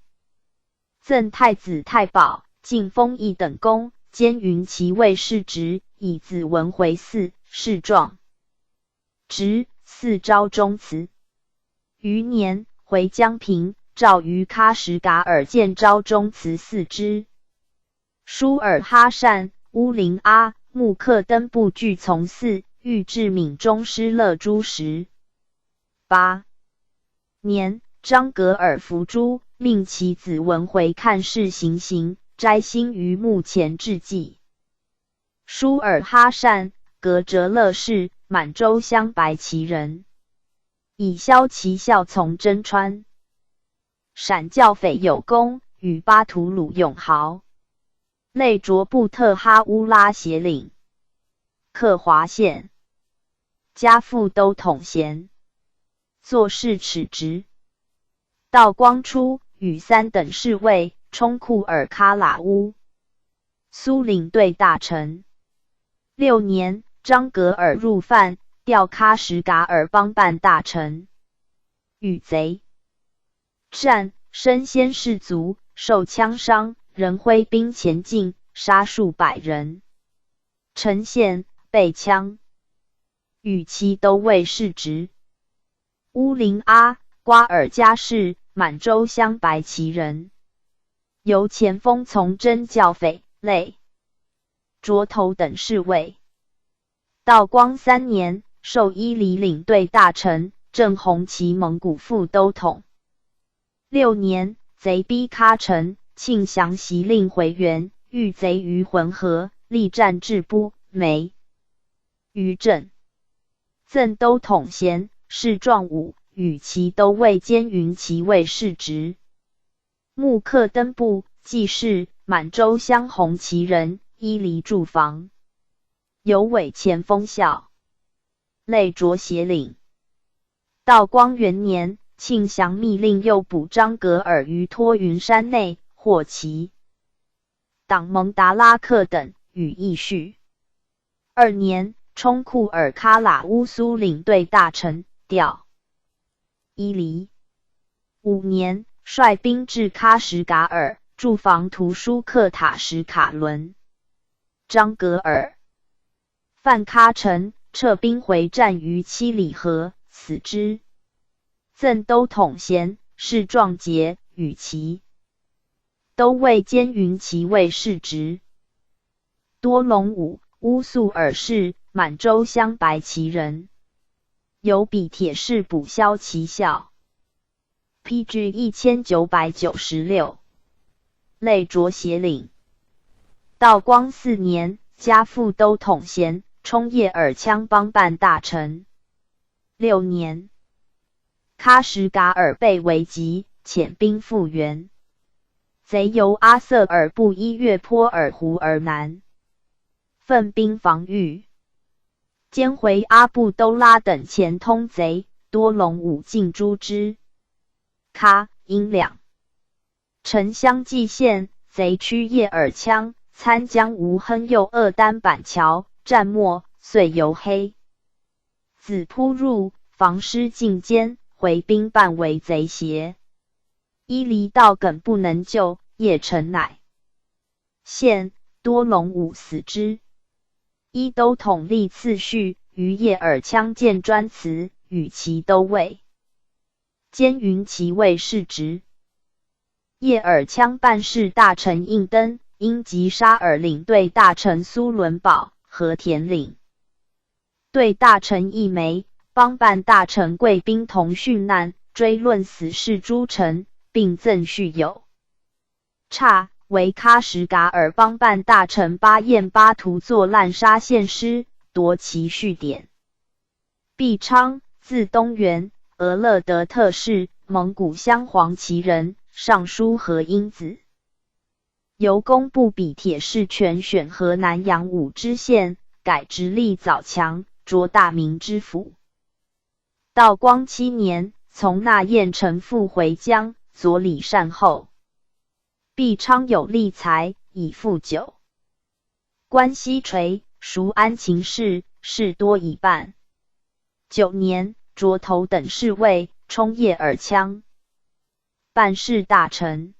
赠太子太保、晋封邑等功，兼云其尉世职，以子文回嗣，世状直嗣昭忠祠。余年，回江平，诏于喀什噶尔建昭忠祠嗣之。舒尔哈善、乌林阿、木克登部俱从嗣，欲至闽中失乐诸时。8年，张格尔伏诛，命其子文回看事行刑，摘星于墓前致祭。舒尔哈善、格哲勒氏、满洲镶白旗人，以骁骑校从真川。闪教匪有功，与巴图鲁勇豪，类卓布特哈乌拉协领，克华县，加副都统衔，做事齿直。道光初，与3等侍卫冲库尔喀喇乌苏领队大臣。6年，张格尔入犯，调喀什噶尔帮办大臣，与贼战，身先士卒，受枪伤，仍挥兵前进，杀数百人。陈宪被枪，与其都尉世职。乌林阿瓜尔佳氏，满洲镶白旗人，由前锋从真教匪类卓头等侍卫。道光3年，授伊犁领队大臣，正红旗蒙古副都统。6年，贼逼喀城，庆祥袭令回援，遇贼于浑河，力战至不梅。于震赠都统衔，仕壮武，与其都尉兼云骑尉世职。木克登部记事，满洲镶红旗人，伊犁驻防，有伪前锋校，类卓协领。道光元年，庆祥密令诱捕张格尔于托云山内，获其党蒙达拉克等，与议叙。2年，冲库尔喀喇乌苏领队大臣，调伊犁。5年，率兵至喀什噶尔，驻防图舒克塔什卡伦。张格尔犯喀城，撤兵回战于七里河，死之。赠都统衔，仕壮节，与其都尉兼云骑尉世职。多隆武乌素尔氏，满洲镶白旗人，有比铁士补骁骑校。PG 1996，类卓协领。道光4年，加副都统衔，冲叶尔羌帮办大臣。6年，喀什噶尔被围击，遣兵复援。贼由阿瑟尔布依越坡尔湖而南，奋兵防御。兼回阿布都拉等前通贼，多隆武进诛之。喀阴两城相继县，贼驱叶尔羌，参将吴亨右二单板桥，战没，遂由黑子扑入，防师进坚，回兵半为贼胁。伊犁道梗不能救，叶城乃现，多隆武死之。一都统立次序，于叶尔羌见专辞，与其都尉兼云骑尉世职。叶尔羌办事大臣应登，因吉沙尔领队大臣苏伦宝，和田领对大臣一枚，帮办大臣贵宾同殉难，追论死事诸臣，并赠叙有差，为喀什噶尔帮办大臣巴彦巴图作滥杀县师，夺其序典。毕昌，字东原，俄勒德特氏，蒙古镶黄旗人，尚书河阴子。由工部比铁士全选河南阳武知县，改直隶枣强，擢大名知府。道光7年，从纳燕城复回疆，佐理善后。毕昌有力才，以赴酒。关西垂，熟安秦氏，事多已办。9年，擢头等侍卫，冲叶尔羌办事大臣。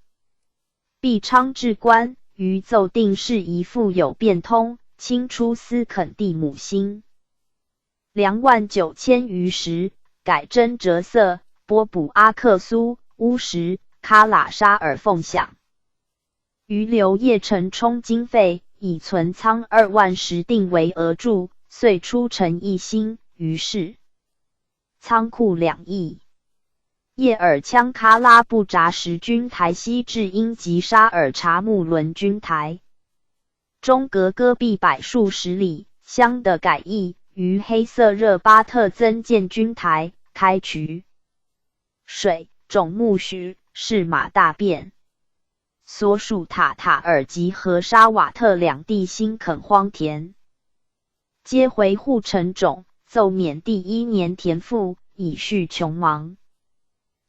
毕昌至官，于奏定事宜复有变通，清出司垦地母兴29000余石，改真折色，拨补阿克苏、乌什、喀喇沙尔奉享。余留叶城充经费，以存仓2万石定为额柱，遂出城1星，于是仓库2亿。叶尔羌喀拉布扎什军台西至英吉沙尔察木伦军台，中隔戈壁百数10里，相的改易，于黑色热巴特增建军台，开渠水，种苜蓿，是马大便。所属塔塔尔及和沙瓦特两地新垦荒田，皆回护城种，奏缅第1年田赋，以恤穷忙。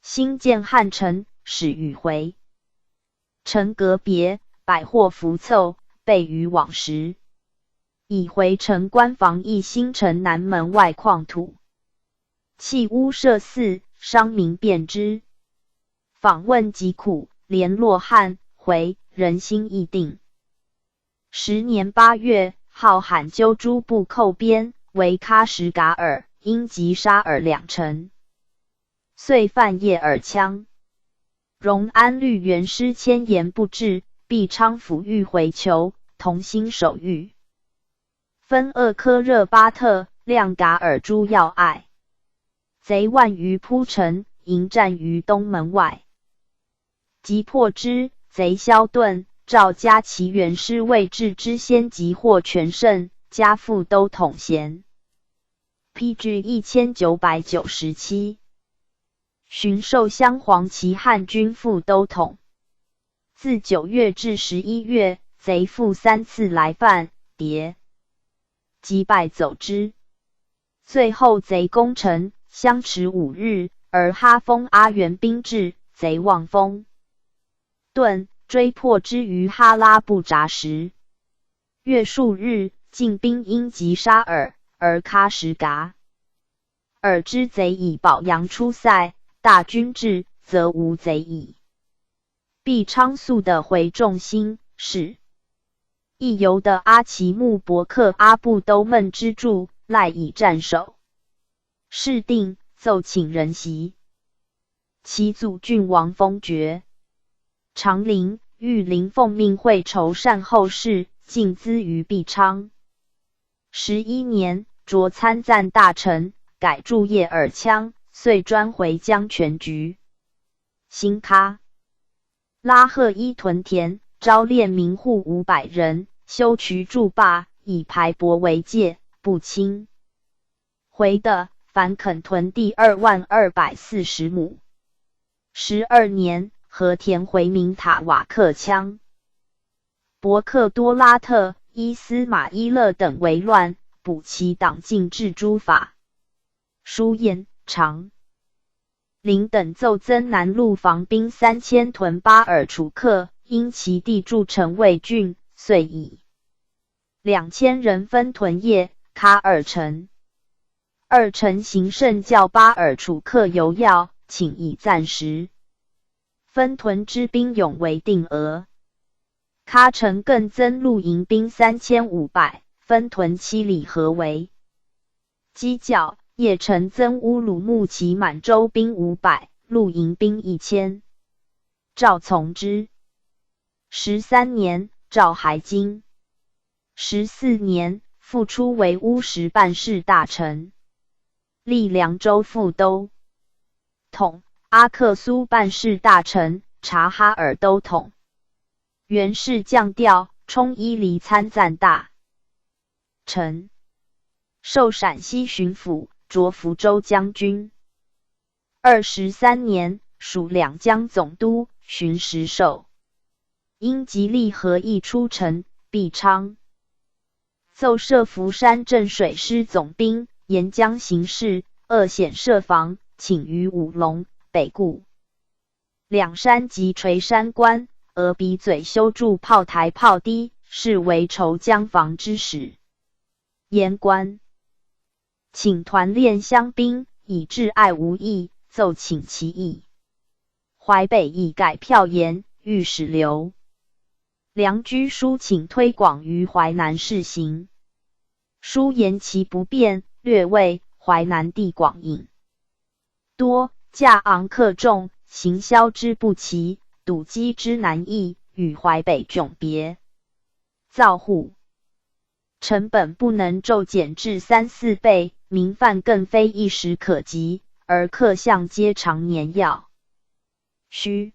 新建汉城，始与回城隔别，百货浮凑，备于往时。以回城官防一新城南门外旷土，弃屋设寺，商民便之。访问疾苦，联络汉回，人心亦定。10年8月，号罕鸠诸部寇边，为喀什噶尔、因吉沙尔2城。遂犯叶尔羌。荣安律元师千言不至，毕昌抚谕回求，同心守御。分2科热巴特、亮噶尔诸要隘。贼万余扑城，迎战于东门外。即破之，贼消遁。赵家其元师未至之先即获全胜，加复都统衔。PG 1997。寻授镶黄旗汉军副都统。自9月至11月，贼复3次来犯，迭击败走之。最后贼攻城，相持5日，而哈封阿元兵至，贼望封遁，追破之于哈拉布扎什。月数日，进兵因吉沙尔，而喀什噶尔之贼以保阳出塞，大军至，则无贼矣。毕昌肃的回众心，是亦由的阿奇木伯克阿布都闷之助，赖以战守。事定，奏请人袭。其祖郡王封爵。长陵、玉林奉命会筹善后事，尽资于毕昌。11年，擢参赞大臣，改驻叶尔羌，遂专回江泉局。新喀拉赫伊屯田，招练民户500人，修渠筑坝，以排泊为界，不侵。回的凡垦屯地2万240亩。12年，和田回民塔瓦克羌、伯克多拉特、伊斯马伊勒等为乱，捕其党禁制诸法。书燕、长陵等奏增南路防兵3000屯巴尔楚克，因其地筑城卫郡，遂以2000人分屯叶、喀尔城。2城行胜教巴尔楚克尤要，请以暂时。分屯之兵勇为定额。喀城更增陆营兵3500，分屯7里合围。鸡教叶城增乌鲁木齐满洲兵500，陆营兵1000。赵从之。13年，赵还京。14年，复出为乌什办事大臣，历凉州副都统。阿克苏办事大臣，察哈尔都统。元氏降调，充伊犁参赞大臣，授陕西巡抚，擢福州将军。23年，属两江总督，巡实授。因吉利合议出城，毕昌。奏设福山镇水师总兵，沿江行事，恶险设防，请于五龙、北固两山及垂山关，俄鼻嘴修筑炮台炮堤，是为筹江防之始。言官请团练乡兵，以致爱无益，奏请其意。淮北亦改票言，御史刘梁居书请推广于淮南试行。书言其不便，略谓淮南地广引多，价昂克重，行销之不齐，堵击之难易，与淮北迥别。造户成本不能骤减至3-4倍，民犯更非一时可及，而客项皆常年要。须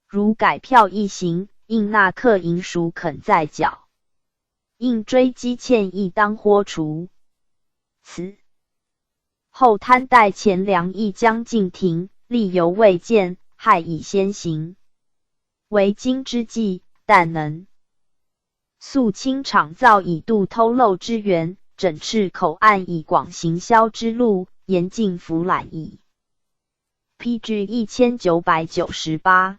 如改票一行，应纳客银属肯再缴，应追积欠亦当豁除。此后贪代前梁义将进廷，力犹未见，害以先行。为今之计，但能肃清厂造以度偷漏之源，整饬口岸以广行销之路，严禁腐懒矣。PG 1998。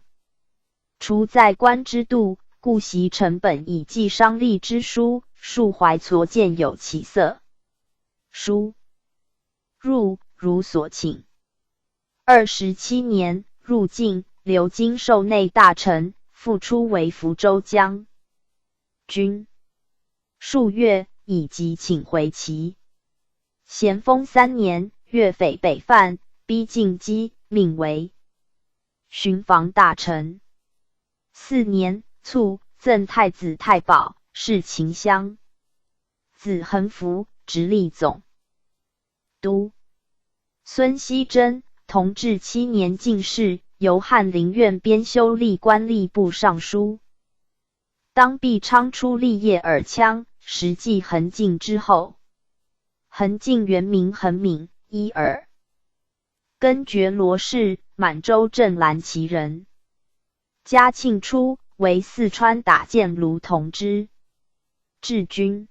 除在官之度，故习成本以计商利之书，数怀矬见有其色。书入如所请。27年，入晋，留京授内大臣，复出为福州将军。数月，以疾请回齐。咸丰3年，粤匪北犯，逼晋畿，命为巡防大臣。4年卒，赠太子太保，侍秦乡。子恒福，直隶总督。孙熙珍，同治7年进士，由翰林院编修历官吏部尚书。当毕昌出立业耳羌，实际恒敬之后。恒敬原名恒敏，伊尔根爵罗氏，满洲镇蓝旗人。嘉庆初，为四川打箭卢同知治军。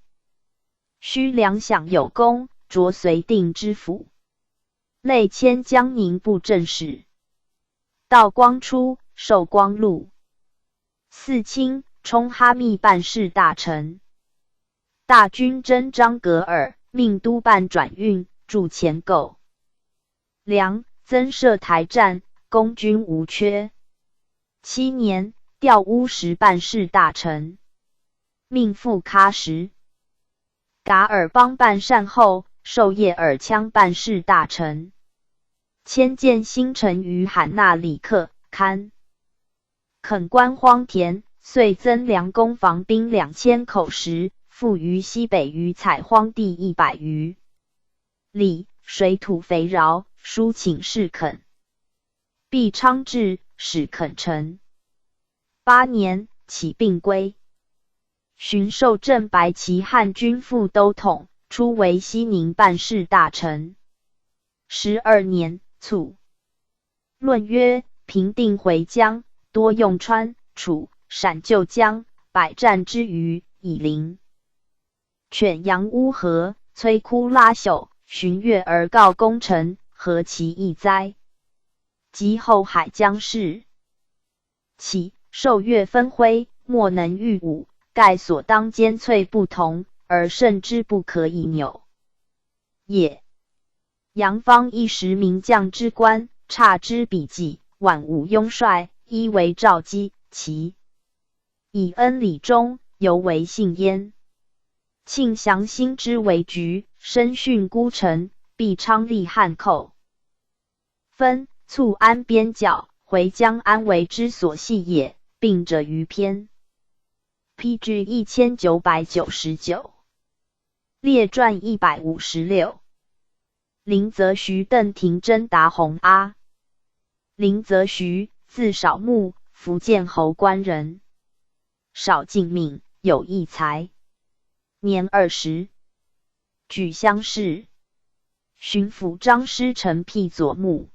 须粮饷有功，擢绥定知府，累迁江宁布政使。道光初，授光禄。嗣清，充哈密办事大臣。大军征张格尔，命督办转运，驻前购粮，增设台站，供军无缺。7年，调乌什办事大臣，命副喀什。噶尔邦办善后，授叶尔羌办事大臣。迁建新城于罕那里克，堪垦官荒田，遂增粮攻防兵2000口石，复于西北于采荒地100余里，水土肥饶，疏请士垦。毕昌至，使垦成。8年，起病归。巡授镇白旗汉军副都统，初为西宁办事大臣。12年，卒。论曰：平定回疆，多用川、楚、陕旧疆，百战之余，以临犬羊乌合，摧枯拉朽，巡阅而告功臣，何其易哉！及后海疆事，起受月分辉，莫能御武，盖所当尖脆不同，而胜之不可以扭也。杨方一时名将之官，差之笔记，晚武拥帅，一为赵姬，其以恩礼忠，犹为信焉。庆祥兴之为局，深训孤臣，毕昌立汉寇，分促安边角，回江安为之所系也，并者于篇。PG 1999。列传156。林则徐邓廷征达洪阿。林则徐，字少牧，福建侯官人。少进命，有义才。年20，举乡试。巡抚张师承辟左牧。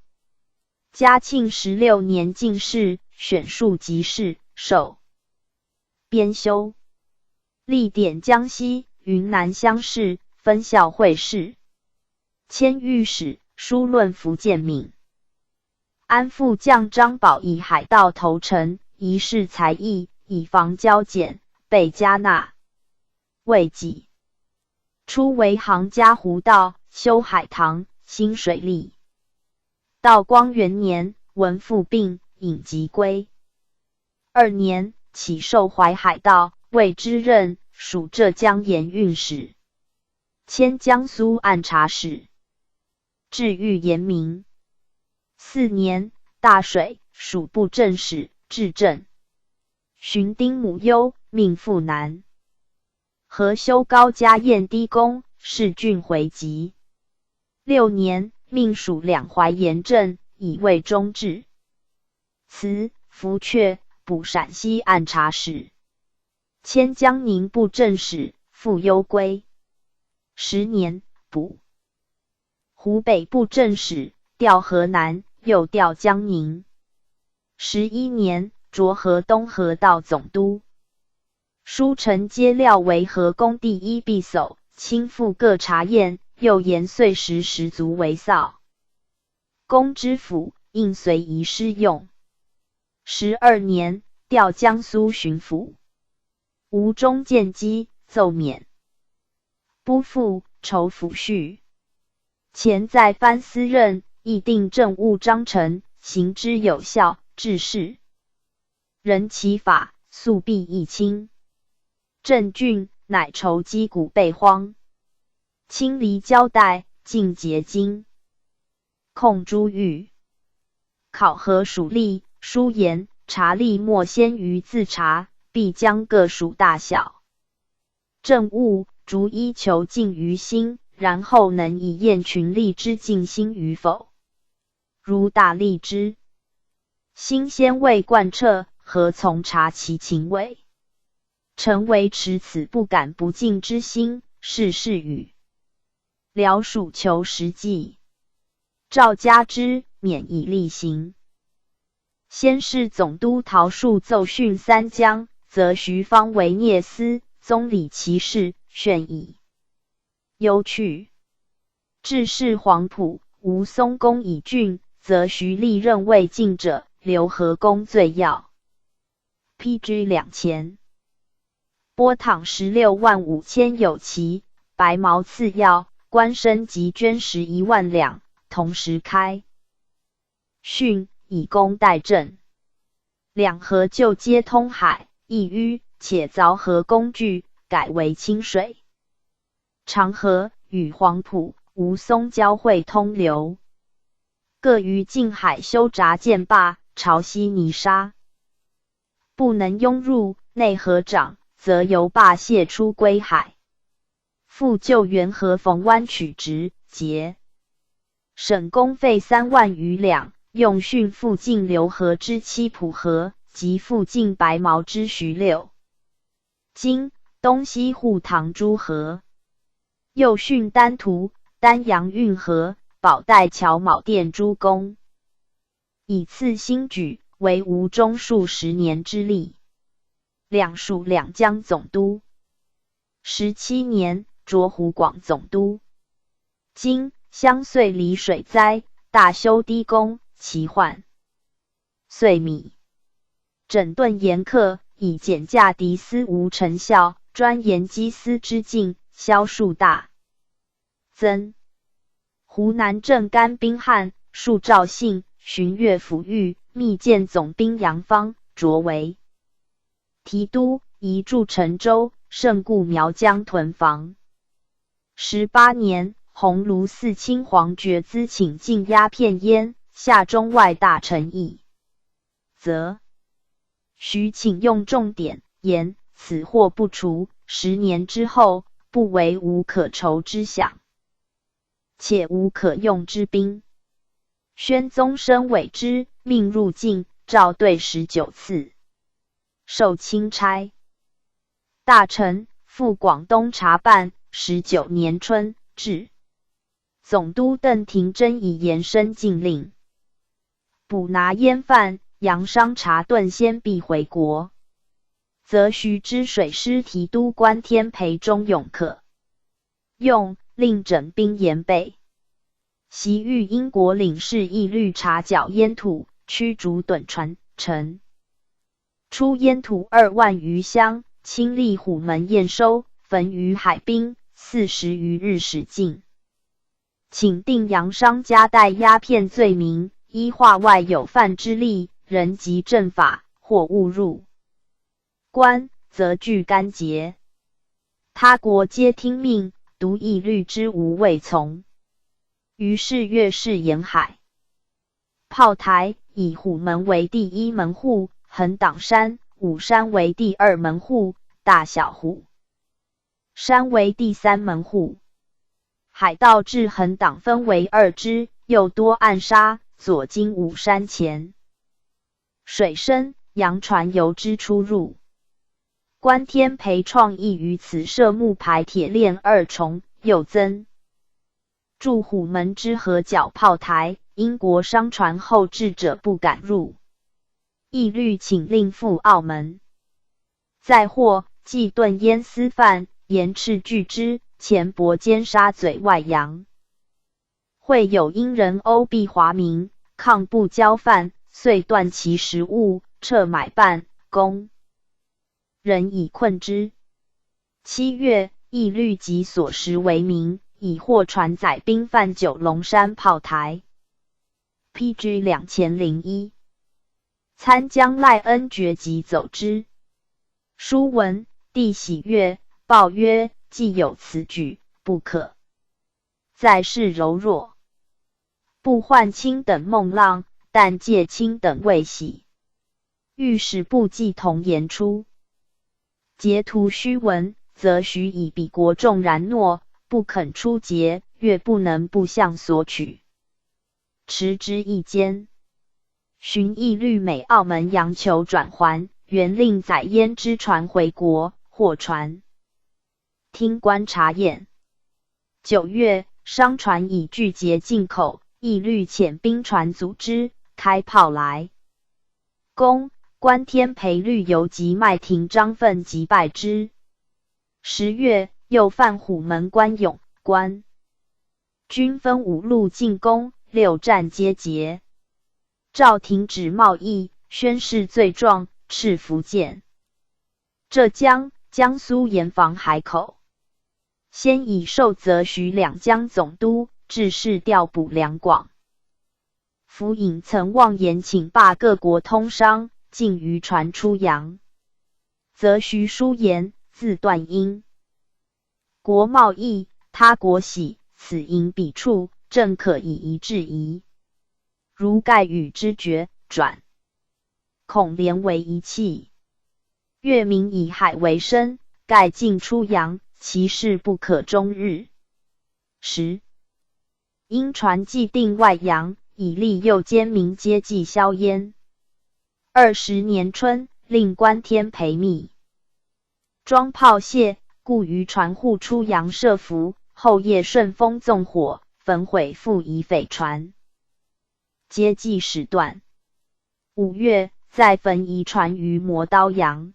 嘉庆16年进士，选庶吉士，授编修。历典江西、云南乡试，分校会试。迁御史，书论福建闽。安副将张宝以海盗投诚，一试才艺，以防交减，被加纳为己。初为行家湖道，修海塘，兴水利。道光元年，闻父病，隐疾归。2年，起授淮海道，谓之任，属浙江盐运使。迁江苏按察使。治御严明。4年，大水，属布政使，治政。寻丁母忧，命赴南。何修高家燕低宫，仕郡回籍。6年，命属两淮盐镇，以为中治。辞，福阙，补陕西按察使。迁江宁布政使，复幽归。10年，补湖北布政使，调河南，又调江宁。11年，擢河东河道总督。书臣皆料为河公第一匕首，亲赴各查验，又言岁时十足为臊。公知府应随遗施用。12年，调江苏巡抚。吴中见机，奏免。不复，酬抚恤。前在藩司任，议定政务章程，行之有效，治世人其法，素弊益清。郑郡乃筹击鼓备荒，清离交代，尽结金，控珠玉，考核属吏，书言察吏莫先于自察，必将各属大小政务逐一求尽于心，然后能以验群吏之尽心与否。如大吏之心先未贯彻，何从察其情伪？臣为持此不敢不尽之心，事事与僚属求实际，诏加之，免以例行。先是总督陶树奏训三江，则徐方为聂司，宗理其事，炫以忧去。至是黄埔，吴松公以郡，则徐历任未尽者，留河公最要。PG 2000。拨躺16万5千有奇，白毛次要，官升及捐11万两，同时开训，以供代赈。两河旧皆通海，亦淤，且凿河工具，改为清水。长河与黄埔、吴淞交汇通流，各于近海修闸建坝，潮汐泥沙不能拥入，内河涨，则由坝泄出归海。复救援河逢湾取直节，省公费3万余两，用汛附近流河之七浦河，及附近白毛之徐六今东西护塘诸河，又汛丹徒、丹阳运河、宝带桥铆店诸工，以次新举，为吴中数10年之力。两属两江总督。17年，擢湖广总督。今乡岁离水灾，大修堤工，其患岁米，整顿严苛，以减价敌私无成效，专研机私之境，销数大增。湖南镇甘兵汉，数赵信，巡阅抚育，密见总兵杨方，擢为提督，移驻陈州，胜故苗疆屯防。18年，鸿胪寺亲王觉资请进鸦片烟，下中外大臣议，则徐请用重典，言此祸不除，10年之后，不为无可酬之饷，且无可用之兵。宣宗深委之，命入境，召对19次。受钦差，大臣赴广东查办。19年春，至总督邓廷珍以延伸禁令，捕拿烟犯，扬商查顿先必回国，则徐之水师提督官天培中勇可用，令整兵严备。袭遇英国领事亦律查缴烟土，驱逐趸传臣。出烟土2万余箱，亲历虎门验收，焚于海滨，40余日始尽。请定洋商夹带鸦片罪名，依化外有犯之例，人及正法，或误入关，则具干节。他国皆听命，独以律之无未从。于是越是沿海炮台，以虎门为第1门户，横挡山、武山为第2门户，大小虎山为第3门户。海盗至横挡分为2支，又多暗杀，左经武山前。水深，洋船由之出入。官天培创意于此设木排铁链2重，又增驻虎门之河角炮台，英国商船后至者不敢入。义律请令赴澳门。再获既顿淹私犯，严斥拒之，前薄奸杀嘴外洋。会有英人欧避华民，抗不交犯，遂断其食物，撤买办公人以困之。7月，义律及所食为名，以货船载兵犯九龙山炮台。PG 2001。参将赖恩爵即走之。书文，帝喜悦，报曰：既有此举，不可再事柔弱。不唤卿等梦浪，但借卿等未喜。御史部记同言出。截图虚文，则许以彼国众然诺，不肯出节，越不能不向索取。持之一间。寻义律美澳门洋求转还，原令载焉之船回国，获船。听官查验。9月，商船以拒绝进口，义律遣兵船阻之，开炮来攻，官天培律游及麦廷张奋击败之。10月，又犯虎门关勇、关军分5路进攻，6战皆捷。诏停止贸易，宣示罪状，斥福建、浙江、江苏严防海口。先以授责徐两江总督，致仕调补两广。府尹曾妄言请罢各国通商，禁渔船出洋，则徐书言，自断因国贸易，他国喜，此因彼处，正可以一制宜。如盖与之绝转，恐连为一气。越民以海为生，盖尽出洋，其事不可终日。10. 因船既定外洋，以利诱奸民皆计消焉。20年春，令官天培密装炮械，故渔船户出洋设伏，后夜顺风纵火，焚毁复夷匪船。皆计始断。5月，再焚夷船于磨刀洋。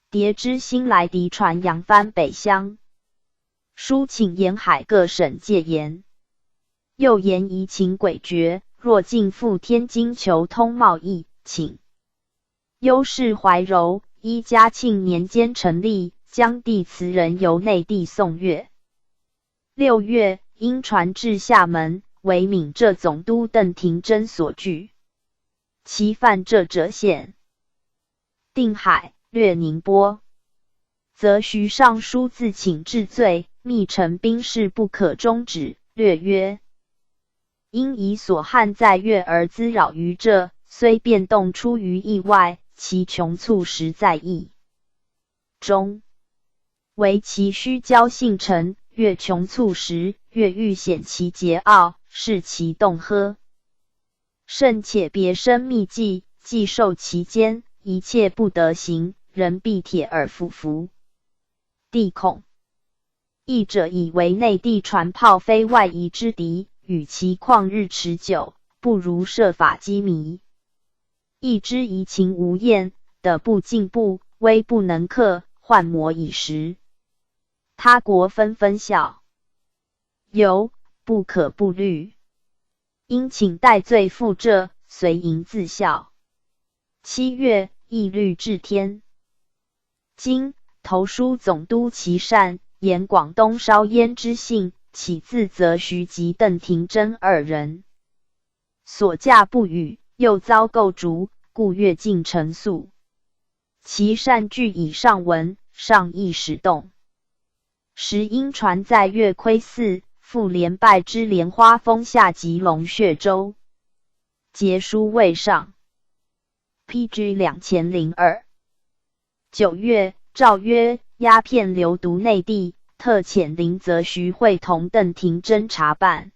迭知新来敌船扬帆北乡。书请沿海各省戒严。又言夷情诡谲，若尽赴天津求通贸易，请优氏怀柔，依嘉庆年间成立，将地词人由内地送阅。6月，因船至厦门，为闽浙总督邓廷珍所拒，其犯浙者县。定海、略宁波，则徐尚书自请治罪，密陈兵事不可终止。略曰：因以所憾在粤而滋扰于浙，虽变动出于意外，其穷促实在意中，唯其虚交信臣，越穷促实，越欲显其桀骜，视其动呵。甚且别生密计，既受其间，一切不得行，人必铁耳服服。帝恐译者以为内地船炮非外夷之敌，与其旷日持久，不如设法击靡。亦之夷情无厌，得不进步，威不能克，患魔已时。他国纷纷笑，犹不可不虑。因请戴罪赴浙，随营自效。7月，义律至天津，投书总督琦善，言广东烧烟之信，起自责徐及邓廷珍2人。所驾不语，又遭构逐，故越境陈诉。琦善据以上文，上亦始动。时因船在粤窥寺，复连败之莲花峰下及龙穴州。节书未上。PG 2002。9月，诏曰：鸦片流毒内地，特遣林则徐会同邓廷珍查办。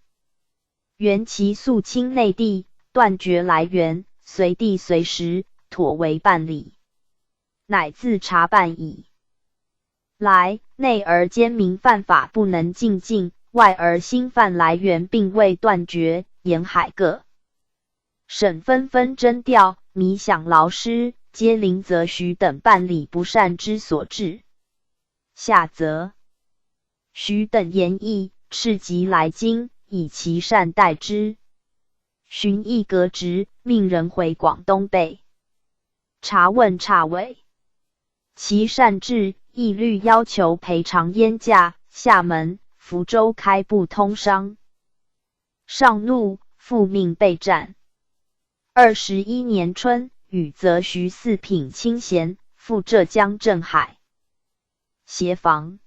原其肃清内地，断绝来源，随地随时，妥为办理。乃自查办以来，内而奸民犯法不能进境，外而兴犯来源并未断绝，沿海各省纷纷征调，弥饷劳师，皆临则徐等办理不善之所致。下则徐等言议，斥即来京，以其善待之。寻议革职，命人回广东备查问察委，其善治，一律要求赔偿烟价。厦门、福州开埠通商，上怒，复命备战。21年春，与则徐四品清闲，赴浙江镇海协防。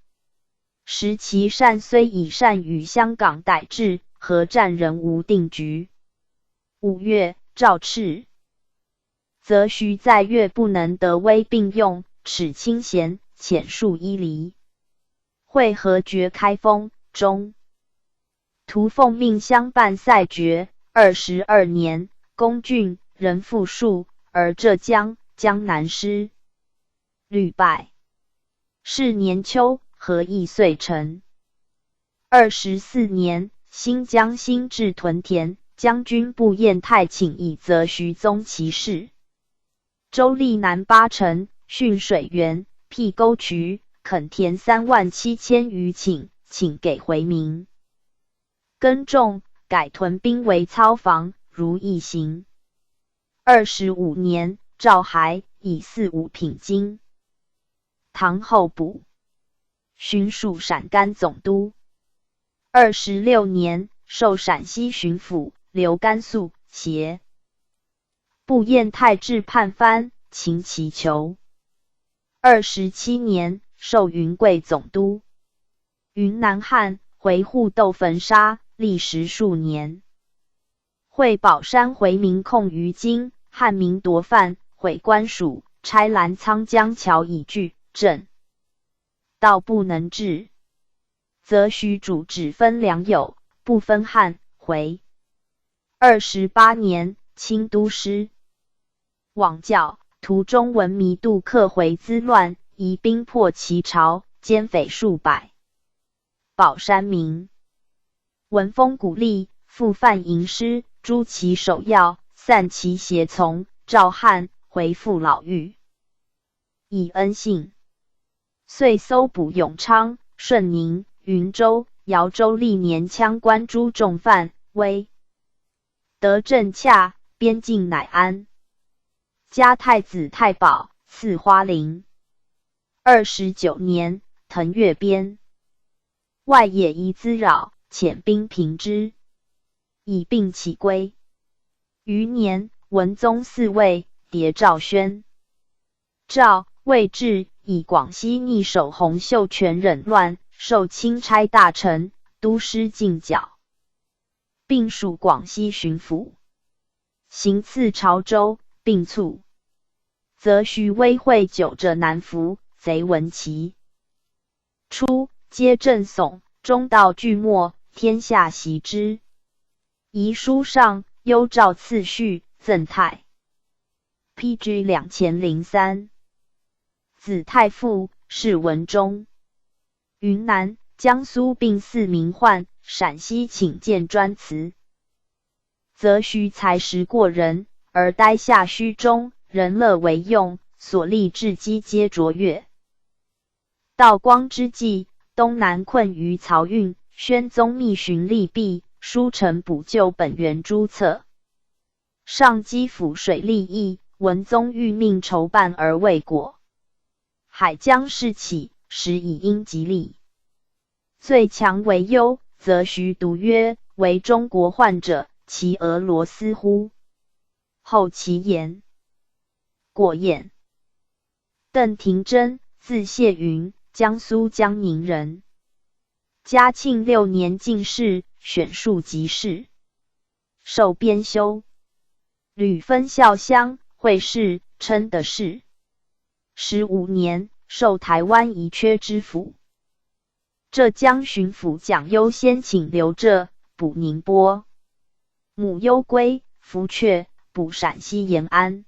时其善虽以善与香港逮至，何战仍无定局。5月，诏敕，则徐在粤不能得威并用，耻清闲，遣戍伊犁。会合决开封中，徒奉命相伴赛爵。22年，攻郡，人复数，而浙江、江南失屡败。是年秋，和议遂成。24年，新江新至屯田，将军部彦泰请以则徐宗其事。州立南8城，浚水源，辟沟渠，垦田37000余顷，请给回民。耕种，改屯兵为操房，如一行。25年，诏还，以45品金。唐后补巡属陕甘总督。26年，授陕西巡抚，留甘肃、协部彦泰治判藩，秦其囚。27年，授云贵总督。云南汉，回护斗坟沙，历时数年。会宝山回民控于今，汉民夺犯，毁官署，拆澜沧江桥以拒镇，道不能治。则徐主只分良友，不分汉回。28年，清都师往教，途中闻弥渡客回滋乱，移兵破其巢，奸匪数百。宝山民闻风鼓励，复犯营师，诛其首要，散其胁从，召汉回复老狱，以恩信。遂搜捕永昌、顺宁、云州、饶州历年羌官诸重犯，威得正洽，边境乃安。加太子太保，赐花翎。29年，腾越边，外野夷滋扰，遣兵平之，以并其归。余年，文宗嗣位，迭赵宣。诏魏志以广西逆守洪秀全忍乱，受钦差大臣、都师进剿，并属广西巡抚。行刺潮州，并卒。则徐威会久者南服，贼闻其初，皆震悚，中道俱没，天下袭之。遗书上，幽诏次序，赠太 PG 2003。子太傅，是文中。云南、江苏并4名宦，陕西请见专词。则徐才识过人，而待下虚中，人乐为用，所立治机皆卓越。道光之际，东南困于漕运，宣宗密寻利弊，书呈补救本源诸策。上基辅水利役，文宗欲命筹办而未果。海疆事起，时以应急利。最强为忧，则徐独曰：为中国患者，其俄罗斯乎？后其言。果验。邓廷珍，字谢云，江苏江宁人。嘉庆6年进士，选庶吉士，授编修。屡分校乡，会试，称得士。15年，授台湾遗缺知府。浙江巡抚蒋优先请留浙，补宁波。母忧归，伏阙，补陕西延安。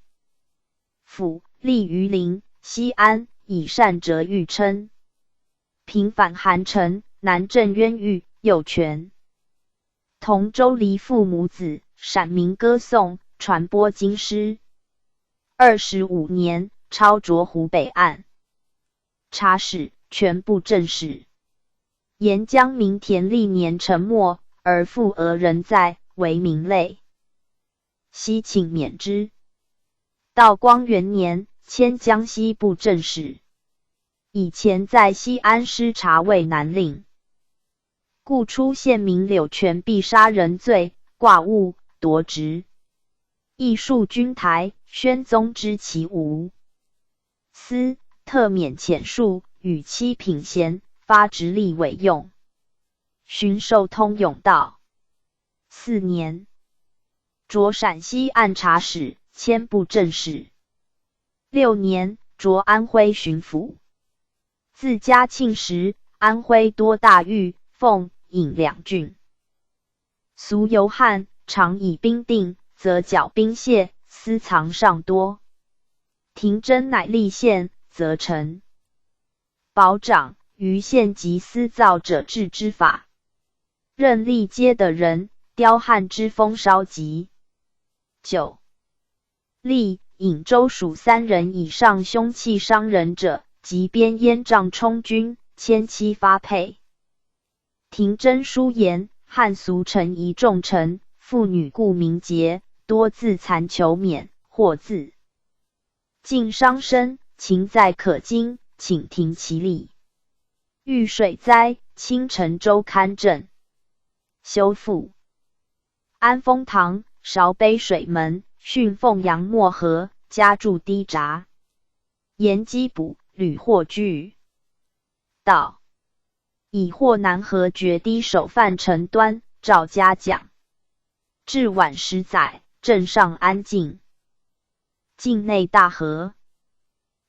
府立于临、西安，以善折豫称。平反韩城，南镇渊狱，右权。同州离父母子，陕民歌颂，传播经师。25年，抄涿湖北案，察使、全部正史。沿江民田历年沉没，而复俄仍在，为民类。西请免之。道光元年，迁江西布政使。以前在西安师察卫南令，故出县民柳权必杀人罪，挂物夺职。亦戍军台，宣宗知其无私，特免遣戍，与妻品贤，发直隶委用。巡授通永道。4年，擢陕西按察使，迁布政使。6年，擢安徽巡抚。自嘉庆时，安徽多大狱、凤、颍两郡。俗游汉，常以兵定，则剿兵械，私藏尚多。廷珍乃立县，则成。保长、余县及私造者治之法。任历阶的人，雕汉之风稍极。9. 历颍州属3人以上凶器伤人者，即编烟帐充军，迁妻发配。廷珍书言，汉俗臣宜重臣，妇女故名节，多自残求免，或自尽伤身，情在可矜，请停其礼。遇水灾，清晨州勘镇。修复。安丰堂、韶碑水门，训凤阳漠河，加筑堤闸。沿基补，屡获居。道。以获南河决堤首犯陈端，赵嘉奖。至晚10载，镇上安静。境内大和。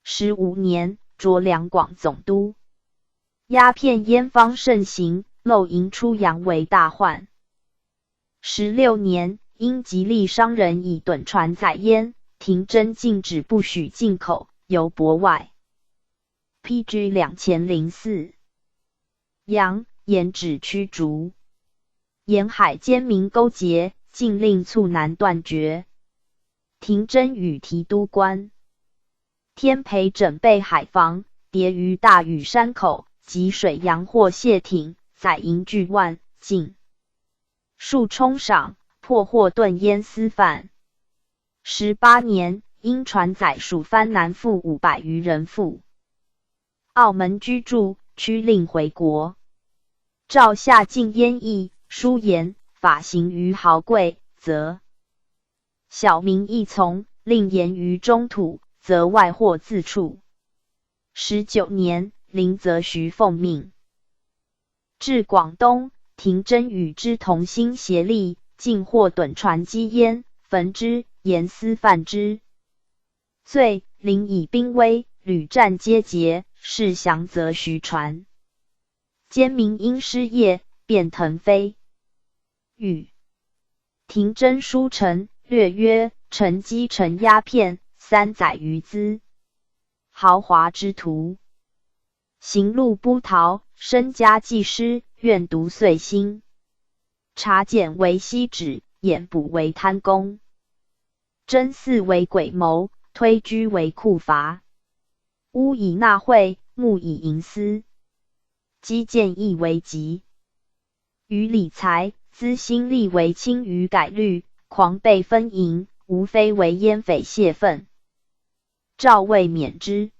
15年，擢两广总督。鸦片烟方盛行，漏营出洋为大患。16年，因极力商人以趸船载烟，廷珍禁止不许进口，由博外。PG 2004。杨、延止驱逐。沿海奸民勾结，禁令促南断绝。廷珍与提督官。天培整备海防，叠于大屿山口，及水洋货卸艇，载银巨万，尽数冲赏，破获顿淹私贩。18年，因船载蜀藩南附500余人赴澳门居住，驱令回国。诏下禁烟役，书言法行于豪贵，则小民亦从；令言于中土，则外祸自处。19年，临泽徐奉命至广东，廷珍与之同心协力，尽获趸船积烟，焚之，严私犯之。罪，临以兵威，屡战皆捷，是降则徐传。奸民因失业，便腾飞。语廷珍书臣略曰：臣积陈鸦片3载余资，豪华之徒。行路不逃，身家既失，愿独遂心。察检为西指，眼捕为贪功。真嗣为鬼谋，推居为酷罚。屋以纳贿，目以营私。积谏亦为急。于理财，资心力为轻于改律，狂悖分营，无非为阉匪泄愤。诏未免之。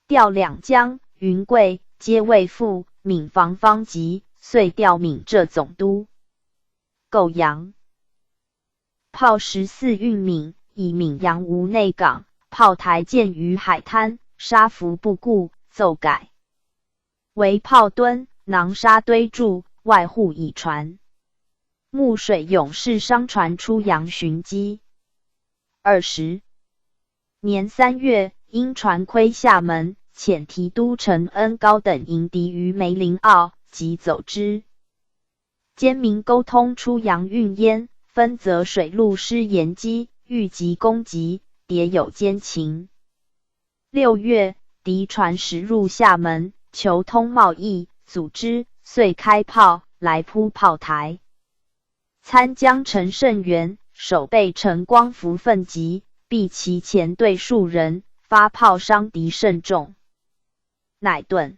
调两江、云贵，皆未复，闽防方急，遂调闽浙总督。构扬。炮14运闽，以闽阳吴内港，炮台建于海滩，沙浮不顾，奏改。为炮墩，囊沙堆筑，外户以船。牧水勇士商船出洋寻机。20年3月，因船窥厦门，遣提督陈恩高等迎敌于梅林坳，即走之。奸民沟通出洋运烟，分则水陆失沿机，遇急攻击，迭有奸情。6月，敌船驶入厦门，求通贸易，阻之，遂开炮，来扑炮台。参将陈胜元守备陈光福奋急，避其前队数人，发炮伤敌甚重，乃遁。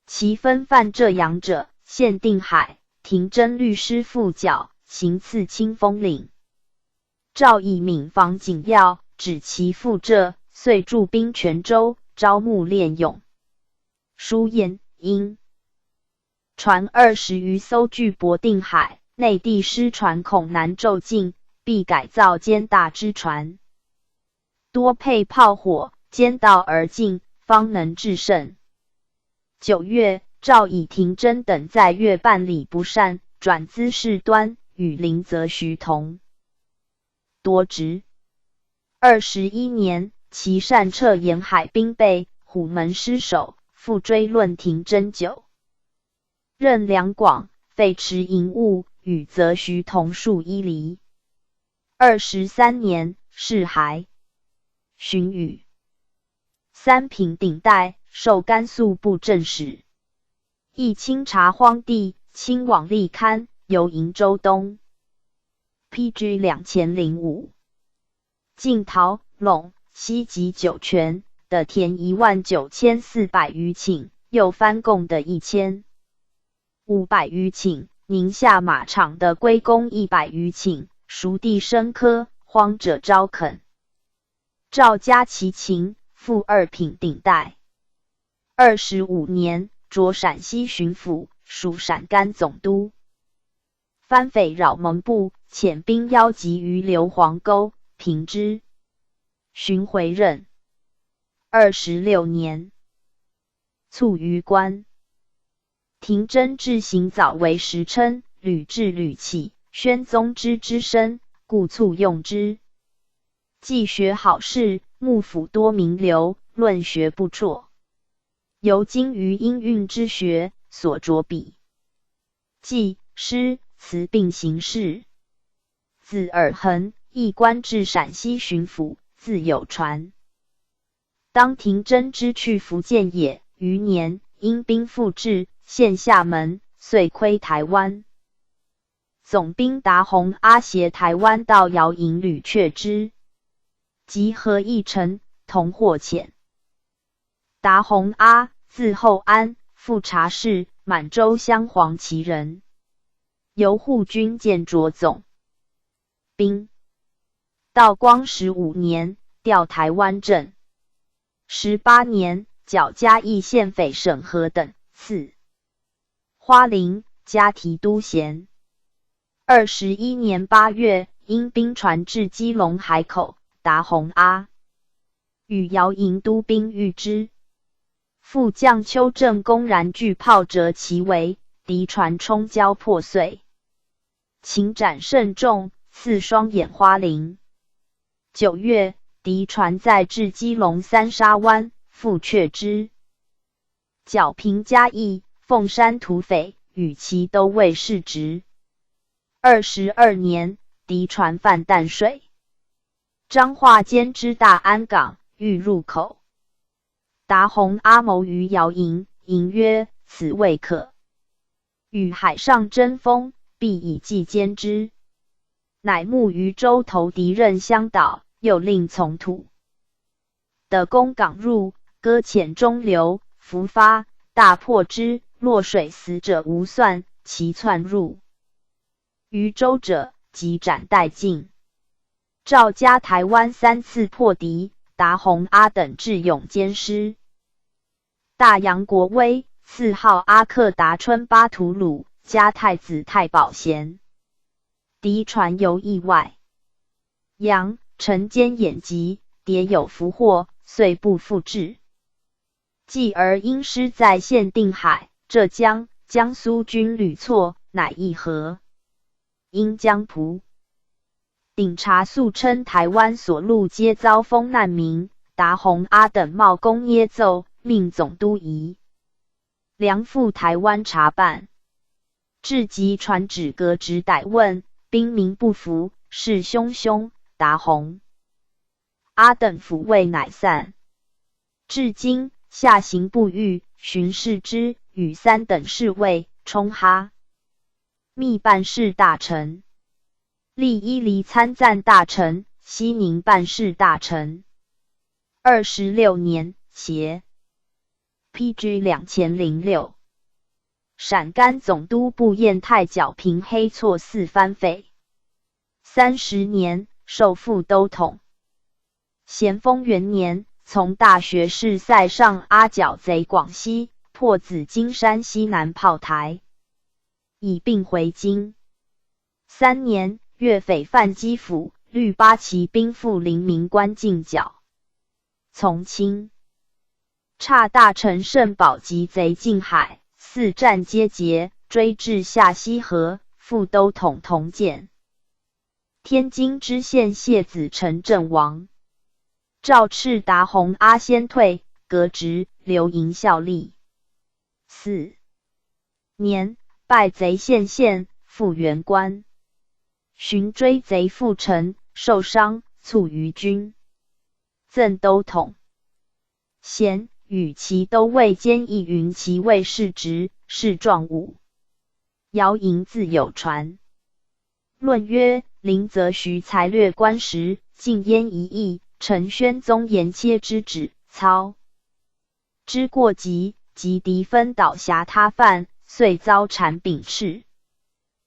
其分犯这阳者，限定海、廷珍律师副角，行刺清风岭。赵以闵防紧要，指其复浙，遂驻兵泉州，招募练勇。书燕因船20余艘据博定海，内地失船恐难骤进，必改造坚大之船，多配炮火，兼道而进，方能制胜。9月，赵以廷珍等在粤办理不善，转资事端，与林则徐同夺职。21年，其擅撤沿海兵备，虎门失守，复追论廷珍久。任两广、废池营务，与则徐同数一离。23年，释还。荀彧3品顶戴，授甘肃布政使。亦清察荒地，亲往历刊，游瀛州东。PG 2005。晋陶、陇、西及酒泉的田19400余顷，又番贡的1500余顷，宁夏马场的归公100余顷，熟地深刻，荒者招垦。赵家其情，复2品顶戴。25年，擢陕西巡抚，属陕甘总督。番匪扰蒙部，遣兵邀集于硫磺沟，平之。寻回任。26年，卒于官。廷珍至行早为时称，屡治屡弃，宣宗之身，故卒用之。既学好事，幕府多名流，论学不辍。尤精于音韵之学，所着笔记、诗、词并行事。字尔衡，亦官至陕西巡抚，自有传。当廷珍之去福建也，余年因兵复至，陷厦门，遂窥台湾。总兵达洪阿携台湾到姚营屡却之，及合议臣，同获遣。达洪阿，字厚安，副察事，满洲镶黄旗人，由护军兼着总兵。道光15年，调台湾镇。18年，剿嘉义县匪沈和等，赐花翎，加提督衔。21年8月，因兵传至基隆海口，达洪阿与姚营都兵遇之，副将邱正公然巨炮折其围，敌船冲礁破碎，擒斩甚重，赐双眼花翎。9月，敌船载至基隆三沙湾，复却之。剿平嘉义、凤山土匪，与其都尉世职。22年，敌船犯淡水，彰化监知大安港，欲入口。达洪阿谋于姚营，营曰：“此未可。与海上争锋，必以计歼之。”乃募于洲头敌人相岛，又令从土的攻港入，搁浅中流，伏发，大破之，落水死者无算，其窜入于州者，即斩殆尽。赵家台湾3次破敌，达洪阿等智勇兼施。大洋国威，赐号阿克达春巴图鲁，加太子太保衔。敌船游意外，杨晨间眼疾，迭有俘获，遂不复至。继而因失在限定海、浙江、江苏军屡挫，乃议和。因江蒲顶察素称台湾所路皆遭风难民，达洪阿等冒功捏奏，命总督仪梁赴台湾查办。至即传旨革职逮问，兵民不服，事汹汹，达洪阿等抚慰乃散。至今下刑不狱，巡视之，与3等侍卫冲哈秘办事大臣，历伊犁参赞大臣、西宁办事大臣。26年，协 PG 2006。陕甘总督部验太角平黑错4番匪。30年，授副都统。咸丰元年，从大学士塞上阿角贼广西，破紫金山西南炮台，以并回京。3年，粤匪犯基辅，律八旗兵赴临明关进剿。从清，差大臣盛宝及贼进海，4战皆捷，追至下西河，副都统同见。天津知县谢子成阵亡。赵赤达洪阿先退，革职，留营效力。4年，拜贼县县，复原官。寻追贼复城，受伤，卒于军。赠都统。咸与其都尉兼议云其尉世职，是状武。姚莹自有传。论曰：林则徐才略官时，进焉一役，陈宣宗严切之旨，操之过急，及敌分倒辖他犯，遂遭谗秉斥。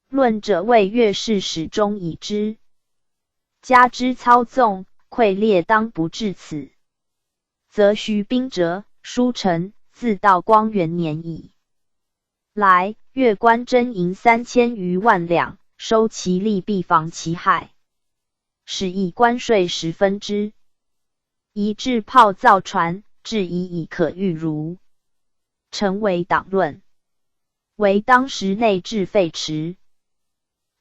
论者谓岳氏始终已之，加之操纵，溃裂当不至此。则徐兵折，书成，自道光元年矣。来，越官征银3000余万两，收其利，必防其害，使以关税10分之一制炮造船，至以可御如。成为党论，为当时内治废弛，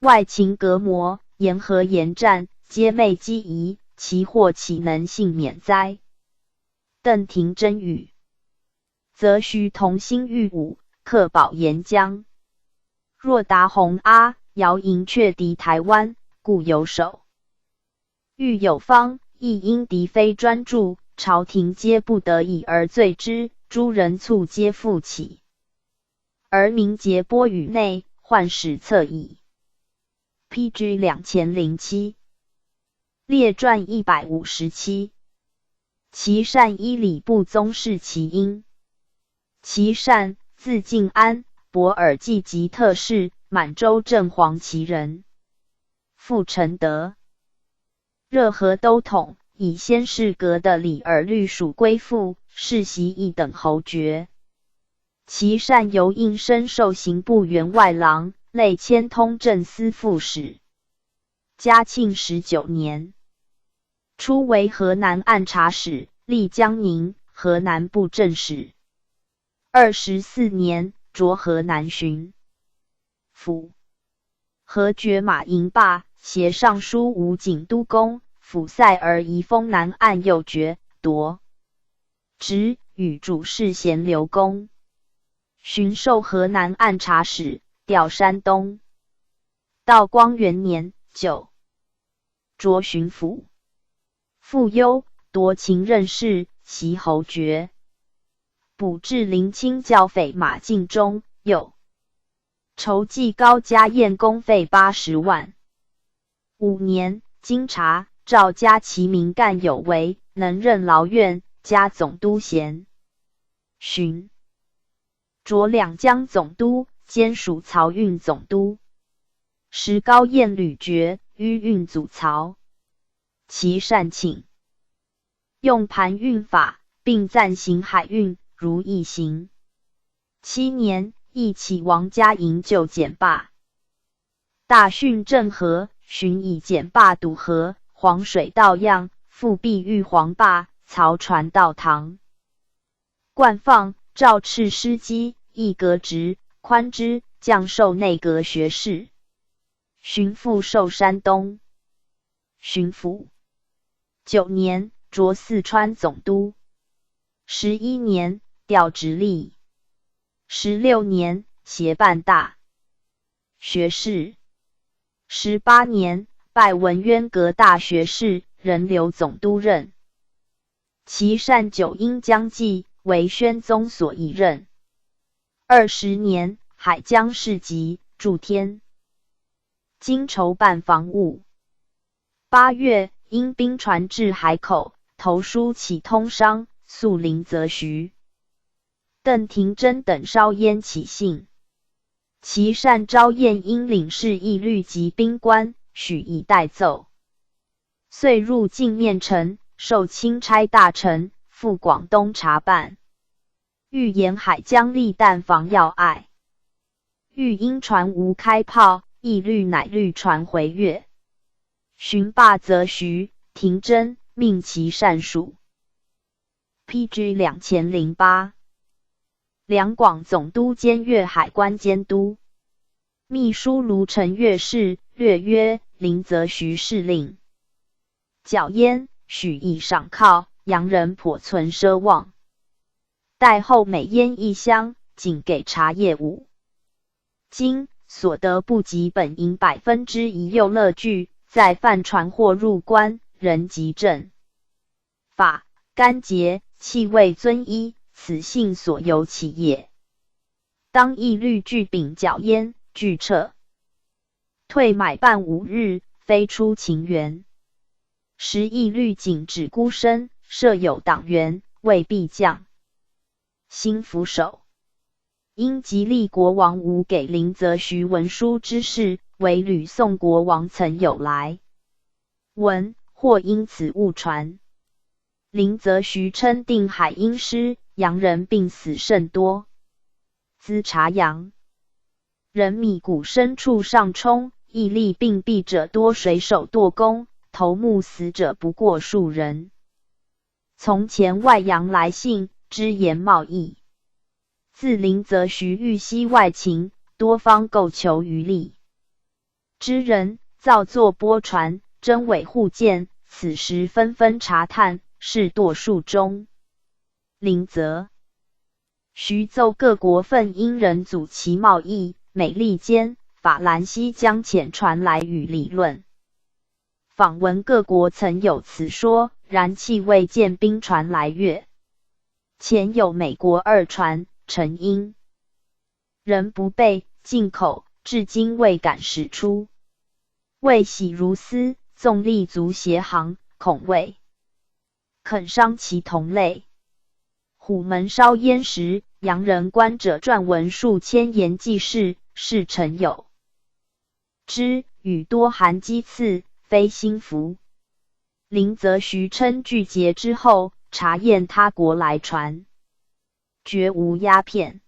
外勤隔膜，沿河沿战，皆昧机宜，其祸岂能幸免哉？邓廷真语，则须同心御武，克保沿江。若达洪阿、姚莹却敌台湾，故有守。欲有方，亦因敌非专注，朝廷皆不得已而罪之，诸人卒皆复起，而民节波宇内，患始侧矣。PG 2007。列传157。其善依礼部宗室其因。其善，字敬安，博尔济吉特氏，满洲正黄旗人。父承德，热河都统，以先世阁的里尔律属归附，世袭一等侯爵。其善由应升授刑部员外郎，累迁通政司副使。嘉庆19年。初为河南按察使，历江宁、河南布政使。24年，擢河南巡抚。何爵马营坝，携尚书武警督公，辅塞而移封南岸右爵，夺职，与主事咸留公。巡授河南按察使，调山东。道光元年，9擢巡抚。复优，夺秦任事，袭侯爵。补至临清剿匪马敬忠，又筹计高家宴公费80万。5年，经察，赵家其名干有为，能任劳院，加总督衔。巡擢两江总督，兼属漕运总督。时高宴旅爵，迂运祖漕。其善请用盘运法，并暂行海运，如一行。7年，亦起王家营救简坝。大训郑和，寻以简坝堵河，黄水盗样，复辟玉皇坝，漕船到唐。冠放，赵赤失机，亦革职，宽之，降授内阁学士。巡抚授山东巡抚。9年，擢四川总督。11年，调直隶。16年，协办大学士。18年，拜文渊阁大学士，仍留总督任。其善久因将计，为宣宗所一任。20年，海江市集，驻天经筹办防务。8月，因兵船至海口，投书启通商，诉林则徐、邓廷珍等稍焉起信。其善招宴因领事义律及兵官，许以代奏。遂入镜面城，受钦差大臣，赴广东查办。欲沿海疆利弹防要隘。欲因船无开炮，义律乃律船回粤。寻罢则徐、廷珍，命其善属。PG 2008。两广总督兼粤海关监督。秘书卢承岳事，略曰林则徐事令。剿燕，许以赏犒，洋人颇存奢望。待后每烟一箱，仅给茶叶5斤，所得不及本银1%右乐具，再贩船货入关，人即正法干节，气味遵依，此信所由其也。当义律具秉剿燕，俱撤。退买办5日，飞出秦原。时义律仅指孤身，设有党员，未必将。新扶手。因吉利国王无给林则徐文书之事，唯吕宋国王曾有来文，或因此误传。林则徐称定海因失，洋人病死甚多。资察阳人米谷深处上冲，义利病毙者多水手舵工，头目死者不过数人。从前外洋来信，知言贸易。自林则徐欲西外勤，多方构求余力。知人造作波船，真伪互鉴，此时纷纷查探，是堕数中。林则徐奏各国分因人阻其贸易，美利坚、法兰西将遣船来与理论。访闻各国曾有此说，然弃未见兵船来粤。前有美国2船，陈英人不备，进口，至今未敢使出。未喜如斯，纵立足协行，恐未肯伤其同类。虎门烧烟时，洋人观者撰文数千言记事，是臣有之，语多含讥刺，非心服。林则徐称拒节之后，查验他国来船，绝无鸦片。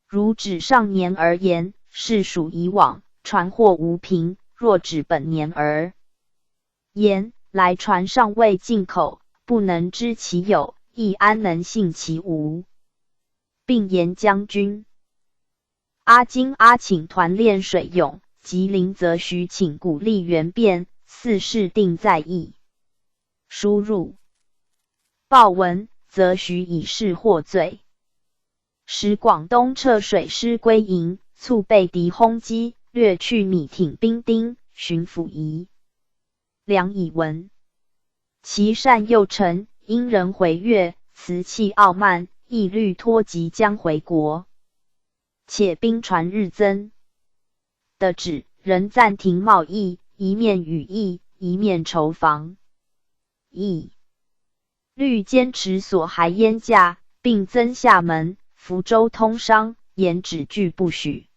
如指上年而言，是属以往，船货无凭；若指本年而言，来船尚未进口，不能知其有，亦安能信其无？并言将军阿金请团练水勇，及林则徐请鼓励援变，四事定在意。输入报文，则徐以示获罪。使广东撤水师归营，促被敌轰击，掠去米挺兵丁，巡抚仪梁以闻。其善右丞，因人回粤，辞气傲慢，义律托即将回国。且兵船日增的旨，仍暂停贸易，一面与议，一面筹防。义律坚持所还燕价，并增厦门、福州通商，言只拒不许。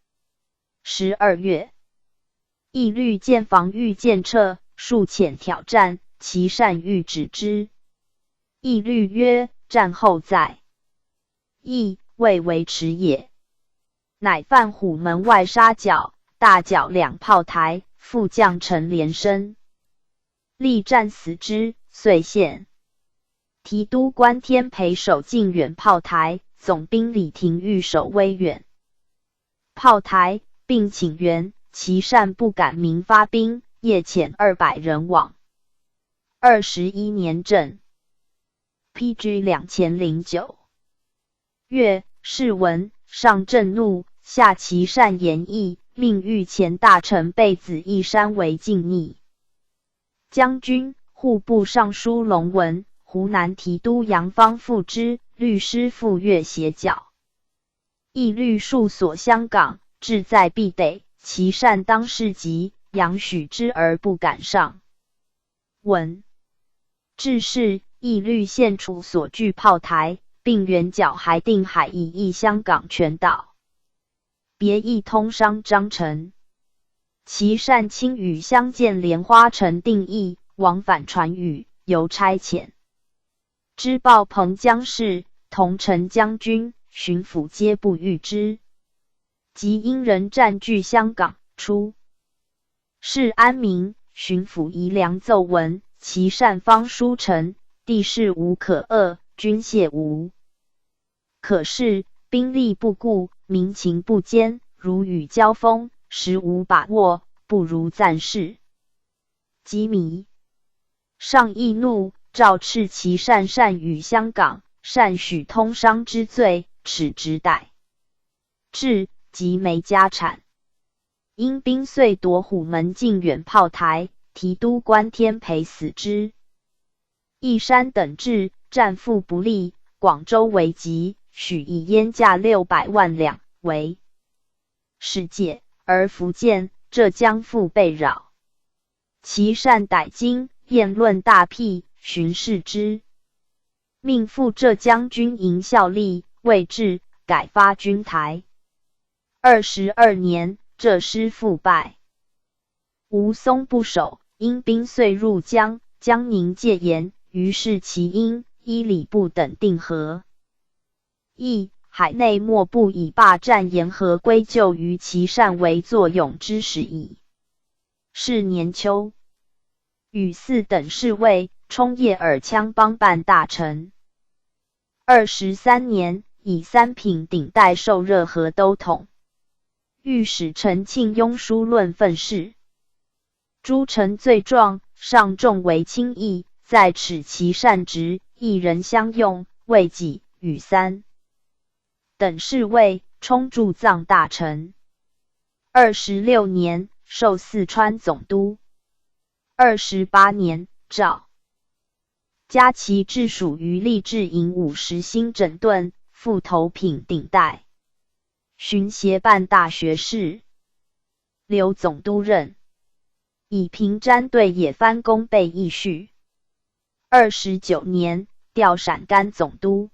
12月，义律见防御渐撤，数遣挑战，其善欲止之。义律曰：战后在。义未为迟也。乃犯虎门外杀角，大角2炮台，副将陈连生，力战死之，遂献。提督关天培守靖远炮台，总兵李廷玉守威远炮台，并请援，其善不敢明发兵，夜遣200人往。21年正。PG 2009。月，士闻，上震怒，下其善言义，命御前大臣贝子义山为禁逆将军、户部尚书龙文、湖南提督杨芳复之，律师赴粤协剿。义律数所香港，志在必得，其善当事急，杨许之而不敢上。文致仕义律县处所据炮台，并原缴还定海以役香港全岛。别议通商章程，其善亲与相见莲花城定义，往返传语，由差遣。知报彭江氏、同陈将军、巡抚皆不遇之。即因人占据香港，出是安民，巡抚宜良奏闻，其善方书陈，地势无可遏，军械无可恃，兵力不顾，民情不坚，如与交锋，实无把握，不如暂事。即迷上易怒，诏斥其善与香港，善许通商之罪，耻之逮。至即没家产。因兵遂夺虎门进远炮台，提督官天培死之。义山等至，战复不利，广州为急，许以烟价600万两为世界，而福建、浙江复被扰。其善逮经，辩论大辟，巡视之，命赴浙江军营效力，未至，改发军台。22年，浙师复败，吴淞不守，因兵遂入江，江宁戒严，于是其因依礼部等定和。亦海内莫不以霸占沿河归咎于其善为作勇之始矣。是年秋，与四等侍卫充叶尔羌帮办大臣。23年，以三品顶戴受热河都统。御史陈庆庸书论愤事，诸臣罪状，上重为轻义，在耻其善直，一人相用，为己与三等侍卫充驻藏大臣。26年，授四川总督。28年，诏加其治属于吏治营50星整顿，复头品顶戴。巡协办大学士，留总督任，以平詹对野藩功备议叙。29年，调陕甘总督，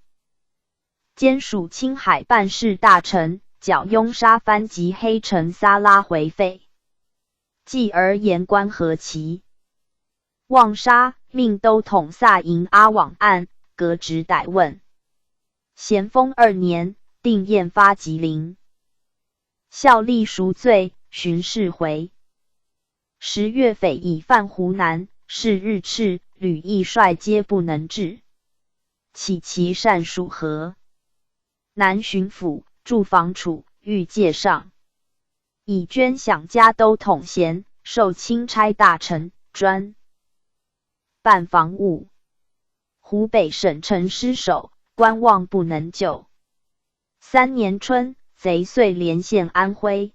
兼属青海办事大臣，剿拥沙藩及黑臣撒拉回废。继而言官和其望沙，命都统萨营阿往案，革职逮问。咸丰2年，定验发吉林，效力赎罪，巡视回。10月匪已犯湖南，是日赤、吕义帅皆不能治。起其善属河南巡抚、驻防处、御界上，以捐饷加都统衔，授钦差大臣，专办防务。湖北省城失守，观望不能救。3年春，贼遂连线安徽。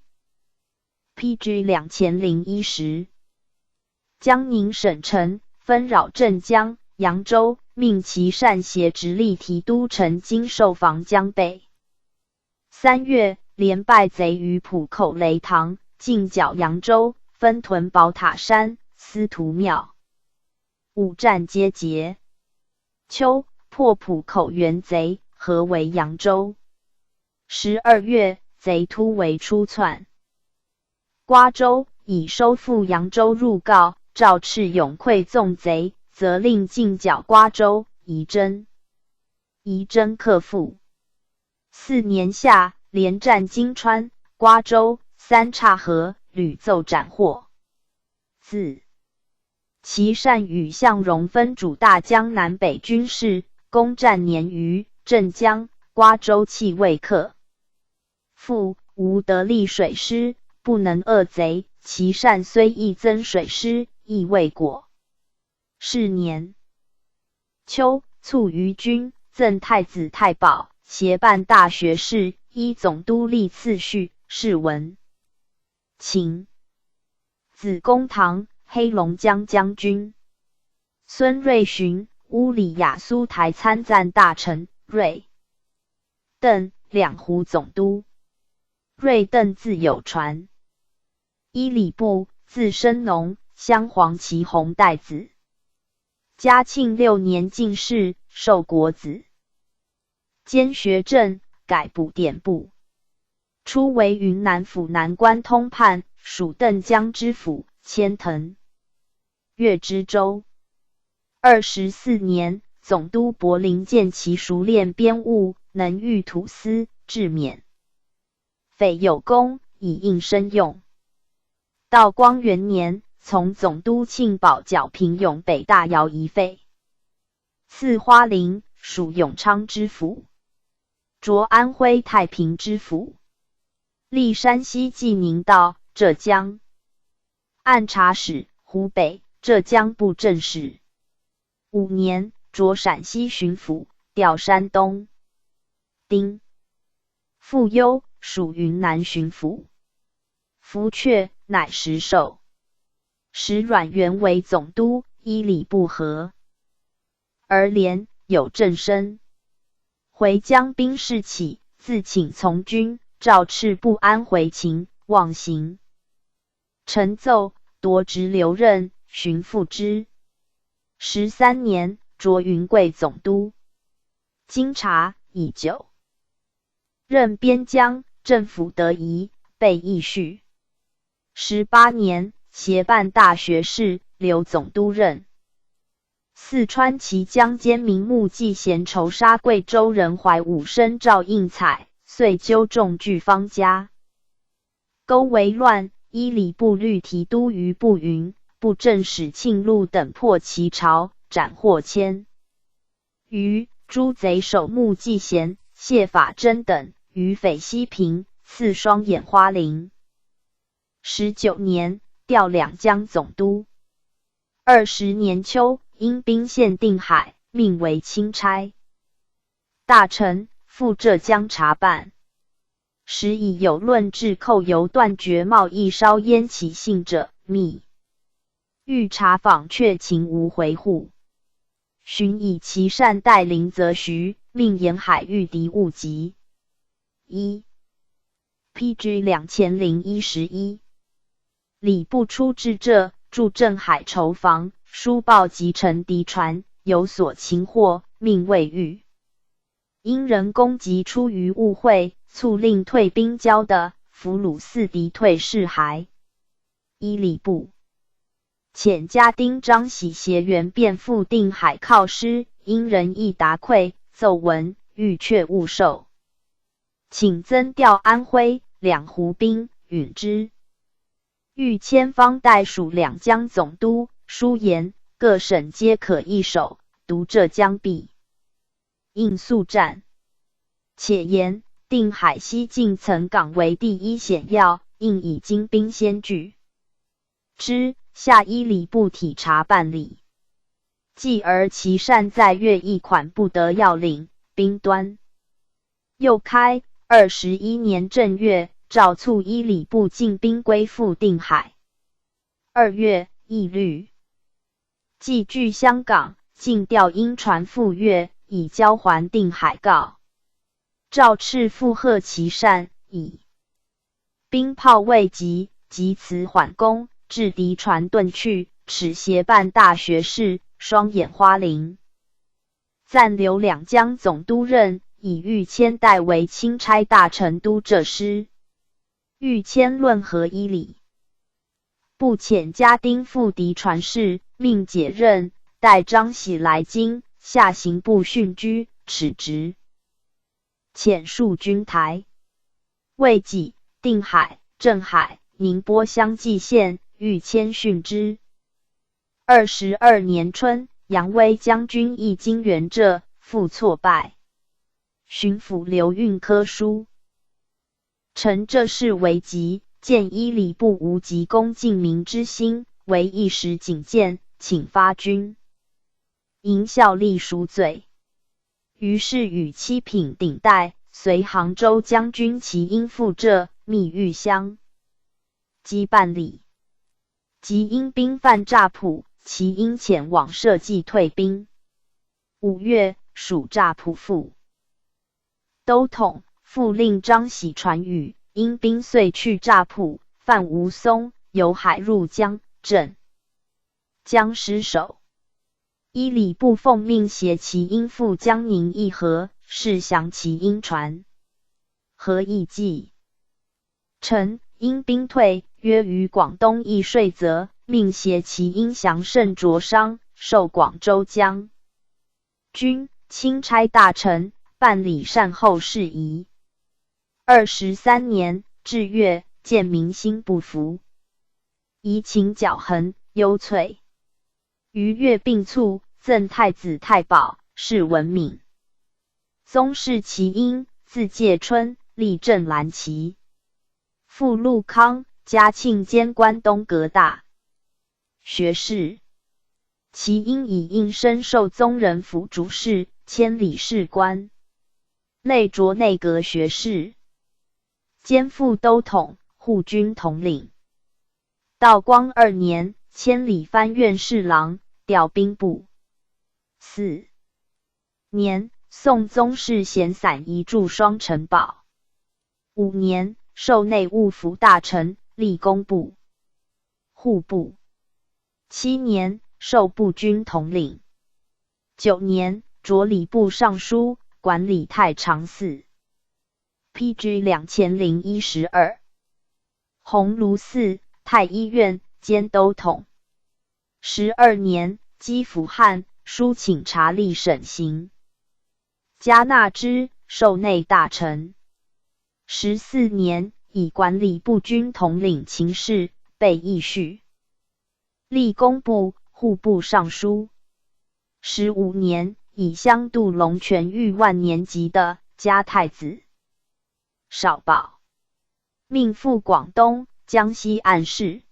PG 2001时，江宁省城纷扰镇江、扬州，命其善协直隶提督陈经受防江北。3月，连败贼于浦口雷塘，进剿扬州，分屯宝塔山、司徒庙。5战皆捷。秋，破浦口援贼，合围扬州。12月，贼突围出窜瓜州，以收复扬州入告，诏斥勇溃纵贼，责令进剿瓜州、仪征。仪征克复。4年夏，连战金川、瓜州、三岔河，屡奏斩获。自其善与向荣分主大江南北军事，攻占年余，镇江、瓜州弃未克。复无得力水师，不能遏贼，其善虽益增水师，亦未果。是年秋，卒于军，赠太子太保，协办大学士，依总督立次序，是文秦子公堂黑龙江将军。孙瑞寻，乌里雅苏台参赞大臣，瑞邓两湖总督。瑞邓字有传，依礼部字申农，镶黄旗红带子。嘉庆6年进士，授国子监学政，改补典部。初为云南府南关通判，属邓江知府，迁腾越知州。24年，总督柏林见其熟练编务，能御土司，治免匪有功，以应申用。道光元年，从总督庆保剿平永北大窑遗废，赐花陵，属永昌知府，擢安徽太平知府，历山西济宁道、浙江按察使、湖北、浙江布政使。5年，擢陕西巡抚，调山东。丁复优，属云南巡抚。福阙，乃实授。使阮元为总督，依礼部合。而连有正身。回江兵事起，自请从军，诏敕不安回秦，妄行。臣奏，夺职留任，寻复之。13年，擢云贵总督。经察已久。任边疆，政府得宜，备议序。18年，协办大学士，留总督任。四川綦江间名目季贤仇杀贵州人怀武生赵应采，遂纠众俱方家。勾为乱，依礼部律提督于步云、布政使庆禄等破其巢，斩获千余。诸贼首目季贤、谢法真等于匪西平，赐双眼花翎。19年，调两江总督。20年秋，因兵陷定海，命为钦差。大臣，赴浙江查办。时已有论治寇由断绝贸易稍焉其性者，密欲查访却情无回护。寻以其善待林则徐，命沿海御敌勿及。PG 2011。礼部出至浙，驻镇海筹防，书报集成敌船，有所擒获，命未遇。因人攻击出于误会，促令退兵交的，俘虏4敌退士还。依礼部。遣家丁张喜协援便赴定海犒师，因人亦答馈，奏闻，欲却勿受。请增调安徽、两湖兵，允之。欲迁方代属两江总督，书言各省皆可一守，独浙江必应速战。且言定海西进曾港为第一险要，应以精兵先据之，下依礼部体察办理。继而其善在粤一款不得要领，兵端。又开21年正月，诏促依礼部进兵归附定海。2月，议律。既据香港，进调鹰船赴粤，以交还定海告。诏敕附贺其善，以兵炮未及，即辞缓攻，至敌船遁去，使协办大学士，双眼花翎。暂留两江总督任，以御谦代为钦差大臣都浙师。御谦论和依礼。不遣家丁赴敌船事，命解任，待张喜来京，下刑部训居，耻职。遣戍军台。未几，定海、镇海、宁波相继县，御谦训之。22年春，杨威将军诣金元浙，复挫败。巡抚刘运科书。臣这事为急，见依礼部无急公敬民之心，为一时警见，请发军。迎效力赎罪。于是与七品顶戴，随杭州将军齐因赴浙，密豫襄击办理。即因兵犯乍浦，齐因遣往社稷退兵。5月，属乍浦府。都统复令张喜传语，因兵遂去乍浦，犯吴松、由海入江，镇江失守。依礼部奉命携齐英赴江宁议和，是降齐英船。和议既成，因兵退，约于广东议税则，命携齐英降圣卓商，授广州将军、钦差大臣，办理善后事宜。23年，至月，见民心不服，移情矫横，忧瘁。于月病卒，赠太子太保，谥文敏。宗室齐英，字介春，历镇蓝旗。父陆康，嘉庆兼关东阁大学士。齐英以应身受宗人府主事，迁理事官，内擢内阁学士，兼副都统、护军统领。道光2年，迁理藩院侍郎，调兵部。4年，宋宗室闲散移驻双城堡。5年，授内务府大臣，历工部、户部。7年，授步军统领。9年，擢礼部尚书，管理太常寺。PG 2012。鸿胪寺、太医院兼都统。12年，基辅汉，书请察吏审刑。加纳之，授内大臣。14年，以管理步军统领情事，备议叙。历工部、户部尚书。15年，以相度龙泉御万年级的加太子少保，命赴广东、江西按事。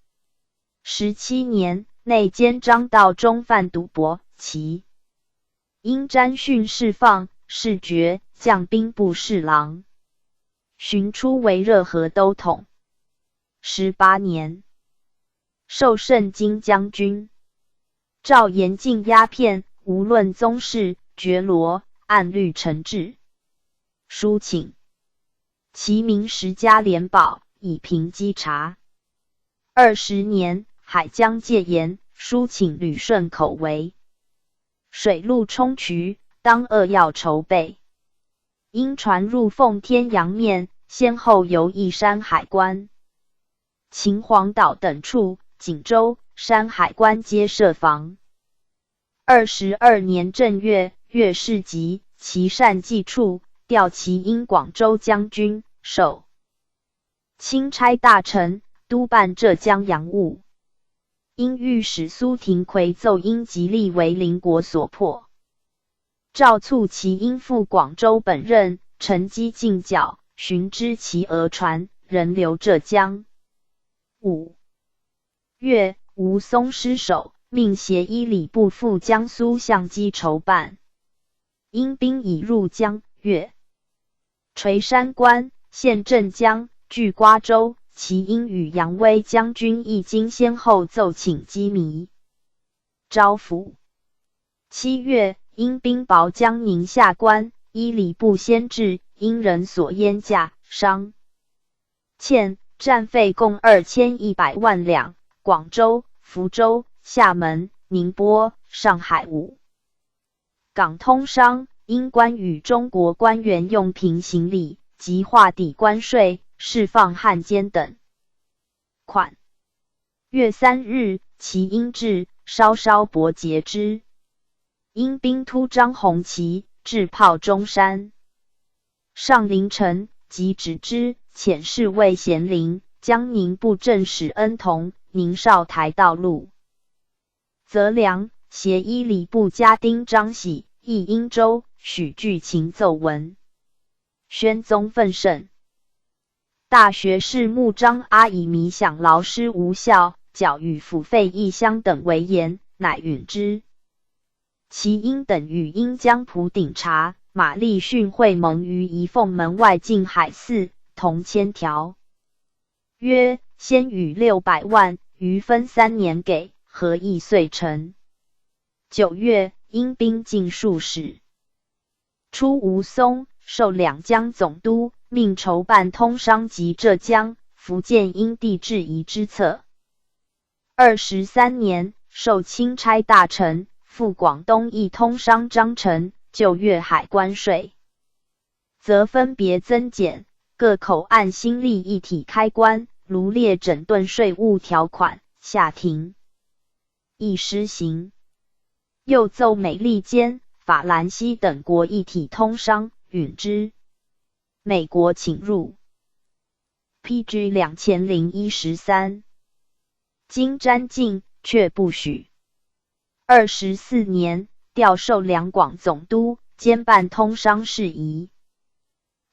17年，内监张道中犯赌博，其因詹训释放，谥爵将兵部侍郎。寻出为热河都统。18年，授盛京将军。诏严禁鸦片，无论宗室，觉罗，按律惩治。书请其民10家联保，以平稽查。20年，海江戒严，书请旅顺口为。水陆冲渠，当扼要筹备。因船入奉天阳面，先后由义山海关、秦皇岛等处，锦州、山海关皆设防。22年正月，岳士集其善计处，调其因广州将军，授钦差大臣，督办浙江洋务。因御史苏廷魁奏因吉利为邻国所迫，诏促其因赴广州本任，乘机进剿，寻知其讹传，人留浙江。5月，吴淞失守，命协依礼部赴江苏相机筹办。因兵已入江，越垂山关，陷镇江，据瓜州。其因与杨威将军亦经先后奏请羁縻。招抚。7月，因兵薄江宁下关，依礼部先至，因人所淹驾，伤欠战费共2100万两。广州、福州、厦门、宁波、上海5港通商，因关与中国官员用凭行李及划抵关税，释放汉奸等款。月3日，其因至，稍稍伯节之。因兵突张弘旗，至炮中山。上凌晨，即止之，遣侍卫咸陵、江宁布政使恩同、宁绍台道路。则良协依礼部家丁张喜、义英州、许具勤奏文。宣宗愤甚。大学士穆彰阿以弥想劳师无效，缴与府费1乡等为言，乃允之。其因等与因江浦顶察、马立训会盟于仪凤门外静海寺，同签条，曰：先与600万，余分3年给，合议遂成。9月，因兵进数使，出吴淞，授两江总督，命筹办通商及浙江、福建因地制宜之策。23年，授钦差大臣，赴广东议通商章程，就粤海关税，则分别增减，各口岸新立一体开关，卢列整顿税务条款，下停，亦施行。又奏美利坚、法兰西等国一体通商，允之。美国请入。PG 2001-13，经詹禁，却不许。24年，调授两广总督，兼办通商事宜。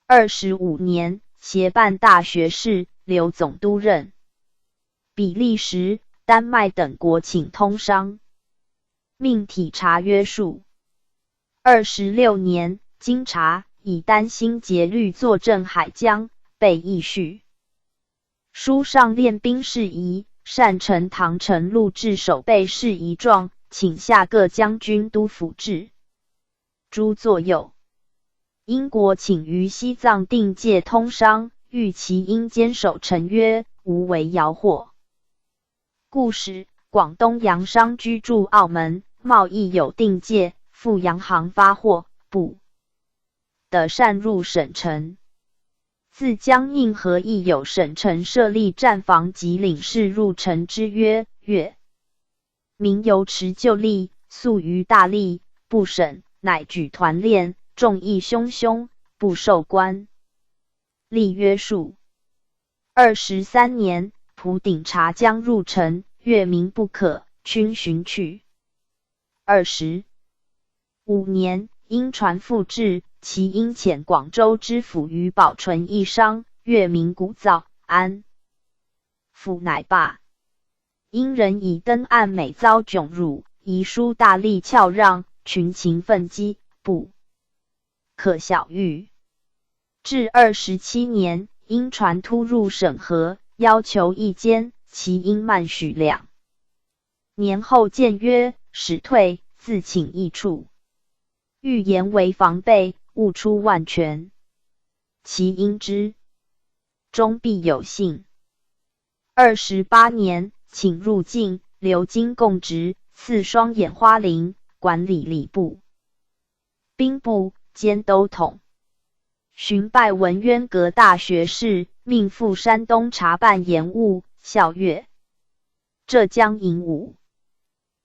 25年，协办大学士，留总督任。比利时、丹麦等国请通商，命体察约束。26年，经查，以丹兴节律坐镇海疆，被议叙。书上练兵事宜，善陈唐承录制守备事宜状，请下各将军都府制。诸作右。英国请于西藏定界通商，欲其应坚守成约，无为摇惑。故使广东洋商居住澳门，贸易有定界，赴洋行发货，不得擅入省城。自江应河亦有省城设立站房及领事入城之约，粤民由持旧例，素于大利，不审，乃举团练，众议汹汹，不受官。立约束。23年，普鼎察将入城，粤民不可，均寻去。25年，因传复至，其因遣广州知府于保纯议商，粤民鼓噪，安抚乃罢。因人以登岸每遭窘辱，遗书大力翘让，群情愤激，不可小喻。至27年，因船突入审核，要求议监，其因慢许2年后见约，使退，自请议处。欲言为防备，勿出万全。其因之，终必有信。28年，请入境，留京供职，赐双眼花翎，管理礼部、兵部兼都统。寻拜文渊阁大学士，命赴山东查办盐务，校阅。浙江营武。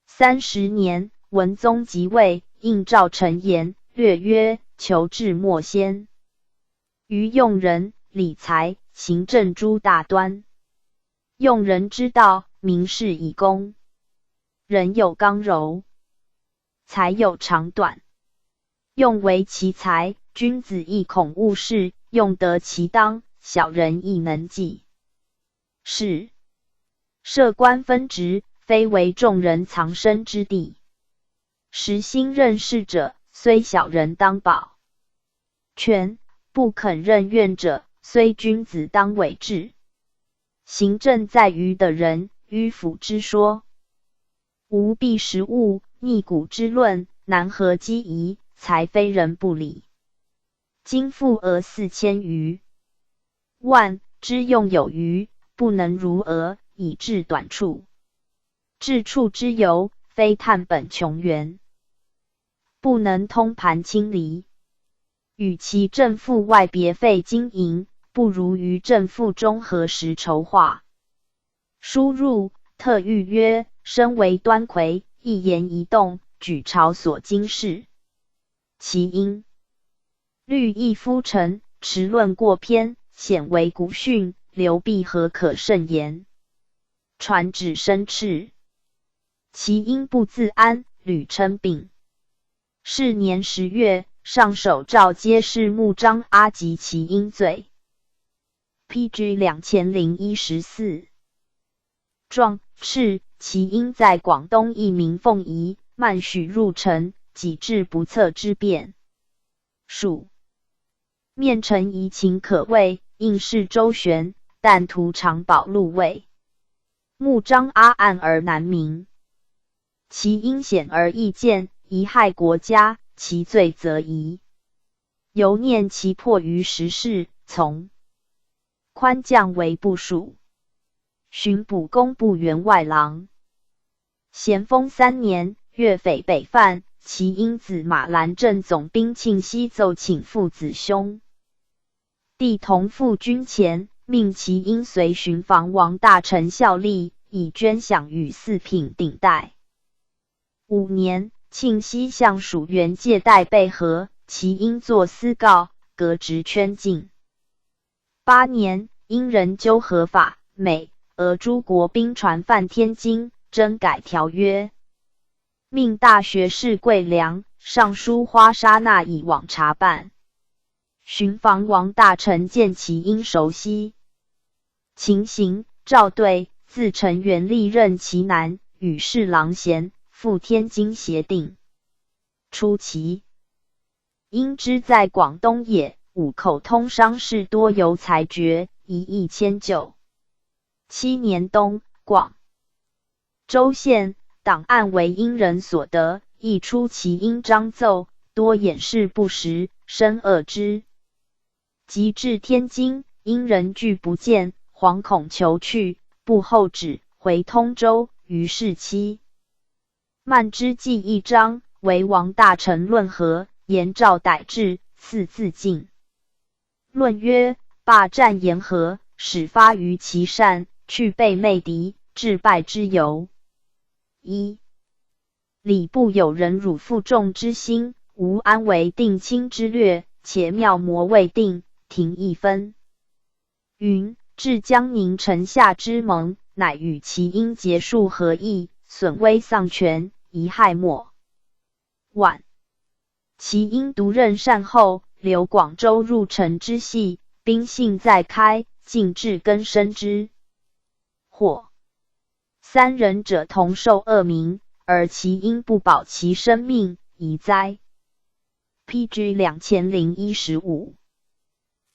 30年，文宗即位，应诏陈言，略曰：求治莫先。于用人、理财、行政诸大端。用人之道，明示以公。人有刚柔，才有长短。用为其才，君子亦恐误事；用得其当，小人亦能计。是设官分职，非为众人藏身之地。实心任事者，虽小人当保全；不肯任怨者，虽君子当委治。行政在于的人，迂腐之说，无必实物，逆古之论，难合机宜，才非人不理。今赋额4000余万，之用有余，不能如额，以致短处。治处之由，非探本穷源，不能通盘清理。与其正负外别费经营，不如于正负中合时筹划。输入特谕曰：身为端魁，一言一动，举朝所经事。其因律亦夫臣，持论过偏，显为古训，流弊何可胜言？传旨生斥。其因不自安，屡称病。是年10月，上首诏揭示穆彰阿及其因罪。PG 2001-14。状斥其因在广东一名凤仪，慢许入城，己致不测之变。属面陈仪情可畏，应试周旋，但图常保禄位。穆彰阿暗而难明，其因显而易见，贻害国家，其罪则宜。犹念其迫于时事，从宽降为部属。巡捕工部员外郎。咸丰3年，粤匪北犯，其英子马兰镇总兵庆熙奏请父子兄弟同赴军前，命其英随巡防王大臣效力，以捐饷与4品顶戴。5年，庆熙向属员借贷备和，其英作私告，革职圈禁。8年，因人纠合法，美、俄诸国兵船犯天津，征改条约，命大学士桂良、尚书花沙那以往查办。巡防王大臣见其因熟悉情形，诏对，自陈元历任其男，与侍郎咸，赴天津协定。初期，因之在广东也，五口通商事多由裁决，一意迁就。7年冬，广州县档案为英人所得，亦出其英章奏，多掩饰不实，深恶之。及至天津，因人俱不见，惶恐求去，不后旨回通州，于是期漫之记一章，为王大臣论和，言诏逮制，赐自尽。论曰：霸占言和，始发于其善，去背媚敌，致败之由。1. 礼部有人辱负众之心，无安为定亲之略，且妙魔未定，庭一分。云至江宁城下之盟，乃与其因结束合议，损威丧权，贻害莫晚。其因独任善后，留广州入城之系，兵信再开，尽至更生之祸。3人者同受恶名，而其因不保其生命，宜哉。PG 2015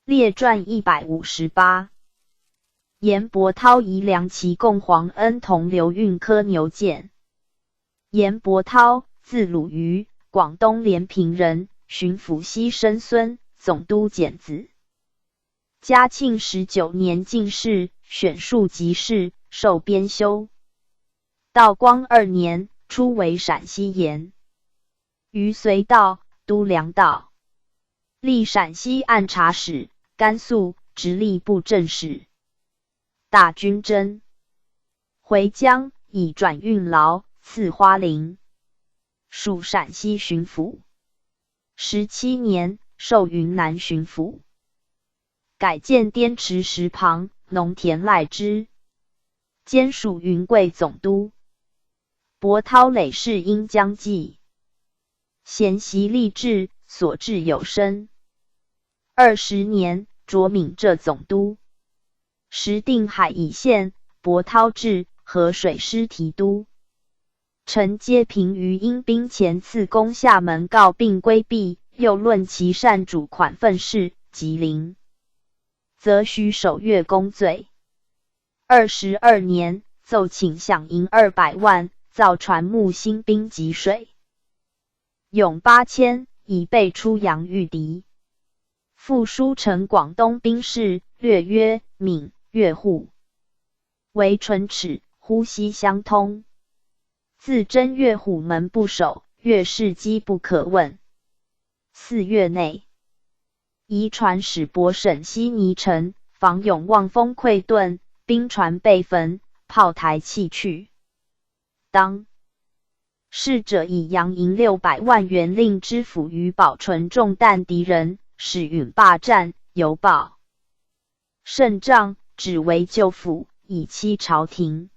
列传158。严伯涛疑梁其共黄恩同刘运科牛见。严伯涛，字鲁瑜，广东连平人，巡抚西生孙，总督简子。嘉庆19年进士，选庶吉士，授编修。道光2年，初为陕西盐于绥道、都粮道，历陕西按察使、甘肃直隶布政使。大军征回疆，以转运劳，赐花翎，属陕西巡抚。17年，授云南巡抚，改建滇池石旁，农田赖之，兼属云贵总督。伯涛累世因将记，贤习立志，所至有声。20年，擢闽浙总督。时定海乙县，伯涛至，河水师提督。臣皆凭于因兵前赐公厦门告并规避，又论其善主款分事，及临，则须守月公罪。22年，奏请饷银200万，造船木兴兵及水勇8000，以备出洋御敌。复书呈广东兵士，略曰闽、粤沪为唇齿，呼吸相通。自征粤虎门不守，粤士机不可问。4月内，移船使泊省悉尼城，防永望风溃顿，兵船被焚，炮台弃去。当侍者以洋银600万元令知府于保存中弹敌人，使允霸占，犹报胜仗，只为救府，以欺朝廷。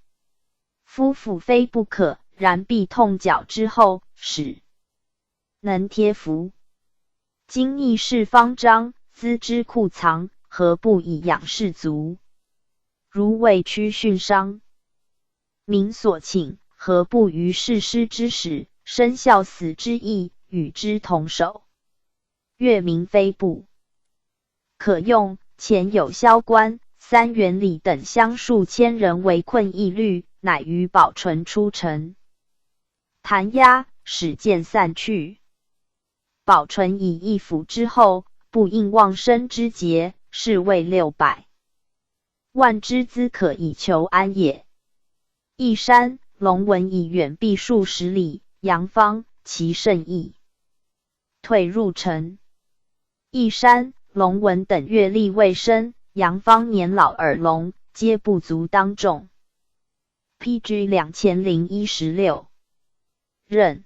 夫妇非不可，然必痛脚之后，使能贴服。今逆世方张，资之库藏，何不以养士卒？如为屈训伤民所请，何不于誓师之始，生效死之意，与之同守？越民非不可用，前有萧关、三元里等乡数千人围困义律，乃于保存出城。弹压，使渐散去。保存以一府之后，不应忘生之节，是为600。万之资可以求安也。一山，龙文以远避数十里，阳方，其甚异。退入城。一山，龙文等阅历未深，阳方年老耳聋，皆不足当众。PG 2016。任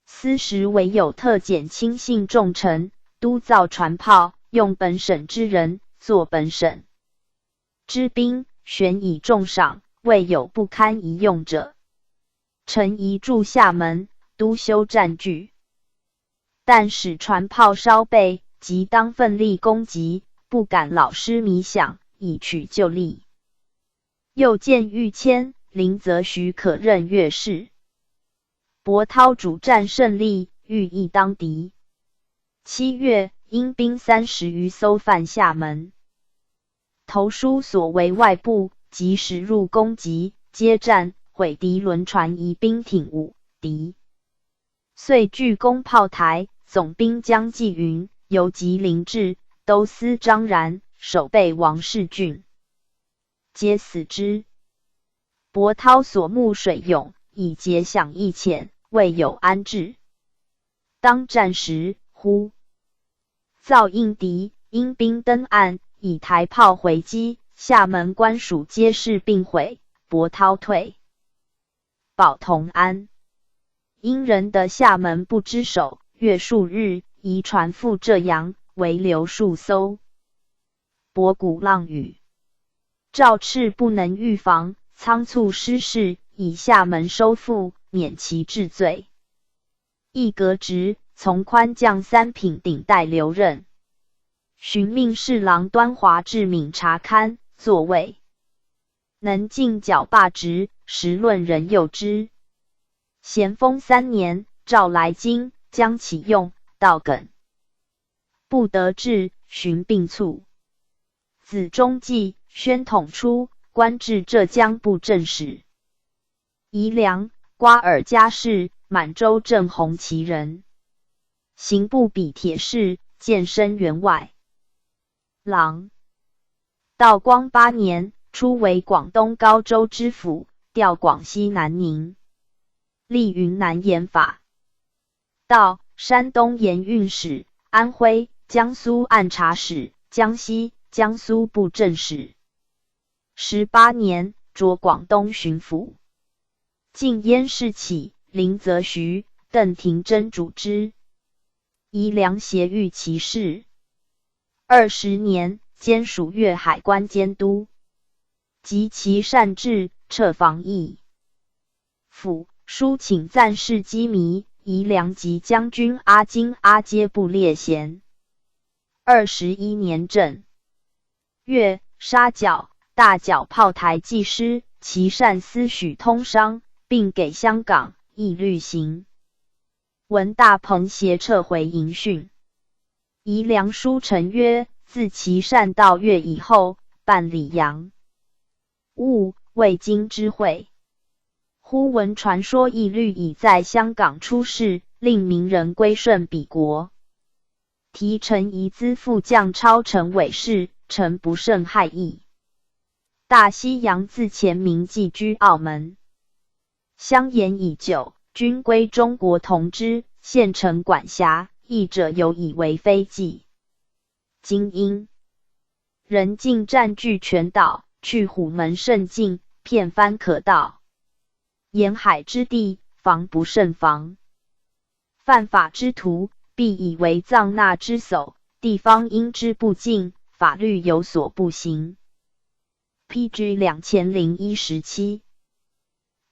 司时唯有特检轻信重臣，督造船炮，用本省之人，作本省之兵，悬以重赏，未有不堪一用者。臣宜驻厦门，督修战具。但使船炮稍备，即当奋力攻击，不敢老失迷想，以取就力。又见御谦、林则徐可任乐士。博涛主战胜利，欲议当敌。7月，英兵30余艘犯厦门，投书所为外部，及时入攻击，接战，毁敌轮船夷兵挺五敌。遂据攻炮台，总兵江继云、游击林志、都司张然、守备王士俊，皆死之。博涛所慕水勇，以节饷益浅，未有安置。当战时，忽造应敌，英兵登岸，以台炮回击，厦门官署皆是并毁，博涛退。保同安。因人的厦门不知守，约数日，移船赴浙阳，为留数艘。博鼓浪屿。赵赤不能预防，仓促失事，以厦门收复，免其治罪。亦革职，从宽降3品顶戴留任。寻命侍郎端华至闽察勘，作谓能尽剿罢职，时论人诱之。咸丰3年，召来京，将启用，道耿不得志，寻病卒。子中继，宣统初，官至浙江布政使。宜良、瓜尔佳氏，满洲正红旗人。刑部比铁士，荐升员外郎。道光8年，初为广东高州知府，调广西南宁。历云南盐法。道山东盐运使，安徽、江苏按察使，江西、江苏布政使。18年，擢广东巡抚。晋燕事起，林则徐、邓廷珍主之。宜良协御骑士。20年，兼署粤海关监督。及其善治，撤防疫府，书请赞事机迷，宜良及将军阿金、阿皆不列贤。21年正月，杀剿大剿炮台技师，其善思许通商，并给香港，亦律行。闻大鹏协撤回营训。宜良书臣曰：自其善到粤以后，办理洋务，未经知会。忽闻传说义律已在香港出世，令民人归顺彼国。提臣宜资副将超臣韦氏，臣不甚害意。大西洋自前明寄居澳门，相沿已久，均归中国同知，现承管辖，议者有以为非计。今因人尽占据全岛，去虎门甚近，片帆可到。沿海之地，防不胜防。犯法之徒，必以为藏纳之叟，地方因之不敬，法律有所不行。PG 2017。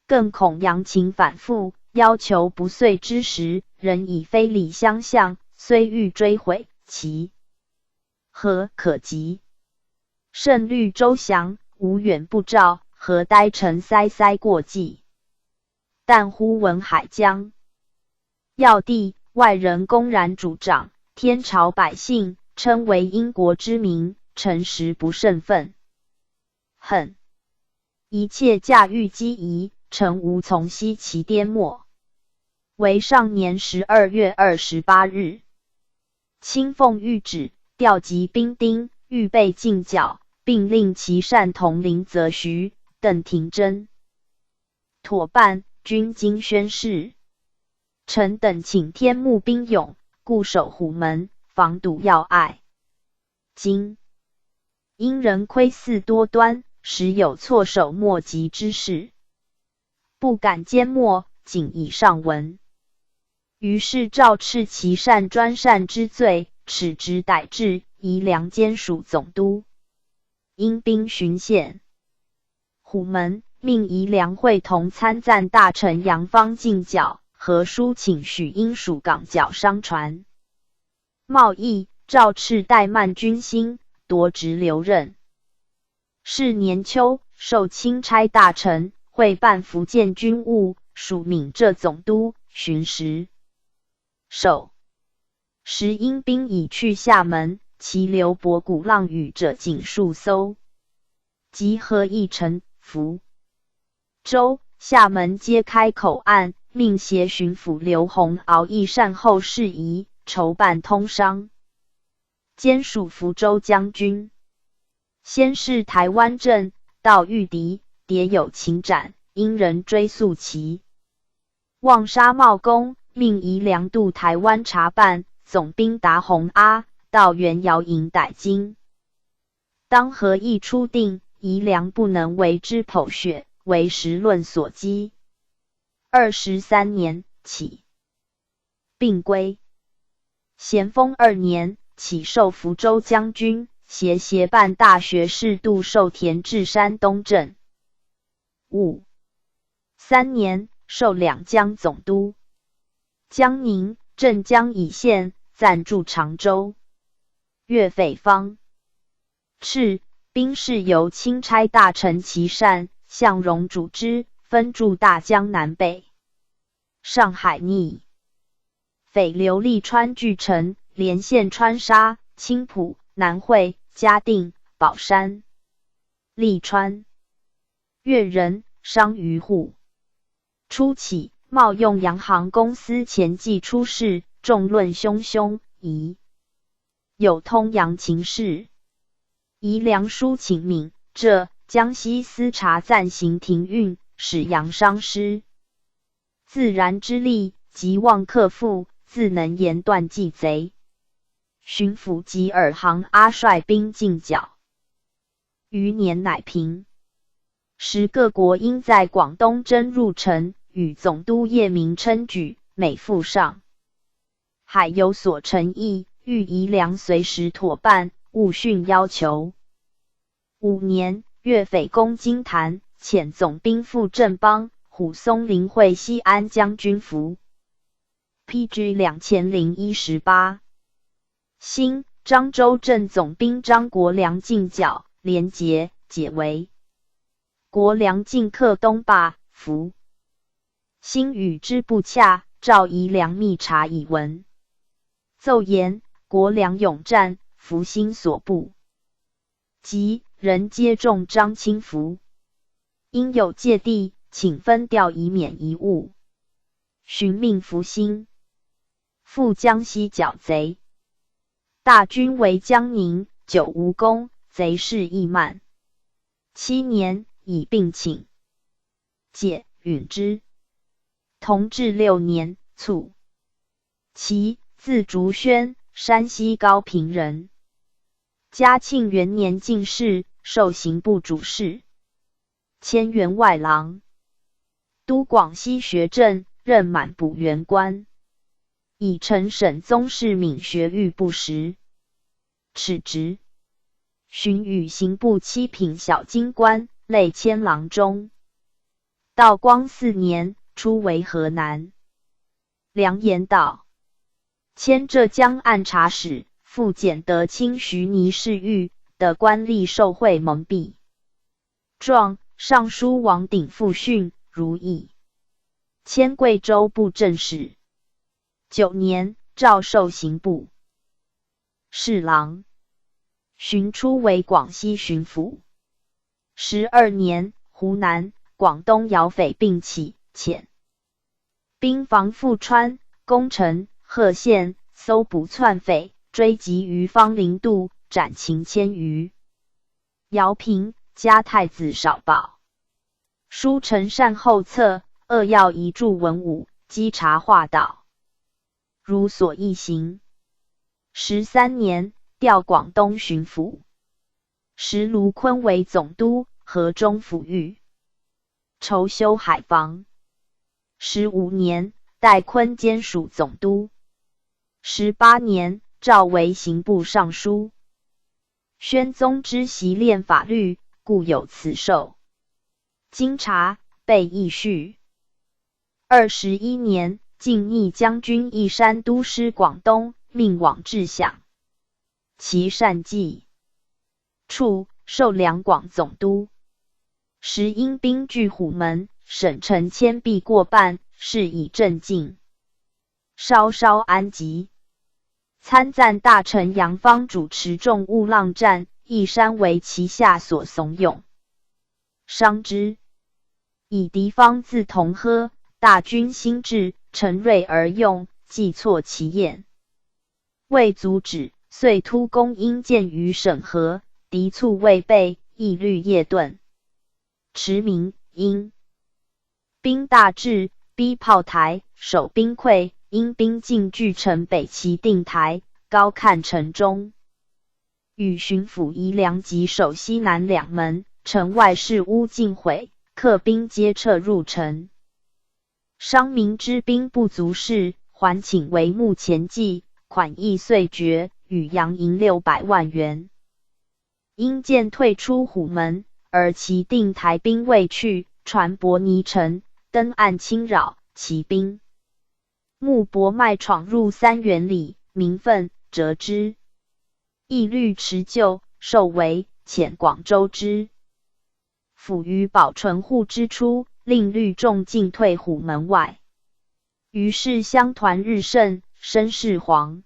更恐洋情反复，要求不遂之时，人以非礼相向，虽欲追悔，其何可及？胜虑周详，无远不召，何待臣塞过际？但忽闻海疆要地，外人公然主张，天朝百姓称为英国之名，臣实不甚愤恨。一切驾驭机宜，臣无从悉其颠末。为上年12月28日，亲奉谕旨，调集兵丁，预备进剿，并令其善统领则徐、邓廷珍、妥办军经宣誓。臣等请天募兵勇，固守虎门，防堵要隘。今因人窥伺多端，时有措手莫及之事，不敢缄默，谨以上闻。于是诏斥其擅专擅之罪，耻之逮治，宜良监署总督，因兵巡县。虎门命宜良会同参赞大臣杨方进剿，和书请许因属港剿商船贸易，诏敕怠慢军心，夺职留任。是年秋，授钦差大臣，会办福建军务，署闽浙总督、巡时守。时因兵已去厦门，其留博古浪屿者仅数艘，集合一城、福州、厦门皆开口岸，命协巡抚刘洪敖议善后事宜，筹办通商。兼署福州将军。先是台湾镇，到御敌，迭有擒斩，因人追诉其望沙茂公，命宜良渡台湾查办，总兵达洪阿到元窑营逮金。当和议初定，宜良不能为之剖血，为时论所击。23年起并归。咸丰2年起授福州将军，协办大学士杜授田至山东镇。3年授两江总督。江宁、镇江以县，暂驻常州。岳匪方敕兵士由钦差大臣齐善、向荣主之，分驻大江南北。上海逆匪流利川巨城，连县川沙、青浦、南汇、嘉定、宝山、利川。越人，商渔户。初起，冒用洋行公司前计出事，众论汹汹，疑有通洋情事。宜良书请闽浙江西司察暂行停运，使洋商师自然之力，即望克复，自能言断计贼。巡抚及尔行阿率兵进剿，余年乃平。时各国因在广东争入城，与总督叶明称举，每赴上海有所诚意，欲宜良随时妥办，勿逊要求。5年，粤匪攻金坛，遣总兵赴镇邦，虎松临会西安将军符。PG 2018。辛，漳州镇总兵张国良进剿，连结，解围。国良进克东坝，符。辛与之不洽，召宜良密察以闻。奏言，国良勇战，符心所部。即人皆重张清符，因有芥蒂，请分调以免贻误。寻命符心，赴江西剿贼。大军为江宁，久无功，贼势亦慢。7年，以病请。解允之。同治6年卒。其字竹轩，山西高平人。嘉庆元年进士，授刑部主事，迁员外郎，督广西学政，任满补员官。以承省宗室闽学御部时，敕职。巡与刑部七品小京官，累迁郎中。道光4年，出为河南梁延道，迁浙江按察使，复检得清徐尼侍御的官吏受贿蒙蔽状，尚书王鼎复训，如意。迁贵州布政使。9年，诏授刑部侍郎，寻出为广西巡抚。12年，湖南、广东姚匪并起，遣兵防富川、攻城、贺县，搜捕窜匪，追缉于芳林渡，斩秦千余。姚平加太子少保。书承善后策，扼要遗著文武，稽查化导，如所议行。13年，调广东巡抚，时卢坤为总督，河中抚育，筹修海防。15年，代昆兼署总督。18年，召为刑部尚书。宣宗之习练法律，故有辞授。经察，备议序。21年，进逆将军义山都师广东，命往治饷，其善计。处授两广总督。时因兵据虎门，省城迁避过半，事以镇静，稍稍安吉。参赞大臣杨芳主持众务浪战，义山为其下所怂恿。商之，以敌方自同喝，大军心智，陈锐而用，计错其宴。未阻止，遂突攻阴见于沈河，敌猝未备，亦虑夜遁。驰名因兵大至，逼炮台，守兵溃，因兵进据城北齐定台，高看城中。与巡抚宜良及守西南两门，城外室屋尽毁，客兵皆撤入城。商明知兵不足事，还请为幕前计，款亦遂决，与洋银600万元。因见退出虎门，而其定台兵未去，船舶泥沉，登岸侵扰，其兵木博迈闯入3元里，民愤，折之。亦虑持旧，受为遣广州之府于保纯户之初，令律众进退虎门外。于是乡团日盛，声势煌。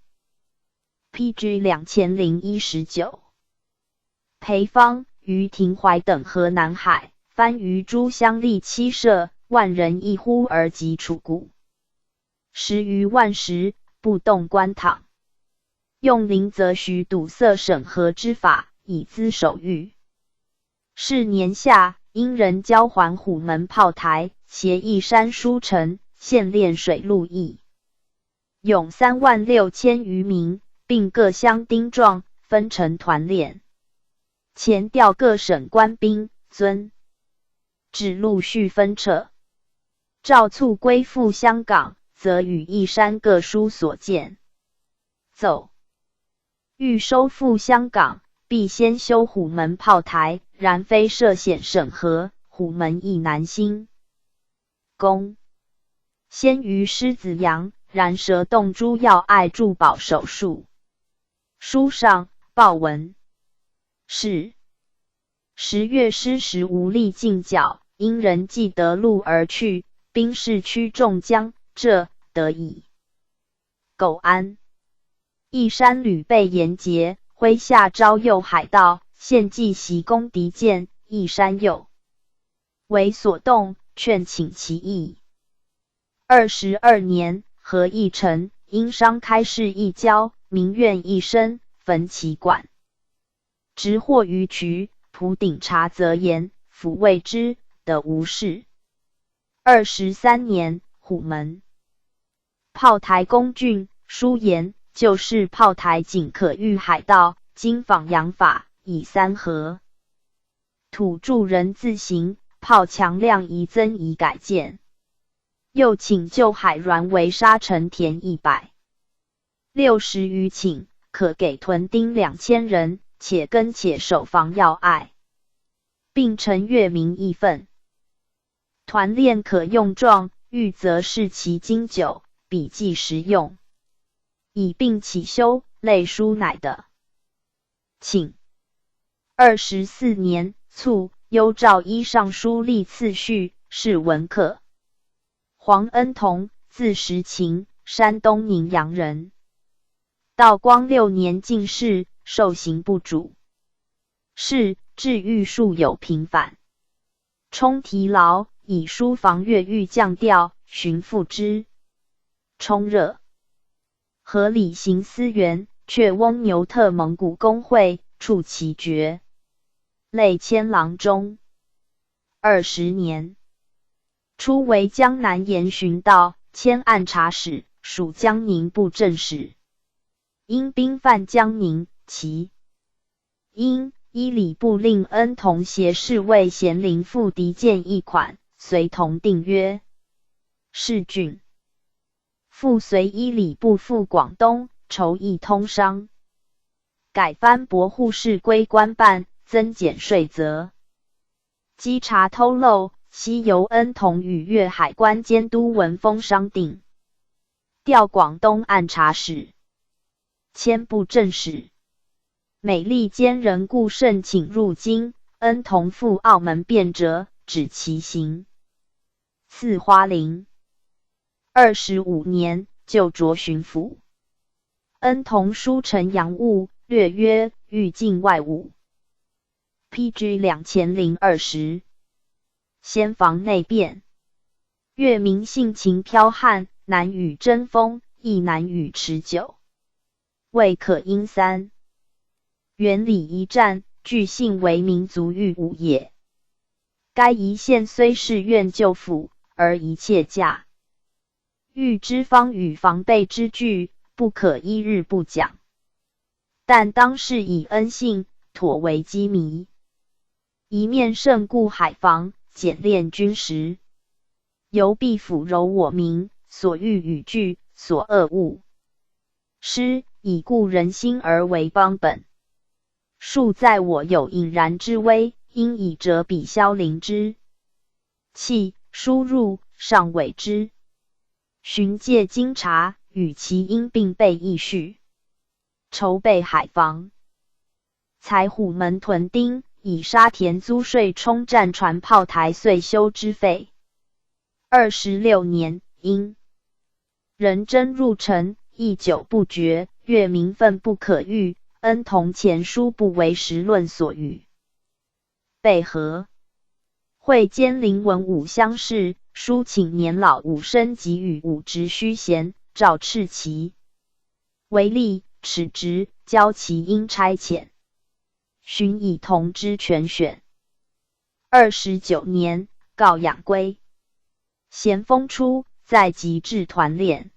PG 2019。裴方、于廷怀等河南海，番禺诸乡立7社，万人一呼而及楚谷，10余万石，不动官堂。用林则徐堵塞审核之法，以资守御。是年夏，因人交还虎门炮台，携义山书城，现练水陆役，勇36000余名，并各乡丁壮，分成团练。前调各省官兵，遵旨陆续分撤。诏促归附香港，则与义山各书所见。奏欲收复香港，必先修虎门炮台，然非涉险审核，虎门亦难兴。公先于狮子阳，然蛇洞诸要隘筑保守戍。书上报文。是10月失时无力进剿，因人既得路而去，兵士驱众将浙得矣。苟安义山屡被严劫，麾下招诱海盗，献计袭攻敌舰，义山右为所动，劝请其意。22年，何义成因商开市一郊，民怨一生，焚其馆。执获于渠，仆顶察则言，抚慰之，得无事。23年，虎门炮台攻郡，书言旧式炮台仅可御海盗，今仿洋法，以3合。土著人自行，炮强量宜增以改建。又请旧海软为沙城田160余顷，可给屯丁2000人，且耕且守防要隘，并陈阅民义愤。团练可用壮，欲则视其经久，笔记实用。以并起修，类书乃的。请24年卒，幽诏依尚书立次序，是文客。黄恩同，字时勤，山东宁阳人。道光6年进士，受刑部主事，治狱数有平反。充提劳，以书防越狱降调，寻复之。冲热合理行思源，却翁牛特蒙古公会，处其决。累迁郎中。20年，初为江南盐巡道，迁按察使，属江宁布政使。因兵犯江宁，其因依礼部令恩同携侍卫咸陵赴敌舰一款，随同定曰世郡。复随依礼部赴广东，筹议通商，改藩驳户事归官办，增减税则。稽查偷漏，悉由恩同与粤海关监督文封商定，调广东按察使，迁布政使。美利坚人顾盛请入京，恩同赴澳门便折，止其行。赐花翎。25年，就擢巡抚。恩同书陈洋务，略曰欲境外务。PG 2020。先防内变。越民性情剽悍，难与争锋，亦难与持久。未可因三。原理一战，据信为民族欲务也。该一县虽是愿救府，而一切价。欲之方与防备之具，不可一日不讲。但当是以恩信，妥为机迷。一面胜固海防，简练军实。犹必抚柔我民，所欲与据，所恶恶。师以固人心而为邦本。数在我有隐然之危，因以折彼消凌之。弃输入，尚委之。巡借经察，与其因并备议序。筹备海防。采虎门屯丁，以沙田租税充战船炮台岁修之费。26年，因人争入城，亦久不决，越民愤不可御，恩同前书不为时论所语。备和。会监陵文武乡试，书请年老武生及与武职虚衔，诏斥其为吏，耻职，交其应差遣。寻以同知全选。29年，告养归。咸丰初，在籍制团练。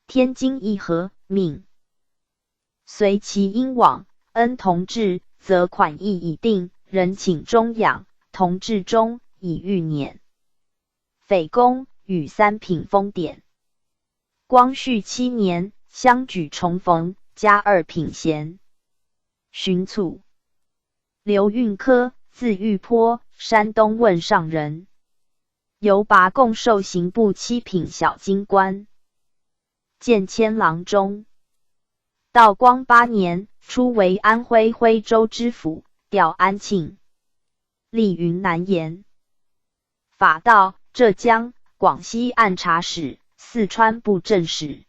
天津议和，命随其因往，恩同治，则款役已定，人请终养。同治中，以御辇。匪公，与3品封典。光绪7年，相举重逢，加2品衔。巡卒。刘运科，字玉波，山东汶上人。由拔贡授刑部7品小京官。建迁郎中。道光8年，初为安徽徽州知府，调安庆。历云南盐、法道、浙江、广西按察使、四川布政使。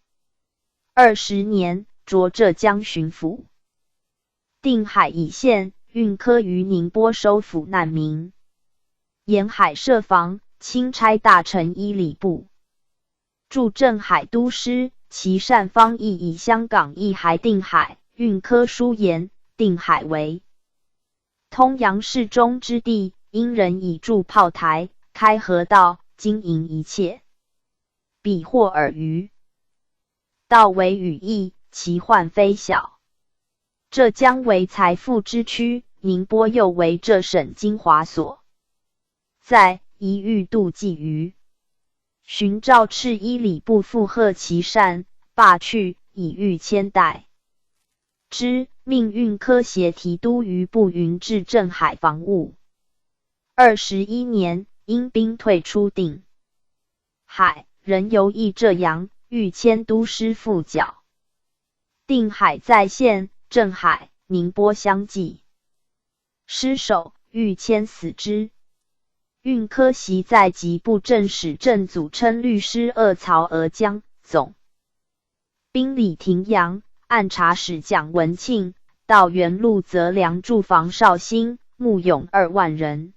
20年，擢浙江巡抚。定海以县，运科于宁波收抚难民。沿海设防，钦差大臣依礼部。驻镇海都师，其善方亦以香港一还定海，运科书言，定海为通洋市中之地，因人以筑炮台，开河道，经营一切，彼获尔虞。道为羽翼，其患非小。浙江为财富之区，宁波又为浙省精华所在，一欲妒忌于。寻诏敕依礼部附和其善，罢去，以御迁代之，命运科协提督于步云至镇海防务。21年，因兵退出定海，仍游弋浙阳，欲迁都师副剿。定海在县，镇海、宁波相继。失守，欲迁死之。运科袭在籍布政使郑祖称律师2曹娥江，总兵李廷阳，按察使蒋文庆，到元禄则梁驻防绍兴，募勇2万人。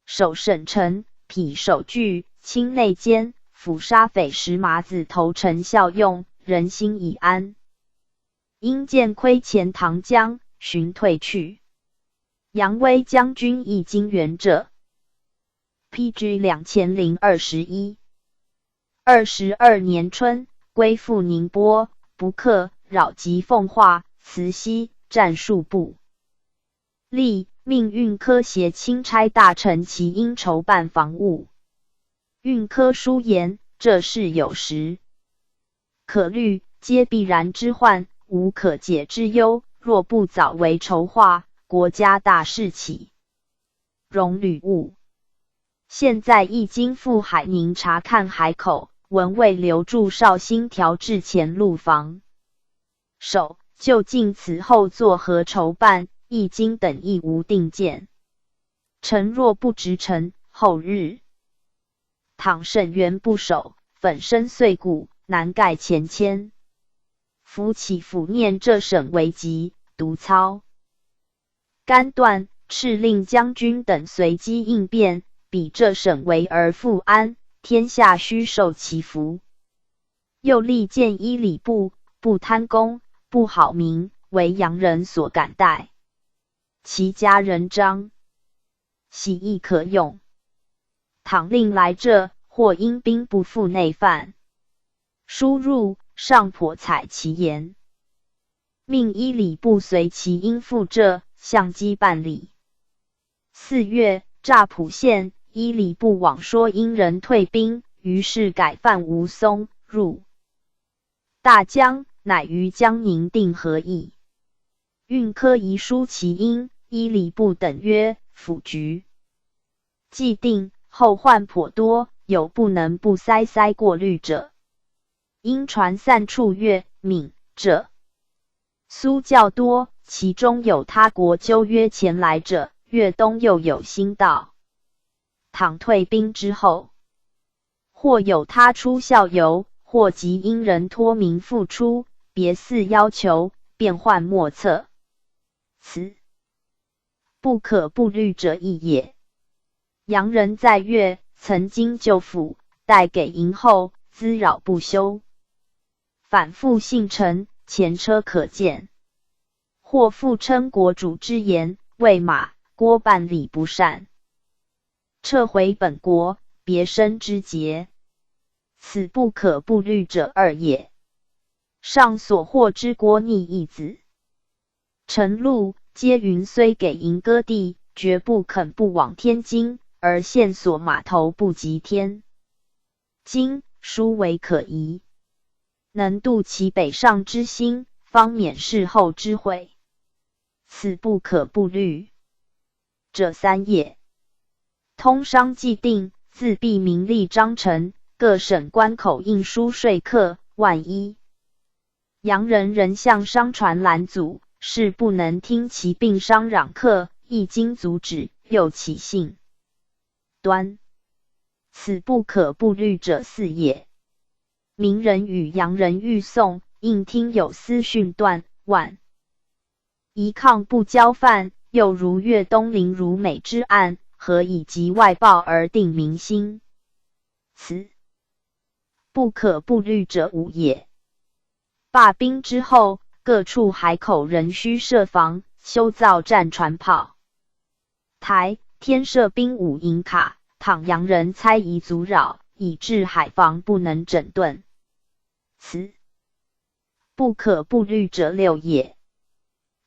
守省城，痞守据，清内奸，抚杀匪10麻子投诚效用，人心已安。因见亏前唐江，寻退去。扬威将军亦经援者。PG 2021。22年春，归附宁波，不克，扰及奉化、慈溪，战数部。历命运科协钦差大臣齐因筹办防务。运科书言：这事有时可虑，皆必然之患，无可解之忧。若不早为筹划，国家大事起，容履物。现在亦经赴海宁查看海口，闻为留驻绍兴调制前路防守，究竟此后作何筹办，易经等亦无定见。臣若不直臣，后日倘沈园不守，粉身碎骨，难盖前愆。夫起抚念这省为急，独操甘断，敕令将军等随机应变，比这省为而复安，天下须受其福。又力荐依礼部，不贪功，不好名，为洋人所感戴。其家人章喜亦可用。倘令来这，或因兵不赴内犯，输入尚颇采其言。命依礼部随其应赴浙，相机办理。4月，乍浦县依礼部往说因人退兵，于是改犯吴淞，入大江，乃于江宁定和议。运科遗书其因，依礼部等曰：府局既定，后患颇多，有不能不塞过滤者。因传散处粤、闽者苏较多，其中有他国纠约前来者，粤东又有新到。倘退兵之后，或有他出校游，或即因人托名复出，别肆要求，变幻莫测。此不可不虑者亦也。洋人在粤曾经救府，待给营后，滋扰不休，反复信臣，前车可鉴。或复称国主之言，为马郭办理不善，撤回本国，别生之节。此不可不虑者二也。上所获之郭逆一子，臣禄皆云虽给营割地，绝不肯不往天津，而现所码头不及天津，殊为可疑。能度其北上之心，方免事后之悔。此不可不虑者三也。通商既定，自必名利章程，各省关口印书说客，万一洋人仍向商船拦阻，是不能听其并商攘客，一经阻止，又起信端。此不可不虑者四也。明人与洋人欲送，应听有私讯断，万一抗不交犯，又如粤东林如美之案，何以及外报而定民心？此不可不虑者五也。罢兵之后，各处海口仍需设防，修造战船炮台，添设兵伍营卡，倘洋人猜疑阻扰，以致海防不能整顿。此不可不虑者六也。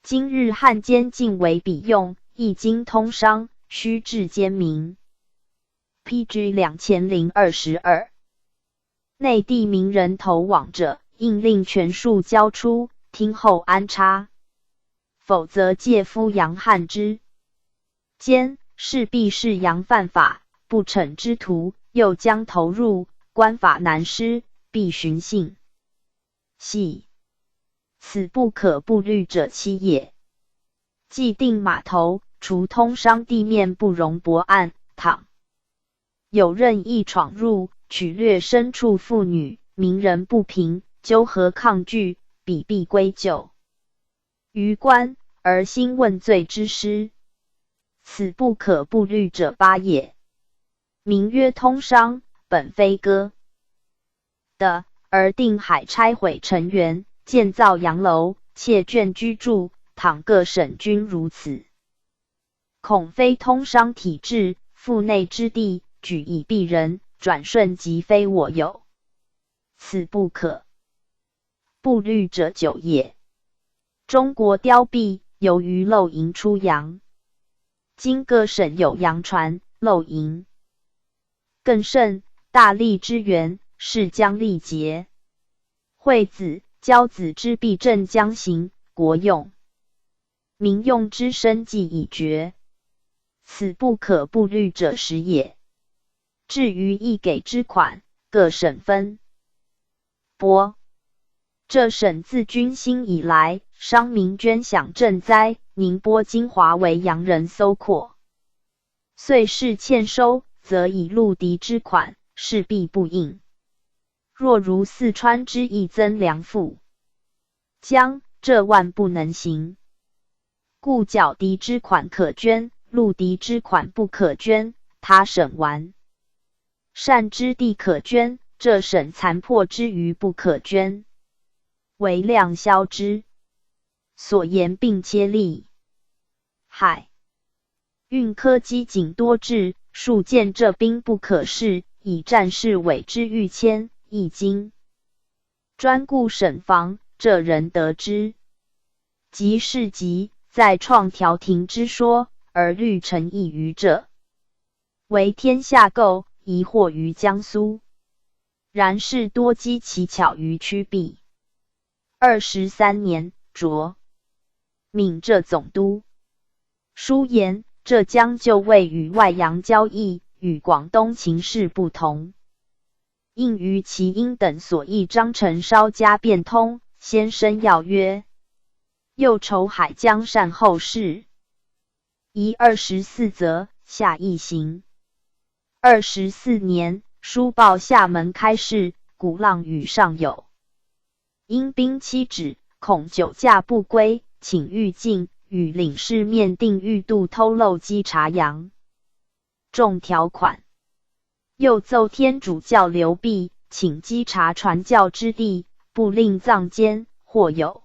今日汉奸尽为彼用，一经通商，须治奸民。PG 2022。内地名人投往者，应令全数交出，听候安插，否则借夫洋汉之奸，势必是洋犯法，不惩之徒，又将投入，官法难施，必寻衅系。此不可不虑者七也。既定码头，除通商地面不容泊岸，倘有任意闯入，取掠牲畜妇女，民人不平，纠合抗拒，彼必归咎于官，而兴问罪之师。此不可不虑者八也。名曰通商，本非割的，而定海拆毁城垣，建造洋楼，窃眷居住，倘各省均如此，恐非通商体制，腹内之地，举以避人，转瞬即非我有，此不可。不虑者久也。中国凋敝，由于漏营出洋，今各省有洋船漏营。更甚，大利之源，是将力竭。惠子、骄子之必正将行，国用、民用之生计已绝，此不可不虑者时也。至于役给之款，各省分拨。这省自军兴以来，商民捐饷赈灾，宁波、金华为洋人搜括，遂是欠收，则以陆敌之款，势必不应。若如四川之役增粮赋，将这万不能行。故剿敌之款可捐，陆敌之款不可捐，他省完善之地可捐，这省残破之余不可捐，惟量消之。所言并切利害。运科机警多智，数见这兵不可视，以战事委之欲迁，易经专顾省防，这人得之。即是急，在创调停之说，而虑成议于者，为天下构，疑惑于江苏。然是多机奇巧于曲避。23年，着闽浙总督。书言浙江就位与外洋交易，与广东情势不同。应于其因等所议章程稍加变通，先生要约。又筹海江善后事，宜24则，下一行。24年，书报厦门开市，鼓浪屿上有因兵期止，恐酒驾不归，请预禁，与领事面定欲度偷漏稽查洋重条款。又奏天主教刘弼，请稽查传教之地，不令藏监，或有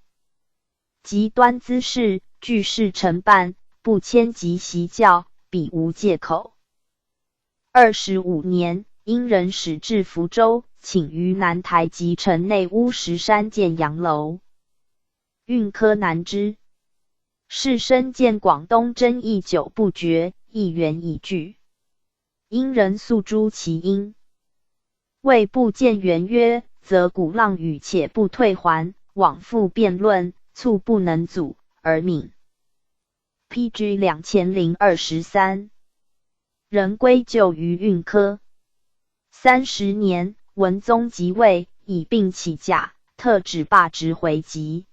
极端滋事，据事承办，不迁及习教，彼无借口。25年，因人使至福州，请于南台及城内乌石山建洋楼。运科难之。士绅见广东争议久不决，议员已拒。因人诉诸其因，未不见原约，则鼓浪屿且不退还，往复辩论，促不能阻，而敏。PG 2023，人归咎于运科。30年，文宗即位，以病起驾，特旨罢职回籍。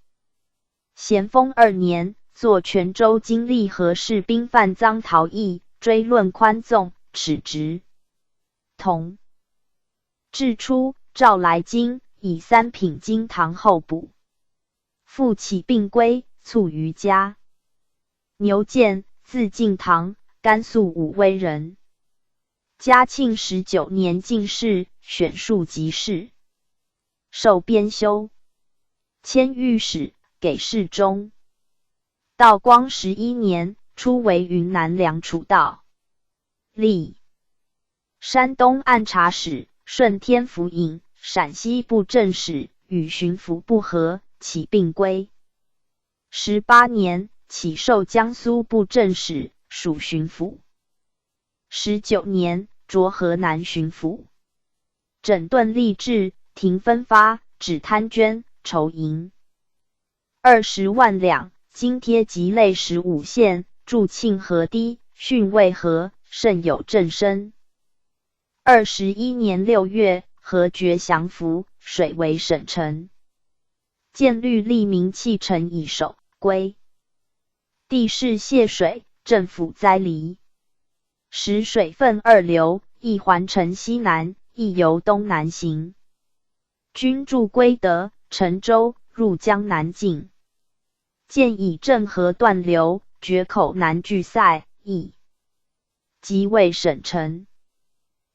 咸丰2年，作泉州经历何氏兵犯赃逃逸，追论宽纵，耻直。同至初，召来京，以3品京堂候补。复起病归，卒于家。牛建，字敬堂，甘肃武威人。嘉庆19年进士，选庶吉士，授编修，迁御史，给事中。道光11年，初为云南粮储道，历山东按察使、顺天府尹、陕西布政使，与巡抚不和，起病归。18年，起授江苏布政使，属巡抚。19年，擢河南巡抚。整顿吏治，停分发，止贪捐，筹银20万两，津贴及类15县，驻庆河堤，汛渭河，甚有震声。21年6月，河决降服，水为省城。建律吏民弃城以守，归。地势泄水，政府灾黎，使水分二流，一环城西南，一由东南行。军驻归德、陈州，入江南境。建以郑河断流，决口南拒塞，亦即为省城。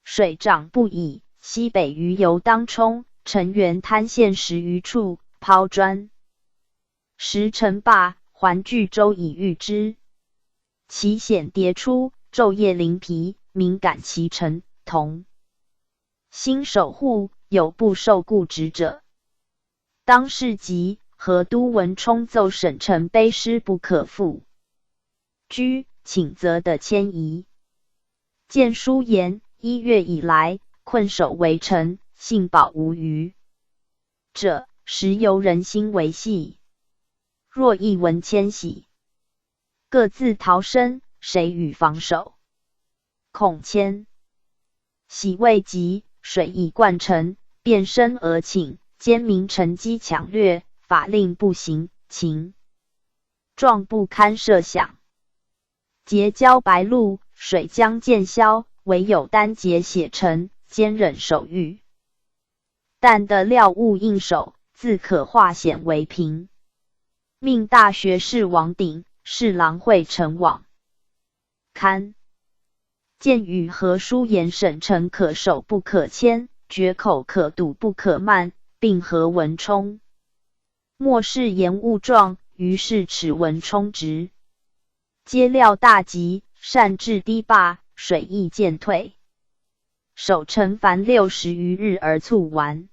水涨不已，西北鱼游当冲，城垣滩陷10余处，抛砖。时城坝，环巨州以御之。其显迭出，昼夜灵疲，敏感其成，同心守护，有不受固职者。当世及河都文冲奏沈臣卑师不可复居，请责的迁移。见书言1月以来，困守围城，幸保无虞者，实由人心为系。若一闻迁徙，各自逃生，谁与防守？恐迁徙未及，水已灌城，便身而请，兼民乘机抢掠，法令不行，情状不堪设想。结交白露，水将渐消，唯有单节写成，坚忍守御。但得料物应手，自可化险为平。命大学士王鼎、侍郎会陈往刊。见与何书言沈臣可守不可迁，决口可堵不可慢，并和文冲。末世言误状，于是耻文冲职。皆料大急，擅至堤坝，水亦渐退。守城凡60余日而卒完。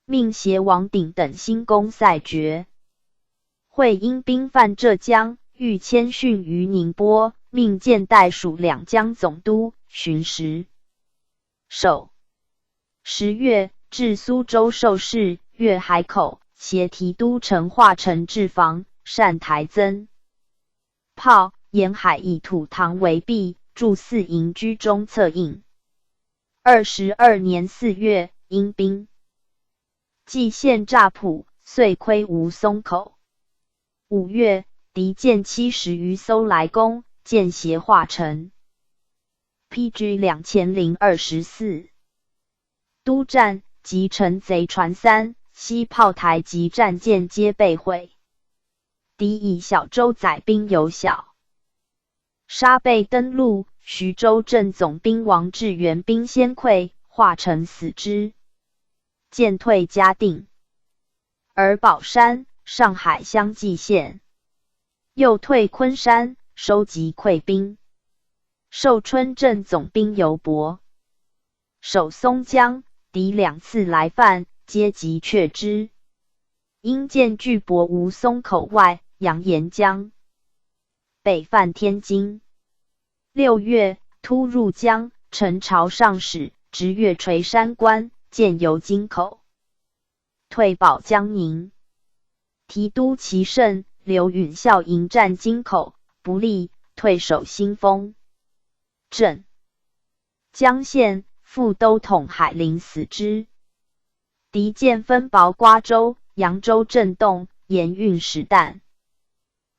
命携王鼎等新攻塞决。会因兵犯浙江，欲迁训于宁波，命建代属两江总督，巡时守。10月，至苏州受事，越海口，携提督陈化成治防，善台增炮，沿海以土塘为壁，筑4营居中策应。22年4月，因兵蓟县乍浦，遂窥吴淞口。5月，敌舰70余艘来攻，见协化城。PG 2024。都战及沉贼船3，西炮台及战舰皆被毁。敌以小舟载兵尤小。沙被登陆，徐州镇总兵王志援兵先溃，化城死之。渐退嘉定。而宝山、上海相继陷。又退昆山，收集溃兵。寿春镇总兵尤伯守松江，敌2次来犯，皆急却之。因见拒泊吴淞口外，扬沿江北犯天津。6月，突入江，陈朝上使直越垂山关，见游津口，退保江宁。提督齐胜、刘允孝迎战津口，不利，退守新丰镇。江县，副都统海林死之。敌舰分薄瓜州、扬州震动，沿运使弹。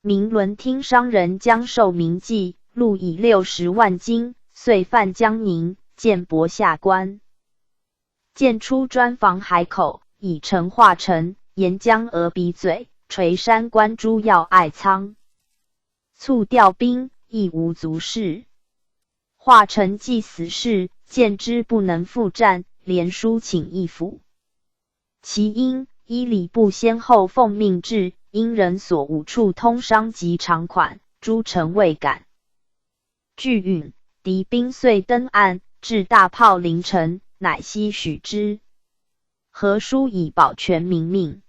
明伦听商人将受名记，路以60万斤，遂犯江宁，建博下关。建出专防海口，以城化城，沿江峨鼻嘴、垂山关诸要隘仓。促调兵，亦无足事。化城既死事，见之不能复战，连书请义府。其因依礼部先后奉命制，因人所无处通商及偿款，诸城未敢。据允，敌兵遂登岸，至大炮临城，乃悉许之。何书以保全民命。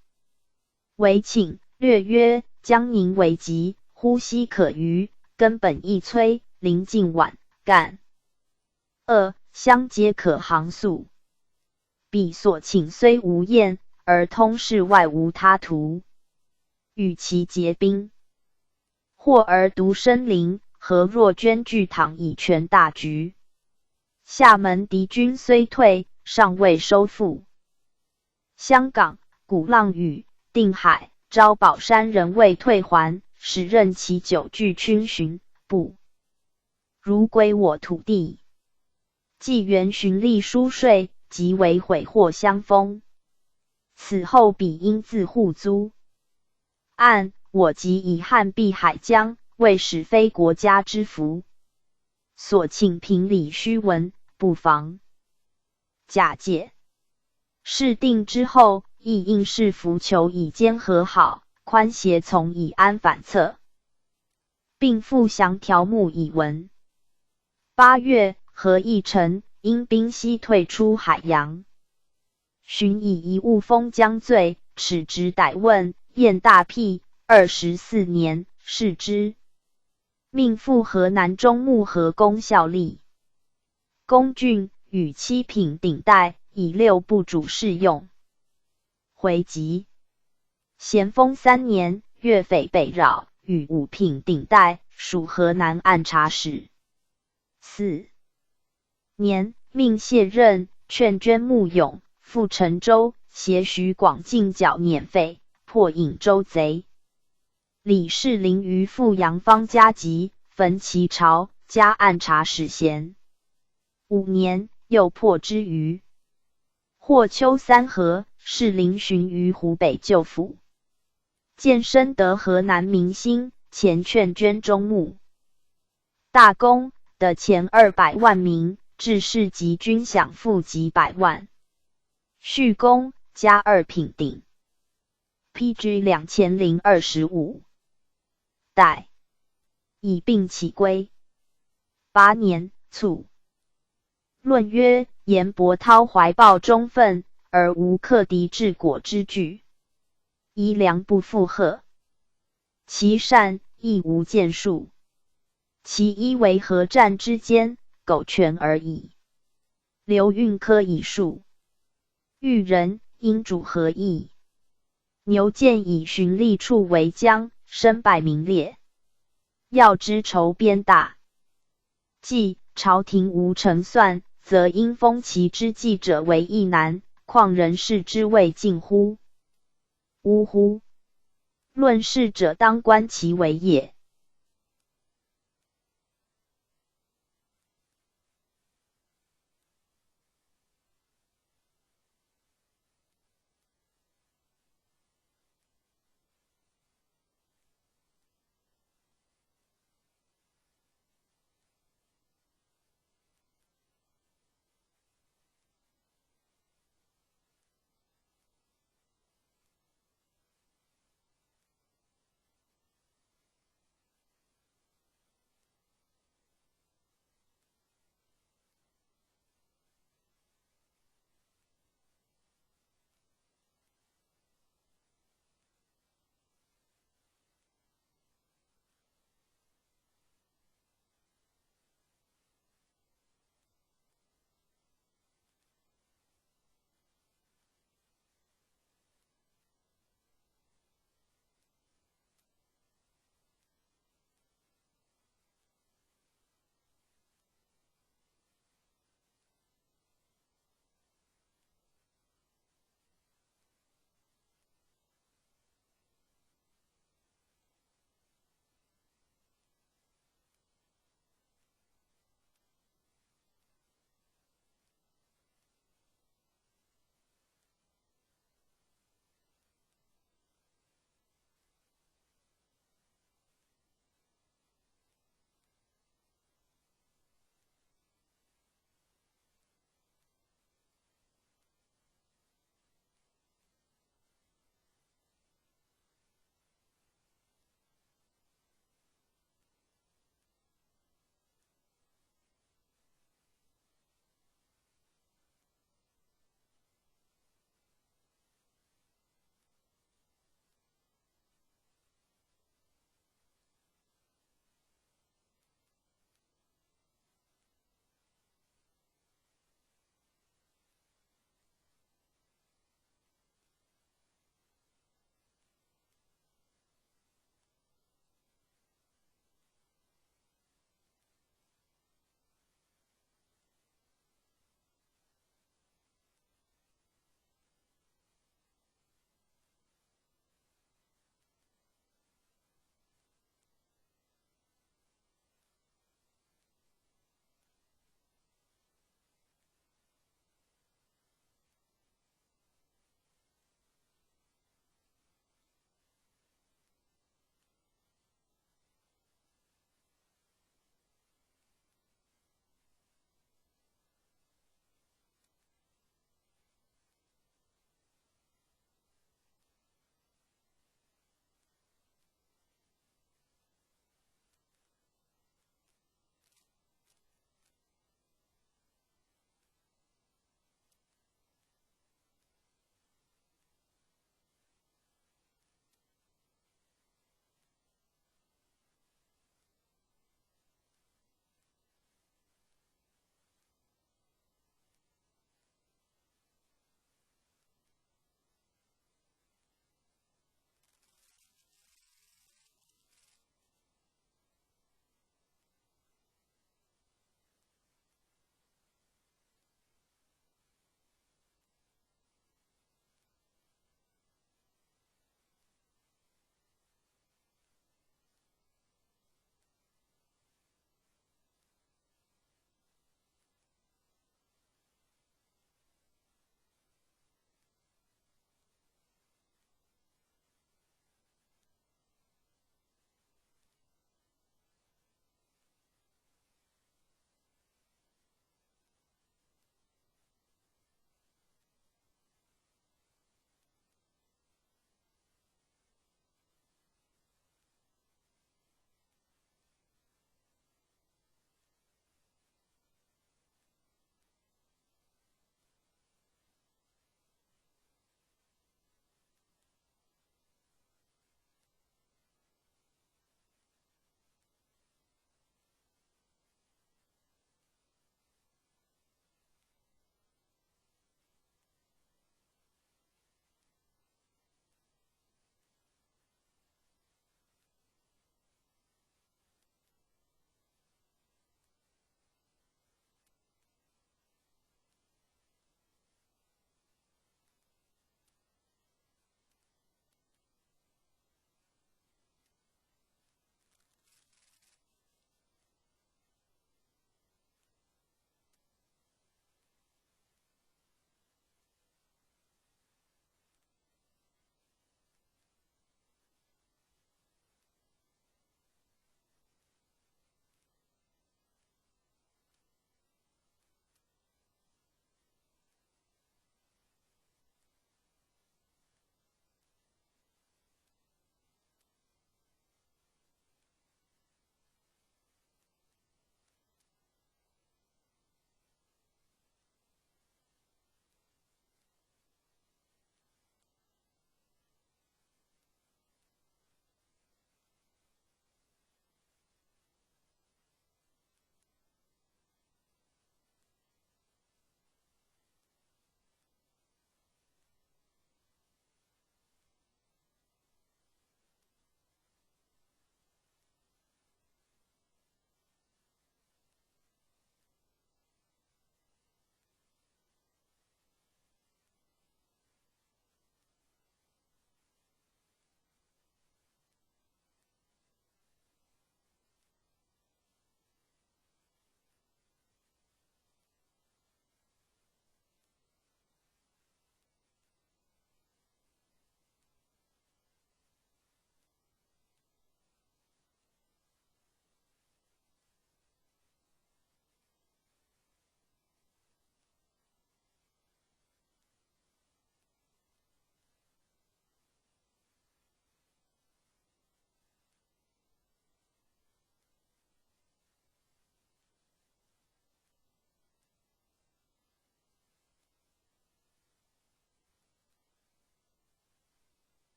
为请略曰：江宁为急，呼吸可虞，根本易摧，临近晚干。乡皆可航速。彼所请虽无厌，而通事外无他途。与其结兵，或而独生灵，何若捐据躺以全大局？厦门敌军虽退，尚未收复。香港、鼓浪屿、定海、招宝山仍未退还，使任其久据逡巡，不如归我土地。纪元循吏书税，即为毁获相封。此后彼应自户租。按我即以汉避海疆，为使非国家之福。所请评理虚文，不妨假借。事定之后，亦应是服求以间和好，宽协从以安反侧。并附详条目以闻。8月，何义成因兵西退出海洋，寻以遗物封疆罪，耻之逮问，验大辟。24年，释之，命赴河南中牧河公效力。公郡与7品顶戴，以6部主事用。回籍。咸丰3年，粤匪北扰，与5品顶戴，属河南按察使。4年，命卸任，劝捐募勇，赴陈州，携徐广进剿捻匪，破颍州贼。李世林于富阳方家籍，焚其巢，加按察使衔。5年，又破之于霍丘三河，世林巡于湖北旧府。见深得河南民心，前劝捐中牧。大功，得前200万民，致士及军饷赋及100万。续功，加2品顶。PG 2025。代，以并其归。8年，卒。论曰：颜伯涛怀抱忠愤，而无克敌治国之具，宜良不负荷。其善亦无建树，其一为合战之间，苟全而已。刘运科以述。豫人，因主何意。牛建以循吏处为将，身败名裂。要之仇边大。既朝廷无成算，则应封其之计者为义难，况人事之谓近乎？呜呼！论事者当观其为也。